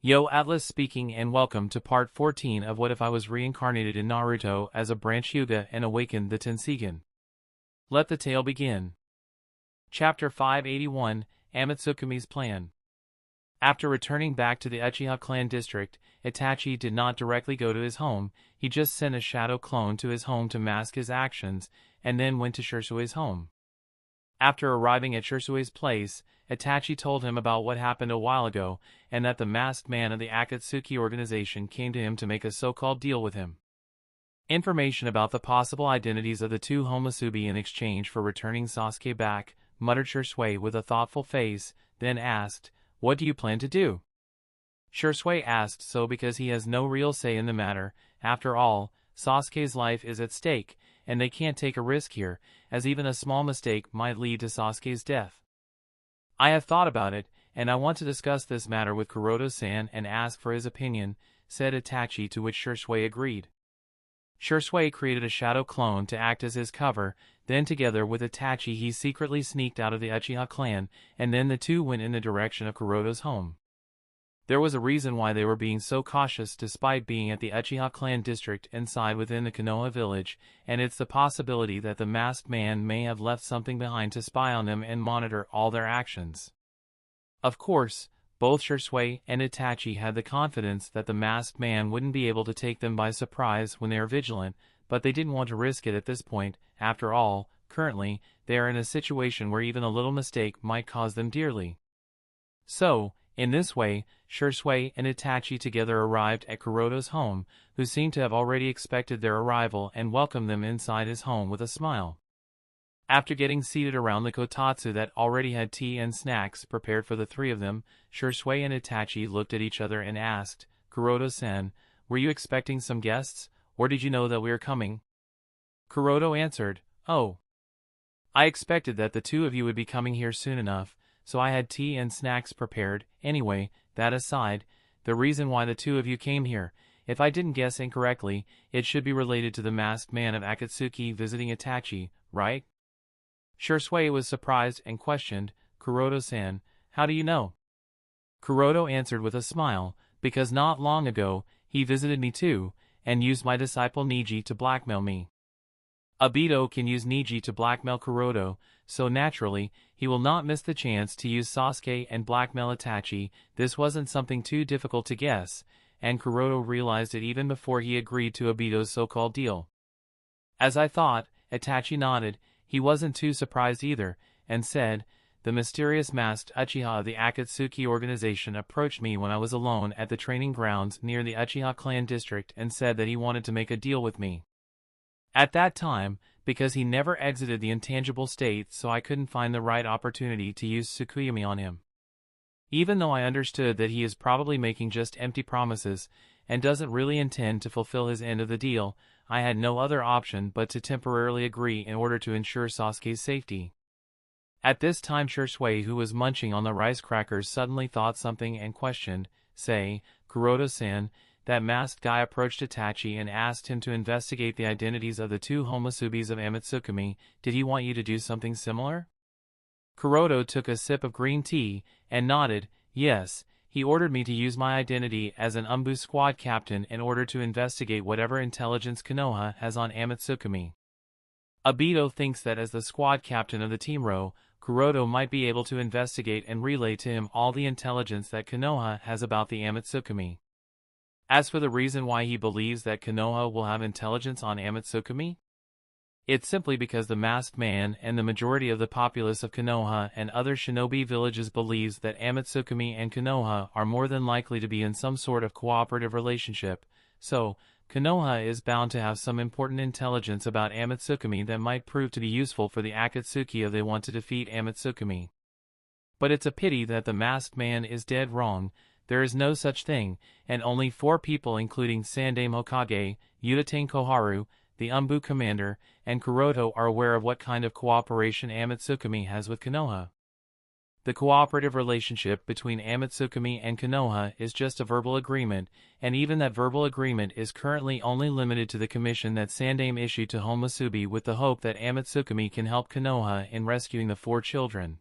Yo, Atlas speaking, and welcome to part 14 of What If I Was Reincarnated in Naruto as a branch Hyuga and awakened the Tenseigan. Let the tale begin. Chapter 581, Amatsukumi's Plan. After returning back to the Uchiha clan district, Itachi did not directly go to his home. He just sent a shadow clone to his home to mask his actions, and then went to Shirsue's home. After arriving at Shirsue's place, Itachi told him about what happened a while ago, and that the masked man of the Akatsuki organization came to him to make a so-called deal with him. Information about the possible identities of the two Homusubi in exchange for returning Sasuke back, muttered Shirsue with a thoughtful face, then asked, "What do you plan to do?" Shirsue asked so because he has no real say in the matter. After all, Sasuke's life is at stake, and they can't take a risk here, as even a small mistake might lead to Sasuke's death. "I have thought about it, and I want to discuss this matter with Kuroto-san and ask for his opinion," said Itachi, to which Shirsue agreed. Shirsue created a shadow clone to act as his cover, then together with Itachi he secretly sneaked out of the Uchiha clan, and then the two went in the direction of Kuroto's home. There was a reason why they were being so cautious despite being at the Uchiha clan district inside within the Konoha village, and it's the possibility that the masked man may have left something behind to spy on them and monitor all their actions. Of course, both Shirsue and Itachi had the confidence that the masked man wouldn't be able to take them by surprise when they are vigilant, but they didn't want to risk it at this point. After all, currently, they are in a situation where even a little mistake might cost them dearly. So, in this way, Shirsue and Itachi together arrived at Kuroto's home, who seemed to have already expected their arrival and welcomed them inside his home with a smile. After getting seated around the kotatsu that already had tea and snacks prepared for the three of them, Shirsue and Itachi looked at each other and asked, "Kuroto-san, were you expecting some guests, or did you know that we are coming?" Kuroto answered, "Oh. I expected that the two of you would be coming here soon enough, so I had tea and snacks prepared. Anyway, that aside, the reason why the two of you came here, if I didn't guess incorrectly, it should be related to the masked man of Akatsuki visiting Itachi, right?" Shirsue was surprised and questioned, "Kuroto-san, how do you know?" Kuroto answered with a smile, "Because not long ago, he visited me too, and used my disciple Niji to blackmail me." Obito can use Niji to blackmail Kuroto, so naturally, he will not miss the chance to use Sasuke and blackmail Itachi. This wasn't something too difficult to guess, and Kuroto realized it even before he agreed to Obito's so-called deal. "As I thought," Itachi nodded. He wasn't too surprised either, and said, "The mysterious masked Uchiha of the Akatsuki organization approached me when I was alone at the training grounds near the Uchiha clan district and said that he wanted to make a deal with me. At that time, because he never exited the intangible state, so I couldn't find the right opportunity to use Tsukuyomi on him. Even though I understood that he is probably making just empty promises, and doesn't really intend to fulfill his end of the deal, I had no other option but to temporarily agree in order to ensure Sasuke's safety." At this time Shirsue, who was munching on the rice crackers, suddenly thought something and questioned, "Say, Kuroto-san, that masked guy approached Itachi and asked him to investigate the identities of the two Homusubis of Amatsukumi. Did he want you to do something similar?" Kuroto took a sip of green tea, and nodded, "Yes. He ordered me to use my identity as an Umbu squad captain in order to investigate whatever intelligence Konoha has on Amatsukumi. Obito thinks that as the squad captain of the team Ro, Kuroto might be able to investigate and relay to him all the intelligence that Konoha has about the Amatsukumi. As for the reason why he believes that Konoha will have intelligence on Amatsukumi, it's simply because the masked man and the majority of the populace of Konoha and other shinobi villages believes that Amatsukumi and Konoha are more than likely to be in some sort of cooperative relationship, so Konoha is bound to have some important intelligence about Amatsukumi that might prove to be useful for the Akatsuki if they want to defeat Amatsukumi. But it's a pity that the masked man is dead wrong. There is no such thing, and only 4 people including Sandaime Hokage, Udaten Koharu, the Umbu commander, and Kuroto are aware of what kind of cooperation Amatsukumi has with Konoha. The cooperative relationship between Amatsukumi and Konoha is just a verbal agreement, and even that verbal agreement is currently only limited to the commission that Sandaime issued to Homusubi with the hope that Amatsukumi can help Konoha in rescuing the 4 children.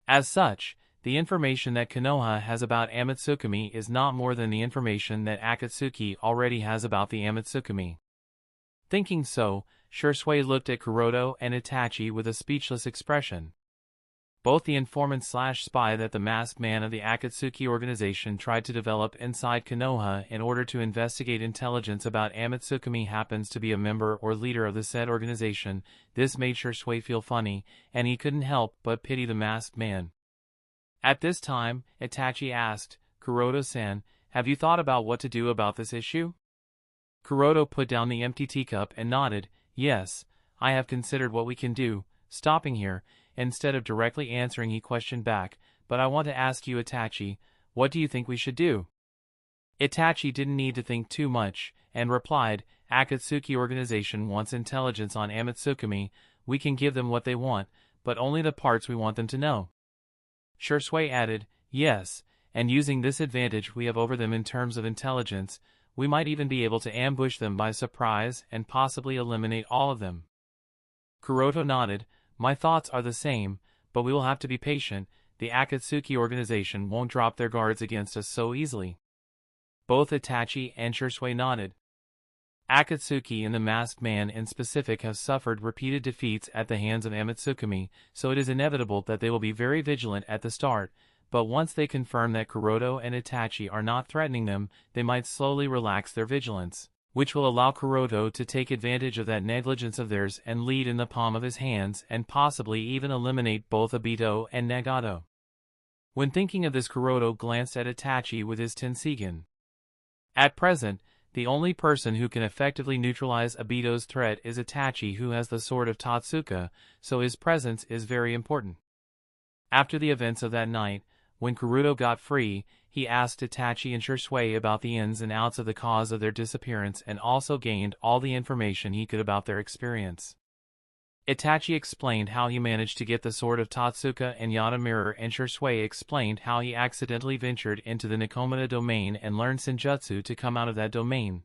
As such, The information that Konoha has about Amatsukami is not more than the information that Akatsuki already has about the Amatsukami. Thinking so, Shursui looked at Kuroto and Itachi with a speechless expression. Both the informant/spy that the masked man of the Akatsuki organization tried to develop inside Konoha in order to investigate intelligence about Amatsukami happens to be a member or leader of the said organization. This made Shursui feel funny, and he couldn't help but pity the masked man. At this time, Itachi asked, "Kuroto-san, have you thought about what to do about this issue?" Kuroto put down the empty teacup and nodded. "Yes, I have considered what we can do." Stopping here, instead of directly answering, he questioned back, "But I want to ask you, Itachi, what do you think we should do?" Itachi didn't need to think too much, and replied, "Akatsuki organization wants intelligence on Amatsukami. We can give them what they want, but only the parts we want them to know." Shursui added, "Yes, and using this advantage we have over them in terms of intelligence, we might even be able to ambush them by surprise and possibly eliminate all of them." Kuroto nodded. "My thoughts are the same, but we will have to be patient. The Akatsuki organization won't drop their guards against us so easily." Both Itachi and Shursui nodded. Akatsuki and the masked man in specific have suffered repeated defeats at the hands of Amatsukami, so it is inevitable that they will be very vigilant at the start, but once they confirm that Kuroto and Itachi are not threatening them, they might slowly relax their vigilance, which will allow Kuroto to take advantage of that negligence of theirs and lead in the palm of his hands and possibly even eliminate both Obito and Nagato. When thinking of this, Kuroto glanced at Itachi with his Tenseigan. At present, the only person who can effectively neutralize Obito's threat is Itachi, who has the sword of Totsuka, so his presence is very important. After the events of that night, when Kuroto got free, he asked Itachi and Shursui about the ins and outs of the cause of their disappearance and also gained all the information he could about their experience. Itachi explained how he managed to get the sword of Totsuka and Yata mirror, and Shursui explained how he accidentally ventured into the Nikomata domain and learned Senjutsu to come out of that domain.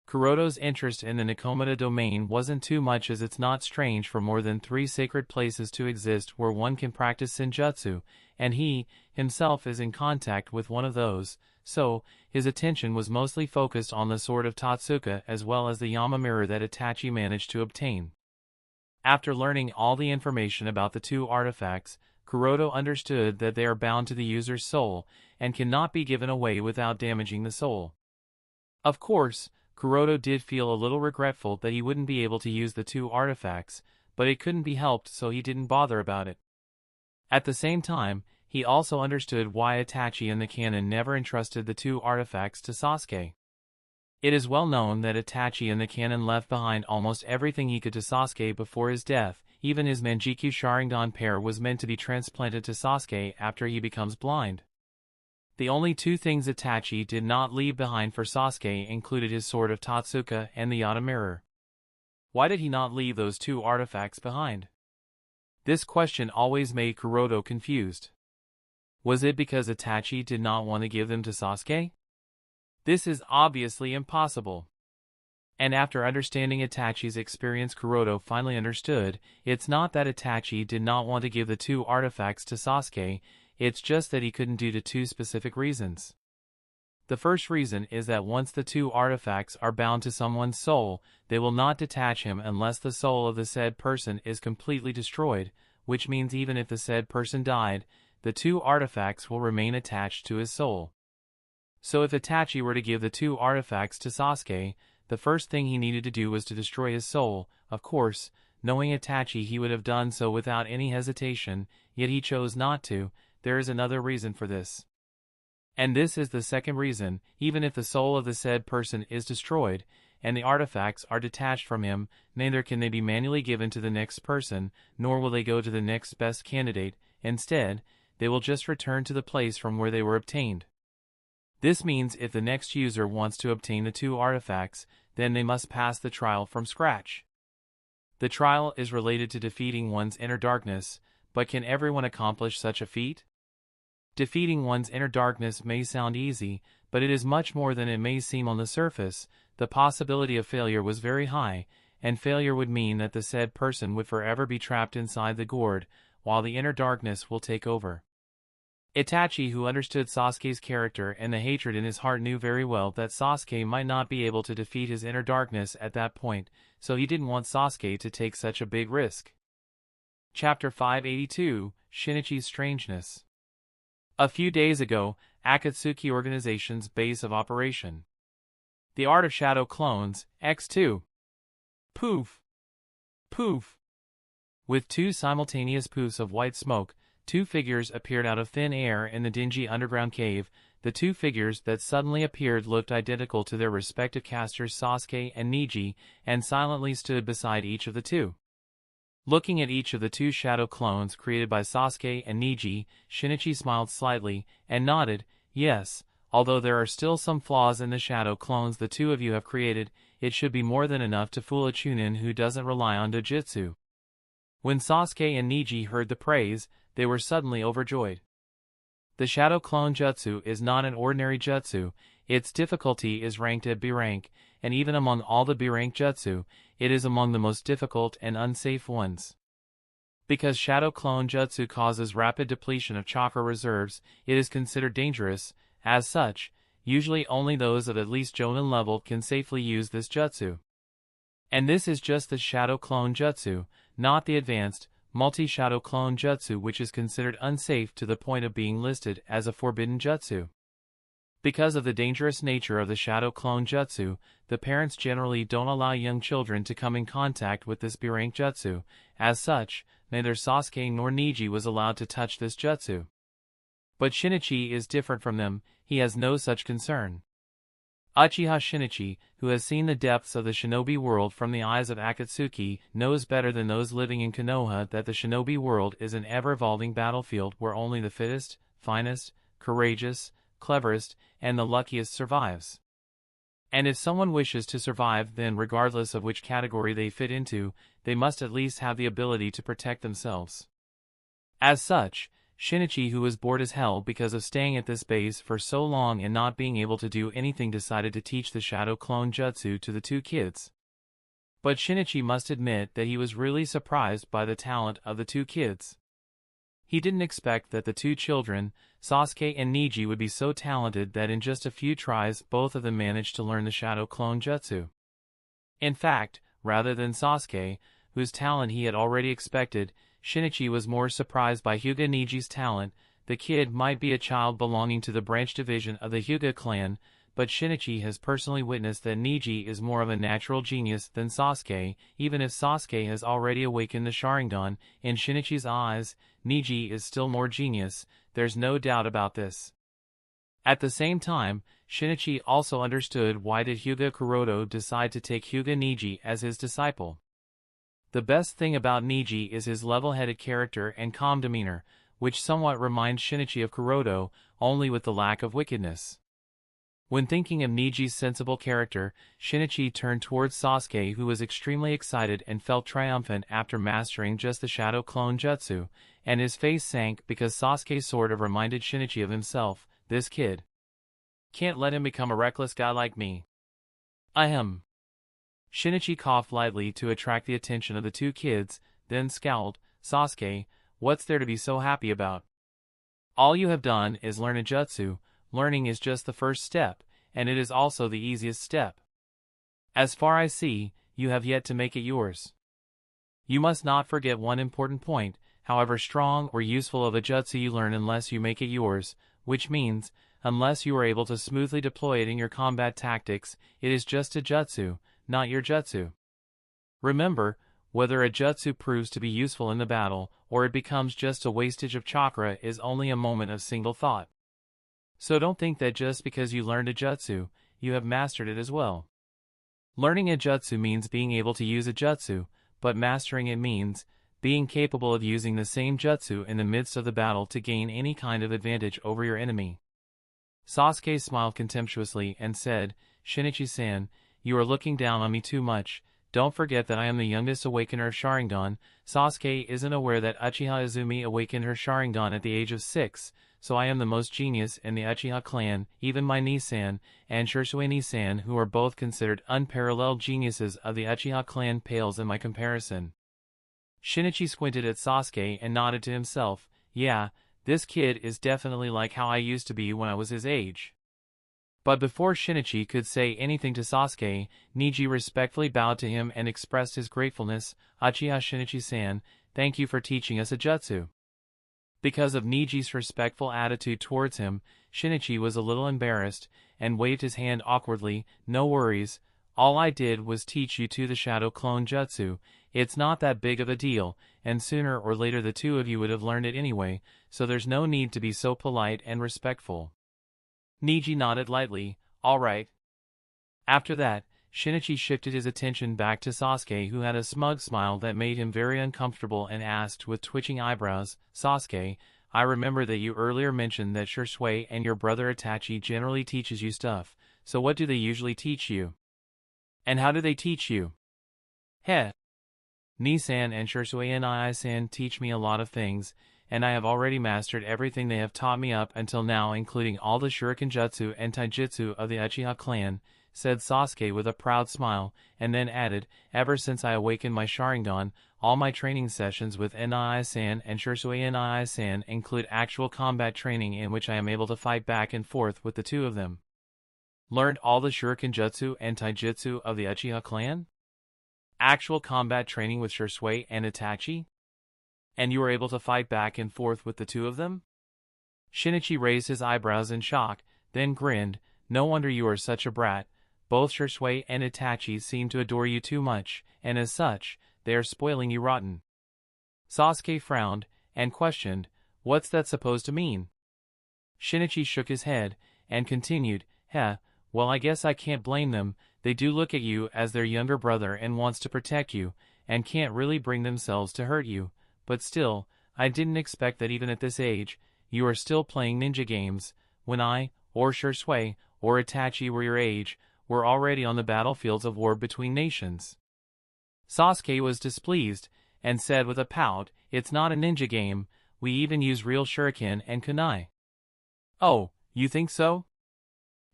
Kuroto's interest in the Nikomata domain wasn't too much, as it's not strange for more than 3 sacred places to exist where one can practice Senjutsu, and he, himself, is in contact with one of those, so his attention was mostly focused on the sword of Totsuka as well as the Yama mirror that Itachi managed to obtain. After learning all the information about the 2 artifacts, Kuroto understood that they are bound to the user's soul, and cannot be given away without damaging the soul. Of course, Kuroto did feel a little regretful that he wouldn't be able to use the 2 artifacts, but it couldn't be helped, so he didn't bother about it. At the same time, he also understood why Itachi and the Canon never entrusted the 2 artifacts to Sasuke. It is well known that Itachi and the Canon left behind almost everything he could to Sasuke before his death. Even his Manjikyu Sharingan pair was meant to be transplanted to Sasuke after he becomes blind. The only 2 things Itachi did not leave behind for Sasuke included his sword of Totsuka and the Yata mirror. Why did he not leave those 2 artifacts behind? This question always made Kuroto confused. Was it because Itachi did not want to give them to Sasuke? This is obviously impossible. And after understanding Itachi's experience, Kuroto finally understood, it's not that Itachi did not want to give the 2 artifacts to Sasuke, it's just that he couldn't due to 2 specific reasons. The first reason is that once the 2 artifacts are bound to someone's soul, they will not detach him unless the soul of the said person is completely destroyed, which means even if the said person died, the 2 artifacts will remain attached to his soul. So if Itachi were to give the 2 artifacts to Sasuke, the first thing he needed to do was to destroy his soul. Of course, knowing Itachi, he would have done so without any hesitation, yet he chose not to. There is another reason for this. And this is the second reason: even if the soul of the said person is destroyed, and the artifacts are detached from him, neither can they be manually given to the next person, nor will they go to the next best candidate. Instead, they will just return to the place from where they were obtained. This means if the next user wants to obtain the 2 artifacts, then they must pass the trial from scratch. The trial is related to defeating one's inner darkness, but can everyone accomplish such a feat? Defeating one's inner darkness may sound easy, but it is much more than it may seem on the surface. The possibility of failure was very high, and failure would mean that the said person would forever be trapped inside the gourd, while the inner darkness will take over. Itachi, who understood Sasuke's character and the hatred in his heart, knew very well that Sasuke might not be able to defeat his inner darkness at that point, so he didn't want Sasuke to take such a big risk. Chapter 582, Shinichi's Strangeness. A few days ago, Akatsuki Organization's base of operation. The Art of Shadow Clones, X2. Poof! Poof! With two simultaneous poofs of white smoke, two figures appeared out of thin air in the dingy underground cave. The two figures that suddenly appeared looked identical to their respective casters Sasuke and Neji, and silently stood beside each of the two. Looking at each of the two shadow clones created by Sasuke and Neji, Shinichi smiled slightly, and nodded, yes, although there are still some flaws in the shadow clones the two of you have created, it should be more than enough to fool a Chunin who doesn't rely on dojutsu. When Sasuke and Neji heard the praise, they were suddenly overjoyed. The Shadow Clone Jutsu is not an ordinary jutsu, its difficulty is ranked at B rank, and even among all the B rank jutsu, it is among the most difficult and unsafe ones. Because Shadow Clone Jutsu causes rapid depletion of chakra reserves, it is considered dangerous. As such, usually only those of at least Jonin level can safely use this jutsu. And this is just the Shadow Clone Jutsu, not the advanced, multi-shadow clone jutsu, which is considered unsafe to the point of being listed as a forbidden jutsu. Because of the dangerous nature of the shadow clone jutsu, the parents generally don't allow young children to come in contact with this B-rank jutsu. As such, neither Sasuke nor Neji was allowed to touch this jutsu. But Shinichi is different from them, he has no such concern. Uchiha Shinichi, who has seen the depths of the shinobi world from the eyes of Akatsuki, knows better than those living in Konoha that the shinobi world is an ever-evolving battlefield where only the fittest, finest, courageous, cleverest, and the luckiest survives. And if someone wishes to survive, then regardless of which category they fit into, they must at least have the ability to protect themselves. As such, Shinichi, who was bored as hell because of staying at this base for so long and not being able to do anything, decided to teach the Shadow Clone Jutsu to the two kids. But Shinichi must admit that he was really surprised by the talent of the two kids. He didn't expect that the two children, Sasuke and Neji, would be so talented that in just a few tries both of them managed to learn the Shadow Clone Jutsu. In fact, rather than Sasuke, whose talent he had already expected, Shinichi was more surprised by Hyuga Neji's talent. The kid might be a child belonging to the branch division of the Hyuga clan, but Shinichi has personally witnessed that Neji is more of a natural genius than Sasuke. Even if Sasuke has already awakened the Sharingan, in Shinichi's eyes, Neji is still more genius, there's no doubt about this. At the same time, Shinichi also understood why did Hyuga Kuroto decide to take Hyuga Neji as his disciple. The best thing about Neji is his level-headed character and calm demeanor, which somewhat reminds Shinichi of Kuroto, only with the lack of wickedness. When thinking of Neji's sensible character, Shinichi turned towards Sasuke, who was extremely excited and felt triumphant after mastering just the Shadow Clone Jutsu, and his face sank because Sasuke sort of reminded Shinichi of himself. This kid. Can't let him become a reckless guy like me. Ahem. Shinichi coughed lightly to attract the attention of the two kids, then scowled. Sasuke, what's there to be so happy about? All you have done is learn a jutsu. Learning is just the first step, and it is also the easiest step. As far as I see, you have yet to make it yours. You must not forget one important point: however strong or useful of a jutsu you learn, unless you make it yours, which means, unless you are able to smoothly deploy it in your combat tactics, it is just a jutsu, not your jutsu. Remember, whether a jutsu proves to be useful in the battle, or it becomes just a wastage of chakra, is only a moment of single thought. So don't think that just because you learned a jutsu, you have mastered it as well. Learning a jutsu means being able to use a jutsu, but mastering it means being capable of using the same jutsu in the midst of the battle to gain any kind of advantage over your enemy. Sasuke smiled contemptuously and said, Shinichi-san, you are looking down on me too much. Don't forget that I am the youngest awakener of Sharingan. Sasuke isn't aware that Uchiha Izumi awakened her Sharingan at the age of 6, so I am the most genius in the Uchiha clan. Even my Nisan and Shisui Nisan, who are both considered unparalleled geniuses of the Uchiha clan, pales in my comparison. Shinichi squinted at Sasuke and nodded to himself. Yeah, This kid is definitely like how I used to be when I was his age. But before Shinichi could say anything to Sasuke, Neji respectfully bowed to him and expressed his gratefulness. Uchiha Shinichi-san, thank you for teaching us a jutsu. Because of Neji's respectful attitude towards him, Shinichi was a little embarrassed, and waved his hand awkwardly. No worries, all I did was teach you the shadow clone jutsu. It's not that big of a deal, and sooner or later the two of you would have learned it anyway, so there's no need to be so polite and respectful. Neji nodded lightly. All right. After that, Shinichi shifted his attention back to Sasuke, who had a smug smile that made him very uncomfortable, and asked with twitching eyebrows, Sasuke, I remember that you earlier mentioned that Shisui and your brother Itachi generally teaches you stuff, so what do they usually teach you? And how do they teach you? Heh. Ni-san and Shisui and I-san teach me a lot of things, and I have already mastered everything they have taught me up until now, including all the shuriken jutsu and taijutsu of the Uchiha clan, said Sasuke with a proud smile, and then added, ever since I awakened my Sharingan, all my training sessions with Ni-san and Shisui Ni-san include actual combat training in which I am able to fight back and forth with the two of them. Learned all the shuriken jutsu and taijutsu of the Uchiha clan? Actual combat training with Shisui and Itachi? And you were able to fight back and forth with the two of them? Shinichi raised his eyebrows in shock, then grinned. No wonder you are such a brat. Both Shisui and Itachi seem to adore you too much, and as such, they are spoiling you rotten. Sasuke frowned, and questioned, what's that supposed to mean? Shinichi shook his head, and continued, well I guess I can't blame them, they do look at you as their younger brother and wants to protect you, and can't really bring themselves to hurt you. But still, I didn't expect that even at this age, you are still playing ninja games. When I, or Shisui, or Itachi were your age, we're already on the battlefields of war between nations. Sasuke was displeased, and said with a pout, it's not a ninja game, we even use real shuriken and kunai. Oh, you think so?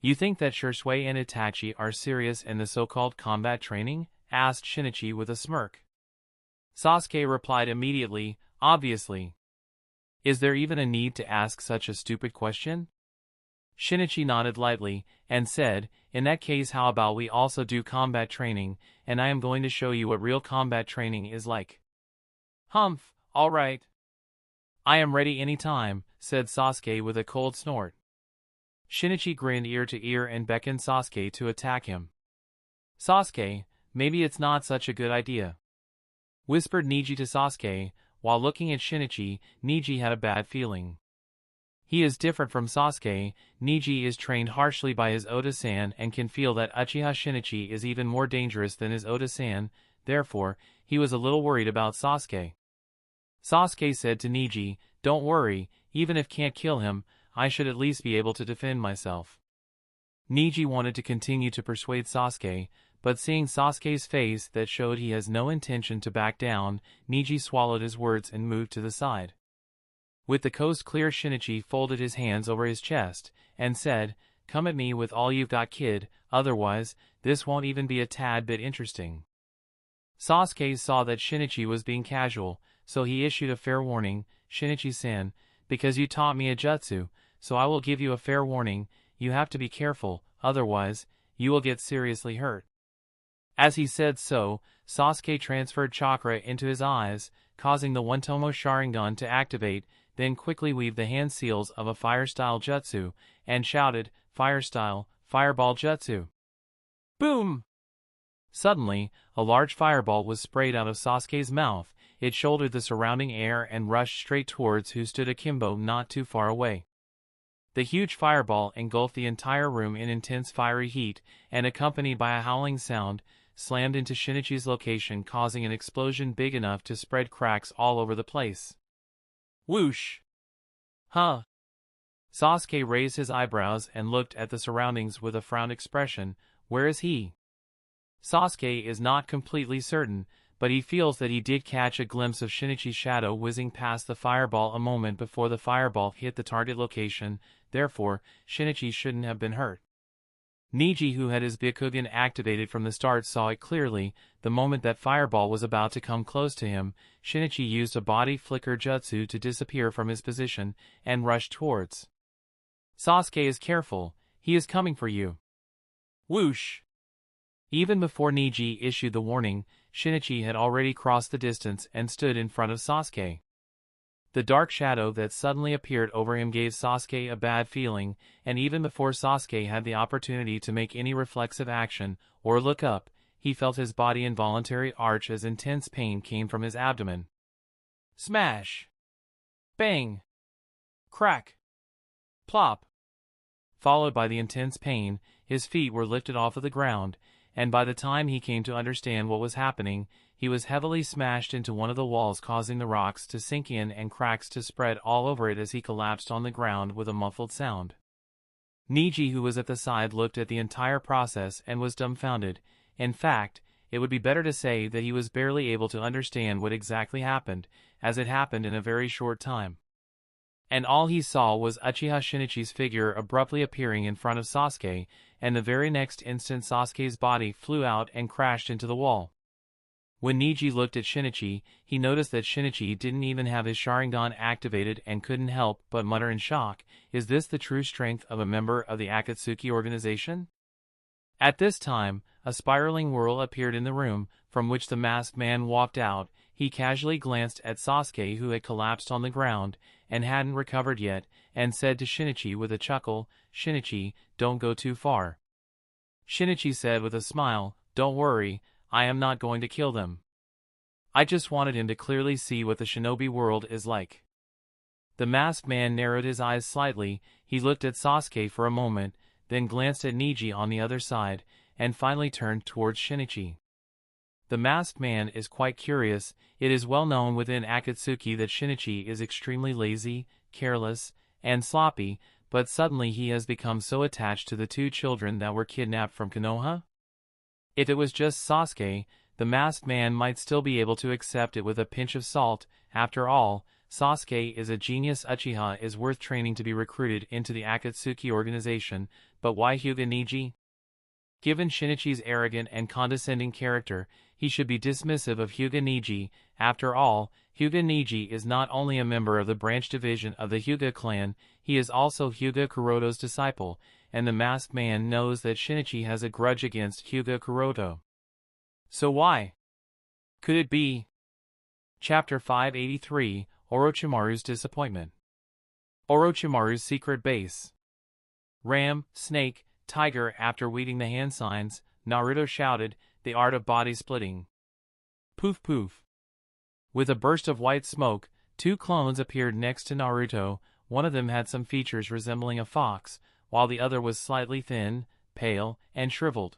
You think that Shisui and Itachi are serious in the so-called combat training? Asked Shinichi with a smirk. Sasuke replied immediately, obviously. Is there even a need to ask such a stupid question? Shinichi nodded lightly, and said, in that case how about we also do combat training, and I am going to show you what real combat training is like. Humph, all right. I am ready any time, said Sasuke with a cold snort. Shinichi grinned ear to ear and beckoned Sasuke to attack him. Sasuke, maybe it's not such a good idea, whispered Neji to Sasuke. While looking at Shinichi, Neji had a bad feeling. He is different from Sasuke. Neji is trained harshly by his Oda-san and can feel that Uchiha Shinichi is even more dangerous than his Oda-san, therefore, he was a little worried about Sasuke. Sasuke said to Neji, don't worry, even if can't kill him, I should at least be able to defend myself. Neji wanted to continue to persuade Sasuke, but seeing Sasuke's face that showed he has no intention to back down, Neji swallowed his words and moved to the side. With the coast clear, Shinichi folded his hands over his chest, and said, come at me with all you've got, kid, otherwise, this won't even be a tad bit interesting. Sasuke saw that Shinichi was being casual, so he issued a fair warning, Shinichi-san, because you taught me a jutsu, so I will give you a fair warning, you have to be careful, otherwise, you will get seriously hurt. As he said so, Sasuke transferred chakra into his eyes, causing the One-Tomo Sharingan to activate, then quickly weaved the hand seals of a fire-style jutsu, and shouted, fire-style, fireball jutsu. Boom! Suddenly, a large fireball was sprayed out of Sasuke's mouth. It shouldered the surrounding air and rushed straight towards who stood akimbo not too far away. The huge fireball engulfed the entire room in intense fiery heat, and accompanied by a howling sound, slammed into Shinichi's location, causing an explosion big enough to spread cracks all over the place. Whoosh! Huh? Sasuke raised his eyebrows and looked at the surroundings with a frowned expression. Where is he? Sasuke is not completely certain, but he feels that he did catch a glimpse of Shinichi's shadow whizzing past the fireball a moment before the fireball hit the target location, therefore, Shinichi shouldn't have been hurt. Niji, who had his Byakugan activated from the start, saw it clearly. The moment that fireball was about to come close to him, Shinichi used a body flicker jutsu to disappear from his position and rushed towards. Sasuke is careful, he is coming for you. Whoosh! Even before Niji issued the warning, Shinichi had already crossed the distance and stood in front of Sasuke. The dark shadow that suddenly appeared over him gave Sasuke a bad feeling, and even before Sasuke had the opportunity to make any reflexive action or look up, he felt his body involuntarily arch as intense pain came from his abdomen. Smash! Bang! Crack! Plop! Followed by the intense pain, his feet were lifted off of the ground, and by the time he came to understand what was happening, he was heavily smashed into one of the walls, causing the rocks to sink in and cracks to spread all over it as he collapsed on the ground with a muffled sound. Niji, who was at the side, looked at the entire process and was dumbfounded. In fact, it would be better to say that he was barely able to understand what exactly happened, as it happened in a very short time. And all he saw was Uchiha Shinichi's figure abruptly appearing in front of Sasuke, and the very next instant Sasuke's body flew out and crashed into the wall. When Niji looked at Shinichi, he noticed that Shinichi didn't even have his Sharingan activated and couldn't help but mutter in shock, "Is this the true strength of a member of the Akatsuki organization?" At this time, a spiraling whirl appeared in the room, from which the masked man walked out. He casually glanced at Sasuke, who had collapsed on the ground and hadn't recovered yet, and said to Shinichi with a chuckle, "Shinichi, don't go too far." Shinichi said with a smile, "Don't worry, I am not going to kill them. I just wanted him to clearly see what the shinobi world is like." The masked man narrowed his eyes slightly. He looked at Sasuke for a moment, then glanced at Niji on the other side, and finally turned towards Shinichi. The masked man is quite curious. It is well known within Akatsuki that Shinichi is extremely lazy, careless, and sloppy, but suddenly he has become so attached to the two children that were kidnapped from Konoha? If it was just Sasuke, the masked man might still be able to accept it with a pinch of salt. After all, Sasuke is a genius. Uchiha is worth training to be recruited into the Akatsuki organization, but why Hyuga Niji? Given Shinichi's arrogant and condescending character, he should be dismissive of Hyuga Niji. After all, Hyuga Niji is not only a member of the branch division of the Hyuga clan, he is also Hyuga Kuroto's disciple, and the masked man knows that Shinichi has a grudge against Hyuga Kuroto. So why? Could it be? Chapter 583, Orochimaru's Disappointment. Orochimaru's Secret Base. Ram, Snake, Tiger. After reading the hand signs, Naruto shouted, "The art of body splitting." Poof poof. With a burst of white smoke, two clones appeared next to Naruto. One of them had some features resembling a fox, while the other was slightly thin, pale, and shriveled.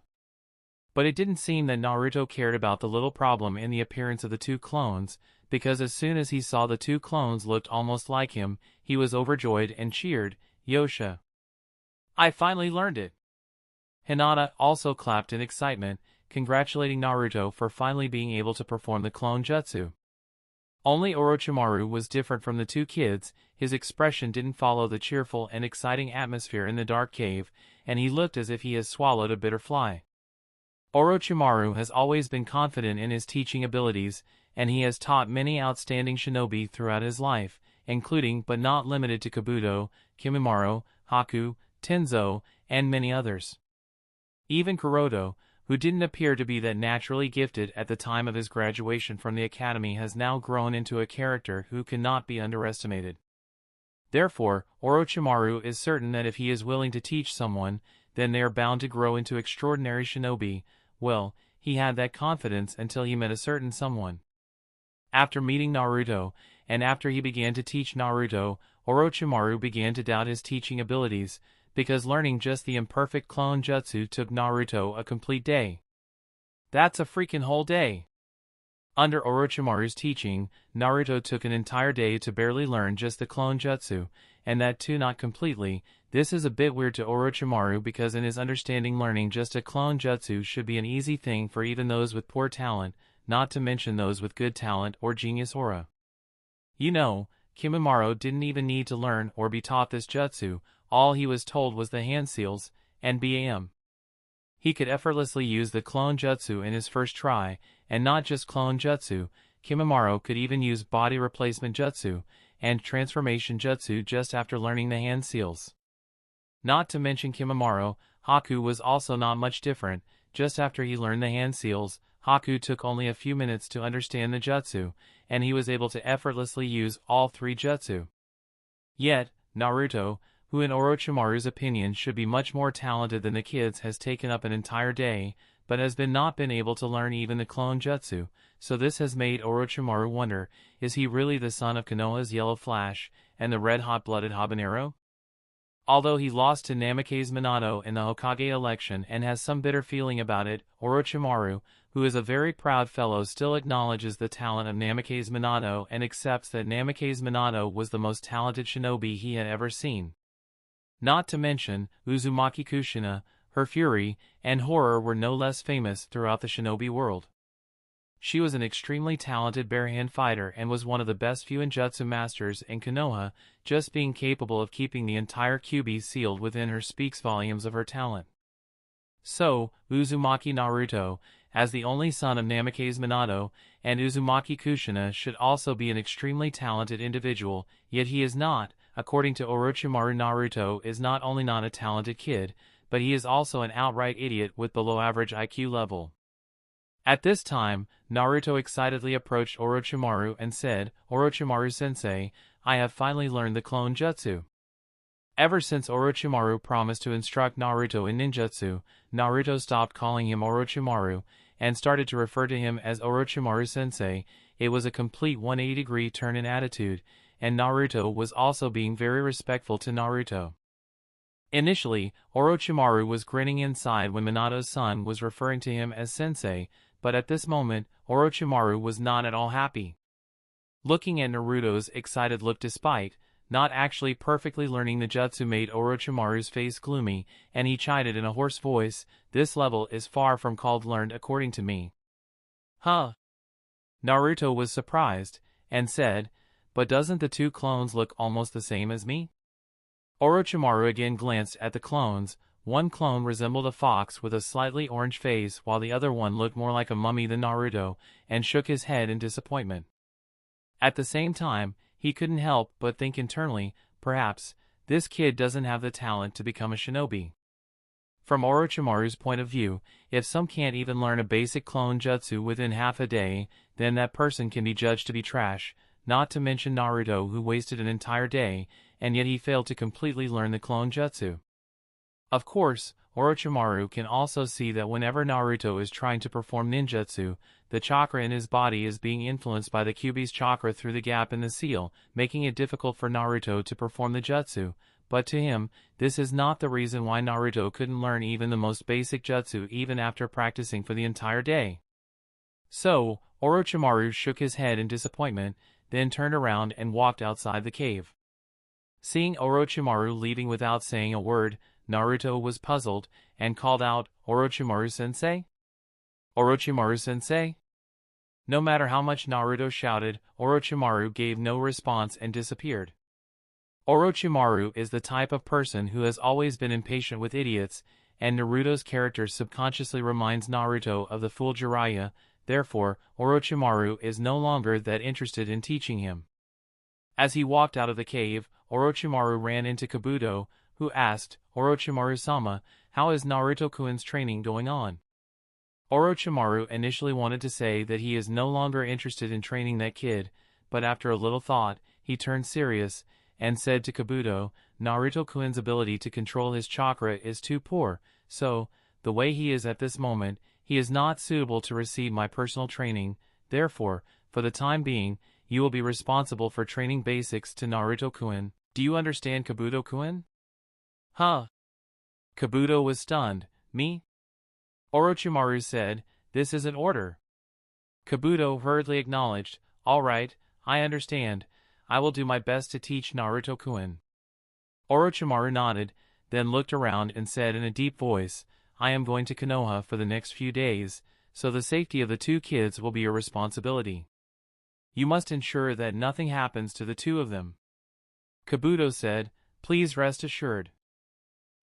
But it didn't seem that Naruto cared about the little problem in the appearance of the two clones, because as soon as he saw the two clones looked almost like him, he was overjoyed and cheered, "Yosha! I finally learned it!" Hinata also clapped in excitement, congratulating Naruto for finally being able to perform the clone jutsu. Only Orochimaru was different from the two kids. His expression didn't follow the cheerful and exciting atmosphere in the dark cave, and he looked as if he has swallowed a bitter fly. Orochimaru has always been confident in his teaching abilities, and he has taught many outstanding shinobi throughout his life, including but not limited to Kabuto, Kimimaro, Haku, Tenzo, and many others. Even Kuroto, who didn't appear to be that naturally gifted at the time of his graduation from the academy, has now grown into a character who cannot be underestimated. Therefore, Orochimaru is certain that if he is willing to teach someone, then they are bound to grow into extraordinary shinobi. Well, he had that confidence until he met a certain someone. After meeting Naruto, and after he began to teach Naruto, Orochimaru began to doubt his teaching abilities, because learning just the imperfect clone jutsu took Naruto a complete day. That's a freaking whole day! Under Orochimaru's teaching, Naruto took an entire day to barely learn just the clone jutsu, and that too not completely. This is a bit weird to Orochimaru because in his understanding learning just a clone jutsu should be an easy thing for even those with poor talent, not to mention those with good talent or genius aura. You know, Kimimaro didn't even need to learn or be taught this jutsu. All he was told was the hand seals, and bam. He could effortlessly use the clone jutsu in his first try, and not just clone jutsu, Kimimaro could even use body replacement jutsu and transformation jutsu just after learning the hand seals. Not to mention Kimimaro, Haku was also not much different. Just after he learned the hand seals, Haku took only a few minutes to understand the jutsu, and he was able to effortlessly use all three jutsu. Yet, Naruto, who in Orochimaru's opinion should be much more talented than the kids, has taken up an entire day, but has not been able to learn even the clone jutsu, so this has made Orochimaru wonder, is he really the son of Konoha's Yellow Flash, and the red-hot-blooded habanero? Although he lost to Namake's Minato in the Hokage election and has some bitter feeling about it, Orochimaru, who is a very proud fellow, still acknowledges the talent of Namake's Minato and accepts that Namake's Minato was the most talented shinobi he had ever seen. Not to mention, Uzumaki Kushina, her fury, and horror were no less famous throughout the shinobi world. She was an extremely talented barehand fighter and was one of the best Fuinjutsu masters in Konoha. Just being capable of keeping the entire Kyuubi sealed within her speaks volumes of her talent. So, Uzumaki Naruto, as the only son of Namake's Minato, and Uzumaki Kushina should also be an extremely talented individual, yet he is not. According to Orochimaru, Naruto is not only not a talented kid, but he is also an outright idiot with below average IQ level. At this time, Naruto excitedly approached Orochimaru and said, "Orochimaru-sensei, I have finally learned the clone jutsu." Ever since Orochimaru promised to instruct Naruto in ninjutsu, Naruto stopped calling him Orochimaru, and started to refer to him as Orochimaru-sensei. It was a complete 180-degree turn in attitude, and Naruto was also being very respectful to Naruto. Initially, Orochimaru was grinning inside when Minato's son was referring to him as sensei, but at this moment, Orochimaru was not at all happy. Looking at Naruto's excited look despite not actually perfectly learning the jutsu made Orochimaru's face gloomy, and he chided in a hoarse voice, "This level is far from called learned according to me." Huh? Naruto was surprised, and said, "But doesn't the two clones look almost the same as me?" Orochimaru again glanced at the clones. One clone resembled a fox with a slightly orange face, while the other one looked more like a mummy than Naruto, and shook his head in disappointment. At the same time, he couldn't help but think internally, perhaps, this kid doesn't have the talent to become a shinobi. From Orochimaru's point of view, if some can't even learn a basic clone jutsu within half a day, then that person can be judged to be trash, not to mention Naruto, who wasted an entire day, and yet he failed to completely learn the clone jutsu. Of course, Orochimaru can also see that whenever Naruto is trying to perform ninjutsu, the chakra in his body is being influenced by the Kyuubi's chakra through the gap in the seal, making it difficult for Naruto to perform the jutsu, but to him, this is not the reason why Naruto couldn't learn even the most basic jutsu even after practicing for the entire day. So, Orochimaru shook his head in disappointment, then turned around and walked outside the cave. Seeing Orochimaru leaving without saying a word, Naruto was puzzled, and called out, "Orochimaru-sensei? Orochimaru-sensei?" No matter how much Naruto shouted, Orochimaru gave no response and disappeared. Orochimaru is the type of person who has always been impatient with idiots, and Naruto's character subconsciously reminds Naruto of the fool Jiraiya. Therefore, Orochimaru is no longer that interested in teaching him. As he walked out of the cave, Orochimaru ran into Kabuto, who asked, "Orochimaru-sama, how is Naruto-kun's training going on?" Orochimaru initially wanted to say that he is no longer interested in training that kid, but after a little thought, he turned serious, and said to Kabuto, "Naruto-kun's ability to control his chakra is too poor, so, the way he is at this moment, he is not suitable to receive my personal training. Therefore, for the time being, you will be responsible for training basics to Naruto-kun. Do you understand, Kabuto-kun?" Huh? Kabuto was stunned. "Me?" Orochimaru said, "This is an order." Kabuto hurriedly acknowledged, "All right, I understand. I will do my best to teach Naruto-kun." Orochimaru nodded, then looked around and said in a deep voice, "I am going to Konoha for the next few days, so the safety of the two kids will be your responsibility. You must ensure that nothing happens to the two of them." Kabuto said, "Please rest assured."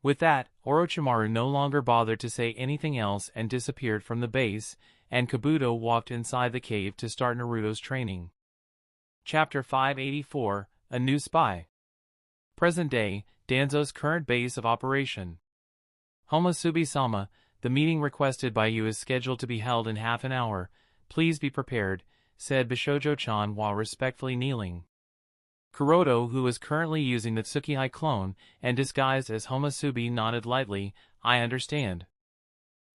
With that, Orochimaru no longer bothered to say anything else and disappeared from the base, and Kabuto walked inside the cave to start Naruto's training. Chapter 584, A New Spy. Present day, Danzo's current base of operation. Homosubi-sama, the meeting requested by you is scheduled to be held in half an hour. Please be prepared, said Bishojo-chan while respectfully kneeling. Kuroto, who was currently using the Tsukihai clone and disguised as Homosubi, nodded lightly. I understand.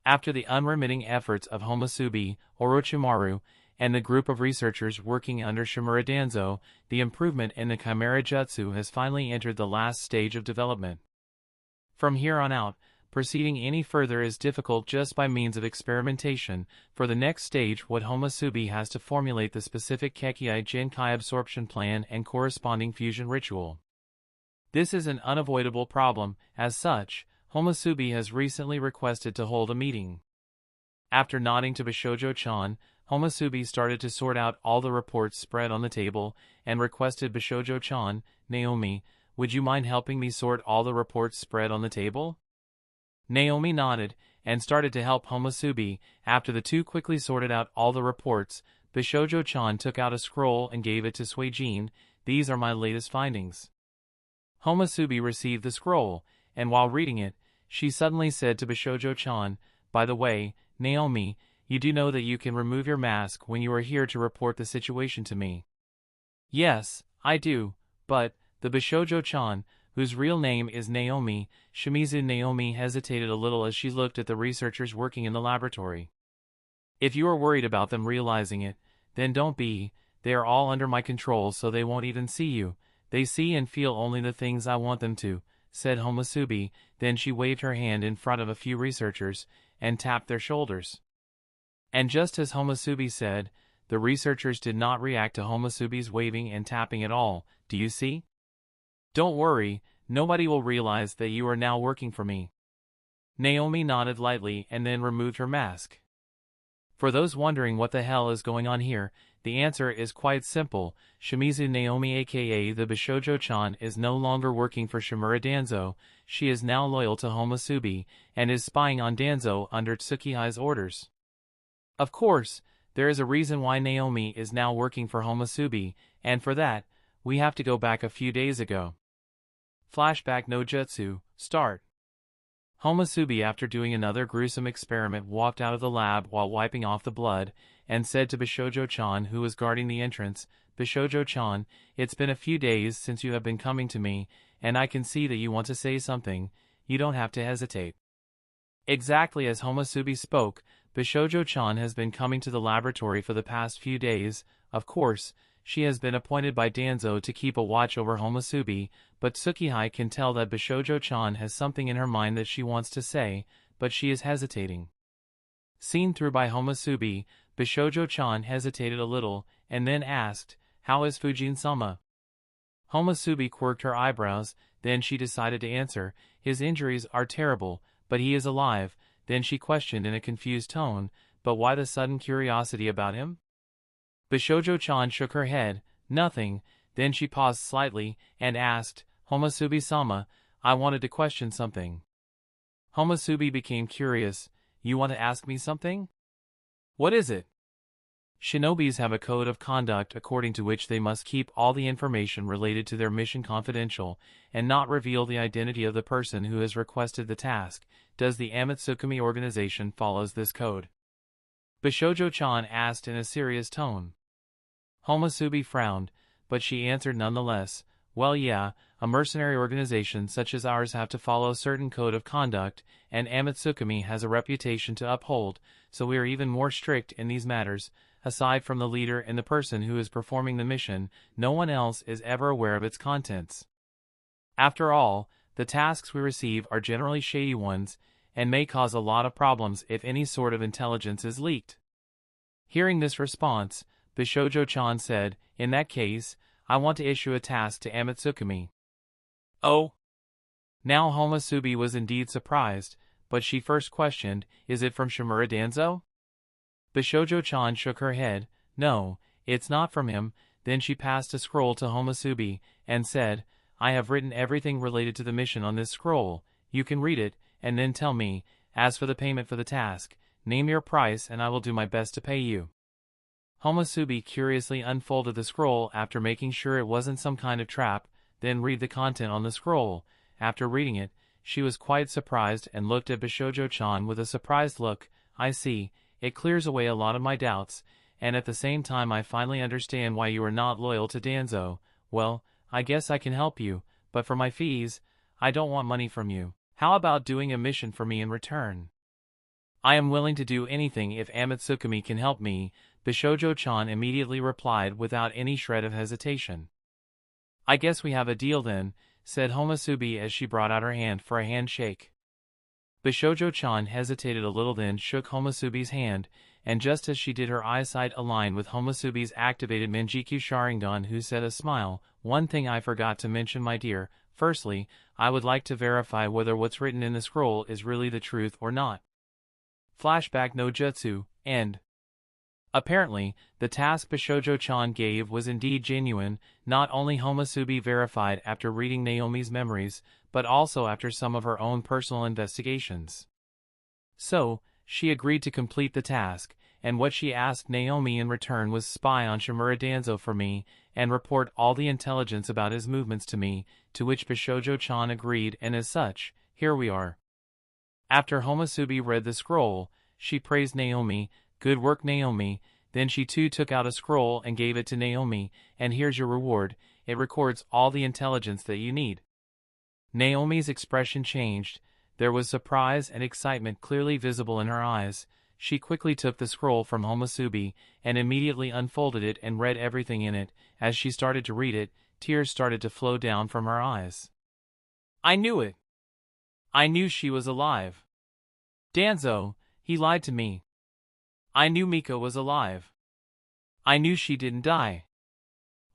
After the unremitting efforts of Homosubi, Orochimaru, and the group of researchers working under Shimura Danzo, the improvement in the Chimera Jutsu has finally entered the last stage of development. From here on out, proceeding any further is difficult just by means of experimentation. For the next stage, what Homosubi has to formulate the specific Kekkei Genkai absorption plan and corresponding fusion ritual. This is an unavoidable problem. As such, Homosubi has recently requested to hold a meeting. After nodding to Bishojo-chan, Homosubi started to sort out all the reports spread on the table and requested Bishojo-chan, Naomi, would you mind helping me sort all the reports spread on the table? Naomi nodded and started to help Homosubi. After the two quickly sorted out all the reports, Bishojo-chan took out a scroll and gave it to Suijin. These are my latest findings. Homosubi received the scroll, and while reading it, she suddenly said to Bishojo-chan, by the way, Naomi, you do know that you can remove your mask when you are here to report the situation to me. Yes, I do, but, the Bishojo-chan, whose real name is Naomi, Shimizu Naomi hesitated a little as she looked at the researchers working in the laboratory. If you are worried about them realizing it, then don't be. They are all under my control, so they won't even see you. They see and feel only the things I want them to, said Homosubi. Then she waved her hand in front of a few researchers and tapped their shoulders. And just as Homosubi said, the researchers did not react to Homosubi's waving and tapping at all. Do you see? Don't worry, nobody will realize that you are now working for me. Naomi nodded lightly and then removed her mask. For those wondering what the hell is going on here, the answer is quite simple. Shimizu Naomi aka the Bishojo-chan is no longer working for Shimura Danzo. She is now loyal to Homosubi and is spying on Danzo under Tsukihai's orders. Of course, there is a reason why Naomi is now working for Homosubi, and for that, we have to go back a few days ago. Flashback no Jutsu, start. Homosubi, after doing another gruesome experiment, walked out of the lab while wiping off the blood, and said to Bishojo-chan, who was guarding the entrance, Bishojo-chan, it's been a few days since you have been coming to me, and I can see that you want to say something. You don't have to hesitate. Exactly as Homosubi spoke, Bishojo-chan has been coming to the laboratory for the past few days. Of course, she has been appointed by Danzo to keep a watch over Homosubi, but Tsukihai can tell that Bishojo-chan has something in her mind that she wants to say, but she is hesitating. Seen through by Homosubi, Bishojo-chan hesitated a little, and then asked, how is Fujin-sama? Homosubi quirked her eyebrows, then she decided to answer, his injuries are terrible, but he is alive. Then she questioned in a confused tone, but why the sudden curiosity about him? Bishojo-chan shook her head, nothing. Then she paused slightly, and asked, Homosubi-sama, I wanted to question something. Homosubi became curious, you want to ask me something? What is it? Shinobis have a code of conduct according to which they must keep all the information related to their mission confidential, and not reveal the identity of the person who has requested the task. Does the Akatsuki organization follows this code? Bishojo-chan asked in a serious tone. Homosubi frowned, but she answered nonetheless, well yeah, a mercenary organization such as ours have to follow a certain code of conduct, and Akatsuki has a reputation to uphold, so we are even more strict in these matters. Aside from the leader and the person who is performing the mission, no one else is ever aware of its contents. After all, the tasks we receive are generally shady ones, and may cause a lot of problems if any sort of intelligence is leaked. Hearing this response, Bishojo-chan said, in that case, I want to issue a task to Akatsuki. Oh? Now Homosubi was indeed surprised, but she first questioned, is it from Shimura Danzo? Bishojo-chan shook her head, no, it's not from him. Then she passed a scroll to Homosubi, and said, I have written everything related to the mission on this scroll. You can read it, and then tell me, as for the payment for the task, name your price and I will do my best to pay you. Homosubi curiously unfolded the scroll after making sure it wasn't some kind of trap, then read the content on the scroll. After reading it, she was quite surprised and looked at Bishojo-chan with a surprised look. I see, it clears away a lot of my doubts, and at the same time I finally understand why you are not loyal to Danzo. Well, I guess I can help you, but for my fees, I don't want money from you. How about doing a mission for me in return? I am willing to do anything if Amatsukami can help me, Bishojo-chan immediately replied without any shred of hesitation. I guess we have a deal then, said Homosubi as she brought out her hand for a handshake. Bishojo-chan hesitated a little, then shook Homosubi's hand, and just as she did, her eyesight aligned with Homosubi's activated Manjikyu Sharingan, who said a smile, "One thing I forgot to mention, my dear. Firstly, I would like to verify whether what's written in the scroll is really the truth or not." Flashback no Jutsu, end. Apparently, the task Bishojo-chan gave was indeed genuine. Not only Homosubi verified after reading Naomi's memories, but also after some of her own personal investigations. So, she agreed to complete the task, and what she asked Naomi in return was spy on Shimura Danzo for me, and report all the intelligence about his movements to me, to which Bishojo-chan agreed, and as such, here we are. After Homosubi read the scroll, she praised Naomi. "Good work, Naomi." Then she too took out a scroll and gave it to Naomi, "And here's your reward. It records all the intelligence that you need." Naomi's expression changed. There was surprise and excitement clearly visible in her eyes. She quickly took the scroll from Homosubi and immediately unfolded it and read everything in it. As she started to read it, tears started to flow down from her eyes. "I knew it. I knew she was alive. Danzo, he lied to me. I knew Mika was alive. I knew she didn't die."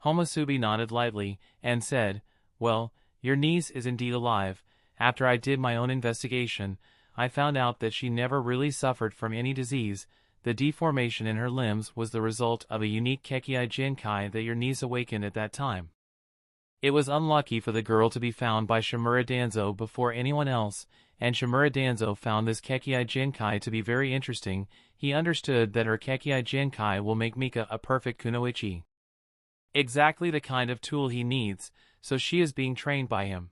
Homosubi nodded lightly and said, "Well, your niece is indeed alive. After I did my own investigation, I found out that she never really suffered from any disease. The deformation in her limbs was the result of a unique Kekkei Jinkai that your niece awakened at that time. It was unlucky for the girl to be found by Shimura Danzo before anyone else, and Shimura Danzo found this Kekkei Jinkai to be very interesting. He understood that her Kekkei Jinkai will make Mika a perfect kunoichi. Exactly the kind of tool he needs, so she is being trained by him."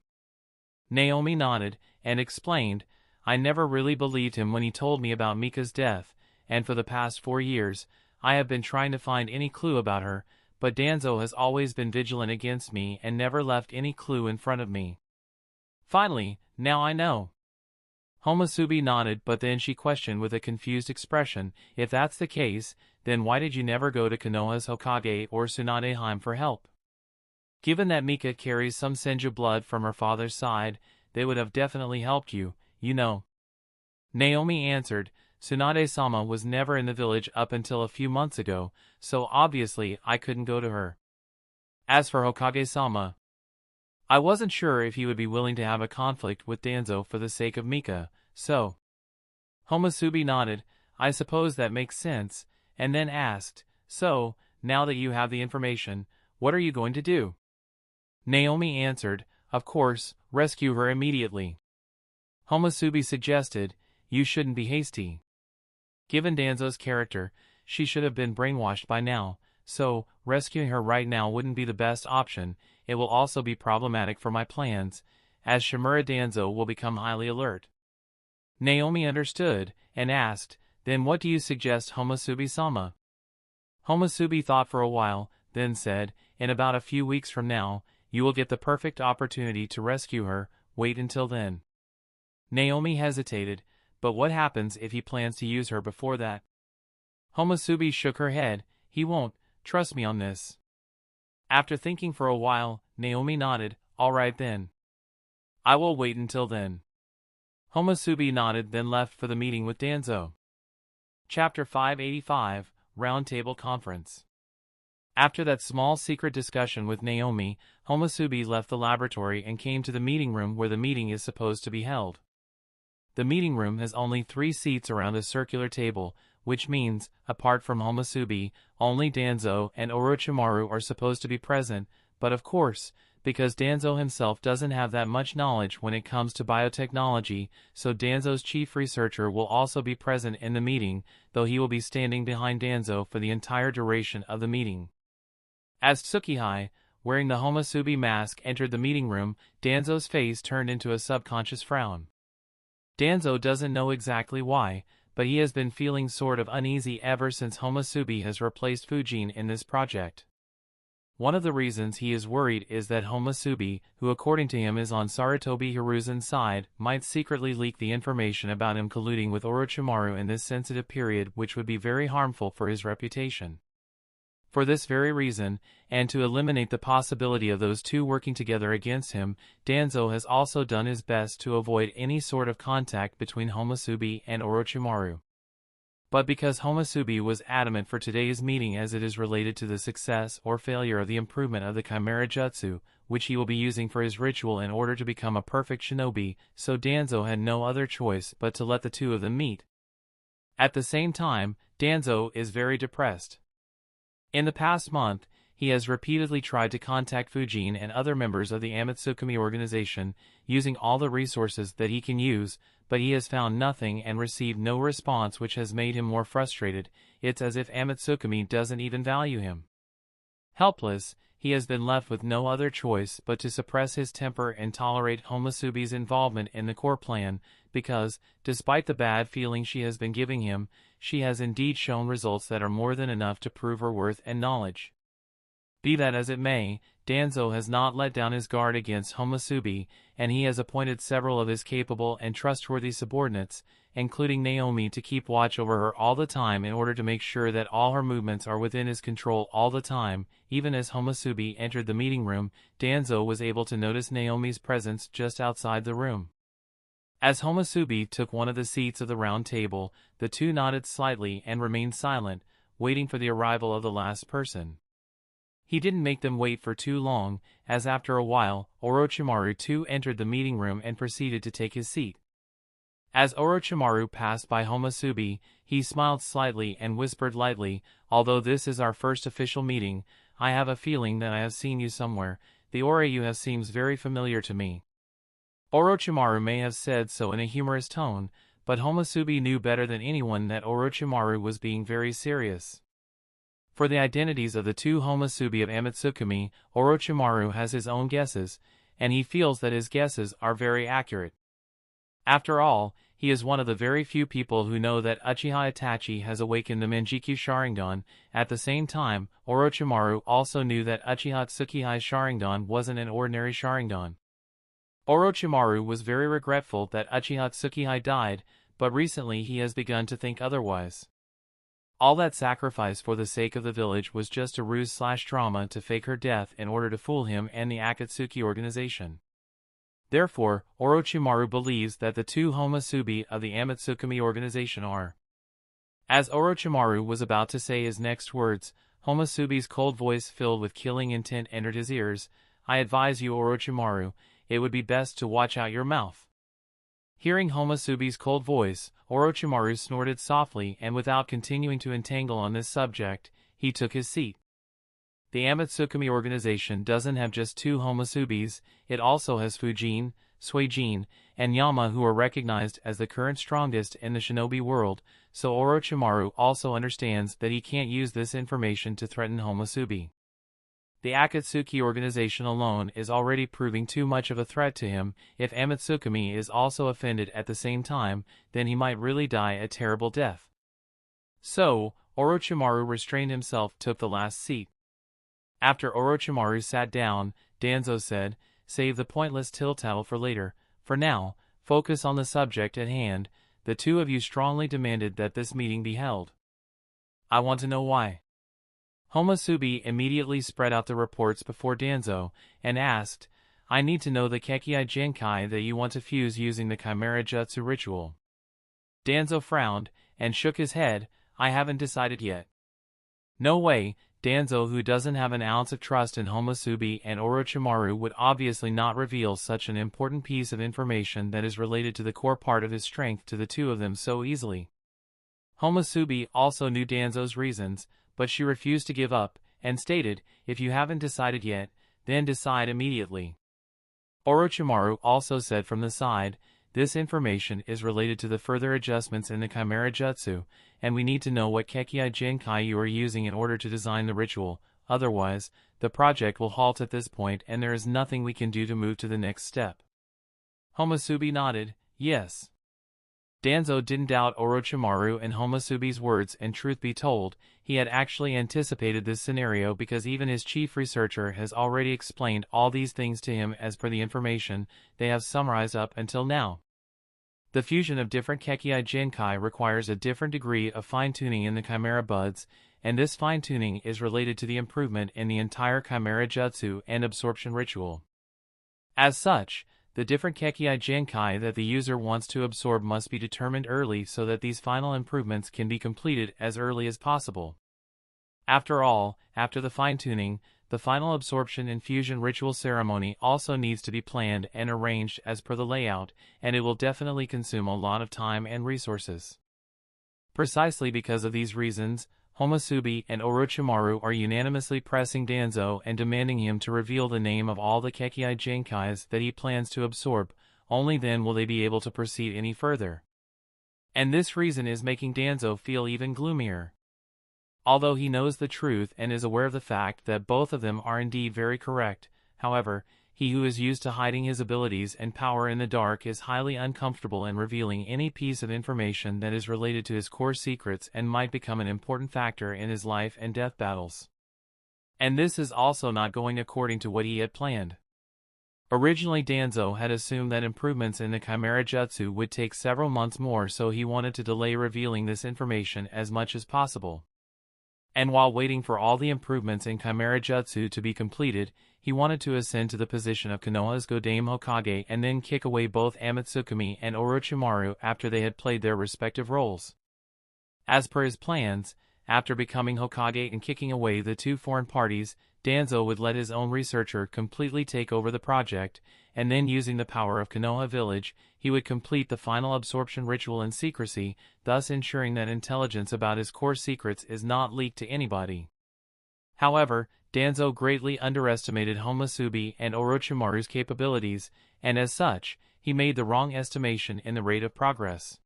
Naomi nodded, and explained, "I never really believed him when he told me about Mika's death, and for the past 4 years, I have been trying to find any clue about her, but Danzo has always been vigilant against me and never left any clue in front of me. Finally, now I know." Homosubi nodded, but then she questioned with a confused expression, "If that's the case, then why did you never go to Konoha's Hokage or Tsunade Heim for help? Given that Mika carries some Senju blood from her father's side, they would have definitely helped you, you know." Naomi answered, "Tsunade-sama was never in the village up until a few months ago, so obviously I couldn't go to her. As for Hokage-sama, I wasn't sure if he would be willing to have a conflict with Danzo for the sake of Mika, so." Homosubi nodded, "I suppose that makes sense," and then asked, "So, now that you have the information, what are you going to do?" Naomi answered, "Of course, rescue her immediately." Homosubi suggested, "You shouldn't be hasty. Given Danzo's character, she should have been brainwashed by now, so rescuing her right now wouldn't be the best option. It will also be problematic for my plans, as Shimura Danzo will become highly alert." Naomi understood, and asked, "Then what do you suggest, Homosubi-sama?" Homosubi thought for a while, then said, "In about a few weeks from now, you will get the perfect opportunity to rescue her. Wait until then." Naomi hesitated, "But what happens if he plans to use her before that?" Homosubi shook her head, "He won't, trust me on this." After thinking for a while, Naomi nodded, "All right then. I will wait until then." Homosubi nodded, then left for the meeting with Danzo. Chapter 585, Roundtable Conference. After that small secret discussion with Naomi, Homosubi left the laboratory and came to the meeting room where the meeting is supposed to be held. The meeting room has only 3 seats around a circular table, which means, apart from Homosubi, only Danzo and Orochimaru are supposed to be present, but of course, because Danzo himself doesn't have that much knowledge when it comes to biotechnology, so Danzo's chief researcher will also be present in the meeting, though he will be standing behind Danzo for the entire duration of the meeting. As Tsukihei, wearing the Homosubi mask, entered the meeting room, Danzo's face turned into a subconscious frown. Danzo doesn't know exactly why, but he has been feeling sort of uneasy ever since Homosubi has replaced Fujin in this project. One of the reasons he is worried is that Homosubi, who according to him is on Sarutobi Hiruzen's side, might secretly leak the information about him colluding with Orochimaru in this sensitive period, which would be very harmful for his reputation. For this very reason, and to eliminate the possibility of those two working together against him, Danzo has also done his best to avoid any sort of contact between Homosubi and Orochimaru. But because Homosubi was adamant for today's meeting as it is related to the success or failure of the improvement of the Chimera Jutsu, which he will be using for his ritual in order to become a perfect shinobi, so Danzo had no other choice but to let the two of them meet. At the same time, Danzo is very depressed. In the past month, he has repeatedly tried to contact Fujin and other members of the Amatsukami organization, using all the resources that he can use, but he has found nothing and received no response, which has made him more frustrated. It's as if Amatsukami doesn't even value him. Helpless, he has been left with no other choice but to suppress his temper and tolerate Homosubi's involvement in the core plan, because, despite the bad feeling she has been giving him, she has indeed shown results that are more than enough to prove her worth and knowledge. Be that as it may, Danzo has not let down his guard against Homosubi, and he has appointed several of his capable and trustworthy subordinates, including Naomi, to keep watch over her all the time in order to make sure that all her movements are within his control all the time. Even as Homosubi entered the meeting room, Danzo was able to notice Naomi's presence just outside the room. As Homosubi took one of the seats of the round table, the two nodded slightly and remained silent, waiting for the arrival of the last person. He didn't make them wait for too long, as after a while, Orochimaru too entered the meeting room and proceeded to take his seat. As Orochimaru passed by Homosubi, he smiled slightly and whispered lightly, "Although this is our first official meeting, I have a feeling that I have seen you somewhere. The aura you have seems very familiar to me." Orochimaru may have said so in a humorous tone, but Homosubi knew better than anyone that Orochimaru was being very serious. For the identities of the two Homosubi of Amatsukami, Orochimaru has his own guesses, and he feels that his guesses are very accurate. After all, he is one of the very few people who know that Uchiha Itachi has awakened the Manjikyu Sharingan. At the same time, Orochimaru also knew that Uchiha Tsukihei's Sharingan wasn't an ordinary Sharingan. Orochimaru was very regretful that Uchiha Tsukihei died, but recently he has begun to think otherwise. All that sacrifice for the sake of the village was just a ruse/drama to fake her death in order to fool him and the Akatsuki organization. Therefore, Orochimaru believes that the two Homosubi of the Amatsukami organization are. As Orochimaru was about to say his next words, Homosubi's cold voice filled with killing intent entered his ears. "I advise you, Orochimaru, it would be best to watch out your mouth." Hearing Homosubi's cold voice, Orochimaru snorted softly, and without continuing to entangle on this subject, he took his seat. The Amatsukami organization doesn't have just two Homosubis, it also has Fujin, Suijin, and Yama, who are recognized as the current strongest in the shinobi world, so Orochimaru also understands that he can't use this information to threaten Homosubi. The Akatsuki organization alone is already proving too much of a threat to him. If Amatsukami is also offended at the same time, then he might really die a terrible death. So, Orochimaru restrained himself, took the last seat. After Orochimaru sat down, Danzo said, "Save the pointless tittle-tattle for later. For now, focus on the subject at hand. The two of you strongly demanded that this meeting be held. I want to know why." Homosubi immediately spread out the reports before Danzo, and asked, "I need to know the Kekkei Genkai that you want to fuse using the Chimera Jutsu ritual." Danzo frowned, and shook his head. "I haven't decided yet." No way, Danzo, who doesn't have an ounce of trust in Homosubi and Orochimaru, would obviously not reveal such an important piece of information that is related to the core part of his strength to the two of them so easily. Homosubi also knew Danzo's reasons, but she refused to give up, and stated, "If you haven't decided yet, then decide immediately. Orochimaru also said from the side, this information is related to the further adjustments in the Chimera Jutsu, and we need to know what Kekkei Genkai you are using in order to design the ritual, otherwise, the project will halt at this point and there is nothing we can do to move to the next step. Homusubi nodded, yes. Danzo didn't doubt Orochimaru and Homusubi's words, and truth be told, he had actually anticipated this scenario because even his chief researcher has already explained all these things to him as per the information they have summarized up until now. The fusion of different Kekkei Genkai requires a different degree of fine-tuning in the Chimera buds, and this fine-tuning is related to the improvement in the entire Chimera Jutsu and absorption ritual. As such, the different Kekkei Genkai that the user wants to absorb must be determined early so that these final improvements can be completed as early as possible. After all, after the fine-tuning, the final absorption and fusion ritual ceremony also needs to be planned and arranged as per the layout, and it will definitely consume a lot of time and resources. Precisely because of these reasons, Homusubi and Orochimaru are unanimously pressing Danzo and demanding him to reveal the name of all the Kekkei Genkais that he plans to absorb, only then will they be able to proceed any further. And this reason is making Danzo feel even gloomier. Although he knows the truth and is aware of the fact that both of them are indeed very correct, however, he who is used to hiding his abilities and power in the dark is highly uncomfortable in revealing any piece of information that is related to his core secrets and might become an important factor in his life and death battles. And this is also not going according to what he had planned. Originally Danzo had assumed that improvements in the Chimera Jutsu would take several months more, so he wanted to delay revealing this information as much as possible. And while waiting for all the improvements in Chimera Jutsu to be completed, he wanted to ascend to the position of Konoha's Godame Hokage and then kick away both Akatsuki and Orochimaru after they had played their respective roles. As per his plans, after becoming Hokage and kicking away the two foreign parties, Danzo would let his own researcher completely take over the project, and then using the power of Konoha Village, he would complete the final absorption ritual in secrecy, thus ensuring that intelligence about his core secrets is not leaked to anybody. However, Danzo greatly underestimated Homusubi and Orochimaru's capabilities, and as such, he made the wrong estimation in the rate of progress.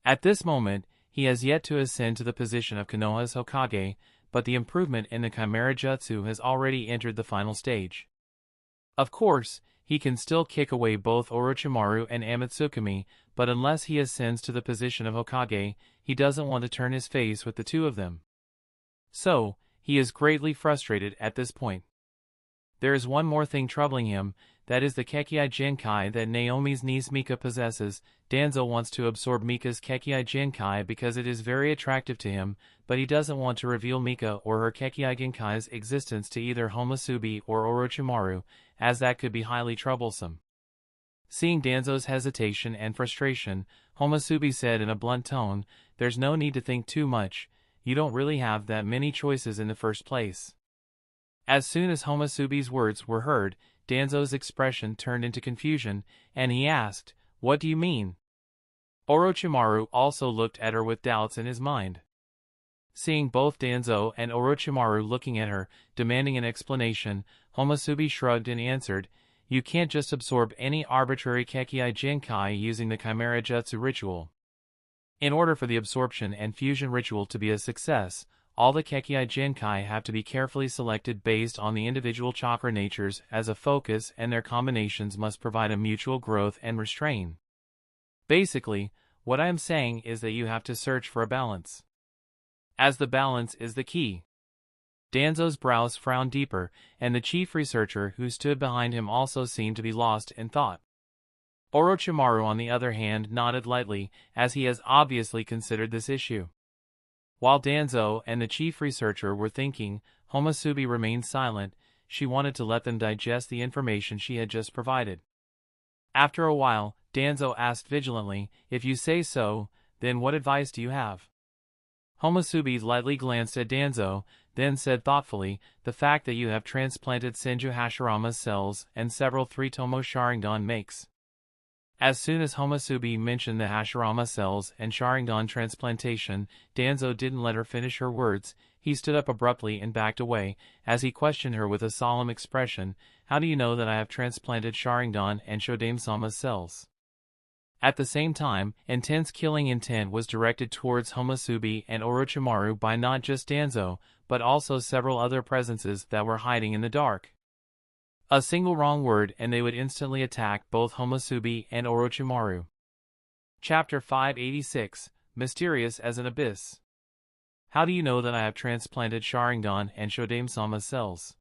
At this moment, he has yet to ascend to the position of Konoha's Hokage, but the improvement in the Chimera Jutsu has already entered the final stage. Of course, he can still kick away both Orochimaru and Akatsuki, but unless he ascends to the position of Hokage, he doesn't want to turn his face with the two of them. So, he is greatly frustrated at this point. There is one more thing troubling him, that is the Kekkei Genkai that Naomi's niece Mika possesses. Danzo wants to absorb Mika's Kekkei Genkai because it is very attractive to him, but he doesn't want to reveal Mika or her Kekkei Genkai's existence to either Homusubi or Orochimaru, as that could be highly troublesome. Seeing Danzo's hesitation and frustration, Homusubi said in a blunt tone, "There's no need to think too much, you don't really have that many choices in the first place." As soon as Homusubi's words were heard, Danzo's expression turned into confusion, and he asked, "What do you mean?" Orochimaru also looked at her with doubts in his mind. Seeing both Danzo and Orochimaru looking at her, demanding an explanation, Homusubi shrugged and answered, "You can't just absorb any arbitrary Kekkei Genkai using the Chimera Jutsu ritual. In order for the absorption and fusion ritual to be a success, all the Kekkei Genkai have to be carefully selected based on the individual chakra natures as a focus, and their combinations must provide a mutual growth and restraint. Basically, what I am saying is that you have to search for a balance. As the balance is the key." Danzo's brows frowned deeper, and the chief researcher who stood behind him also seemed to be lost in thought. Orochimaru, on the other hand, nodded lightly, as he has obviously considered this issue. While Danzo and the chief researcher were thinking, Homusubi remained silent. She wanted to let them digest the information she had just provided. After a while, Danzo asked vigilantly, "If you say so, then what advice do you have?" Homusubi lightly glanced at Danzo, then said thoughtfully, "The fact that you have transplanted Senju Hashirama's cells and several 3-tomo Sharingan makes As soon as Homosubi mentioned the Hashirama cells and Sharingan transplantation, Danzo didn't let her finish her words. He stood up abruptly and backed away, as he questioned her with a solemn expression. How do you know that I have transplanted Sharingan and Shodame-sama's cells? At the same time, intense killing intent was directed towards Homosubi and Orochimaru by not just Danzo, but also several other presences that were hiding in the dark. A single wrong word and they would instantly attack both Homosubi and Orochimaru. Chapter 586, Mysterious as an Abyss. How do you know that I have transplanted Sharingan and Shodame-sama's cells?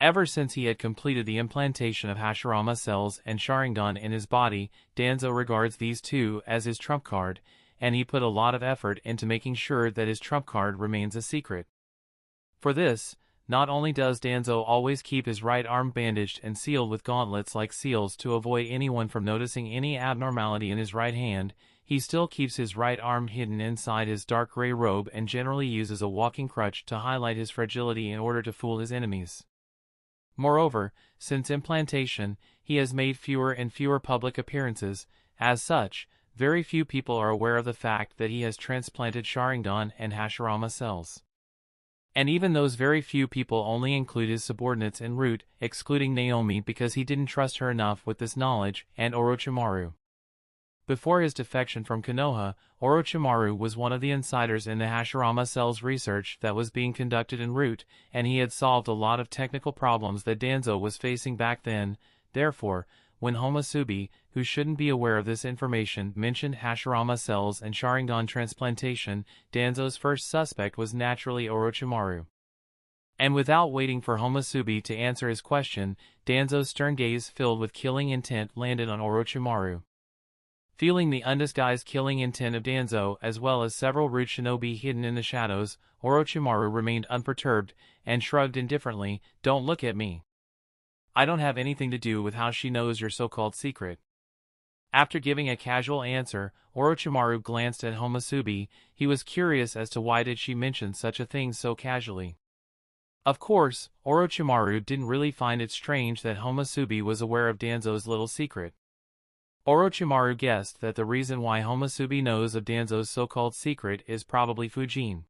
Ever since he had completed the implantation of Hashirama cells and Sharingan in his body, Danzo regards these two as his trump card, and he put a lot of effort into making sure that his trump card remains a secret. For this, not only does Danzo always keep his right arm bandaged and sealed with gauntlets like seals to avoid anyone from noticing any abnormality in his right hand, he still keeps his right arm hidden inside his dark gray robe and generally uses a walking crutch to highlight his fragility in order to fool his enemies. Moreover, since implantation, he has made fewer and fewer public appearances. As such, very few people are aware of the fact that he has transplanted Sharingan and Hashirama cells. And even those very few people only include his subordinates en route, excluding Naomi because he didn't trust her enough with this knowledge, and Orochimaru. Before his defection from Konoha, Orochimaru was one of the insiders in the Hashirama cells research that was being conducted en route, and he had solved a lot of technical problems that Danzo was facing back then. Therefore, when Homosubi, who shouldn't be aware of this information, mentioned Hashirama cells and Sharingan transplantation, Danzo's first suspect was naturally Orochimaru. And without waiting for Homosubi to answer his question, Danzo's stern gaze filled with killing intent landed on Orochimaru. Feeling the undisguised killing intent of Danzo as well as several rude shinobi hidden in the shadows, Orochimaru remained unperturbed and shrugged indifferently. Don't look at me. I don't have anything to do with how she knows your so-called secret. After giving a casual answer, Orochimaru glanced at Homosubi. He was curious as to why did she mention such a thing so casually. Of course, Orochimaru didn't really find it strange that Homosubi was aware of Danzo's little secret. Orochimaru guessed that the reason why Homosubi knows of Danzo's so-called secret is probably Fujin.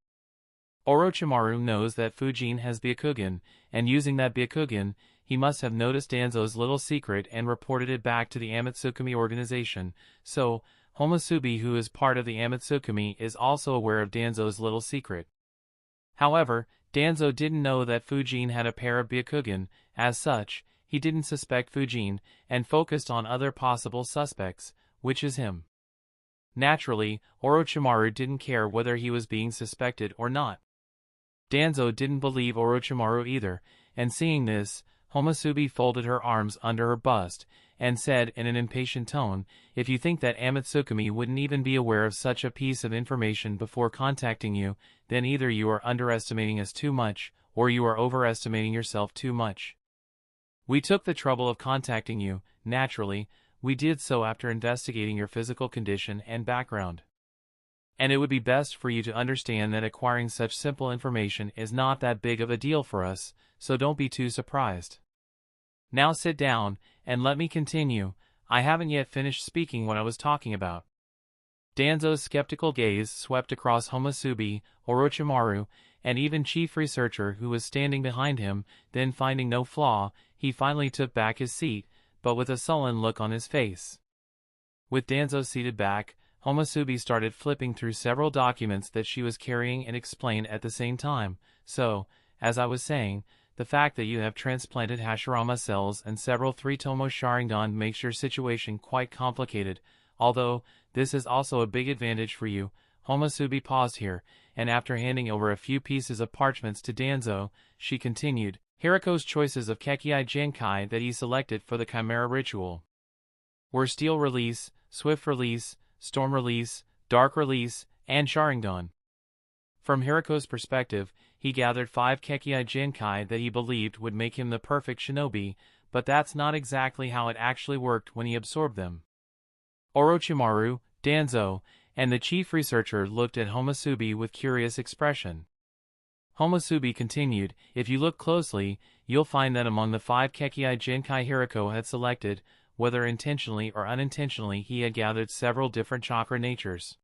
Orochimaru knows that Fujin has Byakugan, and using that Byakugan, he must have noticed Danzo's little secret and reported it back to the Amatsukami organization, so, Homosubi, who is part of the Amatsukami, is also aware of Danzo's little secret. However, Danzo didn't know that Fujin had a pair of Byakugan. As such, he didn't suspect Fujin, and focused on other possible suspects, which is him. Naturally, Orochimaru didn't care whether he was being suspected or not. Danzo didn't believe Orochimaru either, and seeing this, Homosubi folded her arms under her bust, and said in an impatient tone, if you think that Amatsukami wouldn't even be aware of such a piece of information before contacting you, then either you are underestimating us too much, or you are overestimating yourself too much. We took the trouble of contacting you. Naturally, we did so after investigating your physical condition and background. And it would be best for you to understand that acquiring such simple information is not that big of a deal for us, so don't be too surprised. Now sit down, and let me continue. I haven't yet finished speaking what I was talking about. Danzo's skeptical gaze swept across Homosubi, Orochimaru, and even Chief Researcher who was standing behind him. Then finding no flaw, he finally took back his seat, but with a sullen look on his face. With Danzo seated back, Homosubi started flipping through several documents that she was carrying and explained at the same time. So, as I was saying, the fact that you have transplanted Hashirama cells and several 3-tomo Sharingan makes your situation quite complicated, although this is also a big advantage for you. Homosubi paused here, and after handing over a few pieces of parchments to Danzo, she continued, Hiriko's choices of Kekkai Genkai that he selected for the Chimera ritual were Steel Release, Swift Release, Storm Release, Dark Release, and Sharingan. From Hiriko's perspective, he gathered 5 Kekkai Genkai that he believed would make him the perfect shinobi, but that's not exactly how it actually worked when he absorbed them. Orochimaru, Danzo, and the Chief Researcher looked at Homosubi with curious expression. Homosubi continued, if you look closely, you'll find that among the 5 Kekkai Genkai Hiriko had selected, whether intentionally or unintentionally he had gathered several different chakra natures.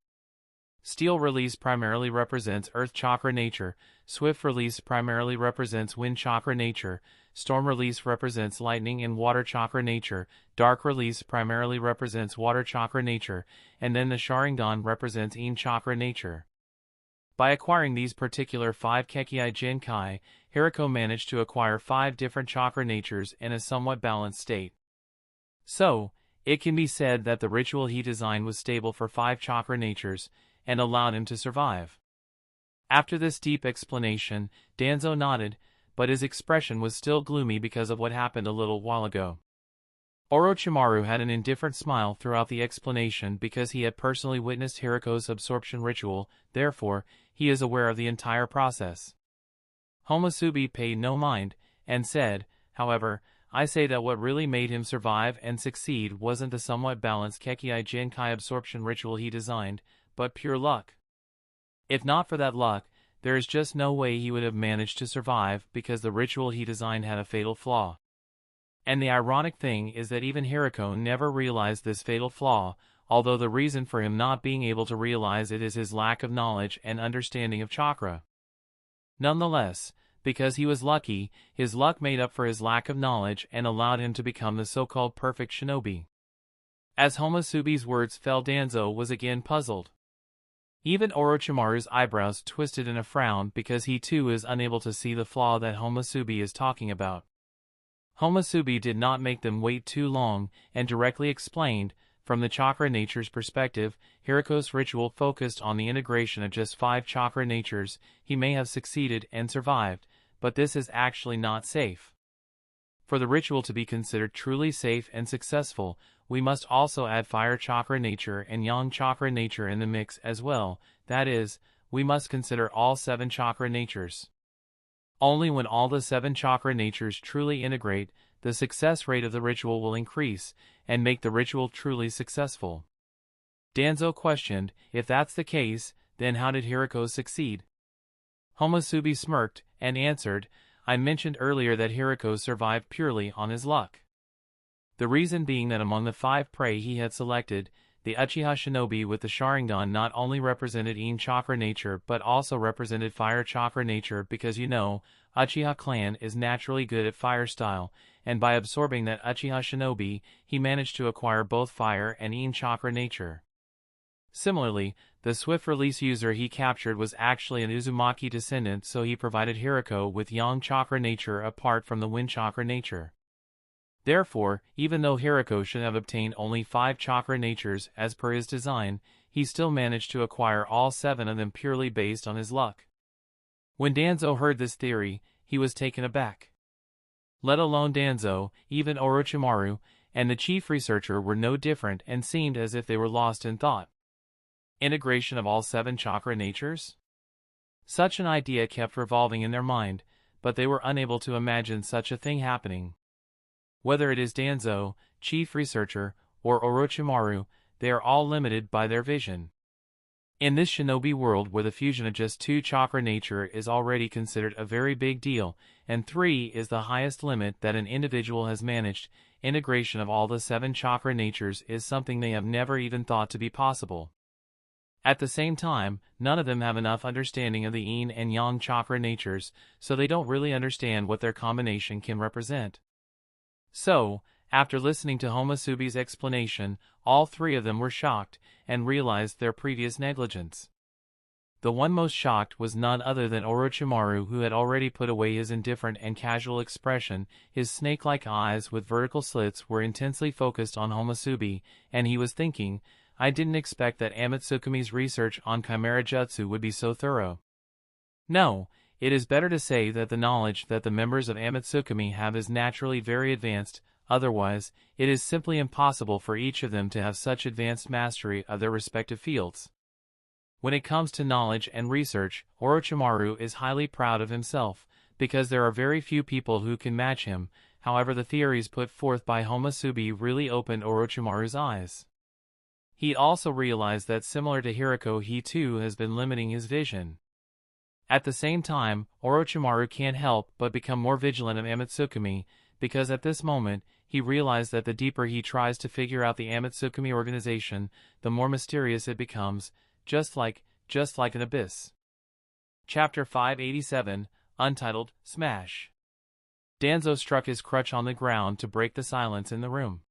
Steel release primarily represents earth chakra nature, swift release primarily represents wind chakra nature, storm release represents lightning and water chakra nature, dark release primarily represents water chakra nature, and then the Sharingan represents In chakra nature. By acquiring these particular 5 Kekkei Jinkai, Hirako managed to acquire 5 different chakra natures in a somewhat balanced state. So, it can be said that the ritual he designed was stable for 5 chakra natures, and allowed him to survive. After this deep explanation, Danzo nodded, but his expression was still gloomy because of what happened a little while ago. Orochimaru had an indifferent smile throughout the explanation because he had personally witnessed Hirako's absorption ritual, therefore, he is aware of the entire process. Homusubi paid no mind, and said, however, I say that what really made him survive and succeed wasn't the somewhat balanced Kekkei Jinkai absorption ritual he designed, but pure luck. If not for that luck, there is just no way he would have managed to survive because the ritual he designed had a fatal flaw. And the ironic thing is that even Hirako never realized this fatal flaw, although the reason for him not being able to realize it is his lack of knowledge and understanding of chakra. Nonetheless, because he was lucky, his luck made up for his lack of knowledge and allowed him to become the so-called perfect shinobi. As Homusubi's words fell, Danzo was again puzzled. Even Orochimaru's eyebrows twisted in a frown because he too is unable to see the flaw that Homusubi is talking about. Homusubi did not make them wait too long and directly explained, from the chakra nature's perspective, Hirako's ritual focused on the integration of just 5 chakra natures. He may have succeeded and survived, but this is actually not safe. For the ritual to be considered truly safe and successful, we must also add fire chakra nature and yang chakra nature in the mix as well, that is, we must consider all 7 chakra natures. Only when all the 7 chakra natures truly integrate, the success rate of the ritual will increase, and make the ritual truly successful. Danzo questioned, if that's the case, then how did Hirako succeed? Homusubi smirked, and answered, I mentioned earlier that Hirako survived purely on his luck. The reason being that among the 5 prey he had selected, the Uchiha shinobi with the Sharingan not only represented In chakra nature but also represented fire chakra nature because Uchiha clan is naturally good at fire style, and by absorbing that Uchiha shinobi, he managed to acquire both fire and In chakra nature. Similarly, the swift release user he captured was actually an Uzumaki descendant, so he provided Hirako with yang chakra nature apart from the wind chakra nature. Therefore, even though Hirako should have obtained only 5 chakra natures as per his design, he still managed to acquire all 7 of them purely based on his luck. When Danzo heard this theory, he was taken aback. Let alone Danzo, even Orochimaru, and the chief researcher were no different and seemed as if they were lost in thought. Integration of all 7 chakra natures? Such an idea kept revolving in their mind, but they were unable to imagine such a thing happening. Whether it is Danzo, chief researcher, or Orochimaru, they are all limited by their vision. In this shinobi world where the fusion of just 2 chakra nature is already considered a very big deal, and 3 is the highest limit that an individual has managed, integration of all the 7 chakra natures is something they have never even thought to be possible. At the same time, none of them have enough understanding of the Yin and Yang chakra natures, so they don't really understand what their combination can represent. So, after listening to Homusubi's explanation, all 3 of them were shocked, and realized their previous negligence. The one most shocked was none other than Orochimaru, who had already put away his indifferent and casual expression. His snake-like eyes with vertical slits were intensely focused on Homusubi, and he was thinking, I didn't expect that Amatsukumi's research on Chimera Jutsu would be so thorough. No, it is better to say that the knowledge that the members of Amatsukumi have is naturally very advanced, otherwise, it is simply impossible for each of them to have such advanced mastery of their respective fields. When it comes to knowledge and research, Orochimaru is highly proud of himself, because there are very few people who can match him. However, the theories put forth by Homusubi really opened Orochimaru's eyes. He also realized that similar to Hirako, he too has been limiting his vision. At the same time, Orochimaru can't help but become more vigilant of Amatsukumi, because at this moment, he realized that the deeper he tries to figure out the Akatsuki organization, the more mysterious it becomes, just like an abyss. Chapter 587, Untitled, Smash. Danzo struck his crutch on the ground to break the silence in the room.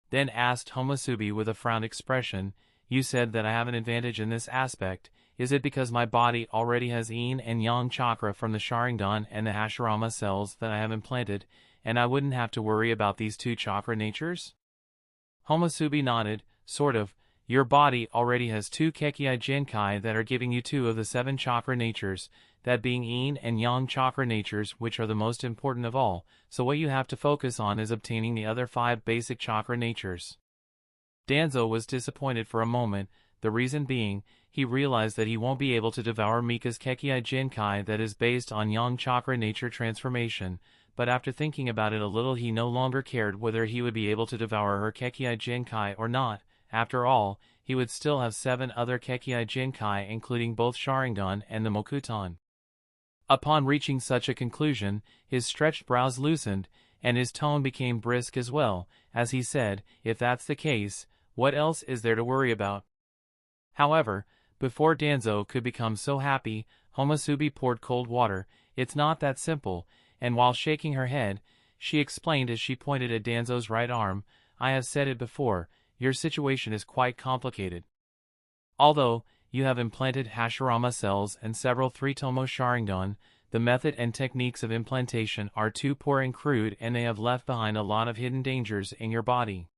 Then asked Homosubi with a frowned expression, "You said that I have an advantage in this aspect. Is it because my body already has yin and yang chakra from the Sharingan and the Hashirama cells that I have implanted, and I wouldn't have to worry about these two chakra natures?" Homosubi nodded, sort of. Your body already has two Kekkei Jinkai that are giving you two of the 7 chakra natures, that being yin and yang chakra natures, which are the most important of all, so what you have to focus on is obtaining the other 5 basic chakra natures. Danzo was disappointed for a moment, the reason being, he realized that he won't be able to devour Mika's Kekkei Jinkai that is based on yang chakra nature transformation, but after thinking about it a little he no longer cared whether he would be able to devour her Kekkei Jinkai or not. After all, he would still have 7 other Kekkei Jinkai including both Sharingan and the Mokuton. Upon reaching such a conclusion, his stretched brows loosened, and his tone became brisk as well, as he said, "If that's the case, what else is there to worry about?" However, before Danzo could become so happy, Homosubi poured cold water. "It's not that simple," and while shaking her head, she explained as she pointed at Danzo's right arm, "I have said it before, your situation is quite complicated. Although you have implanted Hashirama cells and several 3-tomo Sharingan, the method and techniques of implantation are too poor and crude, and they have left behind a lot of hidden dangers in your body.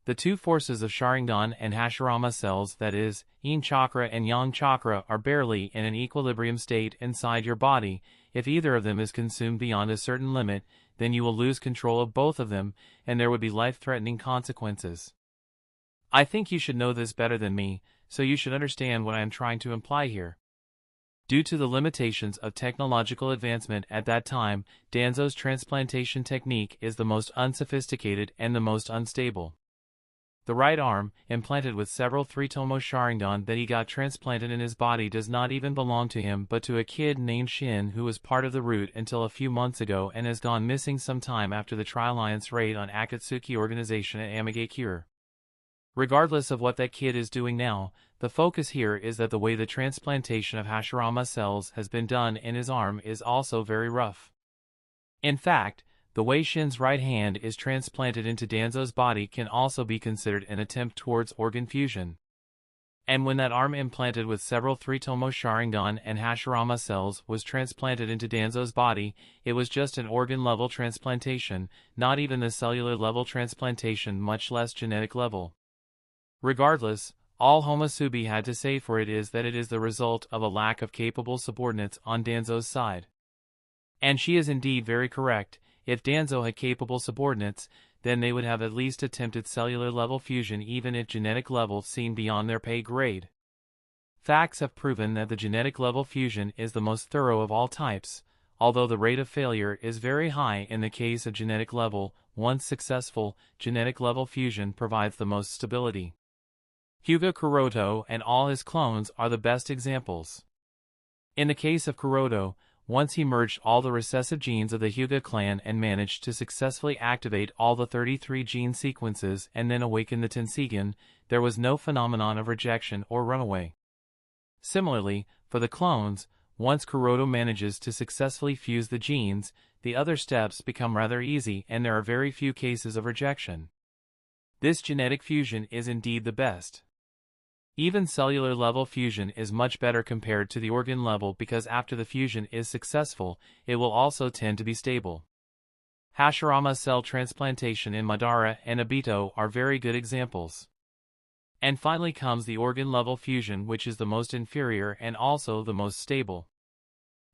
The 2 forces of Sharingan and Hashirama cells, that is, Yin Chakra and Yang Chakra, are barely in an equilibrium state inside your body. If either of them is consumed beyond a certain limit, then you will lose control of both of them, and there would be life-threatening consequences. I think you should know this better than me, so you should understand what I am trying to imply here." Due to the limitations of technological advancement at that time, Danzo's transplantation technique is the most unsophisticated and the most unstable. The right arm, implanted with several 3-tomo Sharingan that he got transplanted in his body, does not even belong to him but to a kid named Shin who was part of the route until a few months ago and has gone missing some time after the Tri-Alliance raid on Akatsuki organization at Amigakure. Regardless of what that kid is doing now, the focus here is that the way the transplantation of Hashirama cells has been done in his arm is also very rough. In fact, the way Shin's right hand is transplanted into Danzo's body can also be considered an attempt towards organ fusion. And when that arm implanted with several 3-tomo Sharingan and Hashirama cells was transplanted into Danzo's body, it was just an organ-level transplantation, not even the cellular-level transplantation, much less genetic level. Regardless, all Homosubi had to say for it is that it is the result of a lack of capable subordinates on Danzo's side. And she is indeed very correct. If Danzo had capable subordinates, then they would have at least attempted cellular-level fusion even if genetic level seemed beyond their pay grade. Facts have proven that the genetic-level fusion is the most thorough of all types, although the rate of failure is very high in the case of genetic level. Once successful, genetic-level fusion provides the most stability. Hyuga Kuroto and all his clones are the best examples. In the case of Kuroto, once he merged all the recessive genes of the Hyuga clan and managed to successfully activate all the 33 gene sequences and then awaken the Tenseigan, there was no phenomenon of rejection or runaway. Similarly, for the clones, once Kuroto manages to successfully fuse the genes, the other steps become rather easy and there are very few cases of rejection. This genetic fusion is indeed the best. Even cellular-level fusion is much better compared to the organ level because after the fusion is successful, it will also tend to be stable. Hashirama cell transplantation in Madara and Obito are very good examples. And finally comes the organ-level fusion, which is the most inferior and also the most stable.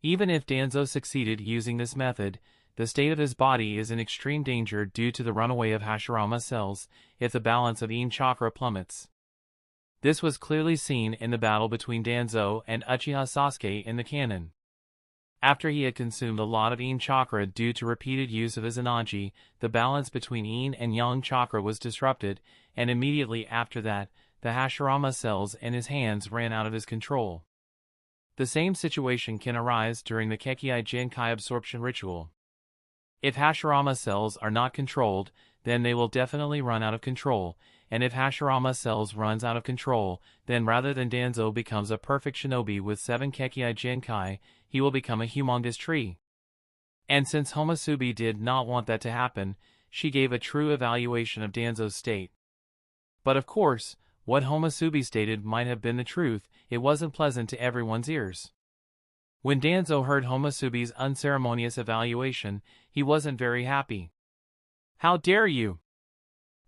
Even if Danzo succeeded using this method, the state of his body is in extreme danger due to the runaway of Hashirama cells if the balance of Yin chakra plummets. This was clearly seen in the battle between Danzo and Uchiha Sasuke in the Canon. After he had consumed a lot of Yin chakra due to repeated use of his Anaji, the balance between Yin and Yang chakra was disrupted, and immediately after that, the Hashirama cells in his hands ran out of his control. The same situation can arise during the Kekkei Jinkai absorption ritual. If Hashirama cells are not controlled, then they will definitely run out of control, and if Hashirama cells runs out of control, then rather than Danzo becomes a perfect shinobi with 7 Kekkei Genkai, he will become a humongous tree. And since Homusubi did not want that to happen, she gave a true evaluation of Danzo's state. But of course, what Homusubi stated might have been the truth, it wasn't pleasant to everyone's ears. When Danzo heard Homusubi's unceremonious evaluation, he wasn't very happy. "How dare you!"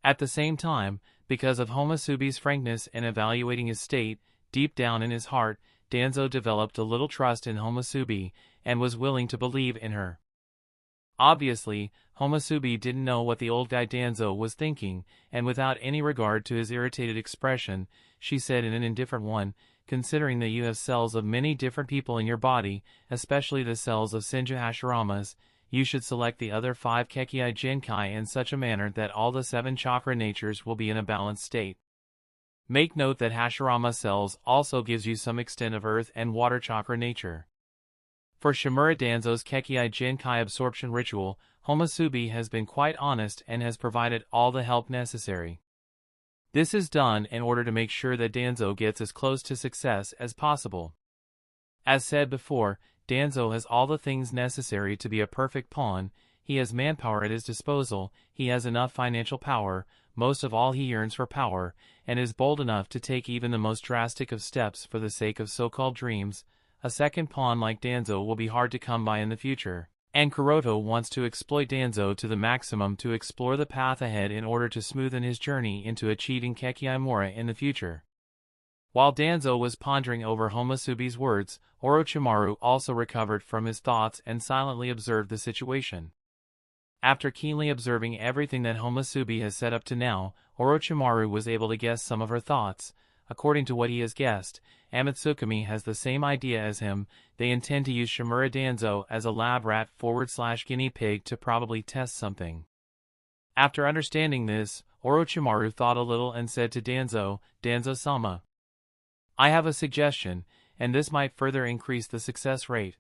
At the same time, because of Homusubi's frankness in evaluating his state, deep down in his heart, Danzo developed a little trust in Homusubi, and was willing to believe in her. Obviously, Homusubi didn't know what the old guy Danzo was thinking, and without any regard to his irritated expression, she said in an indifferent one, "Considering that you have cells of many different people in your body, especially the cells of Shinju Hashiramas, you should select the other 5 Kekkei Genkai in such a manner that all the 7 chakra natures will be in a balanced state. Make note that Hashirama cells also gives you some extent of earth and water chakra nature." For Shimura Danzo's Kekkei Genkai absorption ritual, Homusubi has been quite honest and has provided all the help necessary. This is done in order to make sure that Danzo gets as close to success as possible. As said before, Danzo has all the things necessary to be a perfect pawn. He has manpower at his disposal, he has enough financial power, most of all he yearns for power, and is bold enough to take even the most drastic of steps for the sake of so-called dreams. A second pawn like Danzo will be hard to come by in the future, and Kuroto wants to exploit Danzo to the maximum to explore the path ahead in order to smoothen his journey into achieving Kekkei Mora in the future. While Danzo was pondering over Homusubi's words, Orochimaru also recovered from his thoughts and silently observed the situation. After keenly observing everything that Homusubi has said up to now, Orochimaru was able to guess some of her thoughts. According to what he has guessed, Akatsuki has the same idea as him. They intend to use Shimura Danzo as a lab rat / guinea pig to probably test something. After understanding this, Orochimaru thought a little and said to Danzo, "Danzo-sama, I have a suggestion, and this might further increase the success rate."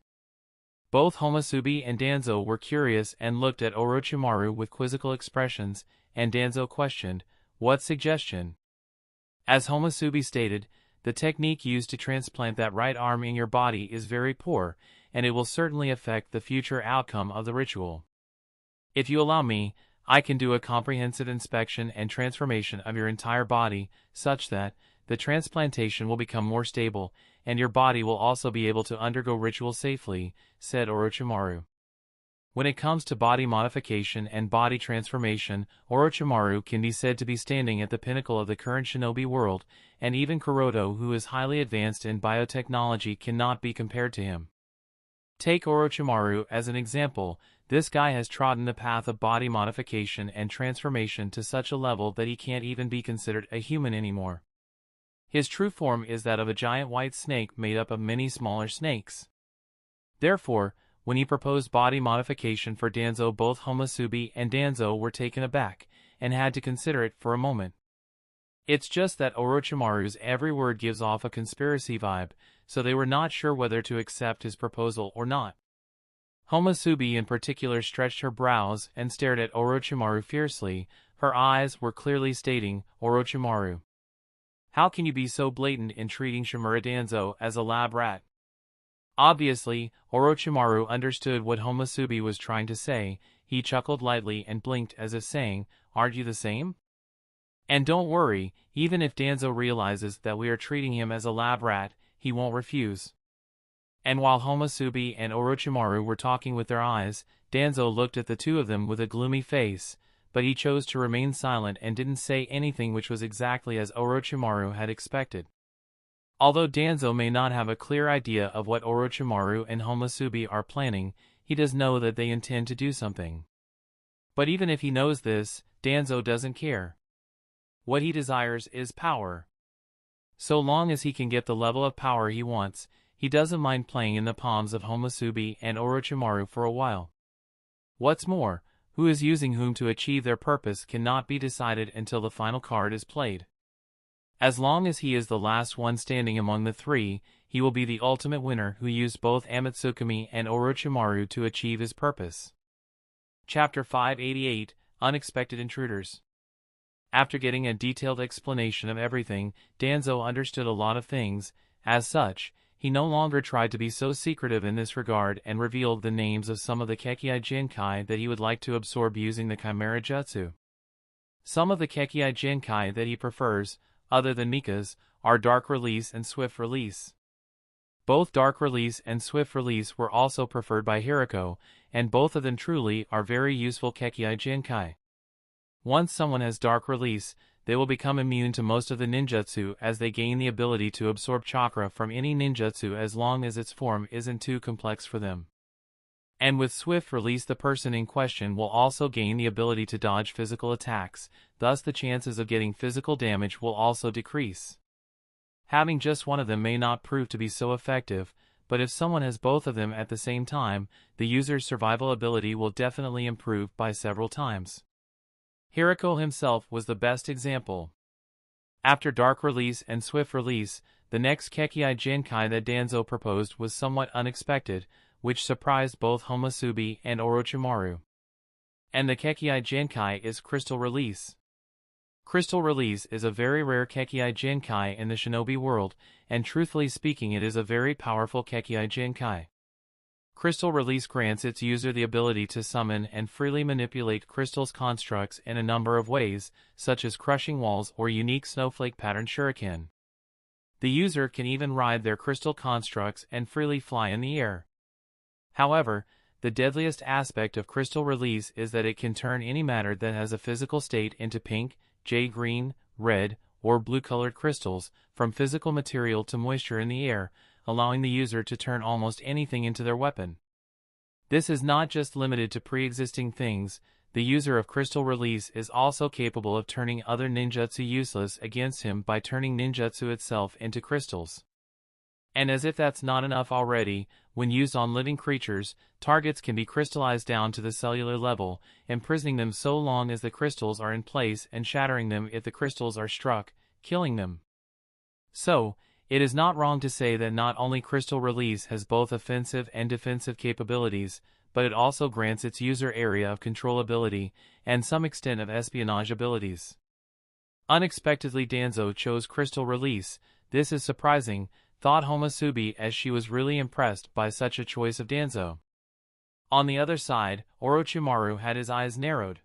Both Homusubi and Danzo were curious and looked at Orochimaru with quizzical expressions, and Danzo questioned, "What suggestion?" As Homusubi stated, the technique used to transplant that right arm in your body is very poor, and it will certainly affect the future outcome of the ritual. If you allow me, I can do a comprehensive inspection and transformation of your entire body, such that the transplantation will become more stable, and your body will also be able to undergo ritual safely, said Orochimaru. When it comes to body modification and body transformation, Orochimaru can be said to be standing at the pinnacle of the current shinobi world, and even Kuroto, who is highly advanced in biotechnology, cannot be compared to him. Take Orochimaru as an example. This guy has trodden the path of body modification and transformation to such a level that he can't even be considered a human anymore. His true form is that of a giant white snake made up of many smaller snakes. Therefore, when he proposed body modification for Danzo, both Homusubi and Danzo were taken aback, and had to consider it for a moment. It's just that Orochimaru's every word gives off a conspiracy vibe, so they were not sure whether to accept his proposal or not. Homusubi in particular stretched her brows and stared at Orochimaru fiercely. Her eyes were clearly stating, "Orochimaru, how can you be so blatant in treating Shimura Danzo as a lab rat?" Obviously, Orochimaru understood what Homusubi was trying to say. He chuckled lightly and blinked as if saying, "Aren't you the same? And don't worry, even if Danzo realizes that we are treating him as a lab rat, he won't refuse." And while Homusubi and Orochimaru were talking with their eyes, Danzo looked at the two of them with a gloomy face, but he chose to remain silent and didn't say anything, which was exactly as Orochimaru had expected. Although Danzo may not have a clear idea of what Orochimaru and Homusubi are planning, he does know that they intend to do something. But even if he knows this, Danzo doesn't care. What he desires is power. So long as he can get the level of power he wants, he doesn't mind playing in the palms of Homusubi and Orochimaru for a while. What's more, who is using whom to achieve their purpose cannot be decided until the final card is played. As long as he is the last one standing among the three, he will be the ultimate winner who used both Akatsuki and Orochimaru to achieve his purpose. Chapter 588, Unexpected Intruders. After getting a detailed explanation of everything, Danzo understood a lot of things. As such, he no longer tried to be so secretive in this regard and revealed the names of some of the Kekii Jinkai that he would like to absorb using the Chimera Jutsu. Some of the Kekii Jinkai that he prefers, other than Mika's, are Dark Release and Swift Release. Both Dark Release and Swift Release were also preferred by Hirako, and both of them truly are very useful Kekii Jinkai. Once someone has Dark Release, they will become immune to most of the ninjutsu as they gain the ability to absorb chakra from any ninjutsu as long as its form isn't too complex for them. And with Swift Release, the person in question will also gain the ability to dodge physical attacks, thus the chances of getting physical damage will also decrease. Having just one of them may not prove to be so effective, but if someone has both of them at the same time, the user's survival ability will definitely improve by several times. Hirako himself was the best example. After Dark Release and Swift Release, the next Kekii Jinkai that Danzo proposed was somewhat unexpected, which surprised both Homusubi and Orochimaru. And the Kekii Jinkai is Crystal Release. Crystal Release is a very rare Kekii Jinkai in the shinobi world, and truthfully speaking it is a very powerful Kekii Jinkai. Crystal Release grants its user the ability to summon and freely manipulate crystals constructs in a number of ways, such as crushing walls or unique snowflake pattern shuriken. The user can even ride their crystal constructs and freely fly in the air. However, the deadliest aspect of Crystal Release is that it can turn any matter that has a physical state into pink, jade green, red, or blue-colored crystals, from physical material to moisture in the air, allowing the user to turn almost anything into their weapon. This is not just limited to pre-existing things, the user of Crystal Release is also capable of turning other ninjutsu useless against him by turning ninjutsu itself into crystals. And as if that's not enough already, when used on living creatures, targets can be crystallized down to the cellular level, imprisoning them so long as the crystals are in place and shattering them if the crystals are struck, killing them. So, it is not wrong to say that not only Crystal Release has both offensive and defensive capabilities, but it also grants its user area of controllability and some extent of espionage abilities. Unexpectedly Danzo chose Crystal Release. This is surprising, thought Homusubi, as she was really impressed by such a choice of Danzo. On the other side, Orochimaru had his eyes narrowed.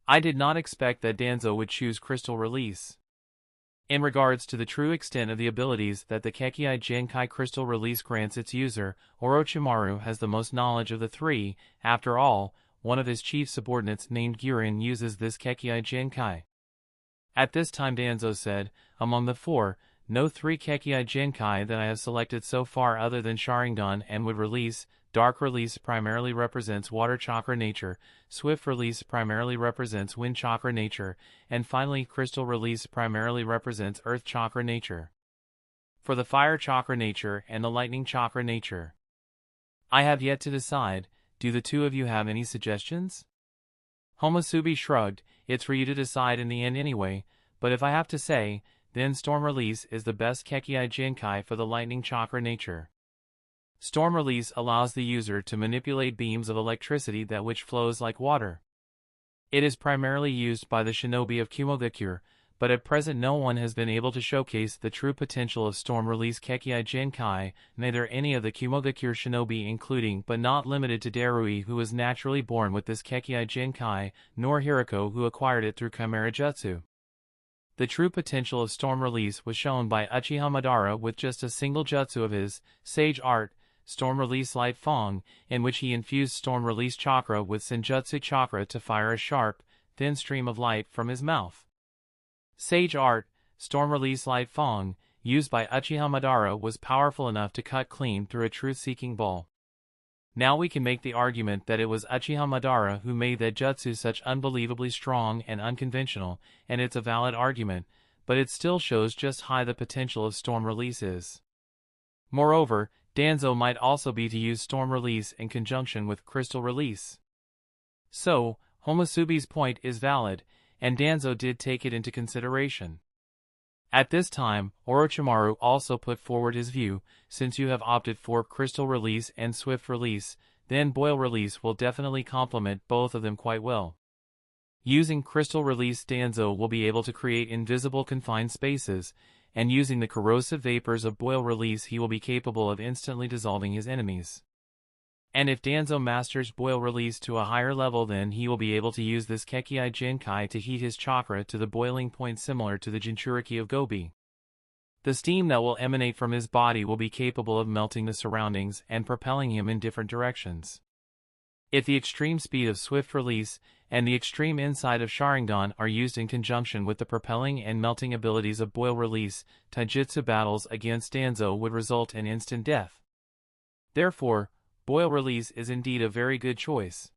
I did not expect that Danzo would choose Crystal Release. In regards to the true extent of the abilities that the Kekii Jinkai Crystal Release grants its user, Orochimaru has the most knowledge of the three. After all, one of his chief subordinates named Gurin uses this Kekii Jinkai. At this time Danzo said, among the four, no three Kekii Jinkai that I have selected so far other than Sharingan and Wood Release. Dark Release primarily represents Water Chakra nature, Swift Release primarily represents Wind Chakra nature, and finally Crystal Release primarily represents Earth Chakra nature. For the Fire Chakra nature and the Lightning Chakra nature, I have yet to decide. Do the two of you have any suggestions? Homusubi shrugged. It's for you to decide in the end anyway, but if I have to say, then Storm Release is the best Kekii Jinkai for the Lightning Chakra nature. Storm Release allows the user to manipulate beams of electricity that which flows like water. It is primarily used by the shinobi of Kumogakure, but at present no one has been able to showcase the true potential of Storm Release Kekii Jinkai, neither any of the Kumogakure shinobi including but not limited to Darui who was naturally born with this Kekii Jinkai, nor Hirako who acquired it through Chimera Jutsu. The true potential of Storm Release was shown by Uchiha Madara with just a single jutsu of his, Sage Art, Storm Release Light Fong, in which he infused Storm Release Chakra with Senjutsu Chakra to fire a sharp, thin stream of light from his mouth. Sage Art, Storm Release Light Fong, used by Uchiha Madara was powerful enough to cut clean through a truth-seeking ball. Now we can make the argument that it was Uchiha Madara who made that jutsu such unbelievably strong and unconventional, and it's a valid argument, but it still shows just how high the potential of Storm Release is. Moreover, Danzo might also be to use Storm Release in conjunction with Crystal Release. So, Homusubi's point is valid, and Danzo did take it into consideration. At this time, Orochimaru also put forward his view. Since you have opted for Crystal Release and Swift Release, then Boil Release will definitely complement both of them quite well. Using Crystal Release, Danzo will be able to create invisible confined spaces, and using the corrosive vapors of Boil Release he will be capable of instantly dissolving his enemies. And if Danzo masters Boil Release to a higher level, then he will be able to use this Kekkei Jinkai to heat his chakra to the boiling point, similar to the Jinchuriki of Gobi. The steam that will emanate from his body will be capable of melting the surroundings and propelling him in different directions. If the extreme speed of Swift Release and the extreme insight of Sharingan are used in conjunction with the propelling and melting abilities of Boil Release, taijutsu battles against Danzo would result in instant death. Therefore, Boil Release is indeed a very good choice.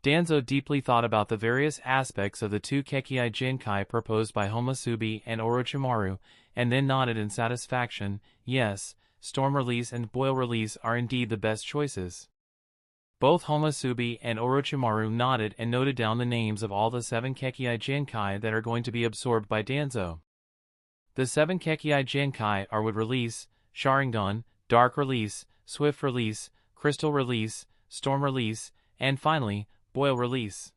Danzo deeply thought about the various aspects of the two Kekkei Jinkai proposed by Homusubi and Orochimaru, and then nodded in satisfaction. Yes, Storm Release and Boil Release are indeed the best choices. Both Homusubi and Orochimaru nodded and noted down the names of all the 7 Kekkei Jinkai that are going to be absorbed by Danzo. The 7 Kekkei Jinkai are Wood Release, Sharingan, Dark Release, Swift Release, Crystal Release, Storm Release, and finally, Boil Release.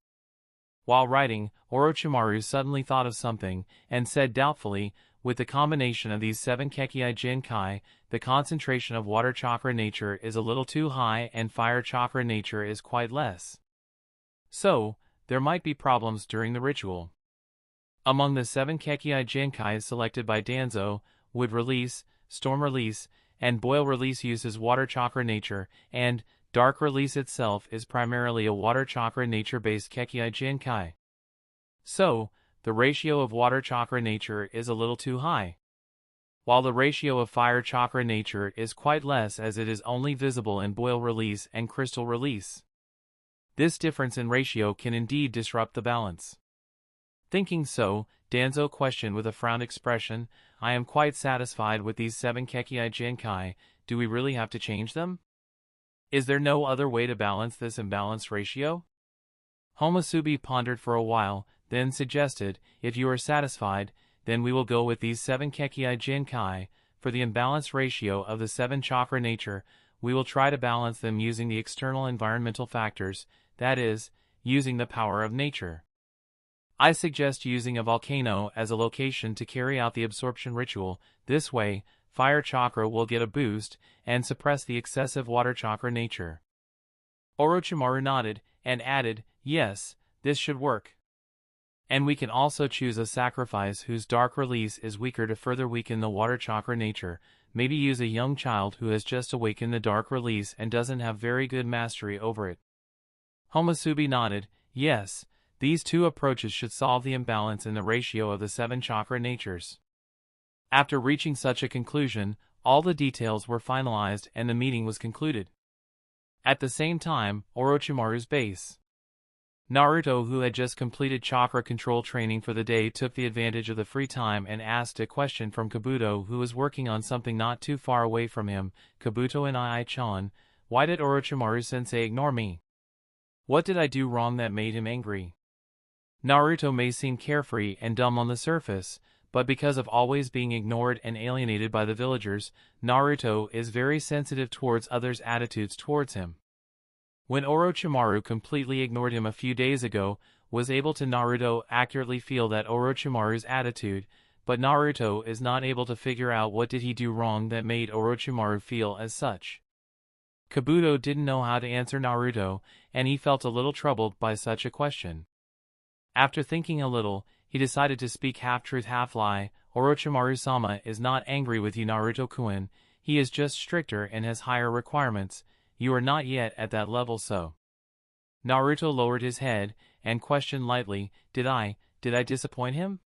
While writing, Orochimaru suddenly thought of something, and said doubtfully, with the combination of these 7 Kekkei Jinkai, the concentration of water chakra nature is a little too high and fire chakra nature is quite less. So, there might be problems during the ritual. Among the 7 Kekkei Jinkai selected by Danzo, Wood Release, Storm Release, and Boil Release uses water chakra nature, and Dark Release itself is primarily a water chakra nature-based Kekkei Jinkai. So, the ratio of water chakra nature is a little too high, while the ratio of fire chakra nature is quite less, as it is only visible in Boil Release and Crystal Release. This difference in ratio can indeed disrupt the balance. Thinking so, Danzo questioned with a frowned expression, I am quite satisfied with these 7 Kekkei Jinkai, do we really have to change them? Is there no other way to balance this imbalanced ratio? Homusubi pondered for a while, then suggested, if you are satisfied, then we will go with these 7 Kekkei Jinkai. For the imbalanced ratio of the 7 chakra nature, we will try to balance them using the external environmental factors, that is, using the power of nature. I suggest using a volcano as a location to carry out the absorption ritual. This way, fire chakra will get a boost and suppress the excessive water chakra nature. Orochimaru nodded and added, yes, this should work. And we can also choose a sacrifice whose Dark Release is weaker to further weaken the water chakra nature. Maybe use a young child who has just awakened the Dark Release and doesn't have very good mastery over it. Homusubi nodded, yes, these two approaches should solve the imbalance in the ratio of the 7 chakra natures. After reaching such a conclusion, all the details were finalized and the meeting was concluded. At the same time, Orochimaru's base. Naruto, who had just completed chakra control training for the day, took the advantage of the free time and asked a question from Kabuto, who was working on something not too far away from him. Kabuto and I-chan, why did Orochimaru-sensei ignore me? What did I do wrong that made him angry? Naruto may seem carefree and dumb on the surface, but because of always being ignored and alienated by the villagers, Naruto is very sensitive towards others' attitudes towards him. When Orochimaru completely ignored him a few days ago, was able to Naruto accurately feel that Orochimaru's attitude, but Naruto is not able to figure out what did he do wrong that made Orochimaru feel as such. Kabuto didn't know how to answer Naruto, and he felt a little troubled by such a question. After thinking a little, he decided to speak half-truth half-lie. Orochimaru-sama is not angry with you, Naruto-kun, he is just stricter and has higher requirements. You are not yet at that level, so. Naruto lowered his head and questioned lightly, Did I disappoint him?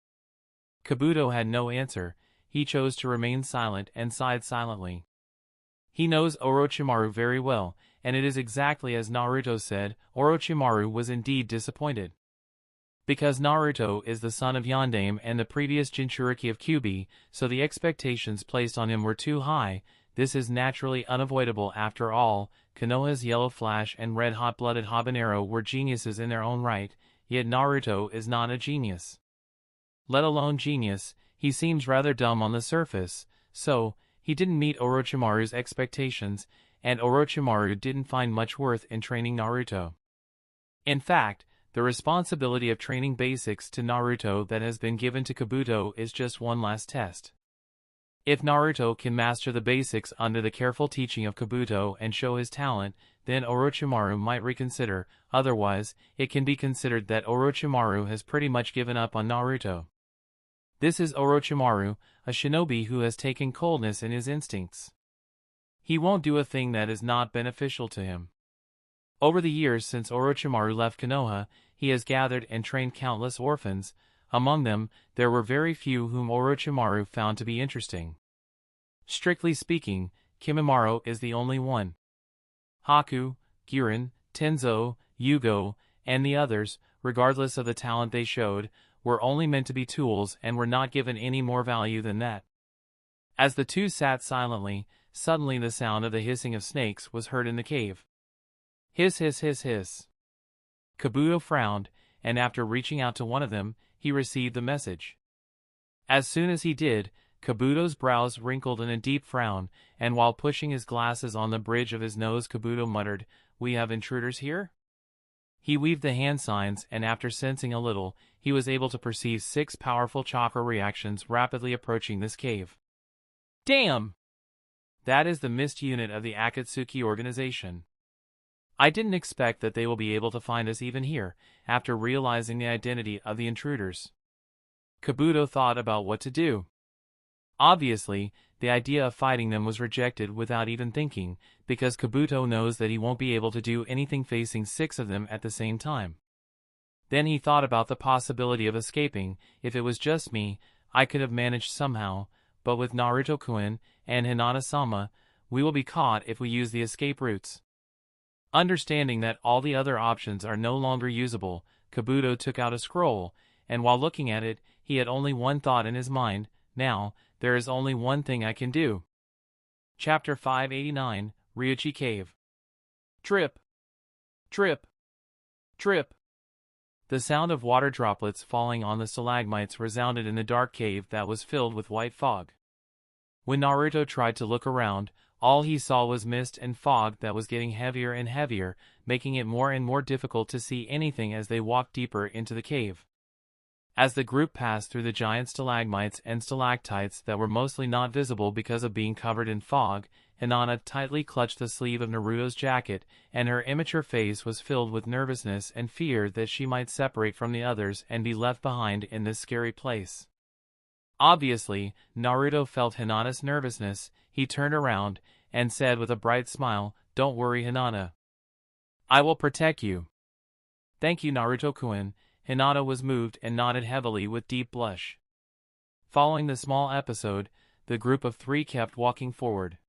Kabuto had no answer. He chose to remain silent and sighed silently. He knows Orochimaru very well, and it is exactly as Naruto said, Orochimaru was indeed disappointed. Because Naruto is the son of Yondaime and the previous Jinchuriki of Kyuubi, so the expectations placed on him were too high. This is naturally unavoidable. After all, Konoha's Yellow Flash and Red Hot-Blooded Habanero were geniuses in their own right, yet Naruto is not a genius. Let alone genius, he seems rather dumb on the surface, so, he didn't meet Orochimaru's expectations, and Orochimaru didn't find much worth in training Naruto. In fact, the responsibility of training basics to Naruto that has been given to Kabuto is just one last test. If Naruto can master the basics under the careful teaching of Kabuto and show his talent, then Orochimaru might reconsider. Otherwise, it can be considered that Orochimaru has pretty much given up on Naruto. This is Orochimaru, a shinobi who has taken coldness in his instincts. He won't do a thing that is not beneficial to him. Over the years since Orochimaru left Konoha, he has gathered and trained countless orphans. Among them, there were very few whom Orochimaru found to be interesting. Strictly speaking, Kimimaro is the only one. Haku, Girin, Tenzo, Hyuga, and the others, regardless of the talent they showed, were only meant to be tools and were not given any more value than that. As the two sat silently, suddenly the sound of the hissing of snakes was heard in the cave. Hiss, hiss, hiss, hiss. Kabuto frowned, and after reaching out to one of them, he received the message. As soon as he did, Kabuto's brows wrinkled in a deep frown, and while pushing his glasses on the bridge of his nose, Kabuto muttered, "We have intruders here?" He weaved the hand signs, and after sensing a little, he was able to perceive 6 powerful chakra reactions rapidly approaching this cave. Damn! That is the mist unit of the Akatsuki organization. I didn't expect that they will be able to find us even here, after realizing the identity of the intruders. Kabuto thought about what to do. Obviously, the idea of fighting them was rejected without even thinking, because Kabuto knows that he won't be able to do anything facing 6 of them at the same time. Then he thought about the possibility of escaping. If it was just me, I could have managed somehow, but with Naruto-kun and Hinata-sama, we will be caught if we use the escape routes. Understanding that all the other options are no longer usable, Kabuto took out a scroll, and while looking at it, he had only one thought in his mind: now, there is only one thing I can do. Chapter 589, Ryuchi Cave. Trip! Trip! Trip! The sound of water droplets falling on the stalagmites resounded in the dark cave that was filled with white fog. When Naruto tried to look around, all he saw was mist and fog that was getting heavier and heavier, making it more and more difficult to see anything as they walked deeper into the cave. As the group passed through the giant stalagmites and stalactites that were mostly not visible because of being covered in fog, Hinata tightly clutched the sleeve of Naruto's jacket, and her immature face was filled with nervousness and fear that she might separate from the others and be left behind in this scary place. Obviously, Naruto felt Hinata's nervousness. He turned around and said with a bright smile, "Don't worry, Hinata. I will protect you." "Thank you, Naruto-kun." Hinata was moved and nodded heavily with deep blush. Following the small episode, the group of 3 kept walking forward.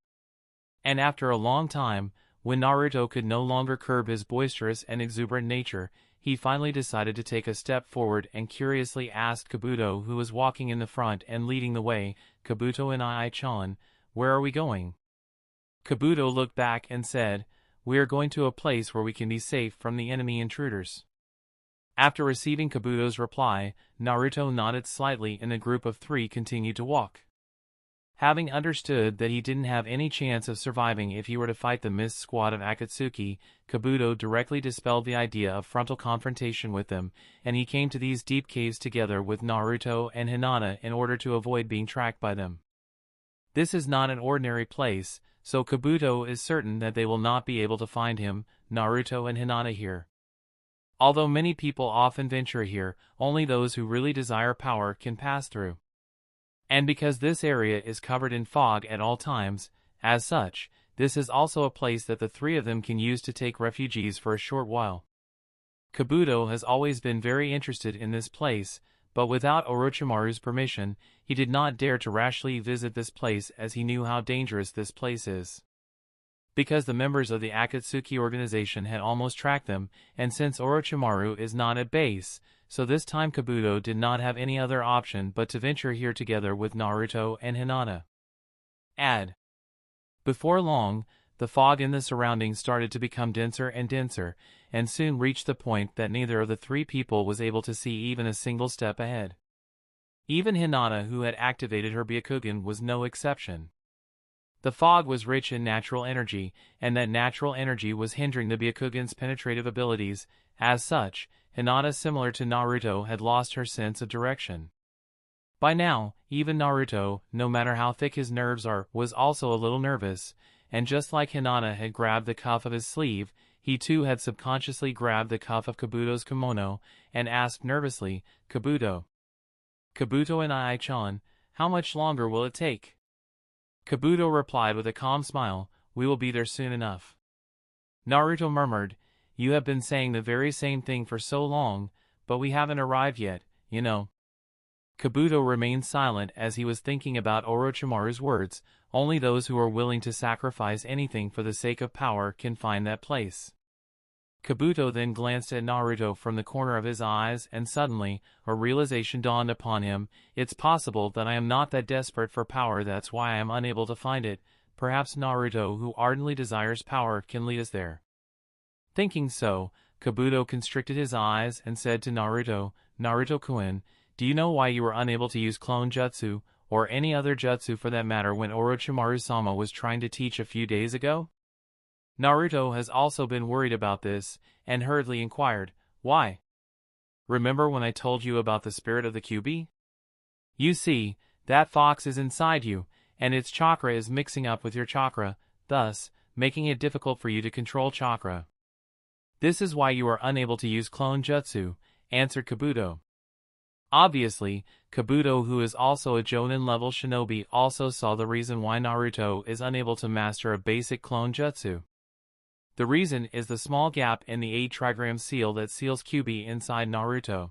And after a long time, when Naruto could no longer curb his boisterous and exuberant nature, he finally decided to take a step forward and curiously asked Kabuto, who was walking in the front and leading the way, "Kabuto and I-chan, where are we going?" Kabuto looked back and said, "We are going to a place where we can be safe from the enemy intruders." After receiving Kabuto's reply, Naruto nodded slightly and the group of 3 continued to walk. Having understood that he didn't have any chance of surviving if he were to fight the mist squad of Akatsuki, Kabuto directly dispelled the idea of frontal confrontation with them, and he came to these deep caves together with Naruto and Hinata in order to avoid being tracked by them. This is not an ordinary place, so Kabuto is certain that they will not be able to find him, Naruto and Hinata here. Although many people often venture here, only those who really desire power can pass through. And because this area is covered in fog at all times, as such, this is also a place that the 3 of them can use to take refugees for a short while. Kabuto has always been very interested in this place, but without Orochimaru's permission, he did not dare to rashly visit this place as he knew how dangerous this place is. Because the members of the Akatsuki organization had almost tracked them, and since Orochimaru is not at base, so this time Kabuto did not have any other option but to venture here together with Naruto and Hinata. Before long, the fog in the surroundings started to become denser and denser, and soon reached the point that neither of the 3 people was able to see even a single step ahead. Even Hinata, who had activated her Byakugan, was no exception. The fog was rich in natural energy, and that natural energy was hindering the Byakugan's penetrative abilities. As such, Hinata, similar to Naruto, had lost her sense of direction. By now, even Naruto, no matter how thick his nerves are, was also a little nervous, and just like Hinata had grabbed the cuff of his sleeve, he too had subconsciously grabbed the cuff of Kabuto's kimono, and asked nervously, "Kabuto. Kabuto and Ai-chan, how much longer will it take?" Kabuto replied with a calm smile, "We will be there soon enough." Naruto murmured, "You have been saying the very same thing for so long, but we haven't arrived yet, you know." Kabuto remained silent as he was thinking about Orochimaru's words. Only those who are willing to sacrifice anything for the sake of power can find that place. Kabuto then glanced at Naruto from the corner of his eyes, and suddenly, a realization dawned upon him. It's possible that I am not that desperate for power, that's why I am unable to find it. Perhaps Naruto, who ardently desires power, can lead us there. Thinking so, Kabuto constricted his eyes and said to Naruto, "Naruto-kun, do you know why you were unable to use clone jutsu, or any other jutsu for that matter, when Orochimaru-sama was trying to teach a few days ago?" Naruto has also been worried about this, and hurriedly inquired, "Why? Remember when I told you about the spirit of the Kyuubi? You see, that fox is inside you, and its chakra is mixing up with your chakra, thus, making it difficult for you to control chakra. This is why you are unable to use clone jutsu," answered Kabuto. Obviously, Kabuto, who is also a Jonin-level shinobi, also saw the reason why Naruto is unable to master a basic clone jutsu. The reason is the small gap in the 8-trigram seal that seals Kyuubi inside Naruto.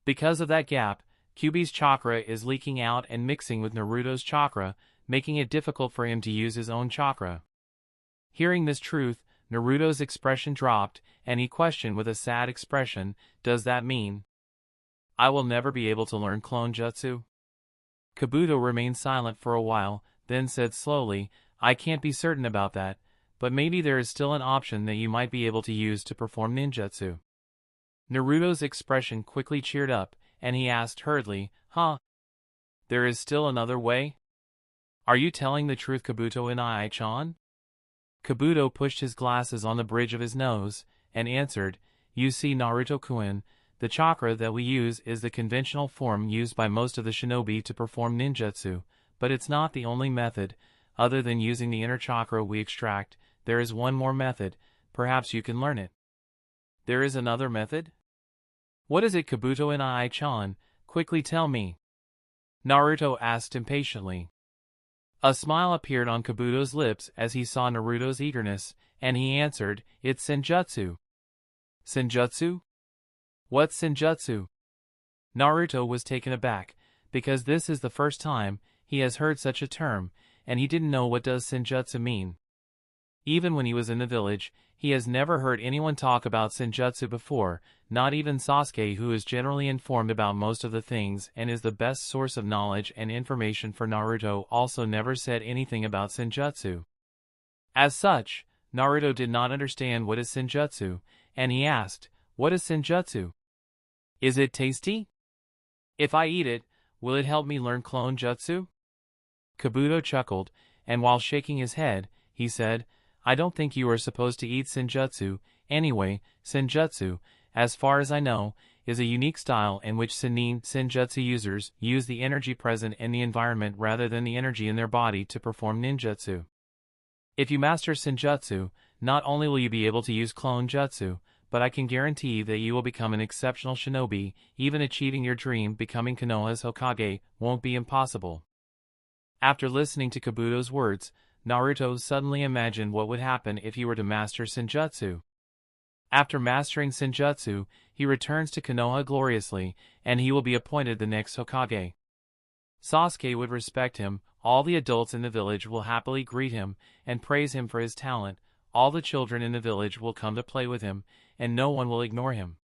Because of that gap, Kyuubi's chakra is leaking out and mixing with Naruto's chakra, making it difficult for him to use his own chakra. Hearing this truth, Naruto's expression dropped, and he questioned with a sad expression, "Does that mean I will never be able to learn clone jutsu?" Kabuto remained silent for a while, then said slowly, "I can't be certain about that, but maybe there is still an option that you might be able to use to perform ninjutsu." Naruto's expression quickly cheered up, and he asked hurriedly, "Huh? There is still another way? Are you telling the truth, Kabuto and Ai-chan?" Kabuto pushed his glasses on the bridge of his nose, and answered, "You see, Naruto-kun, the chakra that we use is the conventional form used by most of the shinobi to perform ninjutsu, but it's not the only method. Other than using the inner chakra we extract, there is one more method. Perhaps you can learn it." "There is another method? What is it, Kabuto and Ai-chan? Quickly tell me," Naruto asked impatiently. A smile appeared on Kabuto's lips as he saw Naruto's eagerness, and he answered, "It's Senjutsu." "Senjutsu? What's Senjutsu?" Naruto was taken aback, because this is the first time he has heard such a term, and he didn't know what does Senjutsu mean. Even when he was in the village, he has never heard anyone talk about Senjutsu before, not even Sasuke, who is generally informed about most of the things and is the best source of knowledge and information for Naruto, also never said anything about Senjutsu. As such, Naruto did not understand what is Senjutsu, and he asked, "What is Senjutsu? Is it tasty? If I eat it, will it help me learn clone jutsu?" Kabuto chuckled, and while shaking his head, he said, "I don't think you are supposed to eat Senjutsu. Anyway, Senjutsu, as far as I know, is a unique style in which Senjutsu users use the energy present in the environment rather than the energy in their body to perform ninjutsu. If you master Senjutsu, not only will you be able to use clone jutsu, but I can guarantee that you will become an exceptional shinobi. Even achieving your dream, becoming Konoha's Hokage, won't be impossible." After listening to Kabuto's words, Naruto suddenly imagined what would happen if he were to master Senjutsu. After mastering Senjutsu, he returns to Konoha gloriously, and he will be appointed the next Hokage. Sasuke would respect him, all the adults in the village will happily greet him and praise him for his talent, all the children in the village will come to play with him, and no one will ignore him.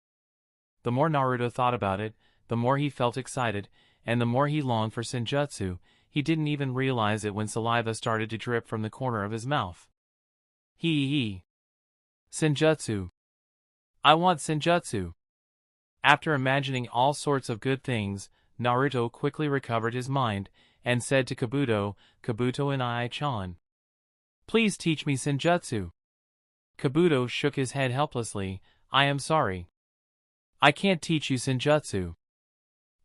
The more Naruto thought about it, the more he felt excited, and the more he longed for Senjutsu. He didn't even realize it when saliva started to drip from the corner of his mouth. Hee. Senjutsu. I want Senjutsu. After imagining all sorts of good things, Naruto quickly recovered his mind, and said to Kabuto, "Kabuto and I-chan, please teach me Senjutsu." Kabuto shook his head helplessly. "I am sorry. I can't teach you Senjutsu.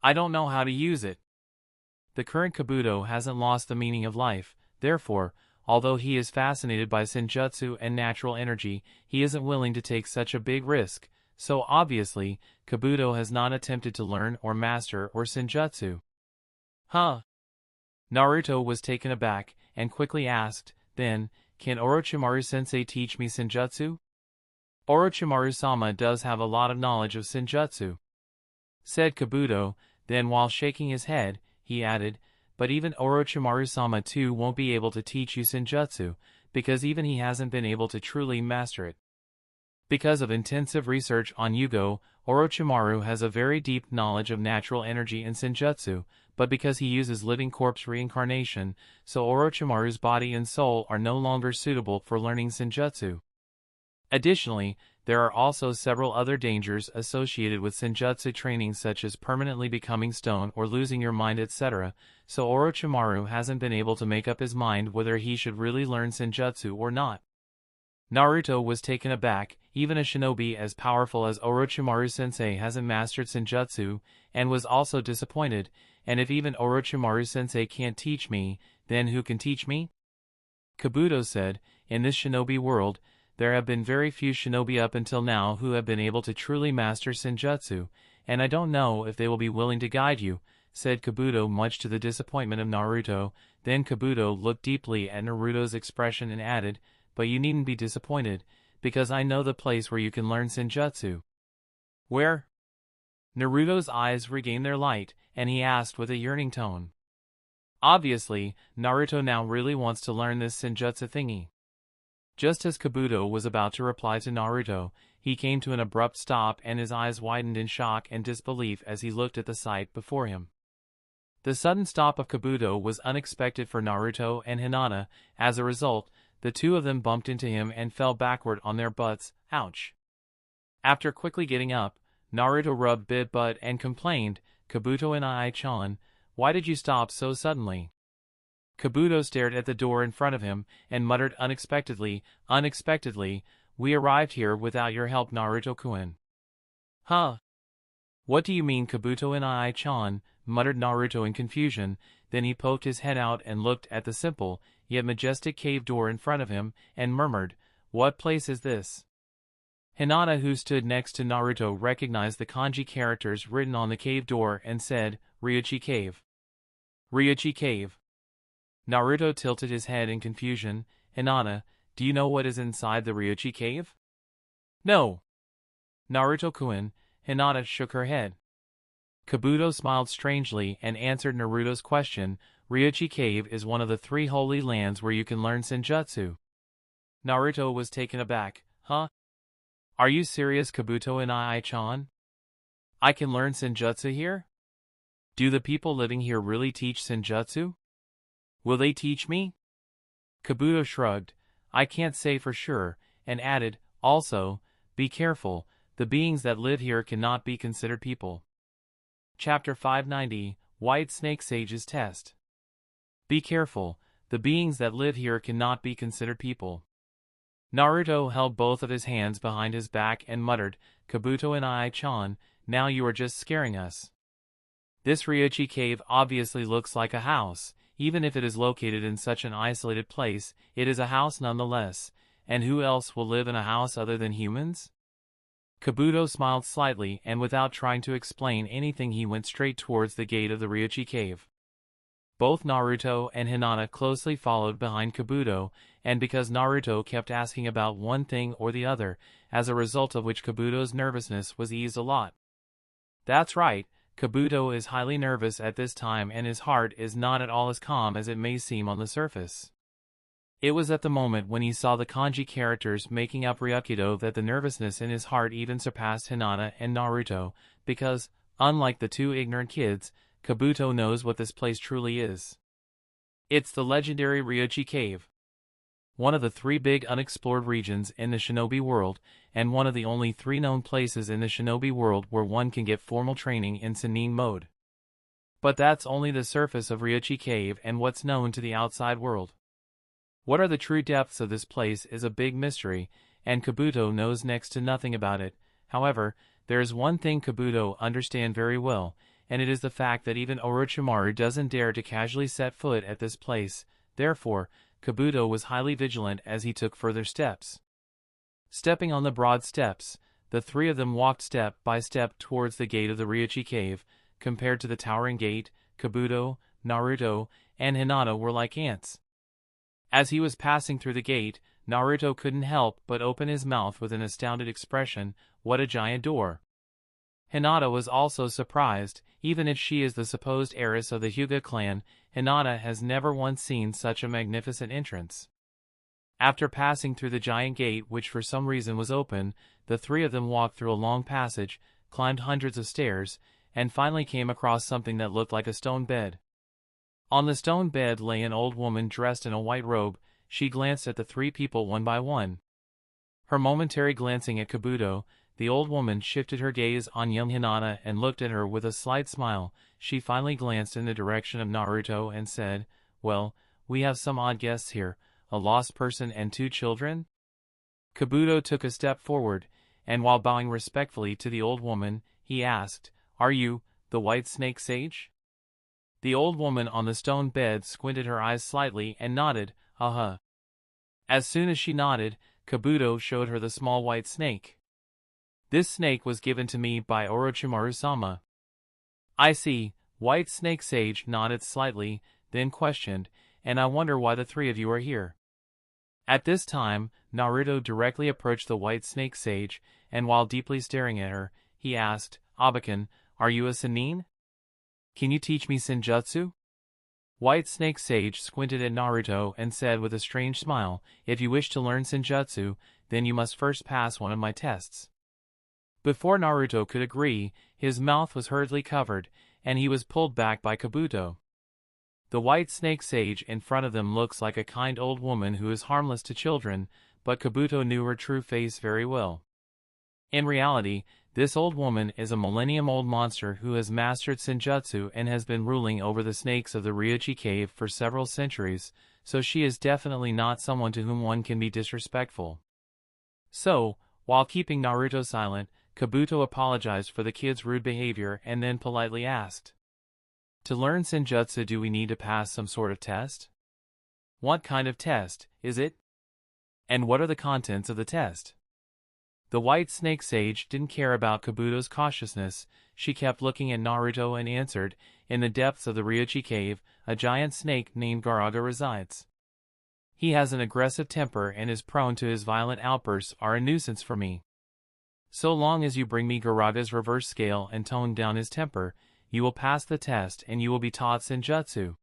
I don't know how to use it." The current Kabuto hasn't lost the meaning of life, therefore, although he is fascinated by Senjutsu and natural energy, he isn't willing to take such a big risk, so obviously, Kabuto has not attempted to learn or master or Senjutsu. Huh? Naruto was taken aback, and quickly asked, "Then, can Orochimaru-sensei teach me Senjutsu?" "Orochimaru-sama does have a lot of knowledge of Senjutsu," said Kabuto, then while shaking his head, he added, "But even Orochimaru-sama too won't be able to teach you Senjutsu, because even he hasn't been able to truly master it. Because of intensive research on Hyuga, Orochimaru has a very deep knowledge of natural energy and Senjutsu, but because he uses living corpse reincarnation, so Orochimaru's body and soul are no longer suitable for learning Senjutsu. Additionally, there are also several other dangers associated with Senjutsu training such as permanently becoming stone or losing your mind etc., so Orochimaru hasn't been able to make up his mind whether he should really learn Senjutsu or not." Naruto was taken aback. Even a shinobi as powerful as Orochimaru-sensei hasn't mastered Senjutsu, and was also disappointed, "And if even Orochimaru-sensei can't teach me, then who can teach me?" Kabuto said, "In this shinobi world, there have been very few shinobi up until now who have been able to truly master Senjutsu, and I don't know if they will be willing to guide you," said Kabuto, much to the disappointment of Naruto. Then Kabuto looked deeply at Naruto's expression and added, "But you needn't be disappointed, because I know the place where you can learn Senjutsu." "Where?" Naruto's eyes regained their light, and he asked with a yearning tone. Obviously, Naruto now really wants to learn this Senjutsu thingy. Just as Kabuto was about to reply to Naruto, he came to an abrupt stop and his eyes widened in shock and disbelief as he looked at the sight before him. The sudden stop of Kabuto was unexpected for Naruto and Hinata. As a result, the two of them bumped into him and fell backward on their butts. Ouch. After quickly getting up, Naruto rubbed his butt and complained, "Kabuto and I-chan, why did you stop so suddenly?" Kabuto stared at the door in front of him, and muttered unexpectedly, "We arrived here without your help, Naruto-kun." "Huh? What do you mean, Kabuto and I-chan?" muttered Naruto in confusion. Then he poked his head out and looked at the simple, yet majestic cave door in front of him, and murmured, "What place is this?" Hinata, who stood next to Naruto, recognized the kanji characters written on the cave door and said, "Ryuchi Cave." "Ryuchi Cave." Naruto tilted his head in confusion. "Hinata, do you know what is inside the Ryuchi Cave?" "No." "Naruto-kun," Hinata shook her head. Kabuto smiled strangely and answered Naruto's question, "Ryuchi Cave is one of the 3 holy lands where you can learn Senjutsu." Naruto was taken aback. "Huh? Are you serious, Kabuto and I-chan? I can learn Senjutsu here? Do the people living here really teach Senjutsu? Will they teach me?" Kabuto shrugged. "I can't say for sure," and added, "Also, be careful, the beings that live here cannot be considered people." Chapter 590, White Snake Sage's Test. Be careful, the beings that live here cannot be considered people. Naruto held both of his hands behind his back and muttered, "Kabuto and I-chan, now you are just scaring us. This Ryuchi Cave obviously looks like a house. Even if it is located in such an isolated place, it is a house nonetheless, and who else will live in a house other than humans?" Kabuto smiled slightly, and without trying to explain anything he went straight towards the gate of the Ryuchi Cave. Both Naruto and Hinata closely followed behind Kabuto, and because Naruto kept asking about one thing or the other, as a result of which Kabuto's nervousness was eased a lot. That's right, Kabuto is highly nervous at this time and his heart is not at all as calm as it may seem on the surface. It was at the moment when he saw the kanji characters making up Ryukido that the nervousness in his heart even surpassed Hinata and Naruto, because, unlike the 2 ignorant kids, Kabuto knows what this place truly is. It's the legendary Ryuchi Cave. One of the 3 big unexplored regions in the shinobi world, and one of the only 3 known places in the shinobi world where one can get formal training in Sannin mode. But that's only the surface of Ryuchi Cave and what's known to the outside world. What are the true depths of this place is a big mystery, and Kabuto knows next to nothing about it. However, there is one thing Kabuto understands very well, and it is the fact that even Orochimaru doesn't dare to casually set foot at this place. Therefore, Kabuto was highly vigilant as he took further steps. Stepping on the broad steps, the three of them walked step by step towards the gate of the Ryuchi Cave. Compared to the towering gate, Kabuto, Naruto, and Hinata were like ants. As he was passing through the gate, Naruto couldn't help but open his mouth with an astounded expression. What a giant door! Hinata was also surprised. Even if she is the supposed heiress of the Hyuga clan, Hinata has never once seen such a magnificent entrance. After passing through the giant gate, which for some reason was open, the three of them walked through a long passage, climbed hundreds of stairs, and finally came across something that looked like a stone bed. On the stone bed lay an old woman dressed in a white robe. She glanced at the three people one by one. Her momentary glancing at Kabuto, the old woman shifted her gaze on young Hinata and looked at her with a slight smile. She finally glanced in the direction of Naruto and said, "Well, we have some odd guests here, a lost person and two children?" Kabuto took a step forward, and while bowing respectfully to the old woman, he asked, "Are you, the White Snake Sage?" The old woman on the stone bed squinted her eyes slightly and nodded, "Uh-huh." As soon as she nodded, Kabuto showed her the small white snake. "This snake was given to me by Orochimaru-sama." "I see." White Snake Sage nodded slightly, then questioned, "And I wonder why the three of you are here." At this time, Naruto directly approached the White Snake Sage, and while deeply staring at her, he asked, "Abakan, are you a Sannin? Can you teach me Senjutsu?" White Snake Sage squinted at Naruto and said with a strange smile, "If you wish to learn Senjutsu, then you must first pass one of my tests." Before Naruto could agree, his mouth was hurriedly covered, and he was pulled back by Kabuto. The White Snake Sage in front of them looks like a kind old woman who is harmless to children, but Kabuto knew her true face very well. In reality, this old woman is a millennium-old monster who has mastered Senjutsu and has been ruling over the snakes of the Ryuchi Cave for several centuries, so she is definitely not someone to whom one can be disrespectful. So, while keeping Naruto silent, Kabuto apologized for the kid's rude behavior and then politely asked, "To learn Senjutsu, do we need to pass some sort of test? What kind of test is it? And what are the contents of the test?" The White Snake Sage didn't care about Kabuto's cautiousness. She kept looking at Naruto and answered, "In the depths of the Ryuchi Cave, a giant snake named Garaga resides. He has an aggressive temper and is prone to his violent outbursts are a nuisance for me. So long as you bring me Garaga's reverse scale and tone down his temper, you will pass the test and you will be taught Senjutsu."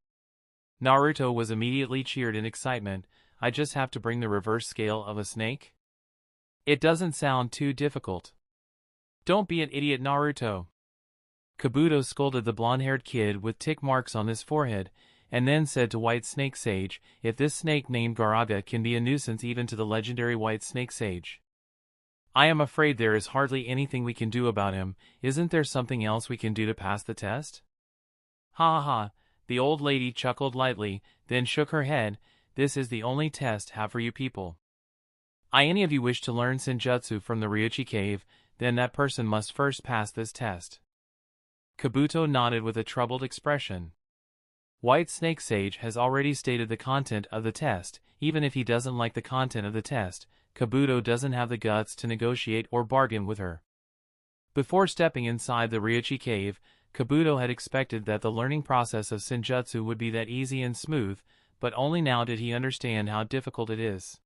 Naruto was immediately cheered in excitement. "I just have to bring the reverse scale of a snake? It doesn't sound too difficult." "Don't be an idiot, Naruto." Kabuto scolded the blonde-haired kid with tick marks on his forehead, and then said to White Snake Sage, "If this snake named Garaga can be a nuisance even to the legendary White Snake Sage, I am afraid there is hardly anything we can do about him. Isn't there something else we can do to pass the test?" "Ha ha ha." The old lady chuckled lightly, then shook her head. "This is the only test I have for you people. Any of you wish to learn Senjutsu from the Ryuchi Cave, then that person must first pass this test." Kabuto nodded with a troubled expression. White Snake Sage has already stated the content of the test. Even if he doesn't like the content of the test, Kabuto doesn't have the guts to negotiate or bargain with her. Before stepping inside the Ryuchi Cave, Kabuto had expected that the learning process of Senjutsu would be that easy and smooth, but only now did he understand how difficult it is.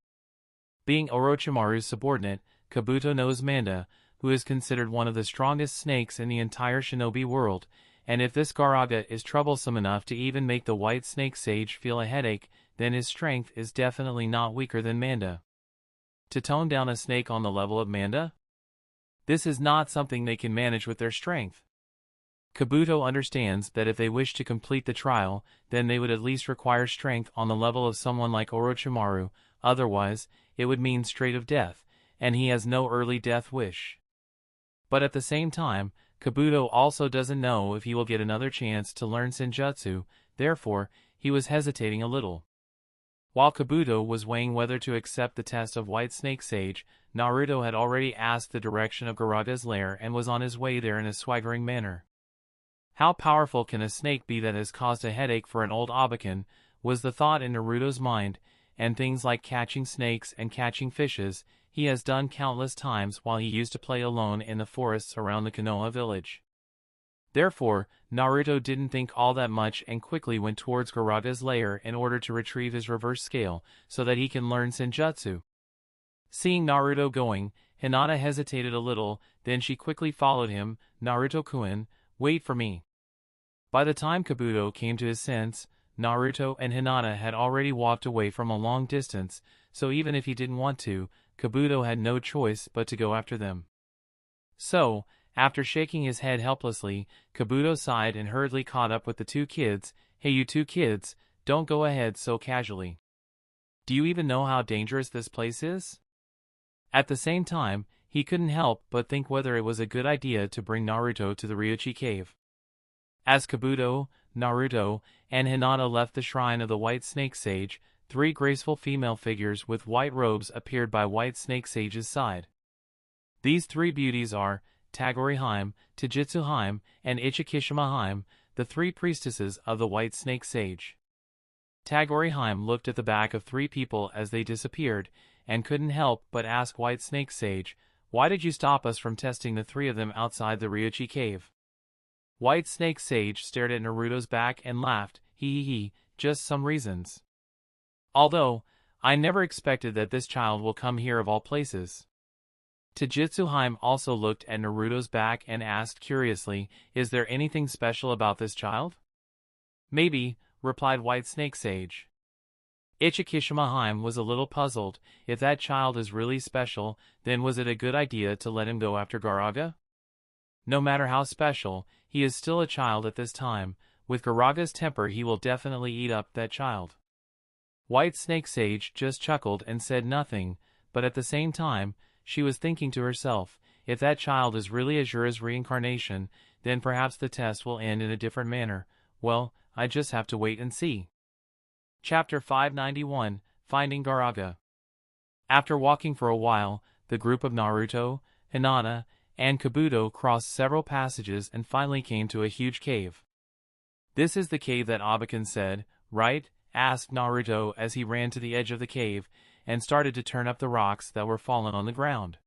Being Orochimaru's subordinate, Kabuto knows Manda, who is considered one of the strongest snakes in the entire shinobi world, and if this Garaga is troublesome enough to even make the White Snake Sage feel a headache, then his strength is definitely not weaker than Manda. To tone down a snake on the level of Manda? This is not something they can manage with their strength. Kabuto understands that if they wish to complete the trial, then they would at least require strength on the level of someone like Orochimaru, otherwise, it would mean straight of death, and he has no early death wish. But at the same time, Kabuto also doesn't know if he will get another chance to learn Senjutsu, therefore, he was hesitating a little. While Kabuto was weighing whether to accept the test of White Snake Sage, Naruto had already asked the direction of Garaga's lair and was on his way there in a swaggering manner. How powerful can a snake be that has caused a headache for an old Abakan, was the thought in Naruto's mind, and things like catching snakes and catching fishes, he has done countless times while he used to play alone in the forests around the Konoha village. Therefore, Naruto didn't think all that much and quickly went towards Garaga's lair in order to retrieve his reverse scale, so that he can learn Senjutsu. Seeing Naruto going, Hinata hesitated a little, then she quickly followed him. Naruto-kun, wait for me. By the time Kabuto came to his sense, Naruto and Hinata had already walked away from a long distance, so even if he didn't want to, Kabuto had no choice but to go after them. So, after shaking his head helplessly, Kabuto sighed and hurriedly caught up with the two kids. Hey, you two kids, don't go ahead so casually. Do you even know how dangerous this place is? At the same time, he couldn't help but think whether it was a good idea to bring Naruto to the Ryuchi cave. As Kabuto, Naruto, and Hinata left the shrine of the White Snake Sage, three graceful female figures with white robes appeared by White Snake Sage's side. These three beauties are Tagori Hime, Taijutsu Hime, and Ichikishima Hime, the three priestesses of the White Snake Sage. Tagori Hime looked at the back of three people as they disappeared, and couldn't help but ask White Snake Sage, "Why did you stop us from testing the three of them outside the Ryuchi cave?" White Snake Sage stared at Naruto's back and laughed, just some reasons. Although, I never expected that this child will come here of all places. Taijutsu Hime also looked at Naruto's back and asked curiously, is there anything special about this child? Maybe, replied White Snake Sage. Ichikishima Hime was a little puzzled. If that child is really special, then was it a good idea to let him go after Garaga? No matter how special, he is still a child at this time. With Garaga's temper he will definitely eat up that child. White Snake Sage just chuckled and said nothing, but at the same time, she was thinking to herself, if that child is really Azura's reincarnation, then perhaps the test will end in a different manner. Well, I just have to wait and see. Chapter 591, Finding Garaga. After walking for a while, the group of Naruto, Hinata, and Kabuto crossed several passages and finally came to a huge cave. This is the cave that Abakan said, right? Asked Naruto as he ran to the edge of the cave and started to turn up the rocks that were fallen on the ground.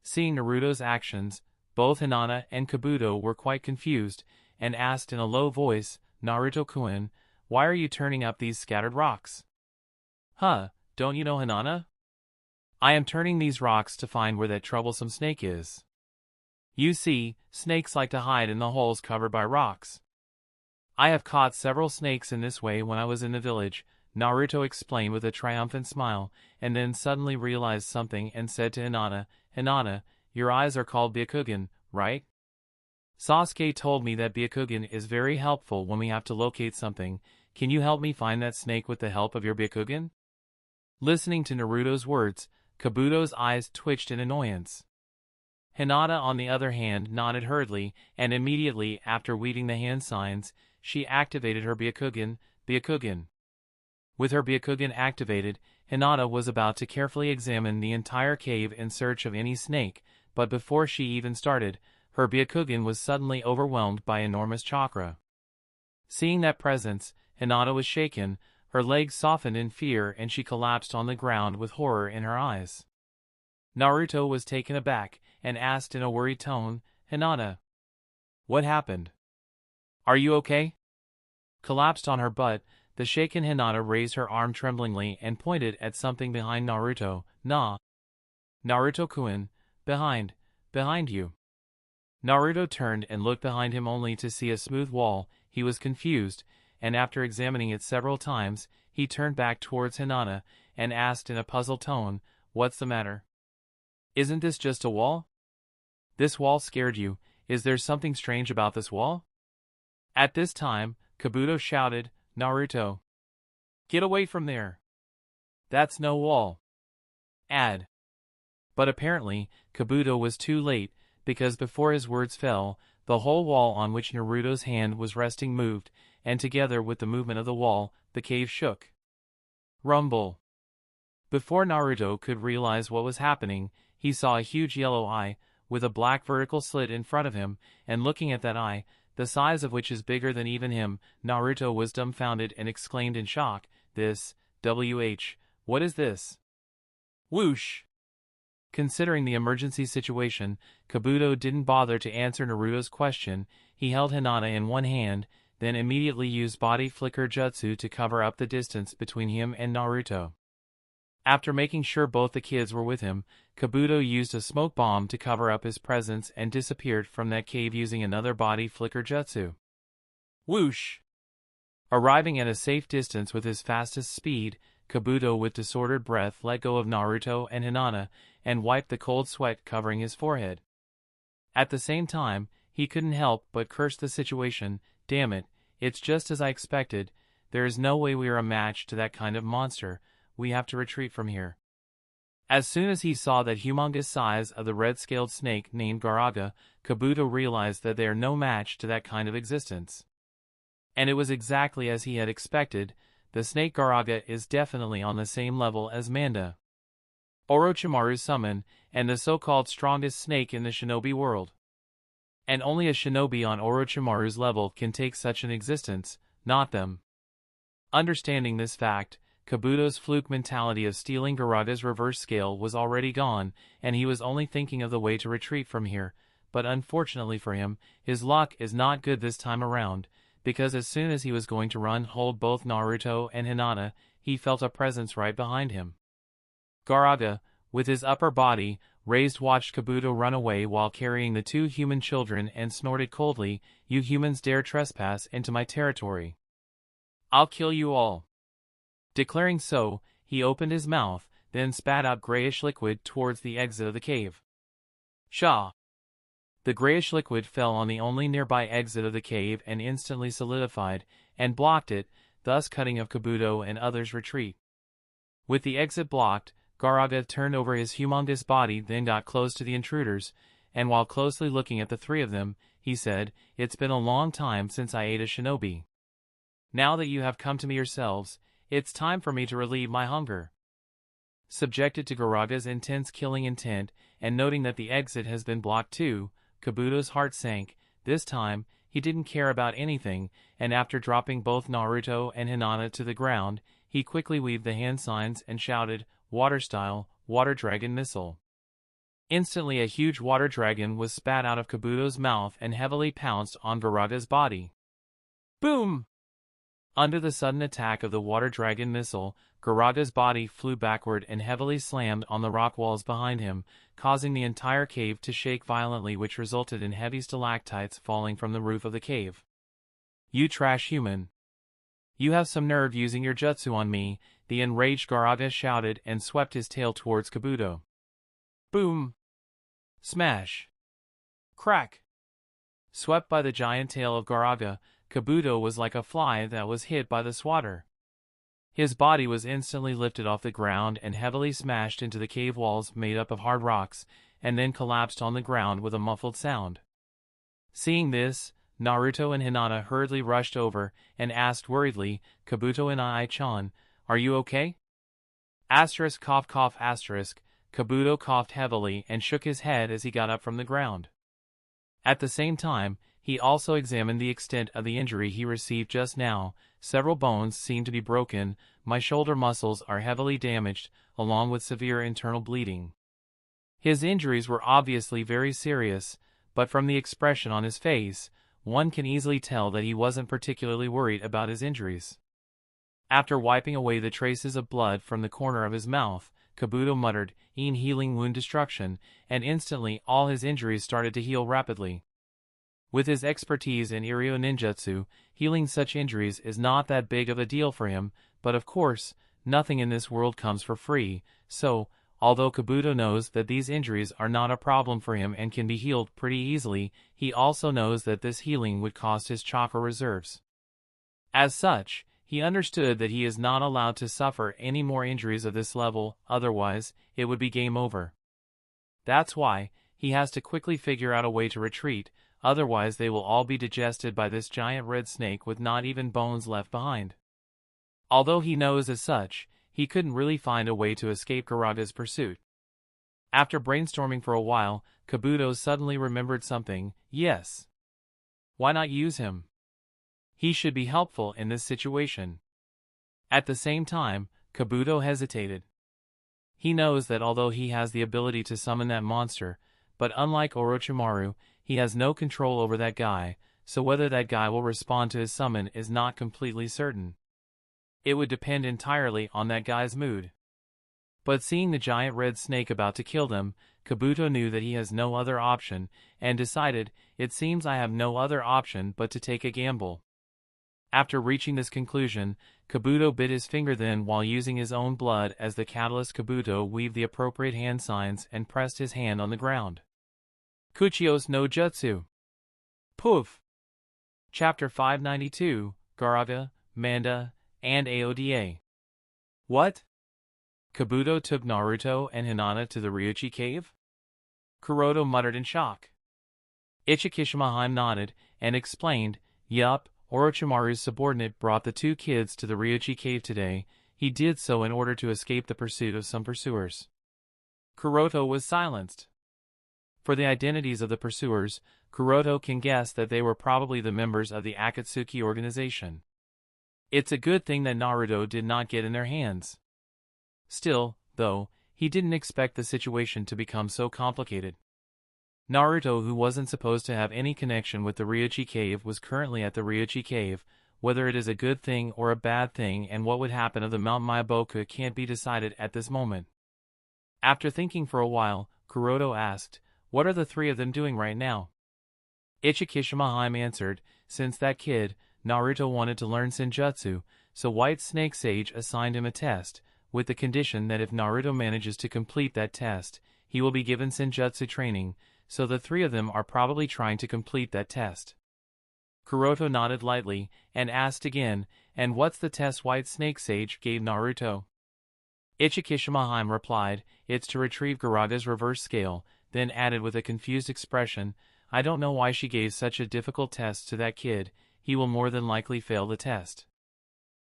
Seeing Naruto's actions, both Hinata and Kabuto were quite confused and asked in a low voice, Naruto-kun, why are you turning up these scattered rocks? Huh, don't you know Hinata? I am turning these rocks to find where that troublesome snake is. You see, snakes like to hide in the holes covered by rocks. I have caught several snakes in this way when I was in the village, Naruto explained with a triumphant smile, and then suddenly realized something and said to Hinata, Hinata, your eyes are called Byakugan, right? Sasuke told me that Byakugan is very helpful when we have to locate something. Can you help me find that snake with the help of your Byakugan? Listening to Naruto's words, Kabuto's eyes twitched in annoyance. Hinata on the other hand nodded hurriedly, and immediately after reading the hand signs, she activated her Byakugan. With her Byakugan activated, Hinata was about to carefully examine the entire cave in search of any snake, but before she even started, her Byakugan was suddenly overwhelmed by enormous chakra. Seeing that presence, Hinata was shaken, her legs softened in fear and she collapsed on the ground with horror in her eyes. Naruto was taken aback, and asked in a worried tone, Hinata, what happened? Are you okay? Collapsed on her butt, the shaken Hinata raised her arm tremblingly and pointed at something behind Naruto. Nah. Naruto-kun, behind you. Naruto turned and looked behind him only to see a smooth wall. He was confused, and after examining it several times, he turned back towards Hinata and asked in a puzzled tone, what's the matter? Isn't this just a wall? This wall scared you. Is there something strange about this wall? At this time, Kabuto shouted, Naruto, get away from there. That's no wall. But apparently, Kabuto was too late. because before his words fell, the whole wall on which Naruto's hand was resting moved, and together with the movement of the wall, the cave shook. Rumble. Before Naruto could realize what was happening, he saw a huge yellow eye, with a black vertical slit in front of him, and looking at that eye, the size of which is bigger than even him, Naruto was dumbfounded and exclaimed in shock, what is this? Whoosh! Considering the emergency situation, Kabuto didn't bother to answer Naruto's question. He held Hinata in one hand, then immediately used body flicker jutsu to cover up the distance between him and Naruto. After making sure both the kids were with him, Kabuto used a smoke bomb to cover up his presence and disappeared from that cave using another body flicker jutsu. Whoosh! Arriving at a safe distance with his fastest speed, Kabuto with disordered breath let go of Naruto and Hinata, and wiped the cold sweat covering his forehead. At the same time, he couldn't help but curse the situation. Damn it, it's just as I expected. There is no way we are a match to that kind of monster. We have to retreat from here. As soon as he saw that humongous size of the red-scaled snake named Garaga, Kabuto realized that they are no match to that kind of existence. And it was exactly as he had expected. The snake Garaga is definitely on the same level as Manda, Orochimaru's summon, and the so-called strongest snake in the shinobi world. And only a shinobi on Orochimaru's level can take such an existence, not them. Understanding this fact, Kabuto's fluke mentality of stealing Garaga's reverse scale was already gone, and he was only thinking of the way to retreat from here. But unfortunately for him, his luck is not good this time around, because as soon as he was going to hold both Naruto and Hinata, he felt a presence right behind him. Garaga, with his upper body raised, watched Kabuto run away while carrying the two human children and snorted coldly, "You humans dare trespass into my territory. I'll kill you all." Declaring so, he opened his mouth, then spat out grayish liquid towards the exit of the cave. Sha! The grayish liquid fell on the only nearby exit of the cave and instantly solidified, and blocked it, thus cutting off Kabuto and others' retreat. With the exit blocked, Garaga turned over his humongous body, then got close to the intruders, and while closely looking at the three of them, he said, "It's been a long time since I ate a shinobi. Now that you have come to me yourselves, it's time for me to relieve my hunger." Subjected to Garaga's intense killing intent, and noting that the exit has been blocked too, Kabuto's heart sank. This time, he didn't care about anything, and after dropping both Naruto and Hinata to the ground, he quickly weaved the hand signs and shouted, "Water style, water dragon missile." Instantly a huge water dragon was spat out of Kabuto's mouth and heavily pounced on Garaga's body. Boom! Under the sudden attack of the water dragon missile, Garaga's body flew backward and heavily slammed on the rock walls behind him, causing the entire cave to shake violently, which resulted in heavy stalactites falling from the roof of the cave. "You trash human! You have some nerve using your jutsu on me," the enraged Garaga shouted and swept his tail towards Kabuto. Boom! Smash! Crack! Swept by the giant tail of Garaga, Kabuto was like a fly that was hit by the swatter. His body was instantly lifted off the ground and heavily smashed into the cave walls made up of hard rocks, and then collapsed on the ground with a muffled sound. Seeing this, Naruto and Hinata hurriedly rushed over and asked worriedly, "Kabuto and Ai-chan, are you okay?" Cough cough asterisk. Kabuto coughed heavily and shook his head as he got up from the ground. At the same time, he also examined the extent of the injury he received just now. "Several bones seem to be broken, my shoulder muscles are heavily damaged, along with severe internal bleeding." His injuries were obviously very serious, but from the expression on his face, one can easily tell that he wasn't particularly worried about his injuries. After wiping away the traces of blood from the corner of his mouth, Kabuto muttered, "In healing wound destruction," and instantly all his injuries started to heal rapidly. With his expertise in Iryo ninjutsu, healing such injuries is not that big of a deal for him, but of course, nothing in this world comes for free, so, although Kabuto knows that these injuries are not a problem for him and can be healed pretty easily, he also knows that this healing would cost his chakra reserves. As such, he understood that he is not allowed to suffer any more injuries of this level, otherwise, it would be game over. That's why, he has to quickly figure out a way to retreat, otherwise they will all be digested by this giant red snake with not even bones left behind. Although he knows as such, he couldn't really find a way to escape Kuraga's pursuit. After brainstorming for a while, Kabuto suddenly remembered something. Yes. Why not use him? He should be helpful in this situation. At the same time, Kabuto hesitated. He knows that although he has the ability to summon that monster, but unlike Orochimaru, he has no control over that guy, so whether that guy will respond to his summon is not completely certain. It would depend entirely on that guy's mood. But seeing the giant red snake about to kill them, Kabuto knew that he has no other option, and decided, it seems I have no other option but to take a gamble. After reaching this conclusion, Kabuto bit his finger then while using his own blood as the catalyst. Kabuto weaved the appropriate hand signs and pressed his hand on the ground. Kuchios no Jutsu. Poof! Chapter 592, Gaaraga, Manda, and Aoda. What? Kabuto took Naruto and Hinata to the Ryuchi cave? Kuroto muttered in shock. Ichikishima nodded and explained, yup, Orochimaru's subordinate brought the two kids to the Ryuchi cave today. He did so in order to escape the pursuit of some pursuers. Kuroto was silenced. For the identities of the pursuers, Kuroto can guess that they were probably the members of the Akatsuki organization. It's a good thing that Naruto did not get in their hands. Still, though, he didn't expect the situation to become so complicated. Naruto, who wasn't supposed to have any connection with the Ryuchi cave, was currently at the Ryuchi cave. Whether it is a good thing or a bad thing and what would happen of the Mount Myoboku can't be decided at this moment. After thinking for a while, Kuroto asked, what are the three of them doing right now? Ichikishima answered, since that kid, Naruto, wanted to learn Senjutsu, so White Snake Sage assigned him a test, with the condition that if Naruto manages to complete that test, he will be given Senjutsu training, so the three of them are probably trying to complete that test. Kuroto nodded lightly, and asked again, and what's the test White Snake Sage gave Naruto? Ichikishima replied, it's to retrieve Gaaraga's reverse scale, then added with a confused expression, I don't know why she gave such a difficult test to that kid, he will more than likely fail the test.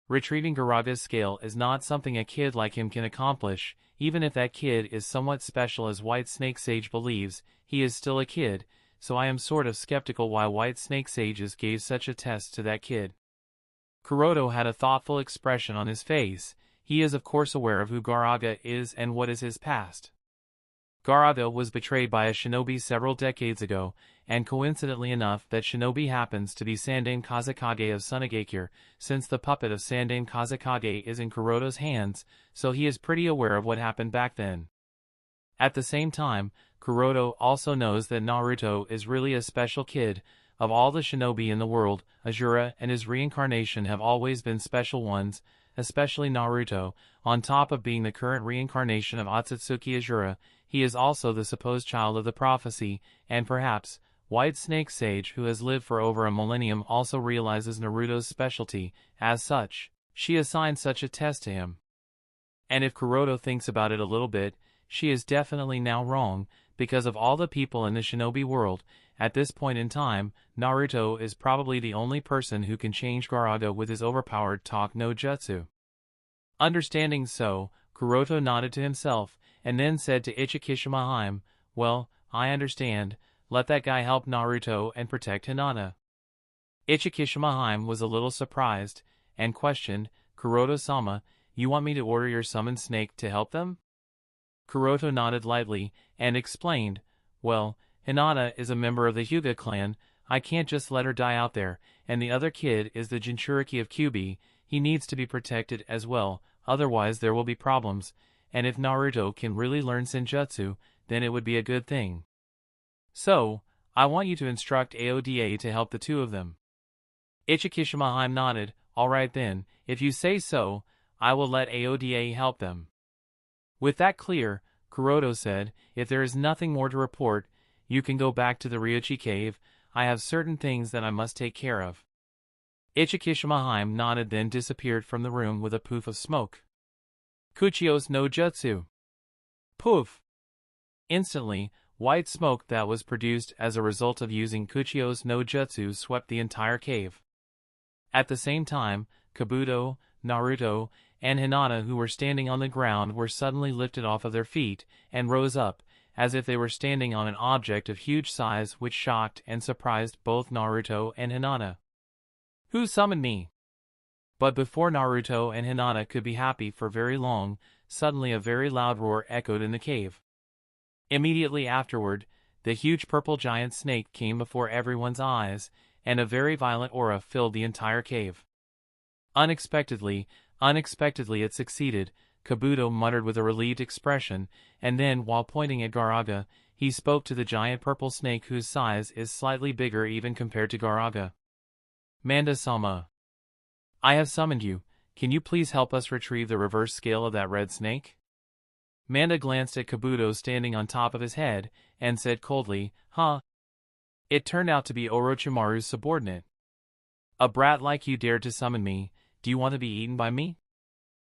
Retrieving Gaaraga's scale is not something a kid like him can accomplish, even if that kid is somewhat special as White Snake Sage believes, he is still a kid, so I am sort of skeptical why White Snake Sages gave such a test to that kid. Kuroto had a thoughtful expression on his face. He is of course aware of who Gaaraga is and what is his past. Gaaraga was betrayed by a shinobi several decades ago, and coincidentally enough that shinobi happens to be Sandaime Kazekage of Sunagakure, since the puppet of Sandaime Kazekage is in Kuroto's hands, so he is pretty aware of what happened back then. At the same time, Kuroto also knows that Naruto is really a special kid. Of all the shinobi in the world, Asura and his reincarnation have always been special ones, especially Naruto. On top of being the current reincarnation of Akatsuki Asura, he is also the supposed child of the prophecy, and perhaps, White Snake Sage, who has lived for over a millennium, also realizes Naruto's specialty. As such, she assigned such a test to him. And if Kuroto thinks about it a little bit, she is definitely now wrong, because of all the people in the shinobi world, at this point in time, Naruto is probably the only person who can change Gaaraga with his overpowered talk no jutsu. Understanding so, Kuroto nodded to himself, and then said to Ichikishima, well, I understand, let that guy help Naruto and protect Hinata. Ichikishima was a little surprised, and questioned, Kuroto-sama, you want me to order your summoned snake to help them? Kuroto nodded lightly, and explained, well, Hinata is a member of the Hyuga clan, I can't just let her die out there, and the other kid is the Jinchuriki of Kyuubi, he needs to be protected as well, otherwise there will be problems, and if Naruto can really learn Senjutsu, then it would be a good thing. So, I want you to instruct Aoda to help the two of them. Ichikishima nodded, alright then, if you say so, I will let Aoda help them. With that clear, Kuroto said, if there is nothing more to report, you can go back to the Ryuchi cave, I have certain things that I must take care of. Ichikishima nodded then disappeared from the room with a poof of smoke. Kuchios no Jutsu. Poof! Instantly, White smoke that was produced as a result of using Kuchio's no jutsu swept the entire cave. At the same time, Kabuto, Naruto, and Hinata, who were standing on the ground, were suddenly lifted off of their feet and rose up, as if they were standing on an object of huge size, which shocked and surprised both Naruto and Hinata. "Who summoned me?" But before Naruto and Hinata could be happy for very long, suddenly a very loud roar echoed in the cave. Immediately afterward, the huge purple giant snake came before everyone's eyes, and a very violent aura filled the entire cave. Unexpectedly it succeeded, Kabuto muttered with a relieved expression, and then, while pointing at Gaaraga, he spoke to the giant purple snake, whose size is slightly bigger even compared to Gaaraga. "Manda-sama, I have summoned you. Can you please help us retrieve the reverse scale of that red snake?" Manda glanced at Kabuto standing on top of his head, and said coldly, "Huh? It turned out to be Orochimaru's subordinate. A brat like you dared to summon me. Do you want to be eaten by me?"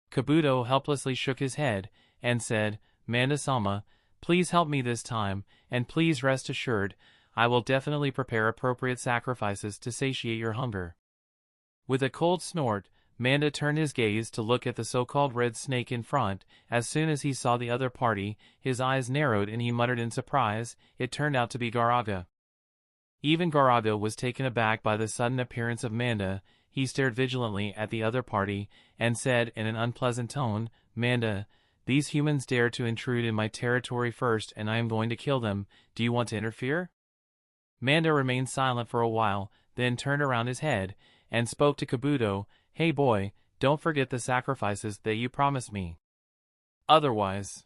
Kabuto helplessly shook his head, and said, "Manda-sama, please help me this time, and please rest assured, I will definitely prepare appropriate sacrifices to satiate your hunger." With a cold snort, Manda turned his gaze to look at the so-called red snake in front. As soon as he saw the other party, his eyes narrowed and he muttered in surprise, "It turned out to be Gaaraga." Even Gaaraga was taken aback by the sudden appearance of Manda. He stared vigilantly at the other party, and said in an unpleasant tone, "Manda, these humans dare to intrude in my territory first, and I am going to kill them. Do you want to interfere?" Manda remained silent for a while, then turned around his head, and spoke to Kabuto, "Hey boy, don't forget the sacrifices that you promised me. Otherwise."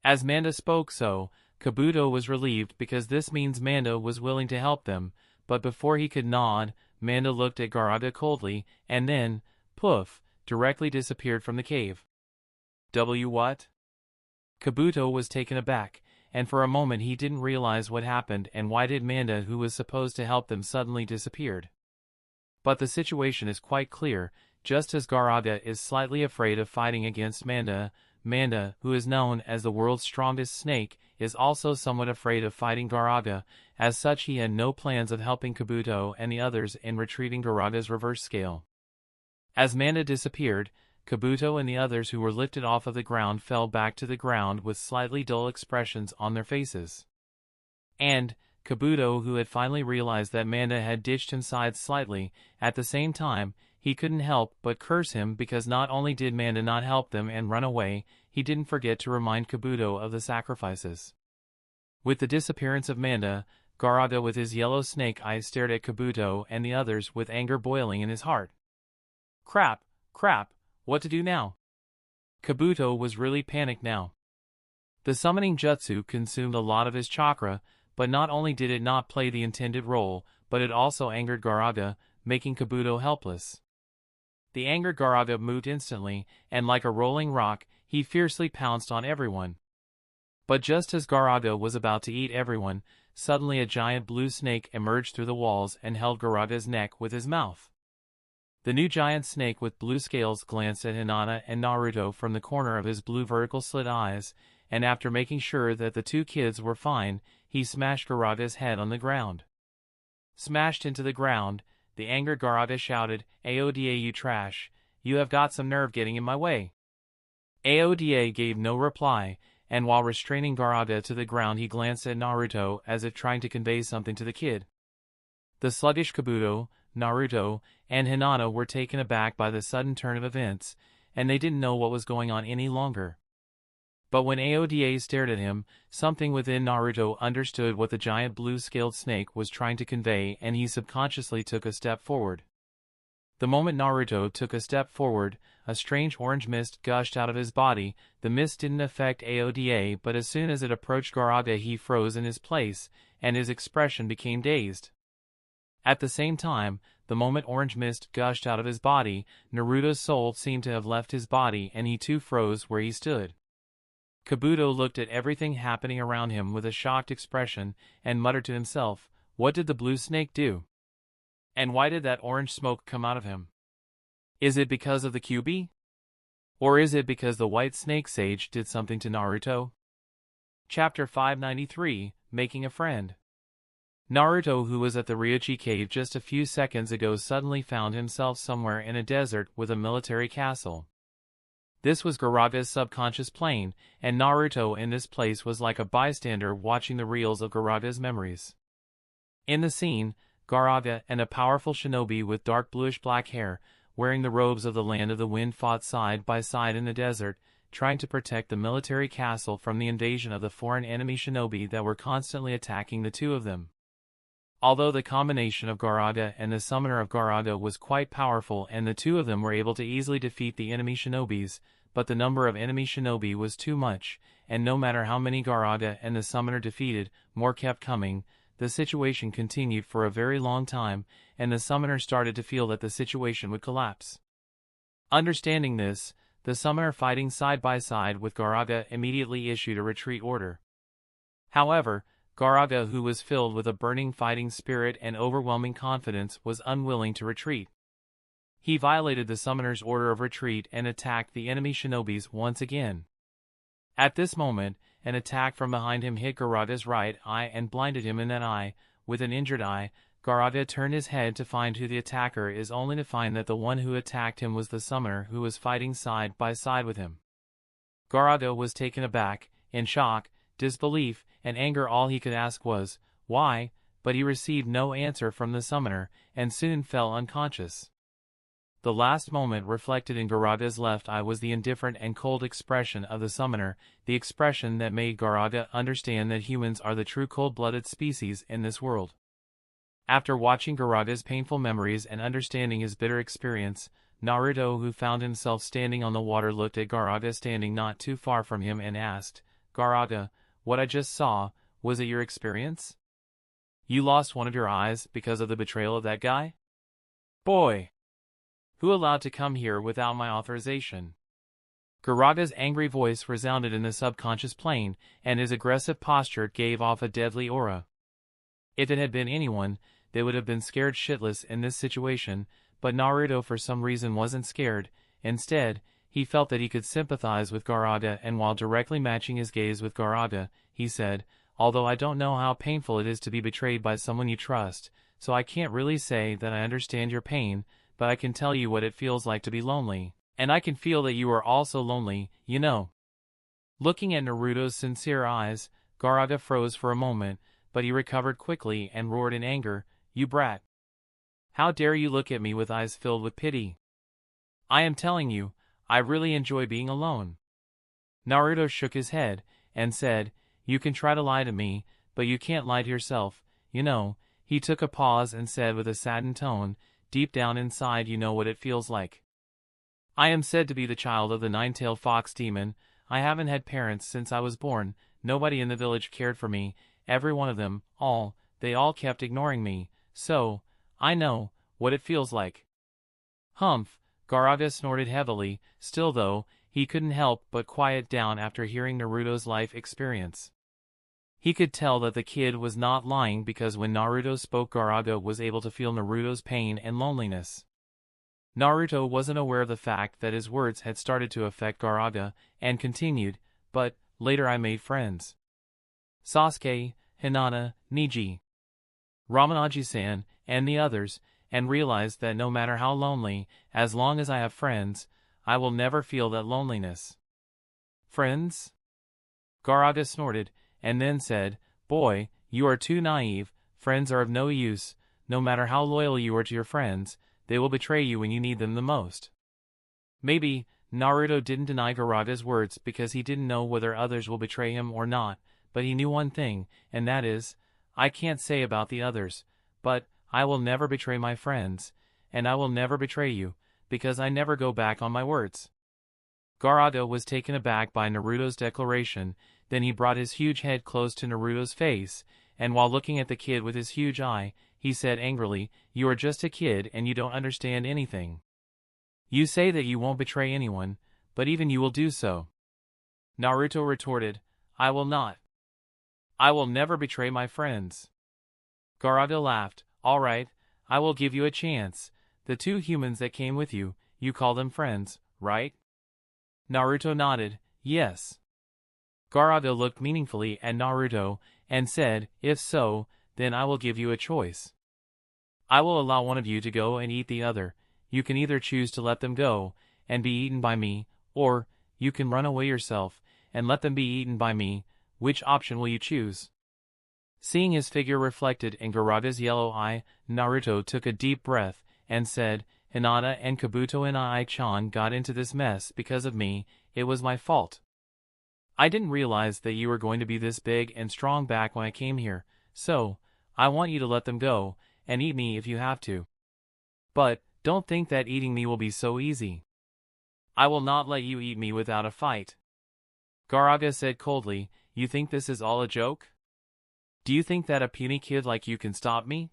As Manda spoke so, Kabuto was relieved, because this means Manda was willing to help them, but before he could nod, Manda looked at Gaaraga coldly, and then, poof, directly disappeared from the cave. What? Kabuto was taken aback, and for a moment he didn't realize what happened and why did Manda, who was supposed to help them, suddenly disappeared. But the situation is quite clear. Just as Gaaraga is slightly afraid of fighting against Manda, Manda, who is known as the world's strongest snake, is also somewhat afraid of fighting Gaaraga. As such, he had no plans of helping Kabuto and the others in retrieving Gaaraga's reverse scale. As Manda disappeared, Kabuto and the others who were lifted off of the ground fell back to the ground with slightly dull expressions on their faces. And Kabuto, who had finally realized that Manda had ditched him, sighed slightly. At the same time, he couldn't help but curse him, because not only did Manda not help them and run away, he didn't forget to remind Kabuto of the sacrifices. With the disappearance of Manda, Gaaraga with his yellow snake eyes stared at Kabuto and the others with anger boiling in his heart. Crap, what to do now? Kabuto was really panicked now. The summoning jutsu consumed a lot of his chakra, but not only did it not play the intended role, but it also angered Gaaraga, making Kabuto helpless. The angered Gaaraga moved instantly, and like a rolling rock, he fiercely pounced on everyone. But just as Gaaraga was about to eat everyone, suddenly a giant blue snake emerged through the walls and held Gaaraga's neck with his mouth. The new giant snake with blue scales glanced at Hinata and Naruto from the corner of his blue vertical slit eyes, and after making sure that the two kids were fine, he smashed Gaaraga's head on the ground. Smashed into the ground, the angered Gaaraga shouted, "Aoda, you trash! You have got some nerve getting in my way!" Aoda gave no reply, and while restraining Gaaraga to the ground he glanced at Naruto as if trying to convey something to the kid. The sluggish Kabuto, Naruto, and Hinata were taken aback by the sudden turn of events, and they didn't know what was going on any longer. But when Aoda stared at him, something within Naruto understood what the giant blue-scaled snake was trying to convey, and he subconsciously took a step forward. The moment Naruto took a step forward, a strange orange mist gushed out of his body. The mist didn't affect Aoda, but as soon as it approached Gaaraga he froze in his place, and his expression became dazed. At the same time, the moment orange mist gushed out of his body, Naruto's soul seemed to have left his body and he too froze where he stood. Kabuto looked at everything happening around him with a shocked expression, and muttered to himself, "What did the blue snake do? And why did that orange smoke come out of him? Is it because of the QB? Or is it because the white snake sage did something to Naruto?" Chapter 593, Making a Friend. Naruto, who was at the Ryuchi cave just a few seconds ago, suddenly found himself somewhere in a desert with a military castle. This was Garaga's subconscious plane, and Naruto in this place was like a bystander watching the reels of Garaga's memories. In the scene, Garaga and a powerful shinobi with dark bluish-black hair, wearing the robes of the Land of the Wind, fought side by side in the desert, trying to protect the military castle from the invasion of the foreign enemy shinobi that were constantly attacking the two of them. Although the combination of Garaga and the summoner of Garaga was quite powerful and the two of them were able to easily defeat the enemy shinobis, but the number of enemy shinobi was too much, and no matter how many Garaga and the summoner defeated, more kept coming. The situation continued for a very long time, and the summoner started to feel that the situation would collapse. Understanding this, the summoner, fighting side by side with Garaga, immediately issued a retreat order. However, Garaga, who was filled with a burning fighting spirit and overwhelming confidence, was unwilling to retreat. He violated the summoner's order of retreat and attacked the enemy shinobis once again. At this moment, an attack from behind him hit Garaga's right eye and blinded him in that eye. With an injured eye, Garaga turned his head to find who the attacker is, only to find that the one who attacked him was the summoner who was fighting side by side with him. Garaga was taken aback, in shock, disbelief, and anger. All he could ask was, "Why?" but he received no answer from the summoner, and soon fell unconscious. The last moment reflected in Garaga's left eye was the indifferent and cold expression of the summoner, the expression that made Garaga understand that humans are the true cold-blooded species in this world. After watching Garaga's painful memories and understanding his bitter experience, Naruto, who found himself standing on the water, looked at Garaga standing not too far from him and asked, "Garaga, what I just saw, was it your experience? You lost one of your eyes because of the betrayal of that guy? Boy! Who allowed to come here without my authorization?" Garaga's angry voice resounded in the subconscious plane, and his aggressive posture gave off a deadly aura. If it had been anyone, they would have been scared shitless in this situation, but Naruto for some reason wasn't scared. Instead, he felt that he could sympathize with Garaga, and while directly matching his gaze with Garaga, he said, "Although I don't know how painful it is to be betrayed by someone you trust, so I can't really say that I understand your pain, but I can tell you what it feels like to be lonely, and I can feel that you are also lonely, you know." Looking at Naruto's sincere eyes, Garaga froze for a moment, but he recovered quickly and roared in anger, "You brat! How dare you look at me with eyes filled with pity? I am telling you, I really enjoy being alone." Naruto shook his head, and said, "You can try to lie to me, but you can't lie to yourself, you know." He took a pause and said with a saddened tone, "Deep down inside you know what it feels like. I am said to be the child of the nine-tailed fox demon. I haven't had parents since I was born. Nobody in the village cared for me. Every one of them, they all kept ignoring me. So, I know what it feels like." Humph! Garaga snorted heavily. Still though, he couldn't help but quiet down after hearing Naruto's life experience. He could tell that the kid was not lying, because when Naruto spoke, Garaga was able to feel Naruto's pain and loneliness. Naruto wasn't aware of the fact that his words had started to affect Garaga, and continued, "But, later I made friends. Sasuke, Hinata, Neji, Ramanaji-san, and the others, and realized that no matter how lonely, as long as I have friends, I will never feel that loneliness." "Friends?" Garaga snorted, and then said, "Boy, you are too naive. Friends are of no use. No matter how loyal you are to your friends, they will betray you when you need them the most." Maybe Naruto didn't deny Garaga's words because he didn't know whether others will betray him or not, but he knew one thing, and that is, "I can't say about the others, but I will never betray my friends, and I will never betray you, because I never go back on my words." Garaga was taken aback by Naruto's declaration. Then he brought his huge head close to Naruto's face, and while looking at the kid with his huge eye, he said angrily, "You are just a kid and you don't understand anything. You say that you won't betray anyone, but even you will do so." Naruto retorted, "I will not. I will never betray my friends." Garaga laughed, "All right, I will give you a chance. The two humans that came with you, you call them friends, right?" Naruto nodded, "Yes." Gaara looked meaningfully at Naruto, and said, "If so, then I will give you a choice. I will allow one of you to go and eat the other. You can either choose to let them go, and be eaten by me, or, you can run away yourself, and let them be eaten by me. Which option will you choose?" Seeing his figure reflected in Gaara's yellow eye, Naruto took a deep breath, and said, "Hinata and Kabuto and I-chan got into this mess because of me. It was my fault. I didn't realize that you were going to be this big and strong back when I came here, so, I want you to let them go, and eat me if you have to. But, don't think that eating me will be so easy. I will not let you eat me without a fight." Gaara said coldly, "You think this is all a joke? Do you think that a puny kid like you can stop me?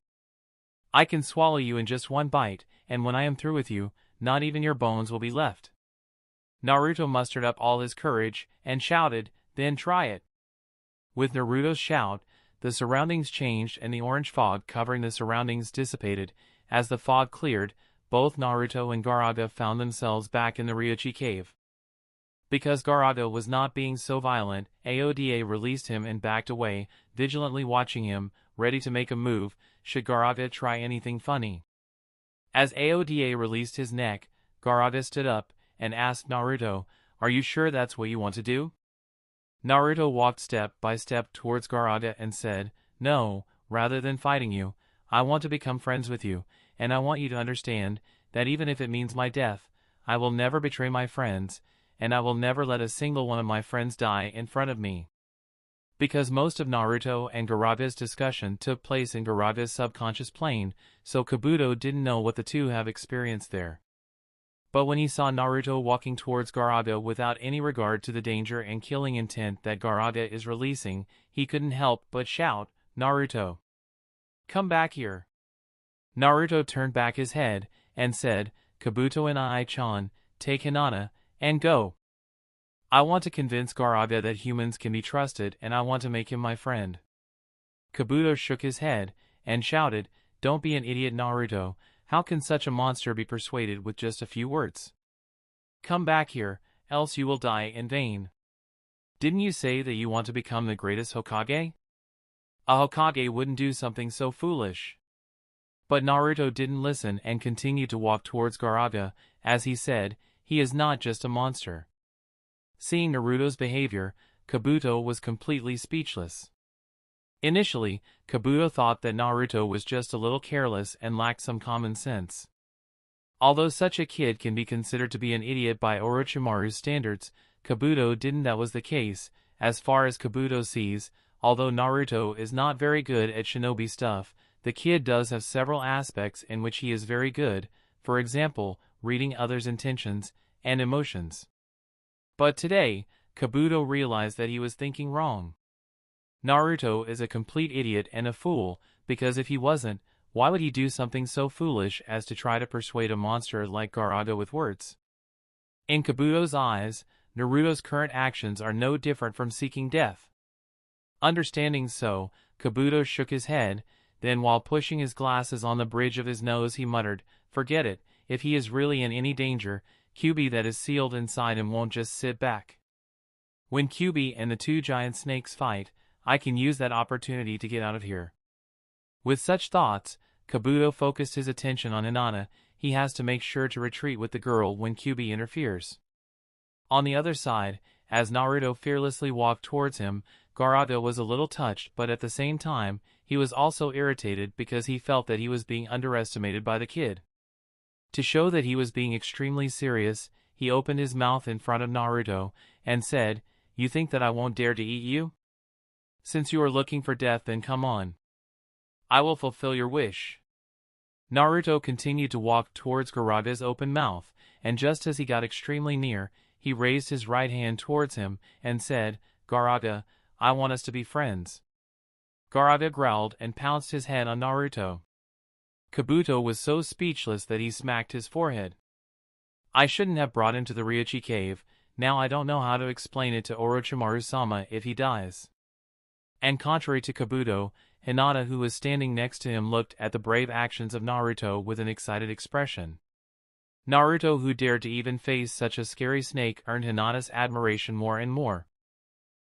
I can swallow you in just one bite, and when I am through with you, not even your bones will be left." Naruto mustered up all his courage, and shouted, "Then try it." With Naruto's shout, the surroundings changed and the orange fog covering the surroundings dissipated. As the fog cleared, both Naruto and Gaara found themselves back in the Ryuchi cave. Because Gaara was not being so violent, Aoda released him and backed away, vigilantly watching him, ready to make a move, should Gaara try anything funny. As Aoda released his neck, Gaara stood up, and asked Naruto, "Are you sure that's what you want to do?" Naruto walked step by step towards Gaara and said, "No, rather than fighting you, I want to become friends with you, and I want you to understand, that even if it means my death, I will never betray my friends, and I will never let a single one of my friends die in front of me." Because most of Naruto and Gaara's discussion took place in Gaara's subconscious plane, so Kabuto didn't know what the two have experienced there. But when he saw Naruto walking towards Gaara without any regard to the danger and killing intent that Gaara is releasing, he couldn't help but shout, "Naruto! Come back here!" Naruto turned back his head, and said, "Kabuto and I-chan, take Hinata, and go. I want to convince Gaara that humans can be trusted and I want to make him my friend." Kabuto shook his head, and shouted, "Don't be an idiot, Naruto. How can such a monster be persuaded with just a few words? Come back here, else you will die in vain. Didn't you say that you want to become the greatest Hokage? A Hokage wouldn't do something so foolish." But Naruto didn't listen and continued to walk towards Gaara. As he said, "He is not just a monster." Seeing Naruto's behavior, Kabuto was completely speechless. Initially, Kabuto thought that Naruto was just a little careless and lacked some common sense. Although such a kid can be considered to be an idiot by Orochimaru's standards, Kabuto didn't. That was the case. As far as Kabuto sees, although Naruto is not very good at shinobi stuff, the kid does have several aspects in which he is very good, for example, reading others' intentions and emotions. But today, Kabuto realized that he was thinking wrong. Naruto is a complete idiot and a fool, because if he wasn't, why would he do something so foolish as to try to persuade a monster like Gaara with words? In Kabuto's eyes, Naruto's current actions are no different from seeking death. Understanding so, Kabuto shook his head, then while pushing his glasses on the bridge of his nose he muttered, "Forget it, if he is really in any danger, Kyuubi that is sealed inside him won't just sit back. When Kyuubi and the two giant snakes fight, I can use that opportunity to get out of here." With such thoughts, Kabuto focused his attention on Hinata. He has to make sure to retreat with the girl when Kyuubi interferes. On the other side, as Naruto fearlessly walked towards him, Gaara was a little touched, but at the same time, he was also irritated because he felt that he was being underestimated by the kid. To show that he was being extremely serious, he opened his mouth in front of Naruto and said, "You think that I won't dare to eat you? Since you are looking for death, then come on. I will fulfill your wish." Naruto continued to walk towards Gaara's open mouth, and just as he got extremely near, he raised his right hand towards him and said, "Gaara, I want us to be friends." Gaara growled and pounced his head on Naruto. Kabuto was so speechless that he smacked his forehead. "I shouldn't have brought him to the Ryuchi cave. Now I don't know how to explain it to Orochimaru-sama if he dies." And contrary to Kabuto, Hinata, who was standing next to him, looked at the brave actions of Naruto with an excited expression. Naruto, who dared to even face such a scary snake, earned Hinata's admiration more and more.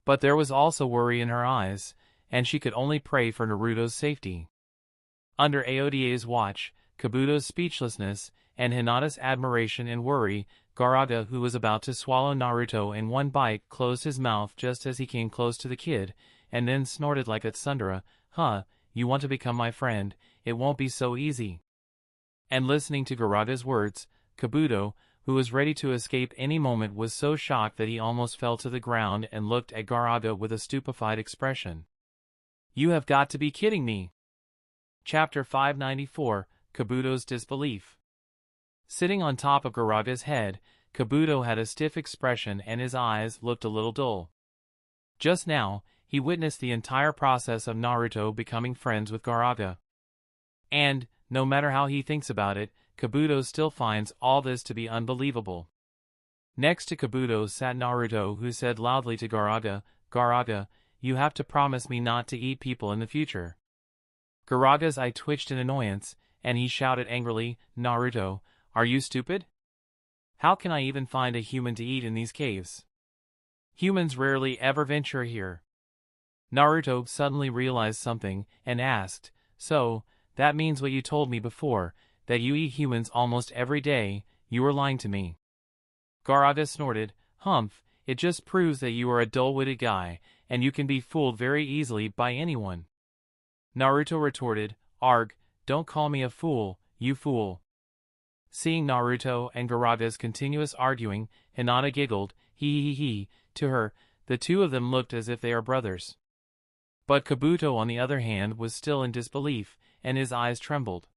But there was also worry in her eyes, and she could only pray for Naruto's safety. Under Aoda's watch, Kabuto's speechlessness, and Hinata's admiration and worry, Gaaraga, who was about to swallow Naruto in one bite, closed his mouth just as he came close to the kid, and then snorted like a tsundere, "Huh, you want to become my friend, it won't be so easy." And listening to Gaaraga's words, Kabuto, who was ready to escape any moment, was so shocked that he almost fell to the ground and looked at Gaaraga with a stupefied expression. "You have got to be kidding me!" Chapter 594, Kabuto's Disbelief. Sitting on top of Gaaraga's head, Kabuto had a stiff expression and his eyes looked a little dull. Just now, he witnessed the entire process of Naruto becoming friends with Gaaraga. And, no matter how he thinks about it, Kabuto still finds all this to be unbelievable. Next to Kabuto sat Naruto, who said loudly to Gaaraga, "Gaaraga, you have to promise me not to eat people in the future." Gaaraga's eye twitched in annoyance, and he shouted angrily, "Naruto, are you stupid? How can I even find a human to eat in these caves? Humans rarely ever venture here." Naruto suddenly realized something, and asked, "So, that means what you told me before, that you eat humans almost every day, you were lying to me." Gaaraga snorted, "Humph, it just proves that you are a dull-witted guy, and you can be fooled very easily by anyone." Naruto retorted, "Arg, don't call me a fool, you fool." Seeing Naruto and Gaaraga's continuous arguing, Hinata giggled, he, to her. The two of them looked as if they are brothers. But Kabuto, on the other hand, was still in disbelief, and his eyes trembled.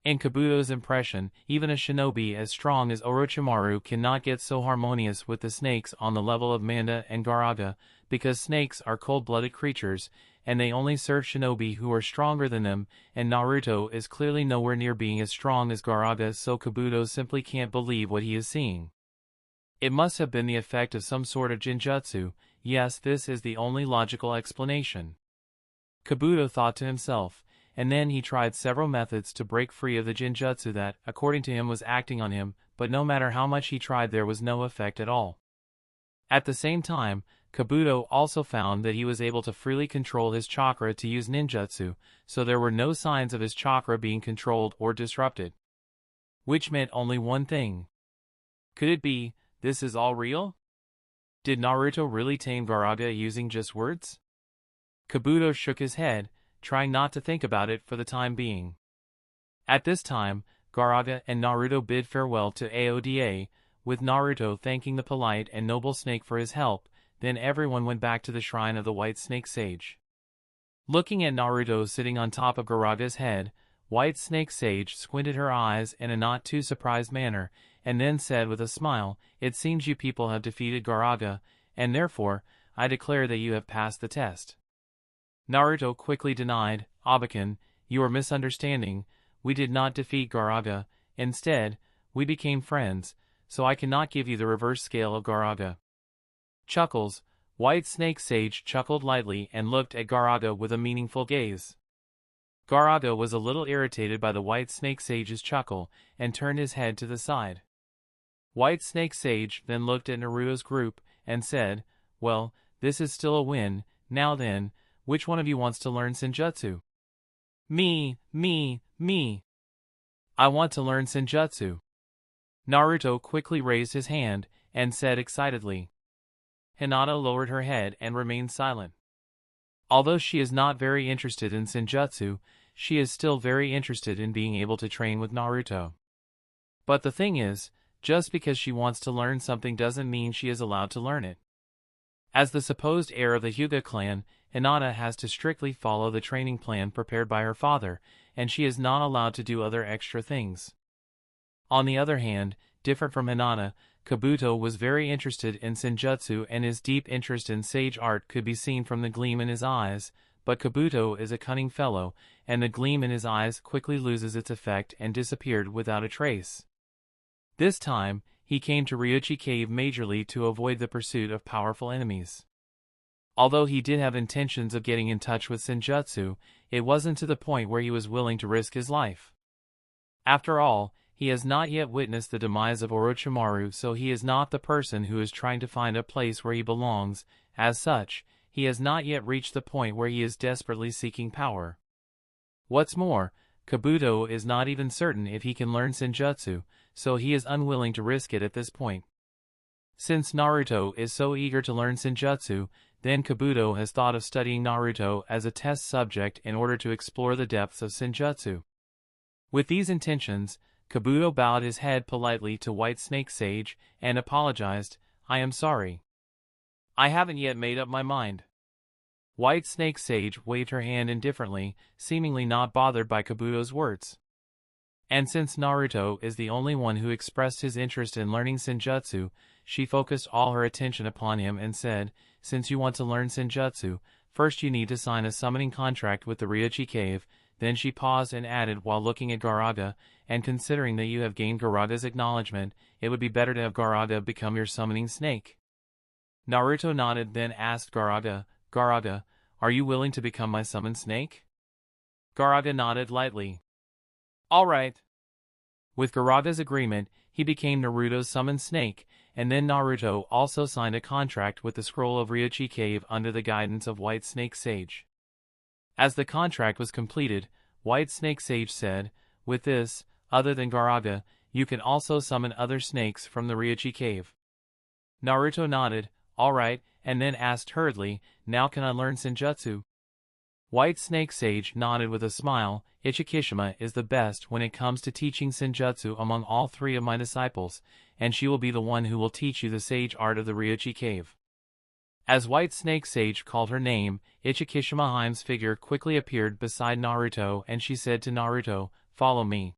In Kabuto's impression, even a shinobi as strong as Orochimaru cannot get so harmonious with the snakes on the level of Manda and Gaaraga, because snakes are cold-blooded creatures, and they only serve shinobi who are stronger than them, and Naruto is clearly nowhere near being as strong as Gaaraga, so Kabuto simply can't believe what he is seeing. It must have been the effect of some sort of jinjutsu. Yes, this is the only logical explanation, Kabuto thought to himself, and then he tried several methods to break free of the jinjutsu that, according to him, was acting on him, but no matter how much he tried, there was no effect at all. At the same time, Kabuto also found that he was able to freely control his chakra to use ninjutsu, so there were no signs of his chakra being controlled or disrupted. Which meant only one thing. Could it be, this is all real? Did Naruto really tame Gaaraga using just words? Kabuto shook his head, trying not to think about it for the time being. At this time, Gaaraga and Naruto bid farewell to Aoda, with Naruto thanking the polite and noble snake for his help. Then everyone went back to the shrine of the White Snake Sage. Looking at Naruto sitting on top of Gaaraga's head, White Snake Sage squinted her eyes in a not too surprised manner, and then said with a smile, "It seems you people have defeated Gaaraga, and therefore, I declare that you have passed the test." Naruto quickly denied, "Abakan, you are misunderstanding, we did not defeat Gaaraga, instead, we became friends, so I cannot give you the reverse scale of Gaaraga." Chuckles, White Snake Sage chuckled lightly and looked at Gaaraga with a meaningful gaze. Gaaraga was a little irritated by the White Snake Sage's chuckle, and turned his head to the side. White Snake Sage then looked at Naruto's group, and said, "Well, this is still a win. Now then, which one of you wants to learn Senjutsu?" Me. I want to learn Senjutsu." Naruto quickly raised his hand, and said excitedly. Hinata lowered her head and remained silent. Although she is not very interested in Senjutsu, she is still very interested in being able to train with Naruto. But the thing is, just because she wants to learn something doesn't mean she is allowed to learn it. As the supposed heir of the Hyuga clan, Hinata has to strictly follow the training plan prepared by her father, and she is not allowed to do other extra things. On the other hand, different from Hinata, Kabuto was very interested in Senjutsu, and his deep interest in sage art could be seen from the gleam in his eyes, but Kabuto is a cunning fellow, and the gleam in his eyes quickly loses its effect and disappeared without a trace. This time, he came to Ryuchi Cave majorly to avoid the pursuit of powerful enemies. Although he did have intentions of getting in touch with Senjutsu, it wasn't to the point where he was willing to risk his life. After all, he has not yet witnessed the demise of Orochimaru, so he is not the person who is trying to find a place where he belongs, as such, he has not yet reached the point where he is desperately seeking power. What's more, Kabuto is not even certain if he can learn Senjutsu, so he is unwilling to risk it at this point. Since Naruto is so eager to learn Senjutsu, then Kabuto has thought of studying Naruto as a test subject in order to explore the depths of Senjutsu. With these intentions, Kabuto bowed his head politely to White Snake Sage and apologized, "I am sorry. I haven't yet made up my mind." White Snake Sage waved her hand indifferently, seemingly not bothered by Kabuto's words. And since Naruto is the only one who expressed his interest in learning Senjutsu, she focused all her attention upon him and said, "Since you want to learn Senjutsu, first you need to sign a summoning contract with the Ryochi Cave." Then she paused and added while looking at Gaaraga, "And considering that you have gained Gaaraga's acknowledgement, it would be better to have Gaaraga become your summoning snake." Naruto nodded, then asked Gaaraga, "Gaaraga, are you willing to become my summon snake?" Gaaraga nodded lightly. "All right." With Gaaraga's agreement, he became Naruto's summoned snake, and then Naruto also signed a contract with the Scroll of Ryochi Cave under the guidance of White Snake Sage. As the contract was completed, White Snake Sage said, "With this, other than Gaaraga, you can also summon other snakes from the Ryochi Cave." Naruto nodded, "All right," and then asked hurriedly, "Now can I learn Senjutsu?" White Snake Sage nodded with a smile. "Ichikishima is the best when it comes to teaching Senjutsu among all three of my disciples, and she will be the one who will teach you the sage art of the Ryochi Cave." As White Snake Sage called her name, Ichikishima Heime's figure quickly appeared beside Naruto and she said to Naruto, "Follow me."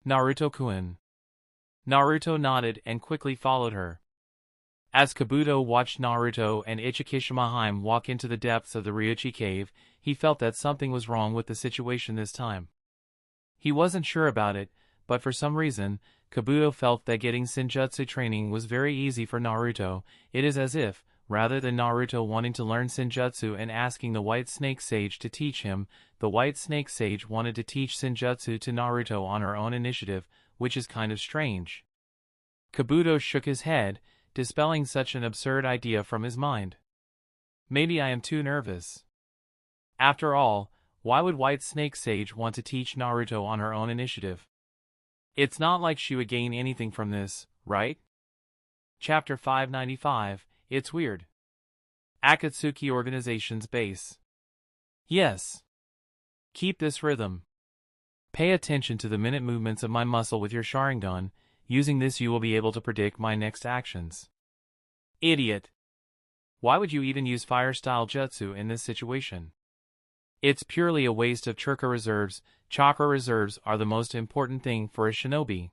Naruto-kun. Naruto nodded and quickly followed her. As Kabuto watched Naruto and Ichikishima Heim walk into the depths of the Ryochi Cave, he felt that something was wrong with the situation this time. He wasn't sure about it, but for some reason, Kabuto felt that getting Senjutsu training was very easy for Naruto. It is as if, rather than Naruto wanting to learn Senjutsu and asking the White Snake Sage to teach him, the White Snake Sage wanted to teach Senjutsu to Naruto on her own initiative, which is kind of strange. Kabuto shook his head, dispelling such an absurd idea from his mind. Maybe I am too nervous. After all, why would White Snake Sage want to teach Naruto on her own initiative? It's not like she would gain anything from this, right? Chapter 595, It's Weird. Akatsuki Organization's Base. Yes. Keep this rhythm. Pay attention to the minute movements of my muscle with your Sharingan. Using this you will be able to predict my next actions. Idiot. Why would you even use fire-style jutsu in this situation? It's purely a waste of chakra reserves. Chakra reserves are the most important thing for a shinobi.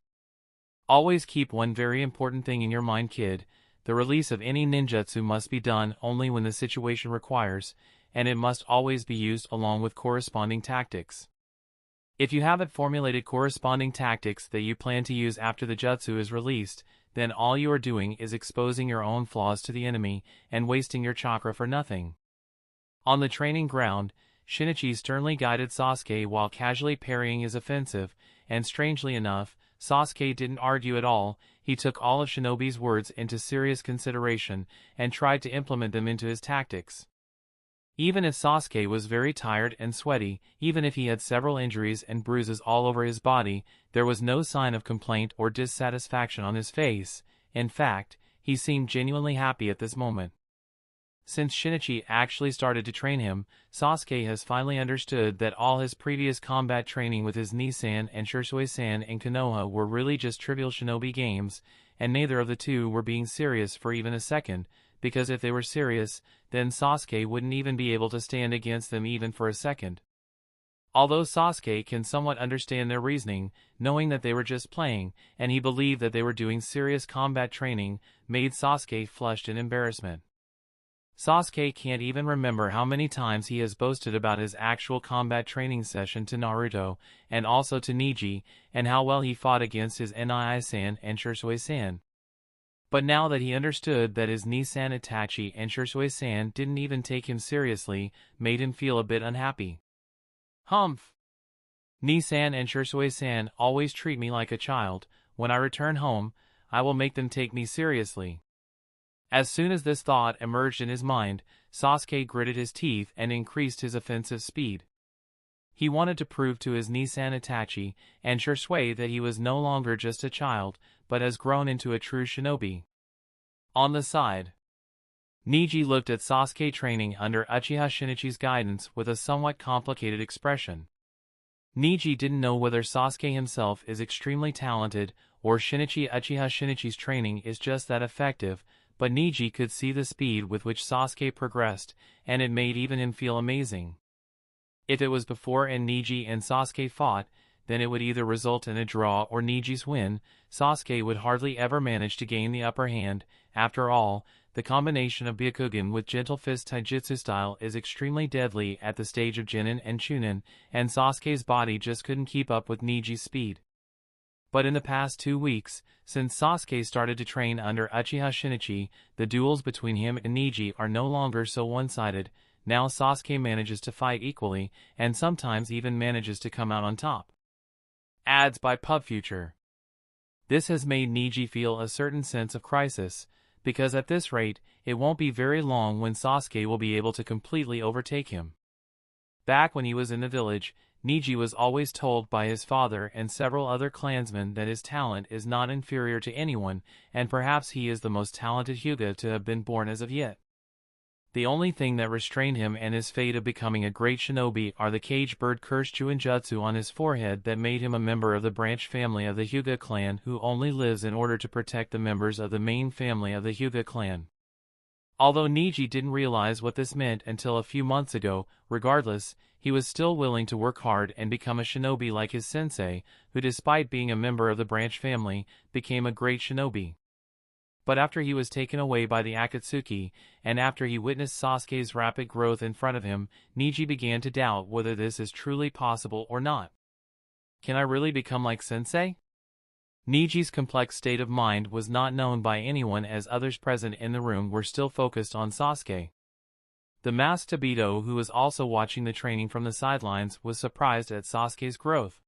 Always keep one very important thing in your mind, kid. The release of any ninjutsu must be done only when the situation requires, and it must always be used along with corresponding tactics. If you haven't formulated corresponding tactics that you plan to use after the jutsu is released, then all you are doing is exposing your own flaws to the enemy and wasting your chakra for nothing. On the training ground, Shinichi sternly guided Sasuke while casually parrying his offensive, and strangely enough, Sasuke didn't argue at all. He took all of Shinobi's words into serious consideration and tried to implement them into his tactics. Even if Sasuke was very tired and sweaty, even if he had several injuries and bruises all over his body, there was no sign of complaint or dissatisfaction on his face. In fact, he seemed genuinely happy at this moment. Since Shinichi actually started to train him, Sasuke has finally understood that all his previous combat training with his Nisan and Shisui-san in Konoha were really just trivial shinobi games, and neither of the two were being serious for even a second, because if they were serious, then Sasuke wouldn't even be able to stand against them even for a second. Although Sasuke can somewhat understand their reasoning, knowing that they were just playing, and he believed that they were doing serious combat training, made Sasuke flushed in embarrassment. Sasuke can't even remember how many times he has boasted about his actual combat training session to Naruto, and also to Neji, and how well he fought against his Nii-san and Shisui-san. But now that he understood that his Nisan Itachi and Shisui-san didn't even take him seriously, made him feel a bit unhappy. Humph! Nisan and Shisui-san always treat me like a child. When I return home, I will make them take me seriously. As soon as this thought emerged in his mind, Sasuke gritted his teeth and increased his offensive speed. He wanted to prove to his Nissan Itachi and Shisui that he was no longer just a child, but has grown into a true shinobi. On the side, Neji looked at Sasuke training under Uchiha Shinichi's guidance with a somewhat complicated expression. Neji didn't know whether Sasuke himself is extremely talented or Uchiha Shinichi's training is just that effective, but Neji could see the speed with which Sasuke progressed, and it made even him feel amazing. If it was before and Neji and Sasuke fought, then it would either result in a draw or Neji's win. Sasuke would hardly ever manage to gain the upper hand. After all, the combination of Byakugan with Gentle Fist Taijutsu style is extremely deadly at the stage of Chunin and Chunin, and Sasuke's body just couldn't keep up with Neji's speed. But in the past 2 weeks, since Sasuke started to train under Uchiha Shinichi, the duels between him and Neji are no longer so one-sided. Now Sasuke manages to fight equally, and sometimes even manages to come out on top. Ads by PubFuture. This has made Neji feel a certain sense of crisis, because at this rate, it won't be very long when Sasuke will be able to completely overtake him. Back when he was in the village, Neji was always told by his father and several other clansmen that his talent is not inferior to anyone, and perhaps he is the most talented Hyuga to have been born as of yet. The only thing that restrained him and his fate of becoming a great shinobi are the cage bird curse Juinjutsu on his forehead that made him a member of the branch family of the Hyuga clan who only lives in order to protect the members of the main family of the Hyuga clan. Although Neji didn't realize what this meant until a few months ago, regardless, he was still willing to work hard and become a shinobi like his sensei, who despite being a member of the branch family, became a great shinobi. But after he was taken away by the Akatsuki, and after he witnessed Sasuke's rapid growth in front of him, Neji began to doubt whether this is truly possible or not. Can I really become like Sensei? Neji's complex state of mind was not known by anyone as others present in the room were still focused on Sasuke. The masked Obito, who was also watching the training from the sidelines, was surprised at Sasuke's growth.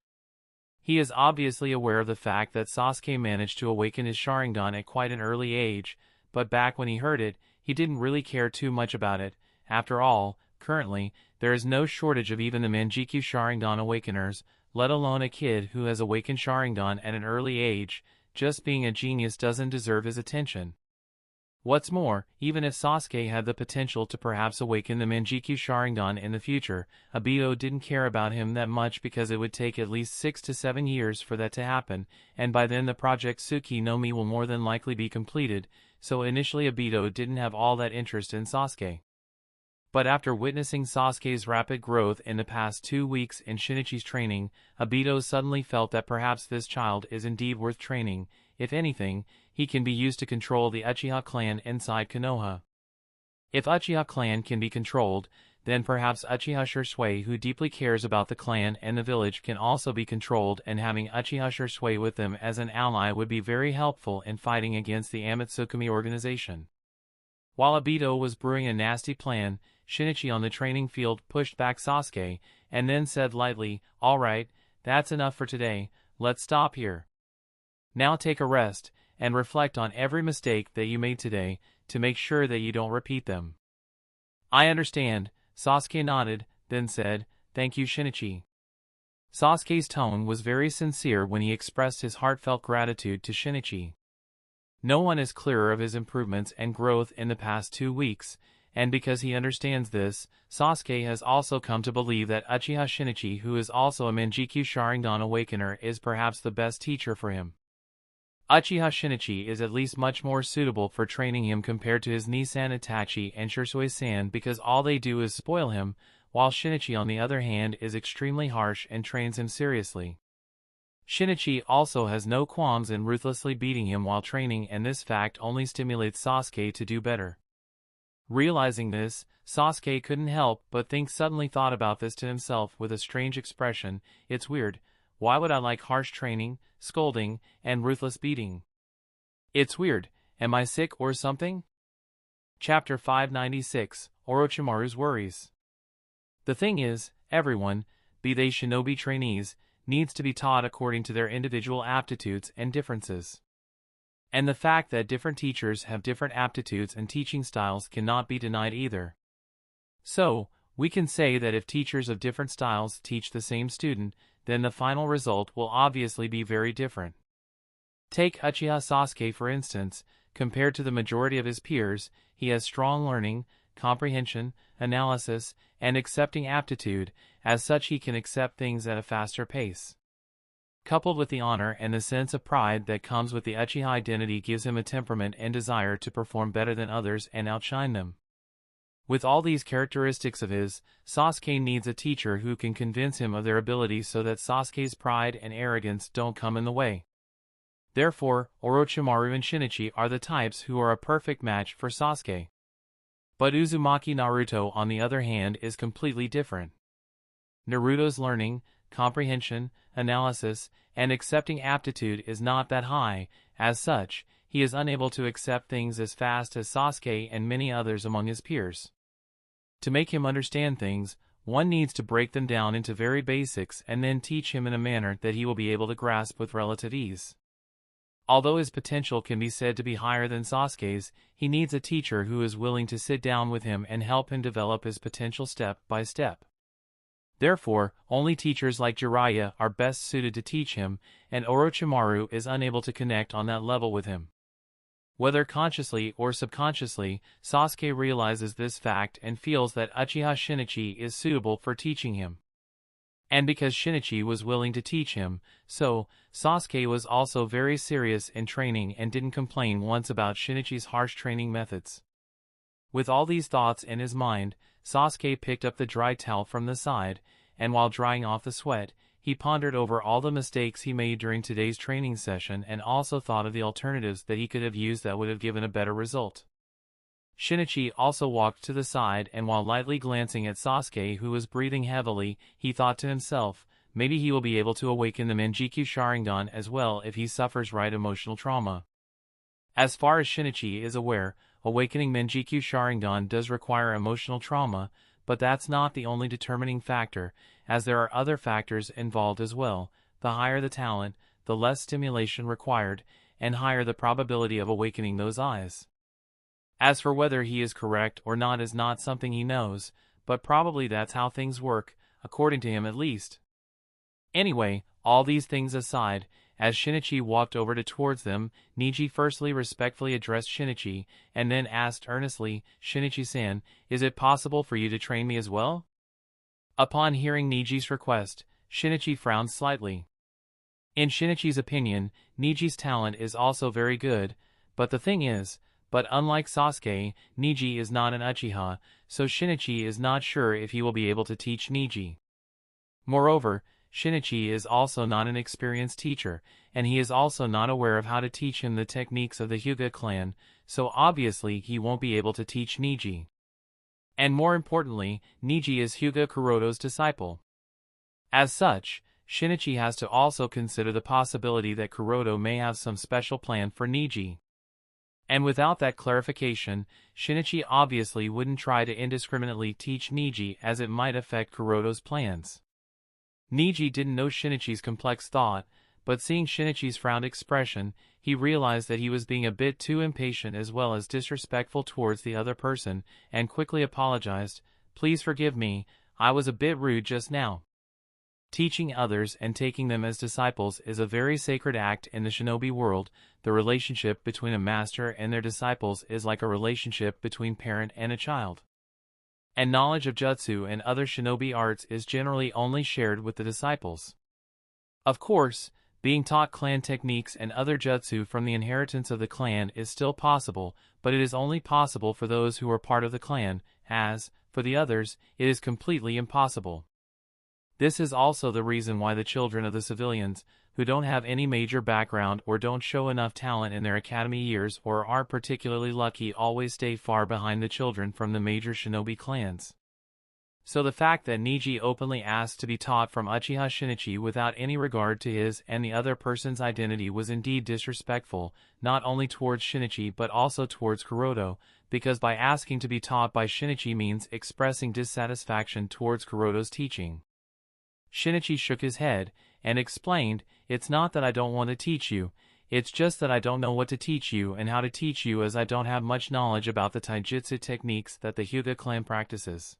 He is obviously aware of the fact that Sasuke managed to awaken his Sharingan at quite an early age, but back when he heard it, he didn't really care too much about it. After all, currently, there is no shortage of even the Manjikyu Sharingan awakeners, let alone a kid who has awakened Sharingan at an early age. Just being a genius doesn't deserve his attention. What's more, even if Sasuke had the potential to perhaps awaken the Manjikyu Sharingan in the future, Obito didn't care about him that much because it would take at least 6 to 7 years for that to happen, and by then the Project Tsuki no Mi will more than likely be completed, so initially Obito didn't have all that interest in Sasuke. But after witnessing Sasuke's rapid growth in the past 2 weeks in Shinichi's training, Obito suddenly felt that perhaps this child is indeed worth training. If anything, he can be used to control the Uchiha clan inside Konoha. If Uchiha clan can be controlled, then perhaps Uchiha Shisui, who deeply cares about the clan and the village, can also be controlled, and having Uchiha Shisui with them as an ally would be very helpful in fighting against the Amatsukami organization. While Obito was brewing a nasty plan, Shinichi on the training field pushed back Sasuke, and then said lightly, "All right, that's enough for today, let's stop here. Now take a rest, and reflect on every mistake that you made today, to make sure that you don't repeat them." "I understand," Sasuke nodded, then said, "Thank you, Shinichi." Sasuke's tone was very sincere when he expressed his heartfelt gratitude to Shinichi. No one is clearer of his improvements and growth in the past 2 weeks, and because he understands this, Sasuke has also come to believe that Uchiha Shinichi, who is also a Manjikyu Sharingan awakener, is perhaps the best teacher for him. Uchiha Shinichi is at least much more suitable for training him compared to his Nissan Itachi and Shisui-san, because all they do is spoil him, while Shinichi on the other hand is extremely harsh and trains him seriously. Shinichi also has no qualms in ruthlessly beating him while training, and this fact only stimulates Sasuke to do better. Realizing this, Sasuke couldn't help but suddenly thought about this to himself with a strange expression. It's weird. Why would I like harsh training, scolding, and ruthless beating? It's weird. Am I sick or something? Chapter 596, Orochimaru's Worries. The thing is, everyone, be they shinobi trainees, needs to be taught according to their individual aptitudes and differences. And the fact that different teachers have different aptitudes and teaching styles cannot be denied either. So, we can say that if teachers of different styles teach the same student, then the final result will obviously be very different. Take Uchiha Sasuke for instance. Compared to the majority of his peers, he has strong learning, comprehension, analysis, and accepting aptitude. As such, he can accept things at a faster pace. Coupled with the honor and the sense of pride that comes with the Uchiha identity gives him a temperament and desire to perform better than others and outshine them. With all these characteristics of his, Sasuke needs a teacher who can convince him of their abilities so that Sasuke's pride and arrogance don't come in the way. Therefore, Orochimaru and Shinichi are the types who are a perfect match for Sasuke. But Uzumaki Naruto, on the other hand, is completely different. Naruto's learning, comprehension, analysis, and accepting aptitude is not that high. As such, he is unable to accept things as fast as Sasuke and many others among his peers. To make him understand things, one needs to break them down into very basics and then teach him in a manner that he will be able to grasp with relative ease. Although his potential can be said to be higher than Sasuke's, he needs a teacher who is willing to sit down with him and help him develop his potential step by step. Therefore, only teachers like Jiraiya are best suited to teach him, and Orochimaru is unable to connect on that level with him. Whether consciously or subconsciously, Sasuke realizes this fact and feels that Uchiha Shinichi is suitable for teaching him. And because Shinichi was willing to teach him, so, Sasuke was also very serious in training and didn't complain once about Shinichi's harsh training methods. With all these thoughts in his mind, Sasuke picked up the dry towel from the side, and while drying off the sweat, he pondered over all the mistakes he made during today's training session and also thought of the alternatives that he could have used that would have given a better result. Shinichi also walked to the side, and while lightly glancing at Sasuke, who was breathing heavily, he thought to himself, maybe he will be able to awaken the Manjikyu Sharingan as well if he suffers right emotional trauma. As far as Shinichi is aware, awakening Manjikyu Sharingan does require emotional trauma, but that's not the only determining factor, as there are other factors involved as well. The higher the talent, the less stimulation required, and higher the probability of awakening those eyes. As for whether he is correct or not is not something he knows, but probably that's how things work, according to him at least. Anyway, all these things aside, as Shinichi walked over towards them, Neji firstly respectfully addressed Shinichi, and then asked earnestly, "Shinichi-san, is it possible for you to train me as well?" Upon hearing Neji's request, Shinichi frowned slightly. In Shinichi's opinion, Neji's talent is also very good, but the thing is, unlike Sasuke, Neji is not an Uchiha, so Shinichi is not sure if he will be able to teach Neji. Moreover, Shinichi is also not an experienced teacher, and he is also not aware of how to teach him the techniques of the Hyuga clan, so obviously he won't be able to teach Neji. And more importantly, Neji is Hyuga Kuroto's disciple. As such, Shinichi has to also consider the possibility that Kuroto may have some special plan for Neji. And without that clarification, Shinichi obviously wouldn't try to indiscriminately teach Neji, as it might affect Kuroto's plans. Neji didn't know Shinichi's complex thought, but seeing Shinichi's frowned expression, he realized that he was being a bit too impatient as well as disrespectful towards the other person, and quickly apologized, "Please forgive me, I was a bit rude just now." Teaching others and taking them as disciples is a very sacred act in the shinobi world. The relationship between a master and their disciples is like a relationship between parent and a child. And knowledge of jutsu and other shinobi arts is generally only shared with the disciples. Of course, being taught clan techniques and other jutsu from the inheritance of the clan is still possible, but it is only possible for those who are part of the clan, as, for the others, it is completely impossible. This is also the reason why the children of the civilians, who don't have any major background or don't show enough talent in their academy years or aren't particularly lucky, always stay far behind the children from the major shinobi clans. So the fact that Neji openly asked to be taught from Uchiha Shinichi without any regard to his and the other person's identity was indeed disrespectful, not only towards Shinichi but also towards Kuroto, because by asking to be taught by Shinichi means expressing dissatisfaction towards Kuroto's teaching. Shinichi shook his head, and explained, "It's not that I don't want to teach you, It's just that I don't know what to teach you and how to teach you, as I don't have much knowledge about the taijutsu techniques that the Hyuga clan practices."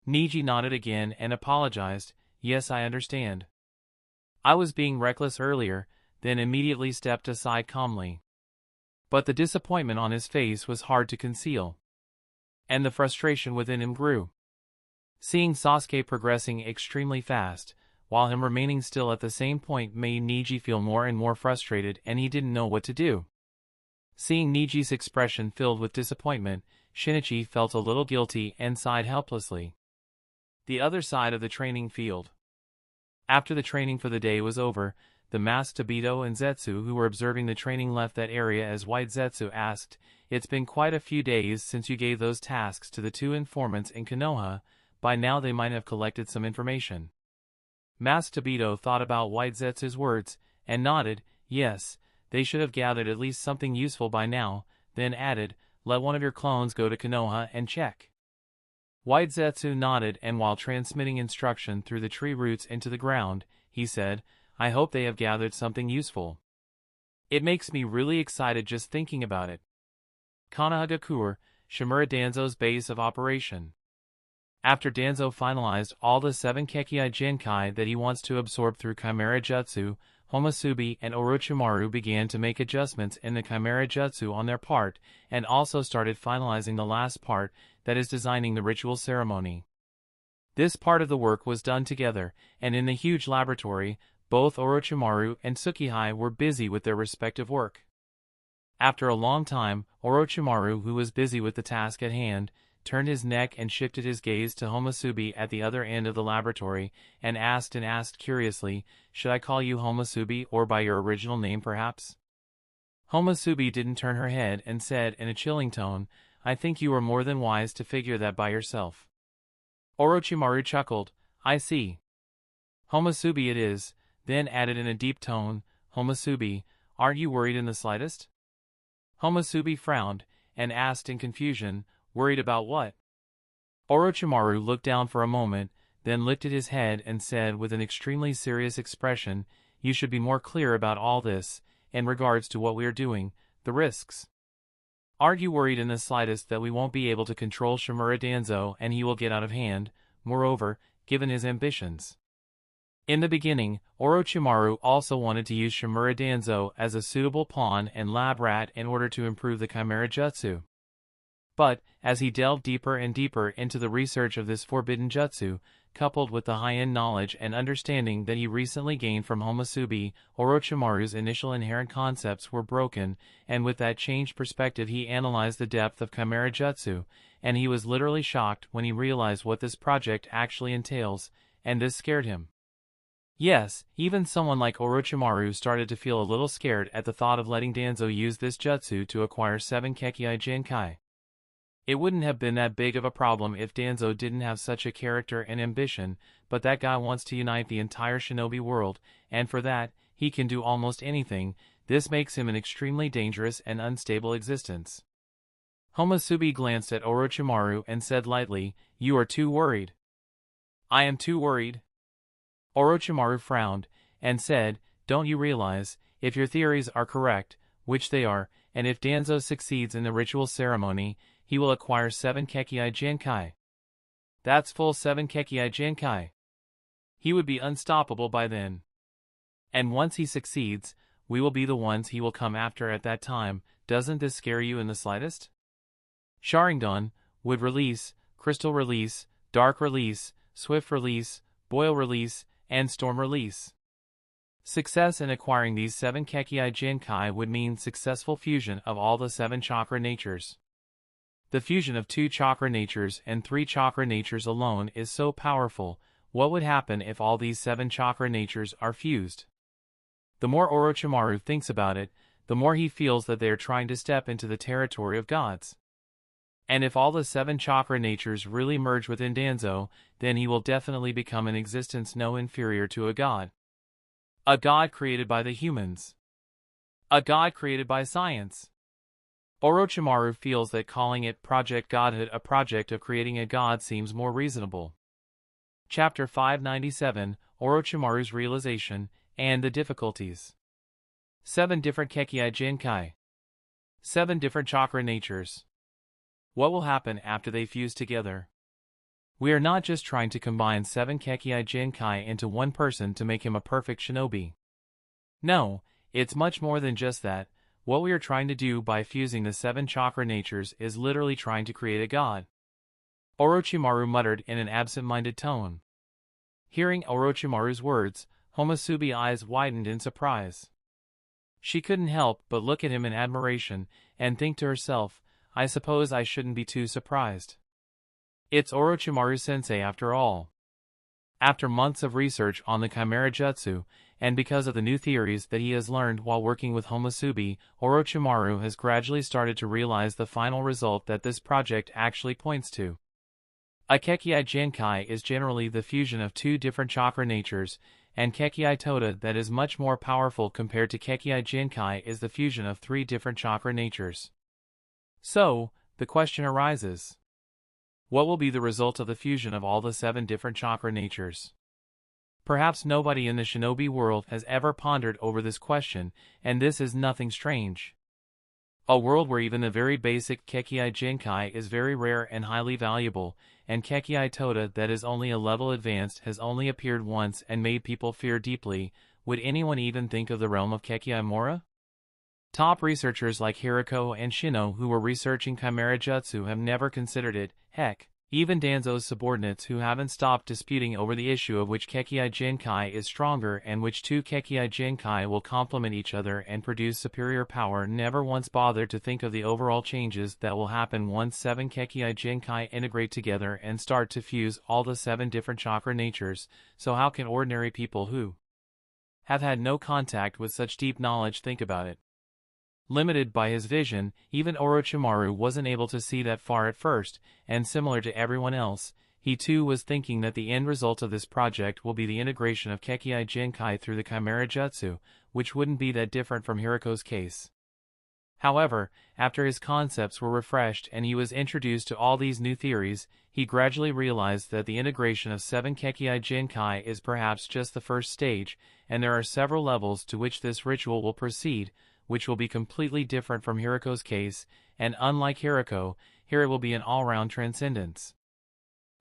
Neji nodded again and apologized. "Yes, I understand. I was being reckless earlier," then immediately stepped aside calmly. But the disappointment on his face was hard to conceal, and the frustration within him grew. Seeing Sasuke progressing extremely fast, while him remaining still at the same point, made Neji feel more and more frustrated, and he didn't know what to do. Seeing Neji's expression filled with disappointment, Shinichi felt a little guilty and sighed helplessly. The other side of the training field. After the training for the day was over, the masked Obito and Zetsu, who were observing the training, left that area as White Zetsu asked, "It's been quite a few days since you gave those tasks to the two informants in Konoha. By now they might have collected some information." Masked Obito thought about White Zetsu's words, and nodded. "Yes, they should have gathered at least something useful by now," then added, "Let one of your clones go to Konoha and check." White Zetsu nodded, and while transmitting instruction through the tree roots into the ground, he said, "I hope they have gathered something useful. It makes me really excited just thinking about it." Konohagakure, Shimura Danzo's base of operation. After Danzo finalized all the 7 Kekkei Genkai that he wants to absorb through Chimera Jutsu, Homusubi and Orochimaru began to make adjustments in the Chimera Jutsu on their part, and also started finalizing the last part, that is designing the ritual ceremony. This part of the work was done together, and in the huge laboratory, both Orochimaru and Tsukihei were busy with their respective work. After a long time, Orochimaru, who was busy with the task at hand, turned his neck and shifted his gaze to Homusubi at the other end of the laboratory, and asked curiously, "Should I call you Homusubi, or by your original name perhaps?" Homusubi didn't turn her head and said in a chilling tone, "I think you were more than wise to figure that by yourself." Orochimaru chuckled. "I see. Homusubi it is," then added in a deep tone, "Homusubi, aren't you worried in the slightest?" Homusubi frowned, and asked in confusion, "Worried about what?" Orochimaru looked down for a moment, then lifted his head and said with an extremely serious expression, "You should be more clear about all this, in regards to what we are doing, the risks. Aren't you worried in the slightest that we won't be able to control Shimura Danzo and he will get out of hand, moreover, given his ambitions?" In the beginning, Orochimaru also wanted to use Shimura Danzo as a suitable pawn and lab rat in order to improve the Chimera Jutsu. But, as he delved deeper and deeper into the research of this forbidden jutsu, coupled with the high-end knowledge and understanding that he recently gained from Homusubi, Orochimaru's initial inherent concepts were broken, and with that changed perspective he analyzed the depth of Chimera Jutsu, and he was literally shocked when he realized what this project actually entails, and this scared him. Yes, even someone like Orochimaru started to feel a little scared at the thought of letting Danzo use this jutsu to acquire 7 Kekkei Genkai. It wouldn't have been that big of a problem if Danzo didn't have such a character and ambition, but that guy wants to unite the entire shinobi world, and for that, he can do almost anything. This makes him an extremely dangerous and unstable existence. Homusubi glanced at Orochimaru and said lightly, "You are too worried." "I am too worried?" Orochimaru frowned, and said, "Don't you realize, if your theories are correct, which they are, and if Danzo succeeds in the ritual ceremony, he will acquire 7 Kekkei Genkai. That's full 7 Kekkei Genkai. He would be unstoppable by then. And once he succeeds, we will be the ones he will come after at that time. Doesn't this scare you in the slightest? Sharingan, Wood Release, Crystal Release, Dark Release, Swift Release, Boil Release, and Storm Release. Success in acquiring these 7 Kekkei Genkai would mean successful fusion of all the 7 chakra natures. The fusion of 2 chakra natures and 3 chakra natures alone is so powerful. What would happen if all these 7 chakra natures are fused? The more Orochimaru thinks about it, the more he feels that they are trying to step into the territory of gods. And if all the 7 chakra natures really merge within Danzo, then he will definitely become an existence no inferior to a god. A god created by the humans. A god created by science. Orochimaru feels that calling it Project Godhood, a project of creating a god, seems more reasonable. Chapter 597, Orochimaru's Realization, and the Difficulties. 7 different Kekkei Jinkai. 7 different chakra natures. What will happen after they fuse together? We are not just trying to combine 7 Kekkei Jinkai into one person to make him a perfect shinobi. No, it's much more than just that. What we are trying to do by fusing the 7 chakra natures is literally trying to create a god. Orochimaru muttered in an absent-minded tone. Hearing Orochimaru's words, Homusubi's eyes widened in surprise. She couldn't help but look at him in admiration and think to herself, I suppose I shouldn't be too surprised. It's Orochimaru-sensei after all. After months of research on the Chimera Jutsu, and because of the new theories that he has learned while working with Homusubi, Orochimaru has gradually started to realize the final result that this project actually points to. A Kekkei Jinkai is generally the fusion of 2 different chakra natures, and Kekkei Tota that is much more powerful compared to Kekkei Jinkai is the fusion of 3 different chakra natures. So, the question arises. What will be the result of the fusion of all the 7 different chakra natures? Perhaps nobody in the shinobi world has ever pondered over this question, and this is nothing strange. A world where even the very basic Kekkei Jinkai is very rare and highly valuable, and Kekkei Tota that is only a level advanced has only appeared once and made people fear deeply. Would anyone even think of the realm of Kekkei Mora? Top researchers like Hirako and Shino who were researching Chimera Jutsu have never considered it. Heck, even Danzo's subordinates who haven't stopped disputing over the issue of which Kekkei Jinkai is stronger and which 2 Kekkei Jinkai will complement each other and produce superior power never once bothered to think of the overall changes that will happen once 7 Kekkei Jinkai integrate together and start to fuse all the 7 different chakra natures. So how can ordinary people who have had no contact with such deep knowledge think about it? Limited by his vision, even Orochimaru wasn't able to see that far at first, and similar to everyone else, he too was thinking that the end result of this project will be the integration of Kekkei Jinkai through the Chimera Jutsu, which wouldn't be that different from Hirako's case. However, after his concepts were refreshed and he was introduced to all these new theories, he gradually realized that the integration of 7 Kekkei Jinkai is perhaps just the first stage, and there are several levels to which this ritual will proceed, which will be completely different from Hirako's case, and unlike Hirako, here it will be an all-round transcendence.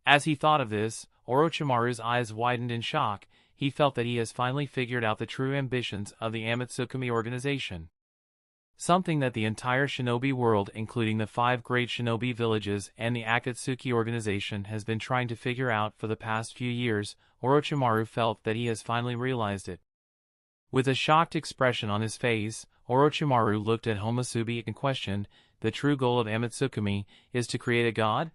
As he thought of this, Orochimaru's eyes widened in shock. He felt that he has finally figured out the true ambitions of the Akatsuki organization. Something that the entire shinobi world, including the 5 great shinobi villages and the Akatsuki organization, has been trying to figure out for the past few years. Orochimaru felt that he has finally realized it. With a shocked expression on his face, Orochimaru looked at Homusubi and questioned, the true goal of Akatsuki is to create a god?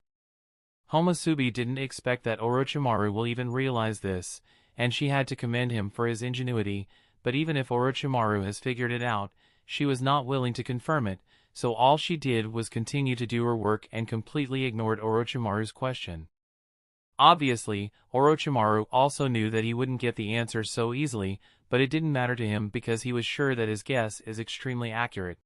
Homusubi didn't expect that Orochimaru will even realize this, and she had to commend him for his ingenuity, but even if Orochimaru has figured it out, she was not willing to confirm it, so all she did was continue to do her work and completely ignored Orochimaru's question. Obviously, Orochimaru also knew that he wouldn't get the answer so easily, but it didn't matter to him because he was sure that his guess is extremely accurate.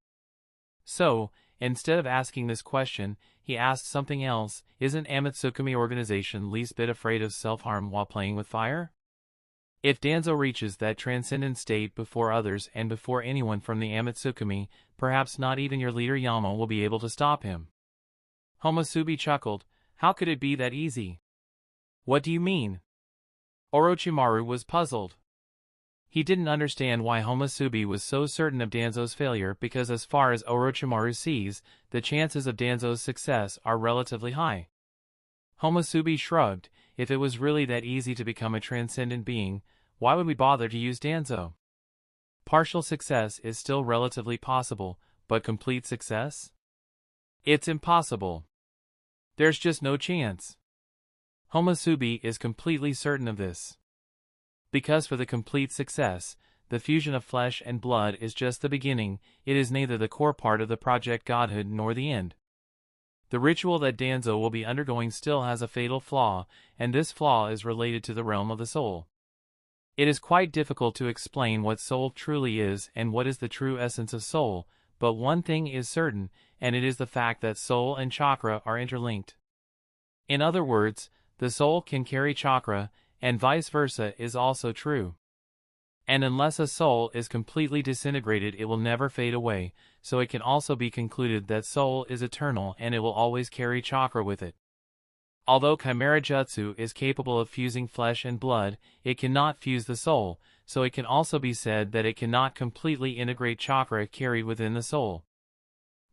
So, instead of asking this question, he asked something else. Isn't Akatsuki organization least bit afraid of self-harm while playing with fire? If Danzo reaches that transcendent state before others and before anyone from the Akatsuki, perhaps not even your leader Yama will be able to stop him. Homusubi chuckled. How could it be that easy? What do you mean? Orochimaru was puzzled. He didn't understand why Homusubi was so certain of Danzo's failure because as far as Orochimaru sees, the chances of Danzo's success are relatively high. Homusubi shrugged. If it was really that easy to become a transcendent being, why would we bother to use Danzo? Partial success is still relatively possible, but complete success? It's impossible. There's just no chance. Homusubi is completely certain of this. Because for the complete success, the fusion of flesh and blood is just the beginning, it is neither the core part of the project Godhood nor the end. The ritual that Danzo will be undergoing still has a fatal flaw, and this flaw is related to the realm of the soul. It is quite difficult to explain what soul truly is and what is the true essence of soul, but one thing is certain, and it is the fact that soul and chakra are interlinked. In other words, the soul can carry chakra, and vice versa is also true. And unless a soul is completely disintegrated, it will never fade away, so it can also be concluded that soul is eternal and it will always carry chakra with it. Although Chimera Jutsu is capable of fusing flesh and blood, it cannot fuse the soul, so it can also be said that it cannot completely integrate chakra carried within the soul.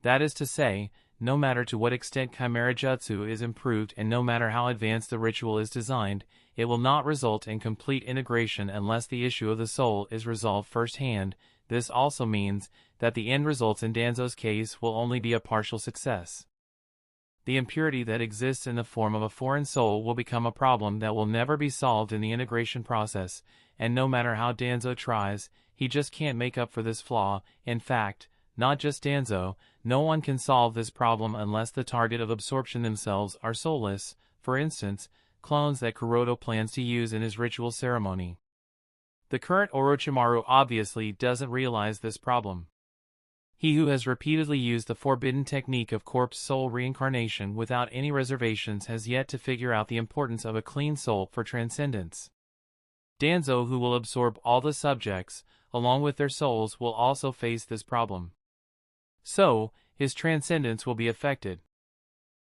That is to say, no matter to what extent Chimera Jutsu is improved and no matter how advanced the ritual is designed, it will not result in complete integration unless the issue of the soul is resolved firsthand. This also means that the end results in Danzo's case will only be a partial success. The impurity that exists in the form of a foreign soul will become a problem that will never be solved in the integration process, and no matter how Danzo tries, he just can't make up for this flaw. In fact, not just Danzo, no one can solve this problem unless the target of absorption themselves are soulless, for instance, clones that Kuroto plans to use in his ritual ceremony. The current Orochimaru obviously doesn't realize this problem. He who has repeatedly used the forbidden technique of corpse soul reincarnation without any reservations has yet to figure out the importance of a clean soul for transcendence. Danzo, who will absorb all the subjects, along with their souls, will also face this problem. So, his transcendence will be affected.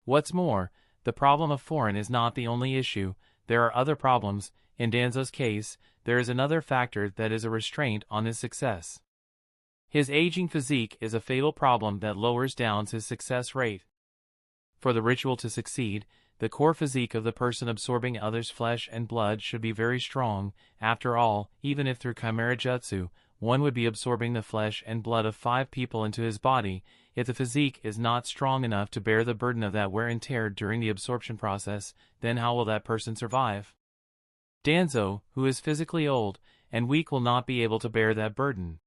What's more, the problem of foreign is not the only issue. There are other problems. In Danzo's case, there is another factor that is a restraint on his success. His aging physique is a fatal problem that lowers down his success rate. For the ritual to succeed, the core physique of the person absorbing others' flesh and blood should be very strong. After all, even if through Chimera Jutsu, one would be absorbing the flesh and blood of 5 people into his body, if the physique is not strong enough to bear the burden of that wear and tear during the absorption process, then how will that person survive? Danzo, who is physically old and weak, will not be able to bear that burden.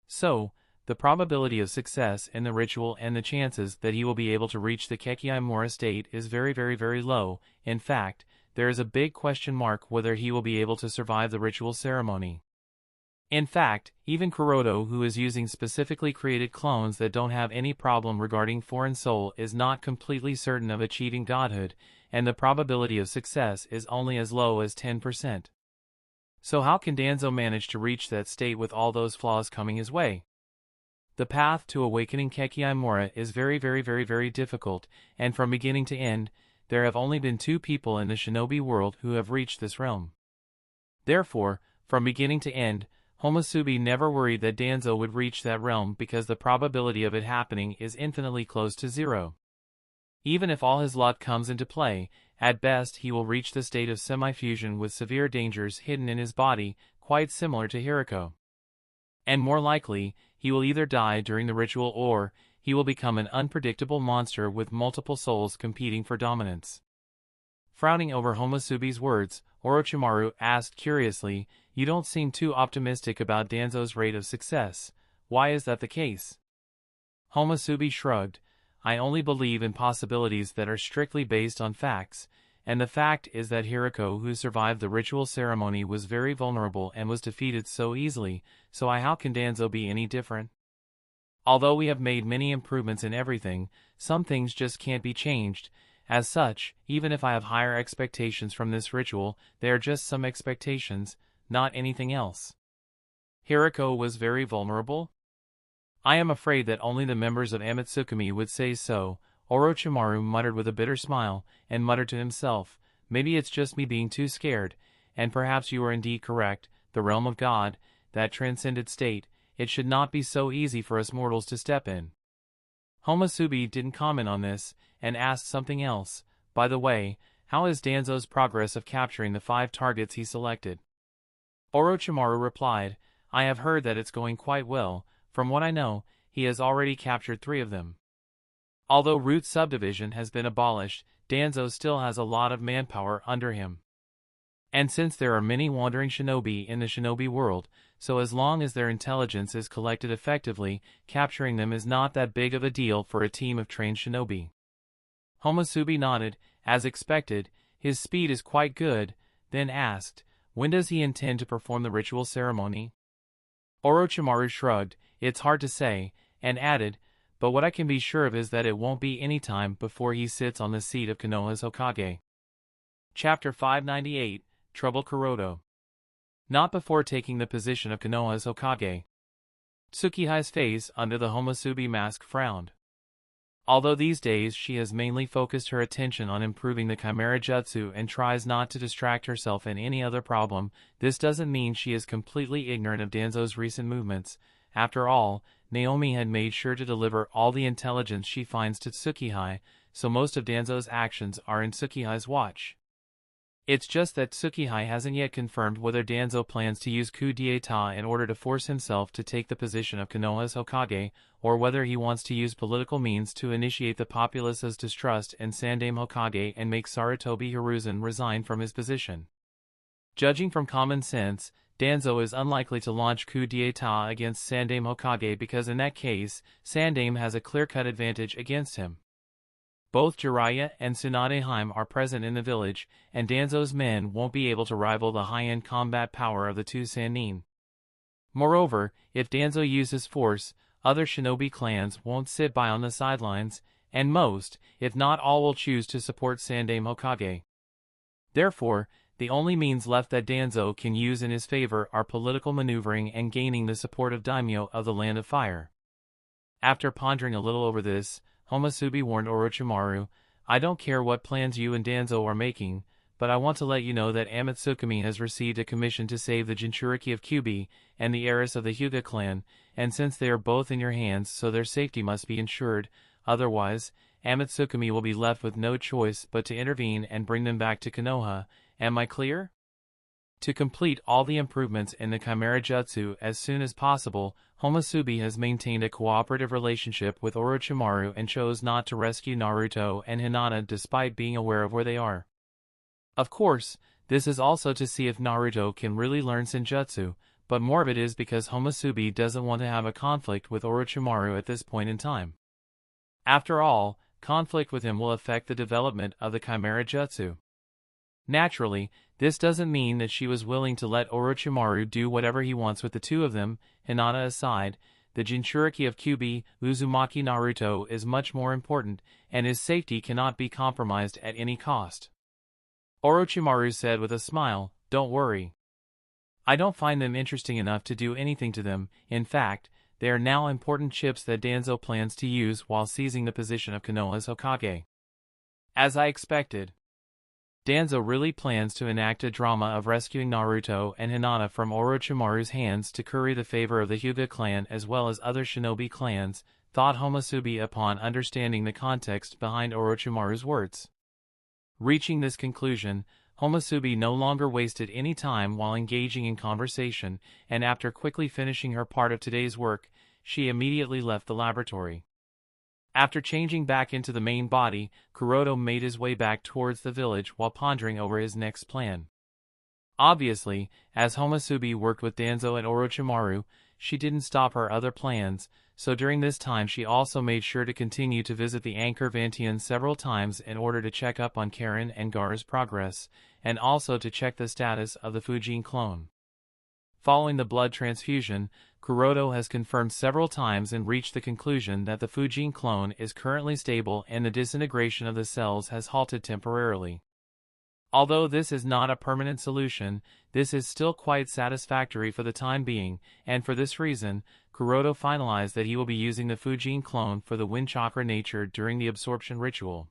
So, the probability of success in the ritual and the chances that he will be able to reach the Kekimura state is very low. In fact, there is a big question mark whether he will be able to survive the ritual ceremony. In fact, even Kuroto, who is using specifically created clones that don't have any problem regarding foreign soul, is not completely certain of achieving godhood, and the probability of success is only as low as 10%. So how can Danzo manage to reach that state with all those flaws coming his way? The path to awakening Kekimura is very difficult, and from beginning to end, there have only been 2 people in the shinobi world who have reached this realm. Therefore, from beginning to end, Homusubi never worried that Danzo would reach that realm because the probability of it happening is infinitely close to 0. Even if all his luck comes into play, at best he will reach the state of semi-fusion with severe dangers hidden in his body, quite similar to Hiriko. And more likely, he will either die during the ritual or he will become an unpredictable monster with multiple souls competing for dominance. Frowning over Homusubi's words, Orochimaru asked curiously, "You don't seem too optimistic about Danzo's rate of success. Why is that the case?" Homusubi shrugged. "I only believe in possibilities that are strictly based on facts, and the fact is that Hiriko, who survived the ritual ceremony, was very vulnerable and was defeated so easily, so how can Danzo be any different? Although we have made many improvements in everything, some things just can't be changed. As such, even if I have higher expectations from this ritual, they are just some expectations, not anything else." Hiriko was very vulnerable? I am afraid that only the members of Amatsukami would say so. Orochimaru muttered with a bitter smile, and muttered to himself, "Maybe it's just me being too scared, and perhaps you are indeed correct. The realm of God, that transcended state, it should not be so easy for us mortals to step in." Homusubi didn't comment on this, and asked something else. "By the way, how is Danzo's progress of capturing the 5 targets he selected?" Orochimaru replied, "I have heard that it's going quite well. From what I know, he has already captured 3 of them. Although root subdivision has been abolished, Danzo still has a lot of manpower under him. And since there are many wandering shinobi in the shinobi world, so as long as their intelligence is collected effectively, capturing them is not that big of a deal for a team of trained shinobi." Homusubi nodded. As expected, his speed is quite good, then asked, "When does he intend to perform the ritual ceremony?" Orochimaru shrugged. "It's hard to say," and added, "but what I can be sure of is that it won't be any time before he sits on the seat of Konoha's Hokage." Chapter 598, Trouble Kuroto. Not before taking the position of Konoha's Hokage. Tsukihai's face under the Homosubi mask frowned. Although these days she has mainly focused her attention on improving the Chimera Jutsu and tries not to distract herself in any other problem, this doesn't mean she is completely ignorant of Danzo's recent movements. After all, Naomi had made sure to deliver all the intelligence she finds to Tsukihai, so most of Danzo's actions are in Tsukihai's watch. It's just that Tsukihai hasn't yet confirmed whether Danzo plans to use coup d'état in order to force himself to take the position of Konoha's Hokage, or whether he wants to use political means to initiate the populace's distrust in Sandaime Hokage and make Sarutobi Hiruzen resign from his position. Judging from common sense, Danzo is unlikely to launch coup d'état against Sandaime Hokage because in that case, Sandaime has a clear-cut advantage against him. Both Jiraiya and Tsunadeheim are present in the village, and Danzo's men won't be able to rival the high-end combat power of the two Sannin. Moreover, if Danzo uses force, other shinobi clans won't sit by on the sidelines, and most, if not all, will choose to support Sandaime Hokage. Therefore, the only means left that Danzo can use in his favor are political maneuvering and gaining the support of daimyo of the Land of Fire. After pondering a little over this, Homosubi warned Orochimaru, "I don't care what plans you and Danzo are making, but I want to let you know that Akatsuki has received a commission to save the Jinchuriki of Kyubi and the heiress of the Hyuga clan, and since they are both in your hands, so their safety must be ensured. Otherwise, Akatsuki will be left with no choice but to intervene and bring them back to Konoha. Am I clear?" To complete all the improvements in the Chimera Jutsu as soon as possible, Homosubi has maintained a cooperative relationship with Orochimaru and chose not to rescue Naruto and Hinata despite being aware of where they are. Of course, this is also to see if Naruto can really learn Senjutsu, but more of it is because Homosubi doesn't want to have a conflict with Orochimaru at this point in time. After all, conflict with him will affect the development of the Chimera Jutsu. Naturally, this doesn't mean that she was willing to let Orochimaru do whatever he wants with the two of them. Hinata aside, the Jinchuriki of Kyubi, Uzumaki Naruto, is much more important, and his safety cannot be compromised at any cost. Orochimaru said with a smile, "Don't worry. I don't find them interesting enough to do anything to them. In fact, they are now important chips that Danzo plans to use while seizing the position of Konoha's Hokage." As I expected, Danzo really plans to enact a drama of rescuing Naruto and Hinata from Orochimaru's hands to curry the favor of the Hyuga clan as well as other shinobi clans, thought Homosubi upon understanding the context behind Orochimaru's words. Reaching this conclusion, Homosubi no longer wasted any time while engaging in conversation, and after quickly finishing her part of today's work, she immediately left the laboratory. After changing back into the main body, Kuroto made his way back towards the village while pondering over his next plan. Obviously, as Homosubi worked with Danzo and Orochimaru, she didn't stop her other plans, so during this time she also made sure to continue to visit the Anchor Vantian several times in order to check up on Karen and Gar's progress, and also to check the status of the Fujin clone. Following the blood transfusion, Kuroto has confirmed several times and reached the conclusion that the Fujin clone is currently stable and the disintegration of the cells has halted temporarily. Although this is not a permanent solution, this is still quite satisfactory for the time being, and for this reason, Kuroto finalized that he will be using the Fujin clone for the wind chakra nature during the absorption ritual.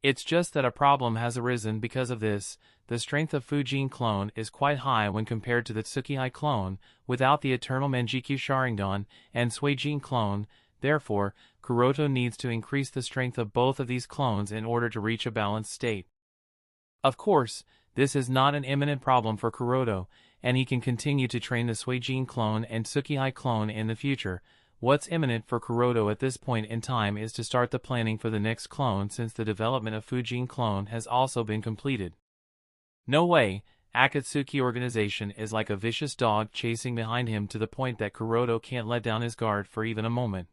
It's just that a problem has arisen because of this. The strength of Fujin clone is quite high when compared to the Tsukihai clone, without the eternal Manjikyu Sharingan, and Suijin clone. Therefore, Kuroto needs to increase the strength of both of these clones in order to reach a balanced state. Of course, this is not an imminent problem for Kuroto, and he can continue to train the Suijin clone and Tsukihai clone in the future. What's imminent for Kuroto at this point in time is to start the planning for the next clone, since the development of Fujin clone has also been completed. No way, Akatsuki organization is like a vicious dog chasing behind him to the point that Kuroto can't let down his guard for even a moment.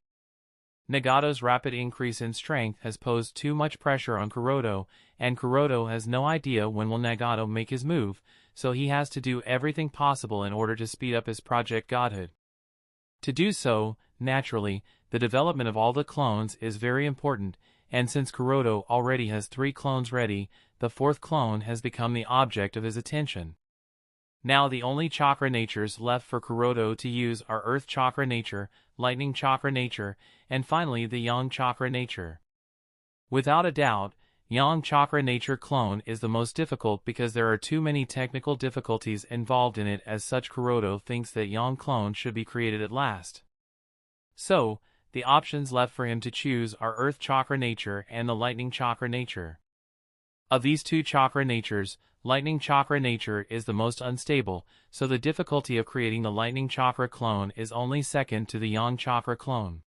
Nagato's rapid increase in strength has posed too much pressure on Kuroto, and Kuroto has no idea when will Nagato make his move, so he has to do everything possible in order to speed up his project Godhood. To do so, naturally, the development of all the clones is very important, and since Kuroto already has 3 clones ready, the 4th clone has become the object of his attention. Now the only chakra natures left for Kuroto to use are Earth Chakra nature, Lightning Chakra nature, and finally the Yang Chakra nature. Without a doubt, Yang Chakra nature clone is the most difficult because there are too many technical difficulties involved in it. As such, Kuroto thinks that Yang clone should be created at last. So, the options left for him to choose are Earth Chakra nature and the Lightning Chakra nature. Of these two chakra natures, Lightning Chakra nature is the most unstable, so the difficulty of creating the Lightning Chakra clone is only second to the Yang Chakra clone.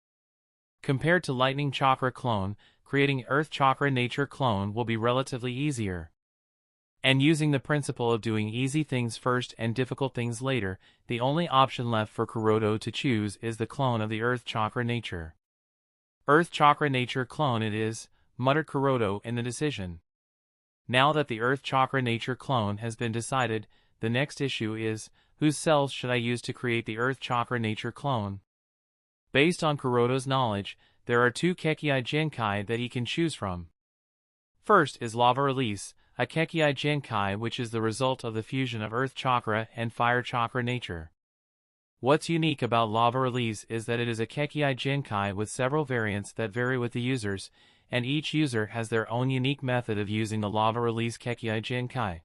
Compared to Lightning Chakra clone, creating Earth Chakra nature clone will be relatively easier. And using the principle of doing easy things first and difficult things later, the only option left for Kuroto to choose is the clone of the Earth Chakra nature. Earth Chakra nature clone it is, muttered Kuroto in the decision. Now that the Earth Chakra nature clone has been decided, the next issue is, whose cells should I use to create the Earth Chakra nature clone? Based on Kuroto's knowledge, there are two Kekii Genkai that he can choose from. First is Lava Release, a Kekii Genkai which is the result of the fusion of Earth Chakra and Fire Chakra nature. What's unique about Lava Release is that it is a Kekii Genkai with several variants that vary with the users, and each user has their own unique method of using the Lava Release Kekii Genkai.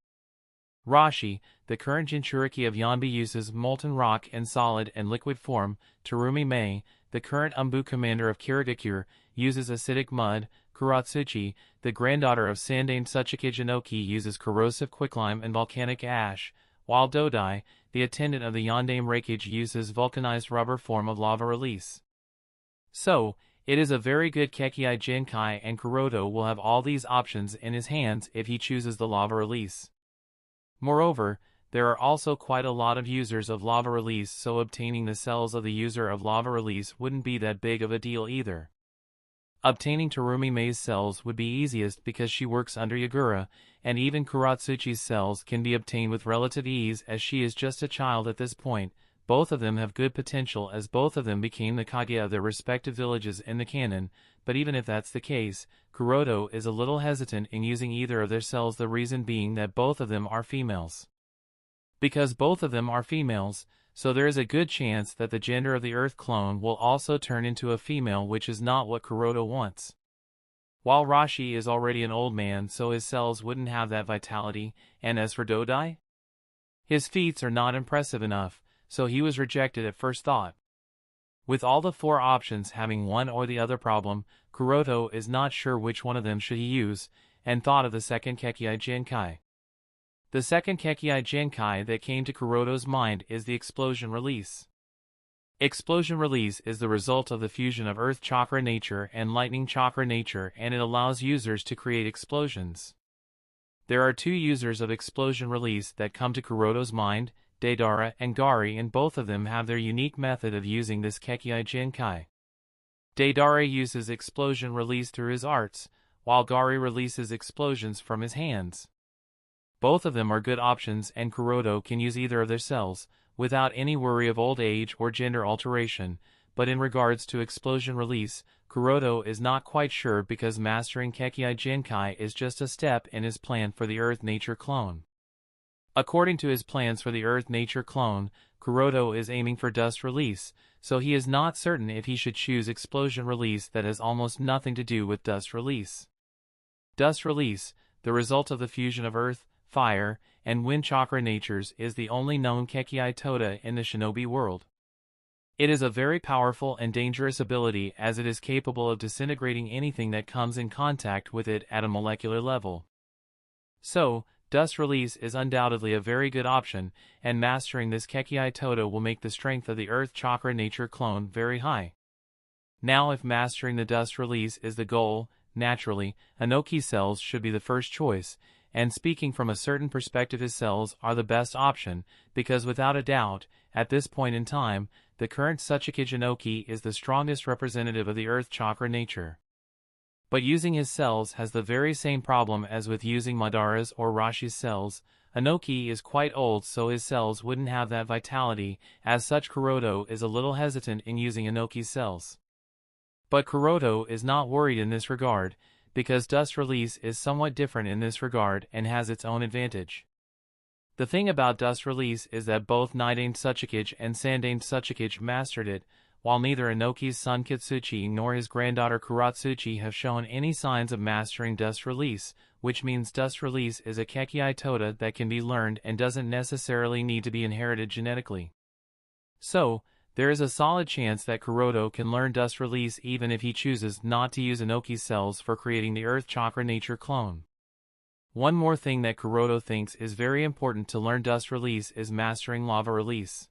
Rashi, the current Jinchuriki of Yanbi, uses molten rock in solid and liquid form. Terumi Mei, the current Umbu commander of Kirigakure, uses acidic mud. Kuratsuchi, the granddaughter of Sandaime Tsuchika Jinoki, uses corrosive quicklime and volcanic ash, while Dodai, the attendant of the Yondaime Reikage, uses vulcanized rubber form of Lava Release. So, it is a very good Kekii Genkai, and Kuroto will have all these options in his hands if he chooses the Lava Release. Moreover, there are also quite a lot of users of Lava Release, so obtaining the cells of the user of Lava Release wouldn't be that big of a deal either. Obtaining Terumi Mei's cells would be easiest because she works under Yagura, and even Kuratsuchi's cells can be obtained with relative ease as she is just a child at this point. Both of them have good potential as both of them became the Kage of their respective villages in the canon, but even if that's the case, Kuroto is a little hesitant in using either of their cells, the reason being that both of them are females. Because both of them are females, so there is a good chance that the gender of the Earth clone will also turn into a female, which is not what Kuroto wants. While Rashi is already an old man, so his cells wouldn't have that vitality, and as for Dodai, his feats are not impressive enough, so he was rejected at first thought. With all the four options having one or the other problem, Kuroto is not sure which one of them should he use, and thought of the second Kekii Genkai. The second Kekii Genkai that came to Kuroto's mind is the Explosion Release. Explosion Release is the result of the fusion of Earth Chakra nature and Lightning Chakra nature, and it allows users to create explosions. There are two users of Explosion Release that come to Kuroto's mind, Deidara and Gari, and both of them have their unique method of using this Kekii Genkai. Deidara uses Explosion Release through his arts, while Gari releases explosions from his hands. Both of them are good options, and Kuroto can use either of their cells, without any worry of old age or gender alteration, but in regards to Explosion Release, Kuroto is not quite sure because mastering Kekii Genkai is just a step in his plan for the Earth Nature clone. According to his plans for the Earth Nature clone, Kuroto is aiming for Dust Release, so he is not certain if he should choose Explosion Release that has almost nothing to do with Dust Release. Dust Release, the result of the fusion of Earth, Fire, and Wind Chakra natures, is the only known Kekii Toda in the shinobi world. It is a very powerful and dangerous ability as it is capable of disintegrating anything that comes in contact with it at a molecular level. So, Dust Release is undoubtedly a very good option, and mastering this Kekii Toda will make the strength of the Earth Chakra nature clone very high. Now, if mastering the Dust Release is the goal, naturally, Inoki cells should be the first choice, and speaking from a certain perspective, his cells are the best option, because without a doubt, at this point in time, the current Tsuchika Jinoki is the strongest representative of the Earth Chakra nature. But using his cells has the very same problem as with using Madara's or Rashi's cells. Inoki is quite old, so his cells wouldn't have that vitality. As such, Kuroto is a little hesitant in using Inoki's cells. But Kuroto is not worried in this regard, because Dust Release is somewhat different in this regard and has its own advantage. The thing about dust release is that both Nidain Tsuchikage and Sandain Tsuchikage mastered it, while neither Inoki's son Katsuchi nor his granddaughter Kuratsuchi have shown any signs of mastering dust release, which means dust release is a Kekkei Toda that can be learned and doesn't necessarily need to be inherited genetically. So, there is a solid chance that Kuroto can learn dust release even if he chooses not to use Inoki's cells for creating the Earth Chakra Nature clone. One more thing that Kuroto thinks is very important to learn dust release is mastering lava release.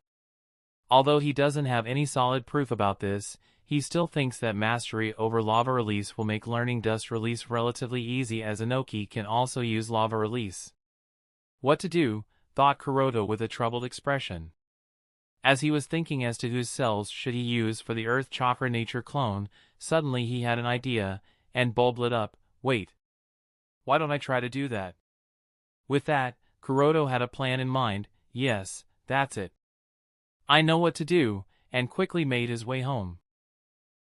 Although he doesn't have any solid proof about this, he still thinks that mastery over lava release will make learning dust release relatively easy, as Inoki can also use lava release. What to do, thought Kuroto with a troubled expression. As he was thinking as to whose cells should he use for the Earth Chakra Nature clone, suddenly he had an idea, and bulb lit up. Wait. Why don't I try to do that? With that, Kuroto had a plan in mind. Yes, that's it. I know what to do, and quickly made his way home.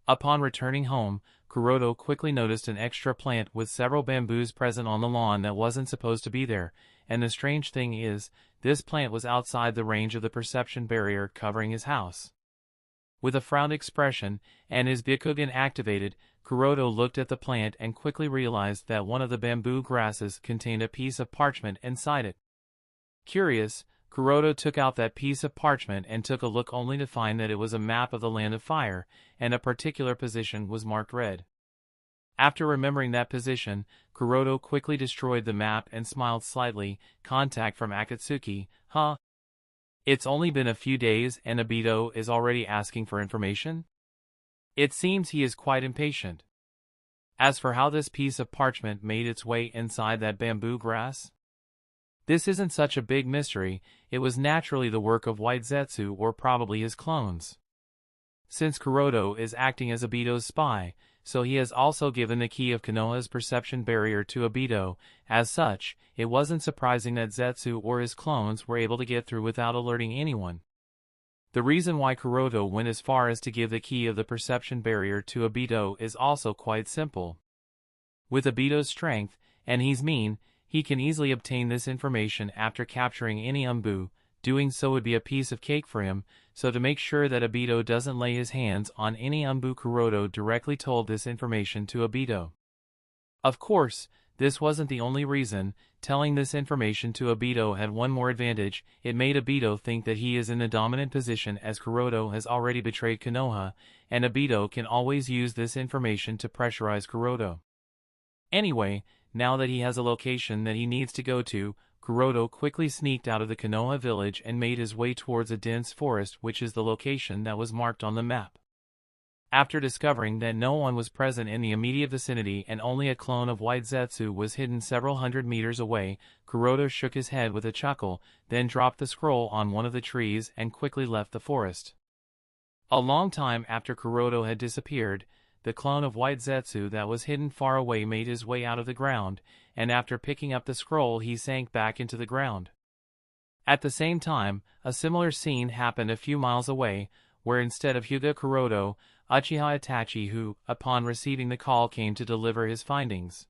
Upon returning home, Kuroto quickly noticed an extra plant with several bamboos present on the lawn that wasn't supposed to be there, and the strange thing is, this plant was outside the range of the perception barrier covering his house. With a frowned expression, and his Byakugan activated, Kuroto looked at the plant and quickly realized that one of the bamboo grasses contained a piece of parchment inside it. Curious, Kuroto took out that piece of parchment and took a look, only to find that it was a map of the Land of Fire, and a particular position was marked red. After remembering that position, Kuroto quickly destroyed the map and smiled slightly. Contact from Akatsuki. Huh? It's only been a few days and Obito is already asking for information? It seems he is quite impatient. As for how this piece of parchment made its way inside that bamboo grass, this isn't such a big mystery. It was naturally the work of White Zetsu or probably his clones. Since Kuroto is acting as Obito's spy, so he has also given the key of Konoha's perception barrier to Obito. As such, it wasn't surprising that Zetsu or his clones were able to get through without alerting anyone. The reason why Kuroto went as far as to give the key of the perception barrier to Obito is also quite simple. With Obito's strength, and he's mean, he can easily obtain this information after capturing any Umbu. Doing so would be a piece of cake for him, so to make sure that Obito doesn't lay his hands on any Umbu, Kuroto directly told this information to Obito. Of course, this wasn't the only reason. Telling this information to Obito had one more advantage. It made Obito think that he is in the dominant position, as Kuroto has already betrayed Konoha, and Obito can always use this information to pressurize Kuroto. Anyway, now that he has a location that he needs to go to, Kuroto quickly sneaked out of the Konoha village and made his way towards a dense forest, which is the location that was marked on the map. After discovering that no one was present in the immediate vicinity and only a clone of White Zetsu was hidden several hundred meters away, Kuroto shook his head with a chuckle, then dropped the scroll on one of the trees and quickly left the forest. A long time after Kuroto had disappeared, the clone of White Zetsu that was hidden far away made his way out of the ground, and after picking up the scroll he sank back into the ground. At the same time, a similar scene happened a few miles away, where instead of Hyuga Kuroto, Uchiha Itachi, who, upon receiving the call, came to deliver his findings.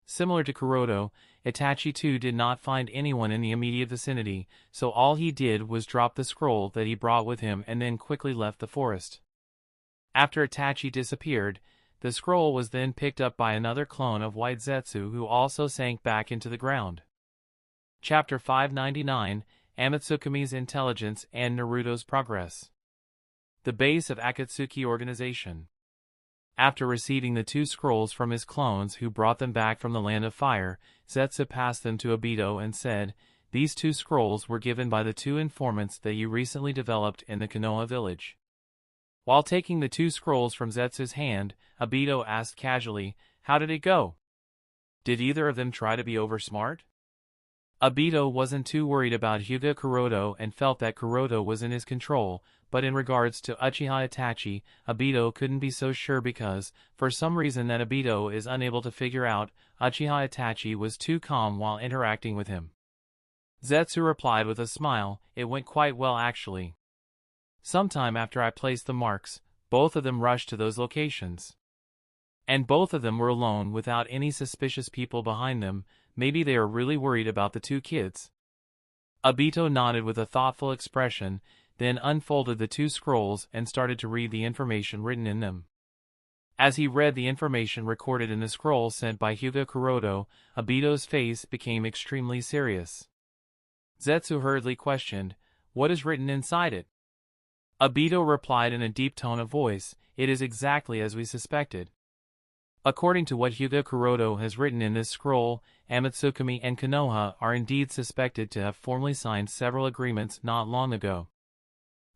Similar to Kuroto, Itachi too did not find anyone in the immediate vicinity, so all he did was drop the scroll that he brought with him and then quickly left the forest. After Itachi disappeared, the scroll was then picked up by another clone of White Zetsu who also sank back into the ground. Chapter 599, Amatsukumi's Intelligence and Naruto's Progress. The base of Akatsuki organization. After receiving the two scrolls from his clones who brought them back from the Land of Fire, Zetsu passed them to Obito and said, "These two scrolls were given by the two informants that you recently developed in the Konoha village." While taking the two scrolls from Zetsu's hand, Obito asked casually, "How did it go? Did either of them try to be oversmart?" Obito wasn't too worried about Hyuga Kuroto and felt that Kuroto was in his control, but in regards to Uchiha Itachi, Obito couldn't be so sure because, for some reason that Obito is unable to figure out, Uchiha Itachi was too calm while interacting with him. Zetsu replied with a smile, "It went quite well actually. Sometime after I placed the marks, both of them rushed to those locations. And both of them were alone without any suspicious people behind them. Maybe they are really worried about the two kids." Obito nodded with a thoughtful expression, then unfolded the two scrolls and started to read the information written in them. As he read the information recorded in the scroll sent by Hyuga Kuroto, Obito's face became extremely serious. Zetsu hurriedly questioned, "What is written inside it?" Obito replied in a deep tone of voice, "It is exactly as we suspected. According to what Hyuga Kuroto has written in this scroll, Akatsuki and Konoha are indeed suspected to have formally signed several agreements not long ago.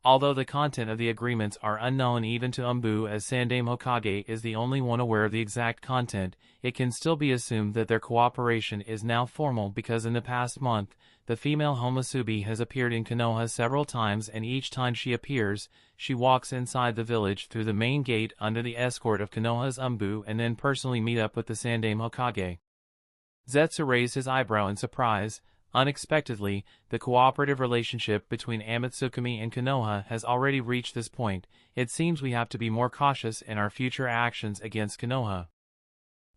Although the content of the agreements are unknown even to Umbu, as Sandaime Hokage is the only one aware of the exact content, it can still be assumed that their cooperation is now formal because in the past month, the female Homusubi has appeared in Konoha several times, and each time she appears, she walks inside the village through the main gate under the escort of Konoha's Umbu and then personally meet up with the Sandaime Hokage." Zetsu raised his eyebrow in surprise. Unexpectedly, the cooperative relationship between Akatsuki and Konoha has already reached this point. It seems we have to be more cautious in our future actions against Konoha.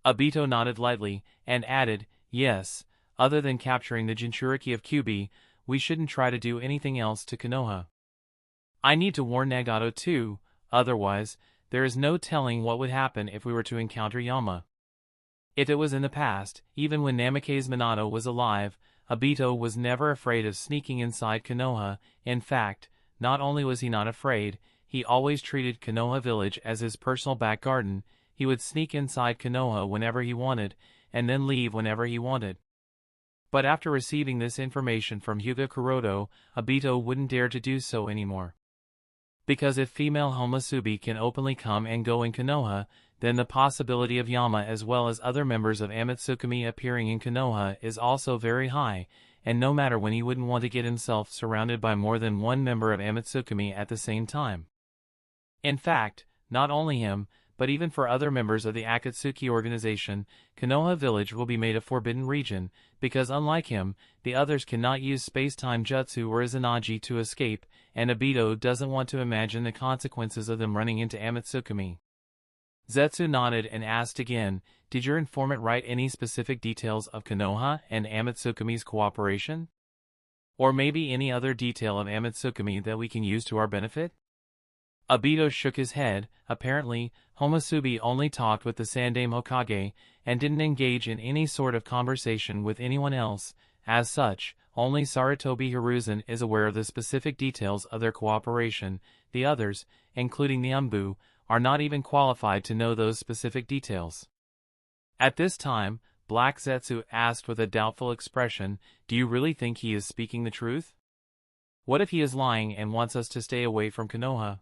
Obito nodded lightly, and added, "Yes, other than capturing the Jinchuriki of Kyubi, we shouldn't try to do anything else to Konoha. I need to warn Nagato too, otherwise, there is no telling what would happen if we were to encounter Yama. If it was in the past, even when Namikaze Minato was alive, Obito was never afraid of sneaking inside Konoha. In fact, not only was he not afraid, he always treated Konoha village as his personal back garden. He would sneak inside Konoha whenever he wanted, and then leave whenever he wanted. But after receiving this information from Hyuga Kuroto, Obito wouldn't dare to do so anymore. Because if female Homusubi can openly come and go in Konoha, then the possibility of Yama as well as other members of Akatsuki appearing in Konoha is also very high, and no matter when he wouldn't want to get himself surrounded by more than one member of Akatsuki at the same time. In fact, not only him, but even for other members of the Akatsuki organization, Konoha village will be made a forbidden region, because unlike him, the others cannot use space-time jutsu or Izanagi to escape, and Obito doesn't want to imagine the consequences of them running into Akatsuki. Zetsu nodded and asked again, "Did your informant write any specific details of Konoha and Akatsuki's cooperation? Or maybe any other detail of Akatsuki that we can use to our benefit?" Obito shook his head. Apparently, Homusubi only talked with the Sandaime Hokage, and didn't engage in any sort of conversation with anyone else. As such, only Sarutobi Hiruzen is aware of the specific details of their cooperation. The others, including the Umbu, are not even qualified to know those specific details. At this time, Black Zetsu asked with a doubtful expression, "Do you really think he is speaking the truth? What if he is lying and wants us to stay away from Konoha?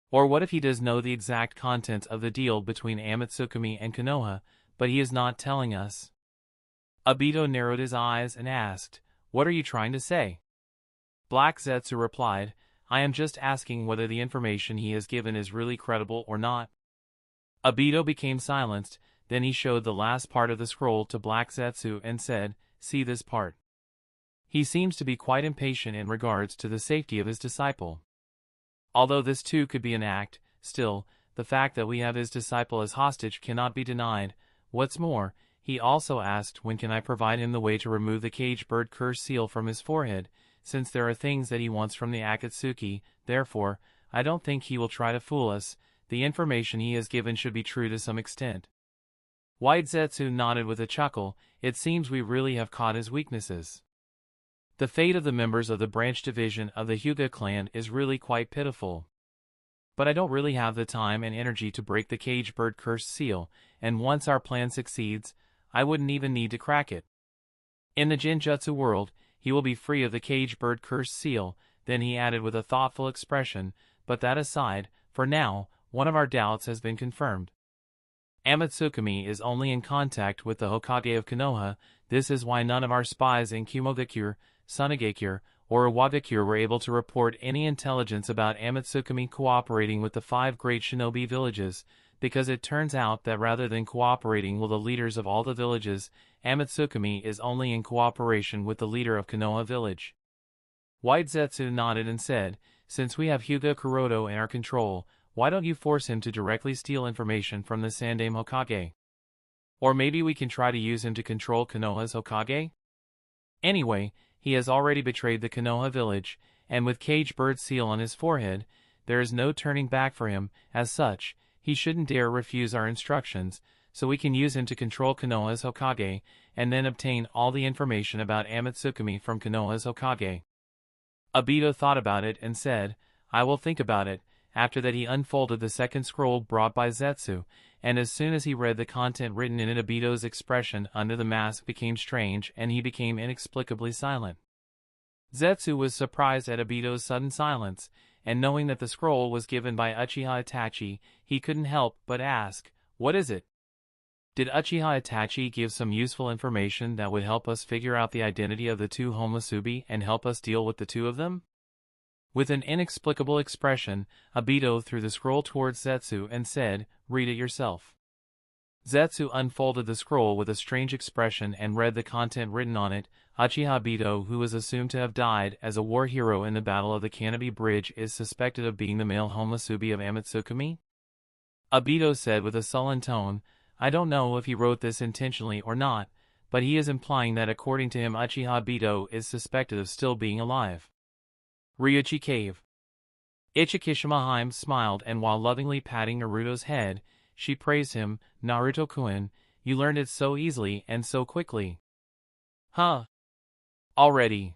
Or what if he does know the exact content of the deal between Akatsuki and Konoha, but he is not telling us?" Obito narrowed his eyes and asked, "What are you trying to say?" Black Zetsu replied, "I am just asking whether the information he has given is really credible or not." Obito became silenced, then he showed the last part of the scroll to Black Zetsu and said, "See this part." He seems to be quite impatient in regards to the safety of his disciple. Although this too could be an act, still, the fact that we have his disciple as hostage cannot be denied. What's more, he also asked when can I provide him the way to remove the cage bird curse seal from his forehead, since there are things that he wants from the Akatsuki. Therefore, I don't think he will try to fool us. The information he has given should be true to some extent. White Zetsu nodded with a chuckle. It seems we really have caught his weaknesses. The fate of the members of the branch division of the Hyuga clan is really quite pitiful. But I don't really have the time and energy to break the cage bird curse seal, and once our plan succeeds, I wouldn't even need to crack it. In the Jinjutsu world, he will be free of the cage bird curse seal. Then he added with a thoughtful expression, "But that aside, for now, one of our doubts has been confirmed. Akatsuki is only in contact with the Hokage of Konoha. This is why none of our spies in Kumogakure, Sunagakure, or Iwagakure were able to report any intelligence about Akatsuki cooperating with the 5 great shinobi villages, because it turns out that rather than cooperating with the leaders of all the villages, Akatsuki is only in cooperation with the leader of Konoha village." White Zetsu nodded and said, "Since we have Hyuga Kuroto in our control, why don't you force him to directly steal information from the Sandaime Hokage? Or maybe we can try to use him to control Konoha's Hokage? Anyway, he has already betrayed the Konoha village, and with cage bird seal on his forehead, there is no turning back for him. As such, he shouldn't dare refuse our instructions, so we can use him to control Konoha's Hokage, and then obtain all the information about Akatsuki from Konoha's Hokage. Obito thought about it and said, I will think about it. After that he unfolded the second scroll brought by Zetsu, and as soon as he read the content written in it, Obito's expression under the mask became strange and he became inexplicably silent. Zetsu was surprised at Obito's sudden silence, and knowing that the scroll was given by Uchiha Itachi, he couldn't help but ask, what is it? Did Uchiha Itachi give some useful information that would help us figure out the identity of the two Homusubi and help us deal with the two of them? With an inexplicable expression, Obito threw the scroll towards Zetsu and said, read it yourself. Zetsu unfolded the scroll with a strange expression and read the content written on it. Uchiha Obito, who was assumed to have died as a war hero in the Battle of the Canopy Bridge, is suspected of being the male Homusubi of Akatsuki? Obito said with a sullen tone, I don't know if he wrote this intentionally or not, but he is implying that according to him Uchiha Obito is suspected of still being alive. Ryuchi Cave. Ichikishima smiled, and while lovingly patting Naruto's head, she praised him, Naruto-kun, you learned it so easily and so quickly. Huh? Already.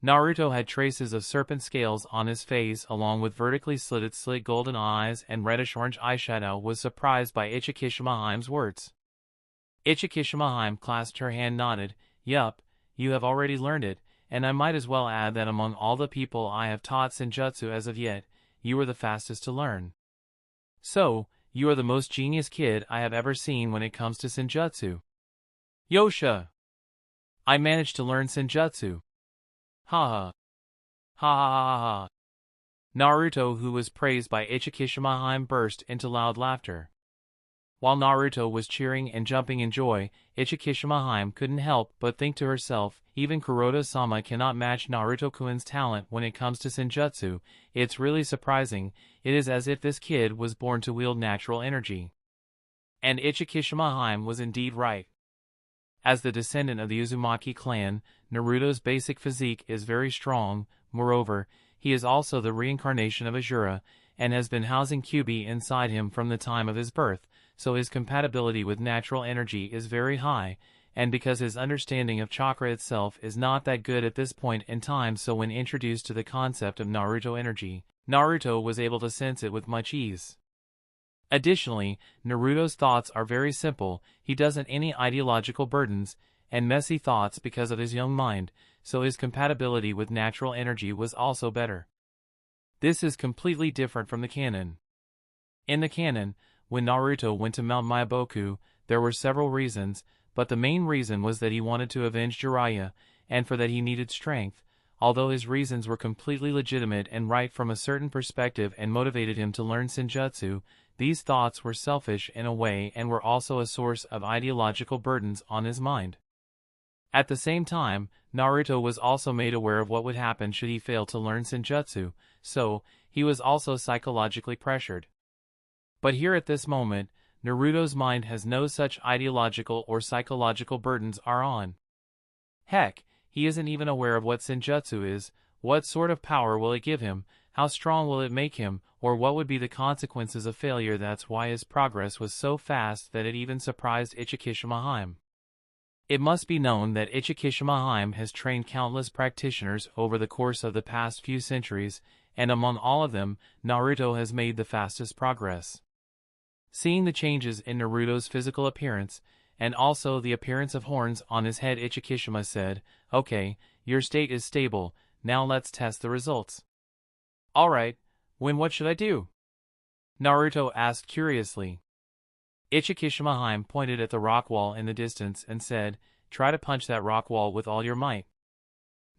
Naruto had traces of serpent scales on his face along with vertically slitted slit golden eyes and reddish-orange eyeshadow, was surprised by Ichikishima's words. Ichikishima clasped her hand, nodded, yup, you have already learned it, and I might as well add that among all the people I have taught Senjutsu as of yet, you were the fastest to learn. So, you are the most genius kid I have ever seen when it comes to Senjutsu. Yosha! I managed to learn Senjutsu. Ha ha. Ha ha ha ha. Naruto, who was praised by Ichikishima, burst into loud laughter. While Naruto was cheering and jumping in joy, Ichikishima couldn't help but think to herself, even Kuroto-sama cannot match Naruto-kun's talent when it comes to Senjutsu. It's really surprising. It is as if this kid was born to wield natural energy. And Ichikishima was indeed right. As the descendant of the Uzumaki clan, Naruto's basic physique is very strong. Moreover, he is also the reincarnation of Asura, and has been housing Kyuubi inside him from the time of his birth, so his compatibility with natural energy is very high, and because his understanding of chakra itself is not that good at this point in time, so when introduced to the concept of Naruto energy, Naruto was able to sense it with much ease. Additionally, Naruto's thoughts are very simple, he doesn't any ideological burdens and messy thoughts because of his young mind, so his compatibility with natural energy was also better. This is completely different from the canon. In the canon, when Naruto went to Mount Myaboku, there were several reasons, but the main reason was that he wanted to avenge Jiraiya, and for that he needed strength. Although his reasons were completely legitimate and right from a certain perspective and motivated him to learn Senjutsu, these thoughts were selfish in a way and were also a source of ideological burdens on his mind. At the same time, Naruto was also made aware of what would happen should he fail to learn Senjutsu, so he was also psychologically pressured. But here at this moment, Naruto's mind has no such ideological or psychological burdens are on. Heck, he isn't even aware of what Senjutsu is, what sort of power will it give him, how strong will it make him, or what would be the consequences of failure. That's why his progress was so fast that it even surprised Ichikishima. It must be known that Ichikishima has trained countless practitioners over the course of the past few centuries, and among all of them, Naruto has made the fastest progress. Seeing the changes in Naruto's physical appearance, and also the appearance of horns on his head, Ichikishima said, okay, your state is stable, now let's test the results. Alright, what should I do? Naruto asked curiously. Ichikishima pointed at the rock wall in the distance and said, try to punch that rock wall with all your might.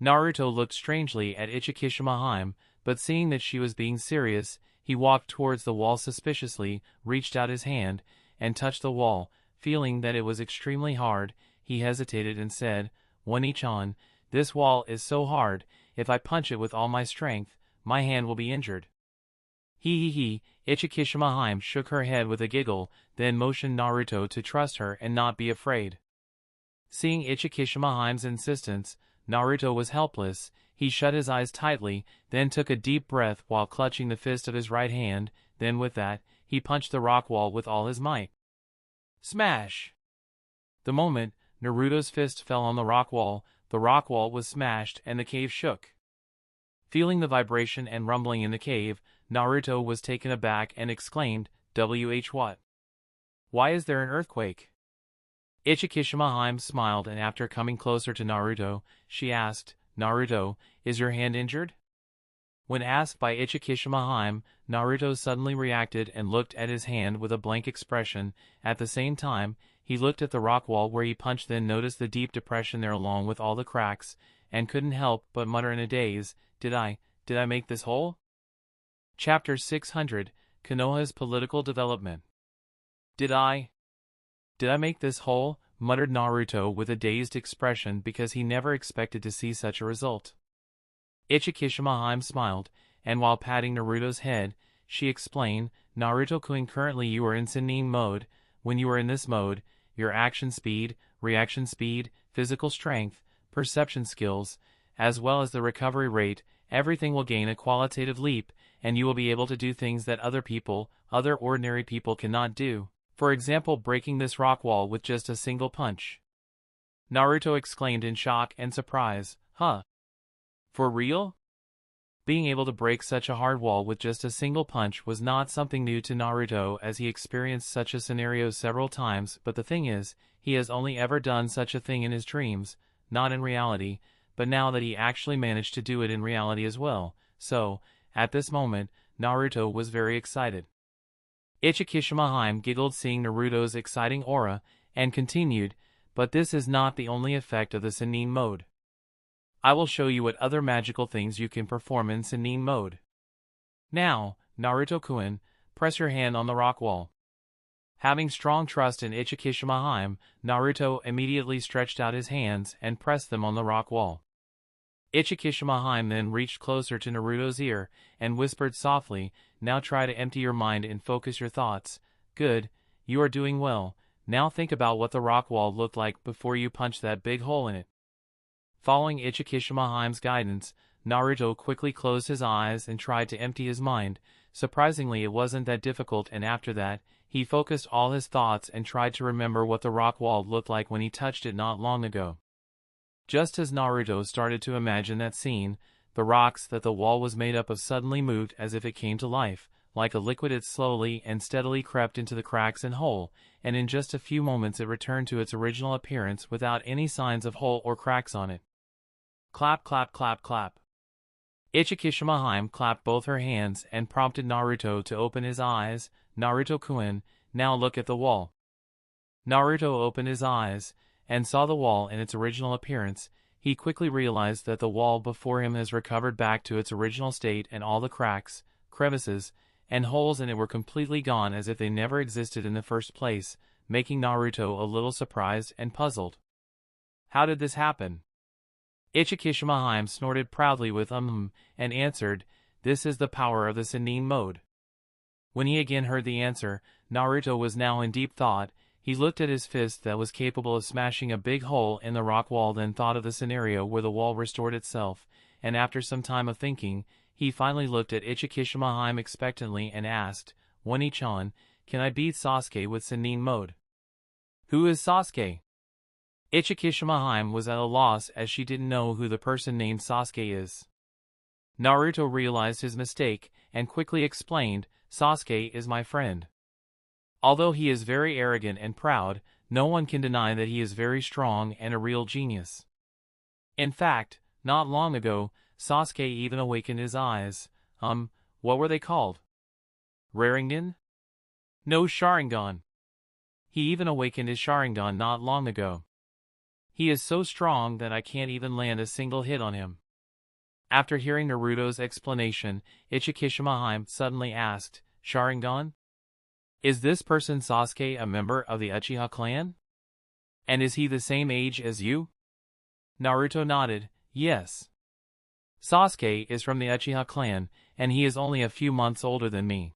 Naruto looked strangely at Ichikishima, but seeing that she was being serious, he walked towards the wall suspiciously, reached out his hand, and touched the wall. Feeling that it was extremely hard, he hesitated and said, One-chan, this wall is so hard, if I punch it with all my strength, my hand will be injured. He. Ichikishima shook her head with a giggle, then motioned Naruto to trust her and not be afraid. Seeing Ichikishima's insistence, Naruto was helpless. He shut his eyes tightly, then took a deep breath while clutching the fist of his right hand, then with that, he punched the rock wall with all his might. Smash! The moment Naruto's fist fell on the rock wall was smashed and the cave shook. Feeling the vibration and rumbling in the cave, Naruto was taken aback and exclaimed, what? Why is there an earthquake? Ichikishima smiled, and after coming closer to Naruto, she asked, Naruto, is your hand injured? When asked by Ichikishima, Naruto suddenly reacted and looked at his hand with a blank expression. At the same time, he looked at the rock wall where he punched, then noticed the deep depression there along with all the cracks, and couldn't help but mutter in a daze, Did I make this hole? Chapter 600, Konoha's Political Development. Did I make this hole? Muttered Naruto with a dazed expression because he never expected to see such a result. Ichikishima smiled, and while patting Naruto's head, she explained, Naruto-kun, currently you are in Sennin mode. When you are in this mode, your action speed, reaction speed, physical strength, perception skills, as well as the recovery rate, everything will gain a qualitative leap, and you will be able to do things that other ordinary people cannot do. For example, breaking this rock wall with just a single punch. Naruto exclaimed in shock and surprise, Huh? For real? Being able to break such a hard wall with just a single punch was not something new to Naruto, as he experienced such a scenario several times, but the thing is, he has only ever done such a thing in his dreams, not in reality, but now that he actually managed to do it in reality as well, so, at this moment, Naruto was very excited. Ichikishima giggled seeing Naruto's exciting aura, and continued, but this is not the only effect of the Sennin mode. I will show you what other magical things you can perform in Sennin mode. Now, Naruto-kun, press your hand on the rock wall. Having strong trust in Ichikishima, Naruto immediately stretched out his hands and pressed them on the rock wall. Ichikishima then reached closer to Naruto's ear and whispered softly, Now try to empty your mind and focus your thoughts. Good, you are doing well. Now think about what the rock wall looked like before you punched that big hole in it. Following Ichikishima guidance, Naruto quickly closed his eyes and tried to empty his mind. Surprisingly, it wasn't that difficult, and after that, he focused all his thoughts and tried to remember what the rock wall looked like when he touched it not long ago. Just as Naruto started to imagine that scene, the rocks that the wall was made up of suddenly moved as if it came to life. Like a liquid, it slowly and steadily crept into the cracks and hole, and in just a few moments it returned to its original appearance without any signs of hole or cracks on it. Clap, clap, clap, clap. Ichikishima clapped both her hands and prompted Naruto to open his eyes. Naruto-kun, now look at the wall. Naruto opened his eyes and saw the wall in its original appearance. He quickly realized that the wall before him has recovered back to its original state, and all the cracks, crevices, and holes in it were completely gone as if they never existed in the first place, making Naruto a little surprised and puzzled. How did this happen? Ichikishima snorted proudly with and answered, This is the power of the Sennin mode. When he again heard the answer, Naruto was now in deep thought. He looked at his fist that was capable of smashing a big hole in the rock wall, then thought of the scenario where the wall restored itself, and after some time of thinking, he finally looked at Ichikishima expectantly and asked, One-chan, can I beat Sasuke with Sennin mode? Who is Sasuke? Ichikishima was at a loss as she didn't know who the person named Sasuke is. Naruto realized his mistake and quickly explained, Sasuke is my friend. Although he is very arrogant and proud, no one can deny that he is very strong and a real genius. In fact, not long ago, Sasuke even awakened his eyes. What were they called? Raringan? No, Sharingan. He even awakened his Sharingan not long ago. He is so strong that I can't even land a single hit on him. After hearing Naruto's explanation, Ichikishima suddenly asked, Sharingan? Is this person Sasuke a member of the Uchiha clan? And is he the same age as you? Naruto nodded, yes. Sasuke is from the Uchiha clan, and he is only a few months older than me.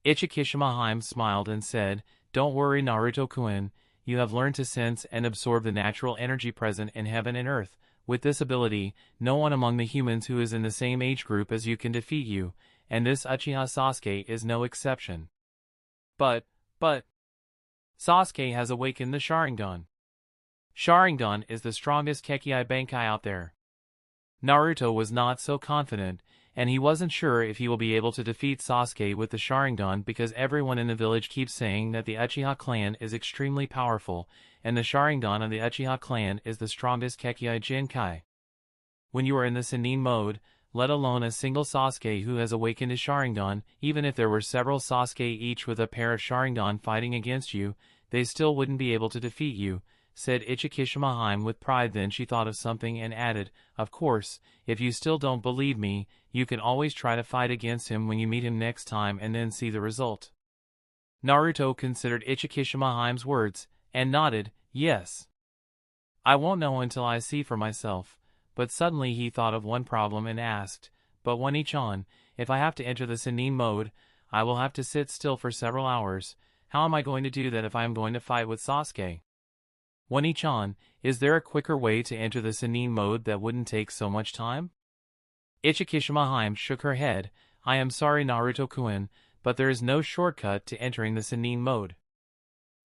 Ichikishima smiled and said, Don't worry, Naruto-kun, you have learned to sense and absorb the natural energy present in heaven and earth, With this ability, no one among the humans who is in the same age group as you can defeat you, and this Uchiha Sasuke is no exception. But, Sasuke has awakened the Sharingan. Sharingan is the strongest Kekkei Bankai out there. Naruto was not so confident, and he wasn't sure if he will be able to defeat Sasuke with the Sharingan because everyone in the village keeps saying that the Uchiha clan is extremely powerful, and the Sharingan of the Uchiha clan is the strongest Kekkei Jinkai. When you are in the Sannin mode, let alone a single Sasuke who has awakened his Sharingan, even if there were several Sasuke each with a pair of Sharingan fighting against you, they still wouldn't be able to defeat you, said Ichikishima with pride. Then she thought of something and added, of course, if you still don't believe me, you can always try to fight against him when you meet him next time and then see the result. Naruto considered Ichikishima's words, and nodded, yes. I won't know until I see for myself, but suddenly he thought of one problem and asked, but One-chan, if I have to enter the Sannin mode, I will have to sit still for several hours. How am I going to do that if I am going to fight with Sasuke? One-chan, is there a quicker way to enter the Sannin mode that wouldn't take so much time? Ichikishima shook her head. I am sorry Naruto-kun, but there is no shortcut to entering the Sannin mode.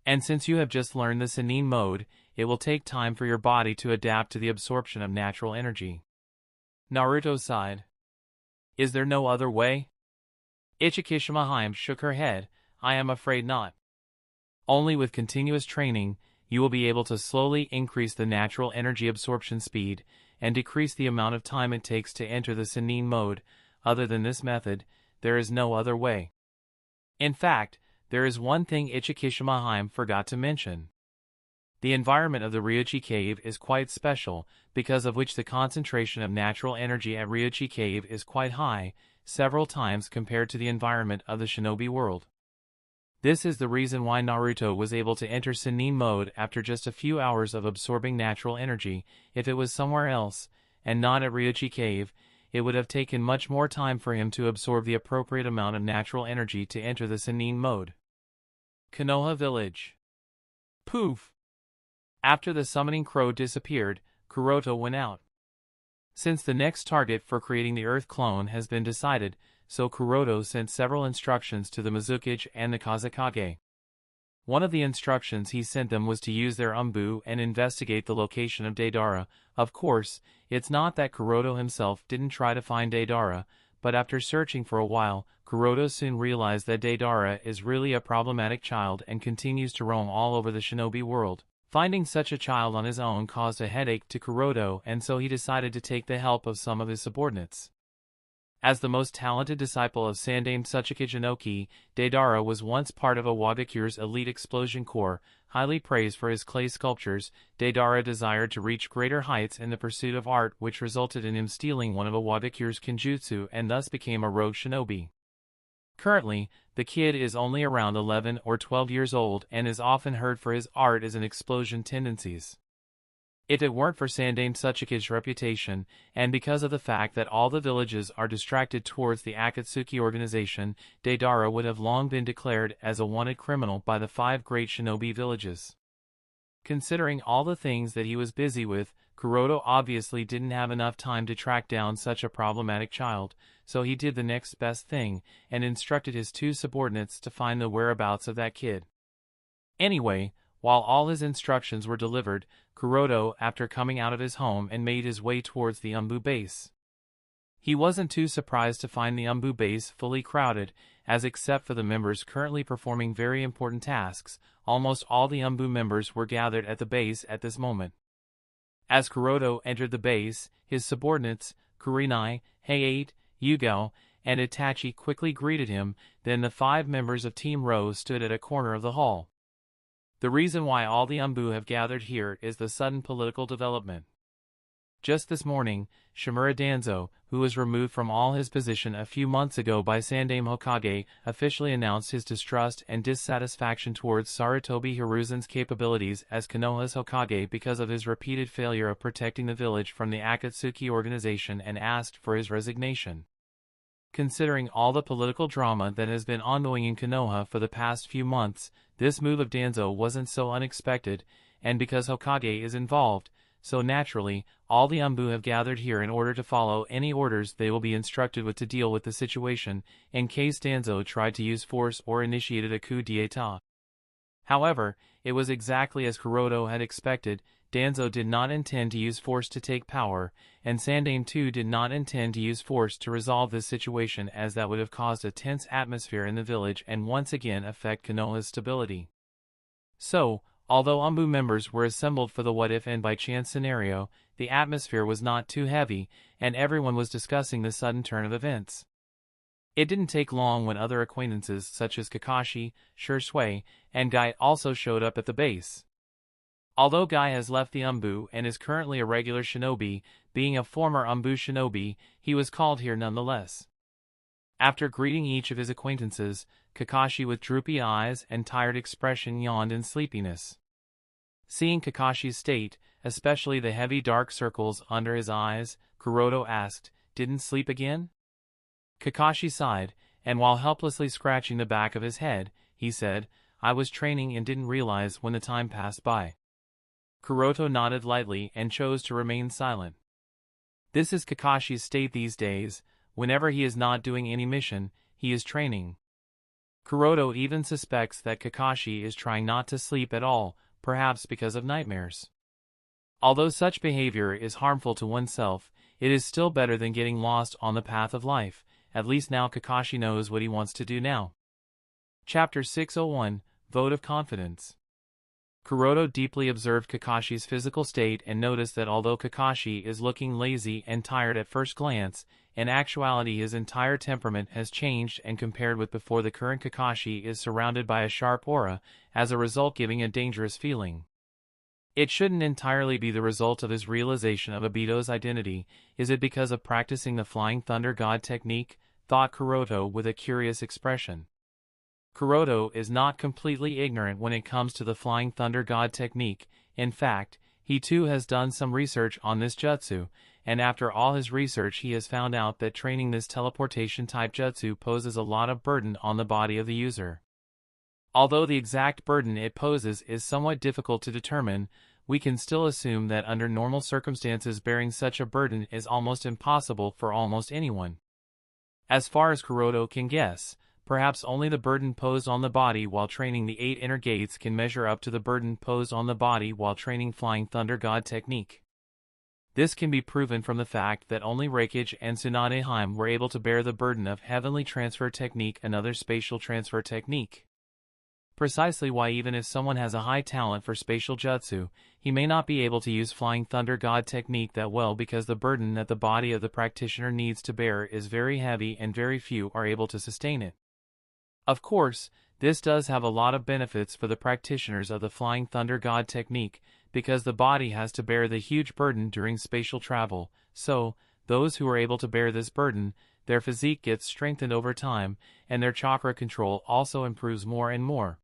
And since you have just learned the Sannin mode, it will take time for your body to adapt to the absorption of natural energy. Naruto sighed. Is there no other way? Ichikishima shook her head. I am afraid not. Only with continuous training, you will be able to slowly increase the natural energy absorption speed, and decrease the amount of time it takes to enter the Sannin mode. Other than this method, there is no other way. In fact, there is one thing Ichikishima forgot to mention. The environment of the Ryuchi Cave is quite special, because of which the concentration of natural energy at Ryuchi Cave is quite high, several times compared to the environment of the shinobi world. This is the reason why Naruto was able to enter Sannin mode after just a few hours of absorbing natural energy. If it was somewhere else, and not at Ryuchi Cave, it would have taken much more time for him to absorb the appropriate amount of natural energy to enter the Sannin mode. Konoha Village. Poof! After the summoning crow disappeared, Kuroto went out. Since the next target for creating the Earth clone has been decided, so Kuroto sent several instructions to the Mizukage and the Kazekage. One of the instructions he sent them was to use their umbu and investigate the location of Deidara. Of course, it's not that Kuroto himself didn't try to find Deidara, but after searching for a while, Kuroto soon realized that Deidara is really a problematic child and continues to roam all over the shinobi world. Finding such a child on his own caused a headache to Kuroto, and so he decided to take the help of some of his subordinates. As the most talented disciple of Sandaime Tsuchikage Inoki, Deidara was once part of a Wagakure's elite explosion corps. Highly praised for his clay sculptures, Deidara desired to reach greater heights in the pursuit of art, which resulted in him stealing one of a Wagakure's kenjutsu and thus became a rogue shinobi. Currently, the kid is only around 11 or 12 years old and is often heard for his art as an explosion tendencies. If it weren't for Sandaime Tsuchikage's reputation, and because of the fact that all the villages are distracted towards the Akatsuki organization, Deidara would have long been declared as a wanted criminal by the 5 great shinobi villages. Considering all the things that he was busy with, Kuroto obviously didn't have enough time to track down such a problematic child, so he did the next best thing, and instructed his 2 subordinates to find the whereabouts of that kid. Anyway, while all his instructions were delivered, Kuroto, after coming out of his home, and made his way towards the Umbu base. He wasn't too surprised to find the Umbu base fully crowded, as except for the members currently performing very important tasks, almost all the Umbu members were gathered at the base at this moment. As Kuroto entered the base, his subordinates, Kurenai, Heiate, Hyuga, and Itachi quickly greeted him. Then the 5 members of Team Rose stood at a corner of the hall. The reason why all the Umbu have gathered here is the sudden political development. Just this morning, Shimura Danzo, who was removed from all his position a few months ago by Sandaime Hokage, officially announced his distrust and dissatisfaction towards Sarutobi Hiruzen's capabilities as Konoha's Hokage because of his repeated failure of protecting the village from the Akatsuki organization, and asked for his resignation. Considering all the political drama that has been ongoing in Konoha for the past few months, this move of Danzo wasn't so unexpected, and because Hokage is involved, so naturally, all the Anbu have gathered here in order to follow any orders they will be instructed with to deal with the situation, in case Danzo tried to use force or initiated a coup d'état. However, it was exactly as Kuroto had expected. Danzo did not intend to use force to take power, and Sandaime too did not intend to use force to resolve this situation, as that would have caused a tense atmosphere in the village and once again affect Konoha's stability. So, although Anbu members were assembled for the what-if and by chance scenario, the atmosphere was not too heavy, and everyone was discussing the sudden turn of events. It didn't take long when other acquaintances such as Kakashi, Shisui, and Guy also showed up at the base. Although Guy has left the Anbu and is currently a regular shinobi, being a former Anbu shinobi, he was called here nonetheless. After greeting each of his acquaintances, Kakashi with droopy eyes and tired expression yawned in sleepiness. Seeing Kakashi's state, especially the heavy dark circles under his eyes, Kuroto asked, "Didn't sleep again?" Kakashi sighed, and while helplessly scratching the back of his head, he said, "I was training and didn't realize when the time passed by." Kuroto nodded lightly and chose to remain silent. This is Kakashi's state these days. Whenever he is not doing any mission, he is training. Kuroto even suspects that Kakashi is trying not to sleep at all, perhaps because of nightmares. Although such behavior is harmful to oneself, it is still better than getting lost on the path of life. At least now Kakashi knows what he wants to do now. Chapter 601, Vote of Confidence. Kuroto deeply observed Kakashi's physical state and noticed that although Kakashi is looking lazy and tired at first glance, in actuality his entire temperament has changed, and compared with before, the current Kakashi is surrounded by a sharp aura, as a result giving a dangerous feeling. It shouldn't entirely be the result of his realization of Obito's identity. Is it because of practicing the Flying Thunder God technique? Thought Kuroto with a curious expression. Kuroto is not completely ignorant when it comes to the Flying Thunder God technique. In fact, he too has done some research on this jutsu, and after all his research he has found out that training this teleportation type jutsu poses a lot of burden on the body of the user. Although the exact burden it poses is somewhat difficult to determine, we can still assume that under normal circumstances bearing such a burden is almost impossible for almost anyone. As far as Kuroto can guess, perhaps only the burden posed on the body while training the 8 inner gates can measure up to the burden posed on the body while training Flying Thunder God technique. This can be proven from the fact that only Reikage and Tsunadeheim were able to bear the burden of Heavenly Transfer Technique, another spatial transfer technique. Precisely why even if someone has a high talent for spatial jutsu, he may not be able to use Flying Thunder God technique that well, because the burden that the body of the practitioner needs to bear is very heavy and very few are able to sustain it. Of course, this does have a lot of benefits for the practitioners of the Flying Thunder God technique, because the body has to bear the huge burden during spatial travel, so, those who are able to bear this burden, their physique gets strengthened over time, and their chakra control also improves more and more.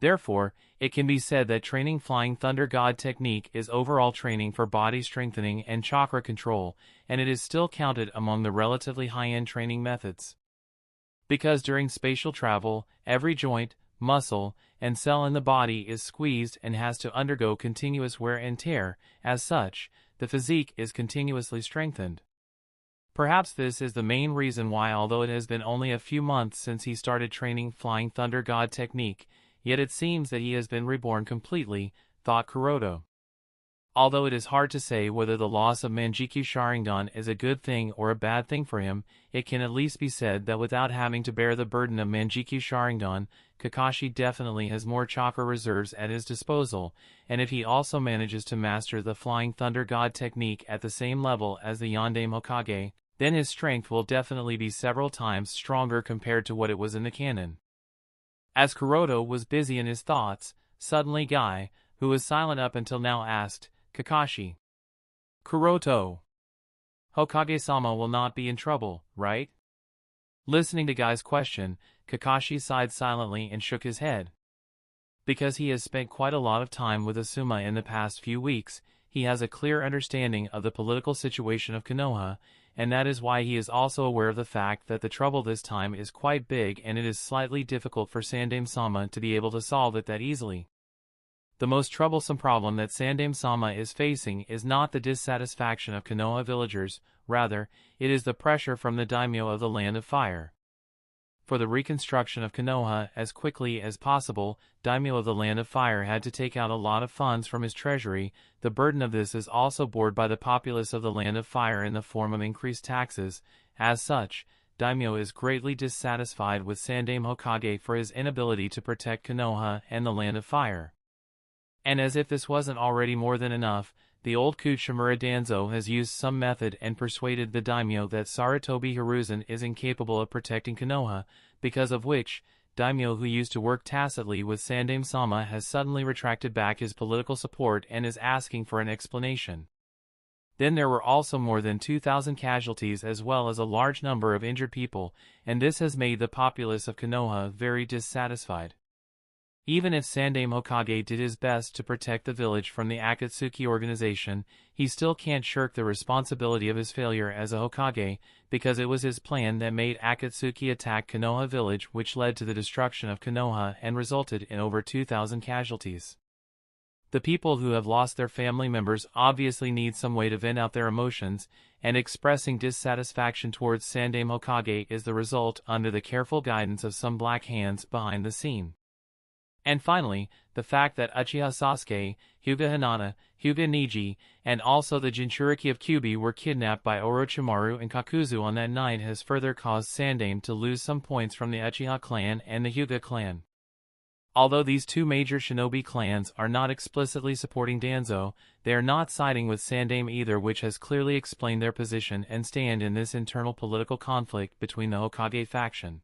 Therefore, it can be said that training Flying Thunder God technique is overall training for body strengthening and chakra control, and it is still counted among the relatively high-end training methods. Because during spatial travel, every joint, muscle, and cell in the body is squeezed and has to undergo continuous wear and tear, as such, the physique is continuously strengthened. Perhaps this is the main reason why, although it has been only a few months since he started training Flying Thunder God technique, yet it seems that he has been reborn completely, thought Kuroto. Although it is hard to say whether the loss of Mangekyou Sharingan is a good thing or a bad thing for him, it can at least be said that without having to bear the burden of Mangekyou Sharingan, Kakashi definitely has more chakra reserves at his disposal, and if he also manages to master the Flying Thunder God technique at the same level as the Yondaime Hokage, then his strength will definitely be several times stronger compared to what it was in the canon. As Kuroto was busy in his thoughts, suddenly Guy, who was silent up until now, asked, "Kakashi." "Kuroto. Hokage-sama will not be in trouble, right?" Listening to Guy's question, Kakashi sighed silently and shook his head. Because he has spent quite a lot of time with Asuma in the past few weeks, he has a clear understanding of the political situation of Konoha, and that is why he is also aware of the fact that the trouble this time is quite big and it is slightly difficult for Sandaime-sama to be able to solve it that easily. The most troublesome problem that Sandaime-sama is facing is not the dissatisfaction of Konoha villagers, rather, it is the pressure from the daimyo of the Land of Fire. For the reconstruction of Konoha as quickly as possible, daimyo of the Land of Fire had to take out a lot of funds from his treasury. The burden of this is also borne by the populace of the Land of Fire in the form of increased taxes. As such, daimyo is greatly dissatisfied with Sandaime Hokage for his inability to protect Konoha and the Land of Fire. And as if this wasn't already more than enough, the old Kuchimura Danzo has used some method and persuaded the daimyo that Sarutobi Hiruzen is incapable of protecting Konoha, because of which, daimyo who used to work tacitly with Sandaime-sama has suddenly retracted back his political support and is asking for an explanation. Then there were also more than 2,000 casualties as well as a large number of injured people, and this has made the populace of Konoha very dissatisfied. Even if Sandaime Hokage did his best to protect the village from the Akatsuki organization, he still can't shirk the responsibility of his failure as a Hokage, because it was his plan that made Akatsuki attack Konoha village, which led to the destruction of Konoha and resulted in over 2,000 casualties. The people who have lost their family members obviously need some way to vent out their emotions, and expressing dissatisfaction towards Sandaime Hokage is the result under the careful guidance of some black hands behind the scene. And finally, the fact that Uchiha Sasuke, Hyuga Hinata, Hyuga Neji, and also the Jinchuriki of Kyuubi were kidnapped by Orochimaru and Kakuzu on that night has further caused Sandaime to lose some points from the Uchiha clan and the Hyuga clan. Although these two major shinobi clans are not explicitly supporting Danzo, they are not siding with Sandaime either, which has clearly explained their position and stand in this internal political conflict between the Hokage faction.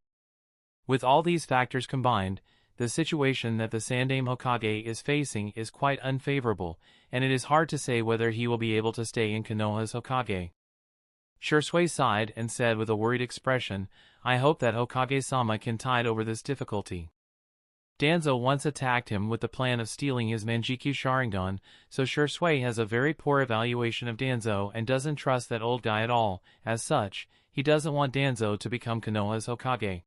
With all these factors combined, the situation that the Sandaime Hokage is facing is quite unfavorable, and it is hard to say whether he will be able to stay in Konoha's Hokage. Shursui sighed and said with a worried expression, "I hope that Hokage-sama can tide over this difficulty." Danzo once attacked him with the plan of stealing his Manjikyu Sharingan, so Shursui has a very poor evaluation of Danzo and doesn't trust that old guy at all. As such, he doesn't want Danzo to become Konoha's Hokage.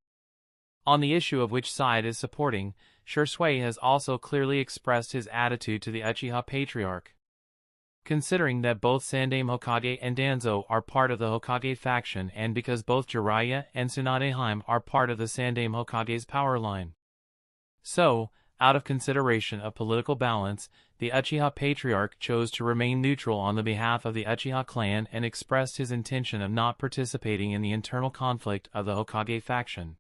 On the issue of which side is supporting, Shursui has also clearly expressed his attitude to the Uchiha Patriarch. Considering that both Sandaime Hokage and Danzo are part of the Hokage faction and because both Jiraiya and Tsunadeheim are part of the Sandaime Hokage's power line. So, out of consideration of political balance, the Uchiha Patriarch chose to remain neutral on the behalf of the Uchiha clan and expressed his intention of not participating in the internal conflict of the Hokage faction.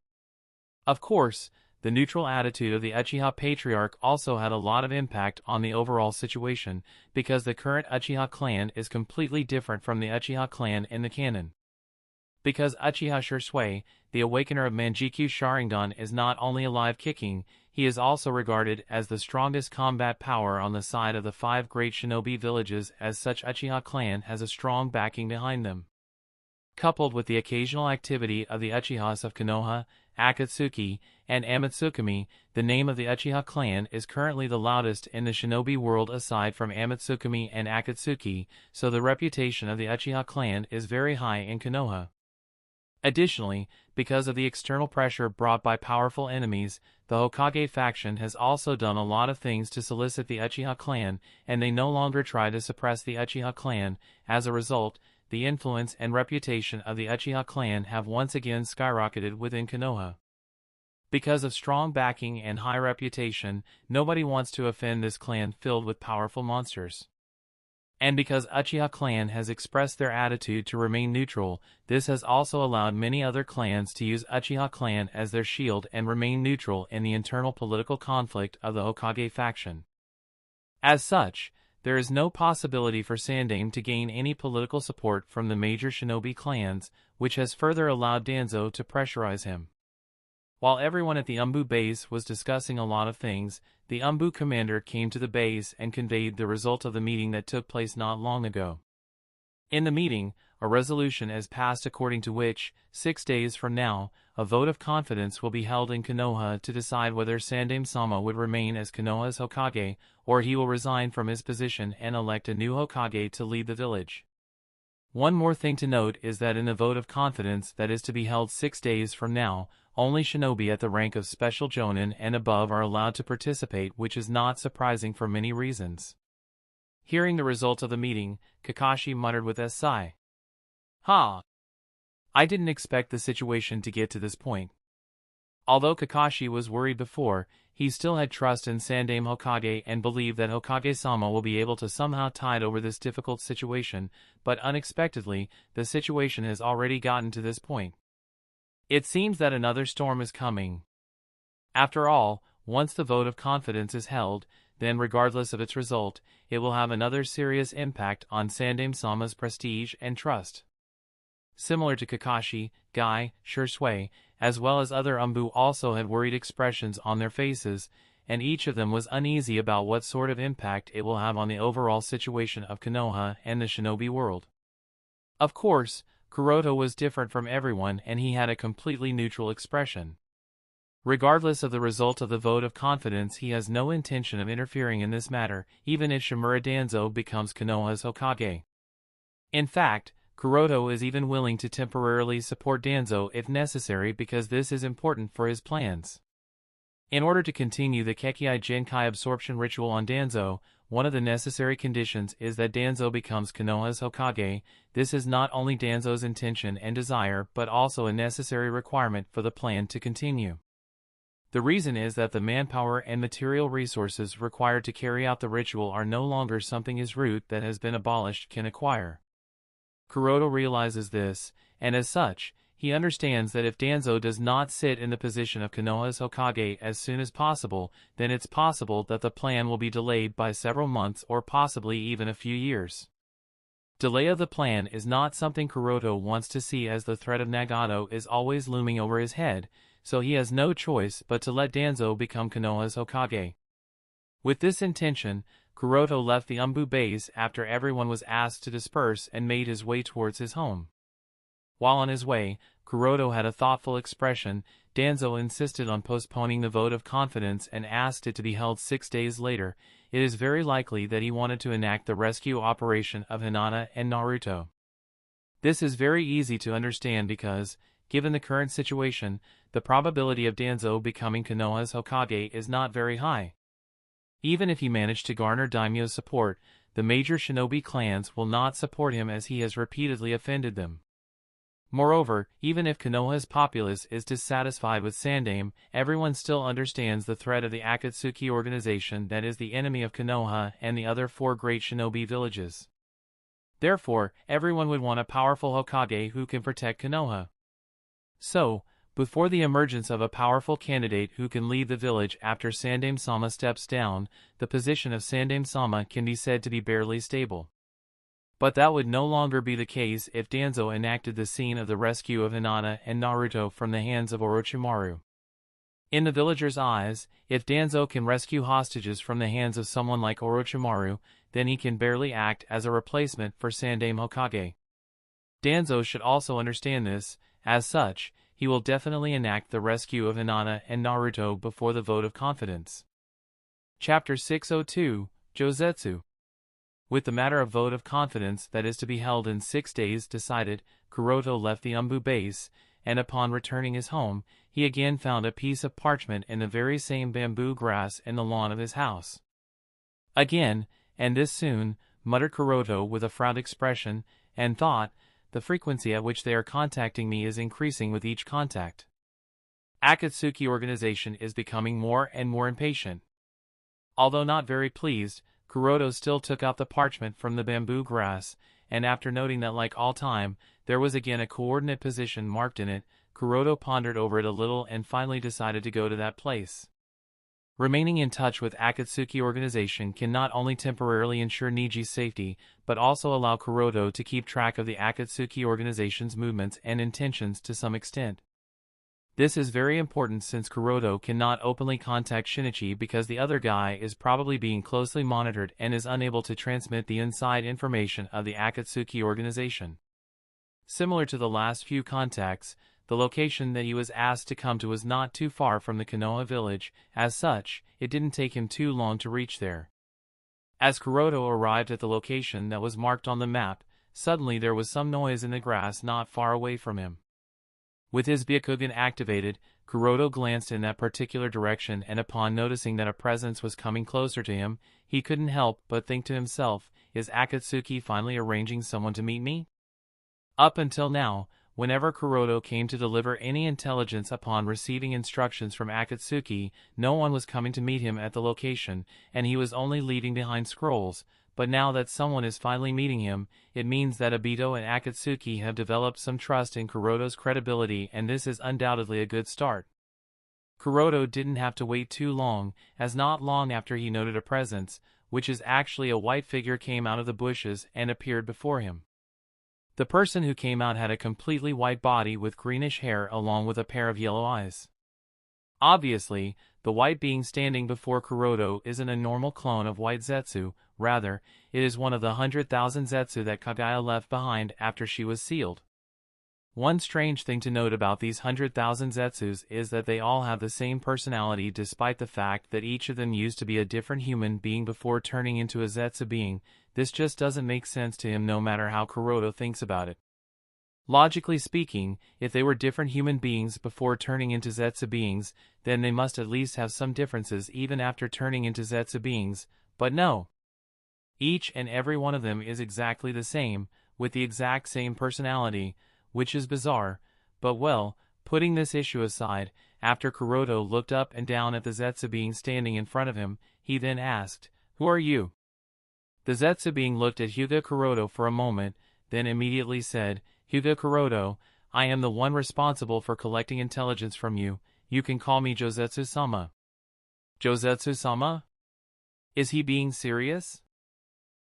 Of course, the neutral attitude of the Uchiha Patriarch also had a lot of impact on the overall situation, because the current Uchiha clan is completely different from the Uchiha clan in the canon. Because Uchiha Shursui, the awakener of Manjikyu Sharingan, is not only alive kicking, he is also regarded as the strongest combat power on the side of the 5 great shinobi villages. As such, Uchiha clan has a strong backing behind them. Coupled with the occasional activity of the Uchihas of Konoha, Akatsuki, and Amatsukami, the name of the Uchiha clan is currently the loudest in the shinobi world aside from Amatsukami and Akatsuki, so the reputation of the Uchiha clan is very high in Konoha. Additionally, because of the external pressure brought by powerful enemies, the Hokage faction has also done a lot of things to solicit the Uchiha clan, and they no longer try to suppress the Uchiha clan. As a result, the influence and reputation of the Uchiha clan have once again skyrocketed within Konoha. Because of strong backing and high reputation, nobody wants to offend this clan filled with powerful monsters. And because Uchiha clan has expressed their attitude to remain neutral, this has also allowed many other clans to use Uchiha clan as their shield and remain neutral in the internal political conflict of the Hokage faction. As such, there is no possibility for Sandaime to gain any political support from the major shinobi clans, which has further allowed Danzo to pressurize him. While everyone at the Umbu base was discussing a lot of things, the Umbu commander came to the base and conveyed the result of the meeting that took place not long ago. In the meeting, a resolution has passed according to which, 6 days from now, a vote of confidence will be held in Konoha to decide whether Sandaime-sama would remain as Konoha's Hokage, or he will resign from his position and elect a new Hokage to lead the village. One more thing to note is that in the vote of confidence that is to be held 6 days from now, only shinobi at the rank of special jonin and above are allowed to participate, which is not surprising for many reasons. Hearing the result of the meeting, Kakashi muttered with a sigh. "Ha! I didn't expect the situation to get to this point." Although Kakashi was worried before, he still had trust in Sandaime Hokage and believed that Hokage-sama will be able to somehow tide over this difficult situation, but unexpectedly, the situation has already gotten to this point. It seems that another storm is coming. After all, once the vote of confidence is held, then regardless of its result, it will have another serious impact on Sandaime-sama's prestige and trust. Similar to Kakashi, Guy, Shisui, as well as other Umbu also had worried expressions on their faces, and each of them was uneasy about what sort of impact it will have on the overall situation of Konoha and the shinobi world. Of course, Kuroto was different from everyone and he had a completely neutral expression. Regardless of the result of the vote of confidence, he has no intention of interfering in this matter, even if Shimura Danzo becomes Konoha's Hokage. In fact, Kuroto is even willing to temporarily support Danzo if necessary because this is important for his plans. In order to continue the Kekkai Genkai absorption ritual on Danzo, one of the necessary conditions is that Danzo becomes Konoha's Hokage. This is not only Danzo's intention and desire but also a necessary requirement for the plan to continue. The reason is that the manpower and material resources required to carry out the ritual are no longer something his root that has been abolished can acquire. Kuroto realizes this, and as such, he understands that if Danzo does not sit in the position of Konoha's Hokage as soon as possible, then it's possible that the plan will be delayed by several months or possibly even a few years. Delay of the plan is not something Kuroto wants to see, as the threat of Nagato is always looming over his head, so he has no choice but to let Danzo become Konoha's Hokage. With this intention, Kuroto left the Umbu base after everyone was asked to disperse and made his way towards his home. While on his way, Kuroto had a thoughtful expression. Danzo insisted on postponing the vote of confidence and asked it to be held 6 days later. It is very likely that he wanted to enact the rescue operation of Hinata and Naruto. This is very easy to understand because, given the current situation, the probability of Danzo becoming Konoha's Hokage is not very high. Even if he managed to garner daimyo's support, the major shinobi clans will not support him as he has repeatedly offended them. Moreover, even if Konoha's populace is dissatisfied with Sandaime, everyone still understands the threat of the Akatsuki organization that is the enemy of Konoha and the other 4 great shinobi villages. Therefore, everyone would want a powerful Hokage who can protect Konoha. So, before the emergence of a powerful candidate who can lead the village after Sandaime-sama steps down, the position of Sandaime-sama can be said to be barely stable. But that would no longer be the case if Danzo enacted the scene of the rescue of Hinata and Naruto from the hands of Orochimaru. In the villagers' eyes, if Danzo can rescue hostages from the hands of someone like Orochimaru, then he can barely act as a replacement for Sandaime Hokage. Danzo should also understand this. As such, he will definitely enact the rescue of Hinata and Naruto before the vote of confidence. Chapter 602, Josetsu. With the matter of vote of confidence that is to be held in 6 days decided, Kuroto left the Umbu base, and upon returning his home, he again found a piece of parchment in the very same bamboo grass in the lawn of his house. Again, and this soon, muttered Kuroto with a frowned expression, and thought, the frequency at which they are contacting me is increasing with each contact. Akatsuki organization is becoming more and more impatient. Although not very pleased, Kuroto still took out the parchment from the bamboo grass, and after noting that like all time, there was again a coordinate position marked in it, Kuroto pondered over it a little and finally decided to go to that place. Remaining in touch with Akatsuki organization can not only temporarily ensure Niji's safety, but also allow Kuroto to keep track of the Akatsuki organization's movements and intentions to some extent. This is very important since Kuroto cannot openly contact Shinichi because the other guy is probably being closely monitored and is unable to transmit the inside information of the Akatsuki organization. Similar to the last few contacts, the location that he was asked to come to was not too far from the Konoha village. As such, it didn't take him too long to reach there. As Kuroto arrived at the location that was marked on the map, suddenly there was some noise in the grass not far away from him. With his Byakugan activated, Kuroto glanced in that particular direction, and upon noticing that a presence was coming closer to him, he couldn't help but think to himself, is Akatsuki finally arranging someone to meet me? Up until now, whenever Kuroto came to deliver any intelligence upon receiving instructions from Akatsuki, no one was coming to meet him at the location, and he was only leaving behind scrolls. But now that someone is finally meeting him, it means that Obito and Akatsuki have developed some trust in Kuroto's credibility, and this is undoubtedly a good start. Kuroto didn't have to wait too long, as not long after he noted a presence, which is actually a white figure, came out of the bushes and appeared before him. The person who came out had a completely white body with greenish hair along with a pair of yellow eyes. Obviously, the white being standing before Kuroto isn't a normal clone of White Zetsu, rather, it is one of the 100,000 Zetsu that Kagaya left behind after she was sealed. One strange thing to note about these 100,000 Zetsus is that they all have the same personality, despite the fact that each of them used to be a different human being before turning into a Zetsu being. This just doesn't make sense to him no matter how Kuroto thinks about it. Logically speaking, if they were different human beings before turning into Zetsu beings, then they must at least have some differences even after turning into Zetsu beings, but no. Each and every one of them is exactly the same, with the exact same personality, which is bizarre, but well, putting this issue aside, after Kuroto looked up and down at the Zetsu being standing in front of him, he then asked, "Who are you?" The Zetsu being looked at Hyuga Kuroto for a moment, then immediately said, "Hyuga Kuroto, I am the one responsible for collecting intelligence from you. You can call me Josetsu-sama." Josetsu-sama? Is he being serious?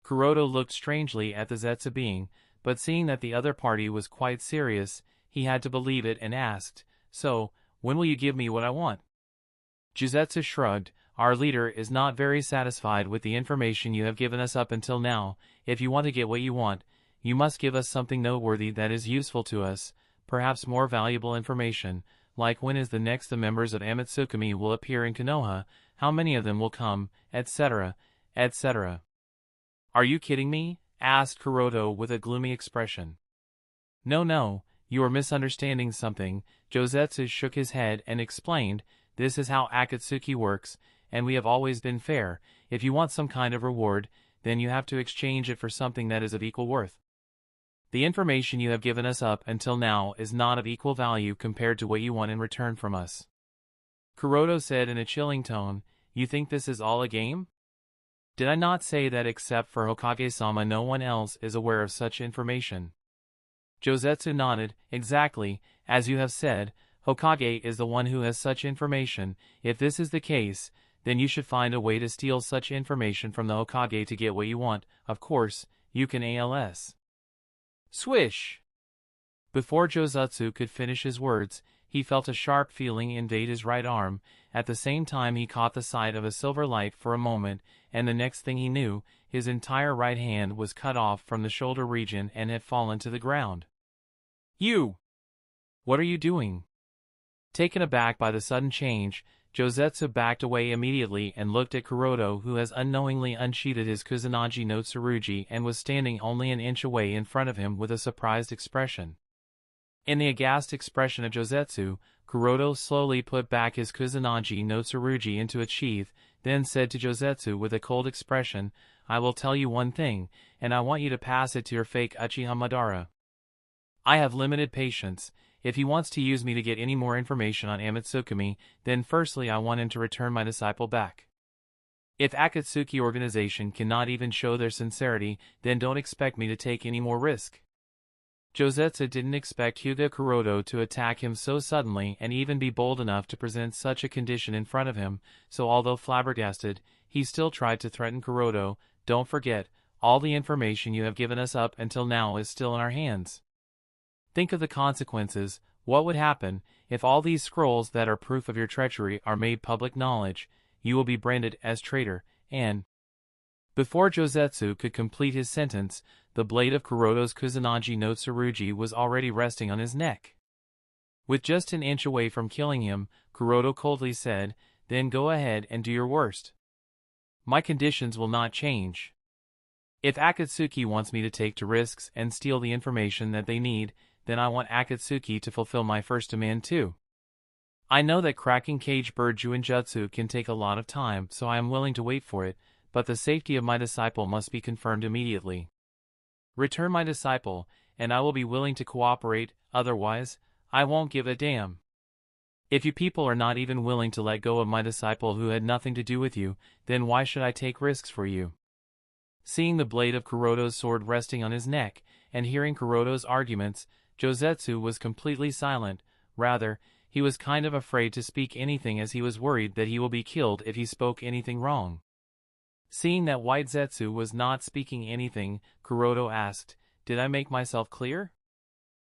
Kuroto looked strangely at the Zetsu being, but seeing that the other party was quite serious, he had to believe it and asked, "So, when will you give me what I want?" Josetsu shrugged. "Our leader is not very satisfied with the information you have given us up until now. If you want to get what you want, you must give us something noteworthy that is useful to us, perhaps more valuable information, like when is the next the members of Amatsukami will appear in Konoha, how many of them will come, etc., etc." "Are you kidding me?" asked Kuroto with a gloomy expression. No, you are misunderstanding something." Josetsu shook his head and explained, "This is how Akatsuki works, and we have always been fair. If you want some kind of reward, then you have to exchange it for something that is of equal worth. The information you have given us up until now is not of equal value compared to what you want in return from us." Kuroto said in a chilling tone, "You think this is all a game? Did I not say that except for Hokage-sama no one else is aware of such information?" Josetsu nodded. "Exactly, as you have said, Hokage is the one who has such information. If this is the case, then you should find a way to steal such information from the Hokage to get what you want. Of course, you can ALS." Swish! Before Josetsu could finish his words, he felt a sharp feeling invade his right arm. At the same time he caught the sight of a silver light for a moment, and the next thing he knew, his entire right hand was cut off from the shoulder region and had fallen to the ground. "You! What are you doing?" Taken aback by the sudden change, Josetsu backed away immediately and looked at Kuroto, who has unknowingly unsheathed his Kusanagi no Tsurugi and was standing only an inch away in front of him with a surprised expression. In the aghast expression of Josetsu, Kuroto slowly put back his Kusanagi no Tsurugi into its sheath, then said to Josetsu with a cold expression, "I will tell you one thing, and I want you to pass it to your fake Uchiha Madara. I have limited patience. If he wants to use me to get any more information on Amatsukami, then firstly I want him to return my disciple back. If Akatsuki organization cannot even show their sincerity, then don't expect me to take any more risk." Josetsu didn't expect Hyuga Kuroto to attack him so suddenly and even be bold enough to present such a condition in front of him, so although flabbergasted, he still tried to threaten Kuroto, "Don't forget, all the information you have given us up until now is still in our hands. Think of the consequences. What would happen if all these scrolls that are proof of your treachery are made public knowledge? You will be branded as traitor, and—" Before Josetsu could complete his sentence, the blade of Kuroto's Kusanagi no Tsurugi was already resting on his neck. With just an inch away from killing him, Kuroto coldly said, "Then go ahead and do your worst. My conditions will not change. If Akatsuki wants me to take to risks and steal the information that they need, then I want Akatsuki to fulfill my first demand too. I know that cracking cage bird Juinjutsu can take a lot of time, so I am willing to wait for it, but the safety of my disciple must be confirmed immediately. Return my disciple, and I will be willing to cooperate, otherwise, I won't give a damn. If you people are not even willing to let go of my disciple who had nothing to do with you, then why should I take risks for you? Seeing the blade of Kuroto's sword resting on his neck, and hearing Kuroto's arguments, Josetsu was completely silent. Rather, he was kind of afraid to speak anything as he was worried that he will be killed if he spoke anything wrong. Seeing that White Zetsu was not speaking anything, Kuroto asked, "Did I make myself clear?"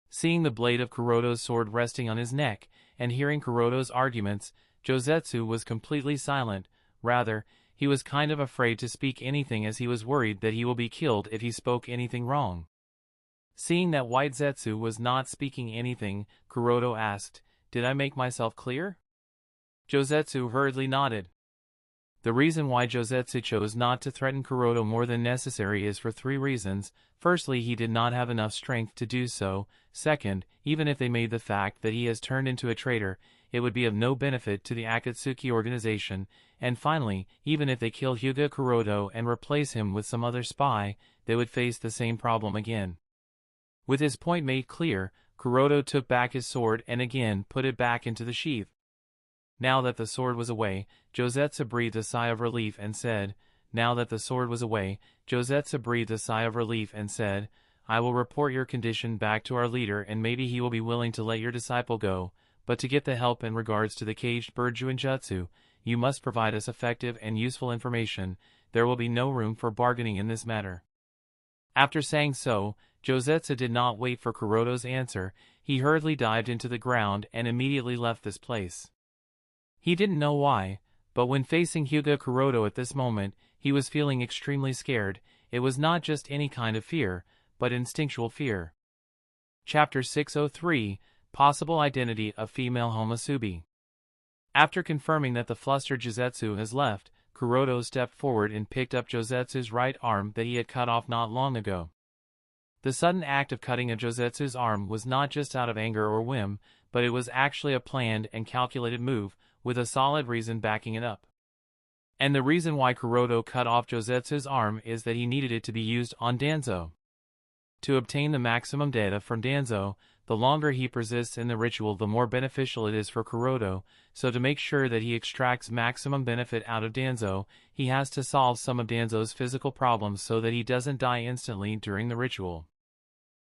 Seeing the blade of Kuroto's sword resting on his neck, and hearing Kuroto's arguments, Josetsu was completely silent. Rather, he was kind of afraid to speak anything as he was worried that he will be killed if he spoke anything wrong. Seeing that White Zetsu was not speaking anything, Kuroto asked, "Did I make myself clear?" Josetsu hurriedly nodded. The reason why Josetsu chose not to threaten Kuroto more than necessary is for 3 reasons. Firstly, he did not have enough strength to do so. Second, even if they made the fact that he has turned into a traitor, it would be of no benefit to the Akatsuki organization. And finally, even if they kill Hyuga Kuroto and replace him with some other spy, they would face the same problem again. With his point made clear, Kuroto took back his sword and again put it back into the sheath. Now that the sword was away, Josetsu breathed a sigh of relief and said, "I will report your condition back to our leader and maybe he will be willing to let your disciple go, but to get the help in regards to the caged bird Juinjutsu, you must provide us effective and useful information. There will be no room for bargaining in this matter." After saying so, Josetsu did not wait for Kuroto's answer. He hurriedly dived into the ground and immediately left this place. He didn't know why, but when facing Hyuga Kuroto at this moment, he was feeling extremely scared. It was not just any kind of fear, but instinctual fear. Chapter 603, Possible Identity of Female Homosubi. After confirming that the flustered Josetsu has left, Kuroto stepped forward and picked up Josetsu's right arm that he had cut off not long ago. The sudden act of cutting of Josetsu's arm was not just out of anger or whim, but it was actually a planned and calculated move, with a solid reason backing it up. And the reason why Kuroto cut off Josetsu's arm is that he needed it to be used on Danzo. To obtain the maximum data from Danzo, the longer he persists in the ritual the more beneficial it is for Kuroto, so to make sure that he extracts maximum benefit out of Danzo, he has to solve some of Danzo's physical problems so that he doesn't die instantly during the ritual.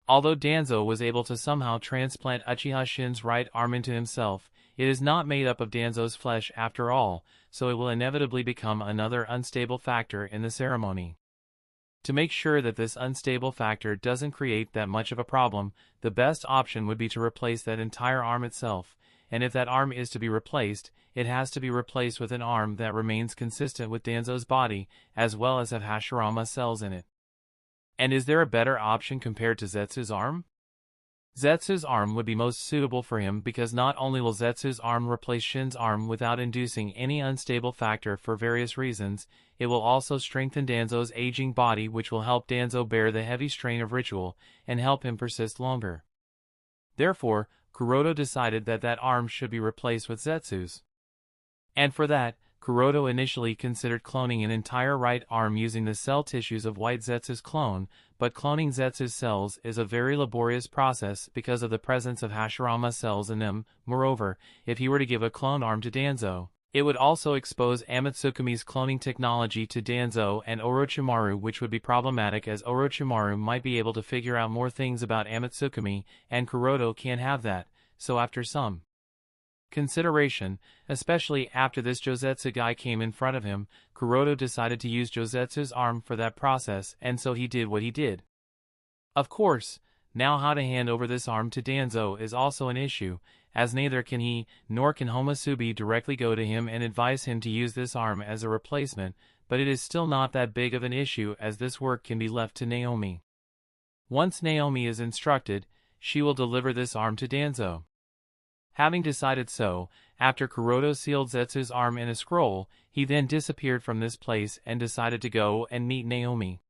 Although Danzo was able to somehow transplant Uchiha Shin's right arm into himself, it is not made up of Danzo's flesh after all, so it will inevitably become another unstable factor in the ceremony. To make sure that this unstable factor doesn't create that much of a problem, the best option would be to replace that entire arm itself, and if that arm is to be replaced, it has to be replaced with an arm that remains consistent with Danzo's body, as well as have Hashirama cells in it. And is there a better option compared to Zetsu's arm? Zetsu's arm would be most suitable for him because not only will Zetsu's arm replace Shin's arm without inducing any unstable factor for various reasons, it will also strengthen Danzo's aging body, which will help Danzo bear the heavy strain of ritual and help him persist longer. Therefore, Kuroto decided that that arm should be replaced with Zetsu's. And for that, Kuroto initially considered cloning an entire right arm using the cell tissues of White Zetsu's clone, but cloning Zetsu's cells is a very laborious process because of the presence of Hashirama cells in them. Moreover, if he were to give a clone arm to Danzo, it would also expose Amatsukumi's cloning technology to Danzo and Orochimaru, which would be problematic as Orochimaru might be able to figure out more things about Amatsukumi, and Kuroto can't have that, so after some consideration, especially after this Josetsu guy came in front of him, Kuroto decided to use Josetsu's arm for that process, and so he did what he did. Of course, now how to hand over this arm to Danzo is also an issue, as neither can he, nor can Homosubi directly go to him and advise him to use this arm as a replacement, but it is still not that big of an issue as this work can be left to Naomi. Once Naomi is instructed, she will deliver this arm to Danzo. Having decided so, after Kuroto sealed Zetsu's arm in a scroll, he then disappeared from this place and decided to go and meet Naomi.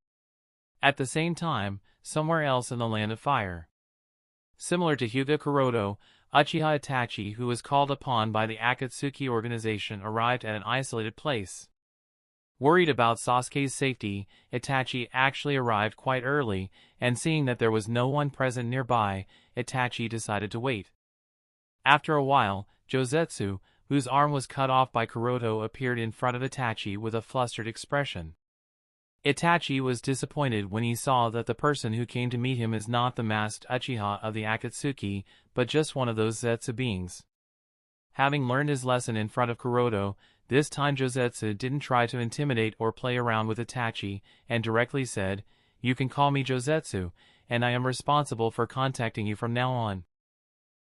At the same time, somewhere else in the Land of Fire. Similar to Hyuga Kuroto, Uchiha Itachi, who was called upon by the Akatsuki organization, arrived at an isolated place. Worried about Sasuke's safety, Itachi actually arrived quite early, and seeing that there was no one present nearby, Itachi decided to wait. After a while, Josetsu, whose arm was cut off by Kuroto, appeared in front of Itachi with a flustered expression. Itachi was disappointed when he saw that the person who came to meet him is not the masked Uchiha of the Akatsuki, but just one of those Zetsu beings. Having learned his lesson in front of Kuroto, this time Josetsu didn't try to intimidate or play around with Itachi, and directly said, "You can call me Josetsu, and I am responsible for contacting you from now on.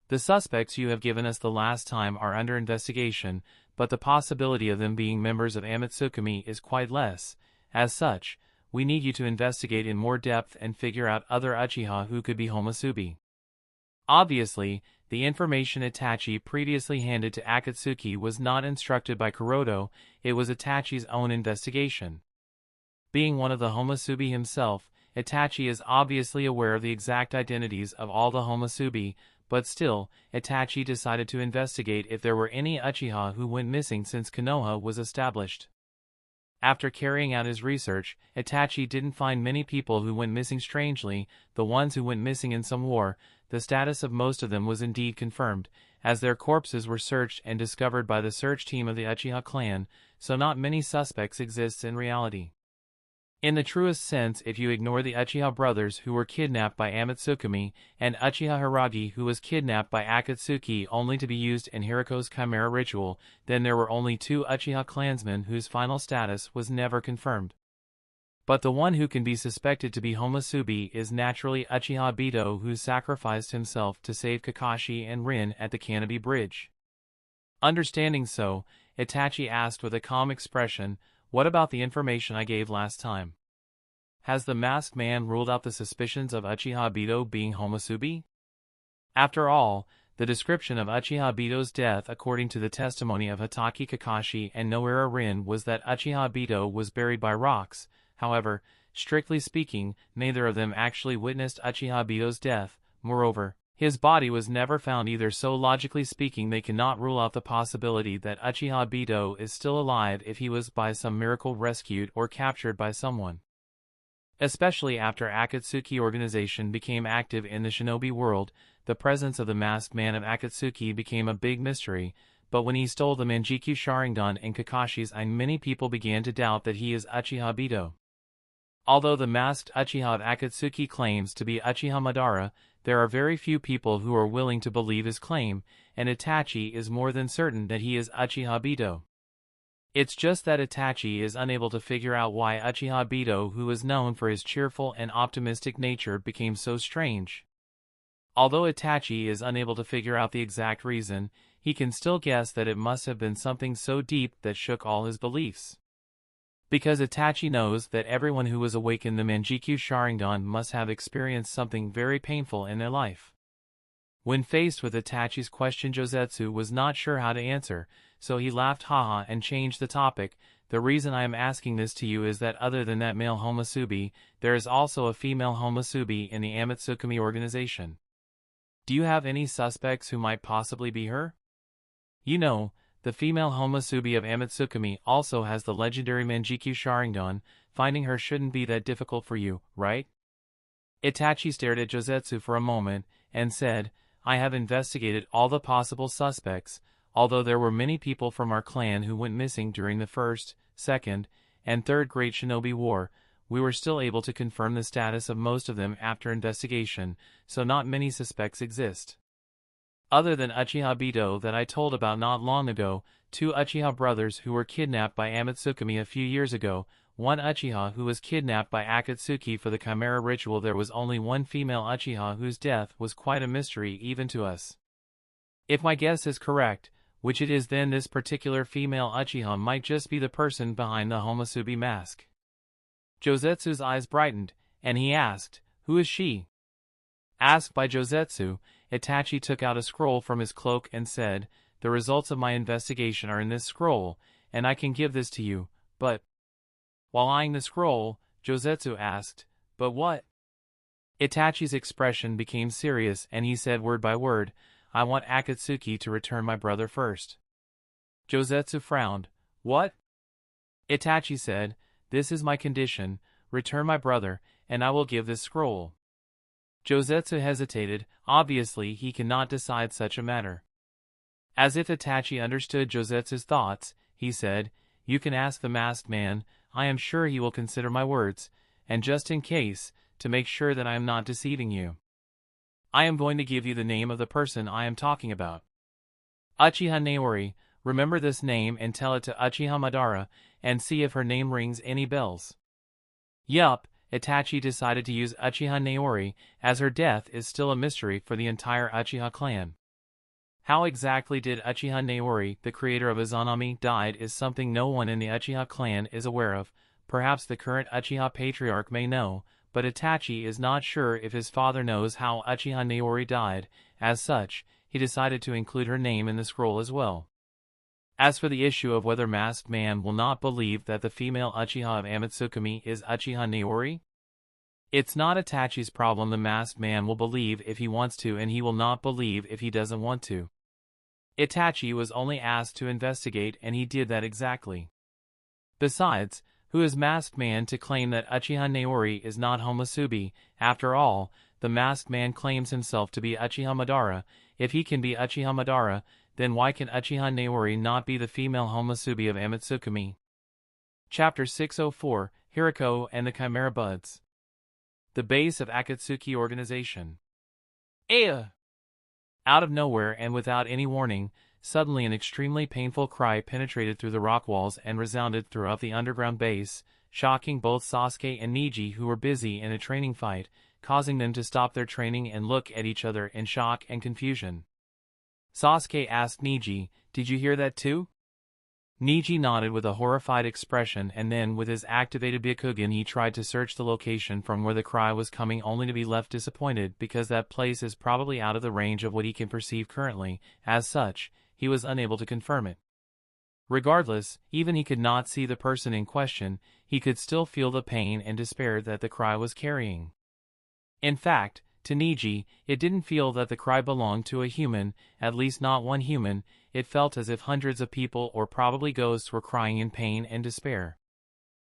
The suspects you have given us the last time are under investigation, but the possibility of them being members of Amatsukami is quite less. As such, we need you to investigate in more depth and figure out other Uchiha who could be Homosubi." Obviously, the information Itachi previously handed to Akatsuki was not instructed by Kuroto, it was Itachi's own investigation. Being one of the Homosubi himself, Itachi is obviously aware of the exact identities of all the Homosubi, but still, Itachi decided to investigate if there were any Uchiha who went missing since Konoha was established. After carrying out his research, Itachi didn't find many people who went missing. Strangely, the ones who went missing in some war, the status of most of them was indeed confirmed, as their corpses were searched and discovered by the search team of the Uchiha clan, so not many suspects exist in reality. In the truest sense, if you ignore the Uchiha brothers who were kidnapped by Amatsukami, and Uchiha Hiragi who was kidnapped by Akatsuki only to be used in Hiriko's chimera ritual, then there were only 2 Uchiha clansmen whose final status was never confirmed. But the one who can be suspected to be Homosubi is naturally Uchiha Bito, who sacrificed himself to save Kakashi and Rin at the Canopy Bridge. Understanding so, Itachi asked with a calm expression, "What about the information I gave last time? Has the masked man ruled out the suspicions of Uchiha Bito being Homosubi?" After all, the description of Uchiha Bito's death according to the testimony of Hatake Kakashi and Noara Rin was that Uchiha Bito was buried by rocks. However, strictly speaking, neither of them actually witnessed Uchiha Bito's death. Moreover, his body was never found either, so logically speaking they cannot rule out the possibility that Uchiha Bito is still alive if he was by some miracle rescued or captured by someone. Especially after Akatsuki organization became active in the shinobi world, the presence of the masked man of Akatsuki became a big mystery, but when he stole the Manjikyu Sharingan and Kakashi's eye, many people began to doubt that he is Uchiha Bito. Although the masked Uchiha of Akatsuki claims to be Uchiha Madara, there are very few people who are willing to believe his claim, and Itachi is more than certain that he is Uchiha Bito. It's just that Itachi is unable to figure out why Uchiha Bito, who is known for his cheerful and optimistic nature, became so strange. Although Itachi is unable to figure out the exact reason, he can still guess that it must have been something so deep that shook all his beliefs. Because Itachi knows that everyone who was awakened the Manjikyu Sharingan must have experienced something very painful in their life. When faced with Itachi's question, Josetsu was not sure how to answer, so he laughed haha and changed the topic. "The reason I am asking this to you is that other than that male Homosubi, there is also a female Homosubi in the Amatsukami organization. Do you have any suspects who might possibly be her? You know, the female Homosubi of Amatsukami also has the legendary Manjikyu Sharingan. Finding her shouldn't be that difficult for you, right?" Itachi stared at Josetsu for a moment, and said, "I have investigated all the possible suspects. Although there were many people from our clan who went missing during the First, Second, and Third Great Shinobi War, we were still able to confirm the status of most of them after investigation, so not many suspects exist. Other than Uchiha Bito that I told about not long ago, 2 Uchiha brothers who were kidnapped by Amatsukami a few years ago, 1 Uchiha who was kidnapped by Akatsuki for the Chimera ritual. There was only 1 female Uchiha whose death was quite a mystery even to us. If my guess is correct, which it is, then this particular female Uchiha might just be the person behind the Homosubi mask." Josetsu's eyes brightened, and he asked, "Who is she?" Asked by Josetsu, Itachi took out a scroll from his cloak and said, "The results of my investigation are in this scroll, and I can give this to you, but..." While eyeing the scroll, Josetsu asked, "But what?" Itachi's expression became serious and he said word by word, "I want Akatsuki to return my brother first." Josetsu frowned. "What?" Itachi said, "This is my condition, return my brother, and I will give this scroll." Josetsu hesitated, obviously he cannot decide such a matter. As if Itachi understood Josetsu's thoughts, he said, "You can ask the masked man, I am sure he will consider my words, and just in case, to make sure that I am not deceiving you, I am going to give you the name of the person I am talking about. Uchiha Naori, remember this name and tell it to Uchiha Madara, and see if her name rings any bells." Yup, Itachi decided to use Uchiha Naori, as her death is still a mystery for the entire Uchiha clan. How exactly did Uchiha Naori, the creator of Izanami, died is something no one in the Uchiha clan is aware of. Perhaps the current Uchiha patriarch may know, but Itachi is not sure if his father knows how Uchiha Naori died. As such, he decided to include her name in the scroll as well. As for the issue of whether Masked Man will not believe that the female Uchiha of Amatsukami is Uchiha Naori, it's not Itachi's problem. The Masked Man will believe if he wants to and he will not believe if he doesn't want to. Itachi was only asked to investigate and he did that exactly. Besides, who is Masked Man to claim that Uchiha Naori is not Homusubi? After all, the Masked Man claims himself to be Uchiha Madara. If he can be Uchiha Madara, then why can Uchiha Naori not be the female Homusubi of Amatsukami? Chapter 604, Hiriko and the Chimera Buds. The base of Akatsuki organization. Aya! Out of nowhere and without any warning, suddenly an extremely painful cry penetrated through the rock walls and resounded throughout the underground base, shocking both Sasuke and Neji, who were busy in a training fight, causing them to stop their training and look at each other in shock and confusion. Sasuke asked Neji, "Did you hear that too?" Neji nodded with a horrified expression, and then with his activated Byakugan he tried to search the location from where the cry was coming, only to be left disappointed because that place is probably out of the range of what he can perceive currently. As such, he was unable to confirm it. Regardless, even he could not see the person in question, he could still feel the pain and despair that the cry was carrying. In fact, to Neji, it didn't feel that the cry belonged to a human, at least not one human. It felt as if hundreds of people or probably ghosts were crying in pain and despair.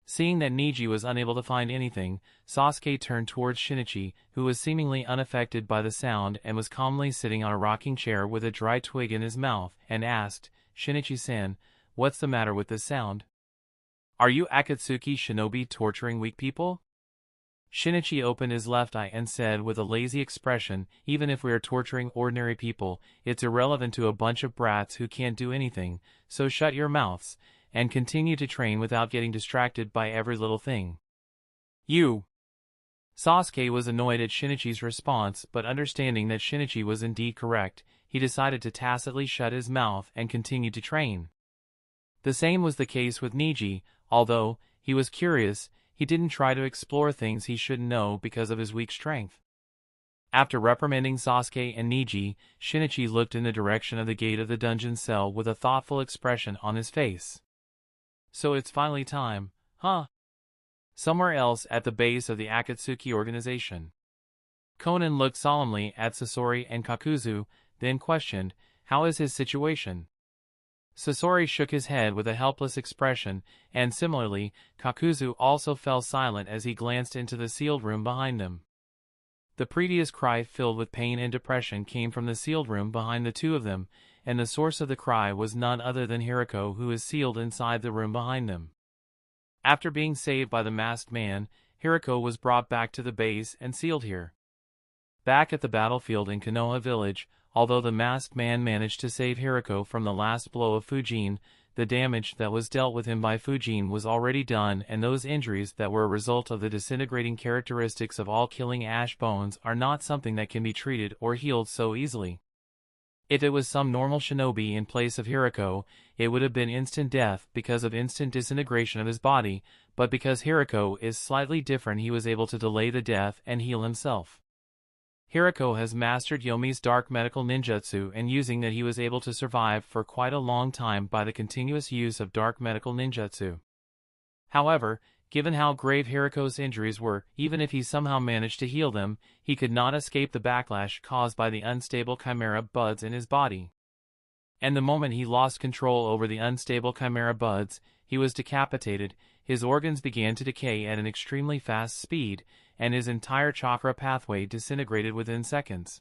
Seeing that Neji was unable to find anything, Sasuke turned towards Shinichi, who was seemingly unaffected by the sound and was calmly sitting on a rocking chair with a dry twig in his mouth, and asked, "Shinichi-san, what's the matter with this sound? Are you Akatsuki shinobi torturing weak people?" Shinichi opened his left eye and said with a lazy expression, "Even if we are torturing ordinary people, it's irrelevant to a bunch of brats who can't do anything, so shut your mouths, and continue to train without getting distracted by every little thing." "You!" Sasuke was annoyed at Shinichi's response, but understanding that Shinichi was indeed correct, he decided to tacitly shut his mouth and continue to train. The same was the case with Neji. Although he was curious, he didn't try to explore things he shouldn't know because of his weak strength. After reprimanding Sasuke and Neji, Shinichi looked in the direction of the gate of the dungeon cell with a thoughtful expression on his face. "So it's finally time, huh?" Somewhere else at the base of the Akatsuki organization. Conan looked solemnly at Sasori and Kakuzu, then questioned, "How is his situation?" Sasori shook his head with a helpless expression, and similarly, Kakuzu also fell silent as he glanced into the sealed room behind them. The previous cry filled with pain and depression came from the sealed room behind the two of them, and the source of the cry was none other than Hiriko, who is sealed inside the room behind them. After being saved by the masked man, Hiriko was brought back to the base and sealed here. Back at the battlefield in Konoha village, although the masked man managed to save Hiriko from the last blow of Fujin, the damage that was dealt with him by Fujin was already done, and those injuries that were a result of the disintegrating characteristics of all killing ash bones are not something that can be treated or healed so easily. If it was some normal shinobi in place of Hiriko, it would have been instant death because of instant disintegration of his body, but because Hiriko is slightly different, he was able to delay the death and heal himself. Hiriko has mastered Yomi's dark medical ninjutsu, and using that he was able to survive for quite a long time by the continuous use of dark medical ninjutsu. However, Given how grave Hiriko's injuries were, even if he somehow managed to heal them, he could not escape the backlash caused by the unstable chimera buds in his body. And the moment he lost control over the unstable chimera buds, he was decapitated, his organs began to decay at an extremely fast speed, and his entire chakra pathway disintegrated within seconds.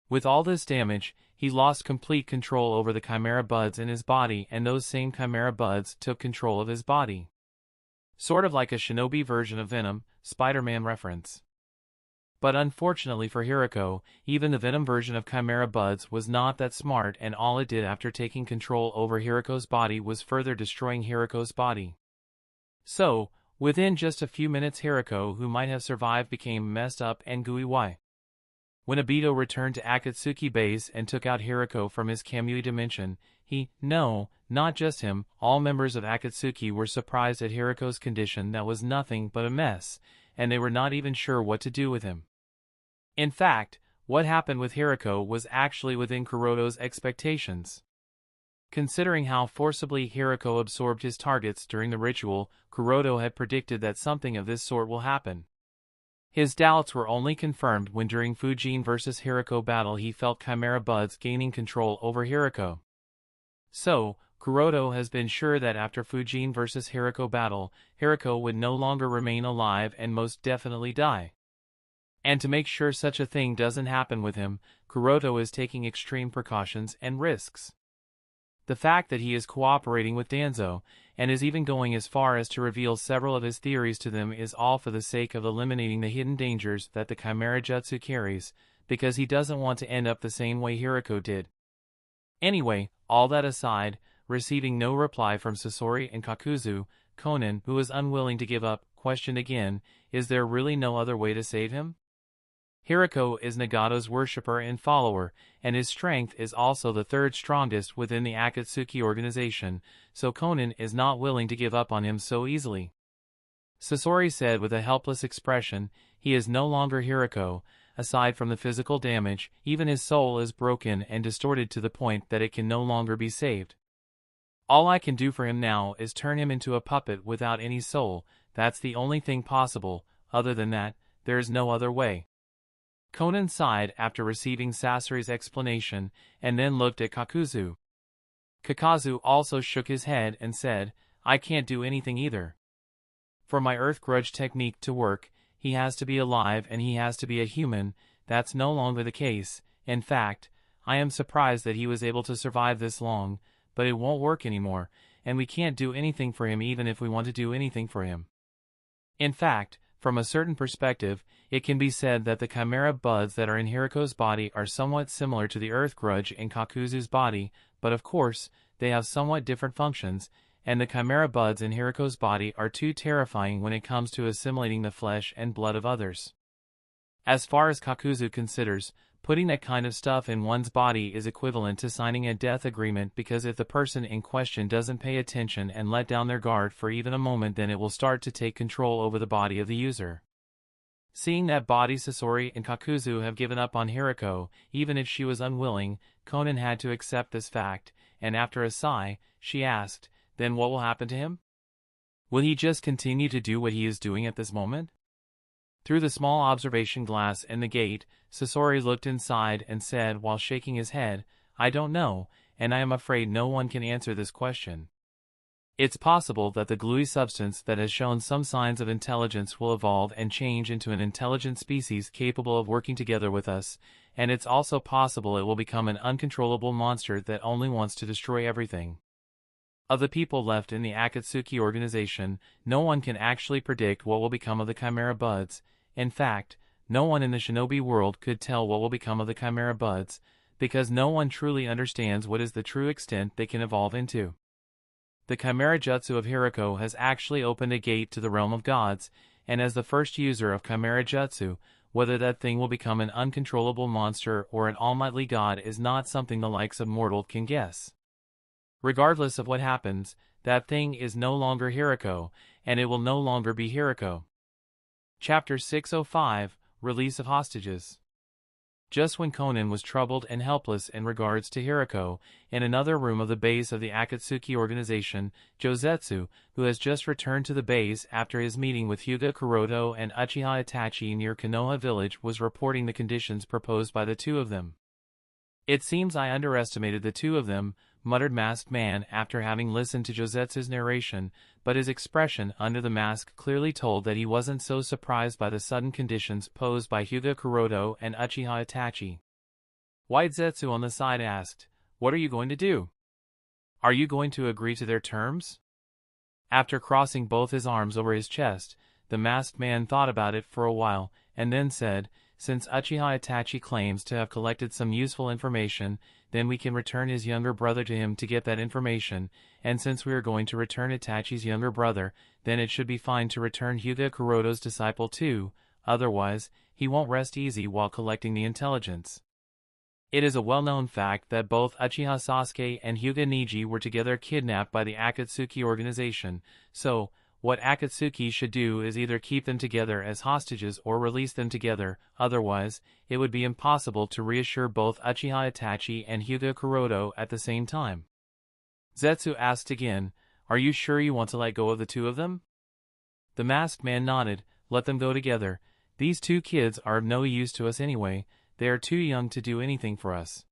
With all this damage, he lost complete control over the chimera buds in his body, and those same chimera buds took control of his body. Sort of like a shinobi version of Venom, Spider-Man reference. But unfortunately for Hiriko, even the Venom version of chimera buds was not that smart, and all it did after taking control over Hiriko's body was further destroying Hiriko's body. So, within just a few minutes Hiriko, who might have survived, became messed up and gooey. When Obito returned to Akatsuki base and took out Hiriko from his Kamui dimension, not just him, all members of Akatsuki were surprised at Hiriko's condition that was nothing but a mess, and they were not even sure what to do with him. In fact, what happened with Hiriko was actually within Kuroto's expectations. Considering how forcibly Hiriko absorbed his targets during the ritual, Kuroto had predicted that something of this sort will happen. His doubts were only confirmed when during Fujin vs. Hiriko battle he felt chimera buds gaining control over Hiriko. So, Kuroto has been sure that after Fujin vs. Hiriko battle, Hiriko would no longer remain alive and most definitely die. And to make sure such a thing doesn't happen with him, Kuroto is taking extreme precautions and risks. The fact that he is cooperating with Danzo, and is even going as far as to reveal several of his theories to them, is all for the sake of eliminating the hidden dangers that the Chimera Jutsu carries, because he doesn't want to end up the same way Hiriko did. Anyway, all that aside, receiving no reply from Sasori and Kakuzu, Conan, who is unwilling to give up, questioned again, is there really no other way to save him? Hiriko is Nagato's worshipper and follower, and his strength is also the third strongest within the Akatsuki organization, so Conan is not willing to give up on him so easily. Sasori said with a helpless expression, he is no longer Hiriko. Aside from the physical damage, even his soul is broken and distorted to the point that it can no longer be saved. All I can do for him now is turn him into a puppet without any soul. That's the only thing possible. Other than that, there is no other way. Conan sighed after receiving Sasori's explanation, and then looked at Kakuzu. Kakazu also shook his head and said, I can't do anything either. For my Earth Grudge technique to work, he has to be alive and he has to be a human. That's no longer the case. In fact, I am surprised that he was able to survive this long, but it won't work anymore, and we can't do anything for him even if we want to do anything for him. In fact, from a certain perspective, it can be said that the chimera buds that are in Hiriko's body are somewhat similar to the Earth Grudge in Kakuzu's body, but of course, they have somewhat different functions, and the chimera buds in Hiriko's body are too terrifying when it comes to assimilating the flesh and blood of others. As far as Kakuzu considers, putting that kind of stuff in one's body is equivalent to signing a death agreement, because if the person in question doesn't pay attention and let down their guard for even a moment, then it will start to take control over the body of the user. Seeing that body Sasori and Kakuzu have given up on Hiriko, even if she was unwilling, Conan had to accept this fact, and after a sigh, she asked, then what will happen to him? Will he just continue to do what he is doing at this moment? Through the small observation glass in the gate, Sasori looked inside and said while shaking his head, I don't know, and I am afraid no one can answer this question. It's possible that the gluey substance that has shown some signs of intelligence will evolve and change into an intelligent species capable of working together with us, and it's also possible it will become an uncontrollable monster that only wants to destroy everything. Of the people left in the Akatsuki organization, no one can actually predict what will become of the Chimera Buds. In fact, no one in the shinobi world could tell what will become of the Chimera Buds, because no one truly understands what is the true extent they can evolve into. The Chimera Jutsu of Hiriko has actually opened a gate to the realm of gods, and as the first user of Chimera Jutsu, whether that thing will become an uncontrollable monster or an almighty god is not something the likes of mortal can guess. Regardless of what happens, that thing is no longer Hiriko, and it will no longer be Hiriko. Chapter 605, Release of Hostages. Just when Conan was troubled and helpless in regards to Hirako, in another room of the base of the Akatsuki organization, Josetsu, who has just returned to the base after his meeting with Hyuga Kuroto and Uchiha Itachi near Konoha village, was reporting the conditions proposed by the two of them. "It seems I underestimated the two of them," muttered Masked Man after having listened to Josetsu's narration, but his expression under the mask clearly told that he wasn't so surprised by the sudden conditions posed by Hyuga Kuroto and Uchiha Itachi. White Zetsu on the side asked, "What are you going to do? Are you going to agree to their terms?" After crossing both his arms over his chest, the masked man thought about it for a while, and then said, "Since Uchiha Itachi claims to have collected some useful information, then we can return his younger brother to him to get that information, and since we are going to return Itachi's younger brother, then it should be fine to return Hyuga Kuroto's disciple too, otherwise, he won't rest easy while collecting the intelligence." It is a well-known fact that both Uchiha Sasuke and Hyuga Neji were together kidnapped by the Akatsuki organization, so what Akatsuki should do is either keep them together as hostages or release them together, otherwise, it would be impossible to reassure both Uchiha Itachi and Hyuga Kuroto at the same time. Zetsu asked again, "Are you sure you want to let go of the two of them?" The masked man nodded. "Let them go together. These two kids are of no use to us anyway, they are too young to do anything for us."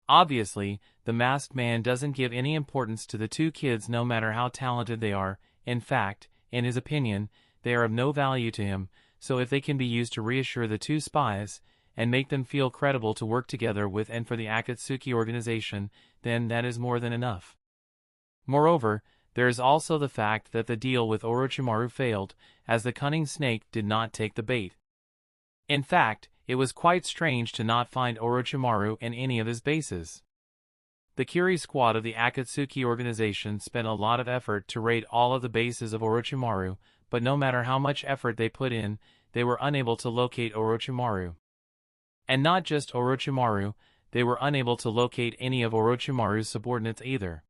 Obviously, the masked man doesn't give any importance to the two kids no matter how talented they are. In fact, in his opinion, they are of no value to him, so if they can be used to reassure the two spies, and make them feel credible to work together with and for the Akatsuki organization, then that is more than enough. Moreover, there is also the fact that the deal with Orochimaru failed, as the cunning snake did not take the bait. In fact, it was quite strange to not find Orochimaru in any of his bases. The Kiri squad of the Akatsuki organization spent a lot of effort to raid all of the bases of Orochimaru, but no matter how much effort they put in, they were unable to locate Orochimaru. And not just Orochimaru, they were unable to locate any of Orochimaru's subordinates either.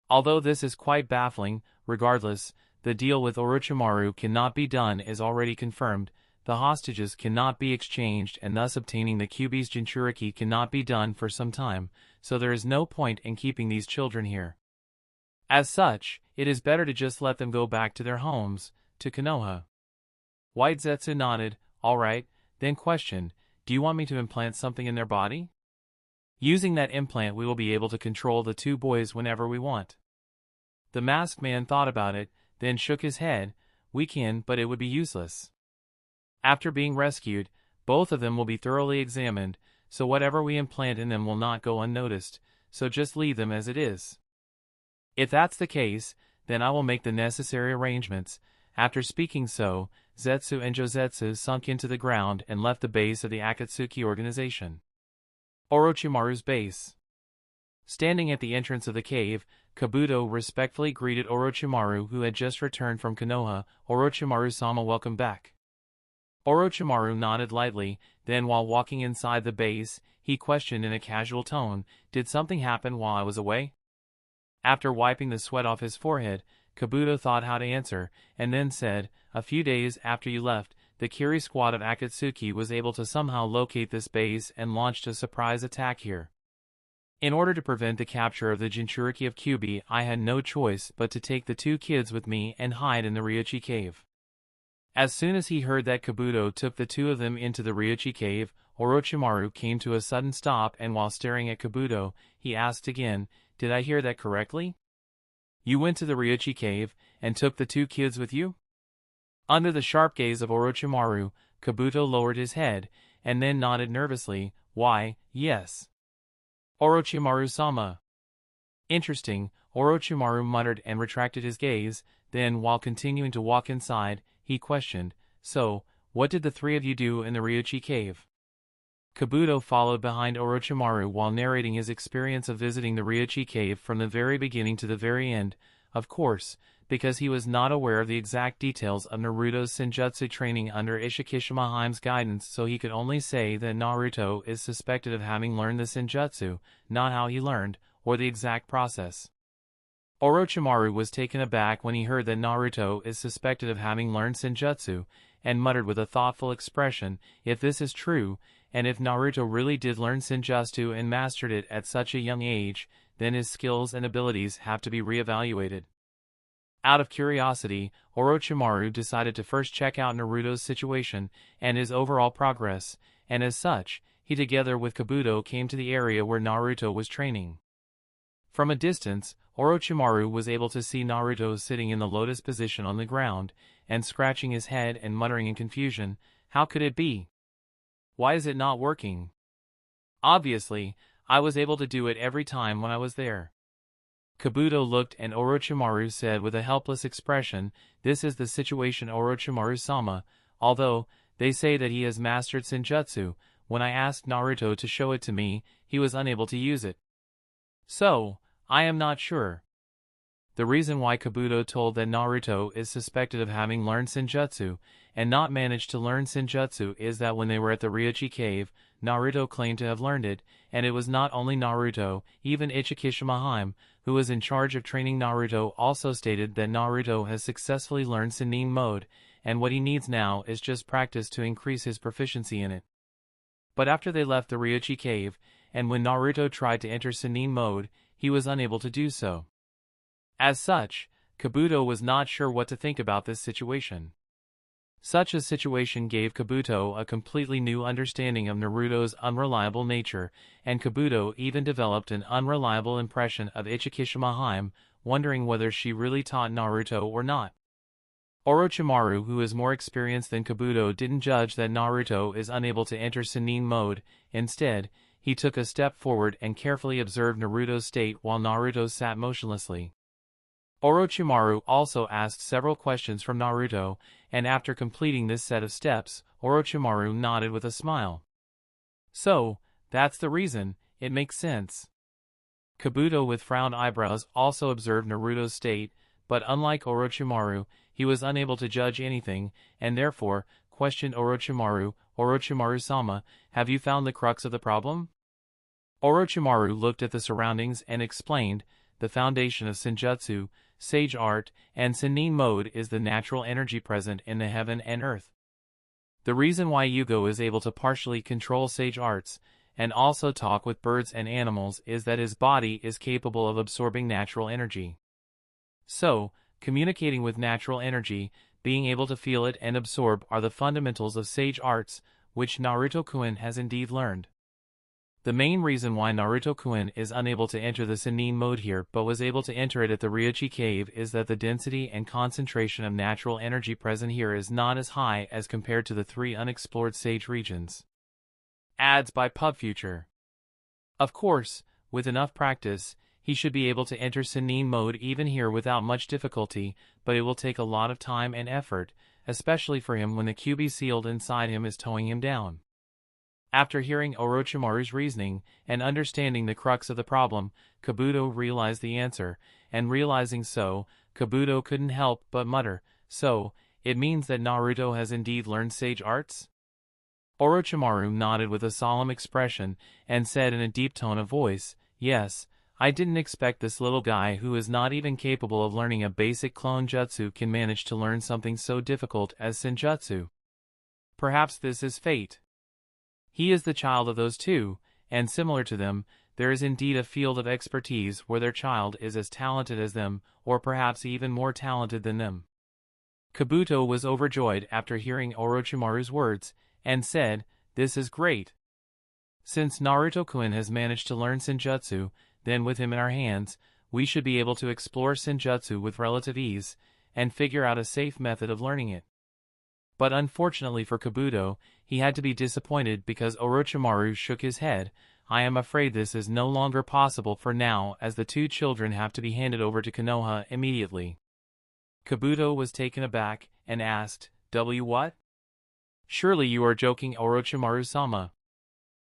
Although this is quite baffling, regardless, the deal with Orochimaru cannot be done is already confirmed, the hostages cannot be exchanged and thus obtaining the Kyuubi's Jinchuriki cannot be done for some time, so there is no point in keeping these children here. As such, it is better to just let them go back to their homes, to Konoha. White Zetsu nodded. "Alright, then questioned, do you want me to implant something in their body? Using that implant we will be able to control the two boys whenever we want." The masked man thought about it, then shook his head. "We can, but it would be useless. After being rescued, both of them will be thoroughly examined, so whatever we implant in them will not go unnoticed, so just leave them as it is." "If that's the case, then I will make the necessary arrangements." After speaking so, Zetsu and Josetsu sunk into the ground and left the base of the Akatsuki organization. Orochimaru's base. Standing at the entrance of the cave, Kabuto respectfully greeted Orochimaru who had just returned from Konoha. "Orochimaru-sama, welcome back." Orochimaru nodded lightly, then while walking inside the base, he questioned in a casual tone, "Did something happen while I was away?" After wiping the sweat off his forehead, Kabuto thought how to answer, and then said, "A few days after you left, the Kiri squad of Akatsuki was able to somehow locate this base and launched a surprise attack here. In order to prevent the capture of the Jinchuriki of Kyuubi, I had no choice but to take the two kids with me and hide in the Ryuchi cave." As soon as he heard that Kabuto took the two of them into the Ryuchi cave, Orochimaru came to a sudden stop and while staring at Kabuto, he asked again, "Did I hear that correctly? You went to the Ryuchi cave, and took the two kids with you?" Under the sharp gaze of Orochimaru, Kabuto lowered his head, and then nodded nervously. "Why, yes. Orochimaru-sama." "Interesting," Orochimaru muttered and retracted his gaze, then while continuing to walk inside, he questioned, "So, what did the three of you do in the Ryuchi cave?" Kabuto followed behind Orochimaru while narrating his experience of visiting the Ryuchi cave from the very beginning to the very end, of course, because he was not aware of the exact details of Naruto's senjutsu training under Ishikishima Haime's guidance, so he could only say that Naruto is suspected of having learned the senjutsu, not how he learned, or the exact process. Orochimaru was taken aback when he heard that Naruto is suspected of having learned senjutsu, and muttered with a thoughtful expression, "If this is true, and if Naruto really did learn Senjutsu and mastered it at such a young age, then his skills and abilities have to be reevaluated. Out of curiosity, Orochimaru decided to first check out Naruto's situation and his overall progress, and as such, he together with Kabuto came to the area where Naruto was training. From a distance, Orochimaru was able to see Naruto sitting in the lotus position on the ground, and scratching his head and muttering in confusion, "How could it be? Why is it not working? Obviously, I was able to do it every time when I was there." Kabuto looked and Orochimaru said with a helpless expression, "This is the situation, Orochimaru-sama. Although they say that he has mastered Senjutsu, when I asked Naruto to show it to me, he was unable to use it. So, I am not sure." The reason why Kabuto told that Naruto is suspected of having learned Senjutsu and not managed to learn Senjutsu is that when they were at the Ryochi cave, Naruto claimed to have learned it, and it was not only Naruto, even Ichikishima, who was in charge of training Naruto, also stated that Naruto has successfully learned Sannin mode, and what he needs now is just practice to increase his proficiency in it. But after they left the Ryochi cave, and when Naruto tried to enter Sannin mode, he was unable to do so. As such, Kabuto was not sure what to think about this situation. Such a situation gave Kabuto a completely new understanding of Naruto's unreliable nature, and Kabuto even developed an unreliable impression of Ichikishima, wondering whether she really taught Naruto or not. Orochimaru, who is more experienced than Kabuto, didn't judge that Naruto is unable to enter Sannin mode. Instead, he took a step forward and carefully observed Naruto's state while Naruto sat motionlessly. Orochimaru also asked several questions from Naruto, and after completing this set of steps, Orochimaru nodded with a smile. "So, that's the reason, it makes sense." Kabuto with frowned eyebrows also observed Naruto's state, but unlike Orochimaru, he was unable to judge anything, and therefore, questioned Orochimaru, "Orochimaru-sama, have you found the crux of the problem?" Orochimaru looked at the surroundings and explained, "The foundation of Senjutsu, Sage Art, and Sannin mode is the natural energy present in the heaven and earth. The reason why Hyuga is able to partially control Sage Arts, and also talk with birds and animals is that his body is capable of absorbing natural energy. So, communicating with natural energy, being able to feel it and absorb are the fundamentals of Sage Arts, which Naruto-kun has indeed learned. The main reason why Naruto-kun is unable to enter the Sannin mode here but was able to enter it at the Ryochi cave is that the density and concentration of natural energy present here is not as high as compared to the 3 unexplored Sage regions. Ads by PubFuture. Of course, with enough practice, he should be able to enter Sannin mode even here without much difficulty, but it will take a lot of time and effort, especially for him when the QB sealed inside him is towing him down. After hearing Orochimaru's reasoning and understanding the crux of the problem, Kabuto realized the answer, and realizing so, Kabuto couldn't help but mutter, "So, it means that Naruto has indeed learned Sage Arts?" Orochimaru nodded with a solemn expression, and said in a deep tone of voice, "Yes, I didn't expect this little guy who is not even capable of learning a basic clone jutsu can manage to learn something so difficult as Senjutsu. Perhaps this is fate. He is the child of those two, and similar to them, there is indeed a field of expertise where their child is as talented as them, or perhaps even more talented than them." Kabuto was overjoyed after hearing Orochimaru's words, and said, "This is great. Since Naruto-kun has managed to learn Senjutsu, then with him in our hands, we should be able to explore Senjutsu with relative ease, and figure out a safe method of learning it." But unfortunately for Kabuto, he had to be disappointed because Orochimaru shook his head. "I am afraid this is no longer possible for now, as the 2 children have to be handed over to Konoha immediately." Kabuto was taken aback, and asked, What? Surely you are joking, Orochimaru-sama."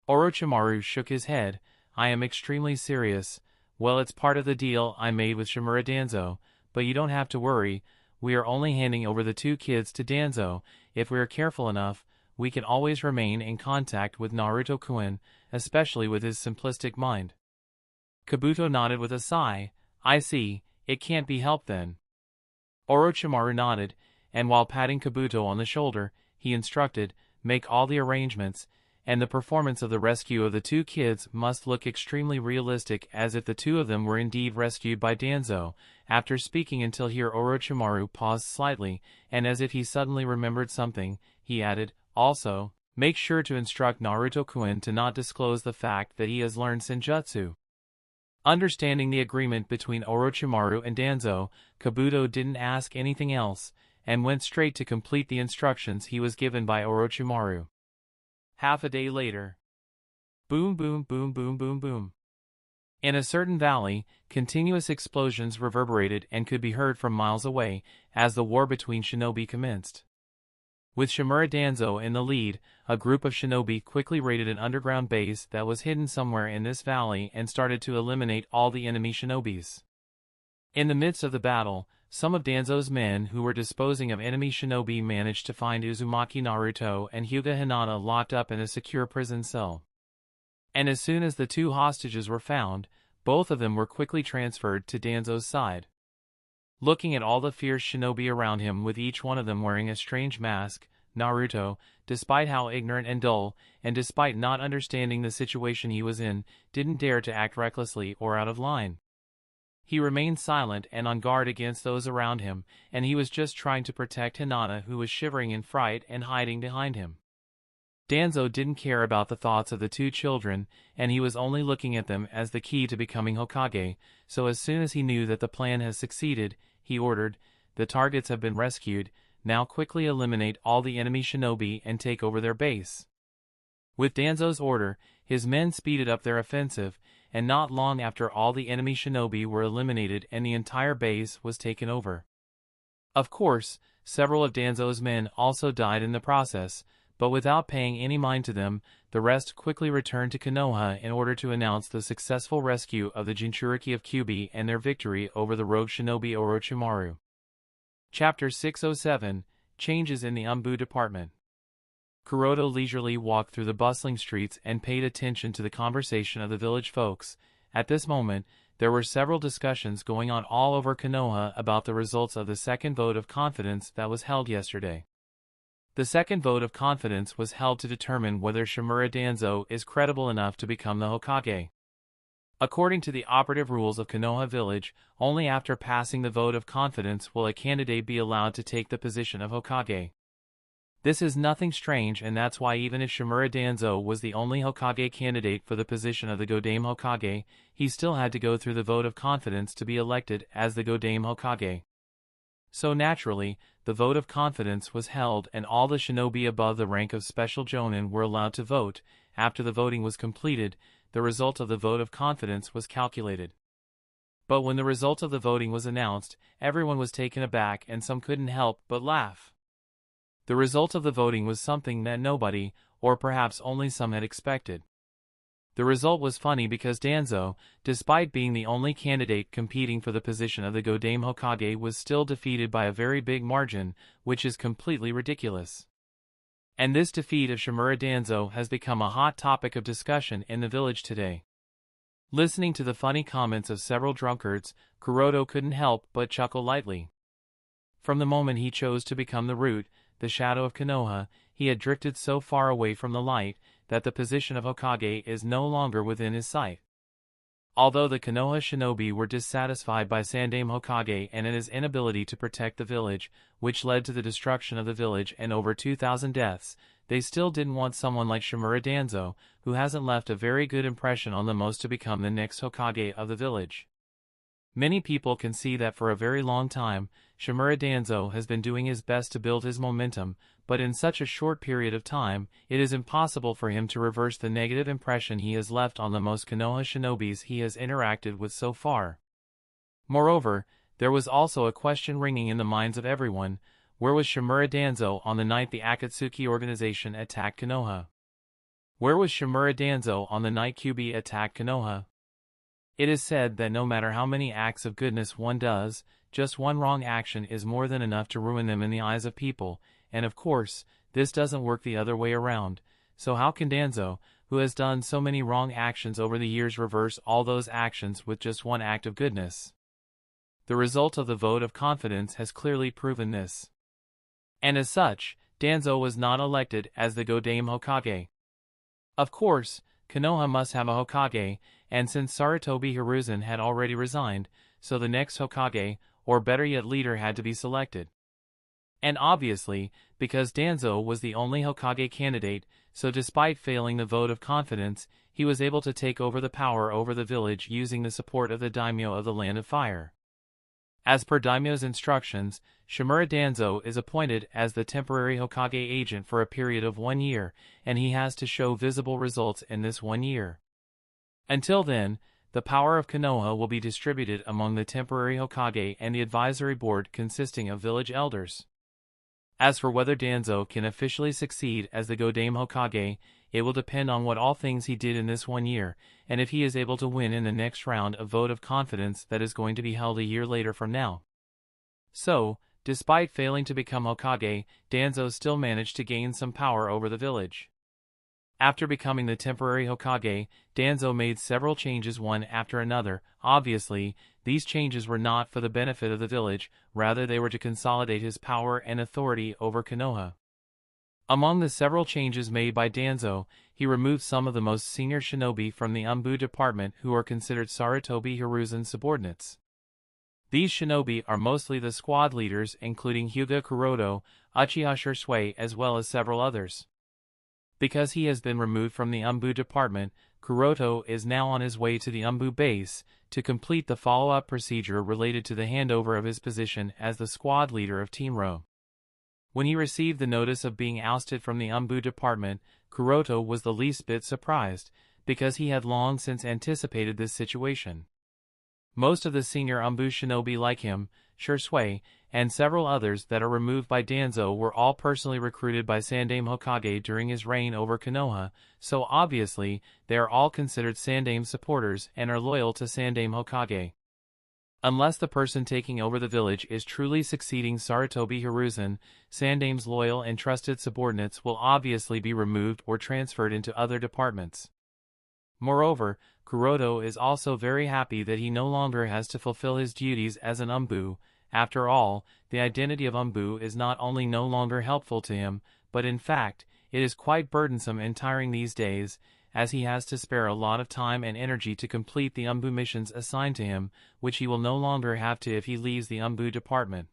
Orochimaru shook his head. "I am extremely serious. Well, it's part of the deal I made with Shimura Danzo, but you don't have to worry. We are only handing over the 2 kids to Danzo. If we are careful enough, we can always remain in contact with Naruto-kun, especially with his simplistic mind." Kabuto nodded with a sigh. "I see, it can't be helped then." Orochimaru nodded, and while patting Kabuto on the shoulder, he instructed, "Make all the arrangements, and the performance of the rescue of the two kids must look extremely realistic, as if the two of them were indeed rescued by Danzo. After speaking until here, Orochimaru paused slightly, and as if he suddenly remembered something, he added, "Also, make sure to instruct Naruto-kun to not disclose the fact that he has learned Senjutsu." Understanding the agreement between Orochimaru and Danzo, Kabuto didn't ask anything else, and went straight to complete the instructions he was given by Orochimaru. Half a day later. Boom boom boom boom boom boom. In a certain valley, continuous explosions reverberated and could be heard from miles away, as the war between shinobi commenced. With Shimura Danzo in the lead, a group of shinobi quickly raided an underground base that was hidden somewhere in this valley and started to eliminate all the enemy shinobis. In the midst of the battle, some of Danzo's men who were disposing of enemy shinobi managed to find Uzumaki Naruto and Hyuga Hinata locked up in a secure prison cell. And as soon as the two hostages were found, both of them were quickly transferred to Danzo's side. Looking at all the fierce shinobi around him, with each one of them wearing a strange mask, Naruto, despite how ignorant and dull, and despite not understanding the situation he was in, didn't dare to act recklessly or out of line. He remained silent and on guard against those around him, and he was just trying to protect Hinata, who was shivering in fright and hiding behind him. Danzo didn't care about the thoughts of the two children, and he was only looking at them as the key to becoming Hokage, so as soon as he knew that the plan has succeeded, he ordered, "The targets have been rescued, now quickly eliminate all the enemy shinobi and take over their base." With Danzo's order, his men speeded up their offensive, and not long after all the enemy shinobi were eliminated and the entire base was taken over. Of course, several of Danzo's men also died in the process, but without paying any mind to them, the rest quickly returned to Konoha in order to announce the successful rescue of the Jinchuriki of Kyuubi and their victory over the rogue shinobi Orochimaru. Chapter 607, Changes in the Umbu Department. Kuroto leisurely walked through the bustling streets and paid attention to the conversation of the village folks. At this moment, there were several discussions going on all over Konoha about the results of the second vote of confidence that was held yesterday. The second vote of confidence was held to determine whether Shimura Danzo is credible enough to become the Hokage. According to the operative rules of Konoha Village, only after passing the vote of confidence will a candidate be allowed to take the position of Hokage. This is nothing strange, and that's why even if Shimura Danzo was the only Hokage candidate for the position of the Godame Hokage, he still had to go through the vote of confidence to be elected as the Godame Hokage. So naturally, the vote of confidence was held and all the shinobi above the rank of Special Jonin were allowed to vote. After the voting was completed, the result of the vote of confidence was calculated. But when the result of the voting was announced, everyone was taken aback and some couldn't help but laugh. The result of the voting was something that nobody, or perhaps only some, had expected. The result was funny because Danzo, despite being the only candidate competing for the position of the Godame Hokage, was still defeated by a very big margin, which is completely ridiculous. And this defeat of Shimura Danzo has become a hot topic of discussion in the village today. Listening to the funny comments of several drunkards, Kuroto couldn't help but chuckle lightly. From the moment he chose to become the root, the shadow of Konoha, he had drifted so far away from the light that the position of Hokage is no longer within his sight. Although the Konoha shinobi were dissatisfied by Sandaime Hokage and in his inability to protect the village, which led to the destruction of the village and over 2,000 deaths, they still didn't want someone like Shimura Danzo, who hasn't left a very good impression on the most, to become the next Hokage of the village. Many people can see that for a very long time, Shimura Danzo has been doing his best to build his momentum, but in such a short period of time, it is impossible for him to reverse the negative impression he has left on the most Konoha shinobis he has interacted with so far. Moreover, there was also a question ringing in the minds of everyone: where was Shimura Danzo on the night the Akatsuki organization attacked Konoha? Where was Shimura Danzo on the night Kyuubi attacked Konoha? It is said that no matter how many acts of goodness one does, just one wrong action is more than enough to ruin them in the eyes of people, and of course, this doesn't work the other way around. So how can Danzo, who has done so many wrong actions over the years, reverse all those actions with just one act of goodness? The result of the vote of confidence has clearly proven this. And as such, Danzo was not elected as the Godame Hokage. Of course, Konoha must have a Hokage, and since Sarutobi Hiruzen had already resigned, so the next Hokage, or better yet leader, had to be selected. And obviously, because Danzo was the only Hokage candidate, so despite failing the vote of confidence, he was able to take over the power over the village using the support of the daimyo of the Land of Fire. As per daimyo's instructions, Shimura Danzo is appointed as the temporary Hokage agent for a period of 1 year, and he has to show visible results in this 1 year. Until then, the power of Konoha will be distributed among the temporary Hokage and the advisory board consisting of village elders. As for whether Danzo can officially succeed as the Godame Hokage, it will depend on what all things he did in this 1 year, and if he is able to win in the next round of vote of confidence that is going to be held a year later from now. So, despite failing to become Hokage, Danzo still managed to gain some power over the village. After becoming the temporary Hokage, Danzo made several changes one after another. Obviously, these changes were not for the benefit of the village, rather they were to consolidate his power and authority over Konoha. Among the several changes made by Danzo, he removed some of the most senior shinobi from the Anbu department who are considered Sarutobi Hiruzen's subordinates. These shinobi are mostly the squad leaders including Hyuga Kuroto, Uchiha Shursui as well as several others. Because he has been removed from the Anbu department, Kuroto is now on his way to the Anbu base to complete the follow-up procedure related to the handover of his position as the squad leader of Team Ro. When he received the notice of being ousted from the Anbu department, Kuroto was the least bit surprised, because he had long since anticipated this situation. Most of the senior Anbu shinobi like him, Shursui, and several others that are removed by Danzo were all personally recruited by Sandaime Hokage during his reign over Konoha, so obviously, they are all considered Sandaime supporters and are loyal to Sandaime Hokage. Unless the person taking over the village is truly succeeding Sarutobi Hiruzen, Sandaime's loyal and trusted subordinates will obviously be removed or transferred into other departments. Moreover, Kuroto is also very happy that he no longer has to fulfill his duties as an Anbu. After all, the identity of Anbu is not only no longer helpful to him, but in fact, it is quite burdensome and tiring these days, as he has to spare a lot of time and energy to complete the Anbu missions assigned to him, which he will no longer have to if he leaves the Anbu department.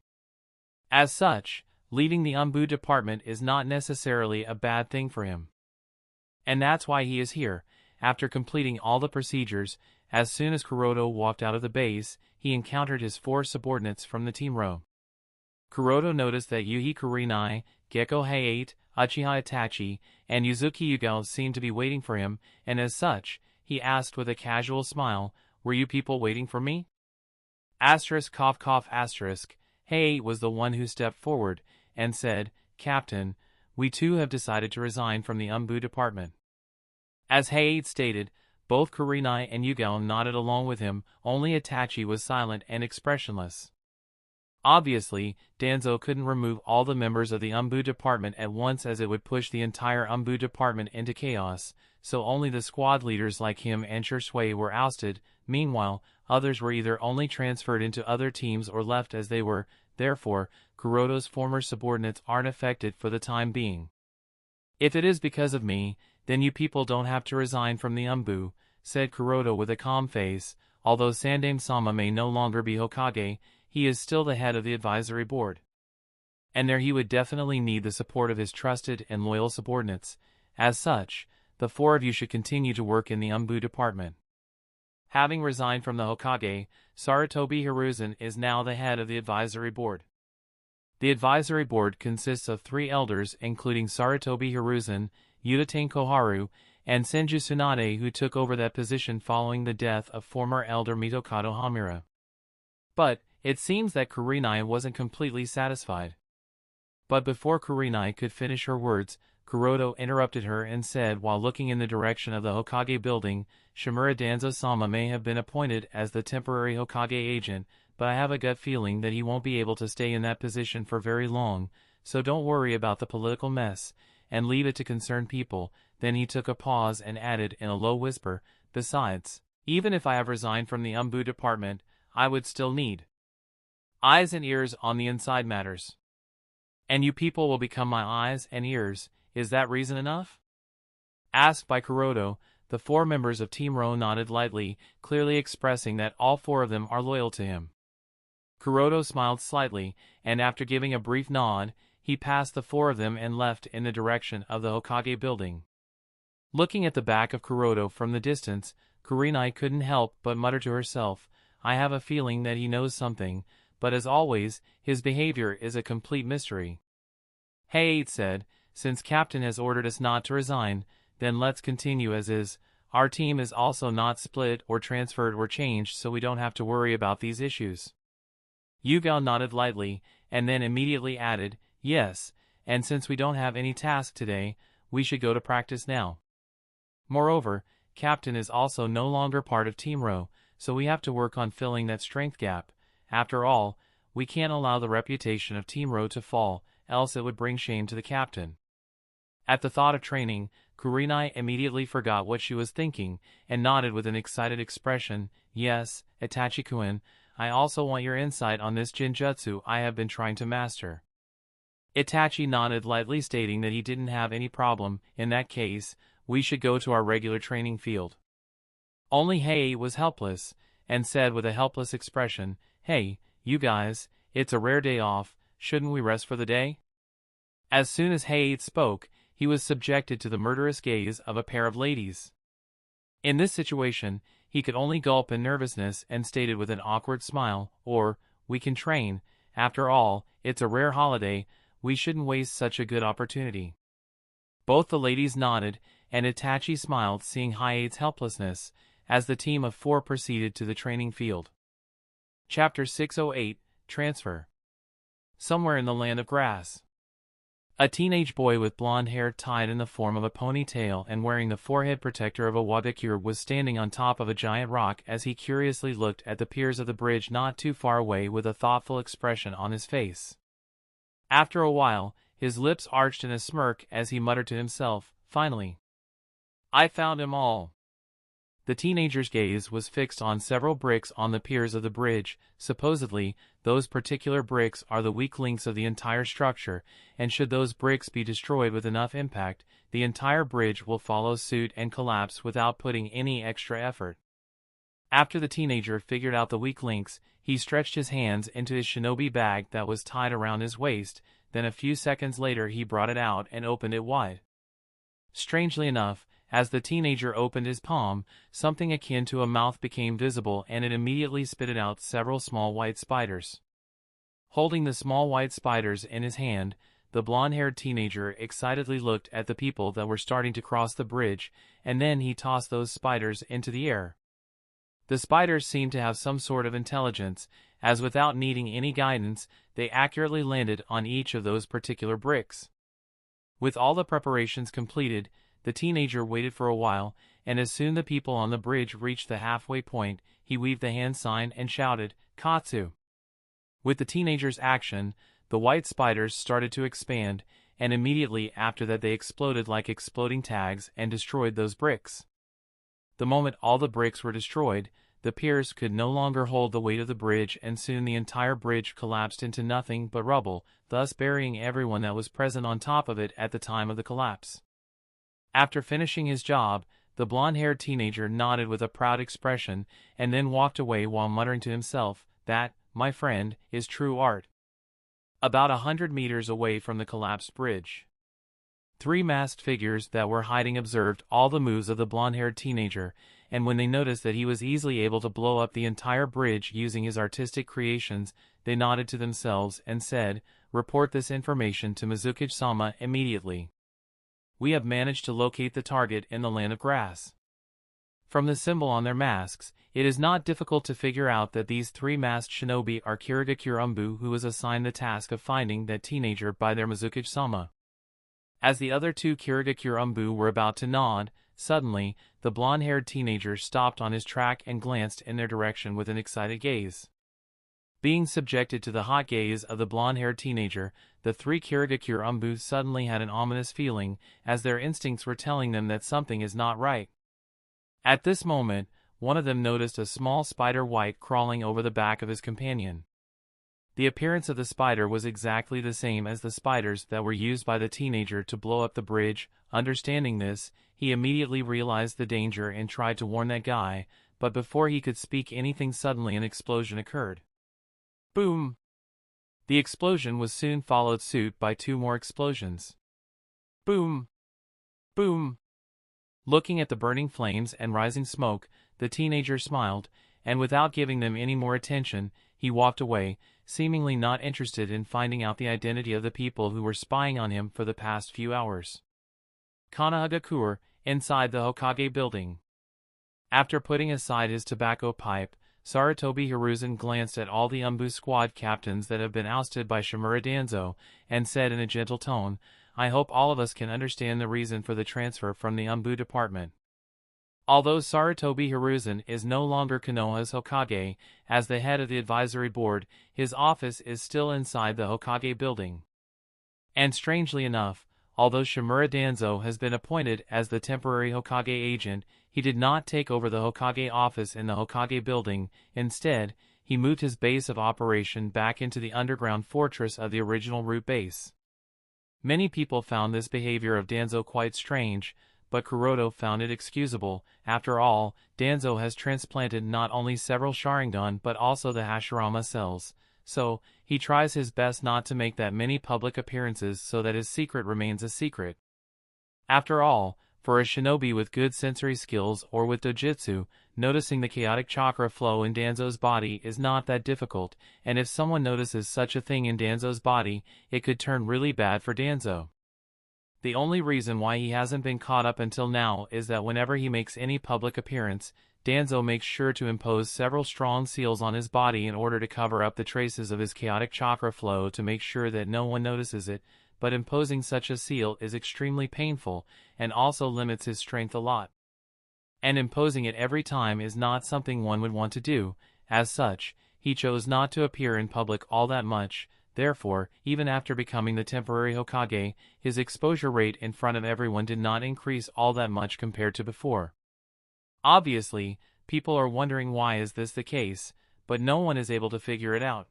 As such, leaving the Anbu department is not necessarily a bad thing for him. And that's why he is here. After completing all the procedures, as soon as Kuroto walked out of the base, he encountered his 4 subordinates from the Team Ro. Kuroto noticed that Yuhi Kurenai, Gekko Hayate, Uchiha Itachi, and Yuzuki Yugal seemed to be waiting for him, and as such, he asked with a casual smile, "Were you people waiting for me?" Cough cough asterisk. Hayate was the one who stepped forward, and said, "Captain, we too have decided to resign from the Anbu department." As Hayate stated, both Kurenai and Yugal nodded along with him, only Itachi was silent and expressionless. Obviously, Danzo couldn't remove all the members of the Anbu department at once as it would push the entire Anbu department into chaos, so only the squad leaders like him and Shursui were ousted. Meanwhile, others were either only transferred into other teams or left as they were. Therefore, Kuroto's former subordinates aren't affected for the time being. "If it is because of me, then you people don't have to resign from the Anbu," said Kuroto with a calm face. Although Sandaime-sama may no longer be Hokage, he is still the head of the advisory board. And there he would definitely need the support of his trusted and loyal subordinates. As such, the 4 of you should continue to work in the Anbu department. Having resigned from the Hokage, Sarutobi Hiruzen is now the head of the advisory board. The advisory board consists of 3 elders including Sarutobi Hiruzen, Udatain Koharu, and Senju Tsunade, who took over that position following the death of former elder Mitokado Hamura. But it seems that Kurenai wasn't completely satisfied. But before Kurenai could finish her words, Kuroto interrupted her and said while looking in the direction of the Hokage building, "Shimura Danzo-sama may have been appointed as the temporary Hokage agent, but I have a gut feeling that he won't be able to stay in that position for very long, so don't worry about the political mess, and leave it to concerned people." Then he took a pause and added in a low whisper, "Besides, even if I have resigned from the Anbu department, I would still need eyes and ears on the inside matters. And you people will become my eyes and ears. Is that reason enough?" Asked by Kuroto, the 4 members of Team Ro nodded lightly, clearly expressing that all 4 of them are loyal to him. Kuroto smiled slightly, and after giving a brief nod, he passed the 4 of them and left in the direction of the Hokage building. Looking at the back of Kuroto from the distance, Kurenai couldn't help but mutter to herself, I have a feeling that he knows something, but as always, his behavior is a complete mystery. Hey, said, since Captain has ordered us not to resign, then let's continue as is. Our team is also not split or transferred or changed, so we don't have to worry about these issues. Hyuga nodded lightly, and then immediately added, yes, and since we don't have any task today, we should go to practice now. Moreover, Captain is also no longer part of Team Ro, so we have to work on filling that strength gap. After all, we can't allow the reputation of Team Ro to fall, else it would bring shame to the captain. At the thought of training, Kurenai immediately forgot what she was thinking, and nodded with an excited expression, yes, Itachi-kun, I also want your insight on this Jinjutsu I have been trying to master. Itachi nodded lightly, stating that he didn't have any problem. In that case, we should go to our regular training field. Only Hei was helpless, and said with a helpless expression, hey, you guys, it's a rare day off, shouldn't we rest for the day? As soon as Hei spoke, he was subjected to the murderous gaze of a pair of ladies. In this situation, he could only gulp in nervousness and stated with an awkward smile, or, we can train, after all, it's a rare holiday, we shouldn't waste such a good opportunity. Both the ladies nodded, and Itachi smiled, seeing Hei's helplessness, as the team of 4 proceeded to the training field. Chapter 608, Transfer. Somewhere in the land of grass. A teenage boy with blonde hair tied in the form of a ponytail and wearing the forehead protector of a wabekure was standing on top of a giant rock as he curiously looked at the piers of the bridge not too far away with a thoughtful expression on his face. After a while, his lips arched in a smirk as he muttered to himself, finally. I found him all. The teenager's gaze was fixed on several bricks on the piers of the bridge. Supposedly, those particular bricks are the weak links of the entire structure, and should those bricks be destroyed with enough impact, the entire bridge will follow suit and collapse without putting any extra effort. After the teenager figured out the weak links, he stretched his hands into his shinobi bag that was tied around his waist, then a few seconds later he brought it out and opened it wide. Strangely enough, as the teenager opened his palm, something akin to a mouth became visible and it immediately spitted out several small white spiders. Holding the small white spiders in his hand, the blonde-haired teenager excitedly looked at the people that were starting to cross the bridge, and then he tossed those spiders into the air. The spiders seemed to have some sort of intelligence, as without needing any guidance, they accurately landed on each of those particular bricks. With all the preparations completed, the teenager waited for a while, and as soon the people on the bridge reached the halfway point, he waved the hand sign and shouted, Katsu! With the teenager's action, the white spiders started to expand, and immediately after that they exploded like exploding tags and destroyed those bricks. The moment all the bricks were destroyed, the piers could no longer hold the weight of the bridge, and soon the entire bridge collapsed into nothing but rubble, thus burying everyone that was present on top of it at the time of the collapse. After finishing his job, the blonde-haired teenager nodded with a proud expression and then walked away while muttering to himself, that, my friend, is true art. About 100 meters away from the collapsed bridge, 3 masked figures that were hiding observed all the moves of the blonde-haired teenager, and when they noticed that he was easily able to blow up the entire bridge using his artistic creations, they nodded to themselves and said, report this information to Mizuki-sama immediately. We have managed to locate the target in the land of grass. From the symbol on their masks, it is not difficult to figure out that these 3 masked shinobi are Kirigakure, who was assigned the task of finding that teenager by their Mizuki-sama. As the other 2 Kirigakure were about to nod, suddenly, the blonde-haired teenager stopped on his track and glanced in their direction with an excited gaze. Being subjected to the hot gaze of the blonde-haired teenager, the 3 Kirigakure suddenly had an ominous feeling, as their instincts were telling them that something is not right. At this moment, one of them noticed a small spider white crawling over the back of his companion. The appearance of the spider was exactly the same as the spiders that were used by the teenager to blow up the bridge. Understanding this, he immediately realized the danger and tried to warn that guy, but before he could speak anything suddenly an explosion occurred. Boom! The explosion was soon followed suit by 2 more explosions. Boom! Boom! Looking at the burning flames and rising smoke, the teenager smiled, and without giving them any more attention, he walked away, seemingly not interested in finding out the identity of the people who were spying on him for the past few hours. Kanahagakure, inside the Hokage building. After putting aside his tobacco pipe, Sarutobi Hiruzen glanced at all the Umbu squad captains that have been ousted by Shimura Danzo, and said in a gentle tone, "I hope all of us can understand the reason for the transfer from the Umbu department." Although Sarutobi Hiruzen is no longer Konoha's Hokage, as the head of the advisory board, his office is still inside the Hokage building. And strangely enough, although Shimura Danzo has been appointed as the temporary Hokage agent, he did not take over the Hokage office in the Hokage building. Instead, he moved his base of operation back into the underground fortress of the original root base. Many people found this behavior of Danzo quite strange, but Kuroto found it excusable. After all, Danzo has transplanted not only several Sharingan but also the Hashirama cells, so he tries his best not to make that many public appearances so that his secret remains a secret. After all, for a shinobi with good sensory skills or with dojutsu, noticing the chaotic chakra flow in Danzo's body is not that difficult, and if someone notices such a thing in Danzo's body, it could turn really bad for Danzo. The only reason why he hasn't been caught up until now is that whenever he makes any public appearance, Danzo makes sure to impose several strong seals on his body in order to cover up the traces of his chaotic chakra flow to make sure that no one notices it, but imposing such a seal is extremely painful, and also limits his strength a lot. And imposing it every time is not something one would want to do. As such, he chose not to appear in public all that much. Therefore, even after becoming the temporary Hokage, his exposure rate in front of everyone did not increase all that much compared to before. Obviously, people are wondering why is this the case, but no one is able to figure it out.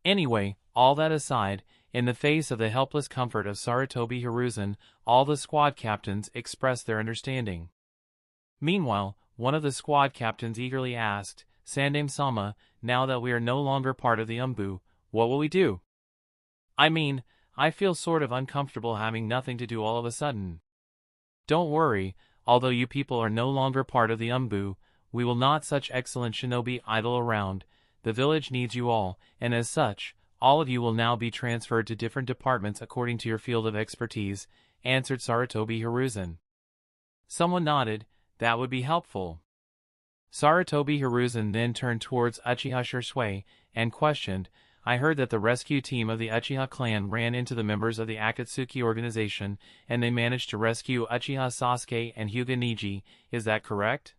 Anyway, all that aside, in the face of the helpless comfort of Sarutobi Hiruzen, all the squad captains expressed their understanding. Meanwhile, one of the squad captains eagerly asked, "Sandame-sama, now that we are no longer part of the Umbu, what will we do? I mean, I feel sort of uncomfortable having nothing to do all of a sudden." "Don't worry, although you people are no longer part of the Umbu, we will not such excellent shinobi idle around. The village needs you all, and as such, all of you will now be transferred to different departments according to your field of expertise," answered Sarutobi Hiruzen. Someone nodded. "That would be helpful." Sarutobi Hiruzen then turned towards Uchiha Shursui and questioned, "I heard that the rescue team of the Uchiha clan ran into the members of the Akatsuki organization, and they managed to rescue Uchiha Sasuke and Hyuga Neji, is that correct?"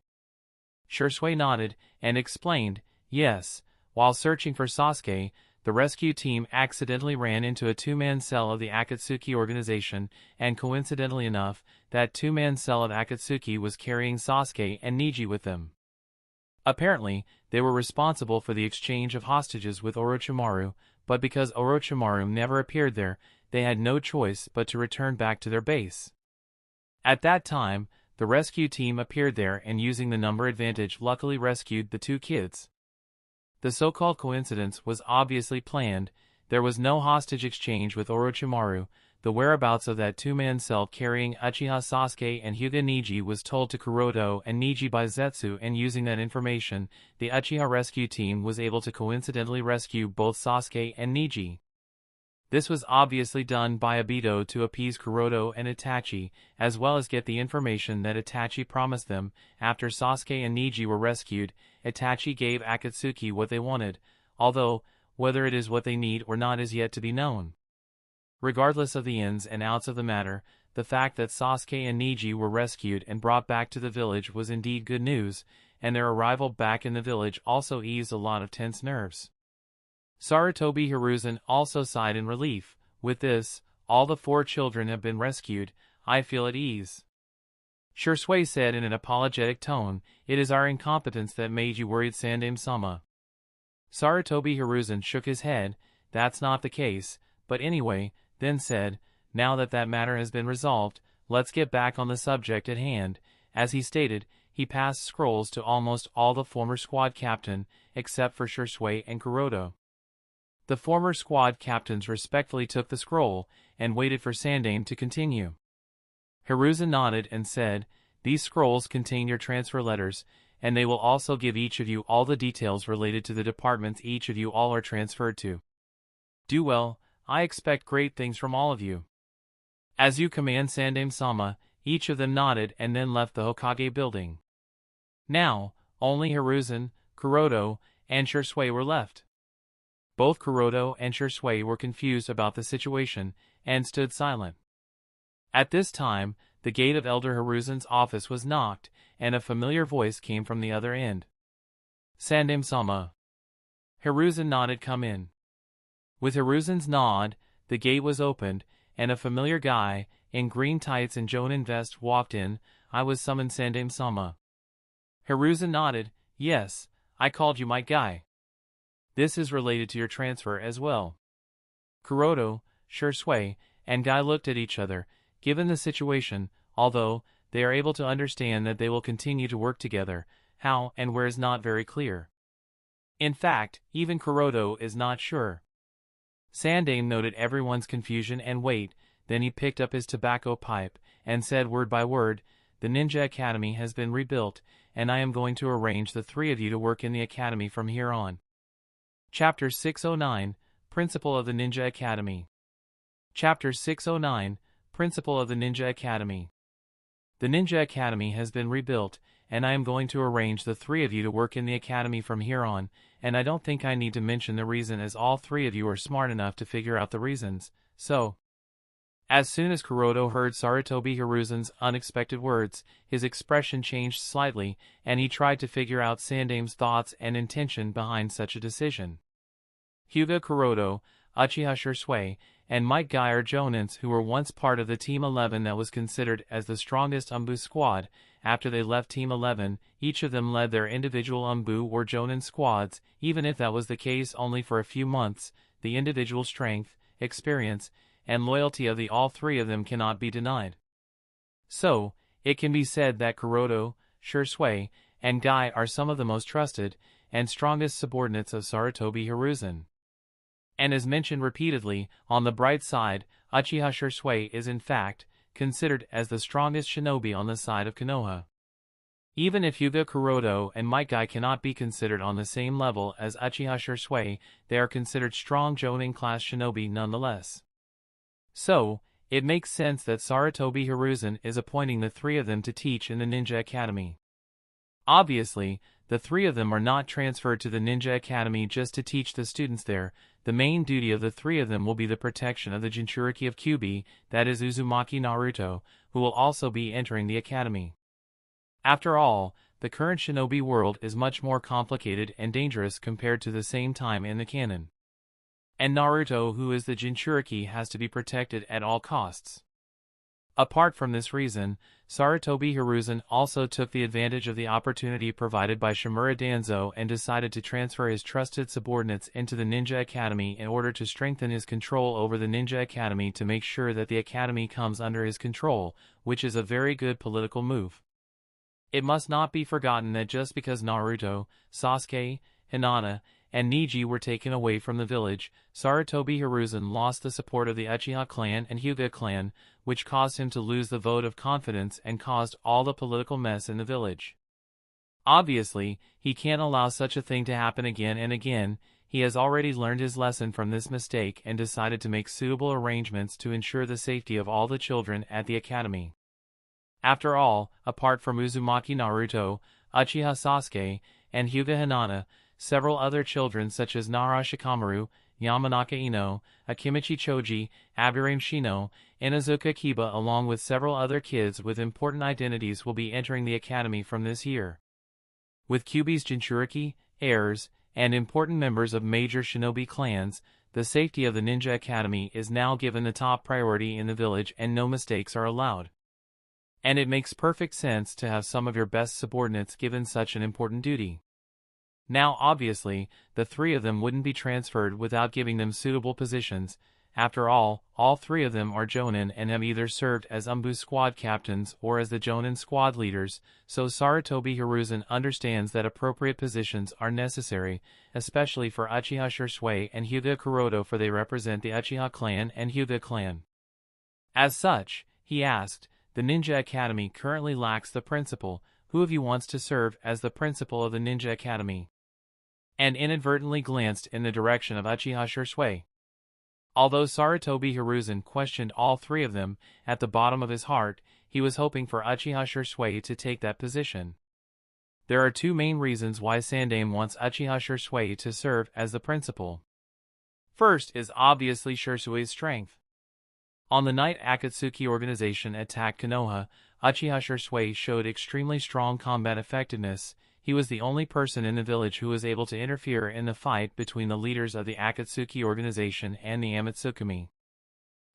Shursui nodded, and explained, "Yes, while searching for Sasuke, the rescue team accidentally ran into a 2-man cell of the Akatsuki organization, and coincidentally enough, that 2-man cell of Akatsuki was carrying Sasuke and Neji with them. Apparently, they were responsible for the exchange of hostages with Orochimaru, but because Orochimaru never appeared there, they had no choice but to return back to their base. At that time, the rescue team appeared there and using the number advantage luckily rescued the 2 kids. The so-called coincidence was obviously planned. There was no hostage exchange with Orochimaru. The whereabouts of that 2-man cell carrying Uchiha Sasuke and Hyuga Neji was told to Kuroto and Neji by Zetsu, and using that information, the Uchiha rescue team was able to coincidentally rescue both Sasuke and Neji. This was obviously done by Obito to appease Kuroto and Itachi, as well as get the information that Itachi promised them. After Sasuke and Neji were rescued, Itachi gave Akatsuki what they wanted, although, whether it is what they need or not is yet to be known. Regardless of the ins and outs of the matter, the fact that Sasuke and Neji were rescued and brought back to the village was indeed good news, and their arrival back in the village also eased a lot of tense nerves. Sarutobi Hiruzen also sighed in relief. "With this, all the 4 children have been rescued, I feel at ease." Shursui said in an apologetic tone, "It is our incompetence that made you worried, Sandame-sama." Sarutobi Hiruzen shook his head. That's not the case, but anyway, then said, now that that matter has been resolved, let's get back on the subject at hand. As he stated, he passed scrolls to almost all the former squad captain, except for Shisui and Kuroto. The former squad captains respectfully took the scroll, and waited for Sandaime to continue. Hiruzen nodded and said, these scrolls contain your transfer letters, and they will also give each of you all the details related to the departments each of you all are transferred to. Do well, I expect great things from all of you. As you command, Sandaime-sama. Each of them nodded and then left the Hokage building. Now, only Hiruzen, Kuroto, and Shisui were left. Both Kuroto and Shisui were confused about the situation, and stood silent. At this time, the gate of Elder Hiruzen's office was knocked, and a familiar voice came from the other end. Sandaime-sama. Hiruzen nodded. Come in. With Hiruzen's nod, the gate was opened, and a familiar guy, in green tights and jonin vest, walked in. I was summoned, Sandaime-sama. Hiruzen nodded. Yes, I called you my guy. This is related to your transfer as well. Kuroto, Shisui, and Guy looked at each other. Given the situation, although they are able to understand that they will continue to work together, how and where is not very clear. In fact, even Kuroto is not sure. Sandaime noted everyone's confusion and wait, then he picked up his tobacco pipe, and said word by word, the Ninja Academy has been rebuilt, and I am going to arrange the three of you to work in the Academy from here on. Chapter 609, Principle of the Ninja Academy. Chapter 609, Principle of the Ninja Academy. The Ninja Academy has been rebuilt, and I am going to arrange the three of you to work in the Academy from here on, and I don't think I need to mention the reason as all three of you are smart enough to figure out the reasons, so. As soon as Kuroto heard Sarutobi Hiruzen's unexpected words, his expression changed slightly, and he tried to figure out Sandaime's thoughts and intention behind such a decision. Hyuga, Kuroto, Uchiha Shisui, and Might Guy are jonins who were once part of the Team 11 that was considered as the strongest Umbu squad. After they left Team 11, each of them led their individual Umbu or jonin squads. Even if that was the case only for a few months, the individual strength, experience, and loyalty of the all three of them cannot be denied. So, it can be said that Kuroto, Shisui, and Guy are some of the most trusted and strongest subordinates of Sarutobi Hiruzen. And as mentioned repeatedly, on the bright side, Uchiha Shisui is in fact considered as the strongest shinobi on the side of Konoha. Even if Hyuga, Kuroto, and Might Guy cannot be considered on the same level as Uchiha Shisui, they are considered strong jonin-class shinobi nonetheless. So, it makes sense that Sarutobi Hiruzen is appointing the three of them to teach in the Ninja Academy. Obviously, the three of them are not transferred to the Ninja Academy just to teach the students there. The main duty of the three of them will be the protection of the Jinchuriki of Kyuubi, that is Uzumaki Naruto, who will also be entering the academy. After all, the current shinobi world is much more complicated and dangerous compared to the same time in the canon. And Naruto, who is the Jinchuriki, has to be protected at all costs. Apart from this reason, Sarutobi Hiruzen also took the advantage of the opportunity provided by Shimura Danzo and decided to transfer his trusted subordinates into the Ninja Academy in order to strengthen his control over the Ninja Academy to make sure that the Academy comes under his control, which is a very good political move. It must not be forgotten that just because Naruto, Sasuke, Hinata, and Neji were taken away from the village, Sarutobi Hiruzen lost the support of the Uchiha clan and Hyuga clan, which caused him to lose the vote of confidence and caused all the political mess in the village. Obviously, he can't allow such a thing to happen again and again. He has already learned his lesson from this mistake and decided to make suitable arrangements to ensure the safety of all the children at the academy. After all, apart from Uzumaki Naruto, Uchiha Sasuke, and Hyuga Hinata, several other children such as Nara Shikamaru, Yamanaka Ino, Akimichi Choji, Aburame Shino, Inazuka Kiba along with several other kids with important identities will be entering the academy from this year. With Kyuubi's Jinchuriki, heirs, and important members of major shinobi clans, the safety of the Ninja Academy is now given the top priority in the village and no mistakes are allowed. And it makes perfect sense to have some of your best subordinates given such an important duty. Now obviously, the three of them wouldn't be transferred without giving them suitable positions. After all three of them are Jonin and have either served as Umbu squad captains or as the Jonin squad leaders, so Sarutobi Hiruzen understands that appropriate positions are necessary, especially for Uchiha Shisui and Hyuga Kuroto, for they represent the Uchiha clan and Hyuga clan. As such, he asked, the Ninja Academy currently lacks the principal. Who of you wants to serve as the principal of the Ninja Academy? And inadvertently glanced in the direction of Uchiha Shisui. Although Sarutobi Hiruzen questioned all three of them, at the bottom of his heart, he was hoping for Uchiha Shisui to take that position. There are two main reasons why Sandaime wants Uchiha Shisui to serve as the principal. First is obviously Shisui's strength. On the night Akatsuki organization attacked Konoha, Uchiha Shisui showed extremely strong combat effectiveness. He was the only person in the village who was able to interfere in the fight between the leaders of the Akatsuki organization and the Amatsukami.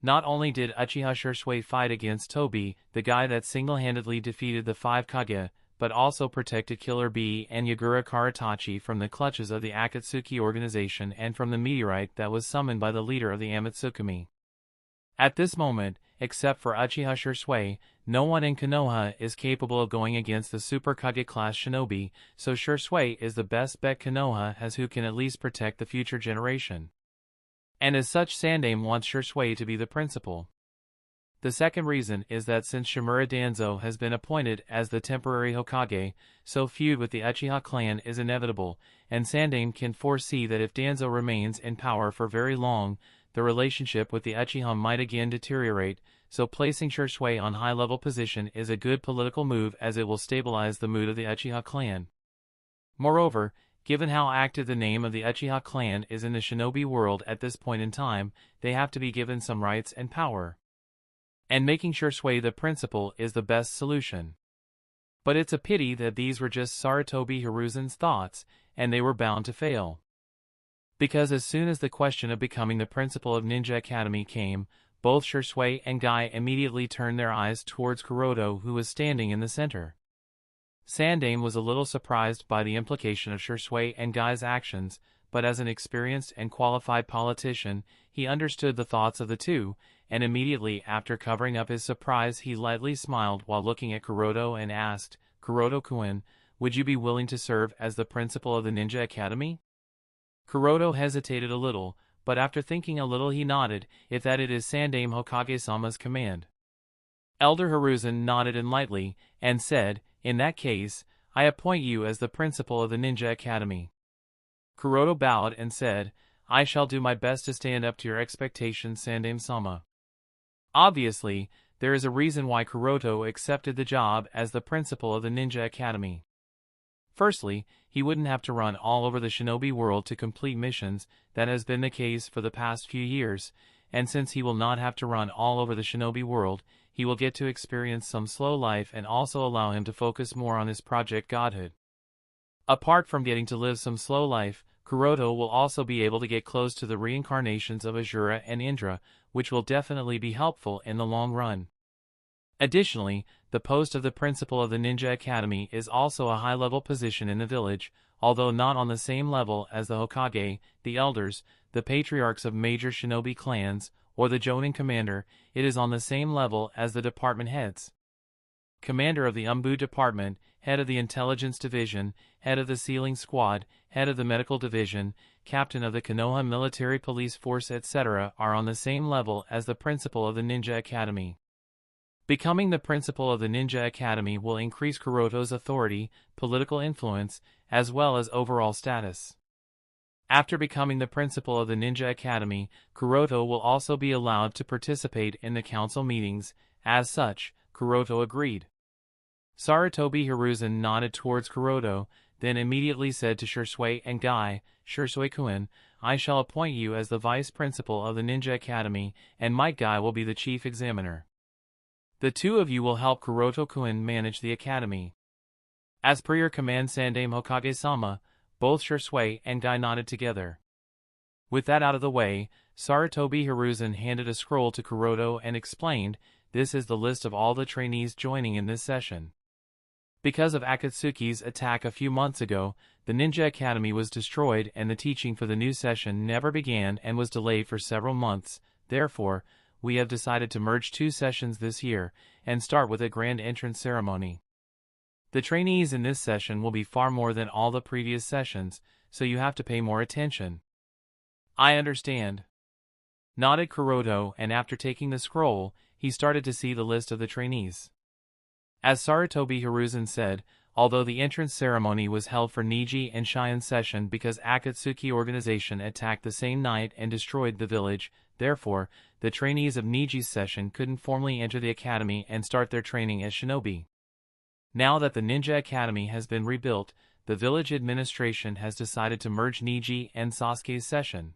Not only did Uchiha Shisui fight against Tobi, the guy that single-handedly defeated the 5 Kage, but also protected Killer Bee and Yagura Karatachi from the clutches of the Akatsuki organization and from the meteorite that was summoned by the leader of the Amatsukami. At this moment, except for Uchiha Shisui, no one in Konoha is capable of going against the Super Kage class shinobi, so Shisui is the best bet Konoha has who can at least protect the future generation. And as such, Sandaime wants Shisui to be the principal. The second reason is that since Shimura Danzo has been appointed as the temporary Hokage, so feud with the Uchiha clan is inevitable, and Sandaime can foresee that if Danzo remains in power for very long, the relationship with the Uchiha might again deteriorate, so placing Shisui on high-level position is a good political move as it will stabilize the mood of the Uchiha clan. Moreover, given how active the name of the Uchiha clan is in the shinobi world at this point in time, they have to be given some rights and power. And making Shisui the principal is the best solution. But it's a pity that these were just Sarutobi Hiruzen's thoughts, and they were bound to fail. Because as soon as the question of becoming the principal of Ninja Academy came, both Shisui and Guy immediately turned their eyes towards Kuroto, who was standing in the center. Sandaime was a little surprised by the implication of Shisui and Guy's actions, but as an experienced and qualified politician, he understood the thoughts of the two, and immediately after covering up his surprise he lightly smiled while looking at Kuroto and asked, Kuroto-kun, would you be willing to serve as the principal of the Ninja Academy? Kuroto hesitated a little, but after thinking a little he nodded, if that it is Sandaime Hokage-sama's command. Elder Hiruzen nodded in lightly, and said, in that case, I appoint you as the principal of the Ninja Academy. Kuroto bowed and said, I shall do my best to stand up to your expectations, Sandaime-sama. Obviously, there is a reason why Kuroto accepted the job as the principal of the Ninja Academy. Firstly, he wouldn't have to run all over the shinobi world to complete missions. That has been the case for the past few years, and since he will not have to run all over the shinobi world, he will get to experience some slow life and also allow him to focus more on his project Godhood. Apart from getting to live some slow life, Kuroto will also be able to get close to the reincarnations of Asura and Indra, which will definitely be helpful in the long run. Additionally, the post of the principal of the Ninja Academy is also a high-level position in the village, although not on the same level as the Hokage, the elders, the patriarchs of major shinobi clans, or the Jonin commander. It is on the same level as the department heads. Commander of the Umbu department, head of the intelligence division, head of the sealing squad, head of the medical division, captain of the Konoha military police force, etc. are on the same level as the principal of the Ninja Academy. Becoming the principal of the Ninja Academy will increase Kuroto's authority, political influence, as well as overall status. After becoming the principal of the Ninja Academy, Kuroto will also be allowed to participate in the council meetings. As such, Kuroto agreed. Sarutobi Hiruzen nodded towards Kuroto, then immediately said to Shisui and Guy, Shisui-kun, I shall appoint you as the vice principal of the Ninja Academy, and Might Guy will be the chief examiner. The two of you will help Kuroto-kun manage the academy. As per your command, Sandaime Hokage-sama. Both Shisui and Guy nodded together. With that out of the way, Sarutobi Hiruzen handed a scroll to Kuroto and explained, this is the list of all the trainees joining in this session. Because of Akatsuki's attack a few months ago, the Ninja Academy was destroyed and the teaching for the new session never began and was delayed for several months. Therefore, we have decided to merge 2 sessions this year and start with a grand entrance ceremony. The trainees in this session will be far more than all the previous sessions, so you have to pay more attention. I understand, nodded Kuroto, and after taking the scroll, he started to see the list of the trainees. As Sarutobi Hiruzen said, although the entrance ceremony was held for Niji and Shion session because Akatsuki organization attacked the same night and destroyed the village, therefore, the trainees of Niji's session couldn't formally enter the academy and start their training as shinobi. Now that the Ninja Academy has been rebuilt, the village administration has decided to merge Niji and Sasuke's session,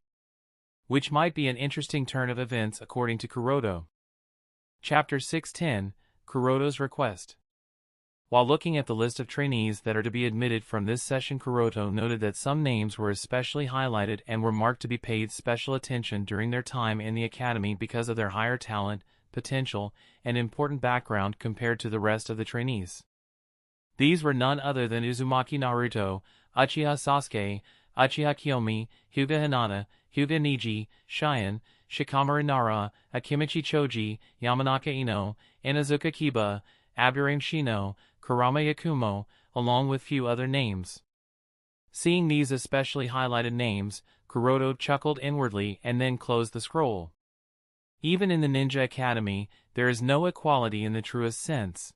which might be an interesting turn of events according to Kuroto. Chapter 610, Kuroto's Request. While looking at the list of trainees that are to be admitted from this session, Kuroto noted that some names were especially highlighted and were marked to be paid special attention during their time in the academy because of their higher talent, potential, and important background compared to the rest of the trainees. These were none other than Uzumaki Naruto, Uchiha Sasuke, Uchiha Kiyomi, Hyuga Hinata, Hyuga Niji, Shion, Shikamaru Nara, Akimichi Choji, Yamanaka Ino, Inazuka Kiba, Aburame Shino, Kurama Yakumo, along with few other names. Seeing these especially highlighted names, Kuroto chuckled inwardly and then closed the scroll. Even in the Ninja Academy, there is no equality in the truest sense.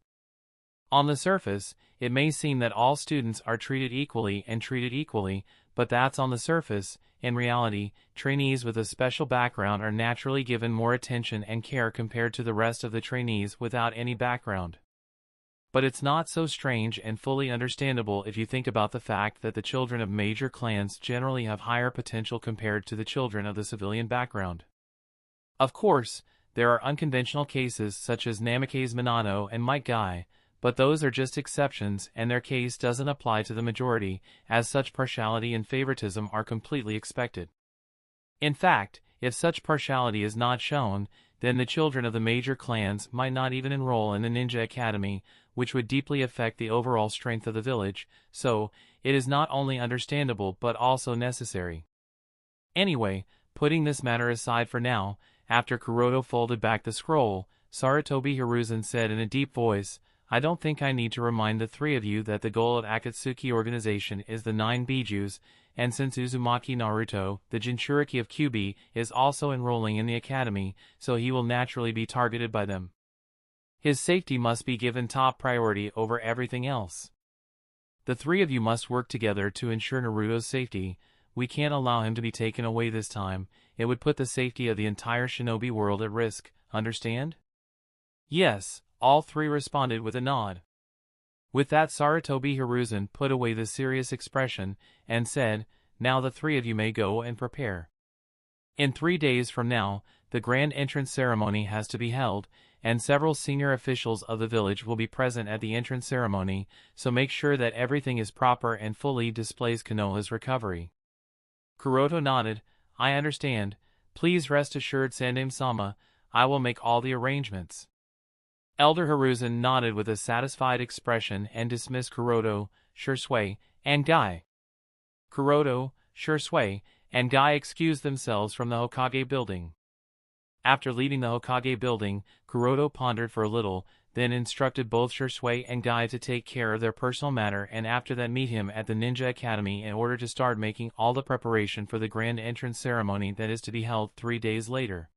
On the surface, it may seem that all students are treated equally, but that's on the surface. In reality, trainees with a special background are naturally given more attention and care compared to the rest of the trainees without any background. But it's not so strange and fully understandable if you think about the fact that the children of major clans generally have higher potential compared to the children of the civilian background. Of course, there are unconventional cases such as Namake's Minato and Might Guy, but those are just exceptions and their case doesn't apply to the majority, as such partiality and favoritism are completely expected. In fact, if such partiality is not shown, then the children of the major clans might not even enroll in the Ninja Academy, which would deeply affect the overall strength of the village, so it is not only understandable but also necessary. Anyway, putting this matter aside for now, after Kuroto folded back the scroll, Sarutobi Hiruzen said in a deep voice, I don't think I need to remind the 3 of you that the goal of Akatsuki organization is the 9 Bijus, and since Uzumaki Naruto, the Jinchuriki of Kyuubi, is also enrolling in the academy, so he will naturally be targeted by them. His safety must be given top priority over everything else. The 3 of you must work together to ensure Naruto's safety. We can't allow him to be taken away this time. It would put the safety of the entire shinobi world at risk, understand? Yes. All 3 responded with a nod. With that, Sarutobi Hiruzen put away the serious expression and said, now the 3 of you may go and prepare. In 3 days from now, the grand entrance ceremony has to be held, and several senior officials of the village will be present at the entrance ceremony, so make sure that everything is proper and fully displays Konoha's recovery. Kuroto nodded, I understand. Please rest assured, Sandame-sama, I will make all the arrangements. Elder Hiruzen nodded with a satisfied expression and dismissed Kuroto, Shursui, and Guy. Kuroto, Shursui, and Guy excused themselves from the Hokage building. After leaving the Hokage building, Kuroto pondered for a little, then instructed both Shursui and Guy to take care of their personal matter and after that meet him at the Ninja Academy in order to start making all the preparation for the grand entrance ceremony that is to be held 3 days later.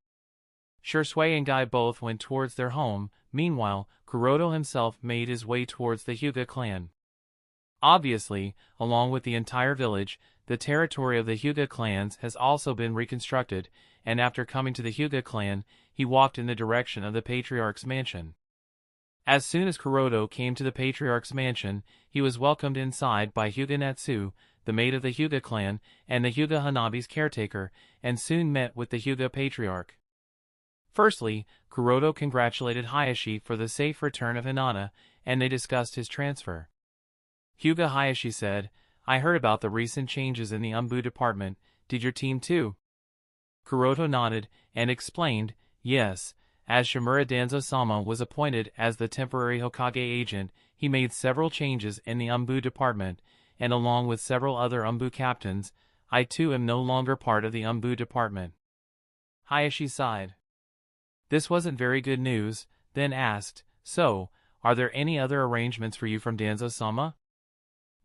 Shursui and Guy both went towards their home. Meanwhile, Kuroto himself made his way towards the Hyuga clan. Obviously, along with the entire village, the territory of the Hyuga clans has also been reconstructed, and after coming to the Hyuga clan, he walked in the direction of the Patriarch's mansion. As soon as Kuroto came to the Patriarch's mansion, he was welcomed inside by Hyuga Natsu, the maid of the Hyuga clan, and the Hyuga Hanabi's caretaker, and soon met with the Hyuga Patriarch. Firstly, Kuroto congratulated Hayashi for the safe return of Hinata, and they discussed his transfer. Hyuga Hayashi said, I heard about the recent changes in the Umbu department. Did your team too? Kuroto nodded, and explained, yes, as Shimura Danzo-sama was appointed as the temporary Hokage agent, he made several changes in the department, and along with several other captains, I too am no longer part of the department. Hayashi sighed. This wasn't very good news, then asked, "So, are there any other arrangements for you from Danzo-sama?"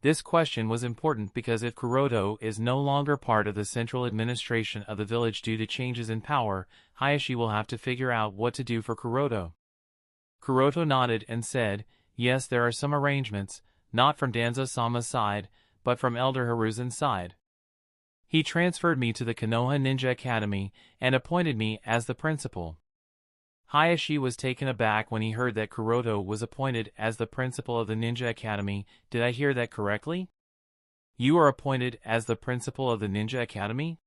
This question was important because if Kuroto is no longer part of the central administration of the village due to changes in power, Hayashi will have to figure out what to do for Kuroto. Kuroto nodded and said, "Yes, there are some arrangements, not from Danzo-sama's side, but from Elder Hiruzen's side. He transferred me to the Konoha Ninja Academy and appointed me as the principal." Hayashi was taken aback when he heard that Kuroto was appointed as the principal of the Ninja Academy. Did I hear that correctly? You are appointed as the principal of the Ninja Academy?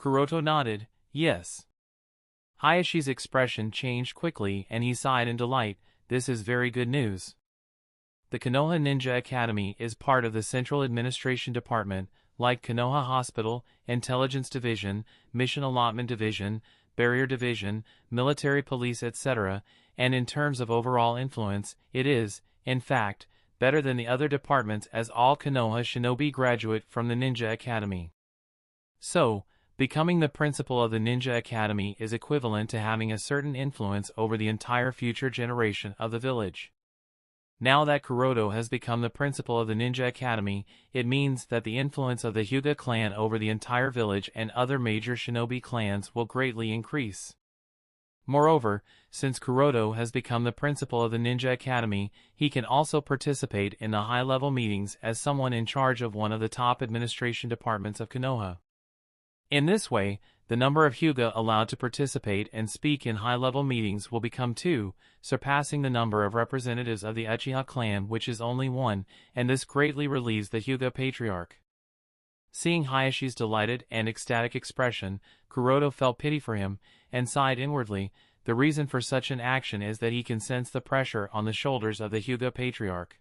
Kuroto nodded, yes. Hayashi's expression changed quickly and he sighed in delight. This is very good news. The Konoha Ninja Academy is part of the Central Administration Department, like Konoha Hospital, Intelligence Division, Mission Allotment Division, Barrier Division, Military Police, etc., and in terms of overall influence, it is, in fact, better than the other departments as all Konoha shinobi graduate from the Ninja Academy. So, becoming the principal of the Ninja Academy is equivalent to having a certain influence over the entire future generation of the village. Now that Kuroto has become the principal of the Ninja Academy, it means that the influence of the Hyuga clan over the entire village and other major shinobi clans will greatly increase. Moreover, since Kuroto has become the principal of the Ninja Academy, he can also participate in the high-level meetings as someone in charge of one of the top administration departments of Konoha. In this way, the number of Hyuga allowed to participate and speak in high-level meetings will become 2, surpassing the number of representatives of the Uchiha clan, which is only 1, and this greatly relieves the Hyuga patriarch. Seeing Hayashi's delighted and ecstatic expression, Kuroto felt pity for him, and sighed inwardly. The reason for such an action is that he can sense the pressure on the shoulders of the Hyuga patriarch.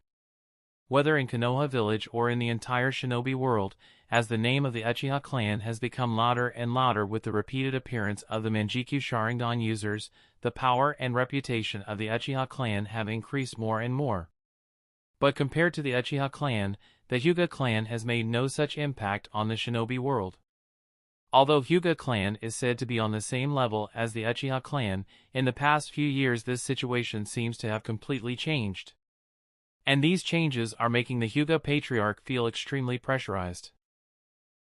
Whether in Konoha village or in the entire shinobi world, as the name of the Uchiha clan has become louder and louder with the repeated appearance of the Manjikyu Sharingan users, the power and reputation of the Uchiha clan have increased more and more. But compared to the Uchiha clan, the Hyuga clan has made no such impact on the shinobi world. Although Hyuga clan is said to be on the same level as the Uchiha clan, in the past few years this situation seems to have completely changed. And these changes are making the Hyuga patriarch feel extremely pressurized.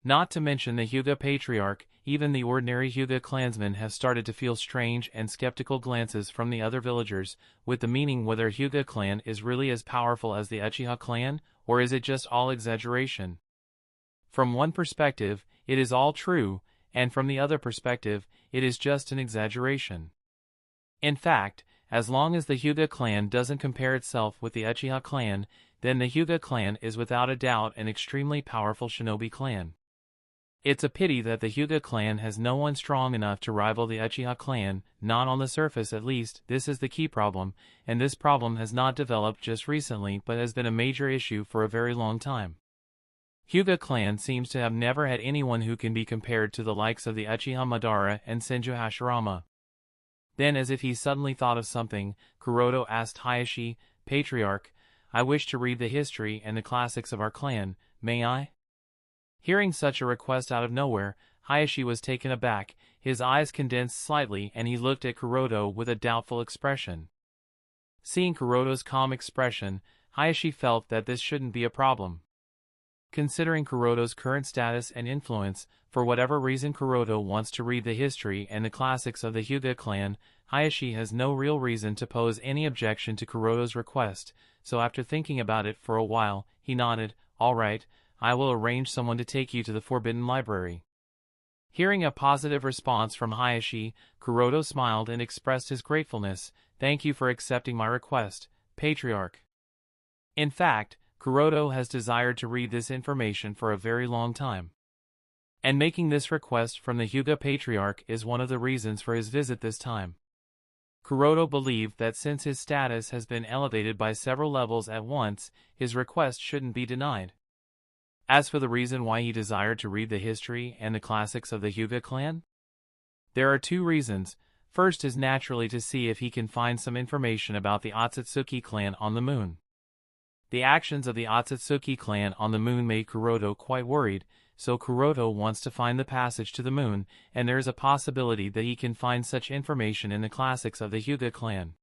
Not to mention the Hyuga patriarch, even the ordinary Hyuga clansmen have started to feel strange and skeptical glances from the other villagers, with the meaning whether Hyuga clan is really as powerful as the Uchiha clan, or is it just all exaggeration? From one perspective, it is all true, and from the other perspective, it is just an exaggeration. In fact, as long as the Hyuga clan doesn't compare itself with the Uchiha clan, then the Hyuga clan is without a doubt an extremely powerful shinobi clan. It's a pity that the Hyuga clan has no one strong enough to rival the Uchiha clan, not on the surface at least. This is the key problem, and this problem has not developed just recently but has been a major issue for a very long time. Hyuga clan seems to have never had anyone who can be compared to the likes of the Uchiha Madara and Senju Hashirama. Then, as if he suddenly thought of something, Kuroto asked Hayashi, "Patriarch, I wish to read the history and the classics of our clan, may I?" Hearing such a request out of nowhere, Hayashi was taken aback, his eyes condensed slightly and he looked at Kuroto with a doubtful expression. Seeing Kuroto's calm expression, Hayashi felt that this shouldn't be a problem. Considering Kuroto's current status and influence, for whatever reason Kuroto wants to read the history and the classics of the Hyuga clan, Hayashi has no real reason to pose any objection to Kuroto's request, so after thinking about it for a while, he nodded, "All right, I will arrange someone to take you to the Forbidden Library." Hearing a positive response from Hayashi, Kuroto smiled and expressed his gratefulness. "Thank you for accepting my request, Patriarch." In fact, Kuroto has desired to read this information for a very long time. And making this request from the Hyuga patriarch is one of the reasons for his visit this time. Kuroto believed that since his status has been elevated by several levels at once, his request shouldn't be denied. As for the reason why he desired to read the history and the classics of the Hyuga clan, there are 2 reasons. First is naturally to see if he can find some information about the Akatsuki clan on the moon. The actions of the Akatsuki clan on the moon made Kuroto quite worried, so Kuroto wants to find the passage to the moon, and there is a possibility that he can find such information in the classics of the Hyuga clan.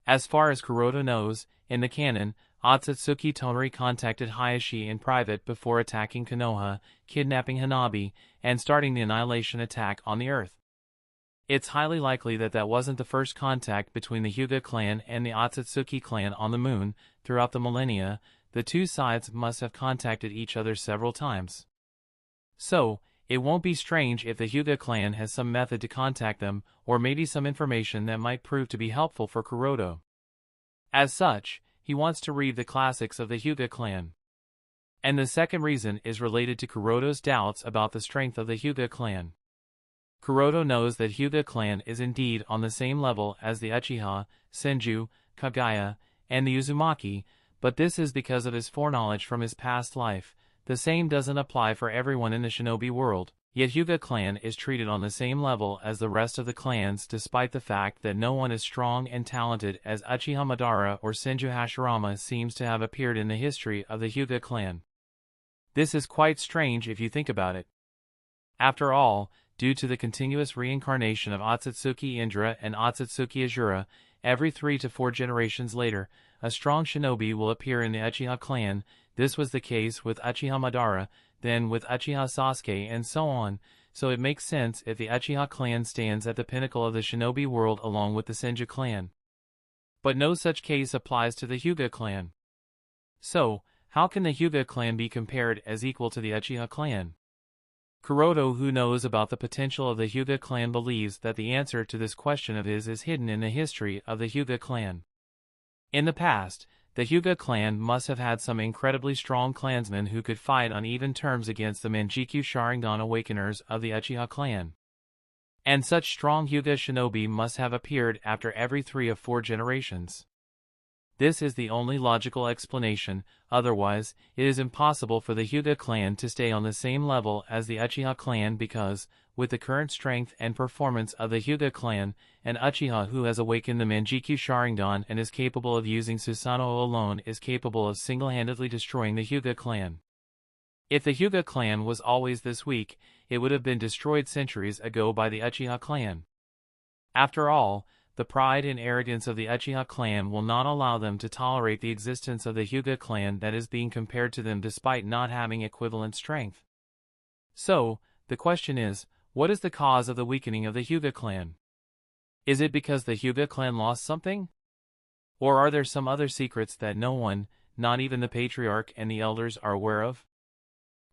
As far as Kuroto knows, in the canon, Akatsuki Tonri contacted Hayashi in private before attacking Konoha, kidnapping Hanabi, and starting the annihilation attack on the Earth. It's highly likely that that wasn't the first contact between the Hyuga clan and the Akatsuki clan on the moon. Throughout the millennia, the two sides must have contacted each other several times. So, it won't be strange if the Hyuga clan has some method to contact them, or maybe some information that might prove to be helpful for Kuroto. As such, he wants to read the classics of the Hyuga clan. And the second reason is related to Kuroto's doubts about the strength of the Hyuga clan. Kuroto knows that Hyuga clan is indeed on the same level as the Uchiha, Senju, Kagaya, and the Uzumaki, but this is because of his foreknowledge from his past life. The same doesn't apply for everyone in the shinobi world, yet Hyuga clan is treated on the same level as the rest of the clans despite the fact that no one as strong and talented as Uchiha Madara or Senju Hashirama seems to have appeared in the history of the Hyuga clan. This is quite strange if you think about it. After all, due to the continuous reincarnation of Akatsuki Indra and Akatsuki Azura, every 3 to 4 generations later, a strong shinobi will appear in the Uchiha clan. This was the case with Uchiha Madara, then with Uchiha Sasuke and so on, so it makes sense if the Uchiha clan stands at the pinnacle of the shinobi world along with the Senju clan. But no such case applies to the Hyuga clan. So, how can the Hyuga clan be compared as equal to the Uchiha clan? Kuroto, who knows about the potential of the Hyuga clan, believes that the answer to this question of his is hidden in the history of the Hyuga clan. In the past, the Hyuga clan must have had some incredibly strong clansmen who could fight on even terms against the Manjikyu Sharingan awakeners of the Uchiha clan. And such strong Hyuga shinobi must have appeared after every 3 of 4 generations. This is the only logical explanation, otherwise, it is impossible for the Hyuga clan to stay on the same level as the Uchiha clan because, with the current strength and performance of the Hyuga clan, an Uchiha who has awakened the Manjikyu Sharingan and is capable of using Susanoo alone is capable of single-handedly destroying the Hyuga clan. If the Hyuga clan was always this weak, it would have been destroyed centuries ago by the Uchiha clan. After all, the pride and arrogance of the Uchiha clan will not allow them to tolerate the existence of the Hyuga clan that is being compared to them despite not having equivalent strength. So, the question is, what is the cause of the weakening of the Hyuga clan? Is it because the Hyuga clan lost something? Or are there some other secrets that no one, not even the patriarch and the elders, are aware of?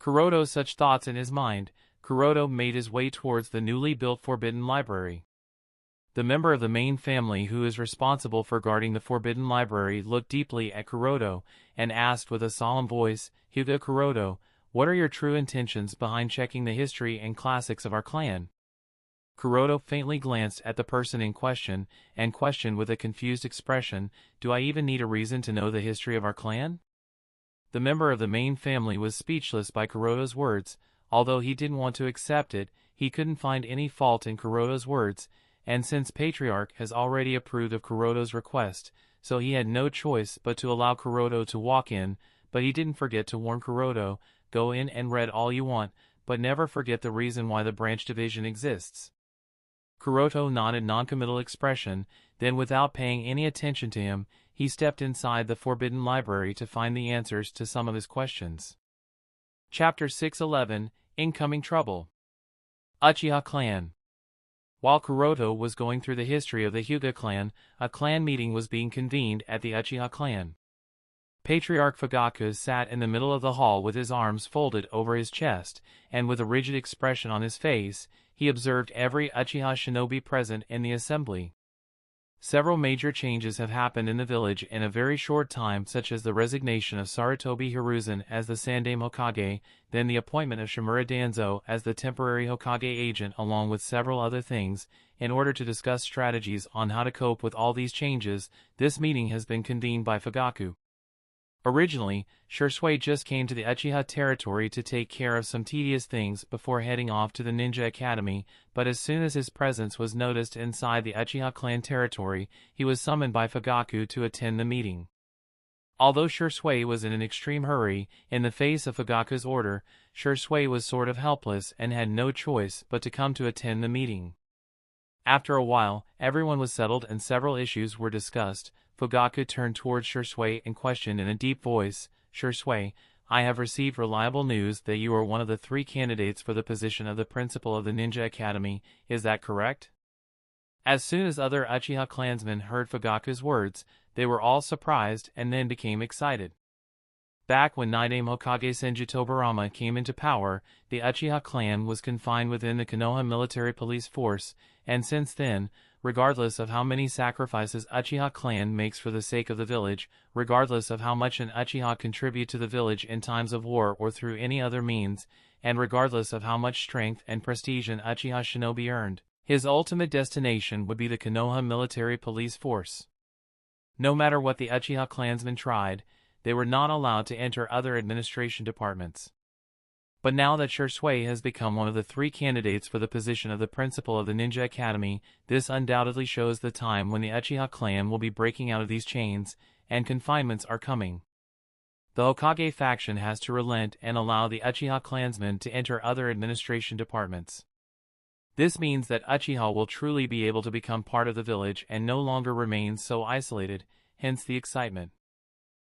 Kuroto's such thoughts in his mind, Kuroto made his way towards the newly built Forbidden Library. The member of the main family who is responsible for guarding the Forbidden Library looked deeply at Kuroto and asked with a solemn voice, "Hyuga Kuroto, what are your true intentions behind checking the history and classics of our clan?" Kuroto faintly glanced at the person in question and questioned with a confused expression, "Do I even need a reason to know the history of our clan?" The member of the main family was speechless by Kuroto's words. Although he didn't want to accept it, he couldn't find any fault in Kuroto's words, and since Patriarch has already approved of Kuroto's request, so he had no choice but to allow Kuroto to walk in, but he didn't forget to warn Kuroto, "Go in and read all you want, but never forget the reason why the branch division exists." Kuroto nodded non-committal expression, then without paying any attention to him, he stepped inside the Forbidden Library to find the answers to some of his questions. Chapter 611, Incoming Trouble. Uchiha Clan. While Kuroto was going through the history of the Hyuga clan, a clan meeting was being convened at the Uchiha clan. Patriarch Fugaku sat in the middle of the hall with his arms folded over his chest, and with a rigid expression on his face, he observed every Uchiha shinobi present in the assembly. Several major changes have happened in the village in a very short time, such as the resignation of Sarutobi Hiruzen as the Sandaime Hokage, then the appointment of Shimura Danzo as the temporary Hokage agent, along with several other things. In order to discuss strategies on how to cope with all these changes, this meeting has been convened by Fugaku. Originally, Shursui just came to the Uchiha territory to take care of some tedious things before heading off to the Ninja Academy, but as soon as his presence was noticed inside the Uchiha clan territory, he was summoned by Fugaku to attend the meeting. Although Shursui was in an extreme hurry, in the face of Fugaku's order, Shursui was sort of helpless and had no choice but to come to attend the meeting. After a while, everyone was settled and several issues were discussed. Fugaku turned towards Shursui and questioned in a deep voice, "Shursui, I have received reliable news that you are one of the 3 candidates for the position of the principal of the Ninja Academy, is that correct?" As soon as other Uchiha clansmen heard Fugaku's words, they were all surprised and then became excited. Back when Nidaime Hokage Senju Tobarama came into power, the Uchiha clan was confined within the Konoha military police force, and since then, regardless of how many sacrifices Uchiha clan makes for the sake of the village, regardless of how much an Uchiha contribute to the village in times of war or through any other means, and regardless of how much strength and prestige an Uchiha shinobi earned, his ultimate destination would be the Konoha military police force. No matter what the Uchiha clansmen tried, they were not allowed to enter other administration departments. But now that Shursui has become one of the 3 candidates for the position of the principal of the Ninja Academy, this undoubtedly shows the time when the Uchiha clan will be breaking out of these chains, and confinements are coming. The Hokage faction has to relent and allow the Uchiha clansmen to enter other administration departments. This means that Uchiha will truly be able to become part of the village and no longer remain so isolated, hence the excitement.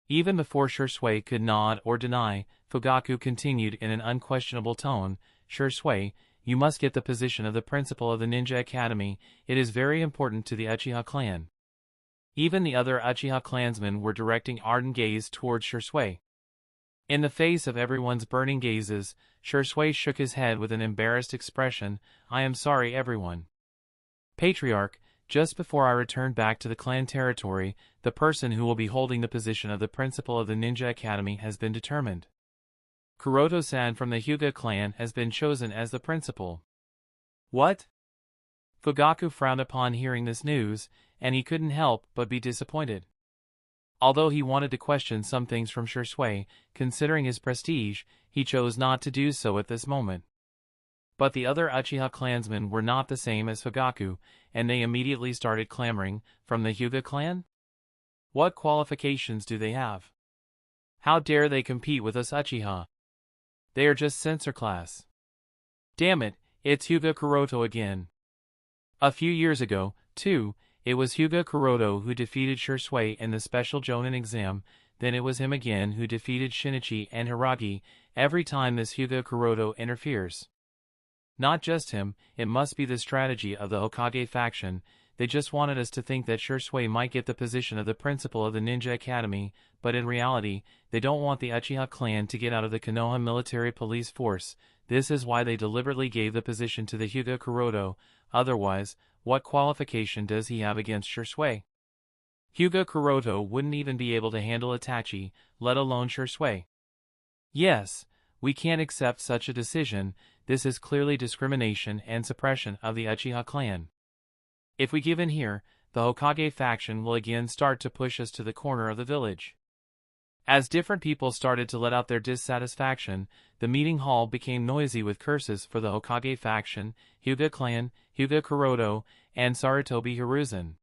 Even before Shursui could nod or deny, Fugaku continued in an unquestionable tone, "Shursui, you must get the position of the principal of the Ninja Academy, it is very important to the Uchiha clan." Even the other Uchiha clansmen were directing ardent gaze towards Shursui. In the face of everyone's burning gazes, Shursui shook his head with an embarrassed expression, "I am sorry everyone. Patriarch, just before I return back to the clan territory, the person who will be holding the position of the principal of the Ninja Academy has been determined. Kuroto-san from the Hyuga clan has been chosen as the principal." "What?" Fugaku frowned upon hearing this news, and he couldn't help but be disappointed. Although he wanted to question some things from Shursui, considering his prestige, he chose not to do so at this moment. But the other Uchiha clansmen were not the same as Fugaku, and they immediately started clamoring, "From the Hyuga clan? What qualifications do they have? How dare they compete with us Uchiha? They are just censor class. Damn it, it's Hyuga Kuroto again." A few years ago, too, it was Hyuga Kuroto who defeated Shursui in the special Jonin exam, then it was him again who defeated Shinichi and Hiragi. Every time this Hyuga Kuroto interferes. Not just him, it must be the strategy of the Hokage faction. They just wanted us to think that Shursui might get the position of the principal of the Ninja Academy, but in reality, they don't want the Uchiha clan to get out of the Konoha military police force. This is why they deliberately gave the position to the Hyuga Kuroto. Otherwise, what qualification does he have against Shursui? Hyuga Kuroto wouldn't even be able to handle Itachi, let alone Shursui. Yes, we can't accept such a decision. This is clearly discrimination and suppression of the Uchiha clan. If we give in here, the Hokage faction will again start to push us to the corner of the village. As different people started to let out their dissatisfaction, the meeting hall became noisy with curses for the Hokage faction, Hyuga clan, Hyuga Kuroto, and Sarutobi Hiruzen.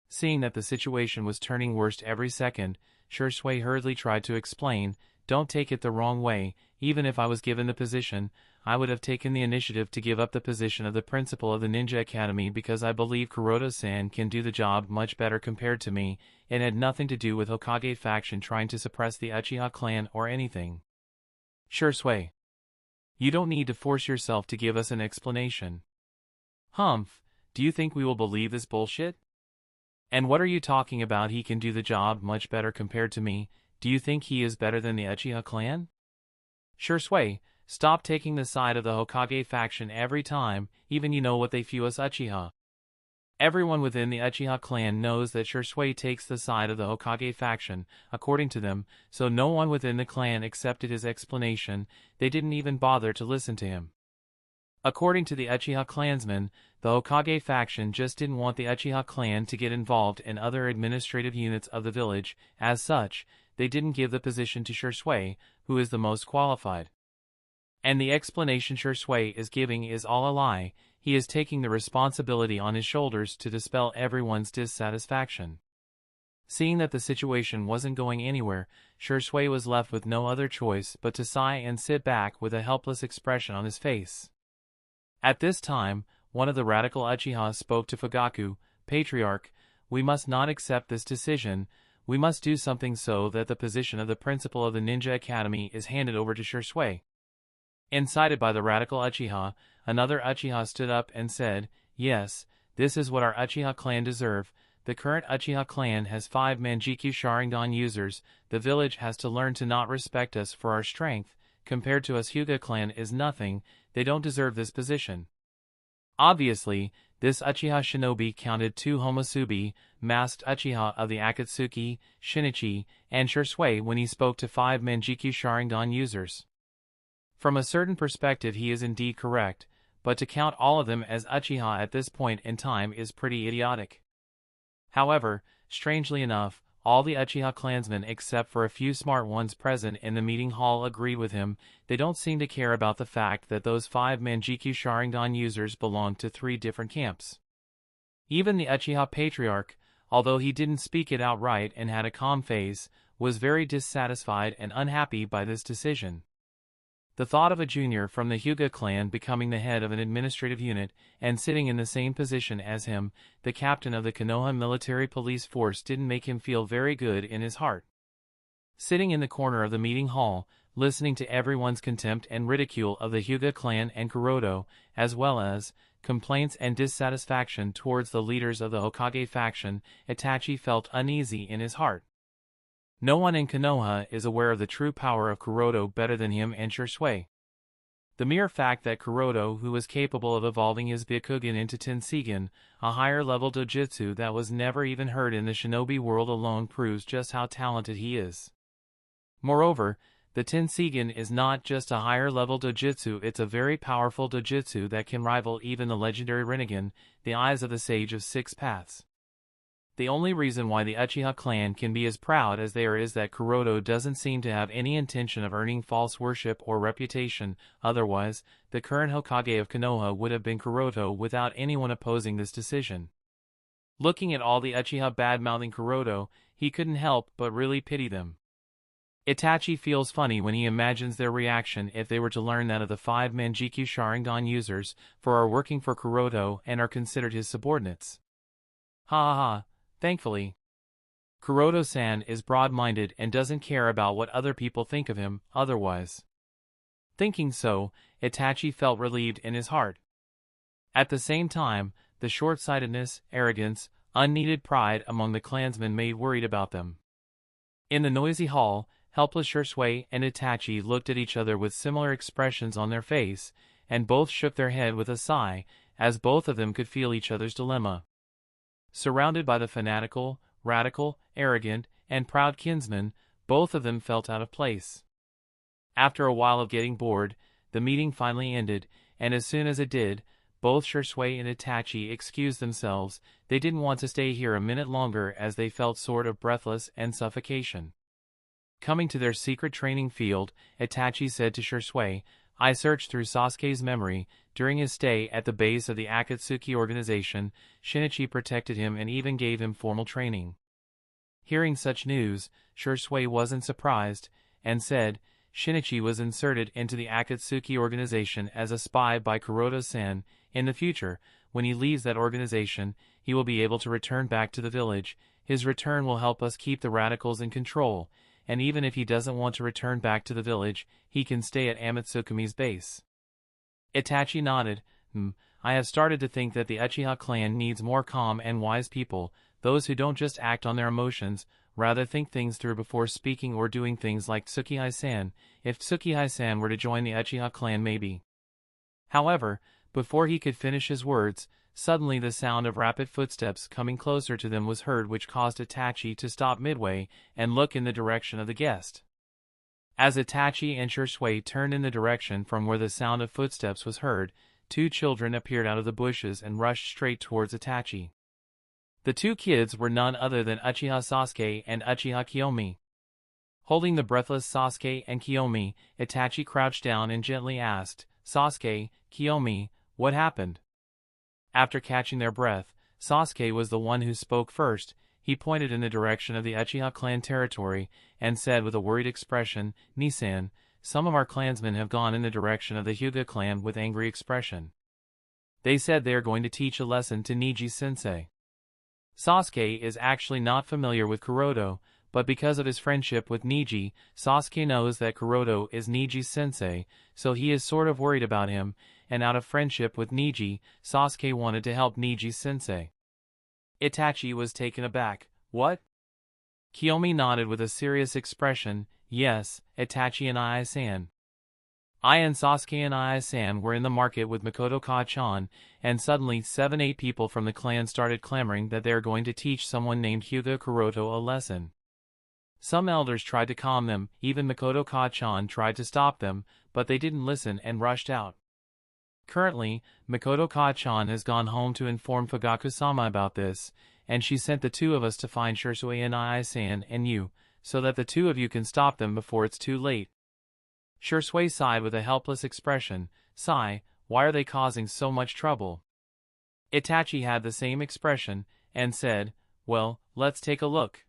Seeing that the situation was turning worse every second, Shursui hurriedly tried to explain, "Don't take it the wrong way, even if I was given the position, I would have taken the initiative to give up the position of the principal of the Ninja Academy because I believe Kuroto-san can do the job much better compared to me. It had nothing to do with Hokage faction trying to suppress the Uchiha clan or anything." "Shursui, you don't need to force yourself to give us an explanation. Humph, do you think we will believe this bullshit? And what are you talking about he can do the job much better compared to me? Do you think he is better than the Uchiha clan? Shursui, stop taking the side of the Hokage faction every time, even you know what they view as Uchiha. Everyone within the Uchiha clan knows that Shursui takes the side of the Hokage faction, according to them, so no one within the clan accepted his explanation. They didn't even bother to listen to him. According to the Uchiha clansmen, the Hokage faction just didn't want the Uchiha clan to get involved in other administrative units of the village. As such, they didn't give the position to Shursui, who is the most qualified. And the explanation Shursui is giving is all a lie. He is taking the responsibility on his shoulders to dispel everyone's dissatisfaction. Seeing that the situation wasn't going anywhere, Shisui was left with no other choice but to sigh and sit back with a helpless expression on his face. At this time, one of the radical Uchiha spoke to Fugaku, Patriarch, "We must not accept this decision. We must do something so that the position of the principal of the Ninja Academy is handed over to Shisui." Incited by the radical Uchiha, another Uchiha stood up and said, "Yes, this is what our Uchiha clan deserve. The current Uchiha clan has 5 Manjikyu Sharingan users. The village has to learn to not respect us for our strength. Compared to us, Hyuga clan is nothing. They don't deserve this position." Obviously, this Uchiha shinobi counted 2 Homosubi, masked Uchiha of the Akatsuki, Shinichi, and Shisui when he spoke to 5 Manjikyu Sharingan users. From a certain perspective he is indeed correct, but to count all of them as Uchiha at this point in time is pretty idiotic. However, strangely enough, all the Uchiha clansmen except for a few smart ones present in the meeting hall agreed with him. They don't seem to care about the fact that those 5 Manjikyu Sharingan users belonged to 3 different camps. Even the Uchiha Patriarch, although he didn't speak it outright and had a calm face, was very dissatisfied and unhappy by this decision. The thought of a junior from the Hyuga clan becoming the head of an administrative unit and sitting in the same position as him, the captain of the Konoha military police force, didn't make him feel very good in his heart. Sitting in the corner of the meeting hall, listening to everyone's contempt and ridicule of the Hyuga clan and Kuroto, as well as complaints and dissatisfaction towards the leaders of the Hokage faction, Itachi felt uneasy in his heart. No one in Konoha is aware of the true power of Kuroto better than him and Shisui. The mere fact that Kuroto, who was capable of evolving his Byakugan into Tenseigan, a higher-level dojutsu that was never even heard in the shinobi world, alone proves just how talented he is. Moreover, the Tenseigan is not just a higher-level dojutsu, it's a very powerful dojutsu that can rival even the legendary Rinnegan, the Eyes of the Sage of Six Paths. The only reason why the Uchiha clan can be as proud as they are is that Kuroto doesn't seem to have any intention of earning false worship or reputation. Otherwise, the current Hokage of Konoha would have been Kuroto without anyone opposing this decision. Looking at all the Uchiha bad-mouthing Kuroto, he couldn't help but really pity them. Itachi feels funny when he imagines their reaction if they were to learn that of the 5 Manjikyu Sharingan users, 4 are working for Kuroto and are considered his subordinates. Ha ha ha. Thankfully, Kuroto-san is broad-minded and doesn't care about what other people think of him, otherwise. Thinking so, Itachi felt relieved in his heart. At the same time, the short-sightedness, arrogance, unneeded pride among the clansmen made worried about them. In the noisy hall, helpless Shisui and Itachi looked at each other with similar expressions on their face, and both shook their head with a sigh, as both of them could feel each other's dilemma. Surrounded by the fanatical, radical, arrogant, and proud kinsmen, both of them felt out of place. After a while of getting bored, the meeting finally ended, and as soon as it did, both Shisui and Itachi excused themselves. They didn't want to stay here a minute longer as they felt sort of breathless and suffocation. Coming to their secret training field, Itachi said to Shisui, "I searched through Sasuke's memory. During his stay at the base of the Akatsuki organization, Shinichi protected him and even gave him formal training." Hearing such news, Shisui wasn't surprised, and said, "Shinichi was inserted into the Akatsuki organization as a spy by Kuroto-san. In the future, when he leaves that organization, he will be able to return back to the village. His return will help us keep the radicals in control, and even if he doesn't want to return back to the village, he can stay at Amatsukumi's base." Itachi nodded. I have started to think that the Uchiha clan needs more calm and wise people, those who don't just act on their emotions, rather think things through before speaking or doing things like Tsukihei-san. If Tsukihei-san were to join the Uchiha clan, maybe." However, before he could finish his words, suddenly the sound of rapid footsteps coming closer to them was heard, which caused Itachi to stop midway and look in the direction of the guest. As Itachi and Shisui turned in the direction from where the sound of footsteps was heard, 2 children appeared out of the bushes and rushed straight towards Itachi. The 2 kids were none other than Uchiha Sasuke and Uchiha Kiyomi. Holding the breathless Sasuke and Kiyomi, Itachi crouched down and gently asked, "Sasuke, Kiyomi, what happened?" After catching their breath, Sasuke was the one who spoke first. He pointed in the direction of the Uchiha clan territory, and said with a worried expression, "Nisan, some of our clansmen have gone in the direction of the Hyuga clan with angry expression. They said they are going to teach a lesson to Neji-sensei." Sasuke is actually not familiar with Kuroto, but because of his friendship with Neji, Sasuke knows that Kuroto is Neji's sensei, so he is sort of worried about him, and out of friendship with Neji, Sasuke wanted to help Neji's sensei. Itachi was taken aback. "What?" Kiyomi nodded with a serious expression. "Yes, Itachi and I-san. I and Sasuke and I-san were in the market with Mikoto Ka-chan, and suddenly 7-8 people from the clan started clamoring that they are going to teach someone named Hyuga Kuroto a lesson. Some elders tried to calm them, even Mikoto Ka-chan tried to stop them, but they didn't listen and rushed out. Currently, Mikoto Ka-chan has gone home to inform Fugaku-sama about this, and she sent the two of us to find Shursui and I-san and you, so that the two of you can stop them before it's too late." Shursui sighed with a helpless expression. "Sigh, why are they causing so much trouble?" Itachi had the same expression, and said, "Well, let's take a look.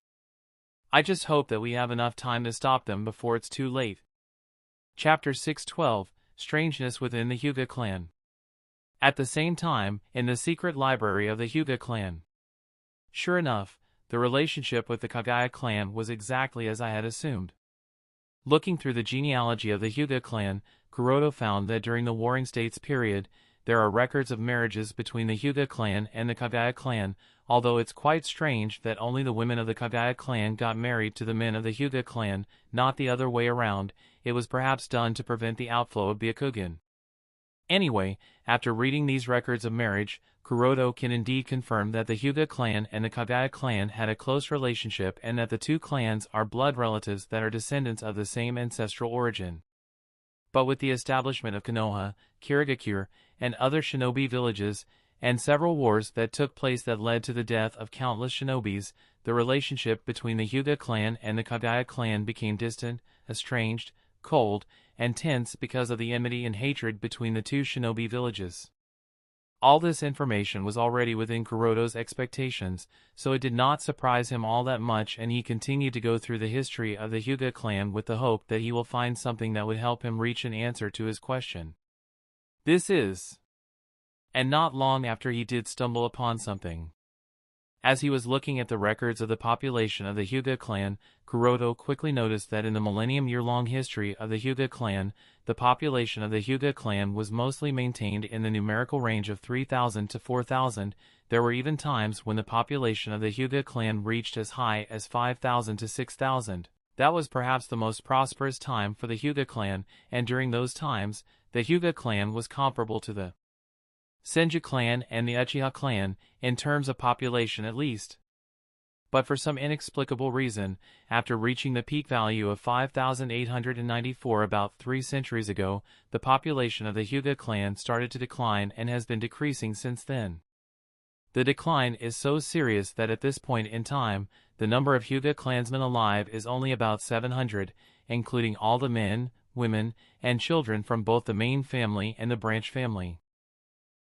I just hope that we have enough time to stop them before it's too late." Chapter 612, Strangeness Within the Hyuga Clan. At the same time, in the secret library of the Hyuga clan. Sure enough, the relationship with the Kagaya clan was exactly as I had assumed. Looking through the genealogy of the Hyuga clan, Kuroto found that during the Warring States period, there are records of marriages between the Hyuga clan and the Kagaya clan, although it's quite strange that only the women of the Kagaya clan got married to the men of the Hyuga clan, not the other way around. It was perhaps done to prevent the outflow of Byakugan. Anyway, after reading these records of marriage, Kuroto can indeed confirm that the Hyuga clan and the Kagaya clan had a close relationship and that the two clans are blood relatives that are descendants of the same ancestral origin. But with the establishment of Konoha, Kirigakure, and other shinobi villages, and several wars that took place that led to the death of countless shinobis, the relationship between the Hyuga clan and the Kagaya clan became distant, estranged, cold, and tense because of the enmity and hatred between the two shinobi villages. All this information was already within Kuroto's expectations, so it did not surprise him all that much, and he continued to go through the history of the Hyuga clan with the hope that he will find something that would help him reach an answer to his question. And not long after he did stumble upon something. As he was looking at the records of the population of the Hyuga clan, Kuroto quickly noticed that in the millennium-year-long history of the Hyuga clan, the population of the Hyuga clan was mostly maintained in the numerical range of 3,000 to 4,000. There were even times when the population of the Hyuga clan reached as high as 5,000 to 6,000. That was perhaps the most prosperous time for the Hyuga clan, and during those times, the Hyuga clan was comparable to the Senju clan and the Uchiha clan, in terms of population at least. But for some inexplicable reason, after reaching the peak value of 5,894 about 3 centuries ago, the population of the Hyuga clan started to decline and has been decreasing since then. The decline is so serious that at this point in time, the number of Hyuga clansmen alive is only about 700, including all the men, women, and children from both the main family and the branch family.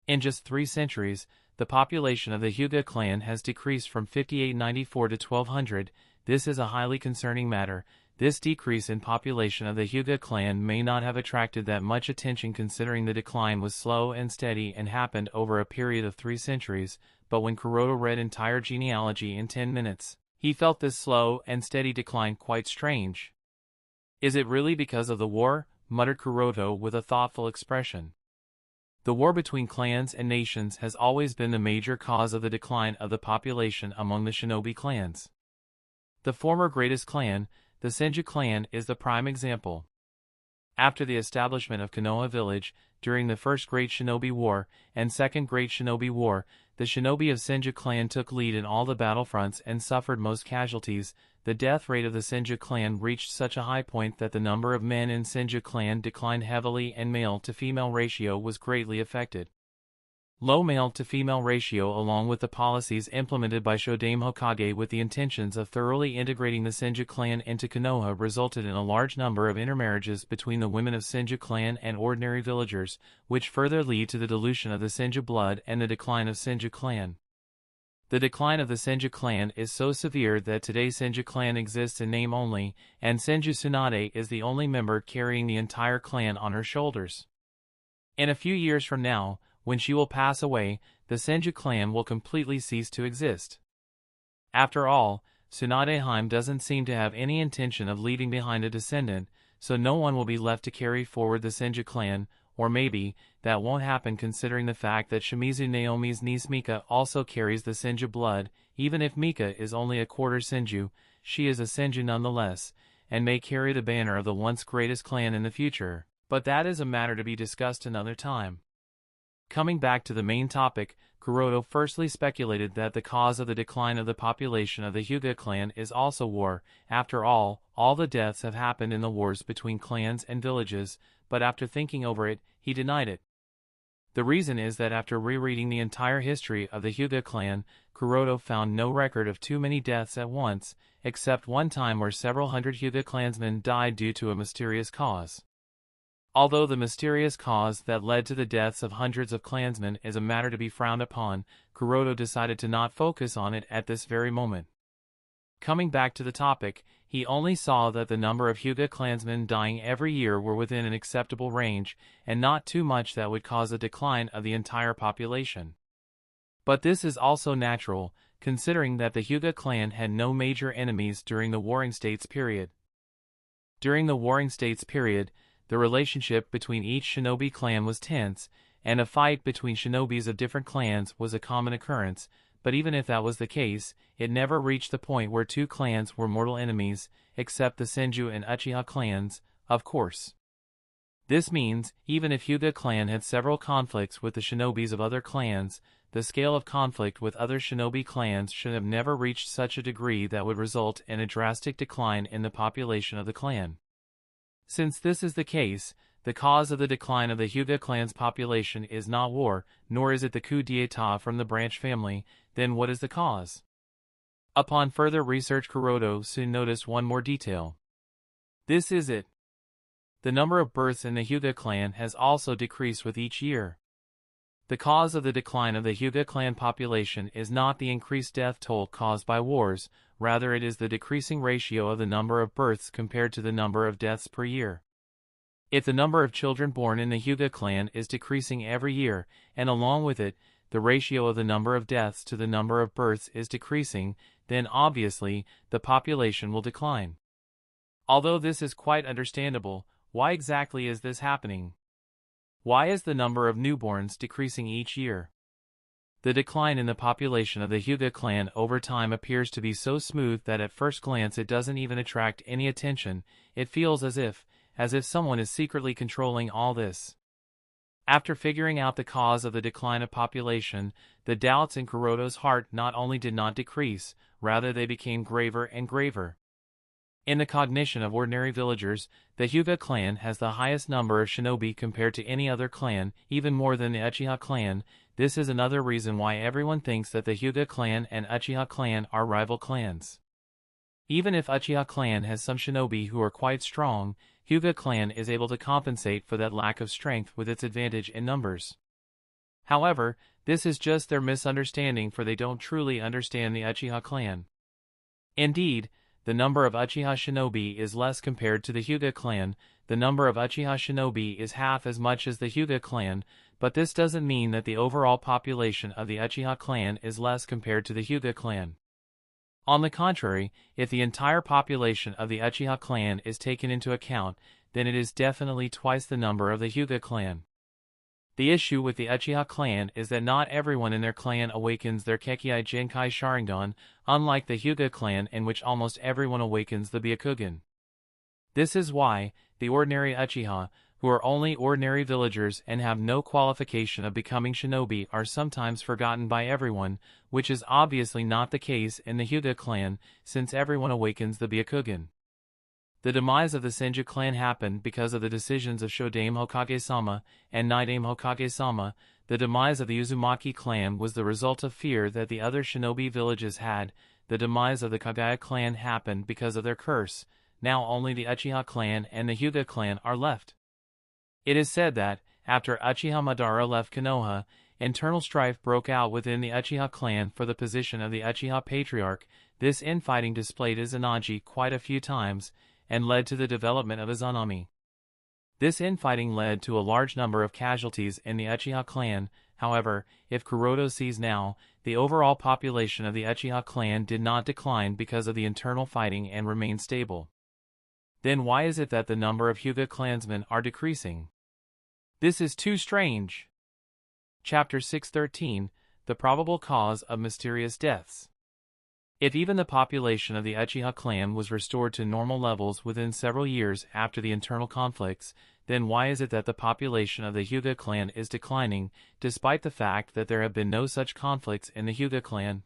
In just 3 centuries, the population of the Hyuga clan has decreased from 5,894 to 1,200. This is a highly concerning matter. This decrease in population of the Hyuga clan may not have attracted that much attention considering the decline was slow and steady and happened over a period of 3 centuries, but when Kuroto read entire genealogy in 10 minutes, he felt this slow and steady decline quite strange. "Is it really because of the war?" muttered Kuroto with a thoughtful expression. The war between clans and nations has always been the major cause of the decline of the population among the shinobi clans. The former greatest clan, the Senju clan, is the prime example. After the establishment of Konoha village, during the First Great Shinobi War and Second Great Shinobi War, the shinobi of Senju clan took lead in all the battlefronts and suffered most casualties. The death rate of the Senju clan reached such a high point that the number of men in Senju clan declined heavily and male-to-female ratio was greatly affected. Low male-to-female ratio along with the policies implemented by Shodaime Hokage with the intentions of thoroughly integrating the Senju clan into Konoha resulted in a large number of intermarriages between the women of Senju clan and ordinary villagers, which further lead to the dilution of the Senju blood and the decline of Senju clan. The decline of the Senju clan is so severe that today Senju clan exists in name only, and Senju Tsunade is the only member carrying the entire clan on her shoulders. In a few years from now, when she will pass away, the Senju clan will completely cease to exist. After all, Tsunade Heim doesn't seem to have any intention of leaving behind a descendant, so no one will be left to carry forward the Senju clan, or maybe, that won't happen considering the fact that Shimizu Naomi's niece Mika also carries the Senju blood. Even if Mika is only a quarter Senju, she is a Senju nonetheless, and may carry the banner of the once greatest clan in the future, but that is a matter to be discussed another time. Coming back to the main topic, Kuroto firstly speculated that the cause of the decline of the population of the Hyuga clan is also war. After all the deaths have happened in the wars between clans and villages, but after thinking over it, he denied it. The reason is that after rereading the entire history of the Hyuga clan, Kuroto found no record of too many deaths at once, except one time where several hundred Hyuga clansmen died due to a mysterious cause. Although the mysterious cause that led to the deaths of hundreds of clansmen is a matter to be frowned upon, Kuroto decided to not focus on it at this very moment. Coming back to the topic, he only saw that the number of Hyuga clansmen dying every year were within an acceptable range, and not too much that would cause a decline of the entire population. But this is also natural, considering that the Hyuga clan had no major enemies during the Warring States period. During the Warring States period, the relationship between each shinobi clan was tense, and a fight between shinobis of different clans was a common occurrence, but even if that was the case, it never reached the point where two clans were mortal enemies, except the Senju and Uchiha clans, of course. This means, even if Hyuga clan had several conflicts with the shinobis of other clans, the scale of conflict with other shinobi clans should have never reached such a degree that would result in a drastic decline in the population of the clan. Since this is the case, the cause of the decline of the Hyuga clan's population is not war, nor is it the coup d'état from the branch family. Then what is the cause? Upon further research, Kuroto soon noticed one more detail. This is it. The number of births in the Hyuga clan has also decreased with each year. The cause of the decline of the Hyuga clan population is not the increased death toll caused by wars, rather it is the decreasing ratio of the number of births compared to the number of deaths per year. If the number of children born in the Hyuga clan is decreasing every year, and along with it, the ratio of the number of deaths to the number of births is decreasing, then obviously, the population will decline. Although this is quite understandable, why exactly is this happening? Why is the number of newborns decreasing each year? The decline in the population of the Hyuga clan over time appears to be so smooth that at first glance it doesn't even attract any attention. It feels as if someone is secretly controlling all this. After figuring out the cause of the decline of population, the doubts in Kuroto's heart not only did not decrease, rather they became graver and graver. In the cognition of ordinary villagers, the Hyuga clan has the highest number of shinobi compared to any other clan, even more than the Uchiha clan. This is another reason why everyone thinks that the Hyuga clan and Uchiha clan are rival clans. Even if Uchiha clan has some shinobi who are quite strong, Hyuga clan is able to compensate for that lack of strength with its advantage in numbers. However, this is just their misunderstanding, for they don't truly understand the Uchiha clan. Indeed, the number of Uchiha shinobi is less compared to the Hyuga clan. The number of Uchiha shinobi is half as much as the Hyuga clan, but this doesn't mean that the overall population of the Uchiha clan is less compared to the Hyuga clan. On the contrary, if the entire population of the Uchiha clan is taken into account, then it is definitely twice the number of the Hyuga clan. The issue with the Uchiha clan is that not everyone in their clan awakens their Kekkei Genkai Sharingan, unlike the Hyuga clan in which almost everyone awakens the Byakugan. This is why, the ordinary Uchiha, who are only ordinary villagers and have no qualification of becoming shinobi, are sometimes forgotten by everyone, which is obviously not the case in the Hyuga clan, since everyone awakens the Byakugan. The demise of the Senju clan happened because of the decisions of Shodame Hokage-sama and Naidame Hokage-sama. The demise of the Uzumaki clan was the result of fear that the other shinobi villages had. The demise of the Kagaya clan happened because of their curse. Now only the Uchiha clan and the Hyuga clan are left. It is said that, after Uchiha Madara left Konoha, internal strife broke out within the Uchiha clan for the position of the Uchiha Patriarch. This infighting displayed Izanagi quite a few times, and led to the development of Izanami. This infighting led to a large number of casualties in the Uchiha clan. However, if Kuroto sees now, the overall population of the Uchiha clan did not decline because of the internal fighting and remained stable. Then why is it that the number of Hyuga clansmen are decreasing? This is too strange. Chapter 613, The Probable Cause of Mysterious Deaths. If even the population of the Uchiha clan was restored to normal levels within several years after the internal conflicts, then why is it that the population of the Hyuga clan is declining, despite the fact that there have been no such conflicts in the Hyuga clan?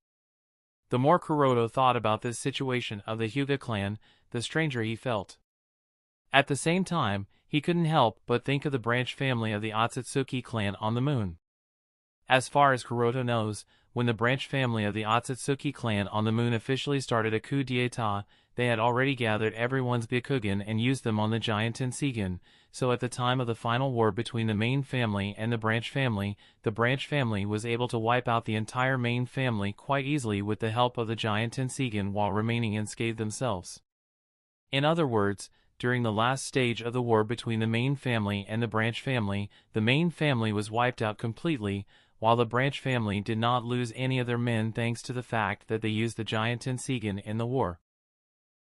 The more Kuroto thought about this situation of the Hyuga clan, the stranger he felt. At the same time, he couldn't help but think of the branch family of the Akatsuki clan on the moon. As far as Kuroto knows, when the branch family of the Akatsuki clan on the moon officially started a coup d'etat, they had already gathered everyone's Byakugan and used them on the giant Tenseigan, so at the time of the final war between the main family and the branch family was able to wipe out the entire main family quite easily with the help of the giant Tenseigan while remaining unscathed themselves. In other words, during the last stage of the war between the main family and the branch family was wiped out completely, while the branch family did not lose any of their men thanks to the fact that they used the giant Tenseigan in the war.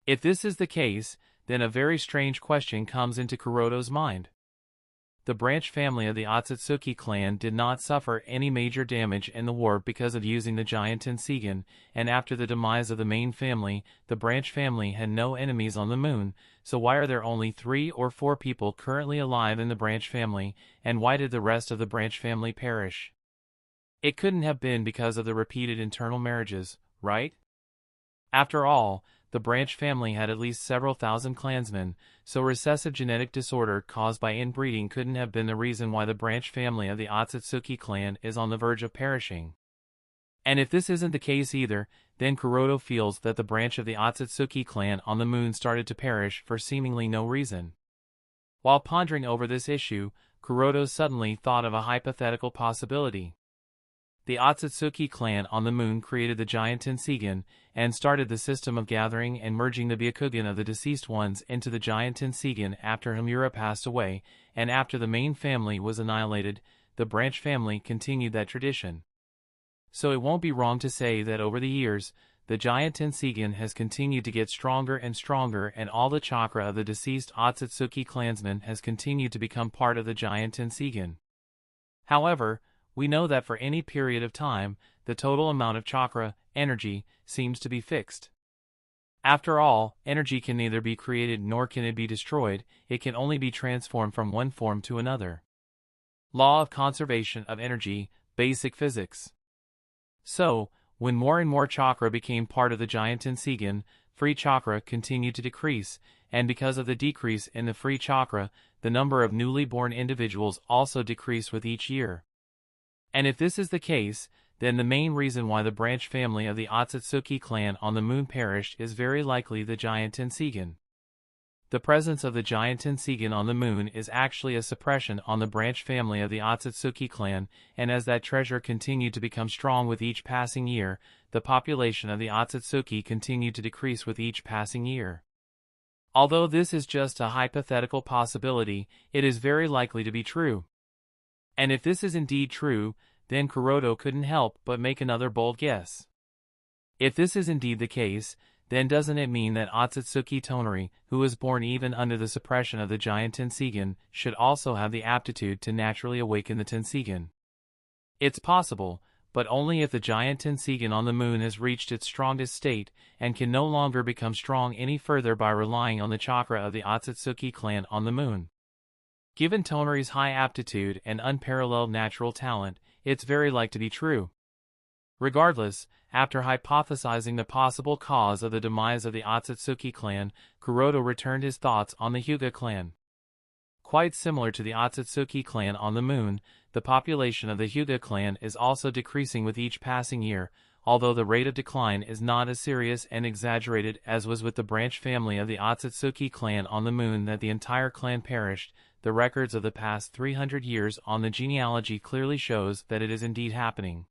If this is the case, then a very strange question comes into Kuroto's mind. The branch family of the Akatsuki clan did not suffer any major damage in the war because of using the giant Tenseigan, and after the demise of the main family, the branch family had no enemies on the moon, so why are there only 3 or 4 people currently alive in the branch family, and why did the rest of the branch family perish? It couldn't have been because of the repeated internal marriages, right? After all, the branch family had at least several thousand clansmen, so recessive genetic disorder caused by inbreeding couldn't have been the reason why the branch family of the Akatsuki clan is on the verge of perishing. And if this isn't the case either, then Kuroto feels that the branch of the Akatsuki clan on the moon started to perish for seemingly no reason. While pondering over this issue, Kuroto suddenly thought of a hypothetical possibility. The Akatsuki clan on the moon created the giant Tenseigan, and started the system of gathering and merging the Byakugan of the deceased ones into the giant Tenseigan after Homura passed away, and after the main family was annihilated, the branch family continued that tradition. So it won't be wrong to say that over the years, the giant Tenseigan has continued to get stronger and stronger, and all the chakra of the deceased Akatsuki clansmen has continued to become part of the giant Tenseigan. However, we know that for any period of time, the total amount of chakra, energy, seems to be fixed. After all, energy can neither be created nor can it be destroyed, it can only be transformed from one form to another. Law of conservation of energy, basic physics. So, when more and more chakra became part of the giant Tenseigan, free chakra continued to decrease, and because of the decrease in the free chakra, the number of newly born individuals also decreased with each year. And if this is the case, then the main reason why the branch family of the Akatsuki clan on the moon perished is very likely the giant Tenseigan. The presence of the giant Tenseigan on the moon is actually a suppression on the branch family of the Akatsuki clan, and as that treasure continued to become strong with each passing year, the population of the Akatsuki continued to decrease with each passing year. Although this is just a hypothetical possibility, it is very likely to be true. And if this is indeed true, then Kuroto couldn't help but make another bold guess. If this is indeed the case, then doesn't it mean that Akatsuki Tonari, who was born even under the suppression of the giant Tenseigan, should also have the aptitude to naturally awaken the Tenseigan? It's possible, but only if the giant Tenseigan on the moon has reached its strongest state, and can no longer become strong any further by relying on the chakra of the Akatsuki clan on the moon. Given Tonari's high aptitude and unparalleled natural talent, it's very likely to be true. Regardless, after hypothesizing the possible cause of the demise of the Akatsuki clan, Kuroto returned his thoughts on the Hyuga clan. Quite similar to the Akatsuki clan on the moon, the population of the Hyuga clan is also decreasing with each passing year, although the rate of decline is not as serious and exaggerated as was with the branch family of the Akatsuki clan on the moon that the entire clan perished. the records of the past 300 years on the genealogy clearly shows that it is indeed happening.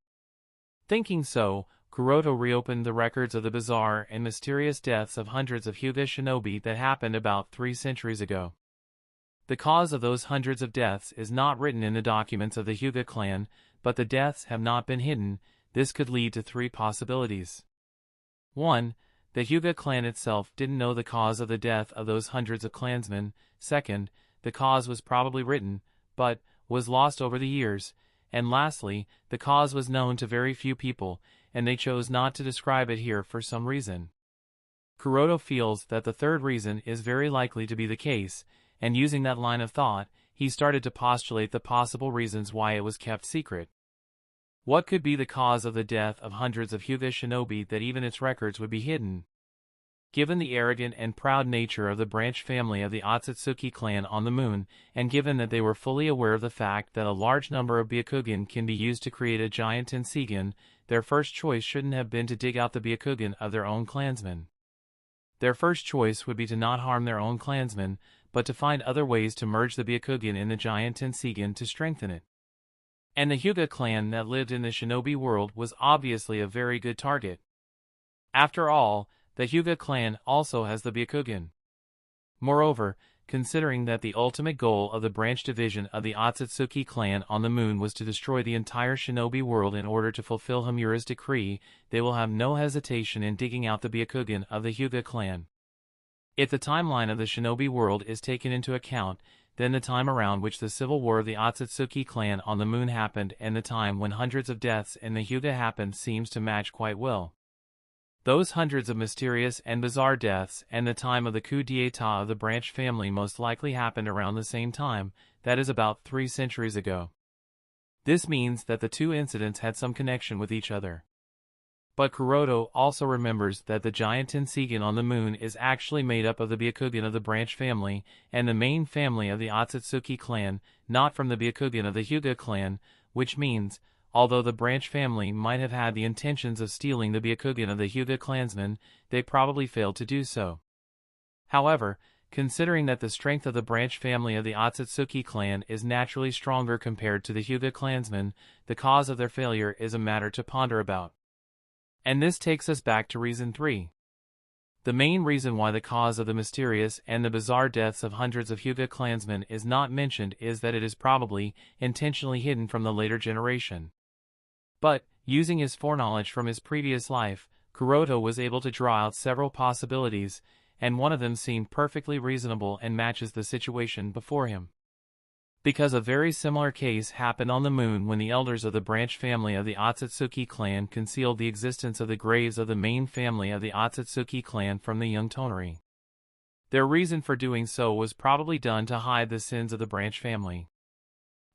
Thinking so, Kuroto reopened the records of the bizarre and mysterious deaths of hundreds of Hyuga shinobi that happened about 3 centuries ago. The cause of those hundreds of deaths is not written in the documents of the Hyuga clan, but the deaths have not been hidden. This could lead to 3 possibilities. 1. The Hyuga clan itself didn't know the cause of the death of those hundreds of clansmen. 2. The cause was probably written, but was lost over the years. And lastly, the cause was known to very few people, and they chose not to describe it here for some reason. Kuroto feels that the third reason is very likely to be the case, and using that line of thought, he started to postulate the possible reasons why it was kept secret. What could be the cause of the death of hundreds of Hyuga shinobi that even its records would be hidden? Given the arrogant and proud nature of the branch family of the Akatsuki clan on the moon, and given that they were fully aware of the fact that a large number of Byakugan can be used to create a giant Tenseigan, their first choice shouldn't have been to dig out the Byakugan of their own clansmen. Their first choice would be to not harm their own clansmen, but to find other ways to merge the Byakugan in the giant Tenseigan to strengthen it. And the Hyuga clan that lived in the shinobi world was obviously a very good target. After all, the Hyuga clan also has the Byakugan. Moreover, considering that the ultimate goal of the branch division of the Akatsuki clan on the moon was to destroy the entire shinobi world in order to fulfill Homura's decree, they will have no hesitation in digging out the Byakugan of the Hyuga clan. If the timeline of the shinobi world is taken into account, then the time around which the civil war of the Akatsuki clan on the moon happened and the time when hundreds of deaths in the Hyuga happened seems to match quite well. Those hundreds of mysterious and bizarre deaths and the time of the coup d'état of the branch family most likely happened around the same time, that is about 3 centuries ago. This means that the two incidents had some connection with each other. But Kuroto also remembers that the giant Tenseigan on the moon is actually made up of the Byakugan of the branch family and the main family of the Akatsuki clan, not from the Byakugan of the Hyuga clan, which means, although the branch family might have had the intentions of stealing the Byakugan of the Hyuga clansmen, they probably failed to do so. However, considering that the strength of the branch family of the Akatsuki clan is naturally stronger compared to the Hyuga clansmen, the cause of their failure is a matter to ponder about. And this takes us back to reason 3. The main reason why the cause of the mysterious and the bizarre deaths of hundreds of Hyuga clansmen is not mentioned is that it is probably intentionally hidden from the later generation. But, using his foreknowledge from his previous life, Kuroto was able to draw out several possibilities, and one of them seemed perfectly reasonable and matches the situation before him. Because a very similar case happened on the moon when the elders of the branch family of the Akatsuki clan concealed the existence of the graves of the main family of the Akatsuki clan from the young Tonari. Their reason for doing so was probably done to hide the sins of the branch family.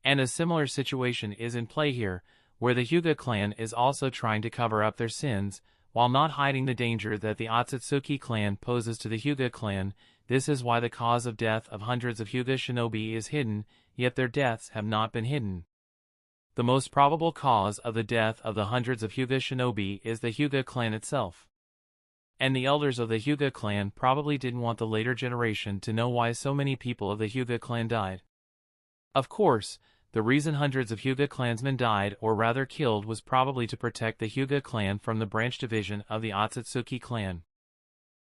And a similar situation is in play here, where the Hyuga clan is also trying to cover up their sins, while not hiding the danger that the Akatsuki clan poses to the Hyuga clan. This is why the cause of death of hundreds of Hyuga shinobi is hidden, yet their deaths have not been hidden. The most probable cause of the death of the hundreds of Hyuga shinobi is the Hyuga clan itself. And the elders of the Hyuga clan probably didn't want the later generation to know why so many people of the Hyuga clan died. Of course, the reason hundreds of Hyuga clansmen died or rather killed was probably to protect the Hyuga clan from the branch division of the Akatsuki clan.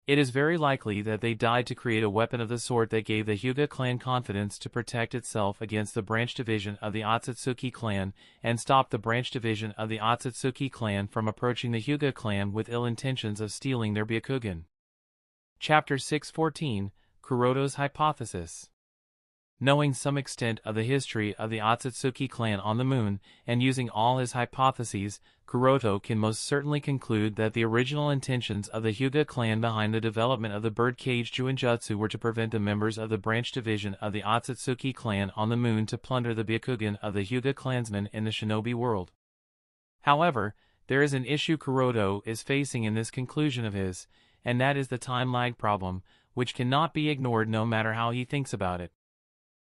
It is very likely that they died to create a weapon of the sort that gave the Hyuga clan confidence to protect itself against the branch division of the Akatsuki clan and stop the branch division of the Akatsuki clan from approaching the Hyuga clan with ill intentions of stealing their Byakugan. Chapter 614, Kuroto's Hypothesis. Knowing some extent of the history of the Akatsuki clan on the moon, and using all his hypotheses, Kuroto can most certainly conclude that the original intentions of the Hyuga clan behind the development of the birdcage Juinjutsu were to prevent the members of the branch division of the Akatsuki clan on the moon to plunder the Byakugan of the Hyuga clansmen in the shinobi world. However, there is an issue Kuroto is facing in this conclusion of his, and that is the time lag problem, which cannot be ignored no matter how he thinks about it.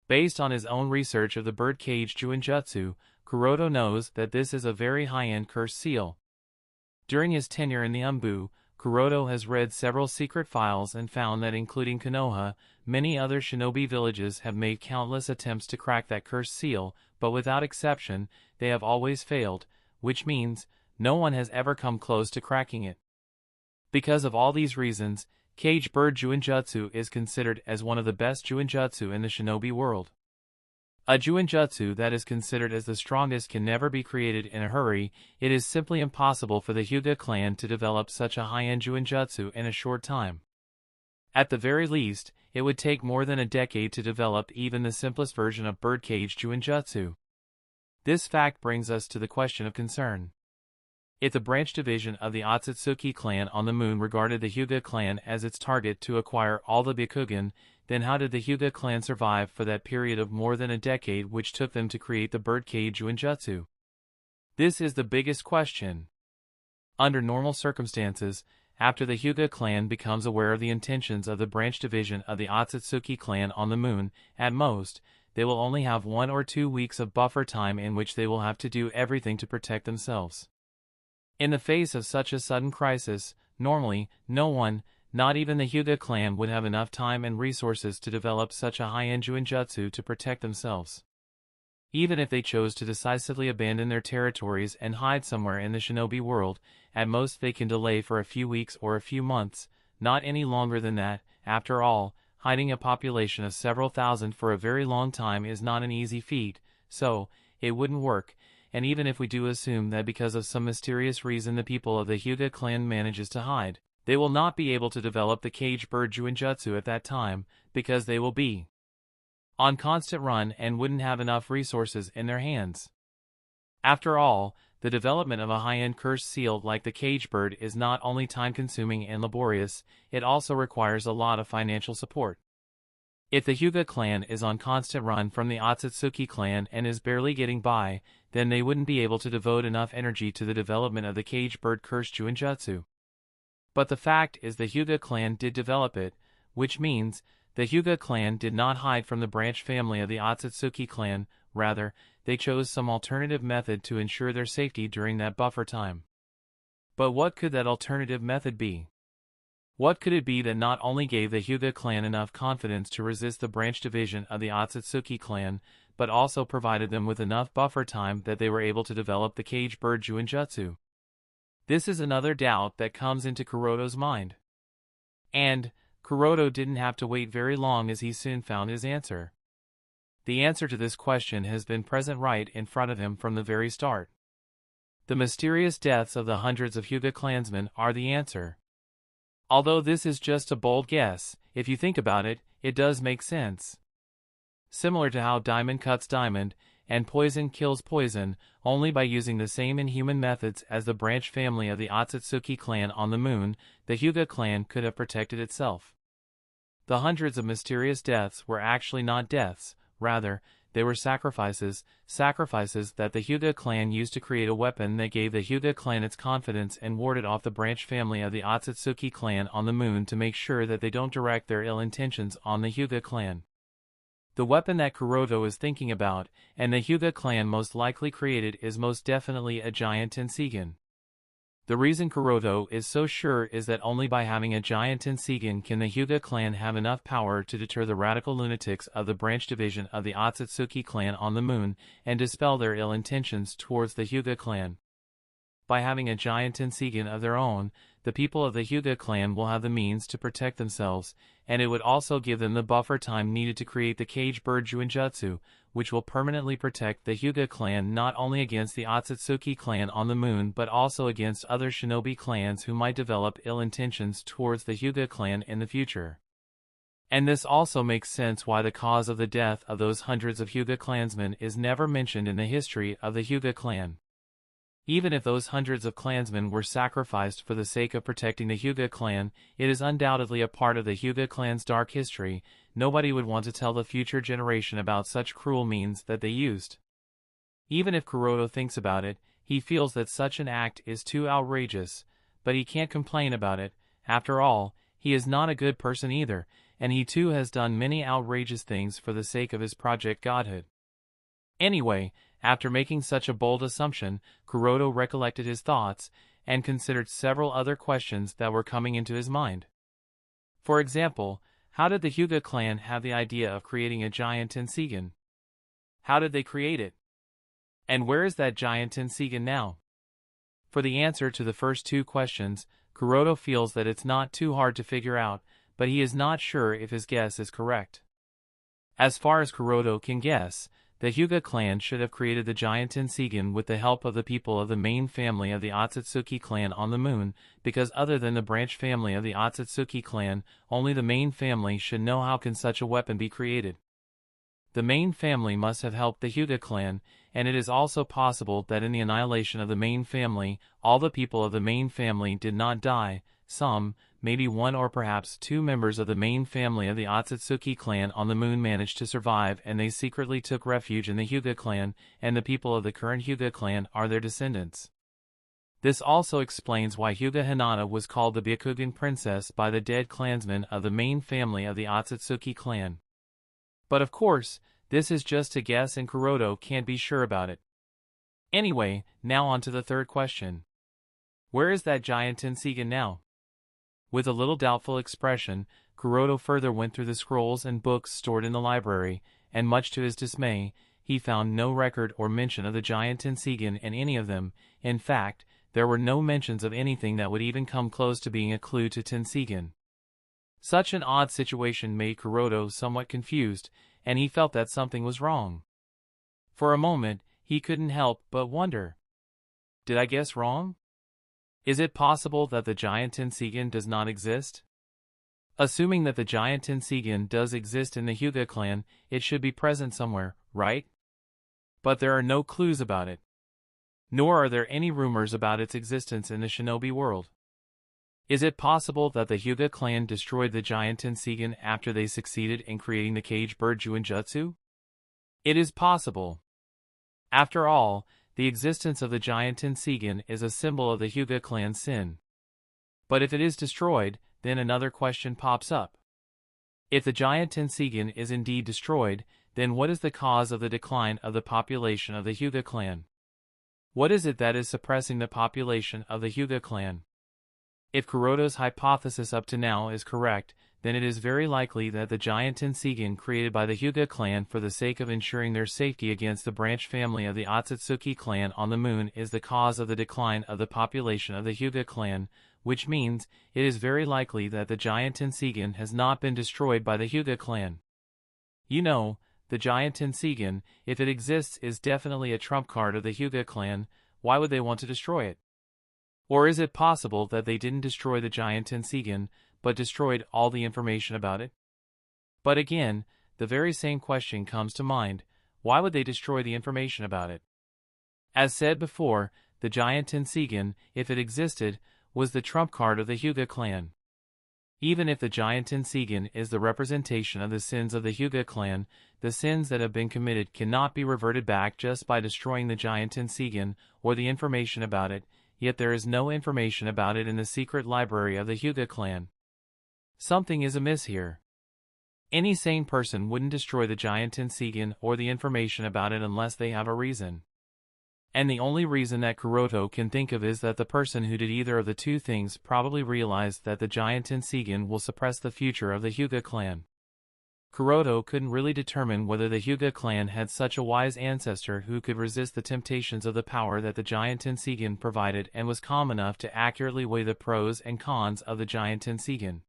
Based on his own research of the birdcage Juinjutsu, Kuroto knows that this is a very high-end cursed seal. During his tenure in the Umbu, Kuroto has read several secret files and found that including Konoha, many other shinobi villages have made countless attempts to crack that cursed seal, but without exception, they have always failed, which means no one has ever come close to cracking it. Because of all these reasons, Cage Bird Juinjutsu is considered as one of the best Juinjutsu in the shinobi world. A Juinjutsu that is considered as the strongest can never be created in a hurry. It is simply impossible for the Hyuga clan to develop such a high-end Juinjutsu in a short time. At the very least, it would take more than a decade to develop even the simplest version of birdcage Juinjutsu. This fact brings us to the question of concern. If the branch division of the Akatsuki clan on the moon regarded the Hyuga clan as its target to acquire all the Byakugan, then how did the Hyuga clan survive for that period of more than a decade which took them to create the birdcage Juinjutsu? This is the biggest question. Under normal circumstances, after the Hyuga clan becomes aware of the intentions of the branch division of the Akatsuki clan on the moon, at most, they will only have 1 or 2 weeks of buffer time in which they will have to do everything to protect themselves. In the face of such a sudden crisis, normally, no one, not even the Hyuga clan, would have enough time and resources to develop such a high-end Juinjutsu to protect themselves. Even if they chose to decisively abandon their territories and hide somewhere in the shinobi world, at most they can delay for a few weeks or a few months, not any longer than that. After all, hiding a population of several thousand for a very long time is not an easy feat, so it wouldn't work. And even if we do assume that because of some mysterious reason the people of the Hyuga clan manages to hide, they will not be able to develop the Cage Bird Juinjutsu at that time, because they will be on constant run and wouldn't have enough resources in their hands. After all, the development of a high-end cursed seal like the Cage Bird is not only time-consuming and laborious, it also requires a lot of financial support. If the Hyuga clan is on constant run from the Akatsuki clan and is barely getting by, then they wouldn't be able to devote enough energy to the development of the Cage Bird Cursed Juinjutsu. But the fact is the Hyuga clan did develop it, which means the Hyuga clan did not hide from the branch family of the Akatsuki clan, rather, they chose some alternative method to ensure their safety during that buffer time. But what could that alternative method be? What could it be that not only gave the Hyuga clan enough confidence to resist the branch division of the Akatsuki clan, but also provided them with enough buffer time that they were able to develop the Cage Bird Juinjutsu? This is another doubt that comes into Kuroto's mind. And Kuroto didn't have to wait very long, as he soon found his answer. The answer to this question has been present right in front of him from the very start. The mysterious deaths of the hundreds of Hyuga clansmen are the answer. Although this is just a bold guess, if you think about it, it does make sense. Similar to how diamond cuts diamond, and poison kills poison, only by using the same inhuman methods as the branch family of the Akatsuki clan on the moon, the Hyuga clan could have protected itself. The hundreds of mysterious deaths were actually not deaths, rather, they were sacrifices that the Hyuga clan used to create a weapon that gave the Hyuga clan its confidence and warded off the branch family of the Akatsuki clan on the moon to make sure that they don't direct their ill intentions on the Hyuga clan. The weapon that Kuroto is thinking about, and the Hyuga clan most likely created, is most definitely a giant Tenseigan. The reason Kuroto is so sure is that only by having a giant Tenseigan can the Hyuga clan have enough power to deter the radical lunatics of the branch division of the Akatsuki clan on the moon, and dispel their ill intentions towards the Hyuga clan. By having a giant Tenseigan of their own, the people of the Hyuga clan will have the means to protect themselves, and it would also give them the buffer time needed to create the Cage Bird Juinjutsu, which will permanently protect the Hyuga clan not only against the Akatsuki clan on the moon but also against other shinobi clans who might develop ill intentions towards the Hyuga clan in the future. And this also makes sense why the cause of the death of those hundreds of Hyuga clansmen is never mentioned in the history of the Hyuga clan. Even if those hundreds of clansmen were sacrificed for the sake of protecting the Hyuga clan, it is undoubtedly a part of the Hyuga clan's dark history. Nobody would want to tell the future generation about such cruel means that they used. Even if Kuroto thinks about it, he feels that such an act is too outrageous, but he can't complain about it. After all, he is not a good person either, and he too has done many outrageous things for the sake of his project Godhood. Anyway, after making such a bold assumption, Kuroto recollected his thoughts, and considered several other questions that were coming into his mind. For example, How did the Hyuga clan have the idea of creating a giant Tenseigan? How did they create it? And where is that giant Tenseigan now? For the answer to the first two questions, Kuroto feels that it's not too hard to figure out, but he is not sure if his guess is correct. As far as Kuroto can guess, the Hyuga clan should have created the giant Tenseigan with the help of the people of the main family of the Akatsuki clan on the moon, because other than the branch family of the Akatsuki clan, only the main family should know how can such a weapon be created. The main family must have helped the Hyuga clan, and it is also possible that in the annihilation of the main family, all the people of the main family did not die. Some, maybe one or perhaps two members of the main family of the Akatsuki clan on the moon managed to survive, and they secretly took refuge in the Hyuga clan, and the people of the current Hyuga clan are their descendants. This also explains why Hyuga Hinata was called the Byakugan princess by the dead clansmen of the main family of the Akatsuki clan. But of course, this is just a guess and Kuroto can't be sure about it. Anyway, now on to the third question. Where is that giant Tenseigan now? With a little doubtful expression, Kuroto further went through the scrolls and books stored in the library, and much to his dismay, he found no record or mention of the giant Tenseigan in any of them. In fact, there were no mentions of anything that would even come close to being a clue to Tenseigan. Such an odd situation made Kuroto somewhat confused, and he felt that something was wrong. For a moment, he couldn't help but wonder. Did I guess wrong? Is it possible that the giant Tenseigan does not exist? Assuming that the giant Tenseigan does exist in the Hyuga clan, it should be present somewhere, right? But there are no clues about it. Nor are there any rumors about its existence in the shinobi world. Is it possible that the Hyuga clan destroyed the giant Tenseigan after they succeeded in creating the cage bird Juinjutsu? It is possible. After all, the existence of the giant Tenseigan is a symbol of the Hyuga clan's sin. But if it is destroyed, then another question pops up. If the giant Tenseigan is indeed destroyed, then what is the cause of the decline of the population of the Hyuga clan? What is it that is suppressing the population of the Hyuga clan? If Kuroto's hypothesis up to now is correct, then it is very likely that the giant Tenseigan created by the Hyuga clan for the sake of ensuring their safety against the branch family of the Akatsuki clan on the moon is the cause of the decline of the population of the Hyuga clan, which means it is very likely that the giant Tenseigan has not been destroyed by the Hyuga clan. You know, the giant Tenseigan, if it exists, is definitely a trump card of the Hyuga clan. Why would they want to destroy it? Or is it possible that they didn't destroy the giant Tenseigan, but destroyed all the information about it? But again, the very same question comes to mind. Why would they destroy the information about it? As said before, the giant Tenseigan, if it existed, was the trump card of the Hyuga clan. Even if the giant Tenseigan is the representation of the sins of the Hyuga clan, the sins that have been committed cannot be reverted back just by destroying the giant Tenseigan or the information about it, yet there is no information about it in the secret library of the Hyuga clan. Something is amiss here. Any sane person wouldn't destroy the giant Tenseigan or the information about it unless they have a reason. And the only reason that Kuroto can think of is that the person who did either of the two things probably realized that the giant Tenseigan will suppress the future of the Hyuga clan. Kuroto couldn't really determine whether the Hyuga clan had such a wise ancestor who could resist the temptations of the power that the giant Tenseigan provided and was calm enough to accurately weigh the pros and cons of the giant Tenseigan.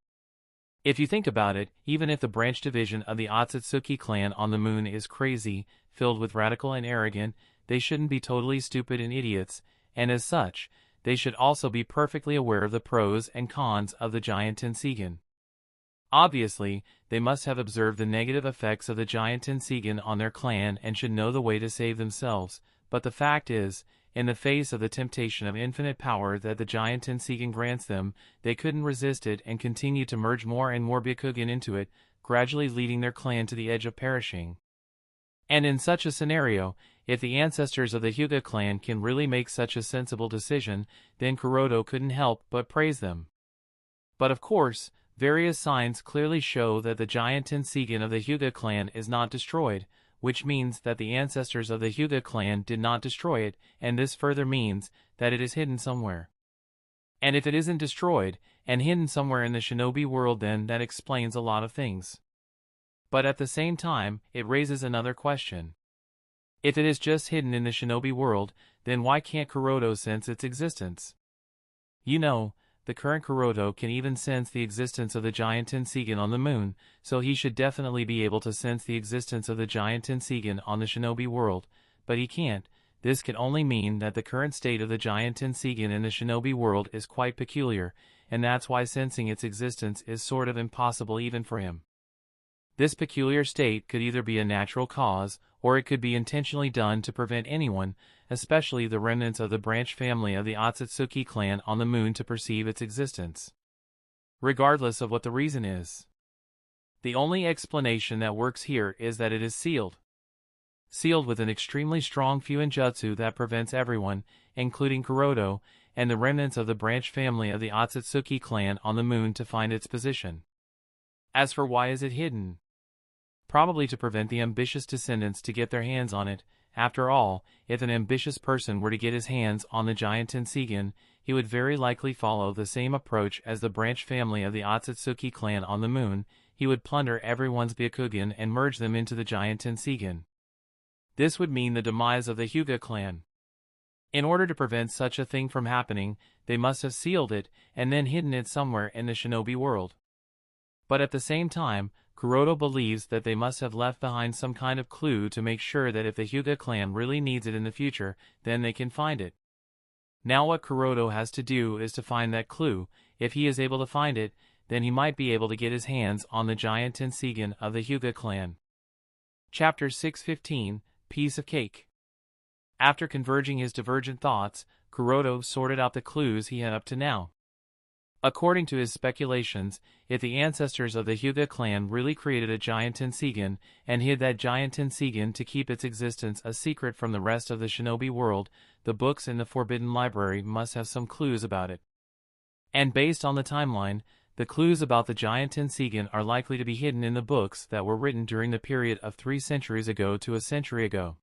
If you think about it, even if the branch division of the Akatsuki clan on the moon is crazy, filled with radical and arrogant, they shouldn't be totally stupid and idiots, and as such, they should also be perfectly aware of the pros and cons of the giant Tenseigan. Obviously, they must have observed the negative effects of the giant Tenseigan on their clan and should know the way to save themselves, but the fact is, in the face of the temptation of infinite power that the giant Tenseigan grants them, they couldn't resist it and continue to merge more and more Byakugan into it, gradually leading their clan to the edge of perishing. And in such a scenario, if the ancestors of the Hyuga clan can really make such a sensible decision, then Kuroto couldn't help but praise them. But of course, various signs clearly show that the giant Tenseigan of the Hyuga clan is not destroyed, which means that the ancestors of the Hyuga clan did not destroy it, and this further means that it is hidden somewhere. And if it isn't destroyed, and hidden somewhere in the shinobi world, then that explains a lot of things. But at the same time, it raises another question. If it is just hidden in the shinobi world, then why can't Kuroto sense its existence? You know, the current Kuroto can even sense the existence of the giant Tenseigan on the moon, so he should definitely be able to sense the existence of the giant Tenseigan on the shinobi world, but he can't. This can only mean that the current state of the giant Tenseigan in the shinobi world is quite peculiar, and that's why sensing its existence is sort of impossible even for him. This peculiar state could either be a natural cause, or it could be intentionally done to prevent anyone, especially the remnants of the branch family of the Akatsuki clan on the moon, to perceive its existence. Regardless of what the reason is, the only explanation that works here is that it is sealed. Sealed with an extremely strong Fuinjutsu that prevents everyone, including Kuroto, and the remnants of the branch family of the Akatsuki clan on the moon, to find its position. As for why is it hidden? Probably to prevent the ambitious descendants to get their hands on it. After all, if an ambitious person were to get his hands on the giant Tenseigan, he would very likely follow the same approach as the branch family of the Akatsuki clan on the moon. He would plunder everyone's Byakugan and merge them into the giant Tenseigan. This would mean the demise of the Hyuga clan. In order to prevent such a thing from happening, they must have sealed it and then hidden it somewhere in the shinobi world. But at the same time, Kuroto believes that they must have left behind some kind of clue to make sure that if the Hyuga clan really needs it in the future, then they can find it. Now what Kuroto has to do is to find that clue. If he is able to find it, then he might be able to get his hands on the giant Tenseigan of the Hyuga clan. Chapter 615, Piece of Cake. After converging his divergent thoughts, Kuroto sorted out the clues he had up to now. According to his speculations, if the ancestors of the Hyuga clan really created a giant Tenseigan and hid that giant Tenseigan to keep its existence a secret from the rest of the shinobi world, the books in the Forbidden Library must have some clues about it. And based on the timeline, the clues about the giant Tenseigan are likely to be hidden in the books that were written during the period of 3 centuries ago to a century ago.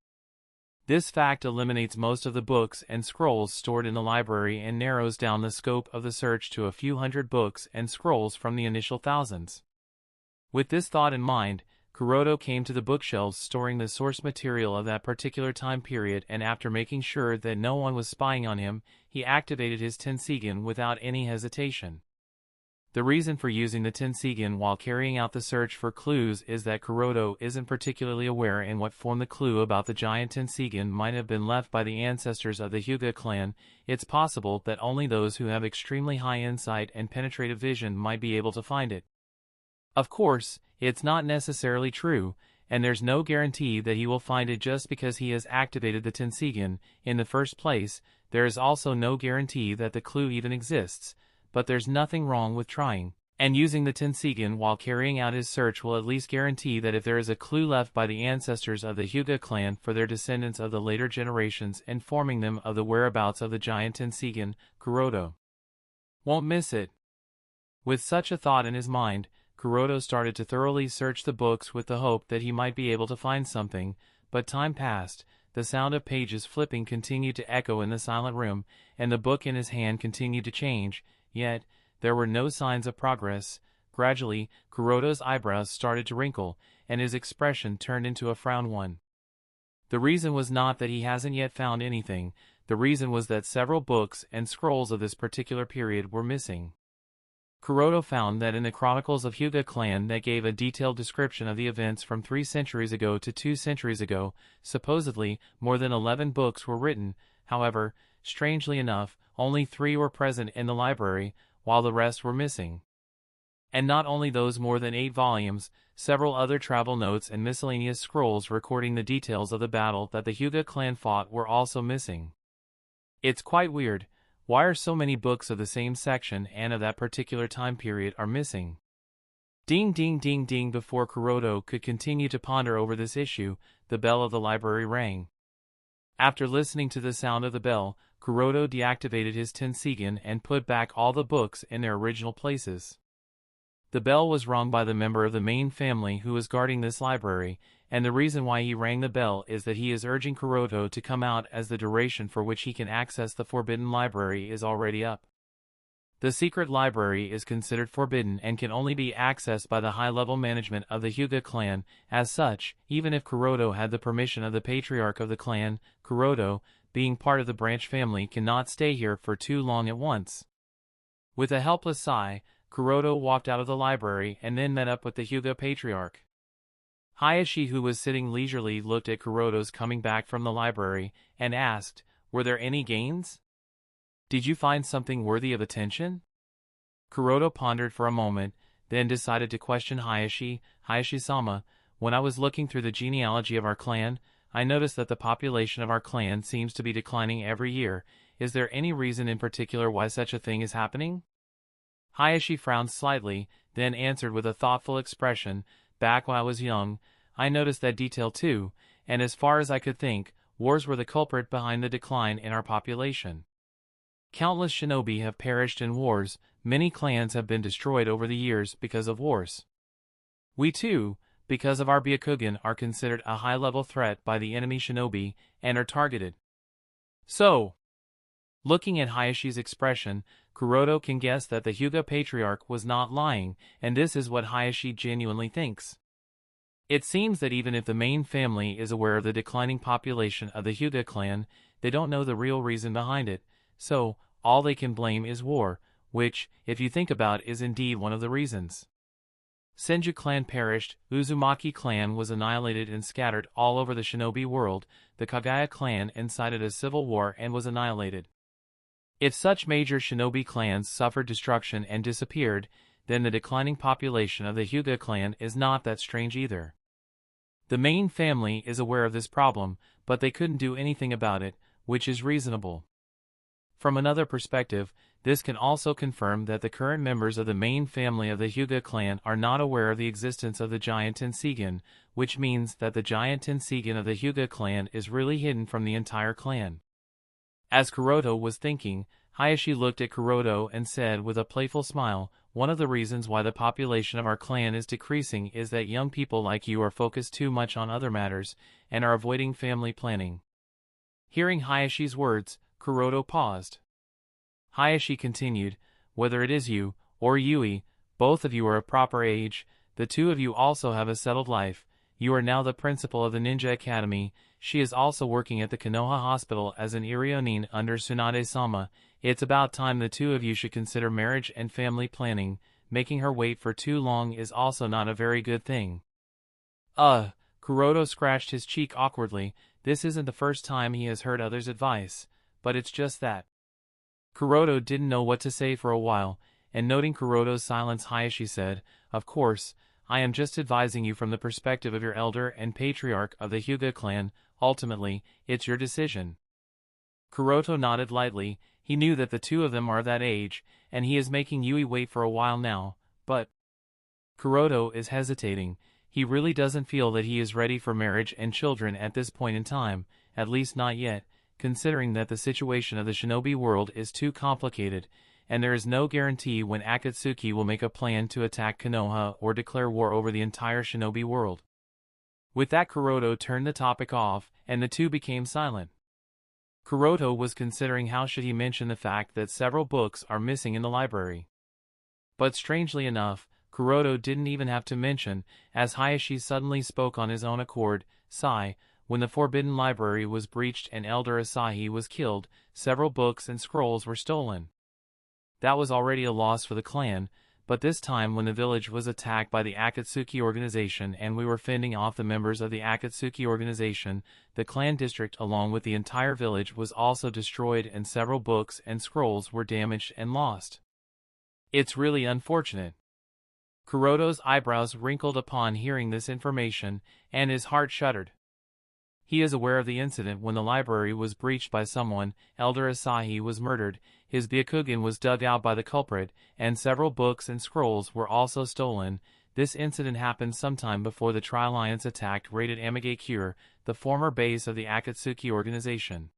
This fact eliminates most of the books and scrolls stored in the library and narrows down the scope of the search to a few hundred books and scrolls from the initial thousands. With this thought in mind, Kuroto came to the bookshelves storing the source material of that particular time period, and after making sure that no one was spying on him, he activated his Tenseigan without any hesitation. The reason for using the Tenseigan while carrying out the search for clues is that Kuroto isn't particularly aware in what form the clue about the giant Tenseigan might have been left by the ancestors of the Hyuga clan. It's possible that only those who have extremely high insight and penetrative vision might be able to find it. Of course, it's not necessarily true, and there's no guarantee that he will find it just because he has activated the Tenseigan. In the first place, there is also no guarantee that the clue even exists. But there's nothing wrong with trying, and using the Tenseigan while carrying out his search will at least guarantee that if there is a clue left by the ancestors of the Hyuga clan for their descendants of the later generations informing them of the whereabouts of the giant Tenseigan, Kuroto won't miss it. With such a thought in his mind, Kuroto started to thoroughly search the books with the hope that he might be able to find something, but time passed. The sound of pages flipping continued to echo in the silent room, and the book in his hand continued to change. Yet, there were no signs of progress. Gradually, Kuroto's eyebrows started to wrinkle, and his expression turned into a frown one. The reason was not that he hasn't yet found anything. The reason was that several books and scrolls of this particular period were missing. Kuroto found that in the chronicles of Hyuga clan that gave a detailed description of the events from 3 centuries ago to 2 centuries ago, supposedly, more than 11 books were written. However, strangely enough, only 3 were present in the library, while the rest were missing. And not only those more than 8 volumes, several other travel notes and miscellaneous scrolls recording the details of the battle that the Hyuga clan fought were also missing. It's quite weird. Why are so many books of the same section and of that particular time period are missing? Ding ding ding ding. Before Kuroto could continue to ponder over this issue, the bell of the library rang. After listening to the sound of the bell, Kuroto deactivated his Tenseigan and put back all the books in their original places. The bell was rung by the member of the main family who was guarding this library, and the reason why he rang the bell is that he is urging Kuroto to come out as the duration for which he can access the Forbidden Library is already up. The secret library is considered forbidden and can only be accessed by the high-level management of the Hyuga clan. As such, even if Kuroto had the permission of the patriarch of the clan, Kuroto, being part of the branch family, cannot stay here for too long at once. With a helpless sigh, Kuroto walked out of the library and then met up with the Hyuga patriarch. Hayashi, who was sitting leisurely, looked at Kuroto's coming back from the library and asked, "Were there any gains? Did you find something worthy of attention?" Kuroto pondered for a moment, then decided to question Hayashi. "Hayashi-sama, when I was looking through the genealogy of our clan, I noticed that the population of our clan seems to be declining every year. Is there any reason in particular why such a thing is happening?" Hayashi frowned slightly, then answered with a thoughtful expression, "Back when I was young, I noticed that detail too, and as far as I could think, wars were the culprit behind the decline in our population. Countless shinobi have perished in wars, many clans have been destroyed over the years because of wars. We too, because of our Byakugan, are considered a high-level threat by the enemy shinobi, and are targeted." So, looking at Hayashi's expression, Kuroto can guess that the Hyuga patriarch was not lying, and this is what Hayashi genuinely thinks. It seems that even if the main family is aware of the declining population of the Hyuga clan, they don't know the real reason behind it, so all they can blame is war, which, if you think about, is indeed one of the reasons. Senju clan perished, Uzumaki clan was annihilated and scattered all over the shinobi world, the Kagaya clan incited a civil war and was annihilated. If such major shinobi clans suffered destruction and disappeared, then the declining population of the Hyuga clan is not that strange either. The main family is aware of this problem, but they couldn't do anything about it, which is reasonable. From another perspective, this can also confirm that the current members of the main family of the Hyuga clan are not aware of the existence of the giant Tenseigan, which means that the giant Tenseigan of the Hyuga clan is really hidden from the entire clan. As Kuroto was thinking, Hayashi looked at Kuroto and said with a playful smile, "One of the reasons why the population of our clan is decreasing is that young people like you are focused too much on other matters, and are avoiding family planning." Hearing Hayashi's words, Kuroto paused. Hayashi continued, "Whether it is you, or Yui, both of you are of proper age, the two of you also have a settled life, you are now the principal of the Ninja Academy, she is also working at the Konoha Hospital as an Irionin under Tsunade-sama, it's about time the two of you should consider marriage and family planning, making her wait for too long is also not a very good thing." Kuroto scratched his cheek awkwardly, this isn't the first time he has heard others' advice, but it's just that. Kuroto didn't know what to say for a while, and noting Kuroto's silence, Hayashi said, "Of course, I am just advising you from the perspective of your elder and patriarch of the Hyuga clan, ultimately, it's your decision." Kuroto nodded lightly, he knew that the two of them are that age, and he is making Yui wait for a while now, but Kuroto is hesitating, he really doesn't feel that he is ready for marriage and children at this point in time, at least not yet, considering that the situation of the shinobi world is too complicated, and there is no guarantee when Akatsuki will make a plan to attack Konoha or declare war over the entire shinobi world. With that, Kuroto turned the topic off, and the two became silent. Kuroto was considering how should he mention the fact that several books are missing in the library. But strangely enough, Kuroto didn't even have to mention, as Hayashi suddenly spoke on his own accord, "Sai, when the forbidden library was breached and Elder Asahi was killed, several books and scrolls were stolen. That was already a loss for the clan, but this time when the village was attacked by the Akatsuki organization and we were fending off the members of the Akatsuki organization, the clan district along with the entire village was also destroyed and several books and scrolls were damaged and lost. It's really unfortunate." Kuroto's eyebrows wrinkled upon hearing this information, and his heart shuddered. He is aware of the incident when the library was breached by someone, Elder Asahi was murdered, his Byakugan was dug out by the culprit, and several books and scrolls were also stolen. This incident happened sometime before the Tri-Alliance attacked raided Amigakure, the former base of the Akatsuki organization.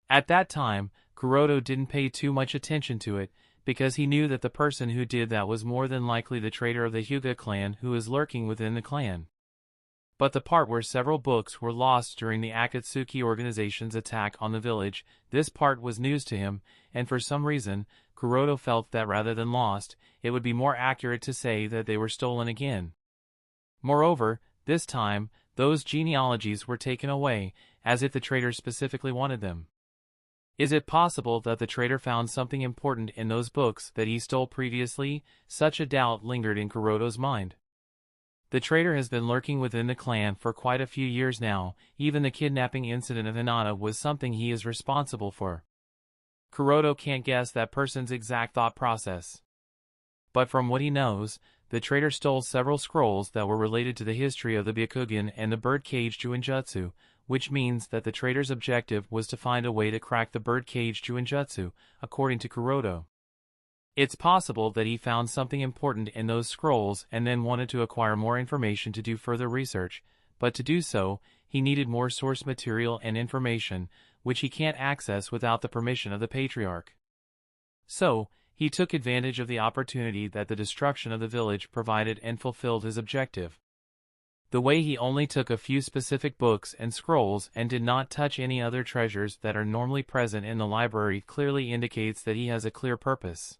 At that time, Kuroto didn't pay too much attention to it, because he knew that the person who did that was more than likely the traitor of the Hyuga clan who is lurking within the clan. But the part where several books were lost during the Akatsuki organization's attack on the village, this part was news to him, and for some reason, Kuroto felt that rather than lost, it would be more accurate to say that they were stolen again. Moreover, this time, those genealogies were taken away, as if the traitor specifically wanted them. Is it possible that the traitor found something important in those books that he stole previously? Such a doubt lingered in Kuroto's mind. The traitor has been lurking within the clan for quite a few years now. Even the kidnapping incident of Hinata was something he is responsible for. Kuroto can't guess that person's exact thought process. But from what he knows, the traitor stole several scrolls that were related to the history of the Byakugan and the birdcage Juinjutsu, which means that the traitor's objective was to find a way to crack the birdcage Juinjutsu, according to Kuroto. It's possible that he found something important in those scrolls and then wanted to acquire more information to do further research, but to do so, he needed more source material and information, which he can't access without the permission of the Patriarch. So, he took advantage of the opportunity that the destruction of the village provided and fulfilled his objective. The way he only took a few specific books and scrolls and did not touch any other treasures that are normally present in the library clearly indicates that he has a clear purpose.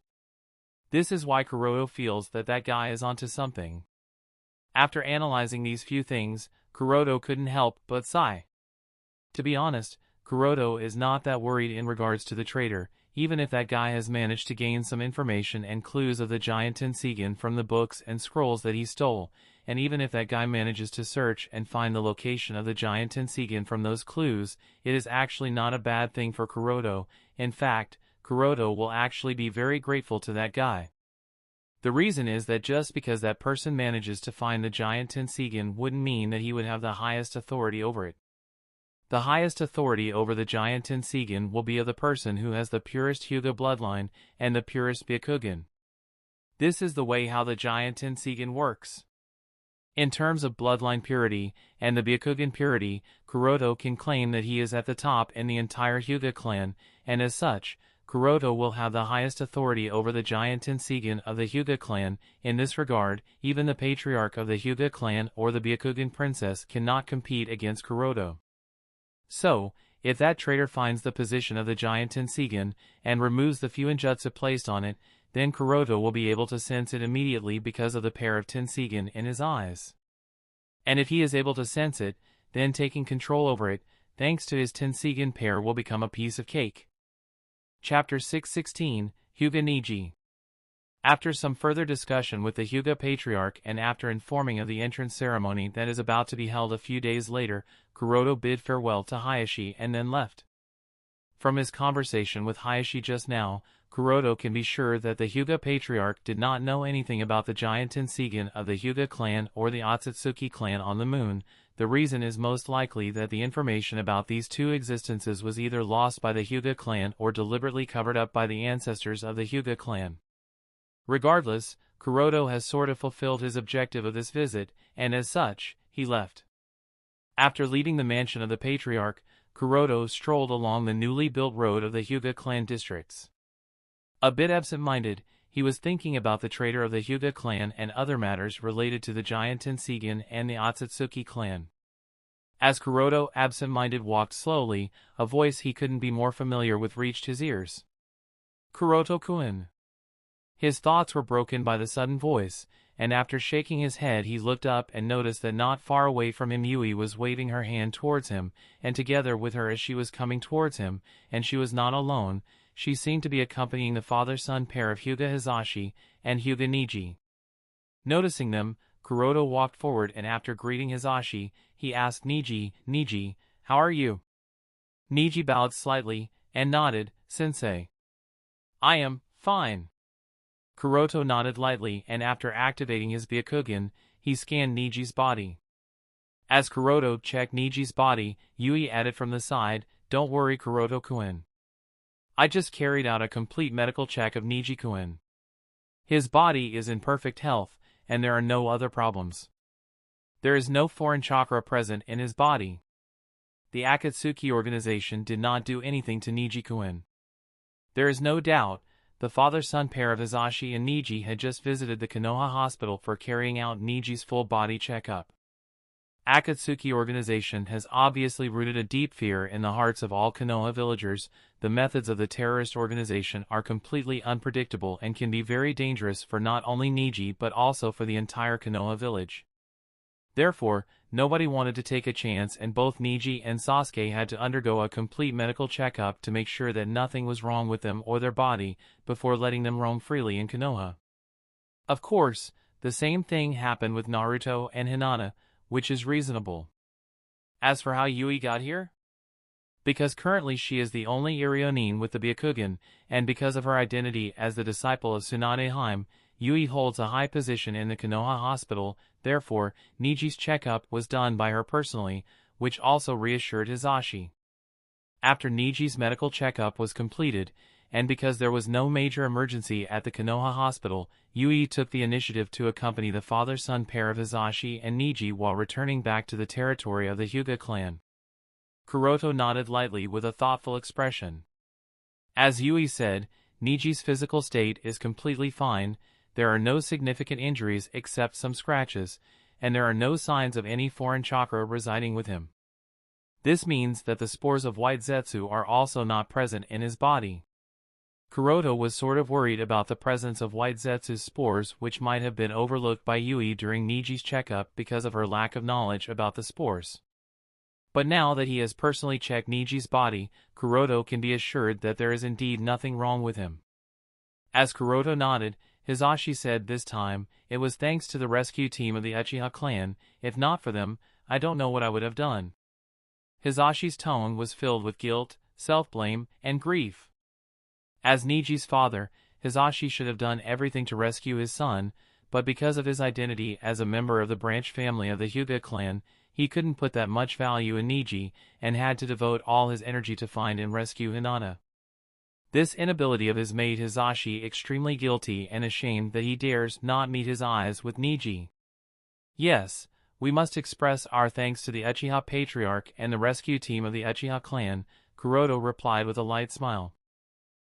This is why Kuroto feels that that guy is onto something. After analyzing these few things, Kuroto couldn't help but sigh. To be honest, Kuroto is not that worried in regards to the traitor, even if that guy has managed to gain some information and clues of the giant Tenseigan from the books and scrolls that he stole, and even if that guy manages to search and find the location of the giant Tenseigan from those clues, it is actually not a bad thing for Kuroto. In fact, Kuroto will actually be very grateful to that guy. The reason is that just because that person manages to find the giant Tenseigan wouldn't mean that he would have the highest authority over it. The highest authority over the giant Tenseigan will be of the person who has the purest Hyuga bloodline and the purest Byakugan. This is the way how the giant Tenseigan works. In terms of bloodline purity and the Byakugan purity, Kuroto can claim that he is at the top in the entire Hyuga clan, and as such, Kuroto will have the highest authority over the giant Tenseigan of the Hyuga clan. In this regard, even the patriarch of the Hyuga clan or the Byakugan princess cannot compete against Kuroto. So, if that traitor finds the position of the giant Tenseigan and removes the Fuinjutsu placed on it, then Kuroto will be able to sense it immediately because of the pair of Tenseigan in his eyes. And if he is able to sense it, then taking control over it, thanks to his Tenseigan pair, will become a piece of cake. Chapter 616, Hyuga Niji. After some further discussion with the Hyuga Patriarch and after informing of the entrance ceremony that is about to be held a few days later, Kuroto bid farewell to Hayashi and then left. From his conversation with Hayashi just now, Kuroto can be sure that the Hyuga Patriarch did not know anything about the giant Tenseigan of the Hyuga clan or the Akatsuki clan on the moon. The reason is most likely that the information about these two existences was either lost by the Hyuga clan or deliberately covered up by the ancestors of the Hyuga clan. Regardless, Kuroto has sort of fulfilled his objective of this visit, and as such, he left. After leaving the mansion of the Patriarch, Kuroto strolled along the newly built road of the Hyuga clan districts. A bit absent-minded, he was thinking about the traitor of the Hyuga clan and other matters related to the giant Tenseigan and the Akatsuki clan. As Kuroto absent-minded walked slowly, a voice he couldn't be more familiar with reached his ears. Kuroto-kun. His thoughts were broken by the sudden voice, and after shaking his head he looked up and noticed that not far away from him Yui was waving her hand towards him, and together with her as she was coming towards him, and she was not alone, she seemed to be accompanying the father-son pair of Hyuga Hizashi and Hyuga Niji. Noticing them, Kuroto walked forward and after greeting Hizashi, he asked Niji, "Niji, how are you?" Niji bowed slightly and nodded, "Sensei. I am fine." Kuroto nodded lightly and after activating his Byakugan, he scanned Niji's body. As Kuroto checked Niji's body, Yui added from the side, "Don't worry, Kuroto-kun. I just carried out a complete medical check of Niji-kun. His body is in perfect health, and there are no other problems. There is no foreign chakra present in his body. The Akatsuki organization did not do anything to Niji-kun. There is no doubt, the father-son pair of Hizashi and Niji had just visited the Konoha hospital for carrying out Niji's full-body checkup. Akatsuki organization has obviously rooted a deep fear in the hearts of all Konoha villagers. The methods of the terrorist organization are completely unpredictable and can be very dangerous for not only Niji but also for the entire Konoha village. Therefore, nobody wanted to take a chance, and both Niji and Sasuke had to undergo a complete medical checkup to make sure that nothing was wrong with them or their body before letting them roam freely in Konoha. Of course, the same thing happened with Naruto and Hinata, which is reasonable. As for how Yui got here? Because currently she is the only Irionin with the Byakugan, and because of her identity as the disciple of Tsunade Hime, Yui holds a high position in the Konoha hospital. Therefore, Niji's checkup was done by her personally, which also reassured Hisashi. After Niji's medical checkup was completed, and because there was no major emergency at the Konoha hospital, Yui took the initiative to accompany the father-son pair of Hisashi and Niji while returning back to the territory of the Hyuga clan. Kuroto nodded lightly with a thoughtful expression. As Yui said, Niji's physical state is completely fine. There are no significant injuries except some scratches, and there are no signs of any foreign chakra residing with him. This means that the spores of white Zetsu are also not present in his body. Kuroto was sort of worried about the presence of white Zetsu's spores, which might have been overlooked by Yui during Niji's checkup because of her lack of knowledge about the spores. But now that he has personally checked Niji's body, Kuroto can be assured that there is indeed nothing wrong with him. As Kuroto nodded, Hisashi said this time, "It was thanks to the rescue team of the Uchiha clan. If not for them, I don't know what I would have done." Hisashi's tone was filled with guilt, self-blame, and grief. As Niji's father, Hisashi should have done everything to rescue his son, but because of his identity as a member of the branch family of the Hyuga clan, he couldn't put that much value in Niji, and had to devote all his energy to find and rescue Hinata. This inability of his made Hisashi extremely guilty and ashamed that he dares not meet his eyes with Niji. "Yes, we must express our thanks to the Uchiha Patriarch and the rescue team of the Uchiha clan," Kuroto replied with a light smile.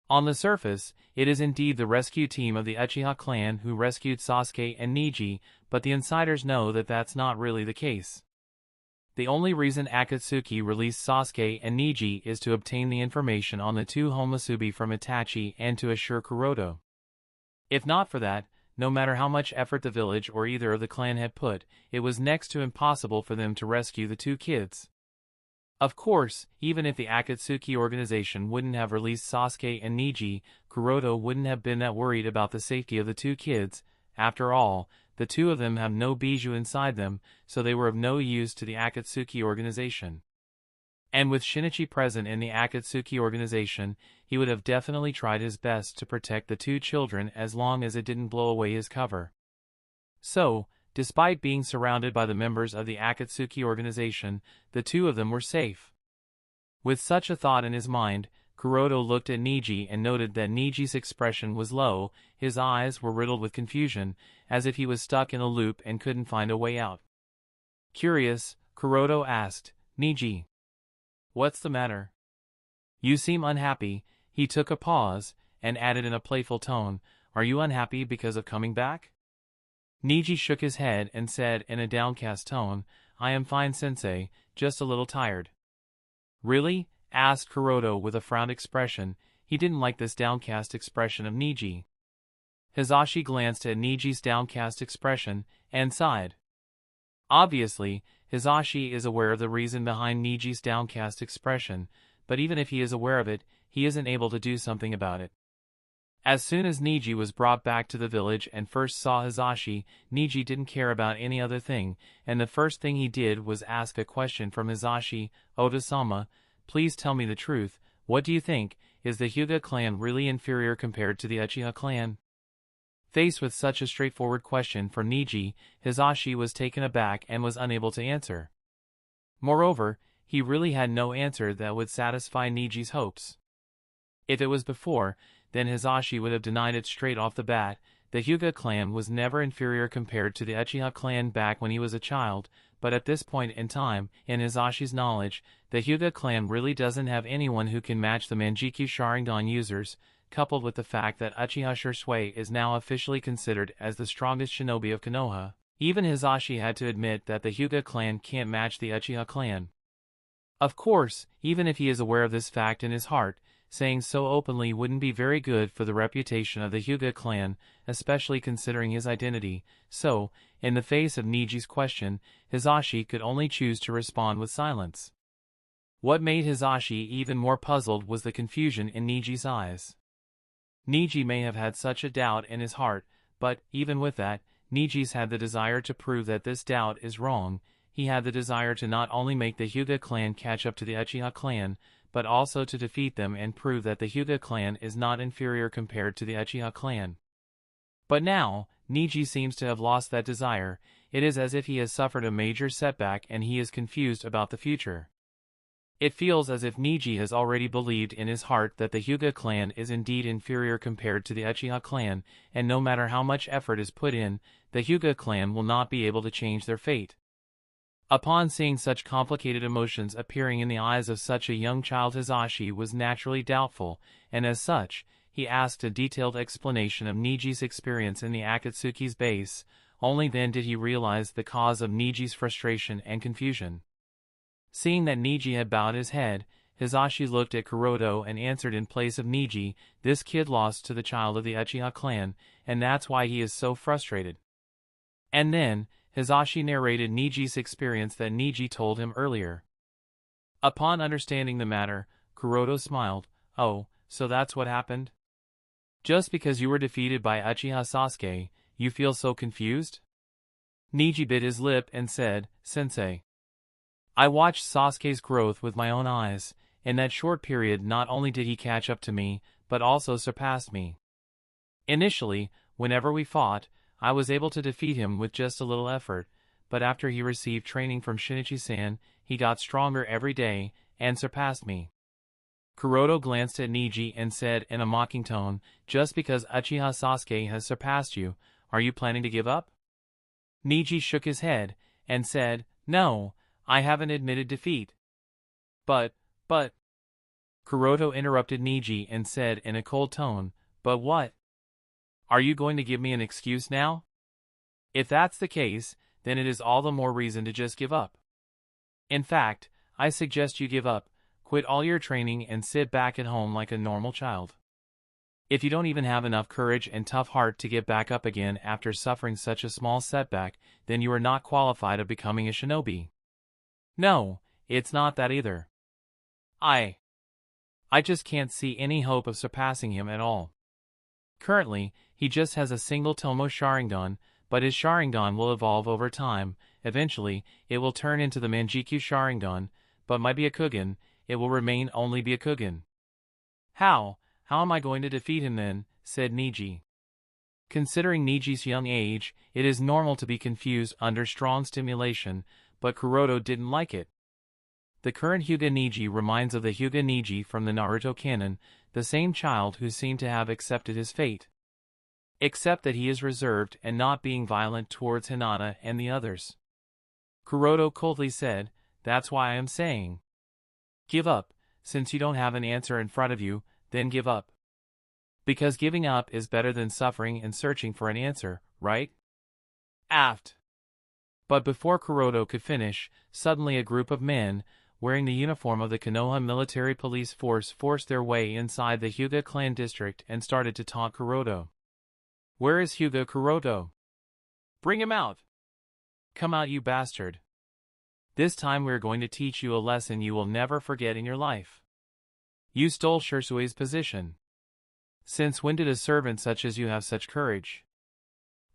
On the surface, it is indeed the rescue team of the Uchiha clan who rescued Sasuke and Niji, but the insiders know that that's not really the case. The only reason Akatsuki released Sasuke and Niji is to obtain the information on the two Homusubi from Itachi and to assure Kuroto. If not for that, no matter how much effort the village or either of the clan had put, it was next to impossible for them to rescue the two kids. Of course, even if the Akatsuki organization wouldn't have released Sasuke and Niji, Kuroto wouldn't have been that worried about the safety of the two kids. After all, the two of them have no bijou inside them, so they were of no use to the Akatsuki organization. And with Shinichi present in the Akatsuki organization, he would have definitely tried his best to protect the two children as long as it didn't blow away his cover. So, despite being surrounded by the members of the Akatsuki organization, the two of them were safe. With such a thought in his mind, Kuroto looked at Niji and noted that Niji's expression was low. His eyes were riddled with confusion, as if he was stuck in a loop and couldn't find a way out. Curious, Kuroto asked, "Niji, what's the matter? You seem unhappy." He took a pause, and added in a playful tone, "Are you unhappy because of coming back?" Niji shook his head and said in a downcast tone, "I am fine, sensei, just a little tired." "Really?" asked Kuroto with a frowned expression. He didn't like this downcast expression of Niji. Hisashi glanced at Niji's downcast expression, and sighed. Obviously, Hisashi is aware of the reason behind Niji's downcast expression, but even if he is aware of it, he isn't able to do something about it. As soon as Niji was brought back to the village and first saw Hisashi, Niji didn't care about any other thing, and the first thing he did was ask a question from Hisashi. "Oda-sama, please tell me the truth. What do you think? Is the Hyuga clan really inferior compared to the Uchiha clan?" Faced with such a straightforward question from Niji, Hisashi was taken aback and was unable to answer. Moreover, he really had no answer that would satisfy Niji's hopes. If it was before, then Hisashi would have denied it straight off the bat. The Hyuga clan was never inferior compared to the Uchiha clan back when he was a child, but at this point in time, in Hisashi's knowledge, the Hyuga clan really doesn't have anyone who can match the Manjikyu Sharingan users, coupled with the fact that Uchiha Shisui is now officially considered as the strongest shinobi of Konoha. Even Hisashi had to admit that the Hyuga clan can't match the Uchiha clan. Of course, even if he is aware of this fact in his heart, saying so openly wouldn't be very good for the reputation of the Hyuga clan, especially considering his identity. So, in the face of Niji's question, Hisashi could only choose to respond with silence. What made Hisashi even more puzzled was the confusion in Niji's eyes. Niji may have had such a doubt in his heart, but, even with that, Niji's had the desire to prove that this doubt is wrong. He had the desire to not only make the Hyuga clan catch up to the Uchiha clan, but also to defeat them and prove that the Hyuga clan is not inferior compared to the Uchiha clan. But now, Niji seems to have lost that desire. It is as if he has suffered a major setback and he is confused about the future. It feels as if Niji has already believed in his heart that the Hyuga clan is indeed inferior compared to the Uchiha clan, and no matter how much effort is put in, the Hyuga clan will not be able to change their fate. Upon seeing such complicated emotions appearing in the eyes of such a young child, Hisashi was naturally doubtful, and as such, he asked a detailed explanation of Niji's experience in the Akatsuki's base. Only then did he realize the cause of Niji's frustration and confusion. Seeing that Niji had bowed his head, Hisashi looked at Kuroto and answered in place of Niji, "This kid lost to the child of the Uchiha clan, and that's why he is so frustrated." And then, Hisashi narrated Niji's experience that Niji told him earlier. Upon understanding the matter, Kuroto smiled. "Oh, so that's what happened? Just because you were defeated by Uchiha Sasuke, you feel so confused?" Niji bit his lip and said, "Sensei, I watched Sasuke's growth with my own eyes. In that short period not only did he catch up to me, but also surpassed me. Initially, whenever we fought, I was able to defeat him with just a little effort, but after he received training from Shinichi-san, he got stronger every day, and surpassed me." Kuroto glanced at Niji and said in a mocking tone, "Just because Uchiha Sasuke has surpassed you, are you planning to give up?" Niji shook his head, and said, "No, I haven't admitted defeat." But... Kuroto interrupted Niji and said in a cold tone, "But what? Are you going to give me an excuse now? If that's the case, then it is all the more reason to just give up. In fact, I suggest you give up, quit all your training and sit back at home like a normal child. If you don't even have enough courage and tough heart to get back up again after suffering such a small setback, then you are not qualified of becoming a shinobi. No, it's not that either. I just can't see any hope of surpassing him at all. Currently, he just has a single Tomo Sharingan, but his Sharingan will evolve over time. Eventually, it will turn into the Manjikyu Sharingan, but my Byakugan, it will remain only Byakugan." How am I going to defeat him then?" said Niji. Considering Niji's young age, it is normal to be confused under strong stimulation, but Kuroto didn't like it. The current Hyuga Niji reminds of the Hyuga Niji from the Naruto canon, the same child who seemed to have accepted his fate. Except that he is reserved and not being violent towards Hinata and the others. Kuroto coldly said, "That's why I am saying. Give up, since you don't have an answer in front of you, then give up. Because giving up is better than suffering and searching for an answer, right?" Aft. But before Kuroto could finish, suddenly a group of men, wearing the uniform of the Konoha military police force, forced their way inside the Hyuga clan district and started to taunt Kuroto. "Where is Hyuga Kuroto? Bring him out! Come out, you bastard! This time we are going to teach you a lesson you will never forget in your life. You stole Shirsui's position. Since when did a servant such as you have such courage?"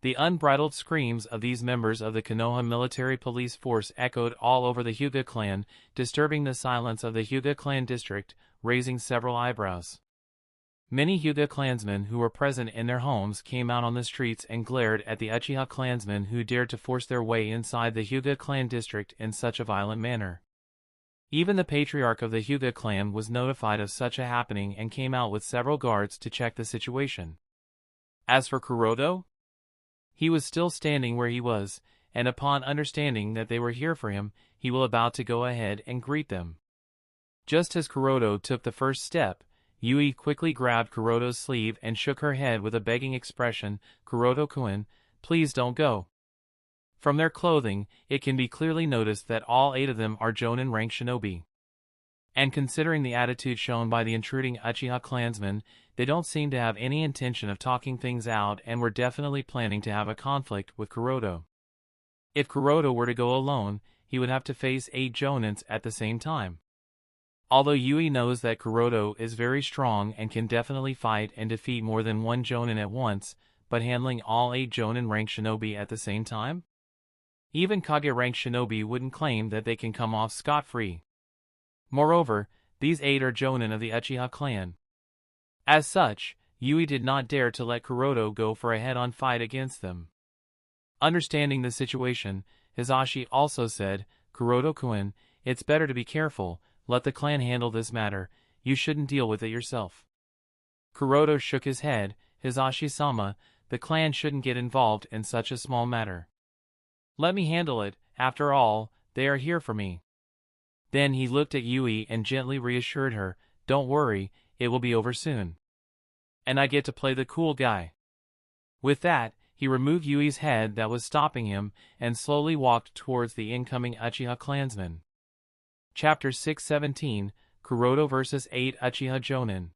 The unbridled screams of these members of the Konoha military police force echoed all over the Hyuga clan, disturbing the silence of the Hyuga clan district, raising several eyebrows. Many Hyuga clansmen who were present in their homes came out on the streets and glared at the Uchiha clansmen who dared to force their way inside the Hyuga clan district in such a violent manner. Even the patriarch of the Hyuga clan was notified of such a happening and came out with several guards to check the situation. As for Kuroto, he was still standing where he was, and upon understanding that they were here for him, he was about to go ahead and greet them. Just as Kuroto took the first step, Yui quickly grabbed Kuroto's sleeve and shook her head with a begging expression. "Kuroto-kun, please don't go. From their clothing, it can be clearly noticed that all 8 of them are Jonin rank shinobi. And considering the attitude shown by the intruding Uchiha clansmen, they don't seem to have any intention of talking things out and were definitely planning to have a conflict with Kuroto. If Kuroto were to go alone, he would have to face 8 Jonins at the same time. Although Yui knows that Kuroto is very strong and can definitely fight and defeat more than 1 Jonin at once, but handling all 8 Jonin rank shinobi at the same time? Even Kage rank shinobi wouldn't claim that they can come off scot-free. Moreover, these 8 are Jonin of the Uchiha clan. As such, Yui did not dare to let Kuroto go for a head-on fight against them. Understanding the situation, Hisashi also said, "Kuroto-kun, it's better to be careful, let the clan handle this matter, you shouldn't deal with it yourself." Kuroto shook his head, "Hisashi-sama, the clan shouldn't get involved in such a small matter. Let me handle it, after all, they are here for me." Then he looked at Yui and gently reassured her, "Don't worry, it will be over soon. And I get to play the cool guy." With that, he removed Yui's head that was stopping him and slowly walked towards the incoming Uchiha clansmen. Chapter 617, Kuroto vs 8 Uchiha Jonin.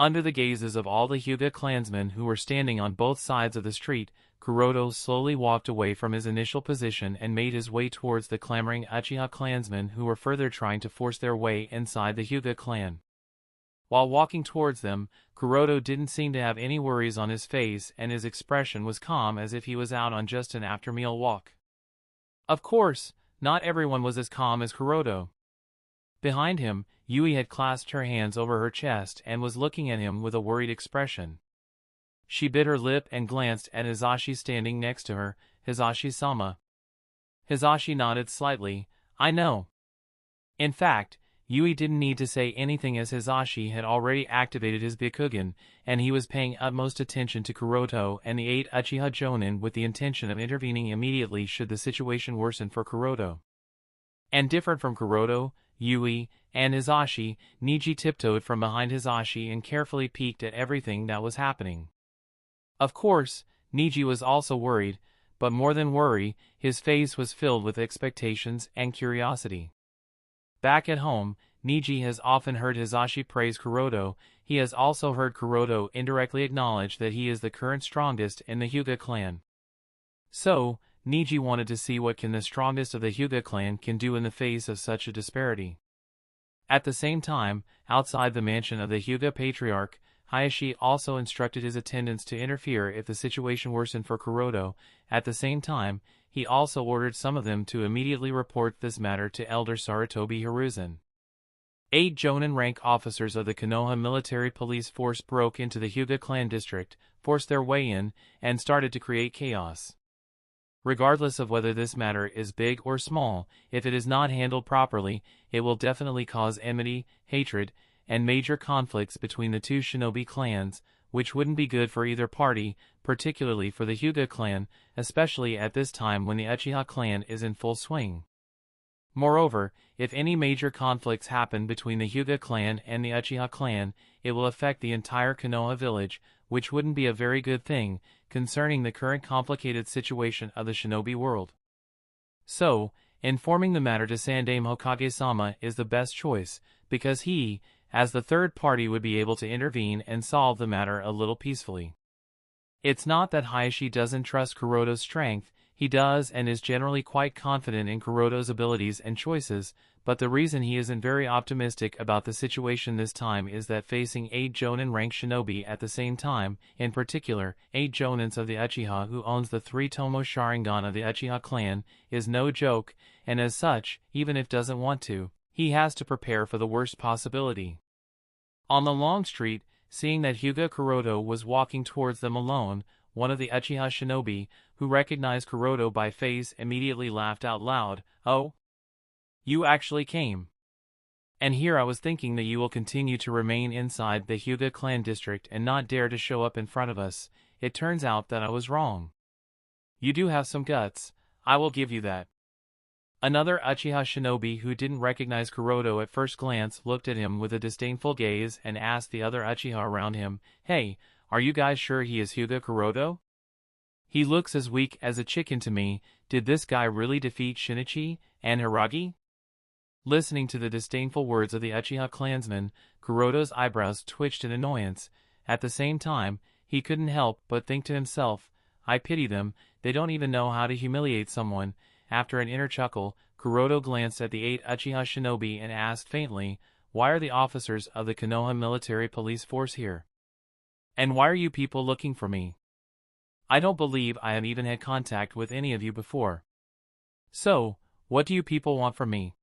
Under the gazes of all the Hyuga clansmen who were standing on both sides of the street, Kuroto slowly walked away from his initial position and made his way towards the clamoring Uchiha clansmen who were further trying to force their way inside the Hyuga clan. While walking towards them, Kuroto didn't seem to have any worries on his face and his expression was calm as if he was out on just an after-meal walk. Of course, not everyone was as calm as Kuroto. Behind him, Yui had clasped her hands over her chest and was looking at him with a worried expression. She bit her lip and glanced at Hisashi standing next to her. "Hisashi-sama." Hisashi nodded slightly. "I know." In fact, Yui didn't need to say anything as Hisashi had already activated his Byakugan, and he was paying utmost attention to Kuroto and the 8 Uchiha Jonin with the intention of intervening immediately should the situation worsen for Kuroto. And different from Kuroto, Yui, and Hisashi, Neji tiptoed from behind Hisashi and carefully peeked at everything that was happening. Of course, Neji was also worried, but more than worry, his face was filled with expectations and curiosity. Back at home, Neji has often heard Hisashi praise Kuroto. He has also heard Kuroto indirectly acknowledge that he is the current strongest in the Hyuga clan. So, Neji wanted to see what the strongest of the Hyuga clan can do in the face of such a disparity. At the same time, outside the mansion of the Hyuga patriarch, Hayashi also instructed his attendants to interfere if the situation worsened for Kuroto. At the same time, he also ordered some of them to immediately report this matter to Elder Sarutobi Hiruzen. 8 Jonin rank officers of the Konoha military police force broke into the Hyuga clan district, forced their way in, and started to create chaos. Regardless of whether this matter is big or small, if it is not handled properly, it will definitely cause enmity, hatred, and major conflicts between the 2 shinobi clans, which wouldn't be good for either party, particularly for the Hyuga clan, especially at this time when the Uchiha clan is in full swing. Moreover, if any major conflicts happen between the Hyuga clan and the Uchiha clan, it will affect the entire Konoha village, which wouldn't be a very good thing, concerning the current complicated situation of the shinobi world. So, informing the matter to Sandaime Hokage-sama is the best choice, because he, as the third party, would be able to intervene and solve the matter a little peacefully. It's not that Hayashi doesn't trust Kuroto's strength, he does and is generally quite confident in Kuroto's abilities and choices, but the reason he isn't very optimistic about the situation this time is that facing 8 Jonin rank shinobi at the same time, in particular, 8 Jonins of the Uchiha who owns the 3 Tomo Sharingan of the Uchiha clan, is no joke, and as such, even if doesn't want to, he has to prepare for the worst possibility. On the long street, seeing that Hyuga Kuroto was walking towards them alone, one of the Uchiha shinobi, who recognized Kuroto by face, immediately laughed out loud. "Oh? You actually came. And here I was thinking that you will continue to remain inside the Hyuga clan district and not dare to show up in front of us. It turns out that I was wrong. You do have some guts, I will give you that." Another Uchiha shinobi who didn't recognize Kuroto at first glance looked at him with a disdainful gaze and asked the other Uchiha around him, "Hey, are you guys sure he is Hyuga Kuroto? He looks as weak as a chicken to me. Did this guy really defeat Shinichi and Hiragi? Listening to the disdainful words of the Uchiha clansman, Kuroto's eyebrows twitched in annoyance. At the same time, he couldn't help but think to himself, I pity them, they don't even know how to humiliate someone. After an inner chuckle, Kuroto glanced at the 8 Uchiha shinobi and asked faintly, why are the officers of the Konoha military police force here? And why are you people looking for me? I don't believe I have even had contact with any of you before. So, what do you people want from me?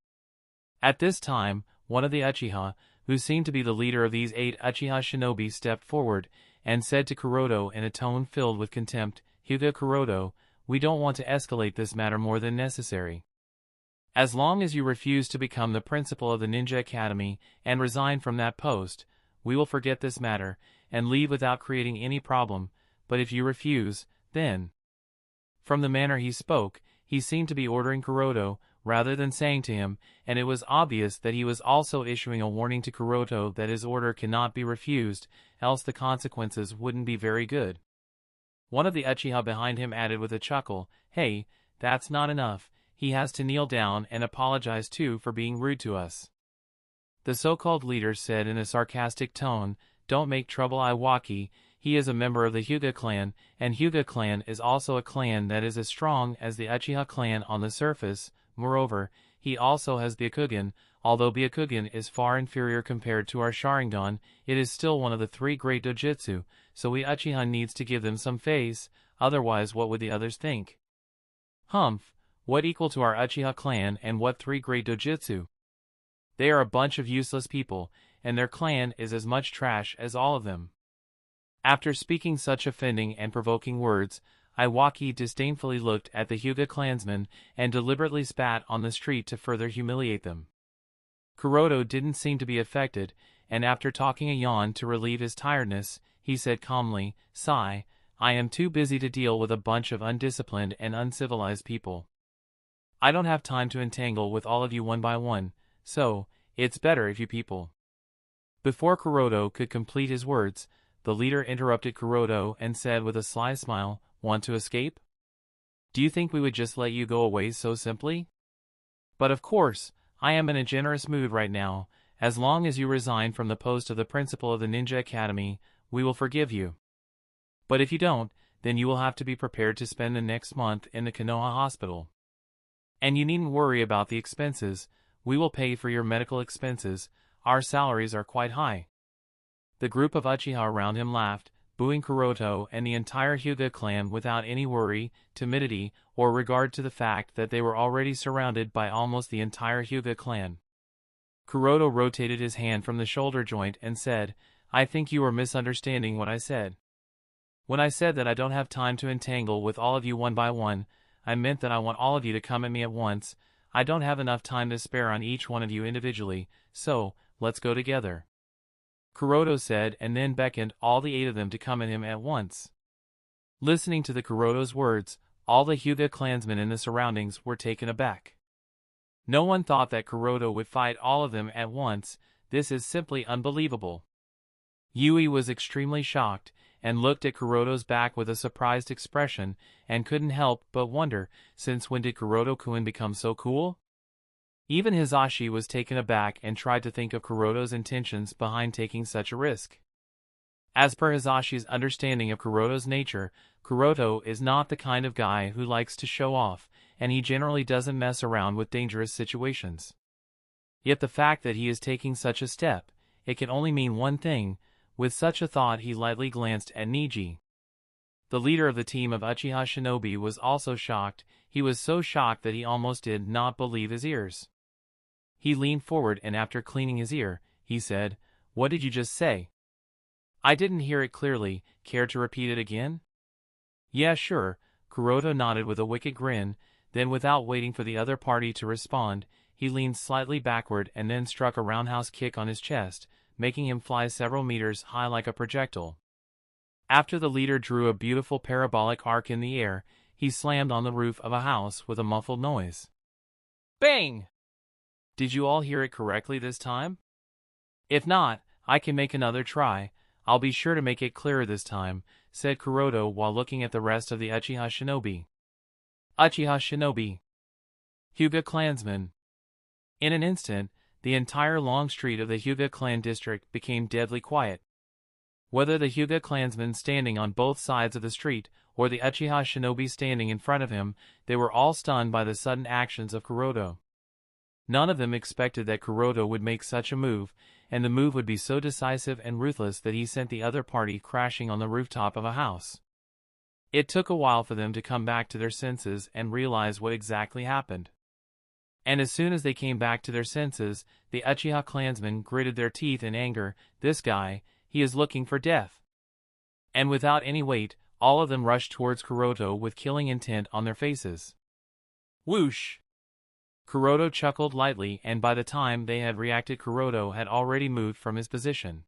At this time, one of the Uchiha, who seemed to be the leader of these 8 Uchiha shinobi, stepped forward and said to Kuroto in a tone filled with contempt, Hyuga Kuroto, we don't want to escalate this matter more than necessary. As long as you refuse to become the principal of the Ninja Academy and resign from that post, we will forget this matter and leave without creating any problem, but if you refuse, then... From the manner he spoke, he seemed to be ordering Kuroto, rather than saying to him, and it was obvious that he was also issuing a warning to Kuroto that his order cannot be refused, else the consequences wouldn't be very good. One of the Uchiha behind him added with a chuckle, hey, that's not enough, he has to kneel down and apologize too for being rude to us. The so-called leader said in a sarcastic tone, don't make trouble Iwaki, he is a member of the Hyuga clan, and Hyuga clan is also a clan that is as strong as the Uchiha clan on the surface. Moreover, he also has Byakugan. Although Byakugan is far inferior compared to our Sharingan, it is still one of the 3 great dojutsu, so we Uchiha needs to give them some face, otherwise what would the others think? Humph, what equal to our Uchiha clan and what 3 great dojutsu? They are a bunch of useless people, and their clan is as much trash as all of them. After speaking such offending and provoking words, Iwaki disdainfully looked at the Hyuga clansmen and deliberately spat on the street to further humiliate them. Kuroto didn't seem to be affected, and after talking a yawn to relieve his tiredness, he said calmly, sigh, I am too busy to deal with a bunch of undisciplined and uncivilized people. I don't have time to entangle with all of you one by one, so, it's better if you people. Before Kuroto could complete his words, the leader interrupted Kuroto and said with a sly smile, want to escape? Do you think we would just let you go away so simply? But of course, I am in a generous mood right now. As long as you resign from the post of the principal of the Ninja Academy, we will forgive you. But if you don't, then you will have to be prepared to spend the next month in the Konoha hospital. And you needn't worry about the expenses, we will pay for your medical expenses, our salaries are quite high. The group of Uchiha around him laughed, booing Kuroto and the entire Hyuga clan without any worry, timidity, or regard to the fact that they were already surrounded by almost the entire Hyuga clan. Kuroto rotated his hand from the shoulder joint and said, I think you are misunderstanding what I said. When I said that I don't have time to entangle with all of you one by one, I meant that I want all of you to come at me at once. I don't have enough time to spare on each one of you individually, so, let's go together. Kuroto said and then beckoned all the 8 of them to come at him at once. Listening to the Kuroto's words, all the Hyuga clansmen in the surroundings were taken aback. No one thought that Kuroto would fight all of them at once, this is simply unbelievable. Yui was extremely shocked, and looked at Kuroto's back with a surprised expression, and couldn't help but wonder, since when did Kuroto-kun become so cool? Even Hisashi was taken aback and tried to think of Kuroto's intentions behind taking such a risk. As per Hisashi's understanding of Kuroto's nature, Kuroto is not the kind of guy who likes to show off, and he generally doesn't mess around with dangerous situations. Yet the fact that he is taking such a step, it can only mean one thing. With such a thought he lightly glanced at Niji. The leader of the team of Uchiha shinobi was also shocked, he was so shocked that he almost did not believe his ears. He leaned forward and after cleaning his ear, he said, what did you just say? I didn't hear it clearly, care to repeat it again? Yeah sure, Kuroto nodded with a wicked grin, then without waiting for the other party to respond, he leaned slightly backward and then struck a roundhouse kick on his chest, making him fly several meters high like a projectile. After the leader drew a beautiful parabolic arc in the air, he slammed on the roof of a house with a muffled noise. Bang! Did you all hear it correctly this time? If not, I can make another try. I'll be sure to make it clearer this time, said Kuroto while looking at the rest of the Uchiha shinobi. Uchiha Shinobi. Hyuga clansmen. In an instant, the entire long street of the Hyuga clan district became deadly quiet. Whether the Hyuga clansmen standing on both sides of the street, or the Uchiha Shinobi standing in front of him, they were all stunned by the sudden actions of Kuroto. None of them expected that Kuroto would make such a move, and the move would be so decisive and ruthless that he sent the other party crashing on the rooftop of a house. It took a while for them to come back to their senses and realize what exactly happened. And as soon as they came back to their senses, the Uchiha clansmen gritted their teeth in anger. This guy, he is looking for death. And without any wait, all of them rushed towards Kuroto with killing intent on their faces. Whoosh! Kuroto chuckled lightly, and by the time they had reacted, Kuroto had already moved from his position.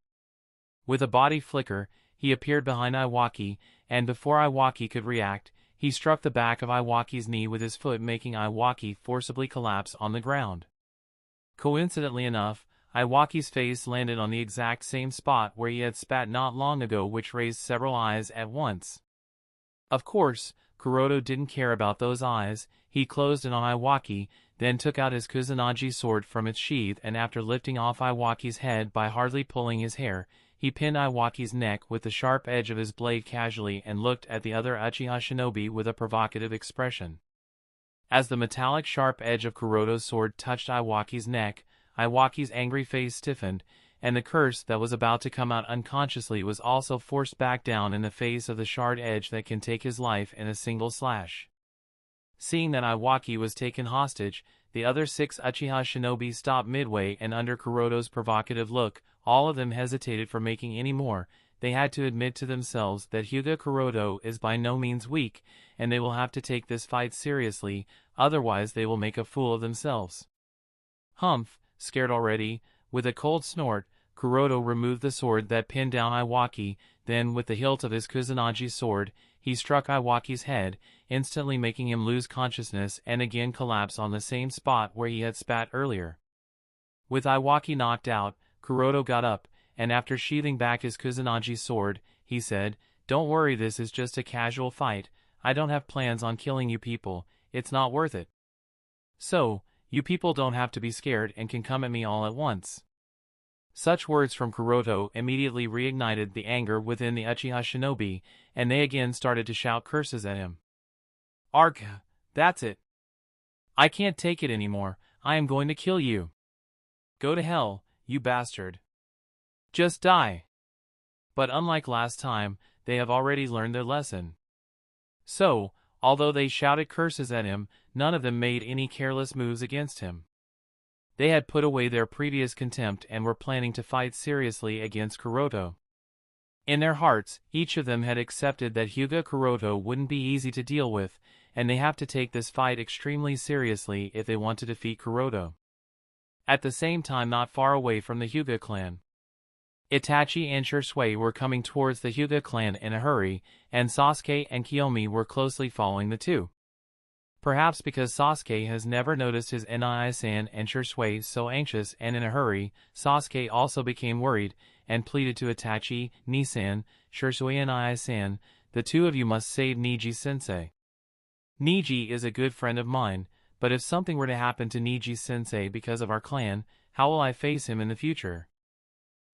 With a body flicker, he appeared behind Iwaki, and before Iwaki could react, he struck the back of Iwaki's knee with his foot, making Iwaki forcibly collapse on the ground. Coincidentally enough, Iwaki's face landed on the exact same spot where he had spat not long ago, which raised several eyes at once. Of course, Kuroto didn't care about those eyes. He closed in on Iwaki, then took out his Kusanagi sword from its sheath, and after lifting off Iwaki's head by hardly pulling his hair, he pinned Iwaki's neck with the sharp edge of his blade casually and looked at the other Uchiha Shinobi with a provocative expression. As the metallic sharp edge of Kuroto's sword touched Iwaki's neck, Iwaki's angry face stiffened, and the curse that was about to come out unconsciously was also forced back down in the face of the sharp edge that can take his life in a single slash. Seeing that Iwaki was taken hostage, the other 6 Uchiha Shinobi stopped midway, and under Kuroto's provocative look, all of them hesitated for making any more. They had to admit to themselves that Hyuga Kuroto is by no means weak, and they will have to take this fight seriously, otherwise they will make a fool of themselves. Humph, scared already, with a cold snort, Kuroto removed the sword that pinned down Iwaki, then with the hilt of his Kusanagi sword, he struck Iwaki's head, instantly making him lose consciousness and again collapse on the same spot where he had spat earlier. With Iwaki knocked out, Kuroto got up, and after sheathing back his Kusanagi sword, he said, "Don't worry, this is just a casual fight. I don't have plans on killing you people, it's not worth it. So, you people don't have to be scared and can come at me all at once." Such words from Kuroto immediately reignited the anger within the Uchiha Shinobi, and they again started to shout curses at him. "Arg, that's it. I can't take it anymore, I am going to kill you. Go to hell, you bastard. Just die." But unlike last time, they have already learned their lesson. So, although they shouted curses at him, none of them made any careless moves against him. They had put away their previous contempt and were planning to fight seriously against Kuroto. In their hearts, each of them had accepted that Hyuga Kuroto wouldn't be easy to deal with, and they have to take this fight extremely seriously if they want to defeat Kuroto. At the same time, not far away from the Hyuga clan, Itachi and Shisui were coming towards the Hyuga clan in a hurry, and Sasuke and Kiyomi were closely following the two. Perhaps because Sasuke has never noticed his Nii-san and Shisui so anxious and in a hurry, Sasuke also became worried, and pleaded to Itachi, "Ni-san, Shisui and Nii-san, the two of you must save Niji-sensei. Niji is a good friend of mine, but if something were to happen to Niji-sensei because of our clan, how will I face him in the future?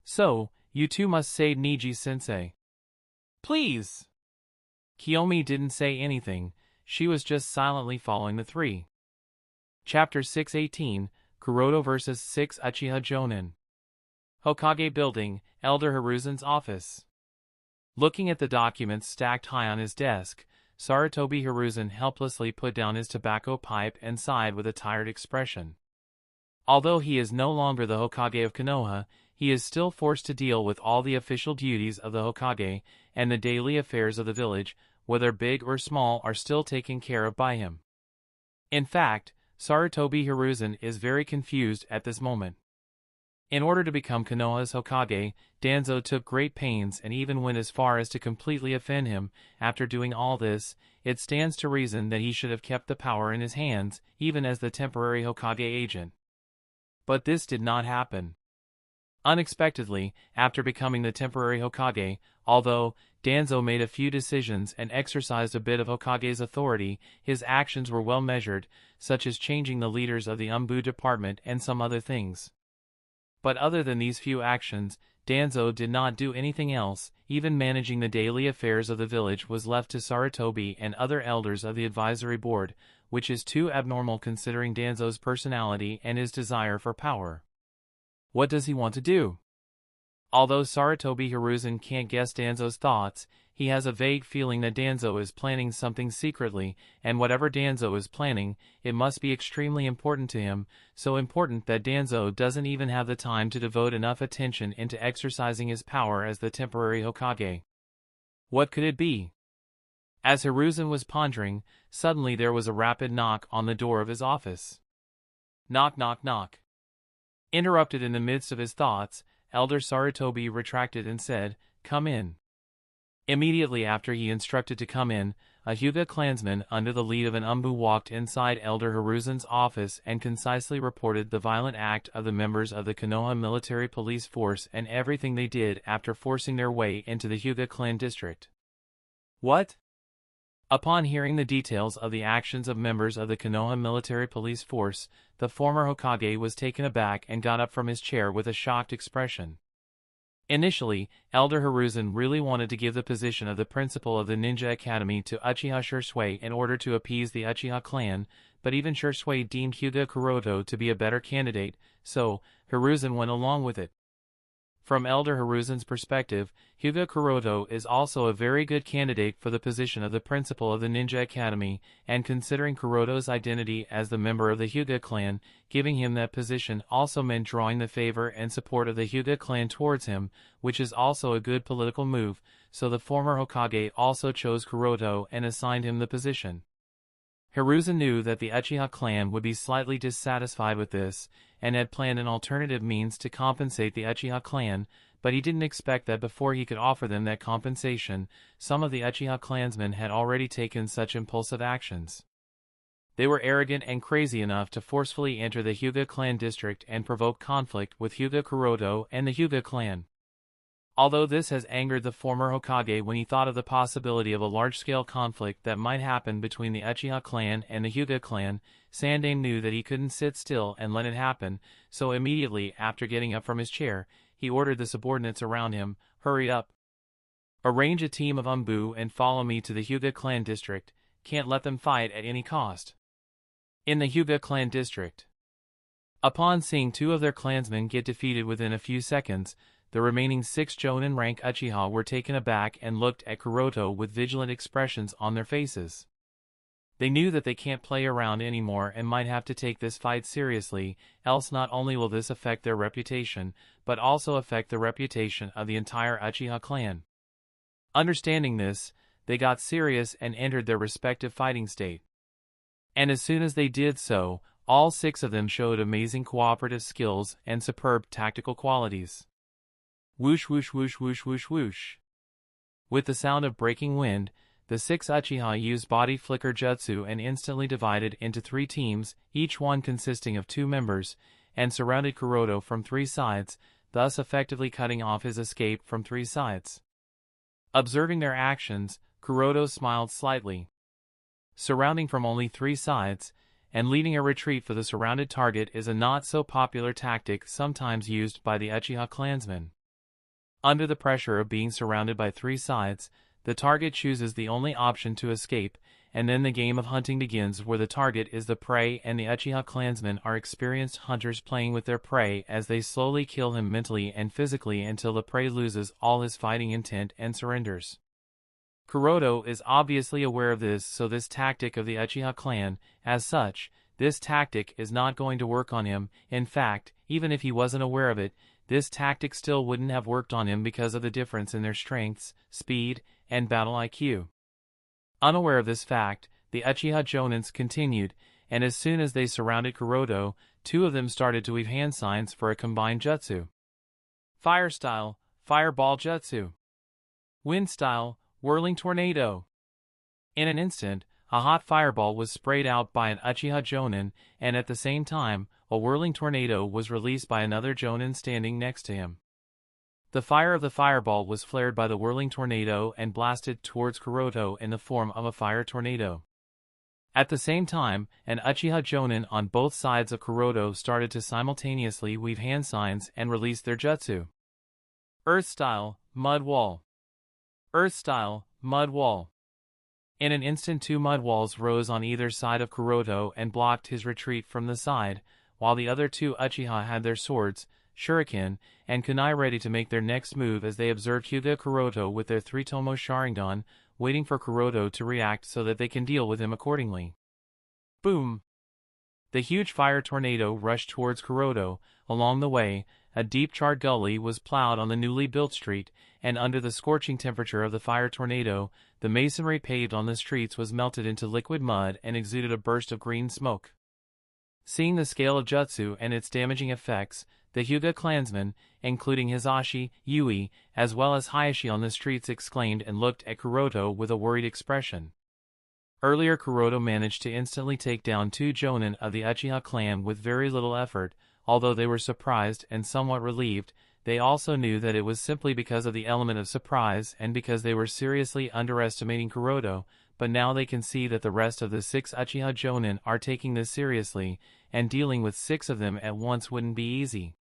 So, you two must save Niji-sensei. Please!" Kiyomi didn't say anything, she was just silently following the three. Chapter 618, Kuroto vs. 6 Uchiha Jonin. Hokage Building, Elder Hiruzen's office. Looking at the documents stacked high on his desk, Sarutobi Hiruzen helplessly put down his tobacco pipe and sighed with a tired expression. Although he is no longer the Hokage of Konoha, he is still forced to deal with all the official duties of the Hokage, and the daily affairs of the village, whether big or small, are still taken care of by him. In fact, Sarutobi Hiruzen is very confused at this moment. In order to become Konoha's Hokage, Danzo took great pains and even went as far as to completely offend him. After doing all this, it stands to reason that he should have kept the power in his hands, even as the temporary Hokage agent. But this did not happen. Unexpectedly, after becoming the temporary Hokage, although Danzo made a few decisions and exercised a bit of Hokage's authority, his actions were well measured, such as changing the leaders of the Umbu department and some other things. But other than these few actions, Danzo did not do anything else. Even managing the daily affairs of the village was left to Sarutobi and other elders of the advisory board, which is too abnormal considering Danzo's personality and his desire for power. What does he want to do? Although Sarutobi Hiruzen can't guess Danzo's thoughts, he has a vague feeling that Danzo is planning something secretly, and whatever Danzo is planning, it must be extremely important to him, so important that Danzo doesn't even have the time to devote enough attention into exercising his power as the temporary Hokage. What could it be? As Hiruzen was pondering, suddenly there was a rapid knock on the door of his office. Knock, knock, knock. Interrupted in the midst of his thoughts, Elder Sarutobi retracted and said, "Come in." Immediately after he instructed to come in, a Hyuga clansman under the lead of an Umbu walked inside Elder Hiruzen's office and concisely reported the violent act of the members of the Konoha military police force and everything they did after forcing their way into the Hyuga clan district. What? Upon hearing the details of the actions of members of the Konoha military police force, the former Hokage was taken aback and got up from his chair with a shocked expression. Initially, Elder Hiruzen really wanted to give the position of the principal of the Ninja Academy to Uchiha Shursui in order to appease the Uchiha clan, but even Shursui deemed Hyuga Kuroto to be a better candidate, so Hiruzen went along with it. From Elder Hiruzen's perspective, Hyuga Kuroto is also a very good candidate for the position of the principal of the Ninja Academy, and considering Kuroto's identity as the member of the Hyuga clan, giving him that position also meant drawing the favor and support of the Hyuga clan towards him, which is also a good political move, so the former Hokage also chose Kuroto and assigned him the position. Hiruzen knew that the Uchiha clan would be slightly dissatisfied with this, and had planned an alternative means to compensate the Uchiha clan, but he didn't expect that before he could offer them that compensation, some of the Uchiha clansmen had already taken such impulsive actions. They were arrogant and crazy enough to forcefully enter the Hyuga clan district and provoke conflict with Hyuga Kuroto and the Hyuga clan. Although this has angered the former Hokage when he thought of the possibility of a large-scale conflict that might happen between the Uchiha clan and the Hyuga clan, Sandaime knew that he couldn't sit still and let it happen, so immediately after getting up from his chair, he ordered the subordinates around him, "Hurry up. Arrange a team of Umbu and follow me to the Hyuga clan district. Can't let them fight at any cost." In the Hyuga clan district. Upon seeing two of their clansmen get defeated within a few seconds, the remaining 6 Jonin rank Uchiha were taken aback and looked at Kuroto with vigilant expressions on their faces. They knew that they can't play around anymore and might have to take this fight seriously, else not only will this affect their reputation, but also affect the reputation of the entire Uchiha clan. Understanding this, they got serious and entered their respective fighting state. And as soon as they did so, all 6 of them showed amazing cooperative skills and superb tactical qualities. Whoosh whoosh whoosh whoosh whoosh whoosh. With the sound of breaking wind, the 6 Uchiha used body flicker jutsu and instantly divided into 3 teams, each one consisting of 2 members, and surrounded Kuroto from 3 sides, thus effectively cutting off his escape from 3 sides. Observing their actions, Kuroto smiled slightly. Surrounding from only 3 sides, and leading a retreat for the surrounded target is a not-so-popular tactic sometimes used by the Uchiha clansmen. Under the pressure of being surrounded by 3 sides, the target chooses the only option to escape, and then the game of hunting begins where the target is the prey and the Uchiha clansmen are experienced hunters playing with their prey as they slowly kill him mentally and physically until the prey loses all his fighting intent and surrenders. Kuroto is obviously aware of this, so this tactic of the Uchiha clan, as such, this tactic is not going to work on him. In fact, even if he wasn't aware of it, this tactic still wouldn't have worked on him because of the difference in their strengths, speed, and battle IQ. Unaware of this fact, the Uchiha Jonins continued, and as soon as they surrounded Kuroto, 2 of them started to weave hand signs for a combined jutsu. Fire style, fireball jutsu. Wind style, whirling tornado. In an instant, a hot fireball was sprayed out by an Uchiha Jonin, and at the same time, a whirling tornado was released by another Jonin standing next to him. The fire of the fireball was flared by the whirling tornado and blasted towards Kuroto in the form of a fire tornado. At the same time, an Uchiha Jonin on both sides of Kuroto started to simultaneously weave hand signs and release their jutsu. Earth Style, Mud Wall. Earth Style, Mud Wall. In an instant 2 mud walls rose on either side of Kuroto and blocked his retreat from the side, while the other 2 Uchiha had their swords, shuriken, and kunai ready to make their next move as they observed Hyuga Kuroto with their 3 Tomo Sharingan, waiting for Kuroto to react so that they can deal with him accordingly. Boom! The huge fire tornado rushed towards Kuroto. Along the way, a deep charred gully was plowed on the newly built street, and under the scorching temperature of the fire tornado, the masonry paved on the streets was melted into liquid mud and exuded a burst of green smoke. Seeing the scale of jutsu and its damaging effects, the Hyuga clansmen, including Hisashi, Yui, as well as Hayashi on the streets exclaimed and looked at Kuroto with a worried expression. Earlier Kuroto managed to instantly take down 2 Jonin of the Uchiha clan with very little effort. Although they were surprised and somewhat relieved, they also knew that it was simply because of the element of surprise and because they were seriously underestimating Kuroto, but now they can see that the rest of the 6 Uchiha Jonin are taking this seriously, and dealing with 6 of them at once wouldn't be easy.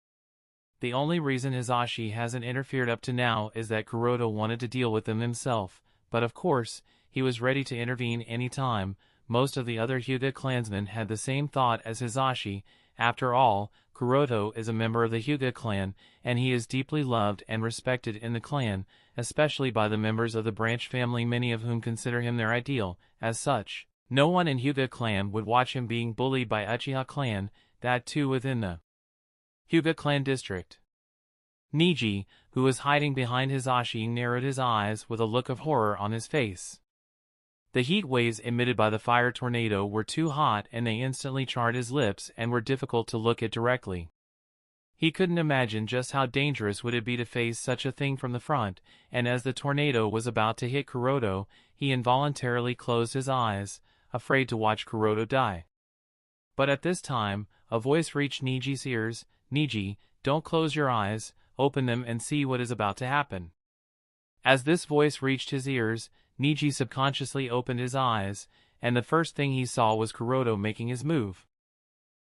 The only reason Hisashi hasn't interfered up to now is that Kuroto wanted to deal with them himself, but of course, he was ready to intervene any time. Most of the other Hyuga clansmen had the same thought as Hisashi. After all, Kuroto is a member of the Hyuga clan, and he is deeply loved and respected in the clan, especially by the members of the branch family, many of whom consider him their ideal. As such, no one in Hyuga clan would watch him being bullied by Uchiha clan, that too within the Hyuga clan district. Niji, who was hiding behind Hisashi, narrowed his eyes with a look of horror on his face. The heat waves emitted by the fire tornado were too hot and they instantly charred his lips and were difficult to look at directly. He couldn't imagine just how dangerous would it be to face such a thing from the front, and as the tornado was about to hit Kuroto, he involuntarily closed his eyes, afraid to watch Kuroto die. But at this time, a voice reached Niji's ears. "Niji, don't close your eyes, open them and see what is about to happen." As this voice reached his ears, Niji subconsciously opened his eyes, and the first thing he saw was Kuroto making his move.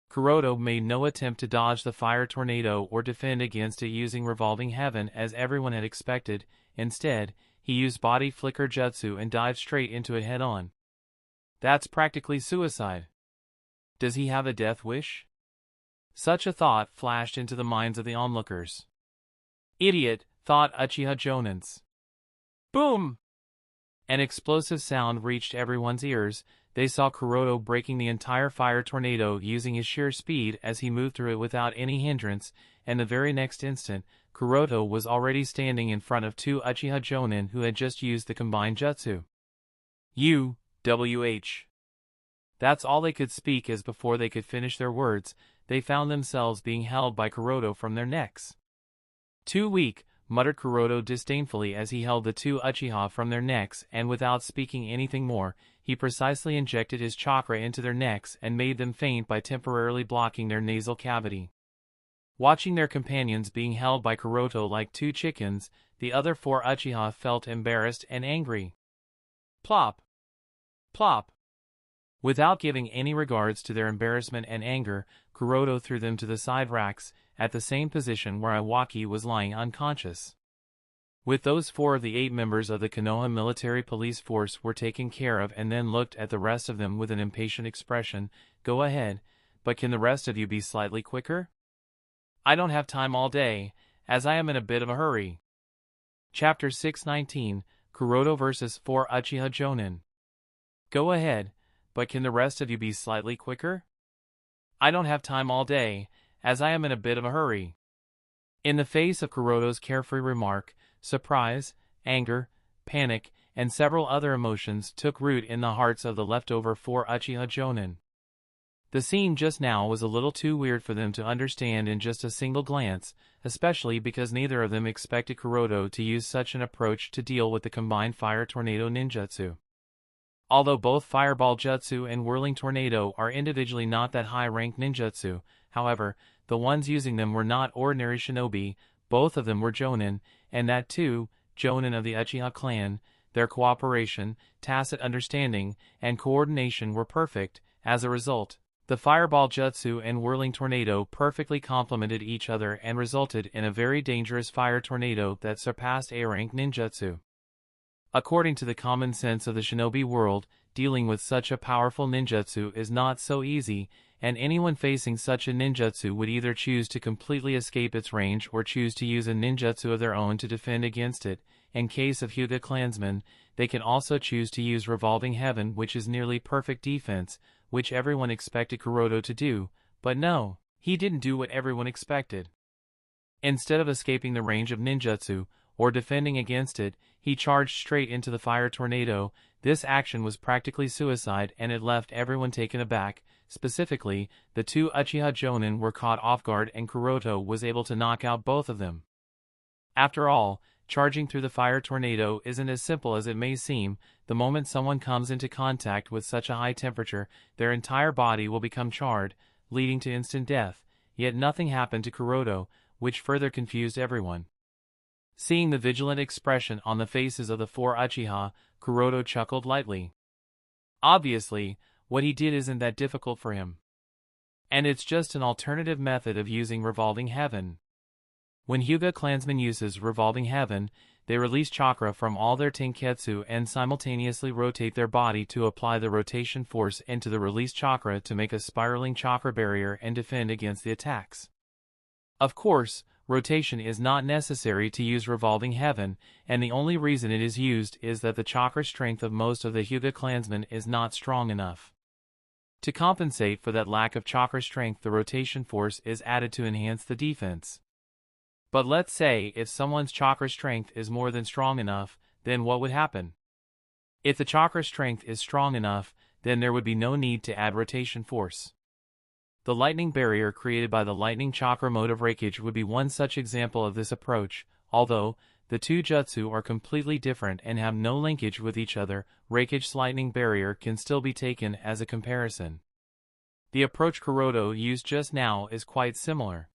Kuroto made no attempt to dodge the fire tornado or defend against it using revolving heaven as everyone had expected. Instead, he used body flicker jutsu and dived straight into it head-on. That's practically suicide. Does he have a death wish? Such a thought flashed into the minds of the onlookers. Idiot, thought Uchiha Jonins. Boom! An explosive sound reached everyone's ears. They saw Kuroto breaking the entire fire tornado using his sheer speed as he moved through it without any hindrance, and the very next instant, Kuroto was already standing in front of 2 Uchiha Jonin who had just used the combined jutsu. U-W-H. That's all they could speak as before they could finish their words, they found themselves being held by Kuroto from their necks. Too weak, muttered Kuroto disdainfully as he held the 2 Uchiha from their necks, and without speaking anything more, he precisely injected his chakra into their necks and made them faint by temporarily blocking their nasal cavity. Watching their companions being held by Kuroto like 2 chickens, the other 4 Uchiha felt embarrassed and angry. Plop! Plop! Without giving any regards to their embarrassment and anger, Kuroto threw them to the side racks, at the same position where Iwaki was lying unconscious. With those 4 of the 8 members of the Konoha military police force were taken care of, and then looked at the rest of them with an impatient expression. Go ahead, but can the rest of you be slightly quicker? I don't have time all day, as I am in a bit of a hurry. Chapter 619, Kuroto vs 4 Uchiha Jonin. Go ahead, but can the rest of you be slightly quicker? I don't have time all day, as I am in a bit of a hurry. In the face of Kuroto's carefree remark, surprise, anger, panic, and several other emotions took root in the hearts of the leftover 4 Uchiha Jonin. The scene just now was a little too weird for them to understand in just a single glance, especially because neither of them expected Kuroto to use such an approach to deal with the combined fire tornado ninjutsu. Although both Fireball Jutsu and Whirling Tornado are individually not that high-ranked ninjutsu, however, the ones using them were not ordinary shinobi, both of them were jonin, and that too, jonin of the Uchiha clan. Their cooperation, tacit understanding, and coordination were perfect. As a result, the Fireball Jutsu and Whirling Tornado perfectly complemented each other and resulted in a very dangerous fire tornado that surpassed A-rank ninjutsu. According to the common sense of the shinobi world, dealing with such a powerful ninjutsu is not so easy, and anyone facing such a ninjutsu would either choose to completely escape its range or choose to use a ninjutsu of their own to defend against it. In case of Hyuga clansmen, they can also choose to use Revolving Heaven, which is nearly perfect defense, which everyone expected Kuroto to do, but no, he didn't do what everyone expected. Instead of escaping the range of ninjutsu, or defending against it, he charged straight into the fire tornado. This action was practically suicide and it left everyone taken aback. Specifically, the two Uchiha Jonin were caught off guard and Kuroto was able to knock out both of them. After all, charging through the fire tornado isn't as simple as it may seem. The moment someone comes into contact with such a high temperature, their entire body will become charred, leading to instant death. Yet nothing happened to Kuroto, which further confused everyone. Seeing the vigilant expression on the faces of the four Uchiha, Kuroto chuckled lightly. Obviously, what he did isn't that difficult for him. And it's just an alternative method of using Revolving Heaven. When Hyuga clansman uses Revolving Heaven, they release chakra from all their tenketsu and simultaneously rotate their body to apply the rotation force into the released chakra to make a spiraling chakra barrier and defend against the attacks. Of course, rotation is not necessary to use Revolving Heaven, and the only reason it is used is that the chakra strength of most of the Hyuga clansmen is not strong enough. To compensate for that lack of chakra strength, the rotation force is added to enhance the defense. But let's say if someone's chakra strength is more than strong enough, then what would happen? If the chakra strength is strong enough, then there would be no need to add rotation force. The lightning barrier created by the lightning chakra mode of Reikage would be one such example of this approach. Although the two jutsu are completely different and have no linkage with each other, Reikage's lightning barrier can still be taken as a comparison. The approach Kuroto used just now is quite similar.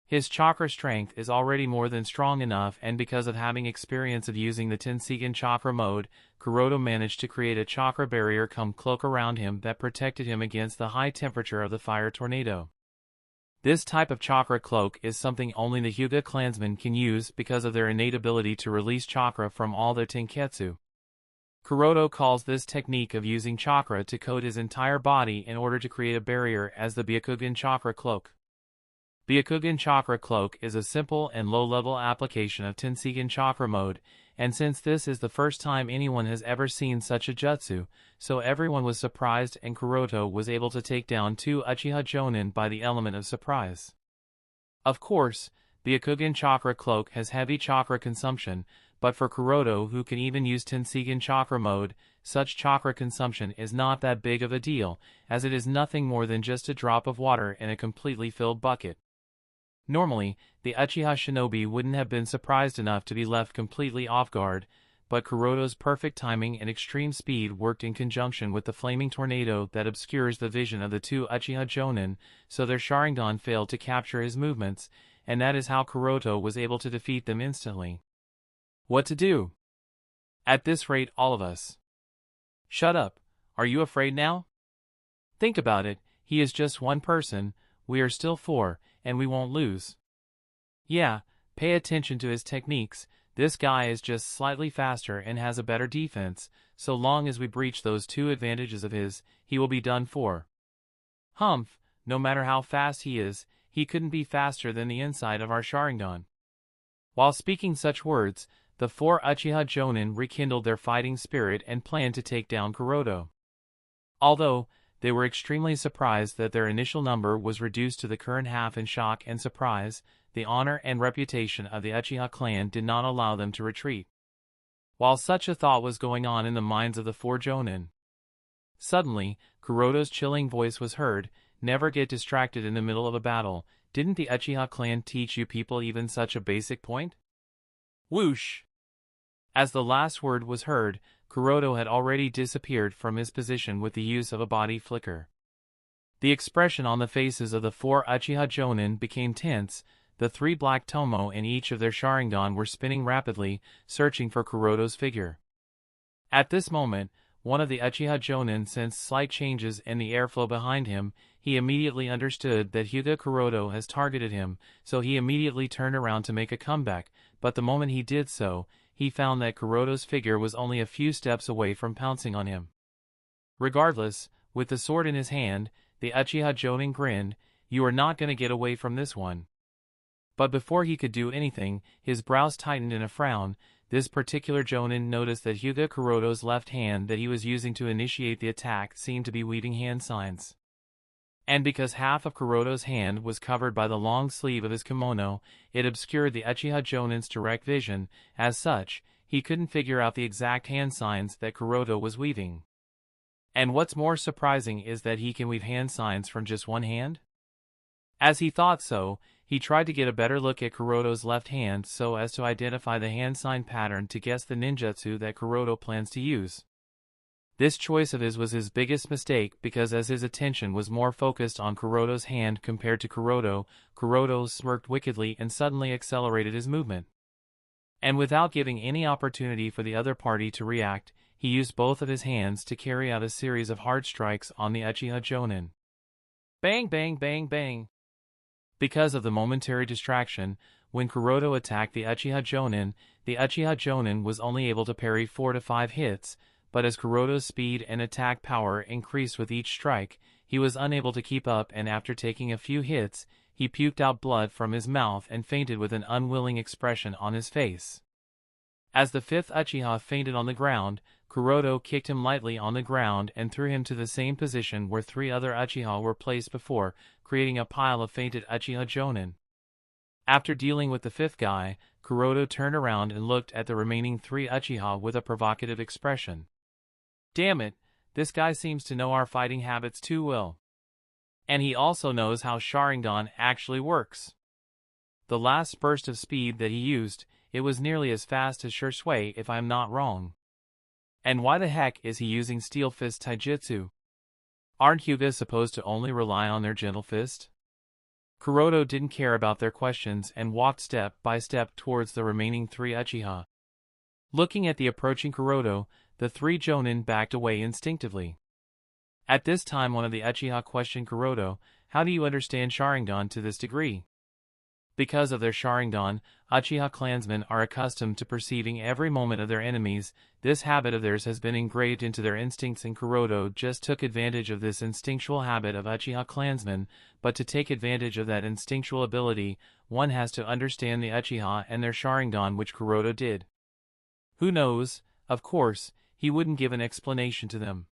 His chakra strength is already more than strong enough, and because of having experience of using the Tenseigan chakra mode, Kuroto managed to create a chakra barrier cum cloak around him that protected him against the high temperature of the fire tornado. This type of chakra cloak is something only the Hyuga clansmen can use because of their innate ability to release chakra from all their tenketsu. Kuroto calls this technique of using chakra to coat his entire body in order to create a barrier as the Byakugan chakra cloak. Byakugan chakra cloak is a simple and low-level application of Tenseigan chakra mode, and since this is the first time anyone has ever seen such a jutsu, so everyone was surprised and Kuroto was able to take down two Uchiha Jonin by the element of surprise. Of course, Byakugan chakra cloak has heavy chakra consumption, but for Kuroto, who can even use Tenseigan chakra mode, such chakra consumption is not that big of a deal, as it is nothing more than just a drop of water in a completely filled bucket. Normally, the Uchiha shinobi wouldn't have been surprised enough to be left completely off guard, but Kuroto's perfect timing and extreme speed worked in conjunction with the flaming tornado that obscures the vision of the two Uchiha Jonin, so their Sharingan failed to capture his movements, and that is how Kuroto was able to defeat them instantly. What to do? At this rate, all of us. Shut up. Are you afraid now? Think about it, he is just one person, we are still four, and we won't lose. Yeah, pay attention to his techniques, this guy is just slightly faster and has a better defense, so long as we breach those two advantages of his, he will be done for. Humph, no matter how fast he is, he couldn't be faster than the inside of our Sharingan. While speaking such words, the four Uchiha Jonin rekindled their fighting spirit and planned to take down Kuroto. Although they were extremely surprised that their initial number was reduced to the current half in shock and surprise, the honor and reputation of the Uchiha clan did not allow them to retreat. While such a thought was going on in the minds of the four Jonin, suddenly, Kuroto's chilling voice was heard, "Never get distracted in the middle of a battle. Didn't the Uchiha clan teach you people even such a basic point?" Whoosh! As the last word was heard, Kuroto had already disappeared from his position with the use of a body flicker. The expression on the faces of the 4 Uchiha Jonin became tense. The 3 black tomo in each of their Sharingan were spinning rapidly, searching for Kuroto's figure. At this moment, one of the Uchiha Jonin sensed slight changes in the airflow behind him. He immediately understood that Hyuga Kuroto has targeted him, so he immediately turned around to make a comeback, but the moment he did so, he found that Kuroto's figure was only a few steps away from pouncing on him. Regardless, with the sword in his hand, the Uchiha Jonin grinned. "You are not going to get away from this one." But before he could do anything, his brows tightened in a frown. This particular Jonin noticed that Hyuga Kuroto's left hand that he was using to initiate the attack seemed to be weaving hand signs. And because half of Kuroto's hand was covered by the long sleeve of his kimono, it obscured the Uchiha Jonin's direct vision. As such, he couldn't figure out the exact hand signs that Kuroto was weaving. And what's more surprising is that he can weave hand signs from just one hand? As he thought so, he tried to get a better look at Kuroto's left hand so as to identify the hand sign pattern to guess the ninjutsu that Kuroto plans to use. This choice of his was his biggest mistake because as his attention was more focused on Kuroto's hand compared to Kuroto, Kuroto smirked wickedly and suddenly accelerated his movement. And without giving any opportunity for the other party to react, he used both of his hands to carry out a series of hard strikes on the Uchiha Jonin. Bang bang bang bang! Because of the momentary distraction, when Kuroto attacked the Uchiha Jonin was only able to parry 4 to 5 hits, but as Kuroto's speed and attack power increased with each strike, he was unable to keep up, and after taking a few hits, he puked out blood from his mouth and fainted with an unwilling expression on his face. As the 5th Uchiha fainted on the ground, Kuroto kicked him lightly on the ground and threw him to the same position where 3 other Uchiha were placed before, creating a pile of fainted Uchiha Jonin. After dealing with the 5th guy, Kuroto turned around and looked at the remaining 3 Uchiha with a provocative expression. "Damn it, this guy seems to know our fighting habits too well. And he also knows how Sharingan actually works." The last burst of speed that he used, it was nearly as fast as Shursui if I'm not wrong. And why the heck is he using Steel Fist Taijutsu? Aren't Hyuga supposed to only rely on their Gentle Fist? Kuroto didn't care about their questions and walked step by step towards the remaining 3 Uchiha. Looking at the approaching Kuroto, the 3 Jonin backed away instinctively. At this time one of the Uchiha questioned Kuroto, "How do you understand Sharingan to this degree?" Because of their Sharingan, Uchiha clansmen are accustomed to perceiving every moment of their enemies. This habit of theirs has been engraved into their instincts, and Kuroto just took advantage of this instinctual habit of Uchiha clansmen. But to take advantage of that instinctual ability, one has to understand the Uchiha and their Sharingan, which Kuroto did. Who knows, of course, he wouldn't give an explanation to them.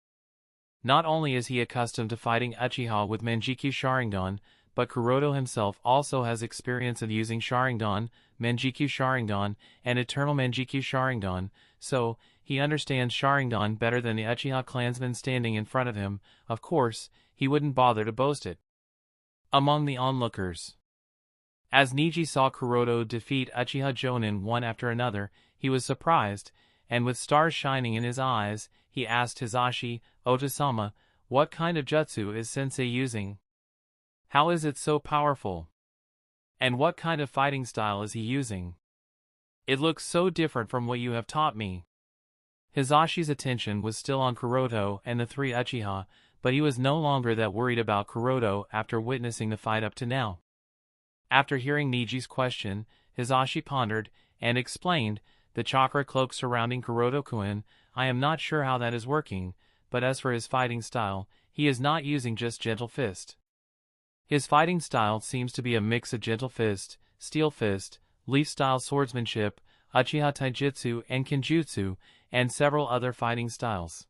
Not only is he accustomed to fighting Uchiha with Manjikyu Sharingan, but Kuroto himself also has experience of using Sharingan, Manjikyu Sharingan, and Eternal Manjikyu Sharingan, so he understands Sharingan better than the Uchiha clansmen standing in front of him. Of course, he wouldn't bother to boast it. Among the onlookers, as Niji saw Kuroto defeat Uchiha Jonin one after another, he was surprised, and with stars shining in his eyes, he asked Hisashi, "Otasama, what kind of jutsu is sensei using? How is it so powerful? And what kind of fighting style is he using? It looks so different from what you have taught me." Hisashi's attention was still on Kuroto and the 3 Uchiha, but he was no longer that worried about Kuroto after witnessing the fight up to now. After hearing Niji's question, Hisashi pondered and explained, "The chakra cloak surrounding Kuroto-kun, I am not sure how that is working, but as for his fighting style, he is not using just Gentle Fist. His fighting style seems to be a mix of Gentle Fist, Steel Fist, Leaf-style swordsmanship, Uchiha Taijutsu and Kenjutsu, and several other fighting styles.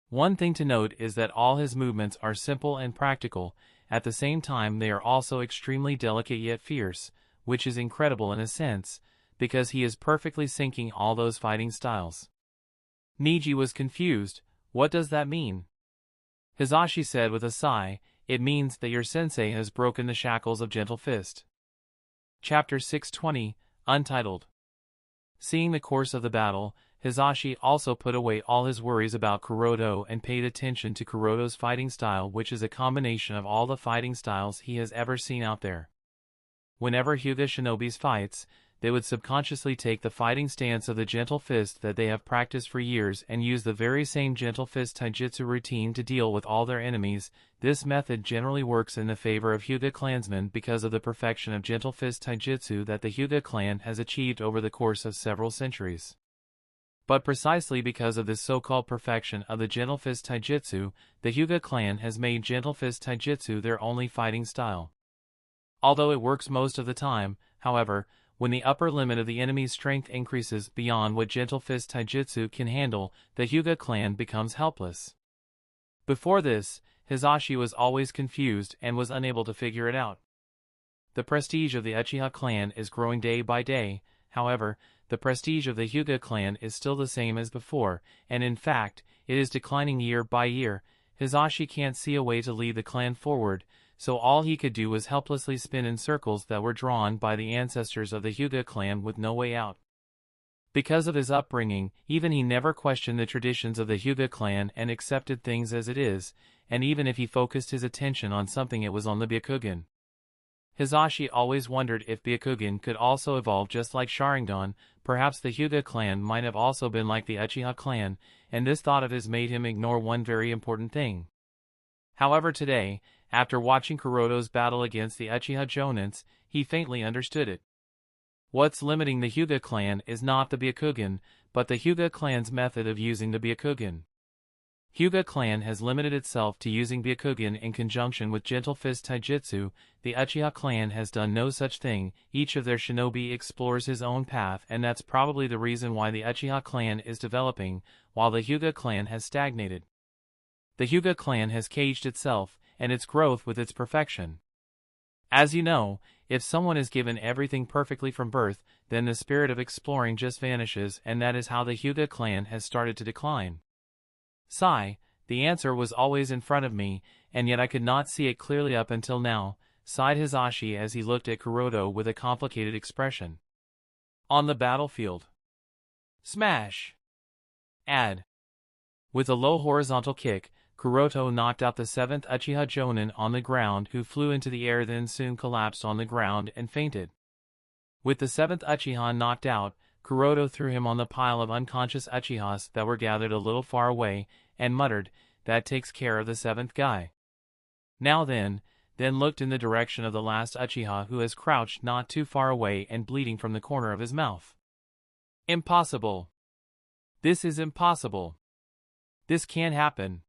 One thing to note is that all his movements are simple and practical. At the same time they are also extremely delicate yet fierce, which is incredible in a sense, because he is perfectly syncing all those fighting styles." Niji was confused. "What does that mean?" Hisashi said with a sigh, "It means that your sensei has broken the shackles of Gentle Fist." Chapter 620, Untitled. Seeing the course of the battle, Hisashi also put away all his worries about Kuroto and paid attention to Kuroto's fighting style, which is a combination of all the fighting styles he has ever seen out there. Whenever Hyuga shinobis fights, they would subconsciously take the fighting stance of the gentle fist that they have practiced for years and use the very same gentle fist taijutsu routine to deal with all their enemies. This method generally works in the favor of Hyuga clansmen because of the perfection of gentle fist taijutsu that the Hyuga clan has achieved over the course of several centuries. But precisely because of this so-called perfection of the gentle fist taijutsu, the Hyuga clan has made gentle fist taijutsu their only fighting style. Although it works most of the time, however, when the upper limit of the enemy's strength increases beyond what gentle fist taijutsu can handle, the Hyuga clan becomes helpless. Before this, Hisashi was always confused and was unable to figure it out. The prestige of the Uchiha clan is growing day by day. However, the prestige of the Hyuga clan is still the same as before, and in fact, it is declining year by year. Hisashi can't see a way to lead the clan forward, so all he could do was helplessly spin in circles that were drawn by the ancestors of the Hyuga clan with no way out. Because of his upbringing, even he never questioned the traditions of the Hyuga clan and accepted things as it is, and even if he focused his attention on something, it was on the Byakugan. Hisashi always wondered if Byakugan could also evolve just like Sharingan. Perhaps the Hyuga clan might have also been like the Uchiha clan, and this thought of his made him ignore one very important thing. However, today, after watching Kuroto's battle against the Uchiha Jonins, he faintly understood it. What's limiting the Hyuga clan is not the Byakugan, but the Hyuga clan's method of using the Byakugan. Hyuga clan has limited itself to using Byakugan in conjunction with gentle fist taijutsu. The Uchiha clan has done no such thing. Each of their shinobi explores his own path, and that's probably the reason why the Uchiha clan is developing, while the Hyuga clan has stagnated. The Hyuga clan has caged itself, and its growth with its perfection. As you know, if someone is given everything perfectly from birth, then the spirit of exploring just vanishes, and that is how the Hyuga clan has started to decline. Sigh, the answer was always in front of me, and yet I could not see it clearly up until now, sighed Hisashi as he looked at Kuroto with a complicated expression. On the battlefield. Smash! Add. With a low horizontal kick, Kuroto knocked out the 7th Uchiha Jonin on the ground, who flew into the air then soon collapsed on the ground and fainted. With the 7th Uchiha knocked out, Kuroto threw him on the pile of unconscious Uchihas that were gathered a little far away, and muttered, "That takes care of the 7th guy." Now then looked in the direction of the last Uchiha, who has crouched not too far away and bleeding from the corner of his mouth. Impossible. This is impossible. This can't happen.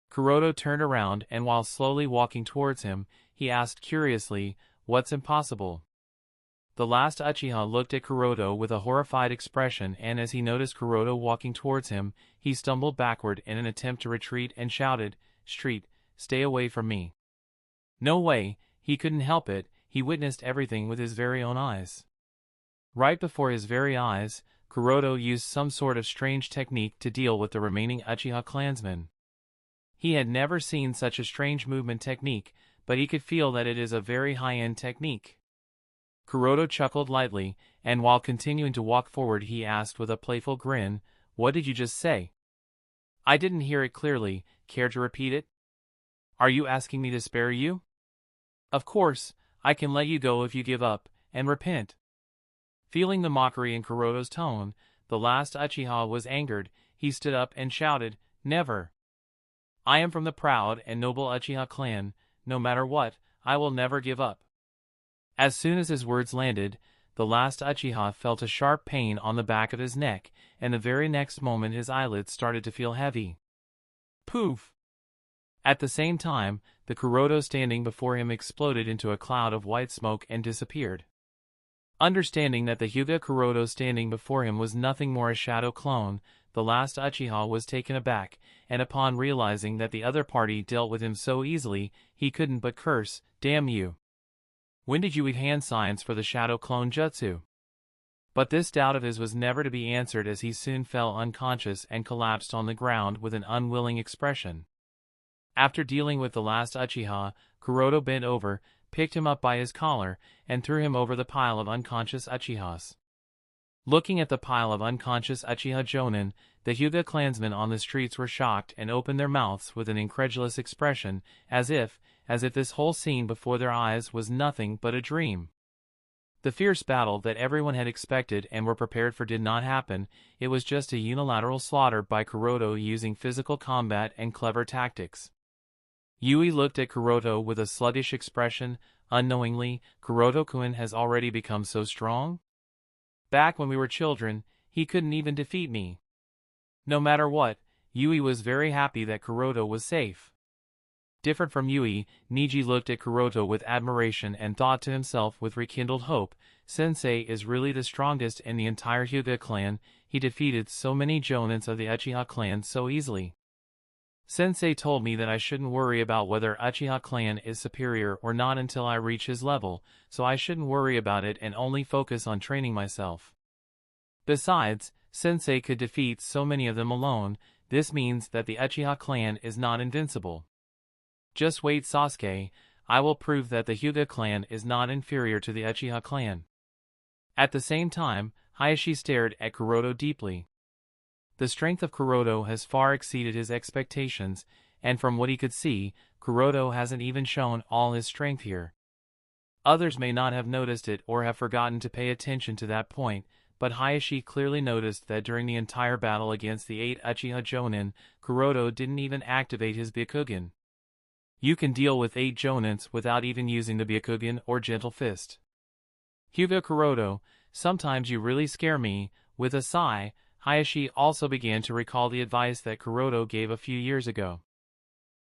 Kuroto turned around, and while slowly walking towards him, he asked curiously, "What's impossible?" The last Uchiha looked at Kuroto with a horrified expression, and as he noticed Kuroto walking towards him, he stumbled backward in an attempt to retreat and shouted, "Street, stay away from me." No way, he couldn't help it, he witnessed everything with his very own eyes. Right before his very eyes, Kuroto used some sort of strange technique to deal with the remaining Uchiha clansmen. He had never seen such a strange movement technique, but he could feel that it is a very high-end technique. Kuroto chuckled lightly, and while continuing to walk forward he asked with a playful grin, "What did you just say?" "I didn't hear it clearly, care to repeat it?" "Are you asking me to spare you?" "Of course, I can let you go if you give up, and repent." Feeling the mockery in Kuroto's tone, the last Uchiha was angered. He stood up and shouted, "Never! I am from the proud and noble Uchiha clan. No matter what, I will never give up." As soon as his words landed, the last Uchiha felt a sharp pain on the back of his neck, and the very next moment his eyelids started to feel heavy. Poof! At the same time, the Kuroto standing before him exploded into a cloud of white smoke and disappeared. Understanding that the Hyuga Kuroto standing before him was nothing more a shadow clone, the last Uchiha was taken aback, and upon realizing that the other party dealt with him so easily, he couldn't but curse, "Damn you! When did you eat hand signs for the shadow clone jutsu?" But this doubt of his was never to be answered, as he soon fell unconscious and collapsed on the ground with an unwilling expression. After dealing with the last Uchiha, Kuroto bent over, picked him up by his collar, and threw him over the pile of unconscious Uchihas. Looking at the pile of unconscious Uchiha Jonin, the Hyuga clansmen on the streets were shocked and opened their mouths with an incredulous expression, as if this whole scene before their eyes was nothing but a dream. The fierce battle that everyone had expected and were prepared for did not happen. It was just a unilateral slaughter by Kuroto using physical combat and clever tactics. Yui looked at Kuroto with a sluggish expression. Unknowingly, Kuroto-kun has already become so strong? Back when we were children, he couldn't even defeat me. No matter what, Yui was very happy that Kuroto was safe. Different from Yui, Niji looked at Kuroto with admiration and thought to himself with rekindled hope, Sensei is really the strongest in the entire Hyuga clan. He defeated so many Jonins of the Uchiha clan so easily. Sensei told me that I shouldn't worry about whether Uchiha clan is superior or not until I reach his level, so I shouldn't worry about it and only focus on training myself. Besides, Sensei could defeat so many of them alone. This means that the Uchiha clan is not invincible. Just wait, Sasuke, I will prove that the Hyuga clan is not inferior to the Uchiha clan. At the same time, Hayashi stared at Kuroto deeply. The strength of Kuroto has far exceeded his expectations, and from what he could see, Kuroto hasn't even shown all his strength here. Others may not have noticed it or have forgotten to pay attention to that point, but Hayashi clearly noticed that during the entire battle against the 8 Uchiha Jonin, Kuroto didn't even activate his Byakugan. You can deal with 8 Jonins without even using the Byakugan or Gentle Fist. Hyuga Kuroto, sometimes you really scare me. With a sigh, Hayashi also began to recall the advice that Kuroto gave a few years ago.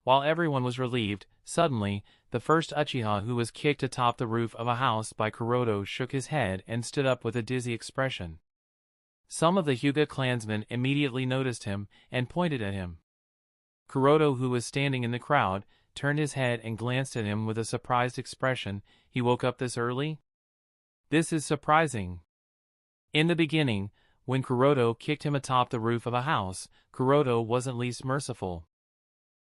While everyone was relieved, suddenly, the first Uchiha who was kicked atop the roof of a house by Kuroto shook his head and stood up with a dizzy expression. Some of the Hyuga clansmen immediately noticed him and pointed at him. Kuroto, who was standing in the crowd, turned his head and glanced at him with a surprised expression. He woke up this early? This is surprising. In the beginning, when Kuroto kicked him atop the roof of a house, Kuroto wasn't least merciful.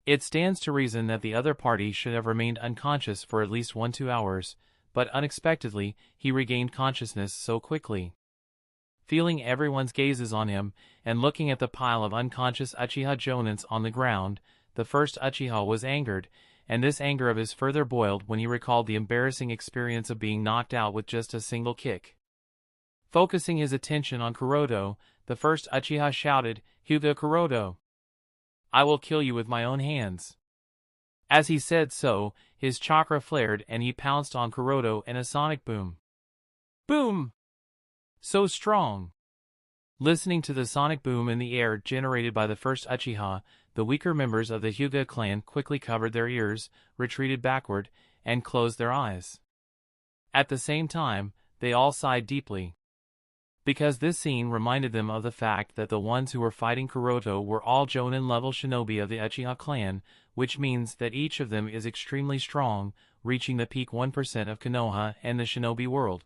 It stands to reason that the other party should have remained unconscious for at least 1-2 hours, but unexpectedly, he regained consciousness so quickly. Feeling everyone's gazes on him, and looking at the pile of unconscious Uchiha Jonins on the ground, the first Uchiha was angered, and this anger of his further boiled when he recalled the embarrassing experience of being knocked out with just a single kick. Focusing his attention on Kuroto, the first Uchiha shouted, "Hyuga Kuroto! I will kill you with my own hands." As he said so, his chakra flared and he pounced on Kuroto in a sonic boom. Boom! So strong! Listening to the sonic boom in the air generated by the first Uchiha, the weaker members of the Hyuga clan quickly covered their ears, retreated backward, and closed their eyes. At the same time, they all sighed deeply. Because this scene reminded them of the fact that the ones who were fighting Kuroto were all Jonin-level shinobi of the Uchiha clan, which means that each of them is extremely strong, reaching the peak 1% of Konoha and the shinobi world.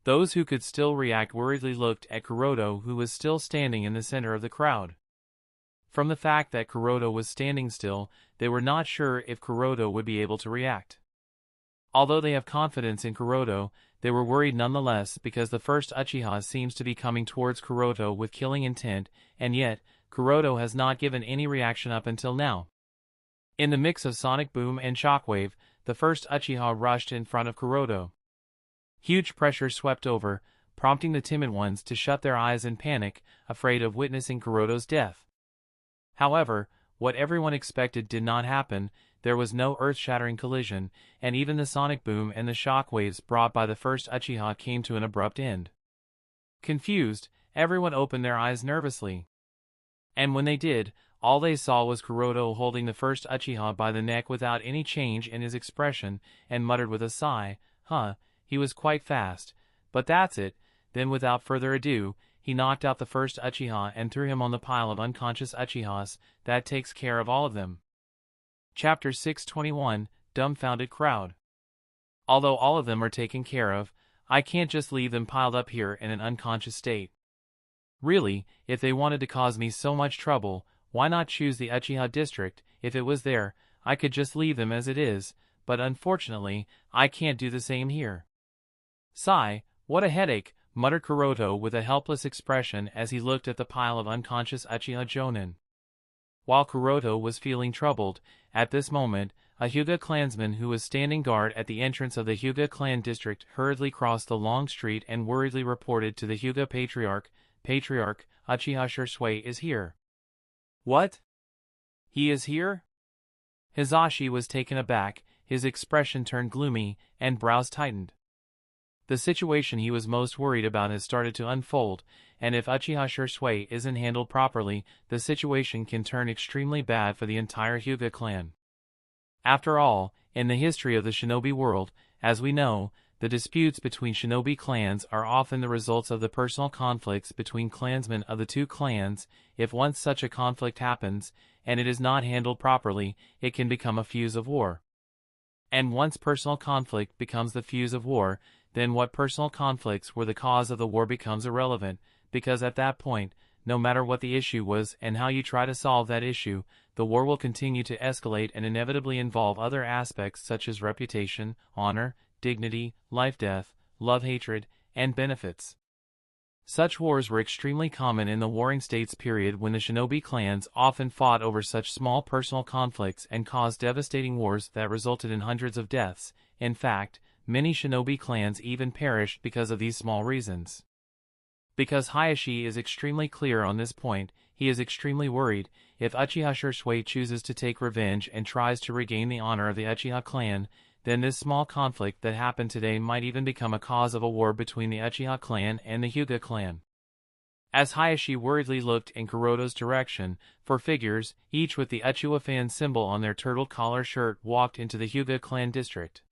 Those who could still react worriedly looked at Kuroto, who was still standing in the center of the crowd. From the fact that Kuroto was standing still, they were not sure if Kuroto would be able to react. Although they have confidence in Kuroto, they were worried nonetheless because the first Uchiha seems to be coming towards Kuroto with killing intent, and yet, Kuroto has not given any reaction up until now. In the mix of sonic boom and shockwave, the first Uchiha rushed in front of Kuroto. Huge pressure swept over, prompting the timid ones to shut their eyes in panic, afraid of witnessing Kuroto's death. However, what everyone expected did not happen. There was no earth-shattering collision, and even the sonic boom and the shock waves brought by the first Uchiha came to an abrupt end. Confused, everyone opened their eyes nervously. And when they did, all they saw was Kuroto holding the first Uchiha by the neck without any change in his expression, and muttered with a sigh, he was quite fast, but that's it." Then without further ado, he knocked out the first Uchiha and threw him on the pile of unconscious Uchihas. That takes care of all of them. Chapter 621, Dumbfounded Crowd. Although all of them are taken care of, I can't just leave them piled up here in an unconscious state. Really, if they wanted to cause me so much trouble, why not choose the Uchiha district? If it was there, I could just leave them as it is, but unfortunately, I can't do the same here. Sigh, what a headache, muttered Kuroto with a helpless expression as he looked at the pile of unconscious Uchiha Jonin. While Kuroto was feeling troubled, at this moment, a Hyuga clansman who was standing guard at the entrance of the Hyuga clan district hurriedly crossed the long street and worriedly reported to the Hyuga Patriarch, Patriarch, Uchiha Shisui is here. What? He is here? Hizashi was taken aback, his expression turned gloomy, and brows tightened. The situation he was most worried about has started to unfold, and if Uchiha Shisui isn't handled properly, the situation can turn extremely bad for the entire Hyuga clan. After all, in the history of the shinobi world, as we know, the disputes between shinobi clans are often the results of the personal conflicts between clansmen of the two clans. If once such a conflict happens, and it is not handled properly, it can become a fuse of war. And once personal conflict becomes the fuse of war, then what personal conflicts were the cause of the war becomes irrelevant, because at that point, no matter what the issue was and how you try to solve that issue, the war will continue to escalate and inevitably involve other aspects such as reputation, honor, dignity, life-death, love-hatred, and benefits. Such wars were extremely common in the Warring States period when the shinobi clans often fought over such small personal conflicts and caused devastating wars that resulted in hundreds of deaths. In fact, many shinobi clans even perished because of these small reasons. Because Hayashi is extremely clear on this point, he is extremely worried. If Uchiha Shisui chooses to take revenge and tries to regain the honor of the Uchiha clan, then this small conflict that happened today might even become a cause of a war between the Uchiha clan and the Hyuga clan. As Hayashi worriedly looked in Kuroto's direction, four figures, each with the Uchiha fan symbol on their turtle collar shirt, walked into the Hyuga clan district.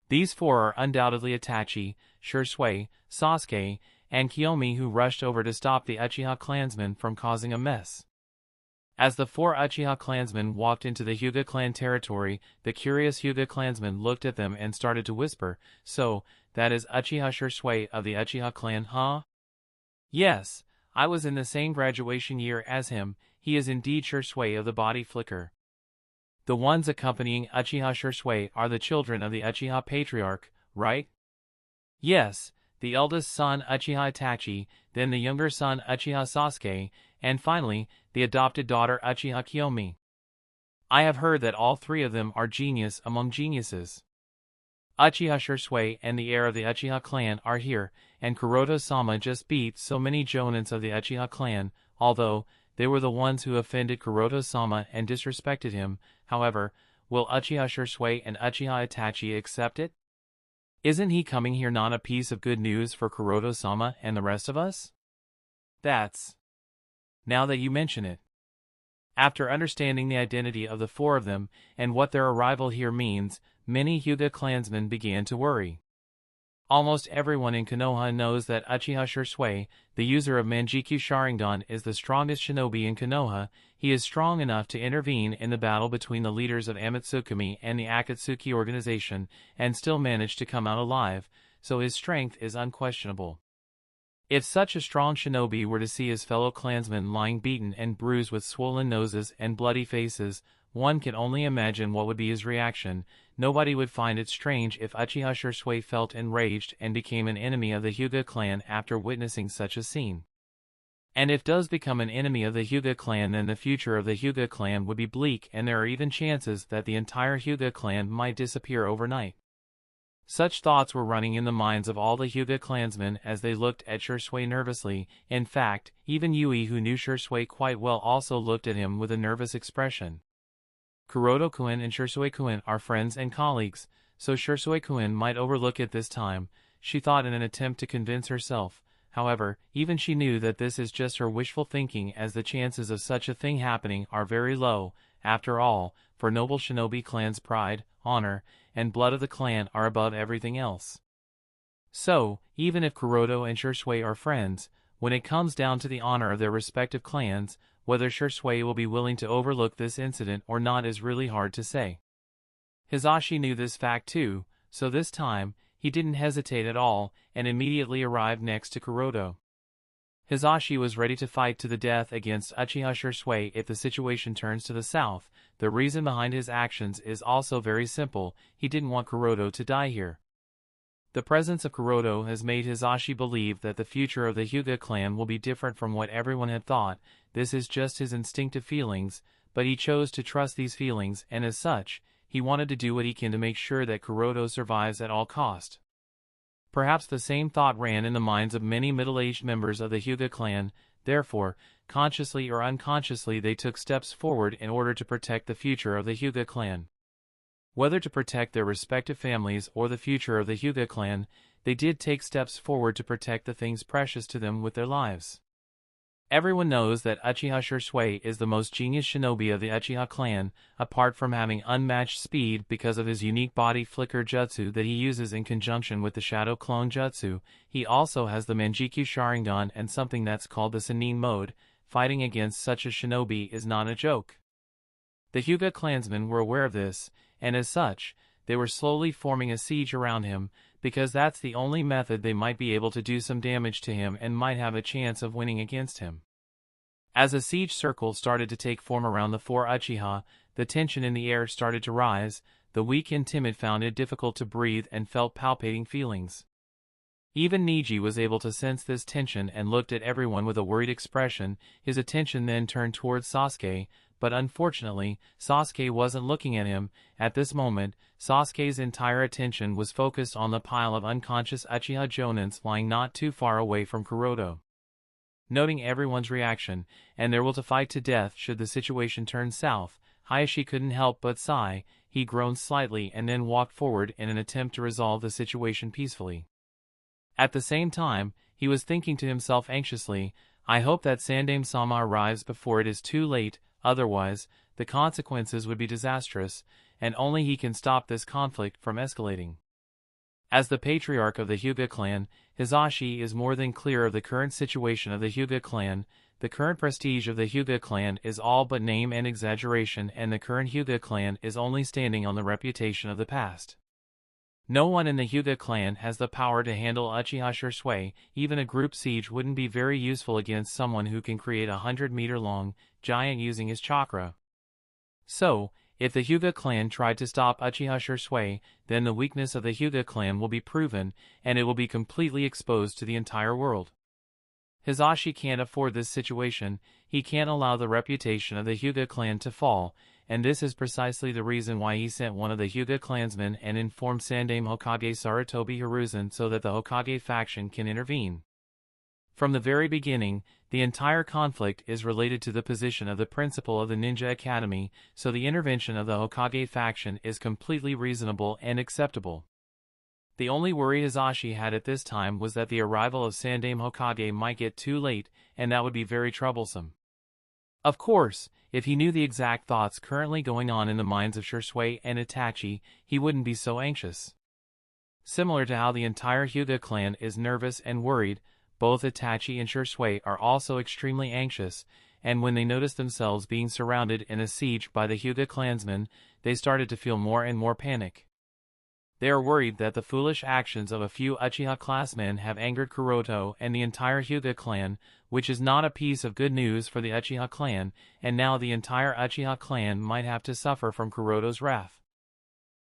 These four are undoubtedly Itachi, Shisui, Sasuke, and Kiyomi, who rushed over to stop the Uchiha clansmen from causing a mess. As the four Uchiha clansmen walked into the Hyuga clan territory, the curious Hyuga clansmen looked at them and started to whisper, "So, that is Uchiha Shisui of the Uchiha clan, huh?" "Yes, I was in the same graduation year as him. He is indeed Shisui of the body flicker." "The ones accompanying Uchiha Shisui are the children of the Uchiha Patriarch, right?" "Yes, the eldest son Uchiha Itachi, then the younger son Uchiha Sasuke, and finally, the adopted daughter Uchiha Kiyomi. I have heard that all three of them are genius among geniuses. Uchiha Shisui and the heir of the Uchiha clan are here, and Kuroto-sama just beat so many jonins of the Uchiha clan, although they were the ones who offended Kuroto-sama and disrespected him. However, will Uchiha Shisui and Uchiha Itachi accept it? Isn't he coming here not a piece of good news for Kuroto-sama and the rest of us?" "That's... now that you mention it." After understanding the identity of the four of them and what their arrival here means, many Hyuga clansmen began to worry. Almost everyone in Konoha knows that Uchiha Shisui, the user of Manjikyu Sharingan, is the strongest shinobi in Konoha. He is strong enough to intervene in the battle between the leaders of Amatsukami and the Akatsuki organization and still manage to come out alive, so his strength is unquestionable. If such a strong shinobi were to see his fellow clansmen lying beaten and bruised with swollen noses and bloody faces, one can only imagine what would be his reaction. Nobody would find it strange if Uchiha Shisui felt enraged and became an enemy of the Hyuga clan after witnessing such a scene. And if does become an enemy of the Hyuga clan, then the future of the Hyuga clan would be bleak, and there are even chances that the entire Hyuga clan might disappear overnight. Such thoughts were running in the minds of all the Hyuga clansmen as they looked at Shisui nervously. In fact, even Yui, who knew Shisui quite well, also looked at him with a nervous expression. Kuroto-kun and Shisui-kun are friends and colleagues, so Shisui-kun might overlook it this time, she thought in an attempt to convince herself. However, even she knew that this is just her wishful thinking, as the chances of such a thing happening are very low. After all, for noble shinobi clans, pride, honor, and blood of the clan are above everything else. So, even if Kuroto and Shisui are friends, when it comes down to the honor of their respective clans, whether Shisui will be willing to overlook this incident or not is really hard to say. Hizashi knew this fact too, so this time, he didn't hesitate at all, and immediately arrived next to Kuroto. Hizashi was ready to fight to the death against Uchiha Shisui if the situation turns to the south. The reason behind his actions is also very simple: he didn't want Kuroto to die here. The presence of Kuroto has made Hisashi believe that the future of the Hyuga clan will be different from what everyone had thought. This is just his instinctive feelings, but he chose to trust these feelings, and as such, he wanted to do what he can to make sure that Kuroto survives at all cost. Perhaps the same thought ran in the minds of many middle-aged members of the Hyuga clan. Therefore, consciously or unconsciously, they took steps forward in order to protect the future of the Hyuga clan. Whether to protect their respective families or the future of the Hyuga clan, they did take steps forward to protect the things precious to them with their lives. Everyone knows that Uchiha Shisui is the most genius shinobi of the Uchiha clan, apart from having unmatched speed because of his unique body flicker jutsu that he uses in conjunction with the shadow clone jutsu. He also has the Manjikyu Sharingan and something that's called the Sannin mode. Fighting against such a shinobi is not a joke. The Hyuga clansmen were aware of this, and as such, they were slowly forming a siege around him, because that's the only method they might be able to do some damage to him and might have a chance of winning against him. As a siege circle started to take form around the four Uchiha, the tension in the air started to rise. The weak and timid found it difficult to breathe and felt palpitating feelings. Even Neji was able to sense this tension and looked at everyone with a worried expression. His attention then turned towards Sasuke, but unfortunately, Sasuke wasn't looking at him. At this moment, Sasuke's entire attention was focused on the pile of unconscious Uchiha Jonins lying not too far away from Kuroto. Noting everyone's reaction, and their will to fight to death should the situation turn south, Hayashi couldn't help but sigh. He groaned slightly and then walked forward in an attempt to resolve the situation peacefully. At the same time, he was thinking to himself anxiously, I hope that Sandaime-sama arrives before it is too late. Otherwise, the consequences would be disastrous, and only he can stop this conflict from escalating. As the patriarch of the Hyuga clan, Hisashi is more than clear of the current situation of the Hyuga clan. The current prestige of the Hyuga clan is all but name and exaggeration, and the current Hyuga clan is only standing on the reputation of the past. No one in the Hyuga clan has the power to handle Uchiha Shisui. Even a group siege wouldn't be very useful against someone who can create a 100-meter-long giant using his chakra. So, if the Hyuga clan tried to stop Uchiha Shisui, then the weakness of the Hyuga clan will be proven, and it will be completely exposed to the entire world. Hisashi can't afford this situation. He can't allow the reputation of the Hyuga clan to fall, and this is precisely the reason why he sent one of the Hyuga clansmen and informed Sandaime Hokage Sarutobi Hiruzen so that the Hokage faction can intervene. From the very beginning, the entire conflict is related to the position of the principal of the Ninja Academy, so the intervention of the Hokage faction is completely reasonable and acceptable. The only worry Hisashi had at this time was that the arrival of Sandaime Hokage might get too late, and that would be very troublesome. Of course, if he knew the exact thoughts currently going on in the minds of Shisui and Itachi, he wouldn't be so anxious. Similar to how the entire Hyuga clan is nervous and worried, both Itachi and Shisui are also extremely anxious, and when they noticed themselves being surrounded in a siege by the Hyuga clansmen, they started to feel more and more panic. They are worried that the foolish actions of a few Uchiha classmen have angered Kuroto and the entire Hyuga clan, which is not a piece of good news for the Uchiha clan, and now the entire Uchiha clan might have to suffer from Kuroto's wrath.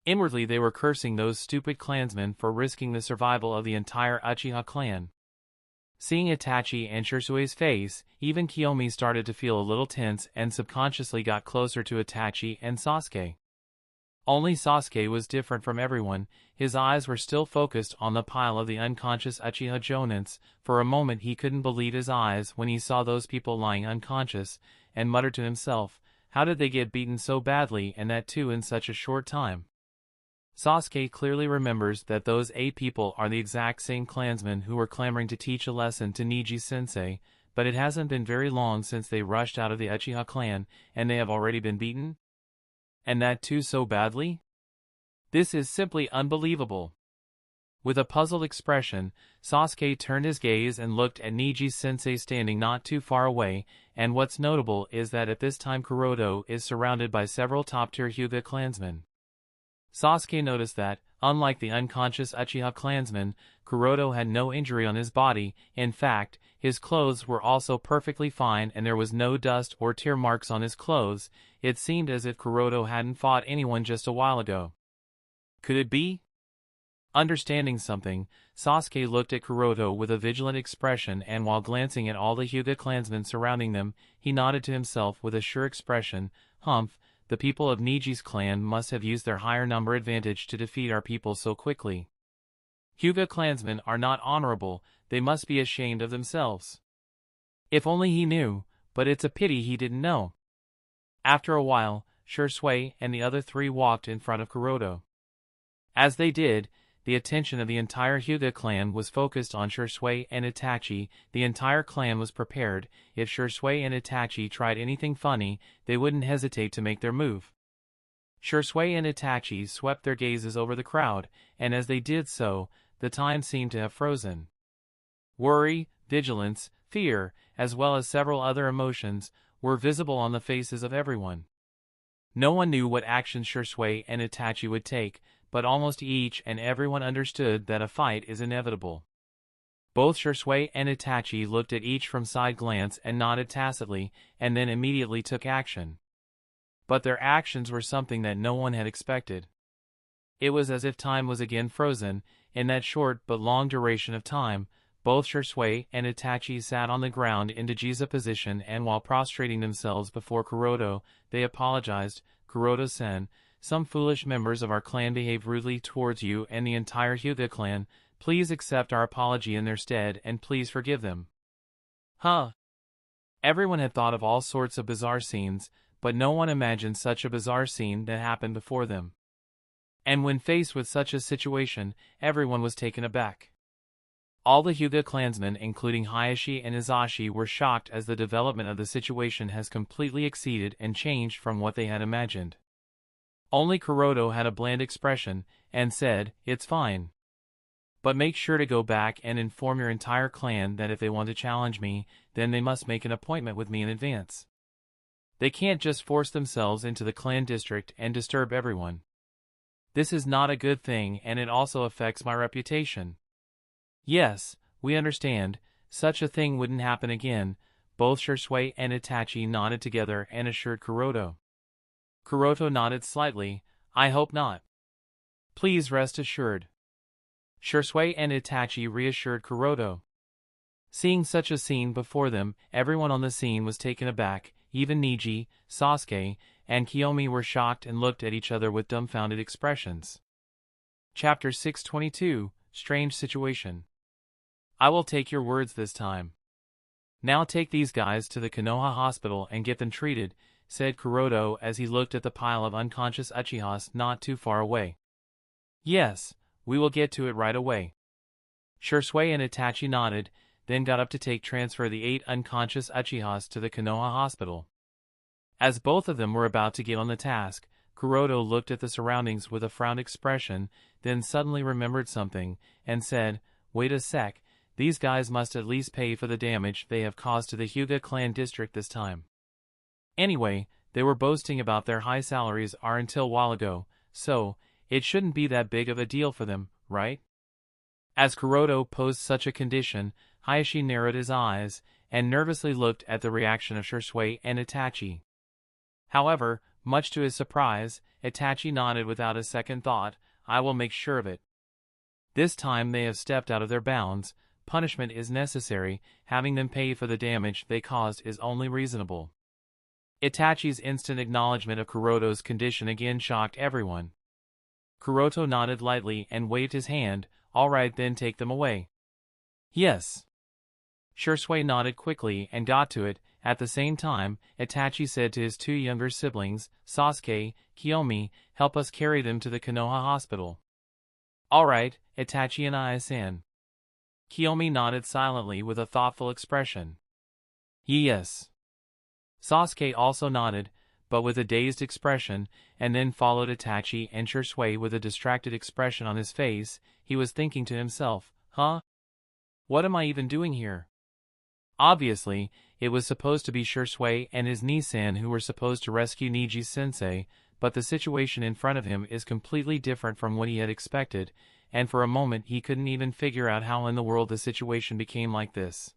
Inwardly they were cursing those stupid clansmen for risking the survival of the entire Uchiha clan. Seeing Itachi and Shisui's face, even Kiyomi started to feel a little tense and subconsciously got closer to Itachi and Sasuke. Only Sasuke was different from everyone. His eyes were still focused on the pile of the unconscious Uchiha Jonins. For a moment he couldn't believe his eyes when he saw those people lying unconscious, and muttered to himself, how did they get beaten so badly, and that too in such a short time? Sasuke clearly remembers that those 8 people are the exact same clansmen who were clamoring to teach a lesson to Neji-sensei, but it hasn't been very long since they rushed out of the Uchiha clan, and they have already been beaten? And that too so badly? This is simply unbelievable. With a puzzled expression, Sasuke turned his gaze and looked at Neji-sensei standing not too far away, and what's notable is that at this time Kuroto is surrounded by several top-tier Hyuga clansmen. Sasuke noticed that, unlike the unconscious Uchiha clansmen, Kuroto had no injury on his body. In fact, his clothes were also perfectly fine and there was no dust or tear marks on his clothes. It seemed as if Kuroto hadn't fought anyone just a while ago. Could it be? Understanding something, Sasuke looked at Kuroto with a vigilant expression, and while glancing at all the Hyuga clansmen surrounding them, he nodded to himself with a sure expression. Humph, the people of Niji's clan must have used their higher number advantage to defeat our people so quickly. Hyuga clansmen are not honorable, they must be ashamed of themselves. If only he knew, but it's a pity he didn't know. After a while, Shursui and the other three walked in front of Kuroto. As they did, the attention of the entire Hyuga clan was focused on Shursui and Itachi. The entire clan was prepared. If Shursui and Itachi tried anything funny, they wouldn't hesitate to make their move. Shursui and Itachi swept their gazes over the crowd, and as they did so, the time seemed to have frozen. Worry, vigilance, fear, as well as several other emotions, were visible on the faces of everyone. No one knew what action Shursui and Itachi would take, but almost each and everyone understood that a fight is inevitable. Both Shursui and Itachi looked at each from side glance and nodded tacitly, and then immediately took action. But their actions were something that no one had expected. It was as if time was again frozen. In that short but long duration of time, both Shursui and Itachi sat on the ground in Dajiza position, and while prostrating themselves before Kuroto, they apologized. Kuroto-sen, some foolish members of our clan behaved rudely towards you and the entire Hyuga clan. Please accept our apology in their stead and please forgive them. Huh. Everyone had thought of all sorts of bizarre scenes, but no one imagined such a bizarre scene that happened before them. And when faced with such a situation, everyone was taken aback. All the Hyuga clansmen, including Hayashi and Izashi, were shocked as the development of the situation has completely exceeded and changed from what they had imagined. Only Kuroto had a bland expression, and said, "It's fine. But make sure to go back and inform your entire clan that if they want to challenge me, then they must make an appointment with me in advance. They can't just force themselves into the clan district and disturb everyone. This is not a good thing, and it also affects my reputation." "Yes, we understand. Such a thing wouldn't happen again." Both Shursui and Itachi nodded together and assured Kuroto. Kuroto nodded slightly. "I hope not. Please rest assured." Shursui and Itachi reassured Kuroto. Seeing such a scene before them, everyone on the scene was taken aback. Even Niji, Sasuke, and Kiyomi were shocked and looked at each other with dumbfounded expressions. Chapter 622, Strange Situation. "I will take your words this time. Now take these guys to the Konoha hospital and get them treated," said Kuroto as he looked at the pile of unconscious Uchihas not too far away. "Yes, we will get to it right away." Shursui and Itachi nodded, then got up to transfer the 8 unconscious Uchihas to the Konoha hospital. As both of them were about to get on the task, Kuroto looked at the surroundings with a frowned expression, then suddenly remembered something, and said, "Wait a sec, these guys must at least pay for the damage they have caused to the Hyuga clan district this time. Anyway, they were boasting about their high salaries until a while ago, so it shouldn't be that big of a deal for them, right?" As Kuroto posed such a condition, Hayashi narrowed his eyes, and nervously looked at the reaction of Shursui and Itachi. However, much to his surprise, Itachi nodded without a second thought. "I will make sure of it. This time they have stepped out of their bounds. Punishment is necessary. Having them pay for the damage they caused is only reasonable." Itachi's instant acknowledgement of Kuroto's condition again shocked everyone. Kuroto nodded lightly and waved his hand. "All right, then take them away." "Yes." Shursui nodded quickly and got to it. At the same time, Itachi said to his 2 younger siblings, "Sasuke, Kiyomi, help us carry them to the Konoha hospital." "All right, Itachi and I-san." Kiyomi nodded silently with a thoughtful expression. "Yes." Sasuke also nodded, but with a dazed expression, and then followed Itachi and Shursui with a distracted expression on his face. He was thinking to himself, "Huh? What am I even doing here?" Obviously, it was supposed to be Shursui and his Nisan who were supposed to rescue Niji's sensei, but the situation in front of him is completely different from what he had expected, and for a moment he couldn't even figure out how in the world the situation became like this.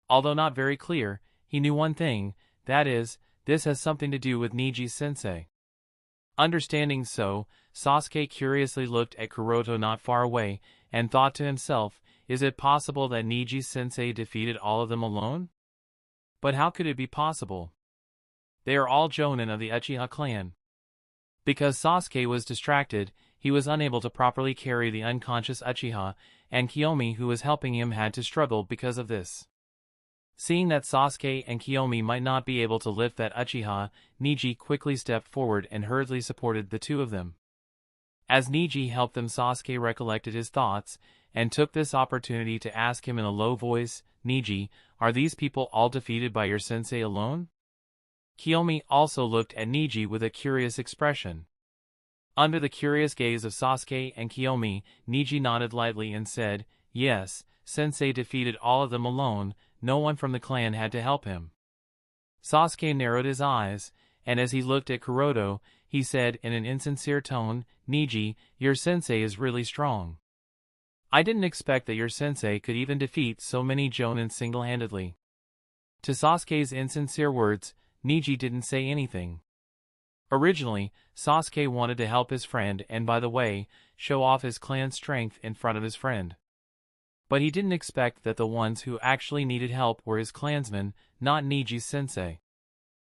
Although not very clear, he knew one thing, that is, this has something to do with Niji's sensei. Understanding so, Sasuke curiously looked at Kuroto not far away, and thought to himself, is it possible that Neji-sensei defeated all of them alone? But how could it be possible? They are all Jonin of the Uchiha clan. Because Sasuke was distracted, he was unable to properly carry the unconscious Uchiha, and Kiyomi who was helping him had to struggle because of this. Seeing that Sasuke and Kiyomi might not be able to lift that Uchiha, Neji quickly stepped forward and hurriedly supported the two of them. As Neji helped them, Sasuke recollected his thoughts, and took this opportunity to ask him in a low voice, Neji, are these people all defeated by your sensei alone? Kiyomi also looked at Neji with a curious expression. Under the curious gaze of Sasuke and Kiyomi, Neji nodded lightly and said, yes, sensei defeated all of them alone, no one from the clan had to help him. Sasuke narrowed his eyes, and as he looked at Kuroto, he said in an insincere tone, Neji, your sensei is really strong. I didn't expect that your sensei could even defeat so many Jonin single-handedly. To Sasuke's insincere words, Neji didn't say anything. Originally, Sasuke wanted to help his friend and, by the way, show off his clan's strength in front of his friend. But he didn't expect that the ones who actually needed help were his clansmen, not Neji's sensei.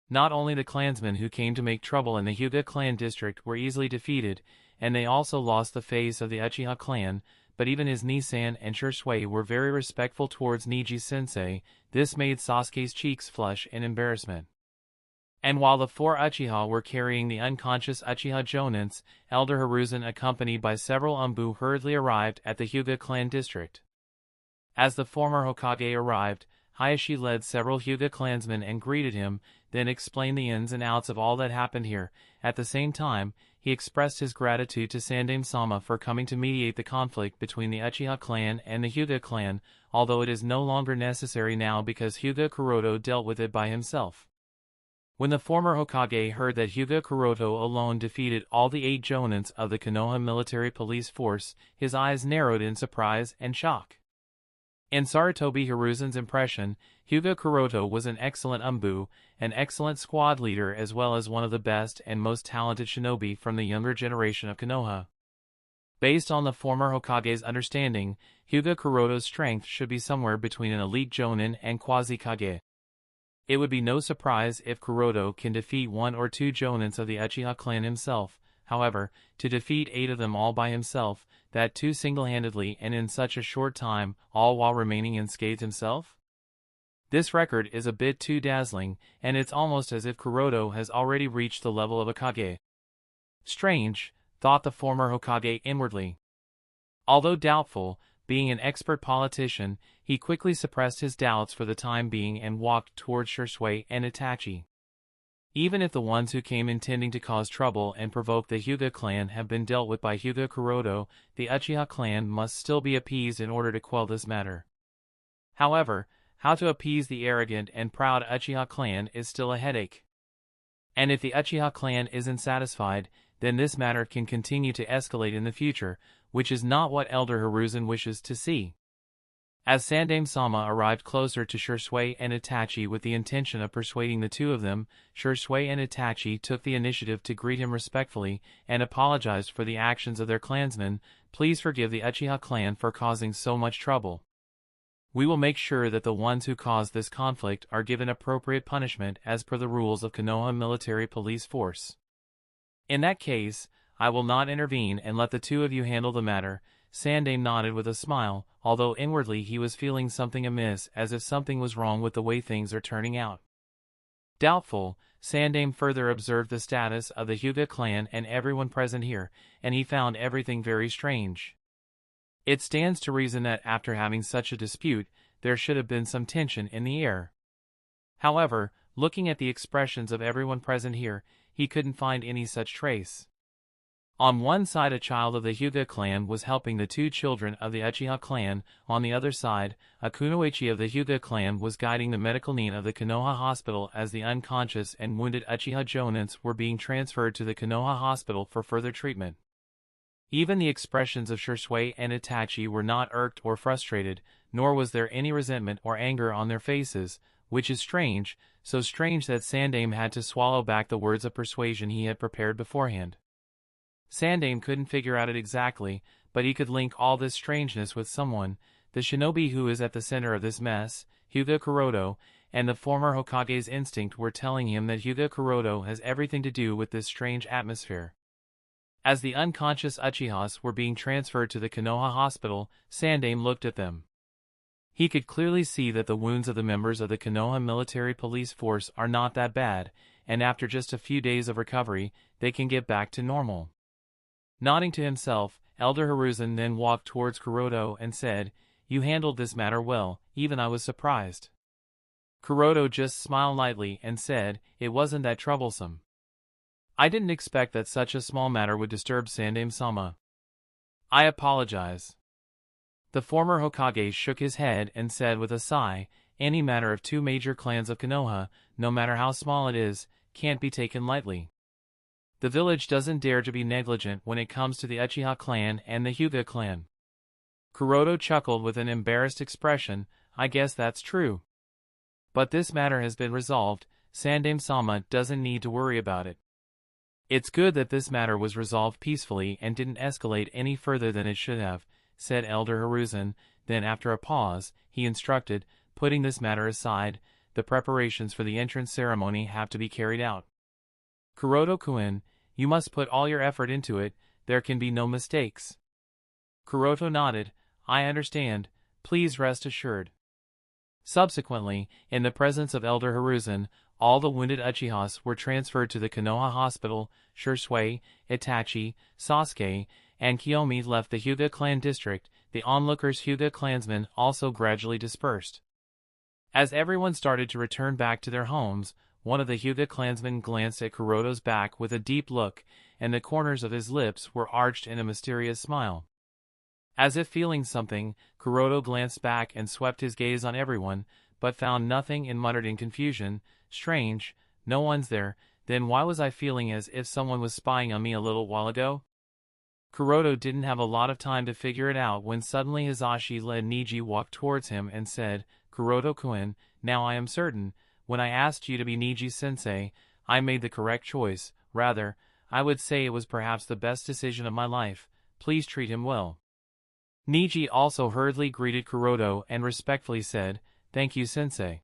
Not only the clansmen who came to make trouble in the Hyuga clan district were easily defeated, and they also lost the face of the Uchiha clan, but even his Nisan and Shisui were very respectful towards Neji's sensei. This made Sasuke's cheeks flush in embarrassment. And while the four Uchiha were carrying the unconscious Uchiha Jonins, Elder Hiruzen accompanied by several Umbu hurriedly arrived at the Hyuga clan district. As the former Hokage arrived, Hayashi led several Hyuga clansmen and greeted him, then explained the ins and outs of all that happened here. At the same time, he expressed his gratitude to Sandaime-sama for coming to mediate the conflict between the Uchiha clan and the Hyuga clan, although it is no longer necessary now because Hyuga Kuroto dealt with it by himself. When the former Hokage heard that Hyuga Kuroto alone defeated all the 8 Jonins of the Konoha military police force, his eyes narrowed in surprise and shock. In Sarutobi Hiruzen's impression, Hyuga Kuroto was an excellent Umbu, an excellent squad leader as well as one of the best and most talented shinobi from the younger generation of Konoha. Based on the former Hokage's understanding, Hyuga Kuroto's strength should be somewhere between an elite Jonin and Quasi-Kage. It would be no surprise if Kuroto can defeat 1 or 2 Jonins of the Uchiha clan himself. However, to defeat 8 of them all by himself, that too single-handedly and in such a short time, all while remaining unscathed himself? This record is a bit too dazzling, and it's almost as if Kuroto has already reached the level of a Kage. Strange, thought the former Hokage inwardly. Although doubtful, being an expert politician, he quickly suppressed his doubts for the time being and walked towards Shisui and Itachi. Even if the ones who came intending to cause trouble and provoke the Hyuga clan have been dealt with by Hyuga Kuroto, the Uchiha clan must still be appeased in order to quell this matter. However, how to appease the arrogant and proud Uchiha clan is still a headache. And if the Uchiha clan isn't satisfied, then this matter can continue to escalate in the future, which is not what Elder Hiruzen wishes to see. As Sandaime-sama arrived closer to Shisui and Itachi with the intention of persuading the two of them, Shisui and Itachi took the initiative to greet him respectfully and apologized for the actions of their clansmen. Please forgive the Uchiha clan for causing so much trouble. We will make sure that the ones who caused this conflict are given appropriate punishment as per the rules of Konoha military police force. In that case, I will not intervene and let the two of you handle the matter. Sandaime nodded with a smile, although inwardly he was feeling something amiss, as if something was wrong with the way things are turning out. Doubtful, Sandaime further observed the status of the Hyuga clan and everyone present here, and he found everything very strange. It stands to reason that after having such a dispute, there should have been some tension in the air. However, looking at the expressions of everyone present here, he couldn't find any such trace. On one side, a child of the Hyuga clan was helping the 2 children of the Uchiha clan. On the other side, a kunoichi of the Hyuga clan was guiding the medical need of the Konoha hospital as the unconscious and wounded Uchiha Jonins were being transferred to the Konoha hospital for further treatment. Even the expressions of Shisui and Itachi were not irked or frustrated, nor was there any resentment or anger on their faces. which is strange, so strange that Sandaime had to swallow back the words of persuasion he had prepared beforehand. Sandaime couldn't figure out it exactly, but he could link all this strangeness with someone, the shinobi who is at the center of this mess, Hyuga Kuroto, and the former Hokage's instinct were telling him that Hyuga Kuroto has everything to do with this strange atmosphere. As the unconscious Uchihas were being transferred to the Konoha hospital, Sandaime looked at them. He could clearly see that the wounds of the members of the Konoha military police force are not that bad, and after just a few days of recovery, they can get back to normal. Nodding to himself, Elder Hiruzen then walked towards Kuroto and said, "You handled this matter well, even I was surprised." Kuroto just smiled lightly and said, "It wasn't that troublesome. I didn't expect that such a small matter would disturb Sandaime-sama. I apologize." The former Hokage shook his head and said with a sigh, "Any matter of two major clans of Konoha, no matter how small it is, can't be taken lightly. The village doesn't dare to be negligent when it comes to the Uchiha clan and the Hyuga clan." Kuroto chuckled with an embarrassed expression, "I guess that's true. But this matter has been resolved, Sandaime-sama doesn't need to worry about it." "It's good that this matter was resolved peacefully and didn't escalate any further than it should have," said Elder Hiruzen. Then after a pause, he instructed, "Putting this matter aside, the preparations for the entrance ceremony have to be carried out. Kuroto-kun, you must put all your effort into it, there can be no mistakes." Kuroto nodded, "I understand, please rest assured." Subsequently, in the presence of Elder Hiruzen, all the wounded Uchihas were transferred to the Konoha hospital. Shursui, Itachi, Sasuke, and Kiyomi left the Hyuga clan district. The onlookers Hyuga clansmen also gradually dispersed. As everyone started to return back to their homes, one of the Hyuga clansmen glanced at Kuroto's back with a deep look, and the corners of his lips were arched in a mysterious smile. As if feeling something, Kuroto glanced back and swept his gaze on everyone, but found nothing and muttered in confusion, "Strange, no one's there, then why was I feeling as if someone was spying on me a little while ago?" Kuroto didn't have a lot of time to figure it out when suddenly Hisashi-led Niji walked towards him and said, "Kuroto-kun, now I am certain, when I asked you to be Niji's sensei, I made the correct choice. Rather, I would say it was perhaps the best decision of my life. Please treat him well." Niji also hurriedly greeted Kuroto and respectfully said, "Thank you, sensei."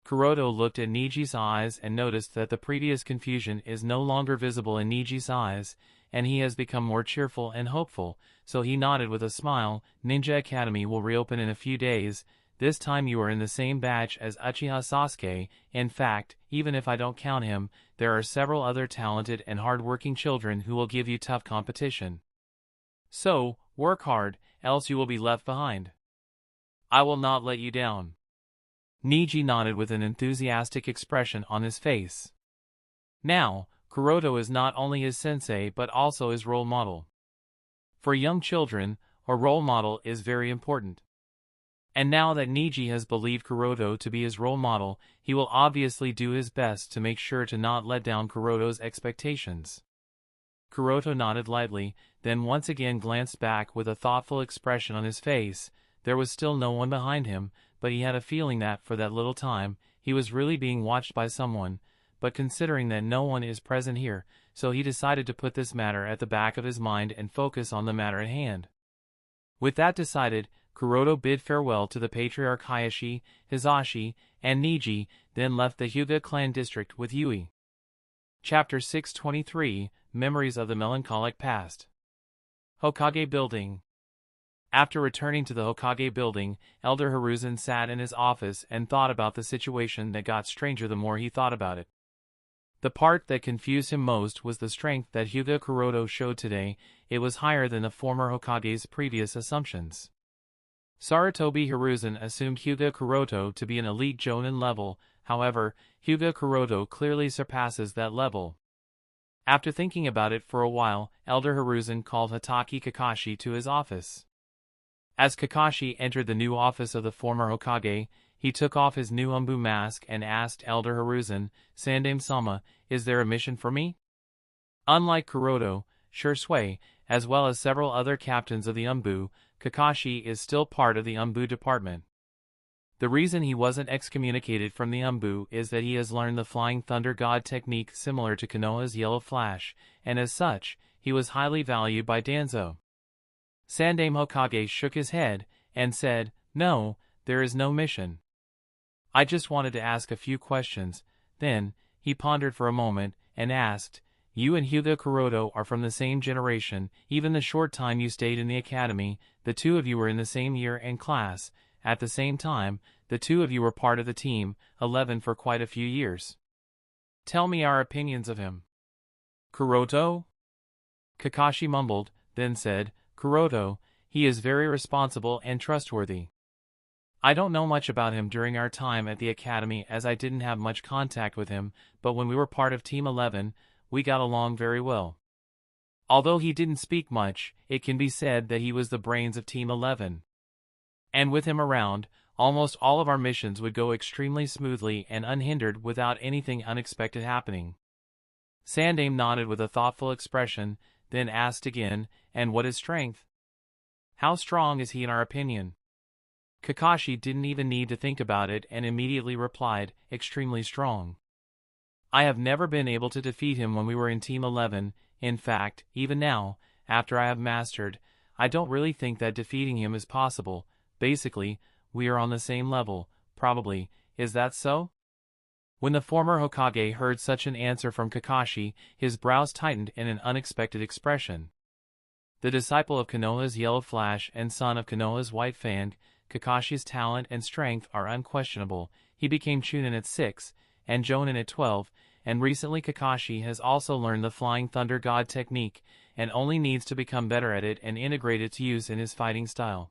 Kuroto looked at Niji's eyes and noticed that the previous confusion is no longer visible in Niji's eyes, and he has become more cheerful and hopeful, so he nodded with a smile. "Ninja Academy will reopen in a few days. This time you are in the same batch as Uchiha Sasuke. In fact, even if I don't count him, there are several other talented and hard-working children who will give you tough competition. So, work hard, else you will be left behind. I will not let you down." Niji nodded with an enthusiastic expression on his face. Now, Kuroto is not only his sensei but also his role model. For young children, a role model is very important. And now that Niji has believed Kuroto to be his role model, he will obviously do his best to make sure to not let down Kuroto's expectations. Kuroto nodded lightly, then once again glanced back with a thoughtful expression on his face. There was still no one behind him, but he had a feeling that for that little time, he was really being watched by someone. But considering that no one is present here, so he decided to put this matter at the back of his mind and focus on the matter at hand. With that decided, Kuroto bid farewell to the patriarch Hisashi, Hisashi, and Niji, then left the Hyuga clan district with Yui. Chapter 623, Memories of the Melancholic Past. Hokage Building. After returning to the Hokage building, Elder Hiruzen sat in his office and thought about the situation that got stranger the more he thought about it. The part that confused him most was the strength that Hyuga Kuroto showed today. It was higher than the former Hokage's previous assumptions. Sarutobi Hiruzen assumed Hyuga Kuroto to be an elite Jonin level, however, Hyuga Kuroto clearly surpasses that level. After thinking about it for a while, Elder Hiruzen called Hatake Kakashi to his office. As Kakashi entered the new office of the former Hokage, he took off his new Umbu mask and asked Elder Hiruzen, "Sandaime-sama, is there a mission for me?" Unlike Kuroto, Shursui, as well as several other captains of the Umbu, Kakashi is still part of the Umbu department. The reason he wasn't excommunicated from the Umbu is that he has learned the Flying Thunder God technique similar to Konoha's Yellow Flash, and as such, he was highly valued by Danzo. Sandaime Hokage shook his head, and said, "No, there is no mission. I just wanted to ask a few questions." Then, he pondered for a moment, and asked, "You and Hyuga Kuroto are from the same generation. Even the short time you stayed in the academy, the two of you were in the same year and class. At the same time, the two of you were part of the Team 11 for quite a few years. Tell me our opinions of him." "Kuroto?" Kakashi mumbled, then said, "Kuroto, he is very responsible and trustworthy. I don't know much about him during our time at the academy as I didn't have much contact with him, but when we were part of Team 11, we got along very well. Although he didn't speak much, it can be said that he was the brains of Team 11. And with him around, almost all of our missions would go extremely smoothly and unhindered without anything unexpected happening." Sandaime nodded with a thoughtful expression, then asked again, "And what is strength? How strong is he in our opinion?" Kakashi didn't even need to think about it and immediately replied, "Extremely strong. I have never been able to defeat him when we were in Team 11, in fact, even now, after I have mastered, I don't really think that defeating him is possible. Basically, we are on the same level, probably, is that so?" When the former Hokage heard such an answer from Kakashi, his brows tightened in an unexpected expression. The disciple of Konoha's Yellow Flash and son of Konoha's White Fang, Kakashi's talent and strength are unquestionable. He became Chunin at 6, and Jonin at 12, and recently Kakashi has also learned the Flying Thunder God technique, and only needs to become better at it and integrate its use in his fighting style.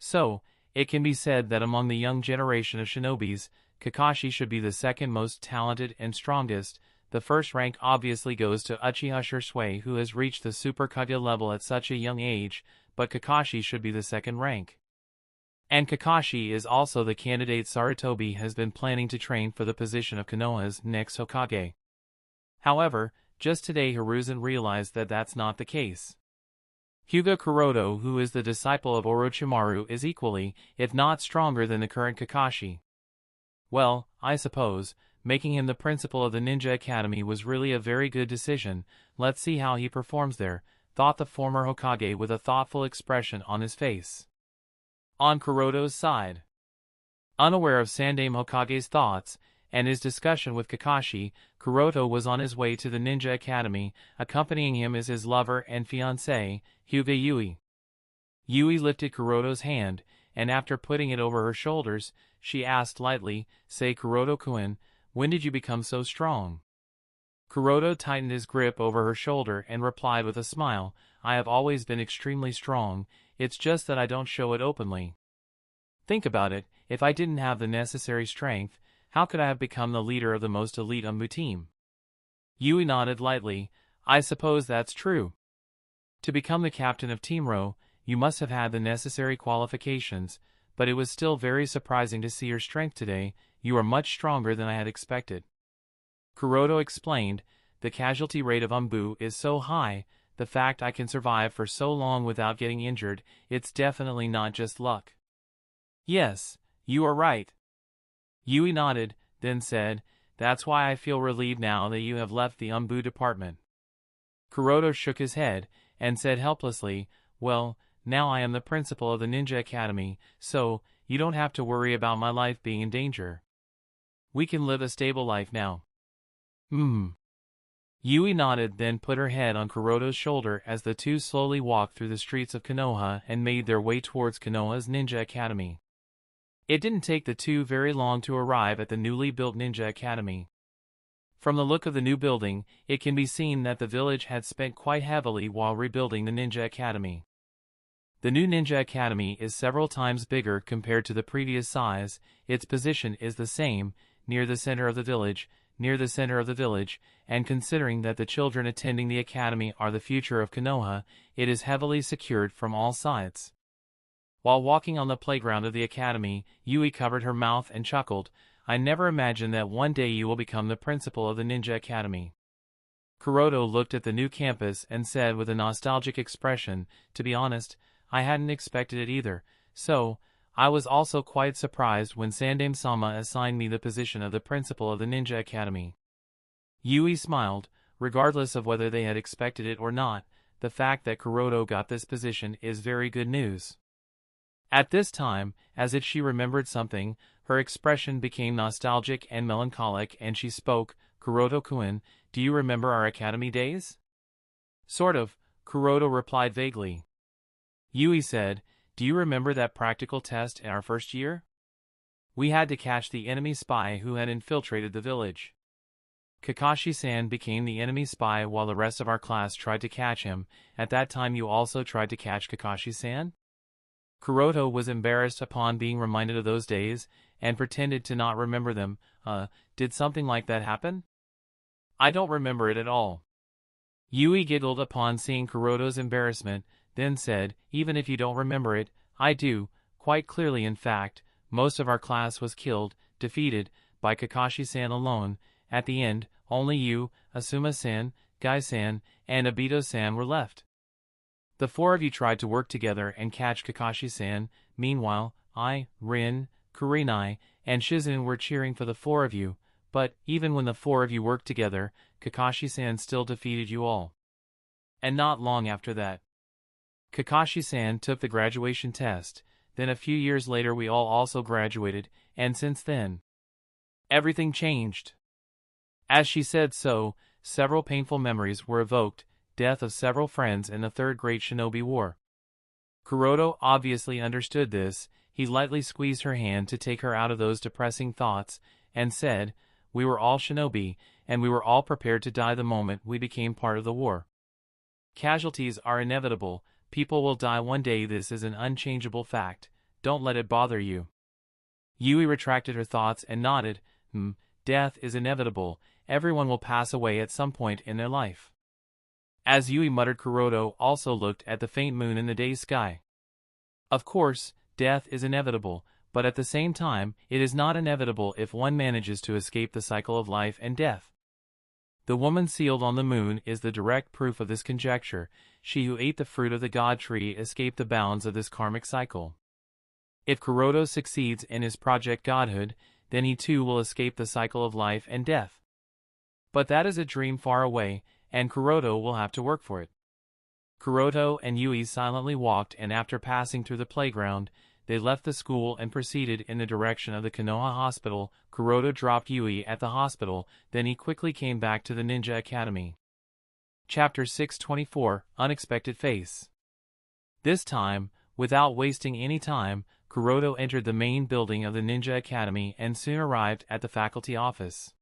So, it can be said that among the young generation of shinobis, Kakashi should be the second most talented and strongest. The first rank obviously goes to Uchiha Shursui, who has reached the Super Kage level at such a young age, but Kakashi should be the second rank. And Kakashi is also the candidate Sarutobi has been planning to train for the position of Konoha's next Hokage. However, just today Hiruzen realized that that's not the case. Hyuga Kuroto, who is the disciple of Orochimaru, is equally, if not stronger than the current Kakashi. Well, I suppose, making him the principal of the Ninja Academy was really a very good decision. Let's see how he performs there, thought the former Hokage with a thoughtful expression on his face. On Kuroto's side, unaware of Sandaime Hokage's thoughts and his discussion with Kakashi, Kuroto was on his way to the Ninja Academy. Accompanying him is his lover and fiancée, Hyuga Yui. Yui lifted Kuroto's hand, and after putting it over her shoulders, she asked lightly, "Say, Kuroto-kun, when did you become so strong?" Kuroto tightened his grip over her shoulder and replied with a smile, "I have always been extremely strong, it's just that I don't show it openly. Think about it, if I didn't have the necessary strength, how could I have become the leader of the most elite Umbu team?" Yui nodded lightly. "I suppose that's true. To become the captain of Team Ro, you must have had the necessary qualifications, but it was still very surprising to see your strength today. You are much stronger than I had expected." Kuroto explained, "The casualty rate of Umbu is so high, the fact I can survive for so long without getting injured, it's definitely not just luck." "Yes, you are right." Yui nodded, then said, "That's why I feel relieved now that you have left the Umbu department." Kuroto shook his head, and said helplessly, "Well, now I am the principal of the Ninja Academy, so, you don't have to worry about my life being in danger. We can live a stable life now." Yui nodded, then put her head on Kuroto's shoulder as the two slowly walked through the streets of Konoha and made their way towards Konoha's Ninja Academy. It didn't take the two very long to arrive at the newly built Ninja Academy. From the look of the new building, it can be seen that the village had spent quite heavily while rebuilding the Ninja Academy. The new Ninja Academy is several times bigger compared to the previous size. Its position is the same, near the center of the village, and considering that the children attending the academy are the future of Konoha, it is heavily secured from all sides. While walking on the playground of the academy, Yui covered her mouth and chuckled, "I never imagined that one day you will become the principal of the Ninja Academy." Kuroto looked at the new campus and said with a nostalgic expression, "To be honest, I hadn't expected it either, so, I was also quite surprised when Sandame-sama assigned me the position of the principal of the Ninja Academy. Yui smiled. Regardless of whether they had expected it or not, the fact that Kuroto got this position is very good news. At this time, as if she remembered something, her expression became nostalgic and melancholic and she spoke. Kuroto-kun, do you remember our academy days? Sort of, Kuroto replied vaguely. Yui said, do you remember that practical test in our first year? We had to catch the enemy spy who had infiltrated the village. Kakashi-san became the enemy spy while the rest of our class tried to catch him. At that time you also tried to catch Kakashi-san? Kuroto was embarrassed upon being reminded of those days, and pretended to not remember them. Did something like that happen? I don't remember it at all. Yui giggled upon seeing Kuroto's embarrassment, then said, even if you don't remember it, I do, quite clearly. In fact, most of our class was killed, defeated, by Kakashi-san alone. At the end, only you, Asuma-san, Gai-san, and Obito-san were left. The four of you tried to work together and catch Kakashi-san. Meanwhile, I, Rin, Kurenai, and Shizune were cheering for the four of you, but even when the four of you worked together, Kakashi-san still defeated you all. And not long after that, Kakashi-san took the graduation test. Then a few years later we all also graduated, and since then, everything changed. As she said so, several painful memories were evoked. Death of several friends in the Third Great Shinobi War. Kuroto obviously understood this. He lightly squeezed her hand to take her out of those depressing thoughts, and said, we were all shinobi, and we were all prepared to die the moment we became part of the war. Casualties are inevitable. People will die one day. This is an unchangeable fact. Don't let it bother you. Yui retracted her thoughts and nodded. Death is inevitable. Everyone will pass away at some point in their life. As Yui muttered, Kuroto also looked at the faint moon in the day's sky. Of course, death is inevitable, but at the same time, it is not inevitable if one manages to escape the cycle of life and death. The woman sealed on the moon is the direct proof of this conjecture. She who ate the fruit of the god tree escaped the bounds of this karmic cycle. If Kuroto succeeds in his project Godhood, then he too will escape the cycle of life and death. But that is a dream far away, and Kuroto will have to work for it. Kuroto and Yui silently walked, and after passing through the playground, they left the school and proceeded in the direction of the Konoha Hospital. Kuroto dropped Yui at the hospital, then he quickly came back to the Ninja Academy. Chapter 624, Unexpected Face. This time, without wasting any time, Kuroto entered the main building of the Ninja Academy and soon arrived at the faculty office.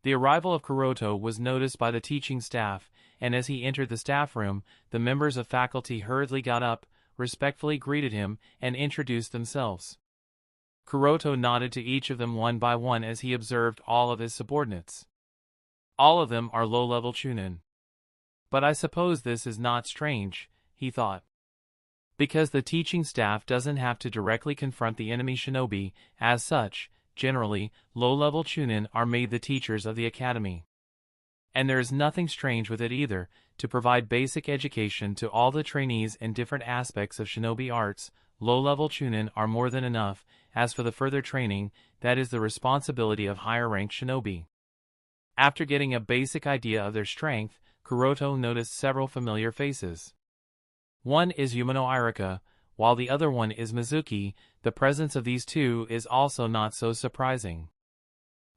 The arrival of Kuroto was noticed by the teaching staff, and as he entered the staff room, the members of faculty hurriedly got up, respectfully greeted him, and introduced themselves. Kuroto nodded to each of them one by one as he observed all of his subordinates. All of them are low-level chunin. But I suppose this is not strange, he thought. Because the teaching staff doesn't have to directly confront the enemy shinobi. As such, generally, low-level chunin are made the teachers of the academy. And there is nothing strange with it either. To provide basic education to all the trainees in different aspects of shinobi arts, low-level chunin are more than enough. As for the further training, that is the responsibility of higher-ranked shinobi. After getting a basic idea of their strength, Kuroto noticed several familiar faces. One is Umino Irika, while the other one is Mizuki. The presence of these two is also not so surprising.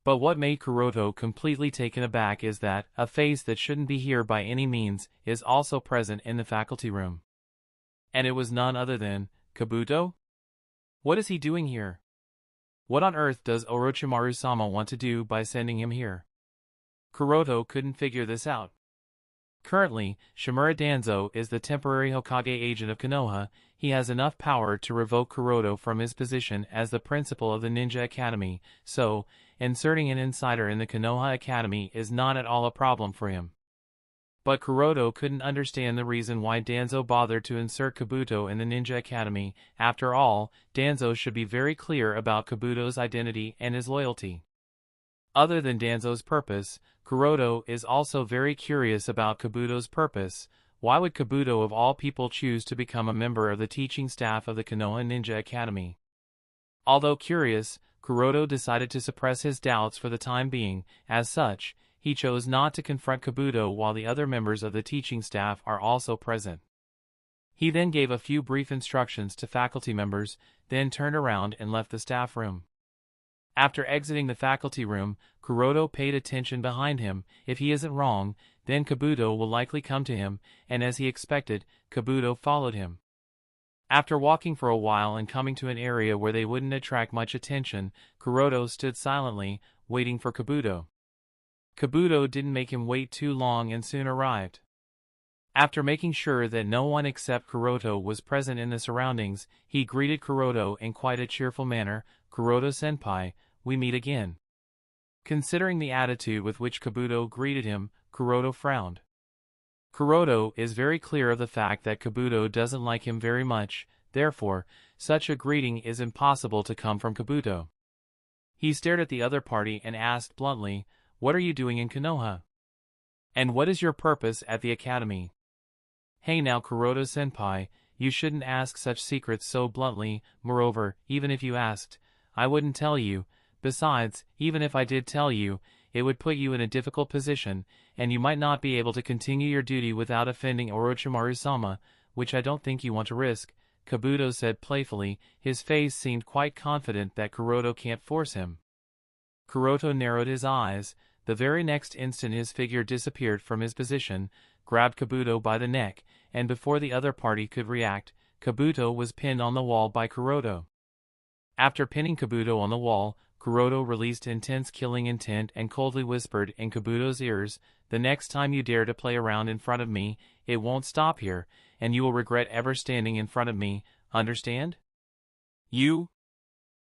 But what made Kuroto completely taken aback is that a face that shouldn't be here by any means is also present in the faculty room. And it was none other than Kabuto? What is he doing here? What on earth does Orochimaru-sama want to do by sending him here? Kuroto couldn't figure this out. Currently, Shimura Danzo is the temporary Hokage agent of Konoha. He has enough power to revoke Kuroto from his position as the principal of the Ninja Academy, so inserting an insider in the Konoha Academy is not at all a problem for him. But Kuroto couldn't understand the reason why Danzo bothered to insert Kabuto in the Ninja Academy. After all, Danzo should be very clear about Kabuto's identity and his loyalty. Other than Danzo's purpose, Kuroto is also very curious about Kabuto's purpose. Why would Kabuto of all people choose to become a member of the teaching staff of the Konoha Ninja Academy? Although curious, Kuroto decided to suppress his doubts for the time being. As such, he chose not to confront Kabuto while the other members of the teaching staff are also present. He then gave a few brief instructions to faculty members, then turned around and left the staff room. After exiting the faculty room, Kuroto paid attention behind him. If he isn't wrong, then Kabuto will likely come to him, and as he expected, Kabuto followed him. After walking for a while and coming to an area where they wouldn't attract much attention, Kuroto stood silently, waiting for Kabuto. Kabuto didn't make him wait too long and soon arrived. After making sure that no one except Kuroto was present in the surroundings, he greeted Kuroto in quite a cheerful manner. "Kuroto-senpai, we meet again." Considering the attitude with which Kabuto greeted him, Kuroto frowned. Kuroto is very clear of the fact that Kabuto doesn't like him very much, therefore, such a greeting is impossible to come from Kabuto. He stared at the other party and asked bluntly, "What are you doing in Konoha? And what is your purpose at the academy?" "Hey now Kuroto-senpai, you shouldn't ask such secrets so bluntly. Moreover, even if you asked, I wouldn't tell you. Besides, even if I did tell you, it would put you in a difficult position, and you might not be able to continue your duty without offending Orochimaru-sama, which I don't think you want to risk," Kabuto said playfully. His face seemed quite confident that Kuroto can't force him. Kuroto narrowed his eyes. The very next instant his figure disappeared from his position, grabbed Kabuto by the neck, and before the other party could react, Kabuto was pinned on the wall by Kuroto. After pinning Kabuto on the wall, Kuroto released intense killing intent and coldly whispered in Kabuto's ears, "The next time you dare to play around in front of me, it won't stop here, and you will regret ever standing in front of me, understand?" "You?"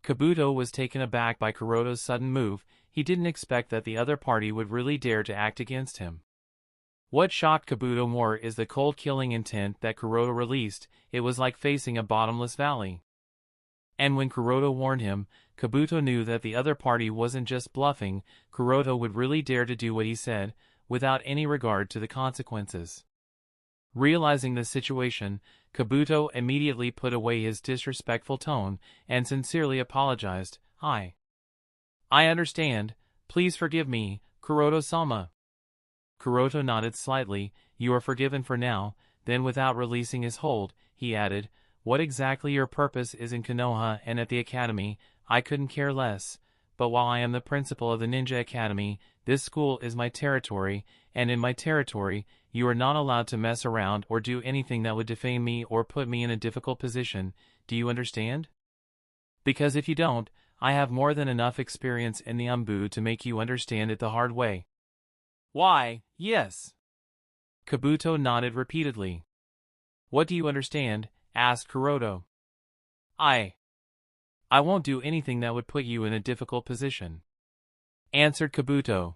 Kabuto was taken aback by Kuroto's sudden move. He didn't expect that the other party would really dare to act against him. What shocked Kabuto more is the cold killing intent that Kuroto released. It was like facing a bottomless valley. And when Kuroto warned him, Kabuto knew that the other party wasn't just bluffing. Kuroto would really dare to do what he said, without any regard to the consequences. Realizing the situation, Kabuto immediately put away his disrespectful tone, and sincerely apologized. I understand. Please forgive me, Kuroto-sama." Kuroto nodded slightly. "You are forgiven for now." Then without releasing his hold, he added, "What exactly your purpose is in Konoha and at the academy, I couldn't care less. But while I am the principal of the Ninja Academy, this school is my territory, and in my territory, you are not allowed to mess around or do anything that would defame me or put me in a difficult position. Do you understand? Because if you don't, I have more than enough experience in the Anbu to make you understand it the hard way." "Why, yes." Kabuto nodded repeatedly. "What do you understand?" asked Kuroto. I won't do anything that would put you in a difficult position," answered Kabuto.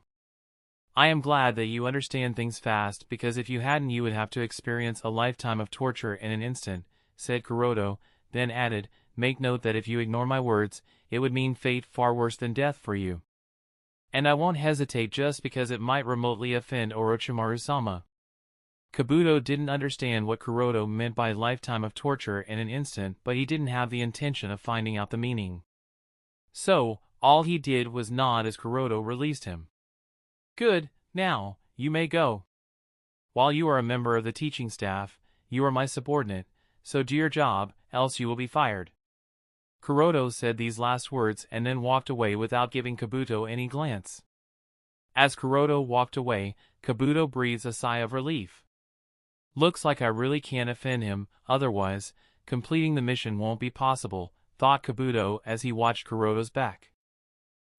"I am glad that you understand things fast, because if you hadn't you would have to experience a lifetime of torture in an instant," said Kuroto, then added, "Make note that if you ignore my words, it would mean fate far worse than death for you. And I won't hesitate just because it might remotely offend Orochimaru-sama." Kabuto didn't understand what Kuroto meant by lifetime of torture in an instant, but he didn't have the intention of finding out the meaning. So, all he did was nod as Kuroto released him. "Good, now, you may go. While you are a member of the teaching staff, you are my subordinate, so do your job, else you will be fired." Kuroto said these last words and then walked away without giving Kabuto any glance. As Kuroto walked away, Kabuto breathed a sigh of relief. "Looks like I really can't offend him, otherwise, completing the mission won't be possible," thought Kabuto as he watched Kuroto's back.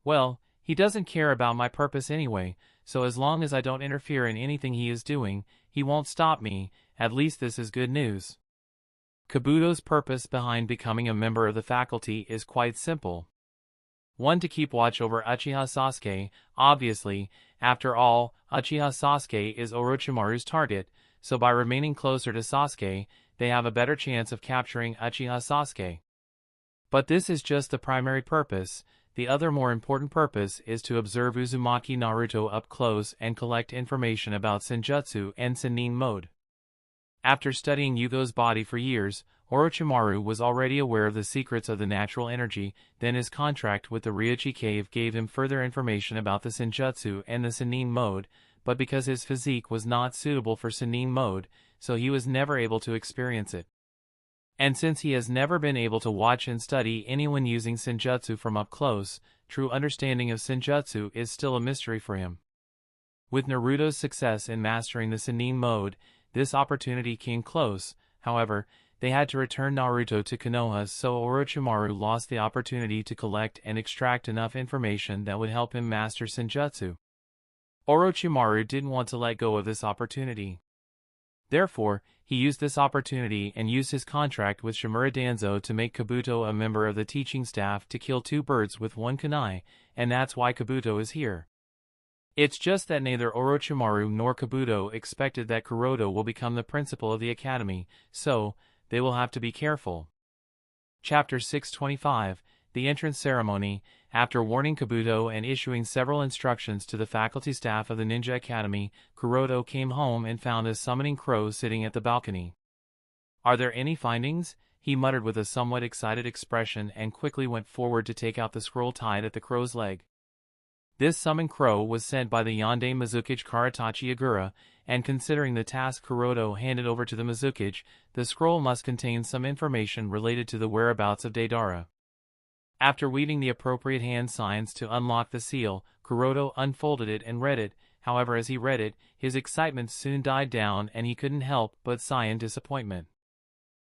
"Well, he doesn't care about my purpose anyway, so as long as I don't interfere in anything he is doing, he won't stop me. At least this is good news." Kabuto's purpose behind becoming a member of the faculty is quite simple. One, to keep watch over Uchiha Sasuke. Obviously, after all, Uchiha Sasuke is Orochimaru's target, so by remaining closer to Sasuke, they have a better chance of capturing Uchiha Sasuke. But this is just the primary purpose. The other more important purpose is to observe Uzumaki Naruto up close and collect information about Senjutsu and Sennin mode. After studying Yugo's body for years, Orochimaru was already aware of the secrets of the natural energy, then his contract with the Ryuchi cave gave him further information about the Senjutsu and the Sennin mode, but because his physique was not suitable for Sennin mode, so he was never able to experience it. And since he has never been able to watch and study anyone using Senjutsu from up close, true understanding of Senjutsu is still a mystery for him. With Naruto's success in mastering the Sennin mode, this opportunity came close. However, they had to return Naruto to Konoha, so Orochimaru lost the opportunity to collect and extract enough information that would help him master Senjutsu. Orochimaru didn't want to let go of this opportunity. Therefore, he used this opportunity and used his contract with Shimura Danzo to make Kabuto a member of the teaching staff to kill two birds with one kunai, and that's why Kabuto is here. It's just that neither Orochimaru nor Kabuto expected that Kuroto will become the principal of the academy, so they will have to be careful. Chapter 625, The Entrance Ceremony. After warning Kabuto and issuing several instructions to the faculty staff of the Ninja Academy, Kuroto came home and found a summoning crow sitting at the balcony. "Are there any findings?" he muttered with a somewhat excited expression and quickly went forward to take out the scroll tied at the crow's leg. This summoned crow was sent by the Yonde Mizukage Karatachi Agura, and considering the task Kuroto handed over to the Mizukage, the scroll must contain some information related to the whereabouts of Deidara. After weaving the appropriate hand signs to unlock the seal, Kuroto unfolded it and read it. However, as he read it, his excitement soon died down and he couldn't help but sigh in disappointment.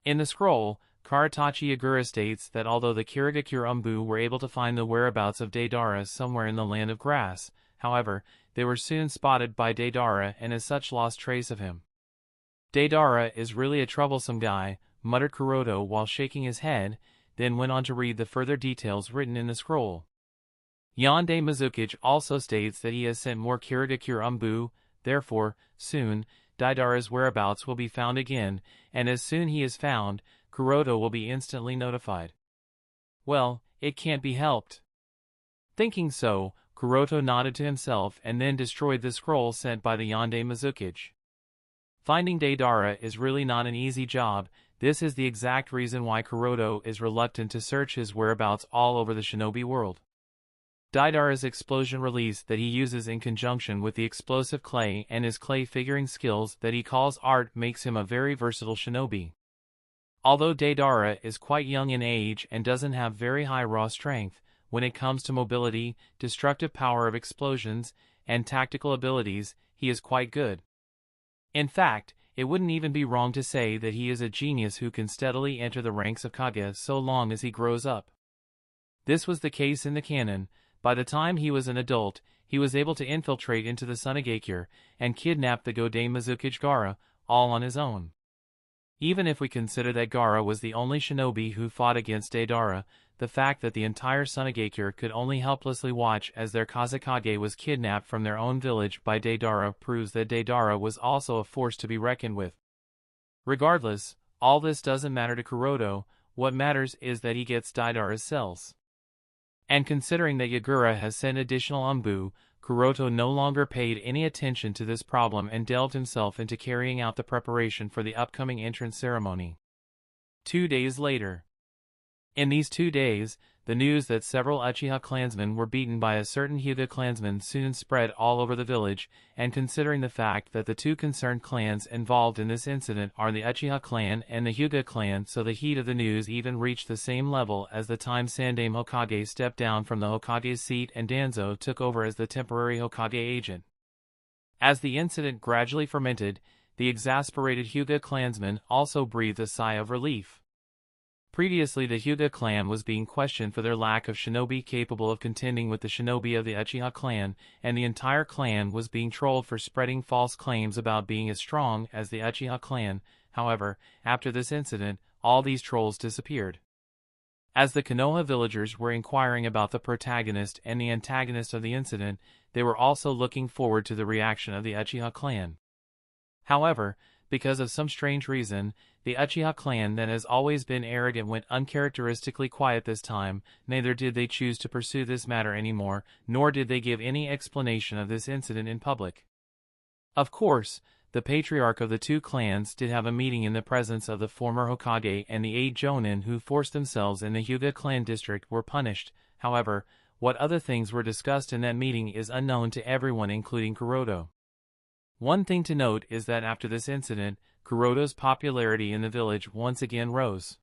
In the scroll, Karatachi Agura states that although the Kirigakure Umbu were able to find the whereabouts of Deidara somewhere in the land of grass, however, they were soon spotted by Deidara and as such lost trace of him. "Deidara is really a troublesome guy," muttered Kuroto while shaking his head, then went on to read the further details written in the scroll. Yonde Mizukage also states that he has sent more Kirigakure Umbu, therefore, soon, Deidara's whereabouts will be found again, and as soon he is found, Kuroto will be instantly notified. Well, it can't be helped. Thinking so, Kuroto nodded to himself and then destroyed the scroll sent by the Yonde Mizukage. Finding Deidara is really not an easy job. This is the exact reason why Kuroto is reluctant to search his whereabouts all over the shinobi world. Deidara's explosion release that he uses in conjunction with the explosive clay and his clay figuring skills that he calls art makes him a very versatile shinobi. Although Deidara is quite young in age and doesn't have very high raw strength, when it comes to mobility, destructive power of explosions, and tactical abilities, he is quite good. In fact, it wouldn't even be wrong to say that he is a genius who can steadily enter the ranks of Kage so long as he grows up. This was the case in the canon. By the time he was an adult, he was able to infiltrate into the Sunagakure and kidnap the Godai Mizukage Gaara, all on his own. Even if we consider that Gaara was the only shinobi who fought against Deidara, the fact that the entire Sunagakure could only helplessly watch as their Kazekage was kidnapped from their own village by Deidara proves that Deidara was also a force to be reckoned with. Regardless, all this doesn't matter to Kuroto. What matters is that he gets Deidara's cells. And considering that Yagura has sent additional Umbu, Kuroto no longer paid any attention to this problem and delved himself into carrying out the preparation for the upcoming entrance ceremony. 2 days later. In these 2 days, the news that several Uchiha clansmen were beaten by a certain Hyuga clansman soon spread all over the village, and considering the fact that the two concerned clans involved in this incident are the Uchiha clan and the Hyuga clan, so the heat of the news even reached the same level as the time Sandaime Hokage stepped down from the Hokage's seat and Danzo took over as the temporary Hokage agent. As the incident gradually fermented, the exasperated Hyuga clansmen also breathed a sigh of relief. Previously, the Hyuga clan was being questioned for their lack of shinobi capable of contending with the shinobi of the Uchiha clan, and the entire clan was being trolled for spreading false claims about being as strong as the Uchiha clan. However, after this incident, all these trolls disappeared. As the Konoha villagers were inquiring about the protagonist and the antagonist of the incident, they were also looking forward to the reaction of the Uchiha clan. However, because of some strange reason, the Uchiha clan that has always been arrogant went uncharacteristically quiet this time. Neither did they choose to pursue this matter anymore, nor did they give any explanation of this incident in public. Of course, the patriarch of the two clans did have a meeting in the presence of the former Hokage, and the 8 jonin who forced themselves in the Hyuga clan district were punished. However, what other things were discussed in that meeting is unknown to everyone, including Kuroto. One thing to note is that after this incident, Kuroto's popularity in the village once again rose.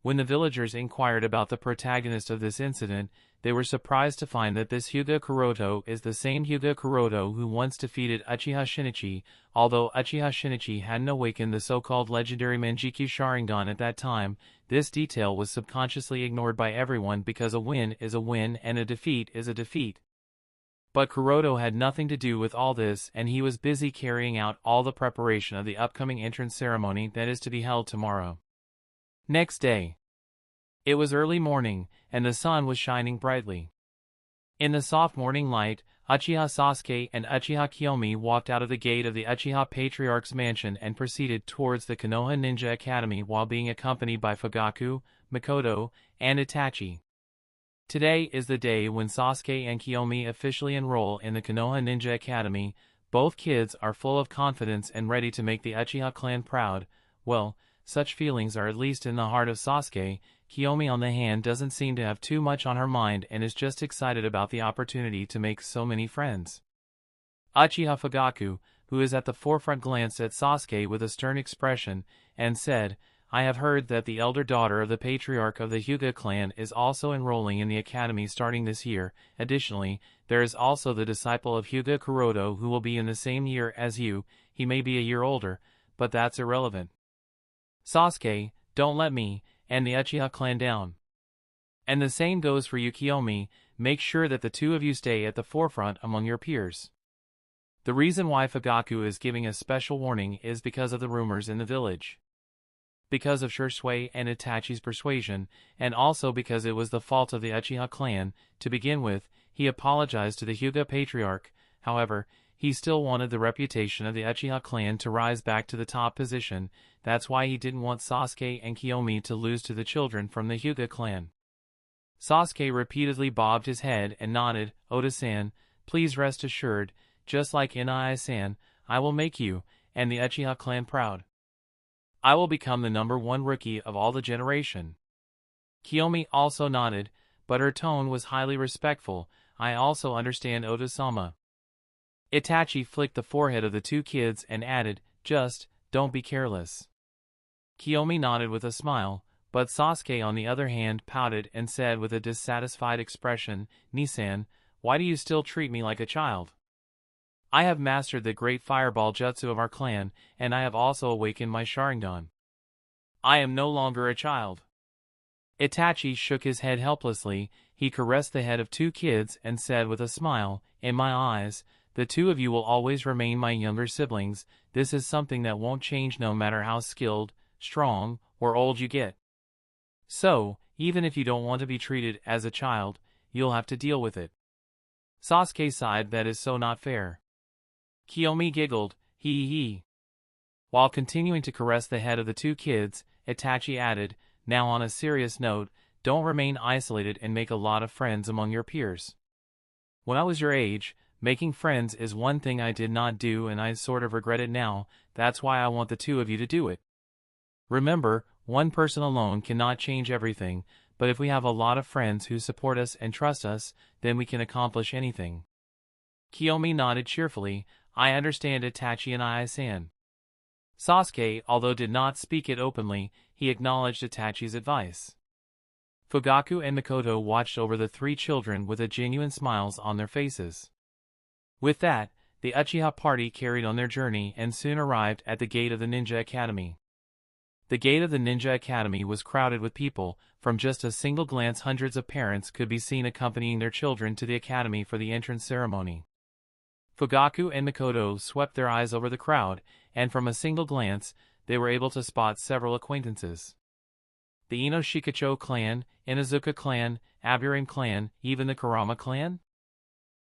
When the villagers inquired about the protagonist of this incident, they were surprised to find that this Hyuga Kuroto is the same Hyuga Kuroto who once defeated Uchiha Shinichi. Although Uchiha Shinichi hadn't awakened the so-called legendary Manjikyu Sharingan at that time, this detail was subconsciously ignored by everyone because a win is a win and a defeat is a defeat. But Kuroto had nothing to do with all this, and he was busy carrying out all the preparation of the upcoming entrance ceremony that is to be held tomorrow. Next day. It was early morning, and the sun was shining brightly. In the soft morning light, Uchiha Sasuke and Uchiha Kiyomi walked out of the gate of the Uchiha Patriarch's mansion and proceeded towards the Konoha Ninja Academy while being accompanied by Fugaku, Mikoto, and Itachi. Today is the day when Sasuke and Kiyomi officially enroll in the Konoha Ninja Academy. Both kids are full of confidence and ready to make the Uchiha clan proud. Well, such feelings are at least in the heart of Sasuke. Kiyomi on the hand doesn't seem to have too much on her mind and is just excited about the opportunity to make so many friends. Uchiha Fugaku, who is at the forefront, glanced at Sasuke with a stern expression and said, "I have heard that the elder daughter of the patriarch of the Hyuga clan is also enrolling in the academy starting this year. Additionally, there is also the disciple of Hyuga Kuroto who will be in the same year as you. He may be a year older, but that's irrelevant. Sasuke, don't let me and the Uchiha clan down. And the same goes for you, Kiyomi. Make sure that the two of you stay at the forefront among your peers." The reason why Fugaku is giving a special warning is because of the rumors in the village. Because of Shisui and Itachi's persuasion, and also because it was the fault of the Uchiha clan. To begin with, he apologized to the Hyuga Patriarch. However, he still wanted the reputation of the Uchiha clan to rise back to the top position. That's why he didn't want Sasuke and Kiyomi to lose to the children from the Hyuga clan. Sasuke repeatedly bobbed his head and nodded. "Oda-san, please rest assured, just like Inai-san, I will make you and the Uchiha clan proud. I will become the #1 rookie of all the generation." Kiyomi also nodded, but her tone was highly respectful. "I also understand, Oda-sama." Itachi flicked the forehead of the two kids and added, "Just, don't be careless." Kiyomi nodded with a smile, but Sasuke on the other hand pouted and said with a dissatisfied expression, "Nisan, why do you still treat me like a child? I have mastered the great fireball jutsu of our clan, and I have also awakened my Sharingan. I am no longer a child." Itachi shook his head helplessly. He caressed the head of two kids and said with a smile, "In my eyes, the two of you will always remain my younger siblings. This is something that won't change no matter how skilled, strong, or old you get. So, even if you don't want to be treated as a child, you'll have to deal with it." Sasuke sighed. "That is so not fair." Kiyomi giggled, "Hee." While continuing to caress the head of the two kids, Itachi added, "Now on a serious note, don't remain isolated and make a lot of friends among your peers. When I was your age, making friends is one thing I did not do, and I sort of regret it now. That's why I want the two of you to do it. Remember, one person alone cannot change everything, but if we have a lot of friends who support us and trust us, then we can accomplish anything." Kiyomi nodded cheerfully. "I understand, Itachi and Ai-san." Sasuke, although did not speak it openly, he acknowledged Itachi's advice. Fugaku and Mikoto watched over the three children with a genuine smiles on their faces. With that, the Uchiha party carried on their journey and soon arrived at the gate of the Ninja Academy. The gate of the Ninja Academy was crowded with people. From just a single glance, hundreds of parents could be seen accompanying their children to the academy for the entrance ceremony. Fugaku and Mikoto swept their eyes over the crowd, and from a single glance, they were able to spot several acquaintances. The Inoshikacho clan, Inazuka clan, Aburame clan, even the Kurama clan?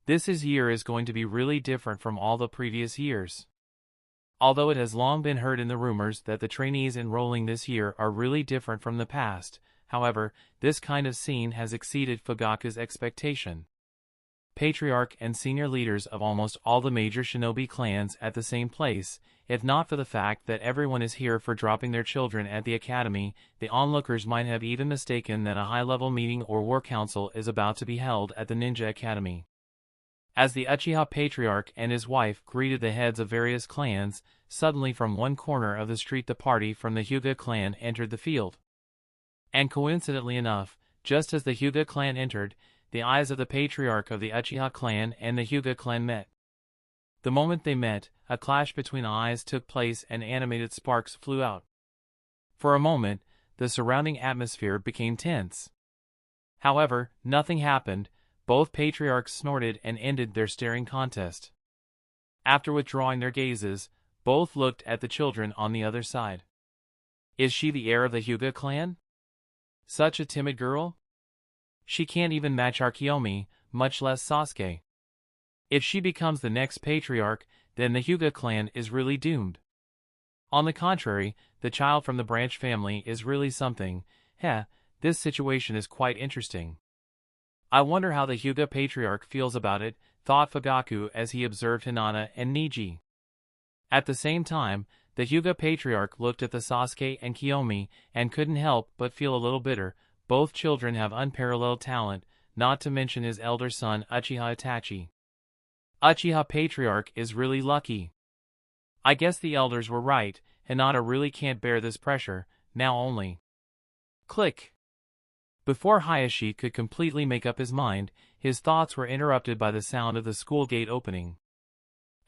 This year is going to be really different from all the previous years. Although it has long been heard in the rumors that the trainees enrolling this year are really different from the past, however, this kind of scene has exceeded Fugaku's expectation. patriarch and senior leaders of almost all the major shinobi clans at the same place. If not for the fact that everyone is here for dropping their children at the academy, the onlookers might have even mistaken that a high-level meeting or war council is about to be held at the ninja academy. As the Uchiha patriarch and his wife greeted the heads of various clans, suddenly from one corner of the street the party from the Hyuga clan entered the field. And coincidentally enough, just as the Hyuga clan entered, the eyes of the patriarch of the Uchiha clan and the Hyuga clan met. The moment they met, a clash between eyes took place and animated sparks flew out. For a moment, the surrounding atmosphere became tense. However, nothing happened. Both patriarchs snorted and ended their staring contest. After withdrawing their gazes, both looked at the children on the other side. Is she the heir of the Hyuga clan? Such a timid girl? She can't even match our Kiyomi, much less Sasuke. If she becomes the next patriarch, then the Hyuga clan is really doomed. On the contrary, the child from the branch family is really something. This situation is quite interesting. I wonder how the Hyuga patriarch feels about it, thought Fugaku as he observed Hinata and Niji. At the same time, the Hyuga patriarch looked at the Sasuke and Kiyomi and couldn't help but feel a little bitter. Both children have unparalleled talent, not to mention his elder son Uchiha Itachi. Uchiha patriarch is really lucky. I guess the elders were right, Hinata really can't bear this pressure, now only. Click. Before Hayashi could completely make up his mind, his thoughts were interrupted by the sound of the school gate opening.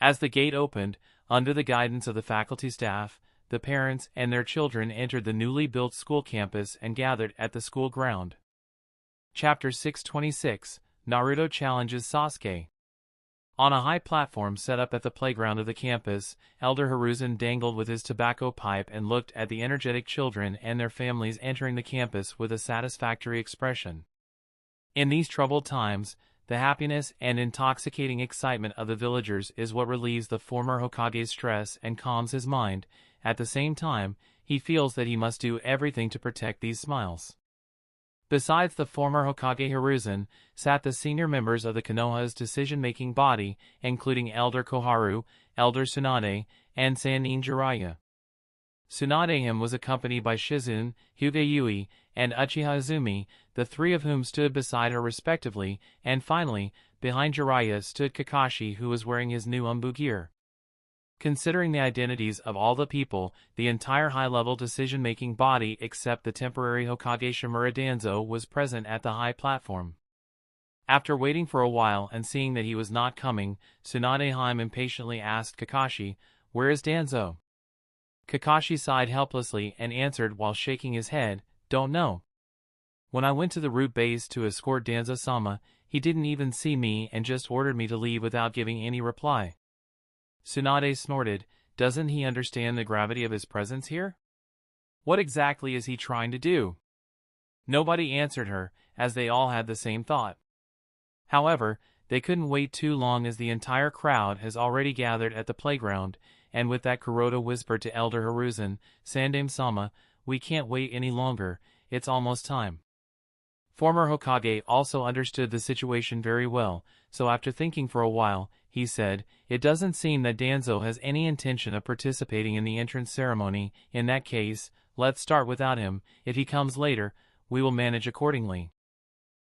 As the gate opened, under the guidance of the faculty staff, the parents and their children entered the newly built school campus and gathered at the school ground. Chapter 626, Naruto challenges Sasuke. On a high platform set up at the playground of the campus, Elder Hiruzen dangled with his tobacco pipe and looked at the energetic children and their families entering the campus with a satisfactory expression. In these troubled times, the happiness and intoxicating excitement of the villagers is what relieves the former Hokage's stress and calms his mind. At the same time, he feels that he must do everything to protect these smiles. Besides the former Hokage Hiruzen, sat the senior members of the Konoha's decision-making body, including Elder Koharu, Elder Tsunade, and Sannin Jiraiya. Tsunade was accompanied by Shizune, Hyuga Yui, and Uchiha Izumi, the three of whom stood beside her respectively, and finally, behind Jiraiya stood Kakashi, who was wearing his new umbu gear. Considering the identities of all the people, the entire high-level decision-making body except the temporary Hokage Shimura Danzo was present at the high platform. After waiting for a while and seeing that he was not coming, Tsunade impatiently asked Kakashi, "Where is Danzo?" Kakashi sighed helplessly and answered while shaking his head, "Don't know. When I went to the root base to escort Danzo-sama, he didn't even see me and just ordered me to leave without giving any reply." Tsunade snorted, "Doesn't he understand the gravity of his presence here? What exactly is he trying to do?" Nobody answered her, as they all had the same thought. However, they couldn't wait too long as the entire crowd has already gathered at the playground, and with that Kuroto whispered to Elder Hiruzen, "Sandame-sama, we can't wait any longer, it's almost time." Former Hokage also understood the situation very well, so after thinking for a while, he said, "It doesn't seem that Danzo has any intention of participating in the entrance ceremony. In that case, let's start without him. If he comes later, we will manage accordingly."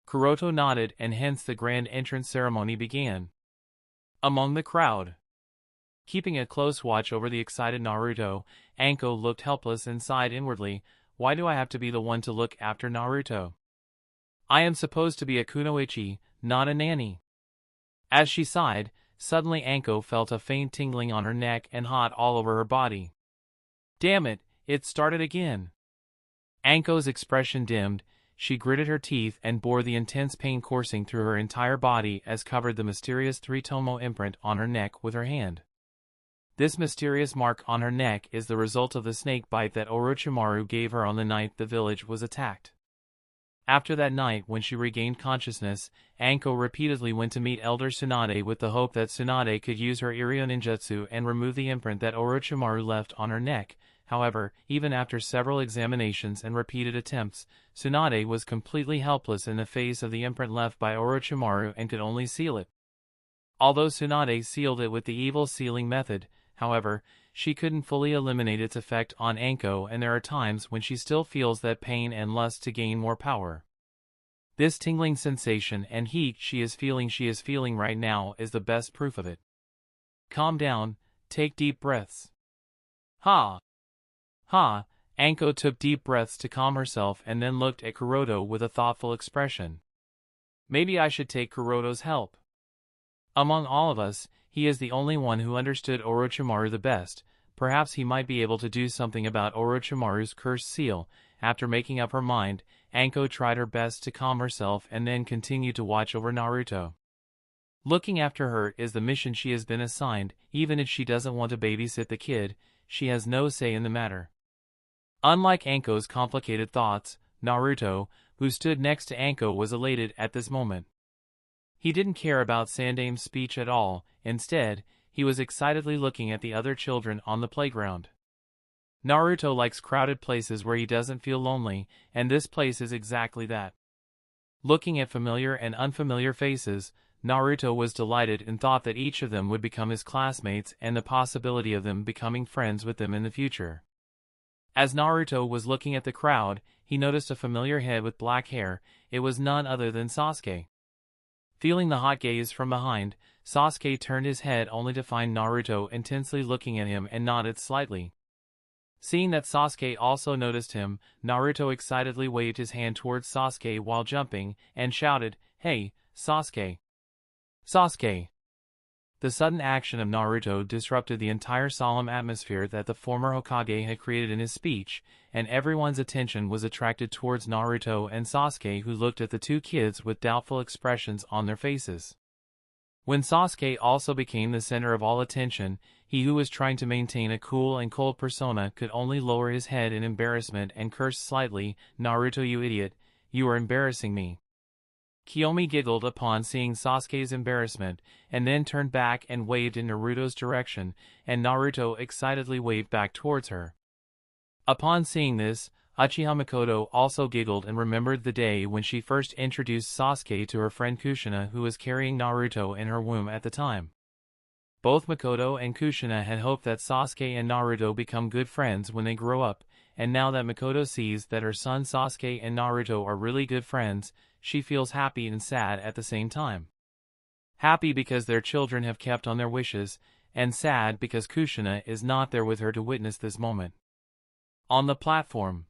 Kuroto nodded and hence the grand entrance ceremony began. Among the crowd, keeping a close watch over the excited Naruto, Anko looked helpless and sighed inwardly, "Why do I have to be the one to look after Naruto? I am supposed to be a kunoichi, not a nanny." As she sighed, suddenly Anko felt a faint tingling on her neck and hot all over her body. Damn it, it started again. Anko's expression dimmed, she gritted her teeth and bore the intense pain coursing through her entire body as covered the mysterious three-tomo imprint on her neck with her hand. This mysterious mark on her neck is the result of the snake bite that Orochimaru gave her on the night the village was attacked. After that night when she regained consciousness, Anko repeatedly went to meet Elder Tsunade with the hope that Tsunade could use her Iryo ninjutsu and remove the imprint that Orochimaru left on her neck. However, even after several examinations and repeated attempts, Tsunade was completely helpless in the face of the imprint left by Orochimaru and could only seal it. Although Tsunade sealed it with the evil sealing method, however, she couldn't fully eliminate its effect on Anko, and there are times when she still feels that pain and lust to gain more power. This tingling sensation and heat she is feeling right now is the best proof of it. Calm down, take deep breaths. Ha! Ha! Anko took deep breaths to calm herself and then looked at Kuroto with a thoughtful expression. Maybe I should take Kuroto's help. Among all of us, he is the only one who understood Orochimaru the best. Perhaps he might be able to do something about Orochimaru's cursed seal. After making up her mind, Anko tried her best to calm herself and then continued to watch over Naruto. Looking after her is the mission she has been assigned. Even if she doesn't want to babysit the kid, she has no say in the matter. Unlike Anko's complicated thoughts, Naruto, who stood next to Anko, was elated at this moment. He didn't care about Sandame's speech at all. Instead, he was excitedly looking at the other children on the playground. Naruto likes crowded places where he doesn't feel lonely, and this place is exactly that. Looking at familiar and unfamiliar faces, Naruto was delighted and thought that each of them would become his classmates and the possibility of them becoming friends with them in the future. As Naruto was looking at the crowd, he noticed a familiar head with black hair. It was none other than Sasuke. Feeling the hot gaze from behind, Sasuke turned his head only to find Naruto intensely looking at him and nodded slightly. Seeing that Sasuke also noticed him, Naruto excitedly waved his hand towards Sasuke while jumping, and shouted, "Hey, Sasuke! Sasuke!" The sudden action of Naruto disrupted the entire solemn atmosphere that the former Hokage had created in his speech, and everyone's attention was attracted towards Naruto and Sasuke, who looked at the two kids with doubtful expressions on their faces. When Sasuke also became the center of all attention, he who was trying to maintain a cool and cold persona could only lower his head in embarrassment and curse slightly, "Naruto, you idiot, you are embarrassing me." Kiyomi giggled upon seeing Sasuke's embarrassment, and then turned back and waved in Naruto's direction, and Naruto excitedly waved back towards her. Upon seeing this, Uchiha Mikoto also giggled and remembered the day when she first introduced Sasuke to her friend Kushina, who was carrying Naruto in her womb at the time. Both Mikoto and Kushina had hoped that Sasuke and Naruto become good friends when they grow up, and now that Mikoto sees that her son Sasuke and Naruto are really good friends, she feels happy and sad at the same time. Happy because their children have kept on their wishes, and sad because Kushina is not there with her to witness this moment. On the platform,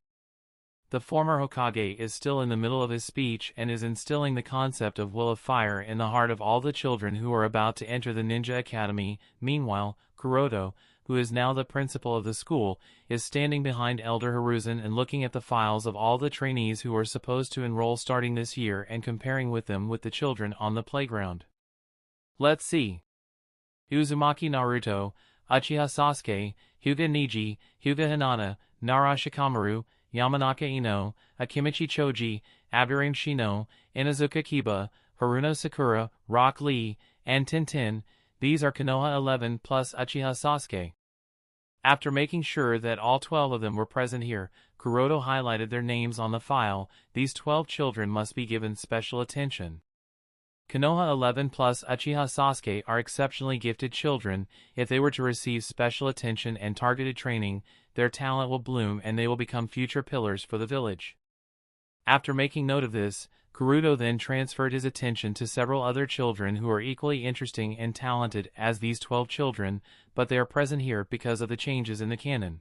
the former Hokage is still in the middle of his speech and is instilling the concept of will of fire in the heart of all the children who are about to enter the ninja academy. Meanwhile, Kuroto, who is now the principal of the school, is standing behind Elder Hiruzen and looking at the files of all the trainees who are supposed to enroll starting this year and comparing with them with the children on the playground. Let's see. Uzumaki Naruto, Uchiha Sasuke, Hyuga Neji, Hyuga Hinata, Nara Shikamaru, Yamanaka Ino, Akimichi Choji, Abdurrahim Shino, Inazuka Kiba, Haruno Sakura, Rock Lee, and Tintin. These are Konoha 11 plus Uchiha Sasuke. After making sure that all 12 of them were present here, Kuroto highlighted their names on the file. These 12 children must be given special attention. Konoha 11 plus Uchiha Sasuke are exceptionally gifted children. If they were to receive special attention and targeted training, their talent will bloom and they will become future pillars for the village. After making note of this, Kuroto then transferred his attention to several other children who are equally interesting and talented as these 12 children, but they are present here because of the changes in the canon.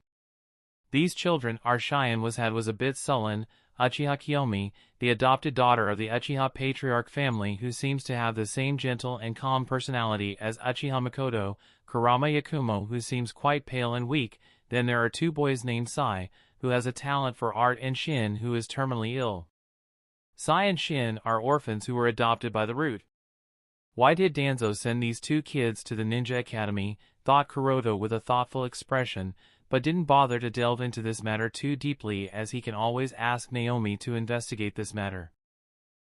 These children are shy and was a bit sullen. Uchiha Kiyomi, the adopted daughter of the Uchiha patriarch family, who seems to have the same gentle and calm personality as Uchiha Mikoto. Kurama Yakumo, who seems quite pale and weak. Then there are two boys named Sai, who has a talent for art, and Shin, who is terminally ill. Sai and Shin are orphans who were adopted by the root. Why did Danzo send these two kids to the ninja academy, thought Kuroto with a thoughtful expression, but didn't bother to delve into this matter too deeply, as he can always ask Naomi to investigate this matter.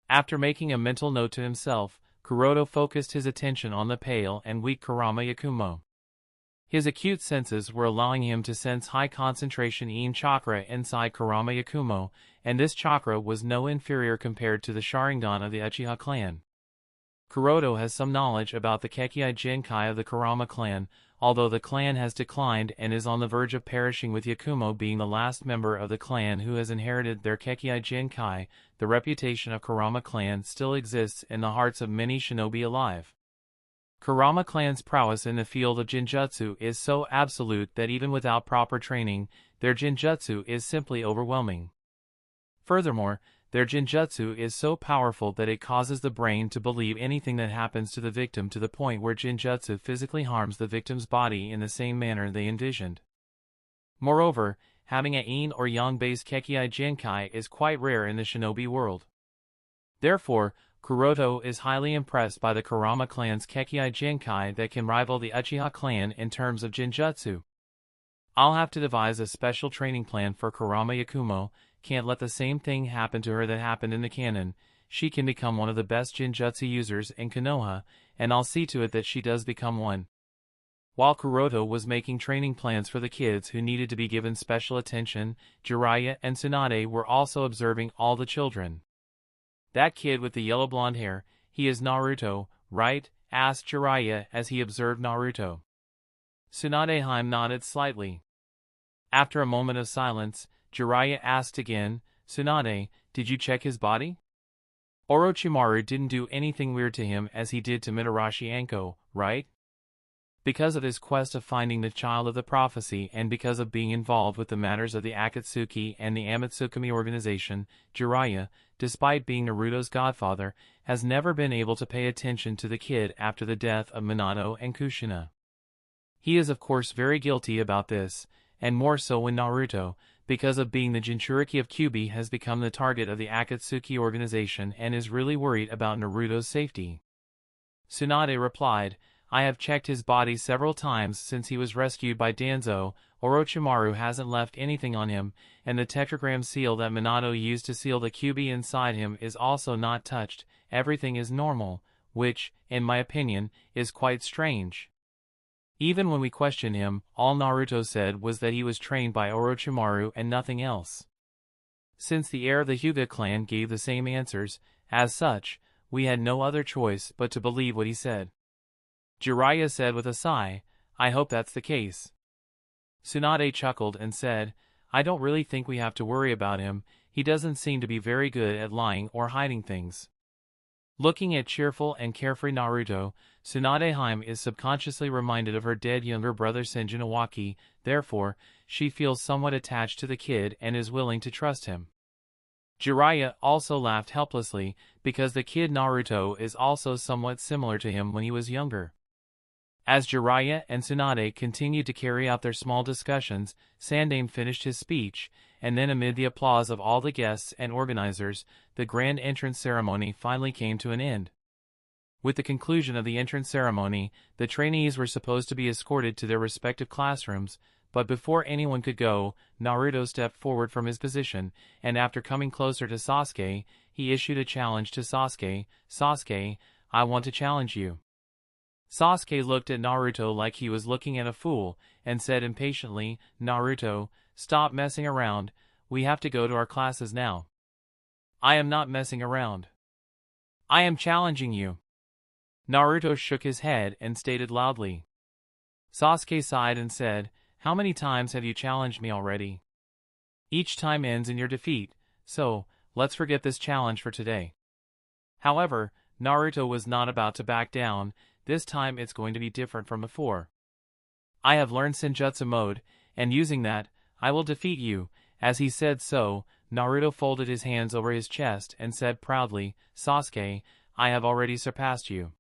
After making a mental note to himself, Kuroto focused his attention on the pale and weak Kurama Yakumo. His acute senses were allowing him to sense high concentration In chakra inside Kurama Yakumo, and this chakra was no inferior compared to the Sharingan of the Uchiha clan. Kuroto has some knowledge about the Kekkei Jinkai of the Kurama clan, although the clan has declined and is on the verge of perishing, with Yakumo being the last member of the clan who has inherited their Kekkei Jinkai. The reputation of Kurama clan still exists in the hearts of many shinobi alive. Kurama clan's prowess in the field of Jinjutsu is so absolute that even without proper training, their Jinjutsu is simply overwhelming. Furthermore, their Jinjutsu is so powerful that it causes the brain to believe anything that happens to the victim, to the point where Jinjutsu physically harms the victim's body in the same manner they envisioned. Moreover, having a In or Yang-based Kekkei Jinkai is quite rare in the shinobi world. Therefore, Kuroto is highly impressed by the Kurama clan's Kekkei Jinkai that can rival the Uchiha clan in terms of Jinjutsu. I'll have to devise a special training plan for Kurama Yakumo. Can't let the same thing happen to her that happened in the Canon. She can become one of the best Jinjutsu users in Konoha, and I'll see to it that she does become one. While Kuroto was making training plans for the kids who needed to be given special attention, Jiraiya and Tsunade were also observing all the children. "That kid with the yellow blonde hair, he is Naruto, right?" asked Jiraiya as he observed Naruto. Tsunade nodded slightly. After a moment of silence, Jiraiya asked again, "Tsunade, did you check his body? Orochimaru didn't do anything weird to him as he did to Mitarashi Anko, right?" Because of his quest of finding the child of the prophecy and because of being involved with the matters of the Akatsuki and the Amatsukami organization, Jiraiya, despite being Naruto's godfather, has never been able to pay attention to the kid after the death of Minato and Kushina. He is of course very guilty about this, and more so when Naruto, because of being the Jinchuriki of Kyuubi, has become the target of the Akatsuki organization and is really worried about Naruto's safety. Tsunade replied, "I have checked his body several times since he was rescued by Danzo. Orochimaru hasn't left anything on him, and the tetragram seal that Minato used to seal the Kyuubi inside him is also not touched. Everything is normal, which, in my opinion, is quite strange." Even when we questioned him, all Naruto said was that he was trained by Orochimaru and nothing else. Since the heir of the Hyuga clan gave the same answers, as such, we had no other choice but to believe what he said. Jiraiya said with a sigh, "I hope that's the case." Tsunade chuckled and said, "I don't really think we have to worry about him. He doesn't seem to be very good at lying or hiding things." Looking at cheerful and carefree Naruto, Tsunade is subconsciously reminded of her dead younger brother Senjin Iwaki. Therefore, she feels somewhat attached to the kid and is willing to trust him. Jiraiya also laughed helplessly, because the kid Naruto is also somewhat similar to him when he was younger. As Jiraiya and Tsunade continued to carry out their small discussions, Sandaime finished his speech, and then amid the applause of all the guests and organizers, the grand entrance ceremony finally came to an end. With the conclusion of the entrance ceremony, the trainees were supposed to be escorted to their respective classrooms, but before anyone could go, Naruto stepped forward from his position, and after coming closer to Sasuke, he issued a challenge to Sasuke. "Sasuke, I want to challenge you." Sasuke looked at Naruto like he was looking at a fool, and said impatiently, "Naruto, stop messing around, we have to go to our classes now." "I am not messing around. I am challenging you." Naruto shook his head and stated loudly. Sasuke sighed and said, "How many times have you challenged me already? Each time ends in your defeat, so, let's forget this challenge for today." However, Naruto was not about to back down. This time it's going to be different from before. "I have learned Senjutsu mode, and using that, I will defeat you." As he said so, Naruto folded his hands over his chest and said proudly, "Sasuke, I have already surpassed you."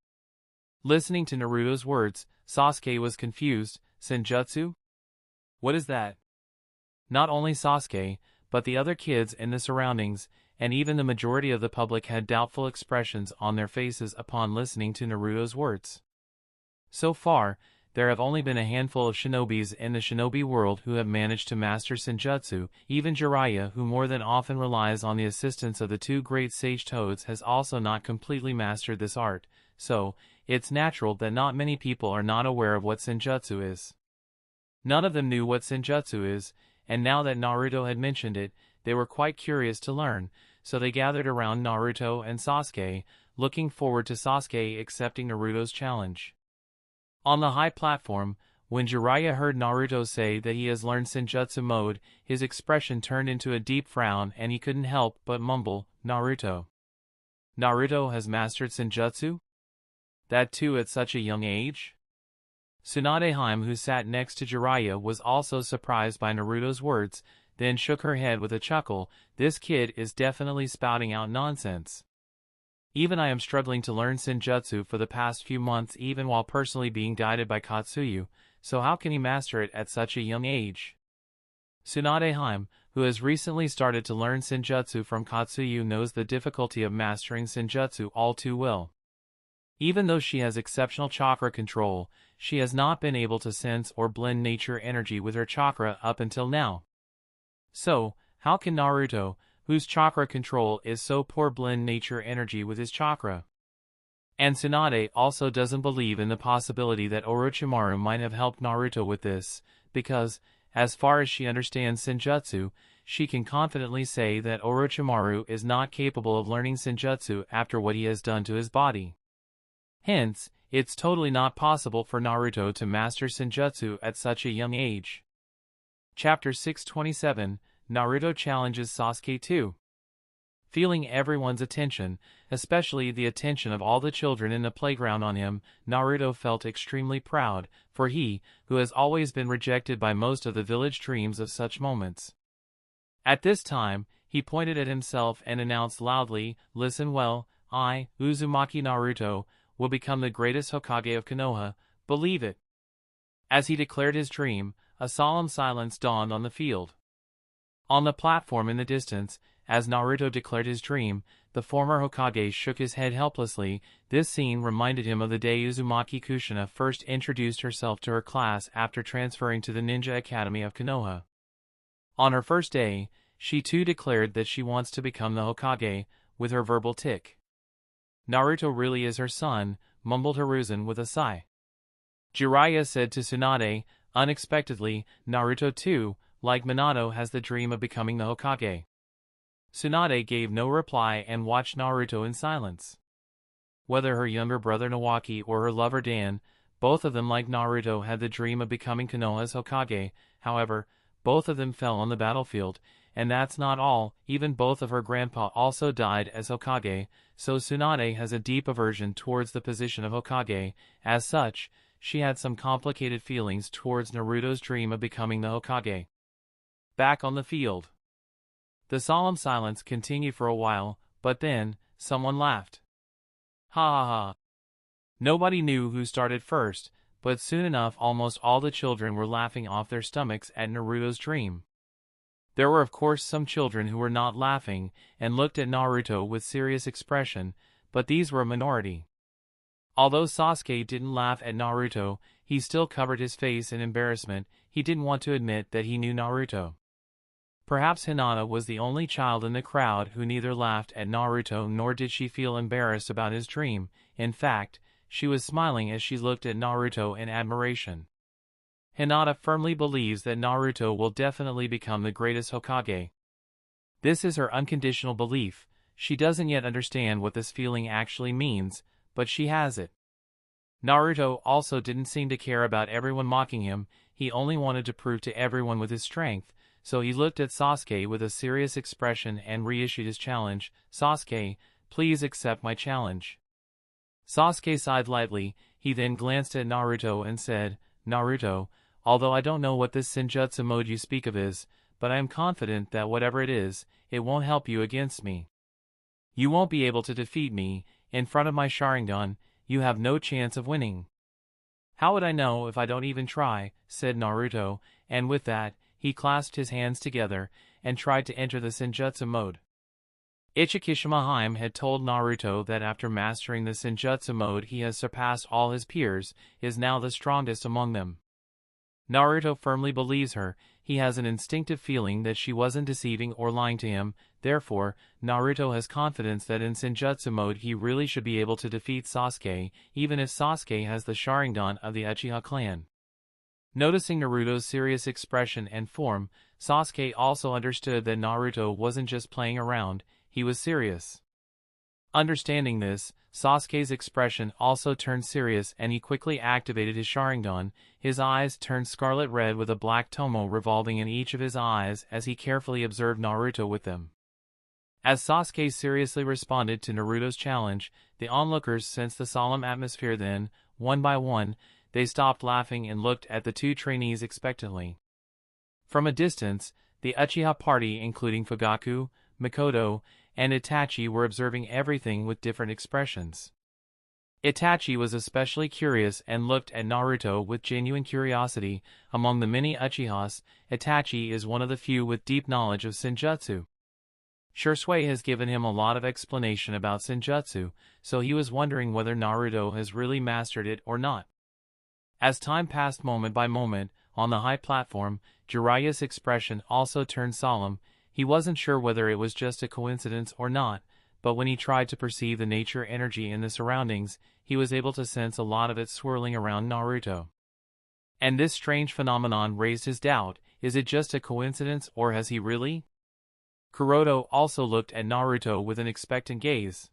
Listening to Naruto's words, Sasuke was confused. "Senjutsu? What is that?" Not only Sasuke, but the other kids in the surroundings, and even the majority of the public had doubtful expressions on their faces upon listening to Naruto's words. So far, there have only been a handful of shinobis in the shinobi world who have managed to master Senjutsu. Even Jiraiya, who more than often relies on the assistance of the two great sage toads, has also not completely mastered this art, so, it's natural that not many people are not aware of what Senjutsu is. None of them knew what Senjutsu is, and now that Naruto had mentioned it, they were quite curious to learn, so they gathered around Naruto and Sasuke, looking forward to Sasuke accepting Naruto's challenge. On the high platform, when Jiraiya heard Naruto say that he has learned Senjutsu mode, his expression turned into a deep frown and he couldn't help but mumble, "Naruto. Naruto has mastered Senjutsu? That too at such a young age?" Tsunade, who sat next to Jiraiya, was also surprised by Naruto's words, then shook her head with a chuckle. "This kid is definitely spouting out nonsense. Even I am struggling to learn Senjutsu for the past few months even while personally being guided by Katsuyu, so how can he master it at such a young age?" Tsunade, who has recently started to learn Senjutsu from Katsuyu, knows the difficulty of mastering Senjutsu all too well. Even though she has exceptional chakra control, she has not been able to sense or blend nature energy with her chakra up until now. So, how can Naruto, whose chakra control is so poor, blend nature energy with his chakra? And Tsunade also doesn't believe in the possibility that Orochimaru might have helped Naruto with this, because, as far as she understands Senjutsu, she can confidently say that Orochimaru is not capable of learning Senjutsu after what he has done to his body. Hence, it's totally not possible for Naruto to master Senjutsu at such a young age. Chapter 627, Naruto challenges Sasuke 2. Feeling everyone's attention, especially the attention of all the children in the playground on him, Naruto felt extremely proud, for he, who has always been rejected by most of the village, dreams of such moments. At this time, he pointed at himself and announced loudly, "Listen well, I, Uzumaki Naruto, will become the greatest Hokage of Konoha, believe it." As he declared his dream, a solemn silence dawned on the field. On the platform in the distance, as Naruto declared his dream, the former Hokage shook his head helplessly. This scene reminded him of the day Uzumaki Kushina first introduced herself to her class after transferring to the Ninja Academy of Konoha. On her first day, she too declared that she wants to become the Hokage, with her verbal tick. "Naruto really is her son," mumbled Hiruzen with a sigh. Jiraiya said to Tsunade, unexpectedly, "Naruto too, like Minato, has the dream of becoming the Hokage." Tsunade gave no reply and watched Naruto in silence. Whether her younger brother Nawaki or her lover Dan, both of them like Naruto had the dream of becoming Konoha's Hokage. However, both of them fell on the battlefield, and that's not all. Even both of her grandpa also died as Hokage, so Tsunade has a deep aversion towards the position of Hokage. As such, she had some complicated feelings towards Naruto's dream of becoming the Hokage. Back on the field. The solemn silence continued for a while, but then, someone laughed. Ha ha ha. Nobody knew who started first, but soon enough almost all the children were laughing off their stomachs at Naruto's dream. There were of course some children who were not laughing, and looked at Naruto with serious expression, but these were a minority. Although Sasuke didn't laugh at Naruto, he still covered his face in embarrassment. He didn't want to admit that he knew Naruto. Perhaps Hinata was the only child in the crowd who neither laughed at Naruto nor did she feel embarrassed about his dream. In fact, she was smiling as she looked at Naruto in admiration. Hinata firmly believes that Naruto will definitely become the greatest Hokage. This is her unconditional belief. She doesn't yet understand what this feeling actually means, but she has it. Naruto also didn't seem to care about everyone mocking him. He only wanted to prove to everyone with his strength, so he looked at Sasuke with a serious expression and reissued his challenge. "Sasuke, please accept my challenge." Sasuke sighed lightly. He then glanced at Naruto and said, "Naruto, although I don't know what this Senjutsu mode you speak of is, but I am confident that whatever it is, it won't help you against me. You won't be able to defeat me. In front of my Sharingan, you have no chance of winning." "How would I know if I don't even try?" said Naruto, and with that, he clasped his hands together and tried to enter the Senjutsu mode. Ichikishima had told Naruto that after mastering the Senjutsu mode he has surpassed all his peers, is now the strongest among them. Naruto firmly believes her. He has an instinctive feeling that she wasn't deceiving or lying to him. Therefore, Naruto has confidence that in Senjutsu mode he really should be able to defeat Sasuke, even if Sasuke has the Sharingan of the Uchiha clan. Noticing Naruto's serious expression and form, Sasuke also understood that Naruto wasn't just playing around, he was serious. Understanding this, Sasuke's expression also turned serious and he quickly activated his Sharingan. His eyes turned scarlet red with a black tomo revolving in each of his eyes as he carefully observed Naruto with them. As Sasuke seriously responded to Naruto's challenge, the onlookers sensed the solemn atmosphere. Then, one by one, they stopped laughing and looked at the two trainees expectantly. From a distance, the Uchiha party including Fugaku, Mikoto, and Itachi were observing everything with different expressions. Itachi was especially curious and looked at Naruto with genuine curiosity. Among the many Uchihas, Itachi is one of the few with deep knowledge of Senjutsu. Shursui has given him a lot of explanation about Senjutsu, so he was wondering whether Naruto has really mastered it or not. As time passed moment by moment, on the high platform, Jiraiya's expression also turned solemn. He wasn't sure whether it was just a coincidence or not, but when he tried to perceive the nature energy in the surroundings, he was able to sense a lot of it swirling around Naruto. And this strange phenomenon raised his doubt, is it just a coincidence or has he really? Kuroto also looked at Naruto with an expectant gaze.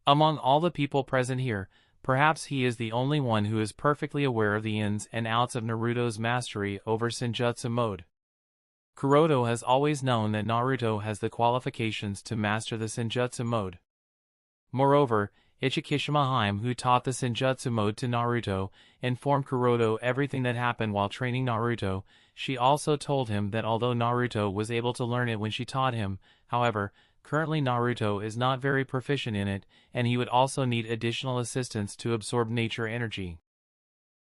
Among all the people present here, perhaps he is the only one who is perfectly aware of the ins and outs of Naruto's mastery over Senjutsu mode. Kuroto has always known that Naruto has the qualifications to master the Senjutsu mode. Moreover, Ichikishima Haim, who taught the Senjutsu mode to Naruto, informed Kuroto everything that happened while training Naruto. She also told him that although Naruto was able to learn it when she taught him, however, currently Naruto is not very proficient in it, and he would also need additional assistance to absorb nature energy.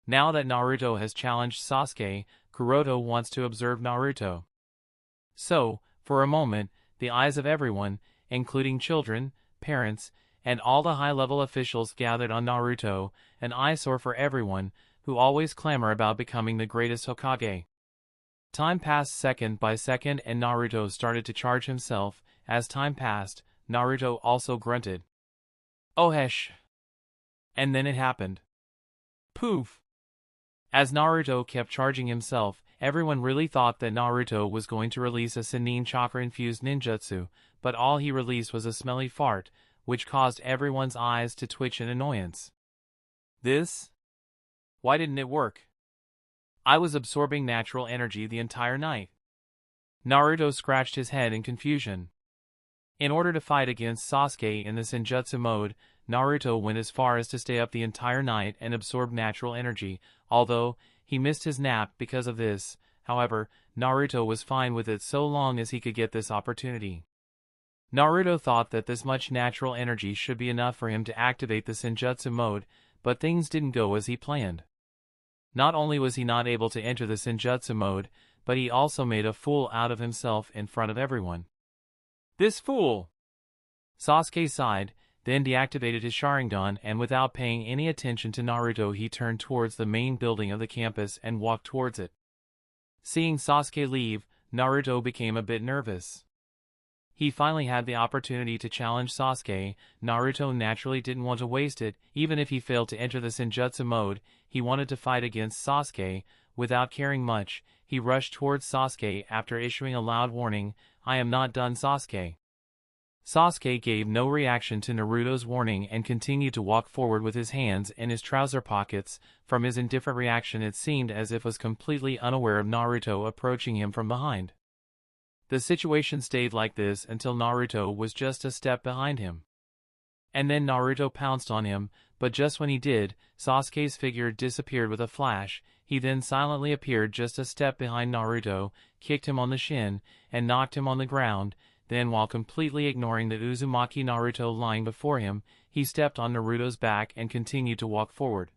Now that Naruto has challenged Sasuke, Kuroto wants to observe Naruto. So, for a moment, the eyes of everyone, including children, parents, and all the high-level officials gathered on Naruto, an eyesore for everyone, who always clamor about becoming the greatest Hokage. Time passed second by second and Naruto started to charge himself. As time passed, Naruto also grunted. "Oh hesh." And then it happened. Poof! As Naruto kept charging himself, everyone really thought that Naruto was going to release a Sennin chakra-infused ninjutsu, but all he released was a smelly fart, which caused everyone's eyes to twitch in annoyance. This? Why didn't it work? I was absorbing natural energy the entire night. Naruto scratched his head in confusion. In order to fight against Sasuke in the Senjutsu mode, Naruto went as far as to stay up the entire night and absorb natural energy, although he missed his nap because of this. However, Naruto was fine with it so long as he could get this opportunity. Naruto thought that this much natural energy should be enough for him to activate the Senjutsu mode, but things didn't go as he planned. Not only was he not able to enter the Senjutsu mode, but he also made a fool out of himself in front of everyone. This fool! Sasuke sighed, then deactivated his Sharingan and without paying any attention to Naruto he turned towards the main building of the campus and walked towards it. Seeing Sasuke leave, Naruto became a bit nervous. He finally had the opportunity to challenge Sasuke. Naruto naturally didn't want to waste it. Even if he failed to enter the Senjutsu mode, he wanted to fight against Sasuke. Without caring much, he rushed towards Sasuke after issuing a loud warning, "I am not done, Sasuke." Sasuke gave no reaction to Naruto's warning and continued to walk forward with his hands in his trouser pockets. From his indifferent reaction it seemed as if he was completely unaware of Naruto approaching him from behind. The situation stayed like this until Naruto was just a step behind him. And then Naruto pounced on him, but just when he did, Sasuke's figure disappeared with a flash. He then silently appeared just a step behind Naruto, kicked him on the shin, and knocked him on the ground. Then while completely ignoring the Uzumaki Naruto lying before him, he stepped on Naruto's back and continued to walk forward.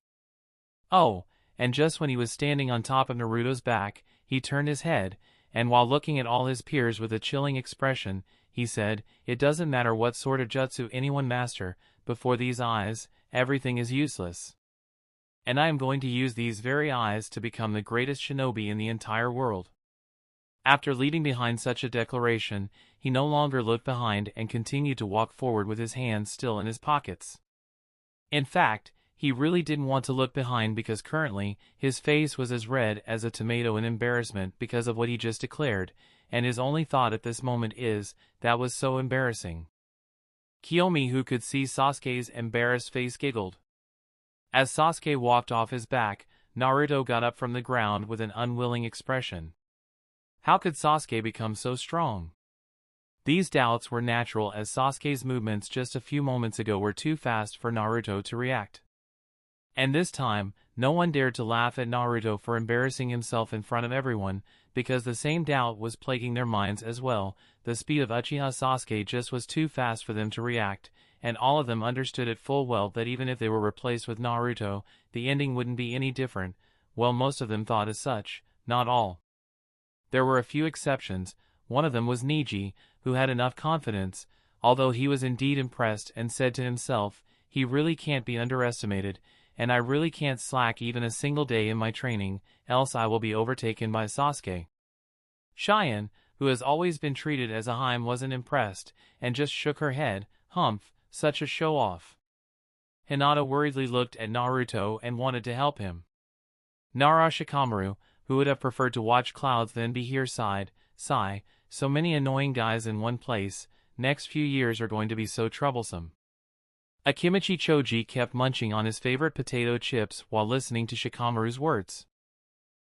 Oh, and just when he was standing on top of Naruto's back, he turned his head, and while looking at all his peers with a chilling expression, he said, "It doesn't matter what sort of jutsu anyone master, before these eyes, everything is useless. And I am going to use these very eyes to become the greatest shinobi in the entire world." After leaving behind such a declaration, he no longer looked behind and continued to walk forward with his hands still in his pockets. In fact, he really didn't want to look behind because currently, his face was as red as a tomato in embarrassment because of what he just declared, and his only thought at this moment is, that was so embarrassing. Kiyomi, who could see Sasuke's embarrassed face, giggled. As Sasuke walked off his back, Naruto got up from the ground with an unwilling expression. How could Sasuke become so strong? These doubts were natural as Sasuke's movements just a few moments ago were too fast for Naruto to react. And this time, no one dared to laugh at Naruto for embarrassing himself in front of everyone, because the same doubt was plaguing their minds as well. The speed of Uchiha Sasuke just was too fast for them to react, and all of them understood it full well that even if they were replaced with Naruto, the ending wouldn't be any different. Well, most of them thought as such, not all. There were a few exceptions. One of them was Neji, who had enough confidence, although he was indeed impressed, and said to himself, he really can't be underestimated, and I really can't slack even a single day in my training, else I will be overtaken by Sasuke. Cheyenne, who has always been treated as a Heim, wasn't impressed, and just shook her head. Humph, such a show-off. Hinata worriedly looked at Naruto and wanted to help him. Nara Shikamaru, who would have preferred to watch clouds than be here, sighed. Sigh, so many annoying guys in one place, next few years are going to be so troublesome. Akimichi Choji kept munching on his favorite potato chips while listening to Shikamaru's words.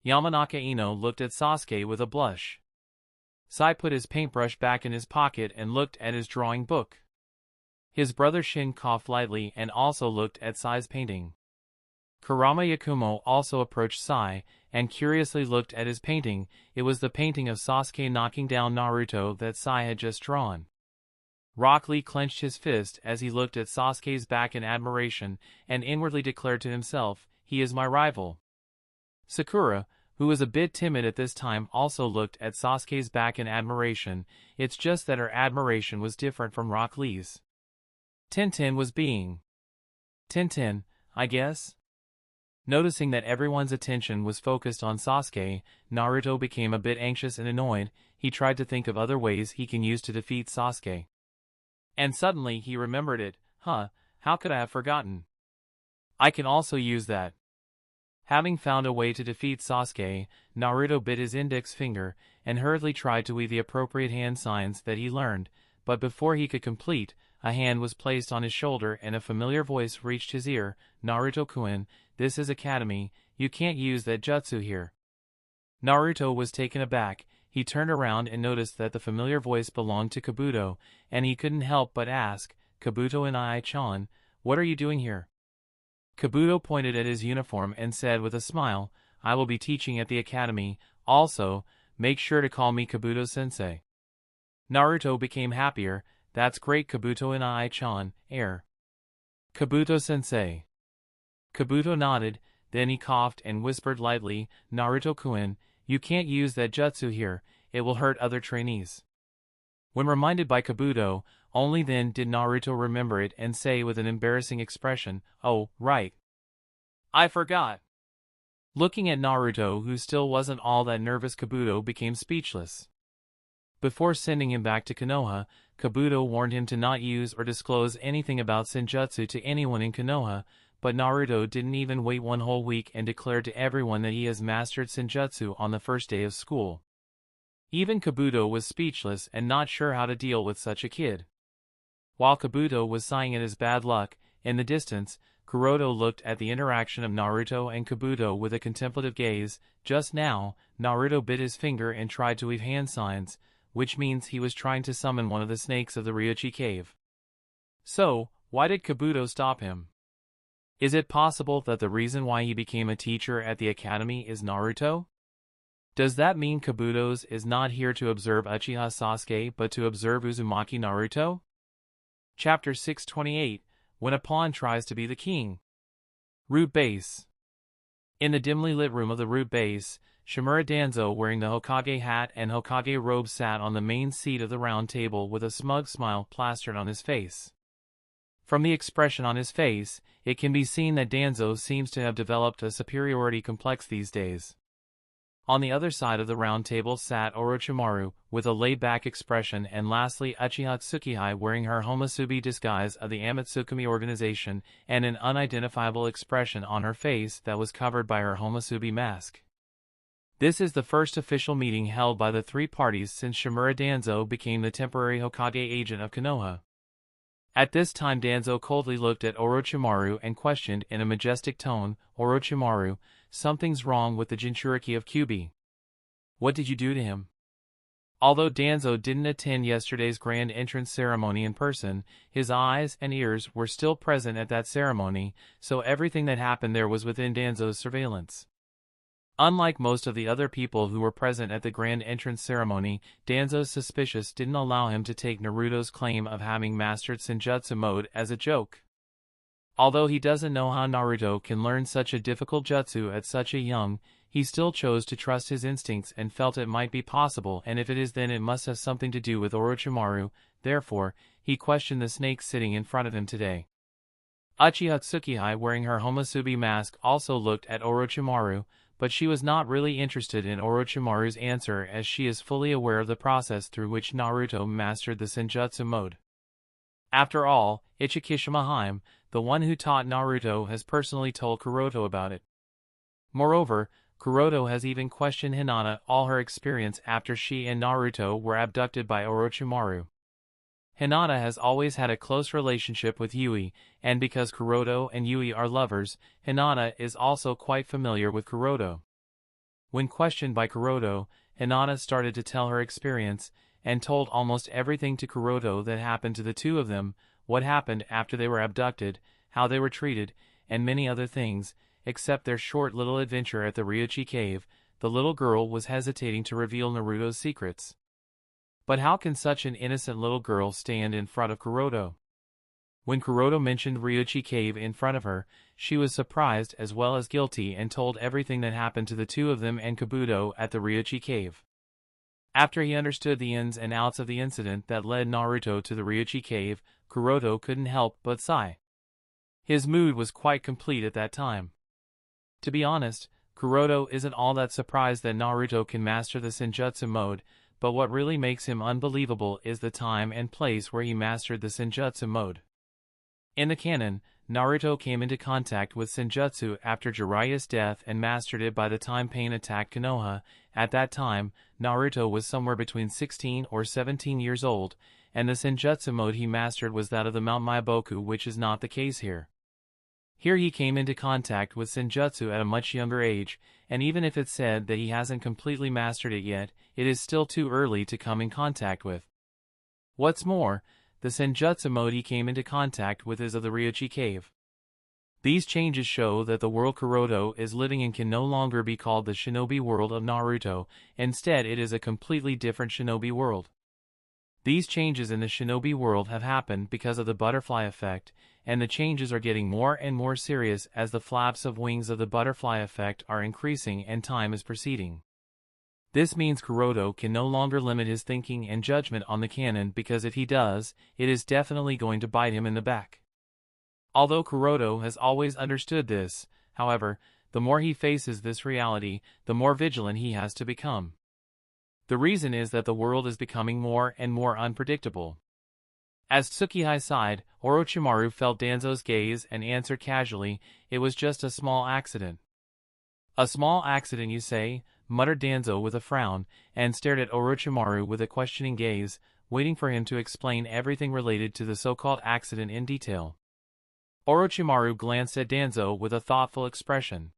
Yamanaka Ino looked at Sasuke with a blush. Sai put his paintbrush back in his pocket and looked at his drawing book. His brother Shin coughed lightly and also looked at Sai's painting. Kurama Yakumo also approached Sai and curiously looked at his painting. It was the painting of Sasuke knocking down Naruto that Sai had just drawn. Rock Lee clenched his fist as he looked at Sasuke's back in admiration and inwardly declared to himself, he is my rival. Sakura, who was a bit timid at this time, also looked at Sasuke's back in admiration. It's just that her admiration was different from Rock Lee's. Tintin was being Tintin, I guess? Noticing that everyone's attention was focused on Sasuke, Naruto became a bit anxious and annoyed. He tried to think of other ways he can use to defeat Sasuke. And suddenly he remembered it. How could I have forgotten? I can also use that. Having found a way to defeat Sasuke, Naruto bit his index finger and hurriedly tried to weave the appropriate hand signs that he learned, but before he could complete, a hand was placed on his shoulder and a familiar voice reached his ear. Naruto-kun, this is Academy, you can't use that jutsu here. Naruto was taken aback. He turned around and noticed that the familiar voice belonged to Kabuto, and he couldn't help but ask, Kabuto and I-chan, what are you doing here? Kabuto pointed at his uniform and said with a smile, I will be teaching at the academy, also, make sure to call me Kabuto-sensei. Naruto became happier. That's great, Kabuto and I-chan, Kabuto-sensei. Kabuto nodded, then he coughed and whispered lightly, Naruto-kun, you can't use that jutsu here, it will hurt other trainees. When reminded by Kabuto, only then did Naruto remember it and say with an embarrassing expression, oh, right. I forgot. Looking at Naruto, who still wasn't all that nervous, Kabuto became speechless. Before sending him back to Konoha, Kabuto warned him to not use or disclose anything about Senjutsu to anyone in Konoha, but Naruto didn't even wait one whole week and declared to everyone that he has mastered Senjutsu on the first day of school. Even Kabuto was speechless and not sure how to deal with such a kid. While Kabuto was sighing at his bad luck, in the distance, Kuroto looked at the interaction of Naruto and Kabuto with a contemplative gaze. Just now, Naruto bit his finger and tried to weave hand signs, which means he was trying to summon one of the snakes of the Ryuchi cave. So, why did Kabuto stop him? Is it possible that the reason why he became a teacher at the academy is Naruto? Does that mean Kabuto's is not here to observe Uchiha Sasuke but to observe Uzumaki Naruto? Chapter 628, When a Pawn Tries to be the King. Root Base. In the dimly lit room of the root base, Shimura Danzo, wearing the Hokage hat and Hokage robe, sat on the main seat of the round table with a smug smile plastered on his face. From the expression on his face, it can be seen that Danzo seems to have developed a superiority complex these days. On the other side of the round table sat Orochimaru, with a laid-back expression, and lastly Uchiha Tsukihi wearing her Homosubi disguise of the Amatsukami organization and an unidentifiable expression on her face that was covered by her Homosubi mask. This is the first official meeting held by the three parties since Shimura Danzo became the temporary Hokage agent of Konoha. At this time Danzo coldly looked at Orochimaru and questioned in a majestic tone, "Orochimaru, something's wrong with the Jinchuriki of Kyuubi. What did you do to him?" Although Danzo didn't attend yesterday's grand entrance ceremony in person, his eyes and ears were still present at that ceremony, so everything that happened there was within Danzo's surveillance. Unlike most of the other people who were present at the grand entrance ceremony, Danzo's suspicious didn't allow him to take Naruto's claim of having mastered Senjutsu mode as a joke. Although he doesn't know how Naruto can learn such a difficult jutsu at such a young, he still chose to trust his instincts and felt it might be possible, and if it is then it must have something to do with Orochimaru. Therefore, he questioned the snake sitting in front of him today. Uchiha Tsukihi wearing her Homosubi mask also looked at Orochimaru, but she was not really interested in Orochimaru's answer as she is fully aware of the process through which Naruto mastered the Senjutsu mode. After all, Ichikishima Haim, the one who taught Naruto, has personally told Kuroto about it. Moreover, Kuroto has even questioned Hinata all her experience after she and Naruto were abducted by Orochimaru. Hinata has always had a close relationship with Yui, and because Kuroto and Yui are lovers, Hinata is also quite familiar with Kuroto. When questioned by Kuroto, Hinata started to tell her experience, and told almost everything to Kuroto that happened to the two of them, what happened after they were abducted, how they were treated, and many other things, except their short little adventure at the Ryuchi cave. The little girl was hesitating to reveal Naruto's secrets. But how can such an innocent little girl stand in front of Kuroto? When Kuroto mentioned Ryuchi cave in front of her, she was surprised as well as guilty and told everything that happened to the two of them and Kabuto at the Ryuchi cave. After he understood the ins and outs of the incident that led Naruto to the Ryuchi cave, Kuroto couldn't help but sigh. His mood was quite complete at that time. To be honest, Kuroto isn't all that surprised that Naruto can master the Senjutsu mode, but what really makes him unbelievable is the time and place where he mastered the Senjutsu mode. In the canon, Naruto came into contact with Senjutsu after Jiraiya's death and mastered it by the time Pain attacked Konoha. At that time, Naruto was somewhere between 16 or 17 years old, and the Senjutsu mode he mastered was that of the Mount Myoboku, which is not the case here. Here he came into contact with Senjutsu at a much younger age, and even if it's said that he hasn't completely mastered it yet, it is still too early to come in contact with. What's more, the Senjutsu mode he came into contact with is of the Ryuchi cave. These changes show that the world Kuroto is living in can no longer be called the shinobi world of Naruto, instead it is a completely different shinobi world. These changes in the shinobi world have happened because of the butterfly effect, and the changes are getting more and more serious as the flaps of wings of the butterfly effect are increasing and time is proceeding. This means Kuroto can no longer limit his thinking and judgment on the canon, because if he does, it is definitely going to bite him in the back. Although Kuroto has always understood this, however, the more he faces this reality, the more vigilant he has to become. The reason is that the world is becoming more and more unpredictable. As Tsukihi sighed, Orochimaru felt Danzo's gaze and answered casually, "It was just a small accident." "A small accident, you say?" muttered Danzo with a frown, and stared at Orochimaru with a questioning gaze, waiting for him to explain everything related to the so-called accident in detail. Orochimaru glanced at Danzo with a thoughtful expression.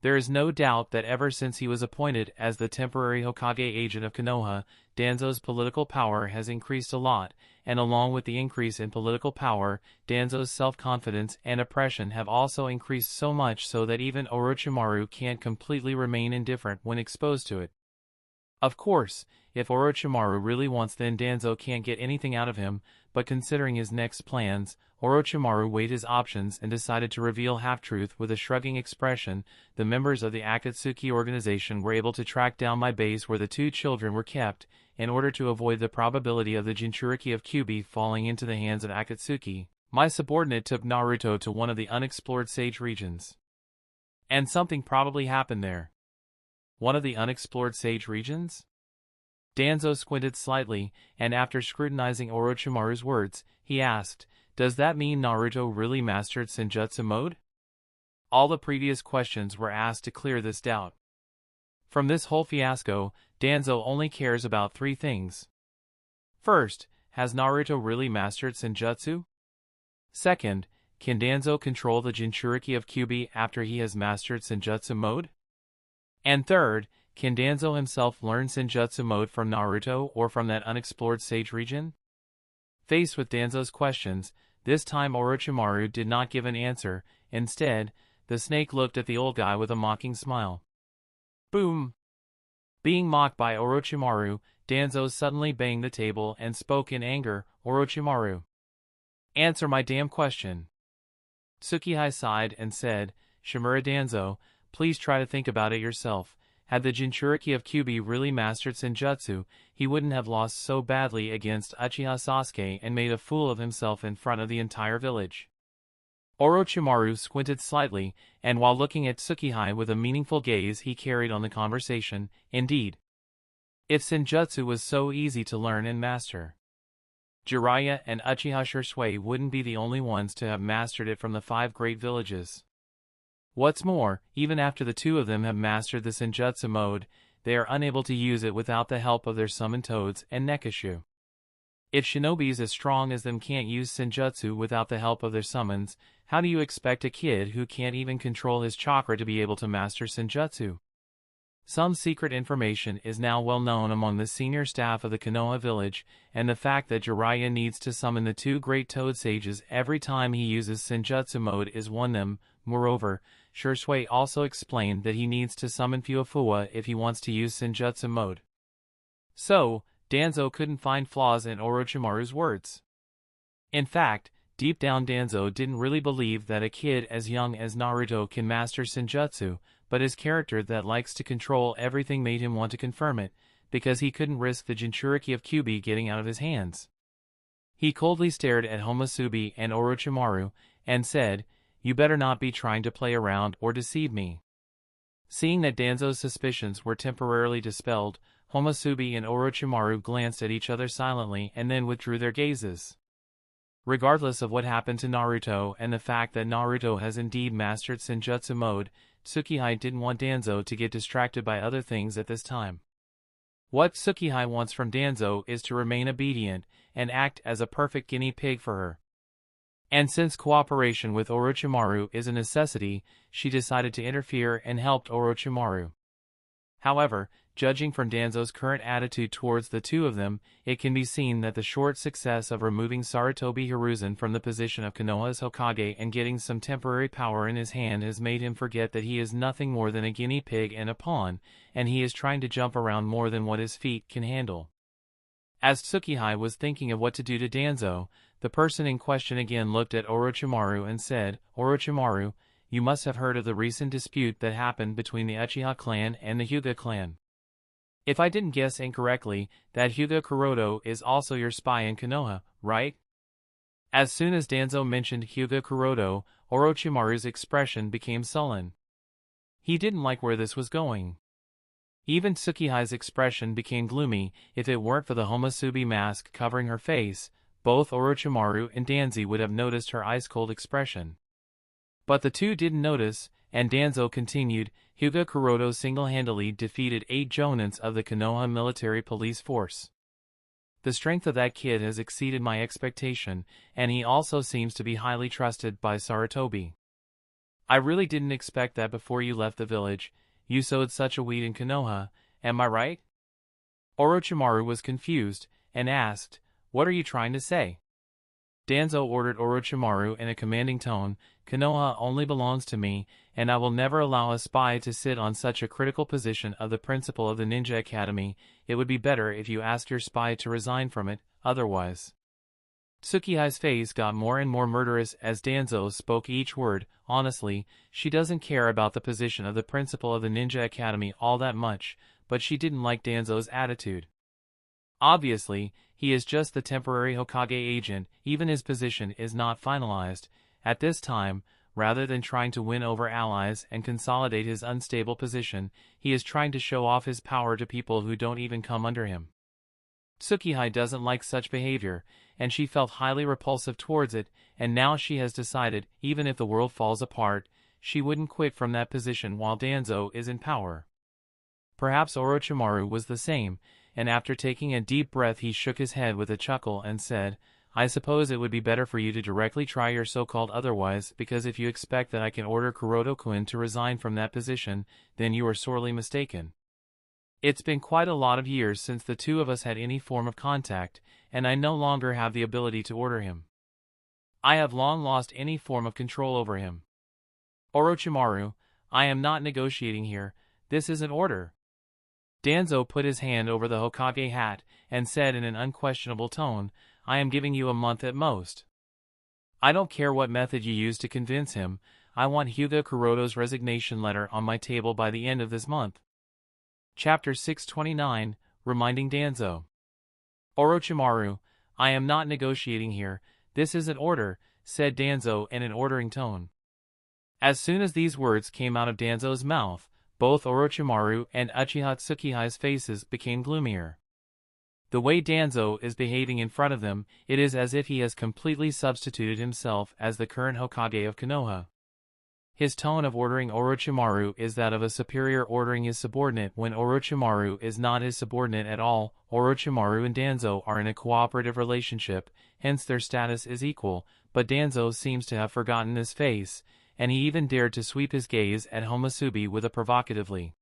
There is no doubt that ever since he was appointed as the temporary Hokage agent of Konoha, Danzo's political power has increased a lot, and along with the increase in political power, Danzo's self-confidence and oppression have also increased so much so that even Orochimaru can't completely remain indifferent when exposed to it. Of course, if Orochimaru really wants, then Danzo can't get anything out of him, but considering his next plans, Orochimaru weighed his options and decided to reveal half-truth with a shrugging expression. "The members of the Akatsuki organization were able to track down my base where the two children were kept, in order to avoid the probability of the Jinchuriki of Kyuubi falling into the hands of Akatsuki. My subordinate took Naruto to one of the unexplored sage regions. And something probably happened there." One of the unexplored sage regions? Danzo squinted slightly, and after scrutinizing Orochimaru's words, he asked, "Does that mean Naruto really mastered Senjutsu mode?" All the previous questions were asked to clear this doubt. From this whole fiasco, Danzo only cares about three things. First, has Naruto really mastered Senjutsu? Second, can Danzo control the Jinchuriki of Kyuubi after he has mastered Senjutsu mode? And third, can Danzo himself learn Senjutsu mode from Naruto or from that unexplored sage region? Faced with Danzo's questions, this time Orochimaru did not give an answer. Instead, the snake looked at the old guy with a mocking smile. Boom! Being mocked by Orochimaru, Danzo suddenly banged the table and spoke in anger. "Orochimaru, answer my damn question." Tsukihei sighed and said, "Shimura Danzo, please try to think about it yourself. Had the Jinchuriki of Kyuubi really mastered Senjutsu, he wouldn't have lost so badly against Uchiha Sasuke and made a fool of himself in front of the entire village." Orochimaru squinted slightly, and while looking at Tsukihei with a meaningful gaze he carried on the conversation, "Indeed. If Senjutsu was so easy to learn and master, Jiraiya and Uchiha Shisui wouldn't be the only ones to have mastered it from the 5 great villages. What's more, even after the 2 of them have mastered the Senjutsu mode, they are unable to use it without the help of their summoned toads and Nekashu. If shinobis as strong as them can't use Senjutsu without the help of their summons, how do you expect a kid who can't even control his chakra to be able to master Senjutsu? Some secret information is now well known among the senior staff of the Konoha village, and the fact that Jiraiya needs to summon the 2 great toad sages every time he uses Senjutsu mode is one of them. Moreover, Shisui also explained that he needs to summon Fuwa if he wants to use Senjutsu mode. So, Danzo couldn't find flaws in Orochimaru's words. In fact, deep down Danzo didn't really believe that a kid as young as Naruto can master Senjutsu, but his character that likes to control everything made him want to confirm it, because he couldn't risk the Jinchuriki of Kyuubi getting out of his hands. He coldly stared at Homusubi and Orochimaru, and said, "You better not be trying to play around or deceive me." Seeing that Danzo's suspicions were temporarily dispelled, Homusubi and Orochimaru glanced at each other silently and then withdrew their gazes. Regardless of what happened to Naruto and the fact that Naruto has indeed mastered Senjutsu mode, Tsukihei didn't want Danzo to get distracted by other things at this time. What Tsukihei wants from Danzo is to remain obedient and act as a perfect guinea pig for her. And since cooperation with Orochimaru is a necessity, she decided to interfere and helped Orochimaru. However, judging from Danzo's current attitude towards the 2 of them, it can be seen that the short success of removing Sarutobi Hiruzen from the position of Konoha's Hokage and getting some temporary power in his hand has made him forget that he is nothing more than a guinea pig and a pawn, and he is trying to jump around more than what his feet can handle. As Tsukihei was thinking of what to do to Danzo, the person in question again looked at Orochimaru and said, "Orochimaru, you must have heard of the recent dispute that happened between the Uchiha clan and the Hyuga clan. If I didn't guess incorrectly, that Hyuga Kuroto is also your spy in Konoha, right?" As soon as Danzo mentioned Hyuga Kuroto, Orochimaru's expression became sullen. He didn't like where this was going. Even Tsukihei's expression became gloomy. If it weren't for the Homusubi mask covering her face, both Orochimaru and Danzo would have noticed her ice-cold expression. But the 2 didn't notice, and Danzo continued, "Hyuga Kuroto single-handedly defeated 8 jonins of the Konoha military police force. The strength of that kid has exceeded my expectation, and he also seems to be highly trusted by Sarutobi. I really didn't expect that before you left the village. You sowed such a weed in Konoha, am I right?" Orochimaru was confused, and asked, "What are you trying to say?" Danzo ordered Orochimaru in a commanding tone, "Konoha only belongs to me, and I will never allow a spy to sit on such a critical position of the principal of the Ninja Academy. It would be better if you ask your spy to resign from it, otherwise." Tsukihei's face got more and more murderous as Danzo spoke each word. Honestly, she doesn't care about the position of the principal of the Ninja Academy all that much, but she didn't like Danzo's attitude. Obviously, he is just the temporary Hokage agent, even his position is not finalized. At this time, rather than trying to win over allies and consolidate his unstable position, he is trying to show off his power to people who don't even come under him. Tsukihei doesn't like such behavior, and she felt highly repulsive towards it, and now she has decided, even if the world falls apart, she wouldn't quit from that position while Danzo is in power. Perhaps Orochimaru was the same, and after taking a deep breath he shook his head with a chuckle and said, I suppose it would be better for you to directly try your so-called otherwise, because if you expect that I can order Kuroto-kun to resign from that position, then you are sorely mistaken. It's been quite a lot of years since the two of us had any form of contact, and I no longer have the ability to order him. I have long lost any form of control over him. Orochimaru, I am not negotiating here, this is an order. Danzo put his hand over the Hokage hat and said in an unquestionable tone, I am giving you a month at most. I don't care what method you use to convince him, I want Hyuga Kuroto's resignation letter on my table by the end of this month. Chapter 629, Reminding Danzo. Orochimaru, I am not negotiating here, this is an order, said Danzo in an ordering tone. As soon as these words came out of Danzo's mouth, both Orochimaru and Uchiha Tsukihei's faces became gloomier. The way Danzo is behaving in front of them, it is as if he has completely substituted himself as the current Hokage of Konoha. His tone of ordering Orochimaru is that of a superior ordering his subordinate when Orochimaru is not his subordinate at all. Orochimaru and Danzo are in a cooperative relationship, hence their status is equal, but Danzo seems to have forgotten this face, and he even dared to sweep his gaze at Homasubi with a provocatively.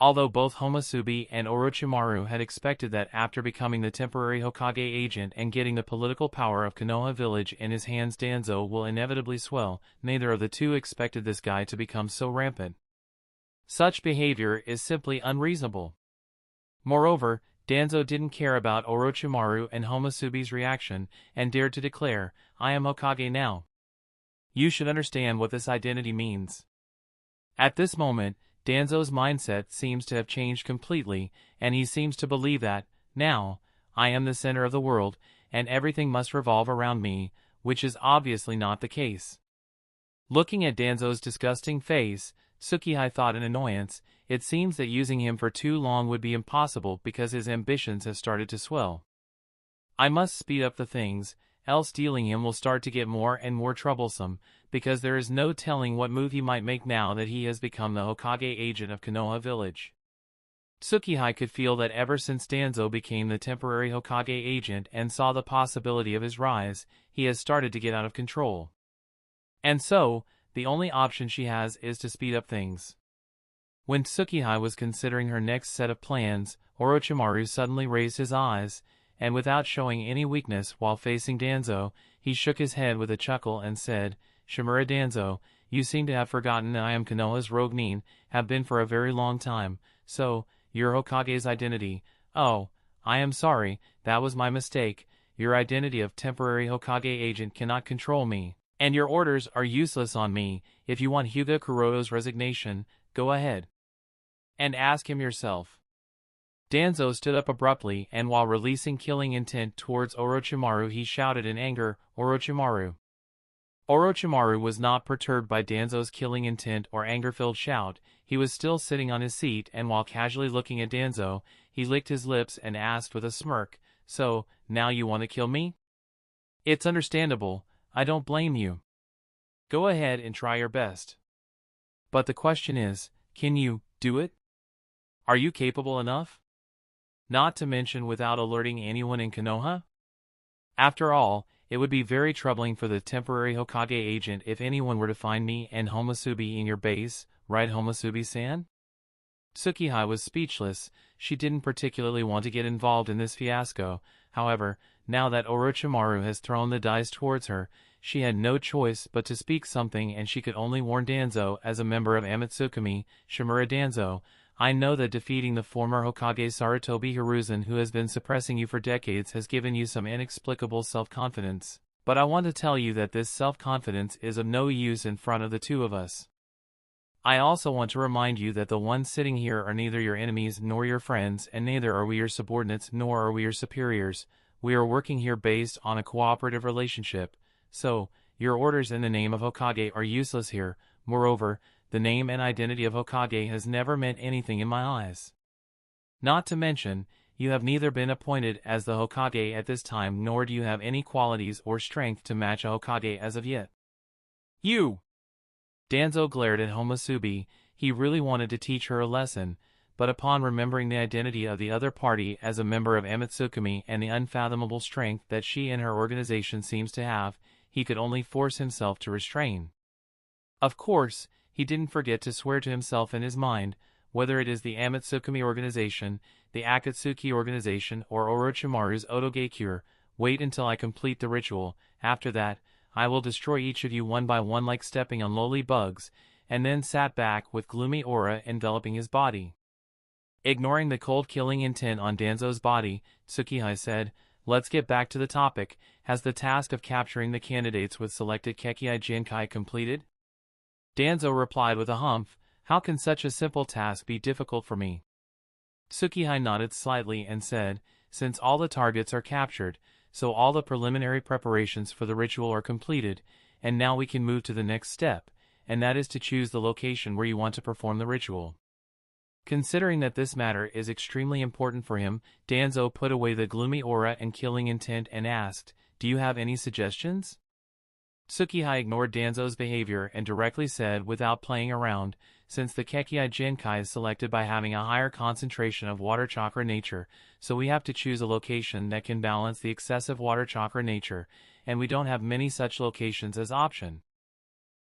Although both Homasubi and Orochimaru had expected that after becoming the temporary Hokage agent and getting the political power of Konoha village in his hands Danzo will inevitably swell, neither of the two expected this guy to become so rampant. Such behavior is simply unreasonable. Moreover, Danzo didn't care about Orochimaru and Homasubi's reaction, and dared to declare, I am Hokage now. You should understand what this identity means. At this moment, Danzo's mindset seems to have changed completely, and he seems to believe that, now, I am the center of the world, and everything must revolve around me, which is obviously not the case. Looking at Danzo's disgusting face, Tsukihei thought in annoyance, it seems that using him for too long would be impossible because his ambitions have started to swell. I must speed up the things, else dealing him will start to get more and more troublesome, because there is no telling what move he might make now that he has become the Hokage agent of Konoha village. Tsukihei could feel that ever since Danzo became the temporary Hokage agent and saw the possibility of his rise, he has started to get out of control. And so, the only option she has is to speed up things. When Tsukihei was considering her next set of plans, Orochimaru suddenly raised his eyes, and without showing any weakness while facing Danzo, he shook his head with a chuckle and said, Shimura Danzo, you seem to have forgotten that I am Konoha's rogue nin, have been for a very long time, so, your Hokage's identity, oh, I am sorry, that was my mistake, your identity of temporary Hokage agent cannot control me, and your orders are useless on me. If you want Hyuga Kuroto's resignation, go ahead and ask him yourself. Danzo stood up abruptly and while releasing killing intent towards Orochimaru he shouted in anger, Orochimaru. Orochimaru was not perturbed by Danzo's killing intent or anger-filled shout. He was still sitting on his seat and while casually looking at Danzo, he licked his lips and asked with a smirk, so, now you want to kill me? It's understandable, I don't blame you. Go ahead and try your best. But the question is, can you do it? Are you capable enough? Not to mention without alerting anyone in Konoha? After all, it would be very troubling for the temporary Hokage agent if anyone were to find me and Homasubi in your base, right Homasubi-san? Tsukihei was speechless. She didn't particularly want to get involved in this fiasco. However, now that Orochimaru has thrown the dice towards her, she had no choice but to speak something and she could only warn Danzo as a member of Amatsukami, Shimura Danzo, I know that defeating the former Hokage Sarutobi Hiruzen who has been suppressing you for decades has given you some inexplicable self-confidence, but I want to tell you that this self-confidence is of no use in front of the two of us. I also want to remind you that the ones sitting here are neither your enemies nor your friends, and neither are we your subordinates nor are we your superiors. We are working here based on a cooperative relationship, so, your orders in the name of Hokage are useless here. Moreover, the name and identity of Hokage has never meant anything in my eyes. Not to mention, you have neither been appointed as the Hokage at this time nor do you have any qualities or strength to match a Hokage as of yet. You! Danzo glared at Homusubi. He really wanted to teach her a lesson, but upon remembering the identity of the other party as a member of Amatsukami and the unfathomable strength that she and her organization seems to have, he could only force himself to restrain. Of course, he didn't forget to swear to himself in his mind, whether it is the Amatsukami organization, the Akatsuki organization, or Orochimaru's Otogekure, wait until I complete the ritual. After that, I will destroy each of you one by one like stepping on lowly bugs, and then sat back with gloomy aura enveloping his body. Ignoring the cold killing intent on Danzo's body, Tsukihei said, "Let's get back to the topic. Has the task of capturing the candidates with selected Kekkai Jinkai completed?" Danzo replied with a humph, "How can such a simple task be difficult for me?" Tsukihei nodded slightly and said, "Since all the targets are captured, so all the preliminary preparations for the ritual are completed, and now we can move to the next step, and that is to choose the location where you want to perform the ritual." Considering that this matter is extremely important for him, Danzo put away the gloomy aura and killing intent and asked, "Do you have any suggestions?" Tsukihei ignored Danzo's behavior and directly said without playing around, "Since the Kekkai Jinkai is selected by having a higher concentration of water chakra nature, so we have to choose a location that can balance the excessive water chakra nature, and we don't have many such locations as option.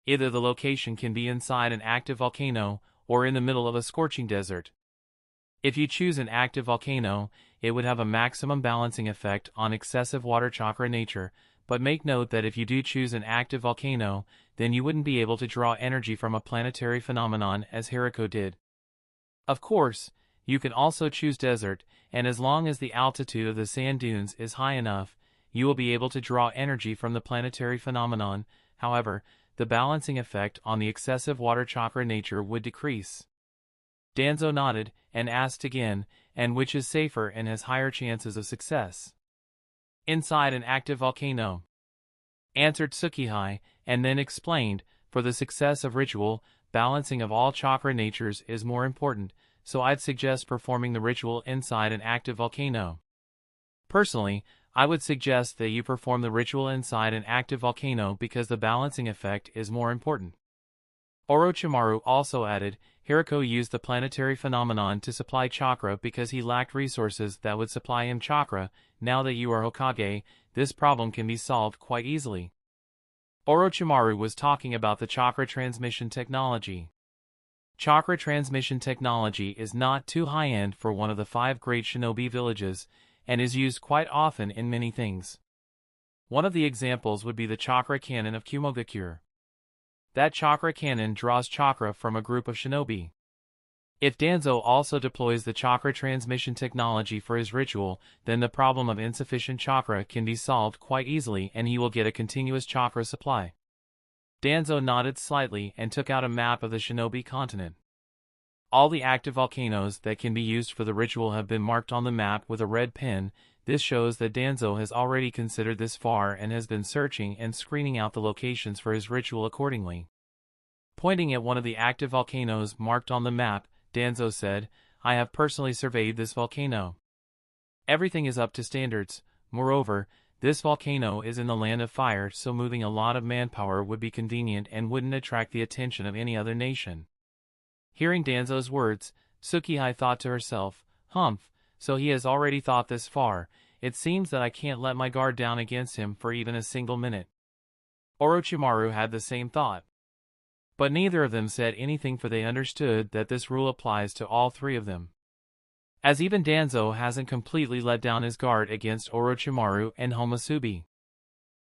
Either the location can be inside an active volcano, or in the middle of a scorching desert. If you choose an active volcano, it would have a maximum balancing effect on excessive water chakra nature, but make note that if you do choose an active volcano, then you wouldn't be able to draw energy from a planetary phenomenon as Hiriko did. Of course, you can also choose desert, and as long as the altitude of the sand dunes is high enough, you will be able to draw energy from the planetary phenomenon. However, the balancing effect on the excessive water chakra nature would decrease." Danzo nodded, and asked again, "And which is safer and has higher chances of success?" "Inside an active volcano," answered Tsukihei, and then explained, "For the success of ritual, balancing of all chakra natures is more important, so I'd suggest performing the ritual inside an active volcano. Personally, I would suggest that you perform the ritual inside an active volcano because the balancing effect is more important." Orochimaru also added, "Hiriko used the planetary phenomenon to supply chakra because he lacked resources that would supply him chakra. Now that you are Hokage, this problem can be solved quite easily." Orochimaru was talking about the chakra transmission technology. Chakra transmission technology is not too high-end for one of the 5 great shinobi villages, and is used quite often in many things. One of the examples would be the chakra cannon of Kumogakure. That chakra cannon draws chakra from a group of shinobi. If Danzo also deploys the chakra transmission technology for his ritual, then the problem of insufficient chakra can be solved quite easily and he will get a continuous chakra supply. Danzo nodded slightly and took out a map of the shinobi continent. All the active volcanoes that can be used for the ritual have been marked on the map with a red pen. This shows that Danzo has already considered this far and has been searching and screening out the locations for his ritual accordingly. Pointing at one of the active volcanoes marked on the map, Danzo said, "I have personally surveyed this volcano. Everything is up to standards. Moreover, this volcano is in the land of fire, so moving a lot of manpower would be convenient and wouldn't attract the attention of any other nation." Hearing Danzo's words, Tsukihei thought to herself, "Humph, so he has already thought this far. It seems that I can't let my guard down against him for even a single minute." Orochimaru had the same thought. But neither of them said anything, for they understood that this rule applies to all 3 of them. As even Danzo hasn't completely let down his guard against Orochimaru and Homusubi.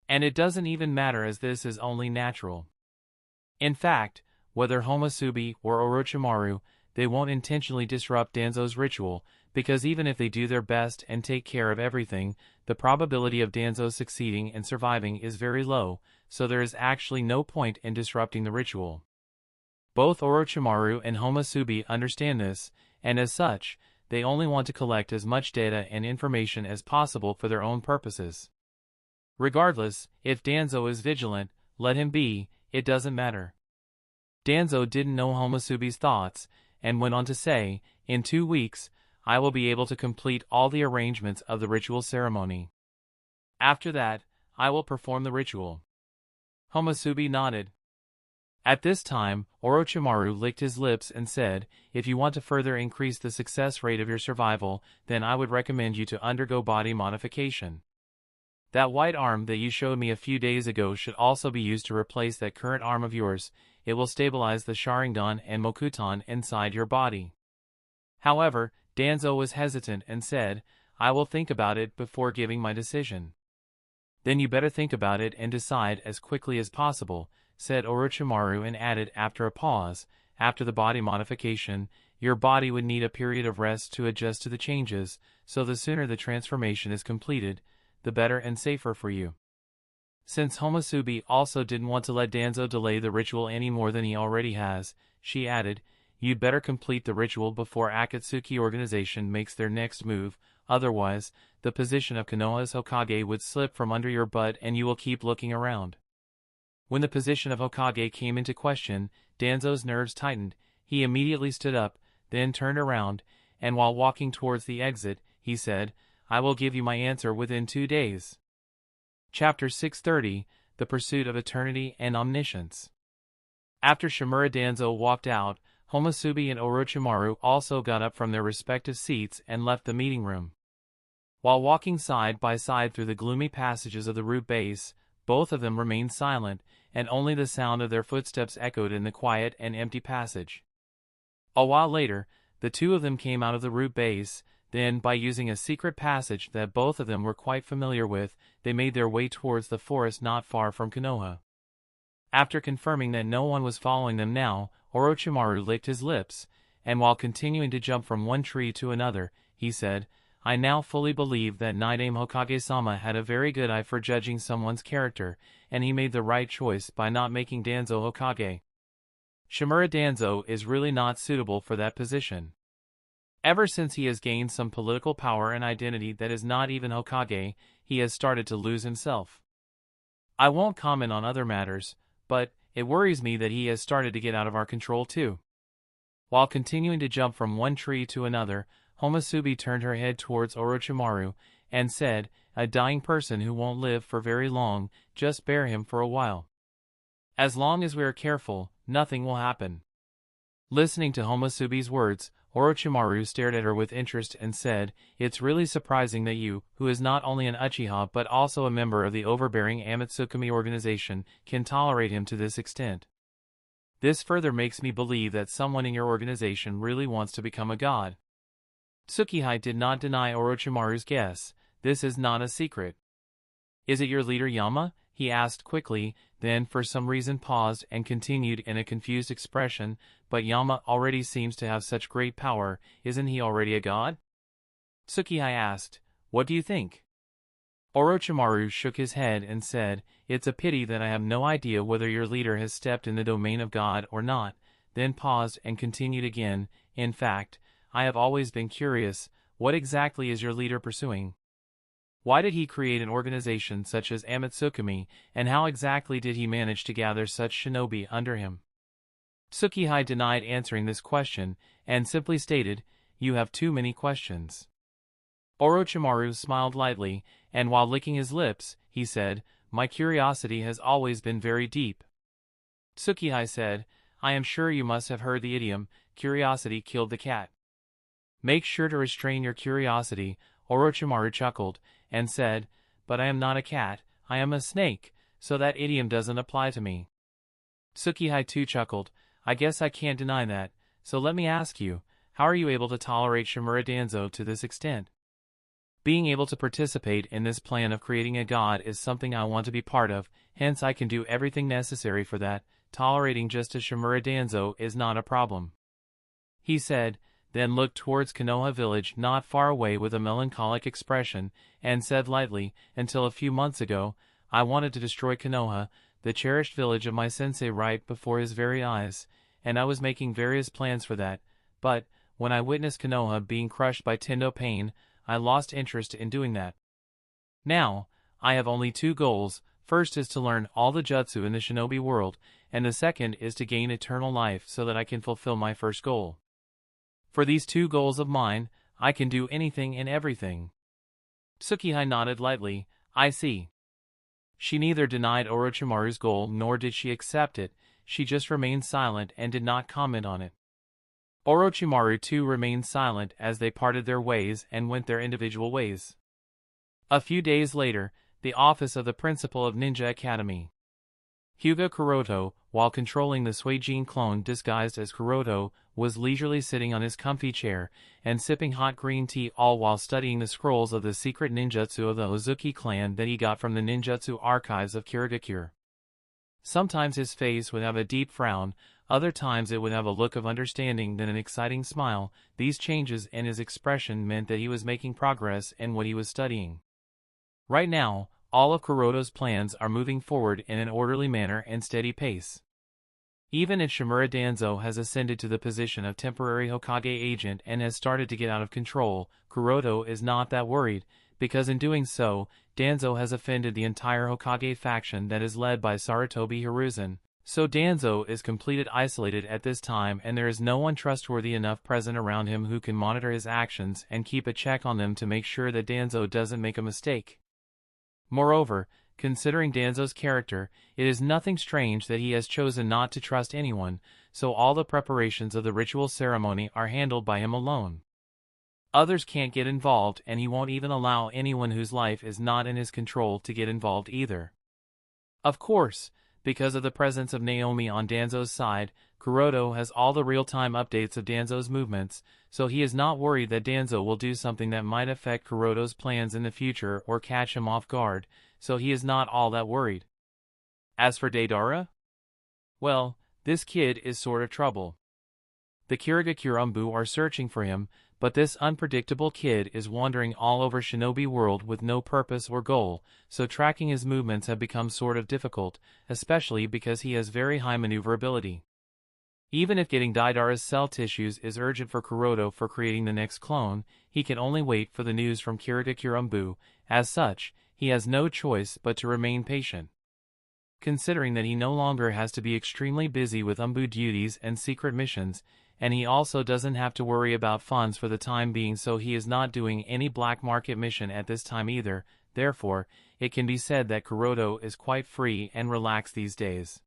And it doesn't even matter, as this is only natural. In fact, whether Homusubi or Orochimaru, they won't intentionally disrupt Danzo's ritual, because even if they do their best and take care of everything, the probability of Danzo succeeding and surviving is very low, so there is actually no point in disrupting the ritual. Both Orochimaru and Homusubi understand this, and as such, they only want to collect as much data and information as possible for their own purposes. Regardless, if Danzo is vigilant, let him be, it doesn't matter. Danzo didn't know Homusubi's thoughts, and went on to say, in 2 weeks, I will be able to complete all the arrangements of the ritual ceremony. After that, I will perform the ritual. Homusubi nodded. At this time, Orochimaru licked his lips and said, if you want to further increase the success rate of your survival, then I would recommend you to undergo body modification. That white arm that you showed me a few days ago should also be used to replace that current arm of yours. It will stabilize the Sharingan and Mokuton inside your body. However, Danzo was hesitant and said, I will think about it before giving my decision. Then you better think about it and decide as quickly as possible, said Orochimaru, and added after a pause, after the body modification, your body would need a period of rest to adjust to the changes, so the sooner the transformation is completed, the better and safer for you. Since Homusubi also didn't want to let Danzo delay the ritual any more than he already has, she added, you'd better complete the ritual before Akatsuki organization makes their next move, otherwise, the position of Konoha's Hokage would slip from under your butt and you will keep looking around. When the position of Hokage came into question, Danzo's nerves tightened. He immediately stood up, then turned around, and while walking towards the exit, he said, I will give you my answer within 2 days. Chapter 630, The Pursuit of Eternity and Omniscience. After Shimura Danzo walked out, Homusubi and Orochimaru also got up from their respective seats and left the meeting room. While walking side by side through the gloomy passages of the root base, both of them remained silent, and only the sound of their footsteps echoed in the quiet and empty passage. A while later, the two of them came out of the root base. Then, by using a secret passage that both of them were quite familiar with, they made their way towards the forest not far from Konoha. After confirming that no one was following them now, Orochimaru licked his lips, and while continuing to jump from one tree to another, he said, I now fully believe that Nidaime Hokage-sama had a very good eye for judging someone's character, and he made the right choice by not making Danzo Hokage. Shimura Danzo is really not suitable for that position. Ever since he has gained some political power and identity that is not even Hokage, he has started to lose himself. I won't comment on other matters, but it worries me that he has started to get out of our control too. While continuing to jump from one tree to another, Homusubi turned her head towards Orochimaru and said, a dying person who won't live for very long, just bear him for a while. As long as we are careful, nothing will happen. Listening to Homusubi's words, Orochimaru stared at her with interest and said, it's really surprising that you, who is not only an Uchiha but also a member of the overbearing Akatsuki organization, can tolerate him to this extent. This further makes me believe that someone in your organization really wants to become a god. Tsukihei did not deny Orochimaru's guess. This is not a secret. Is it your leader Yama? He asked quickly, then for some reason paused and continued in a confused expression, but Yama already seems to have such great power, isn't he already a god? Tsukihei asked, what do you think? Orochimaru shook his head and said, it's a pity that I have no idea whether your leader has stepped in the domain of God or not, then paused and continued again, in fact, I have always been curious, what exactly is your leader pursuing? Why did he create an organization such as Akatsuki, and how exactly did he manage to gather such shinobi under him? Tsukihei denied answering this question, and simply stated, you have too many questions. Orochimaru smiled lightly, and while licking his lips, he said, my curiosity has always been very deep. Tsukihei said, I am sure you must have heard the idiom, curiosity killed the cat. Make sure to restrain your curiosity, Orochimaru chuckled, and said, but I am not a cat, I am a snake, so that idiom doesn't apply to me. Tsukihei too chuckled, I guess I can't deny that, so let me ask you, how are you able to tolerate Shimura Danzo to this extent? Being able to participate in this plan of creating a god is something I want to be part of, hence I can do everything necessary for that, tolerating just a Shimura Danzo is not a problem. He said, then looked towards Konoha village not far away with a melancholic expression, and said lightly, until a few months ago, I wanted to destroy Konoha, the cherished village of my sensei right before his very eyes, and I was making various plans for that, but, when I witnessed Konoha being crushed by Tendo pain, I lost interest in doing that. Now, I have only two goals, First is to learn all the jutsu in the shinobi world, and the second is to gain eternal life so that I can fulfill my first goal. For these two goals of mine, I can do anything and everything. Tsukihei nodded lightly. I see. She neither denied Orochimaru's goal nor did she accept it, she just remained silent and did not comment on it. Orochimaru too remained silent as they parted their ways and went their individual ways. A few days later, the office of the principal of Ninja Academy. Hyuga Kuroto, while controlling the Suijin clone disguised as Kuroto, was leisurely sitting on his comfy chair and sipping hot green tea, all while studying the scrolls of the secret ninjutsu of the Uzuki clan that he got from the ninjutsu archives of Kirigakure. Sometimes his face would have a deep frown, other times it would have a look of understanding, then an exciting smile. These changes in his expression meant that he was making progress in what he was studying. Right now, all of Kuroto's plans are moving forward in an orderly manner and steady pace. Even if Shimura Danzo has ascended to the position of temporary Hokage agent and has started to get out of control, Kuroto is not that worried, because in doing so, Danzo has offended the entire Hokage faction that is led by Sarutobi Hiruzen. So Danzo is completely isolated at this time and there is no one trustworthy enough present around him who can monitor his actions and keep a check on them to make sure that Danzo doesn't make a mistake. Moreover, considering Danzo's character, it is nothing strange that he has chosen not to trust anyone, so all the preparations of the ritual ceremony are handled by him alone. Others can't get involved and he won't even allow anyone whose life is not in his control to get involved either. Of course, because of the presence of Naomi on Danzo's side, Kuroto has all the real-time updates of Danzo's movements, so he is not worried that Danzo will do something that might affect Kuroto's plans in the future or catch him off guard, so he is not all that worried. As for Deidara? Well, this kid is sort of trouble. The Kirigakure are searching for him, but this unpredictable kid is wandering all over Shinobi world with no purpose or goal, so tracking his movements have become sort of difficult, especially because he has very high maneuverability. Even if getting Deidara's cell tissues is urgent for Kuroto for creating the next clone, he can only wait for the news from Kirigakure. As such, he has no choice but to remain patient. Considering that he no longer has to be extremely busy with duties and secret missions, and he also doesn't have to worry about funds for the time being, so he is not doing any black market mission at this time either. Therefore, it can be said that Kuroto is quite free and relaxed these days.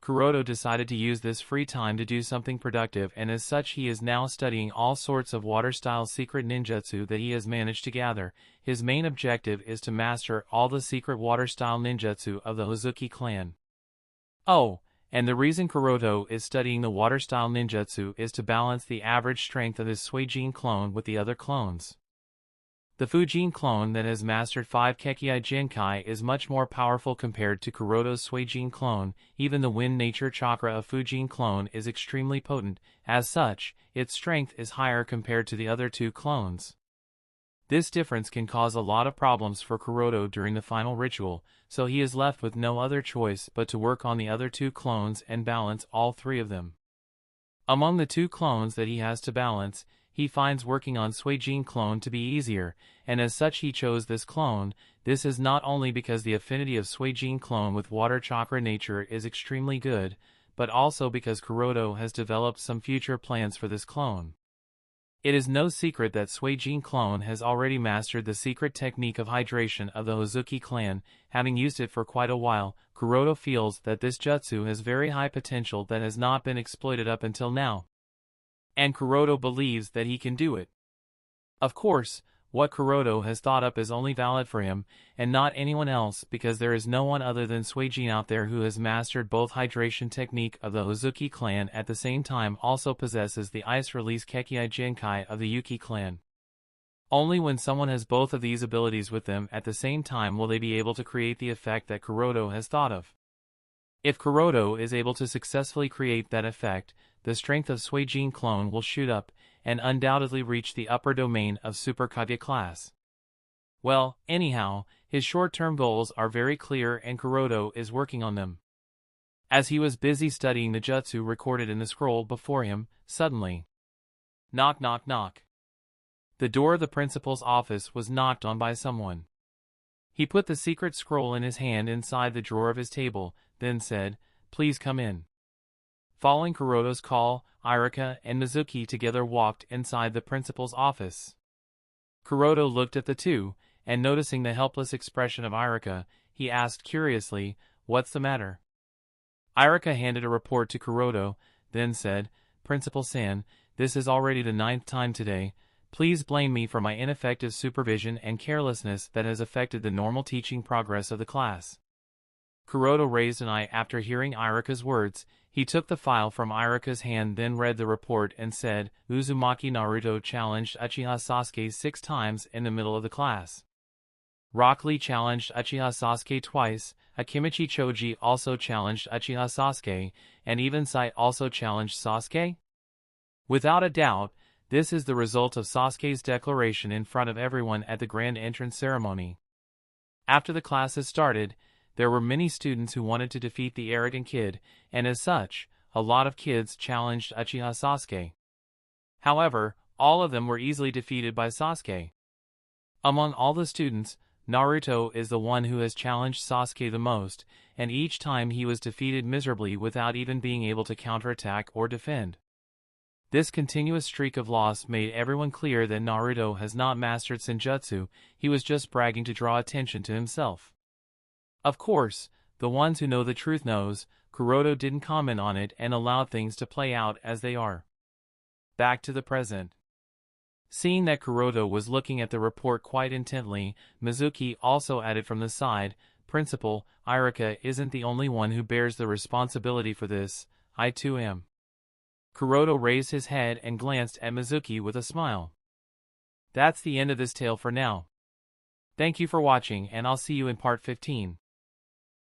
Kuroto decided to use this free time to do something productive, and as such he is now studying all sorts of water-style secret ninjutsu that he has managed to gather. His main objective is to master all the secret water-style ninjutsu of the Uzuki clan. Oh, and the reason Kuroto is studying the water-style ninjutsu is to balance the average strength of his Suijin clone with the other clones. The Fujin clone that has mastered 5 Kekkai Genkai is much more powerful compared to Kuroto's Suijin clone. Even the wind nature chakra of Fujin clone is extremely potent, as such, its strength is higher compared to the other two clones. This difference can cause a lot of problems for Kuroto during the final ritual, so he is left with no other choice but to work on the other two clones and balance all three of them. Among the two clones that he has to balance, he finds working on Suijin clone to be easier, and as such he chose this clone. This is not only because the affinity of Suijin clone with water chakra nature is extremely good, but also because Kuroto has developed some future plans for this clone. It is no secret that Suijin clone has already mastered the secret technique of hydration of the Uzuki clan. Having used it for quite a while, Kuroto feels that this jutsu has very high potential that has not been exploited up until now. And Kuroto believes that he can do it. Of course, what Kuroto has thought up is only valid for him, and not anyone else, because there is no one other than Suijin out there who has mastered both hydration technique of the Uzuki clan at the same time also possesses the ice release Kekkai Genkai of the Yuki clan. Only when someone has both of these abilities with them at the same time will they be able to create the effect that Kuroto has thought of. If Kuroto is able to successfully create that effect, the strength of Suijin clone will shoot up, and undoubtedly reach the upper domain of Super Kage class. Well, anyhow, his short-term goals are very clear and Kuroto is working on them. As he was busy studying the jutsu recorded in the scroll before him, suddenly, knock knock knock. The door of the principal's office was knocked on by someone. He put the secret scroll in his hand inside the drawer of his table, then said, "Please come in." Following Kuroto's call, Iruka and Mizuki together walked inside the principal's office. Kuroto looked at the two, and noticing the helpless expression of Iruka, he asked curiously, "What's the matter?" Iruka handed a report to Kuroto, then said, "Principal-san, this is already the 9th time today. Please blame me for my ineffective supervision and carelessness that has affected the normal teaching progress of the class." Kuroto raised an eye after hearing Iruka's words. He took the file from Iruka's hand, then read the report and said, "Uzumaki Naruto challenged Uchiha Sasuke 6 times in the middle of the class. Rock Lee challenged Uchiha Sasuke twice, Akimichi Choji also challenged Uchiha Sasuke, and even Sight also challenged Sasuke? Without a doubt, this is the result of Sasuke's declaration in front of everyone at the grand entrance ceremony. After the classes started, there were many students who wanted to defeat the arrogant kid, and as such, a lot of kids challenged Uchiha Sasuke. However, all of them were easily defeated by Sasuke. Among all the students, Naruto is the one who has challenged Sasuke the most, and each time he was defeated miserably without even being able to counterattack or defend. This continuous streak of loss made everyone clear that Naruto has not mastered Senjutsu. He was just bragging to draw attention to himself. Of course, the ones who know the truth knows, Kuroto didn't comment on it and allowed things to play out as they are. Back to the present. Seeing that Kuroto was looking at the report quite intently, Mizuki also added from the side, "Principal, Iruka isn't the only one who bears the responsibility for this, I too am." Kuroto raised his head and glanced at Mizuki with a smile. That's the end of this tale for now. Thank you for watching, and I'll see you in part 15.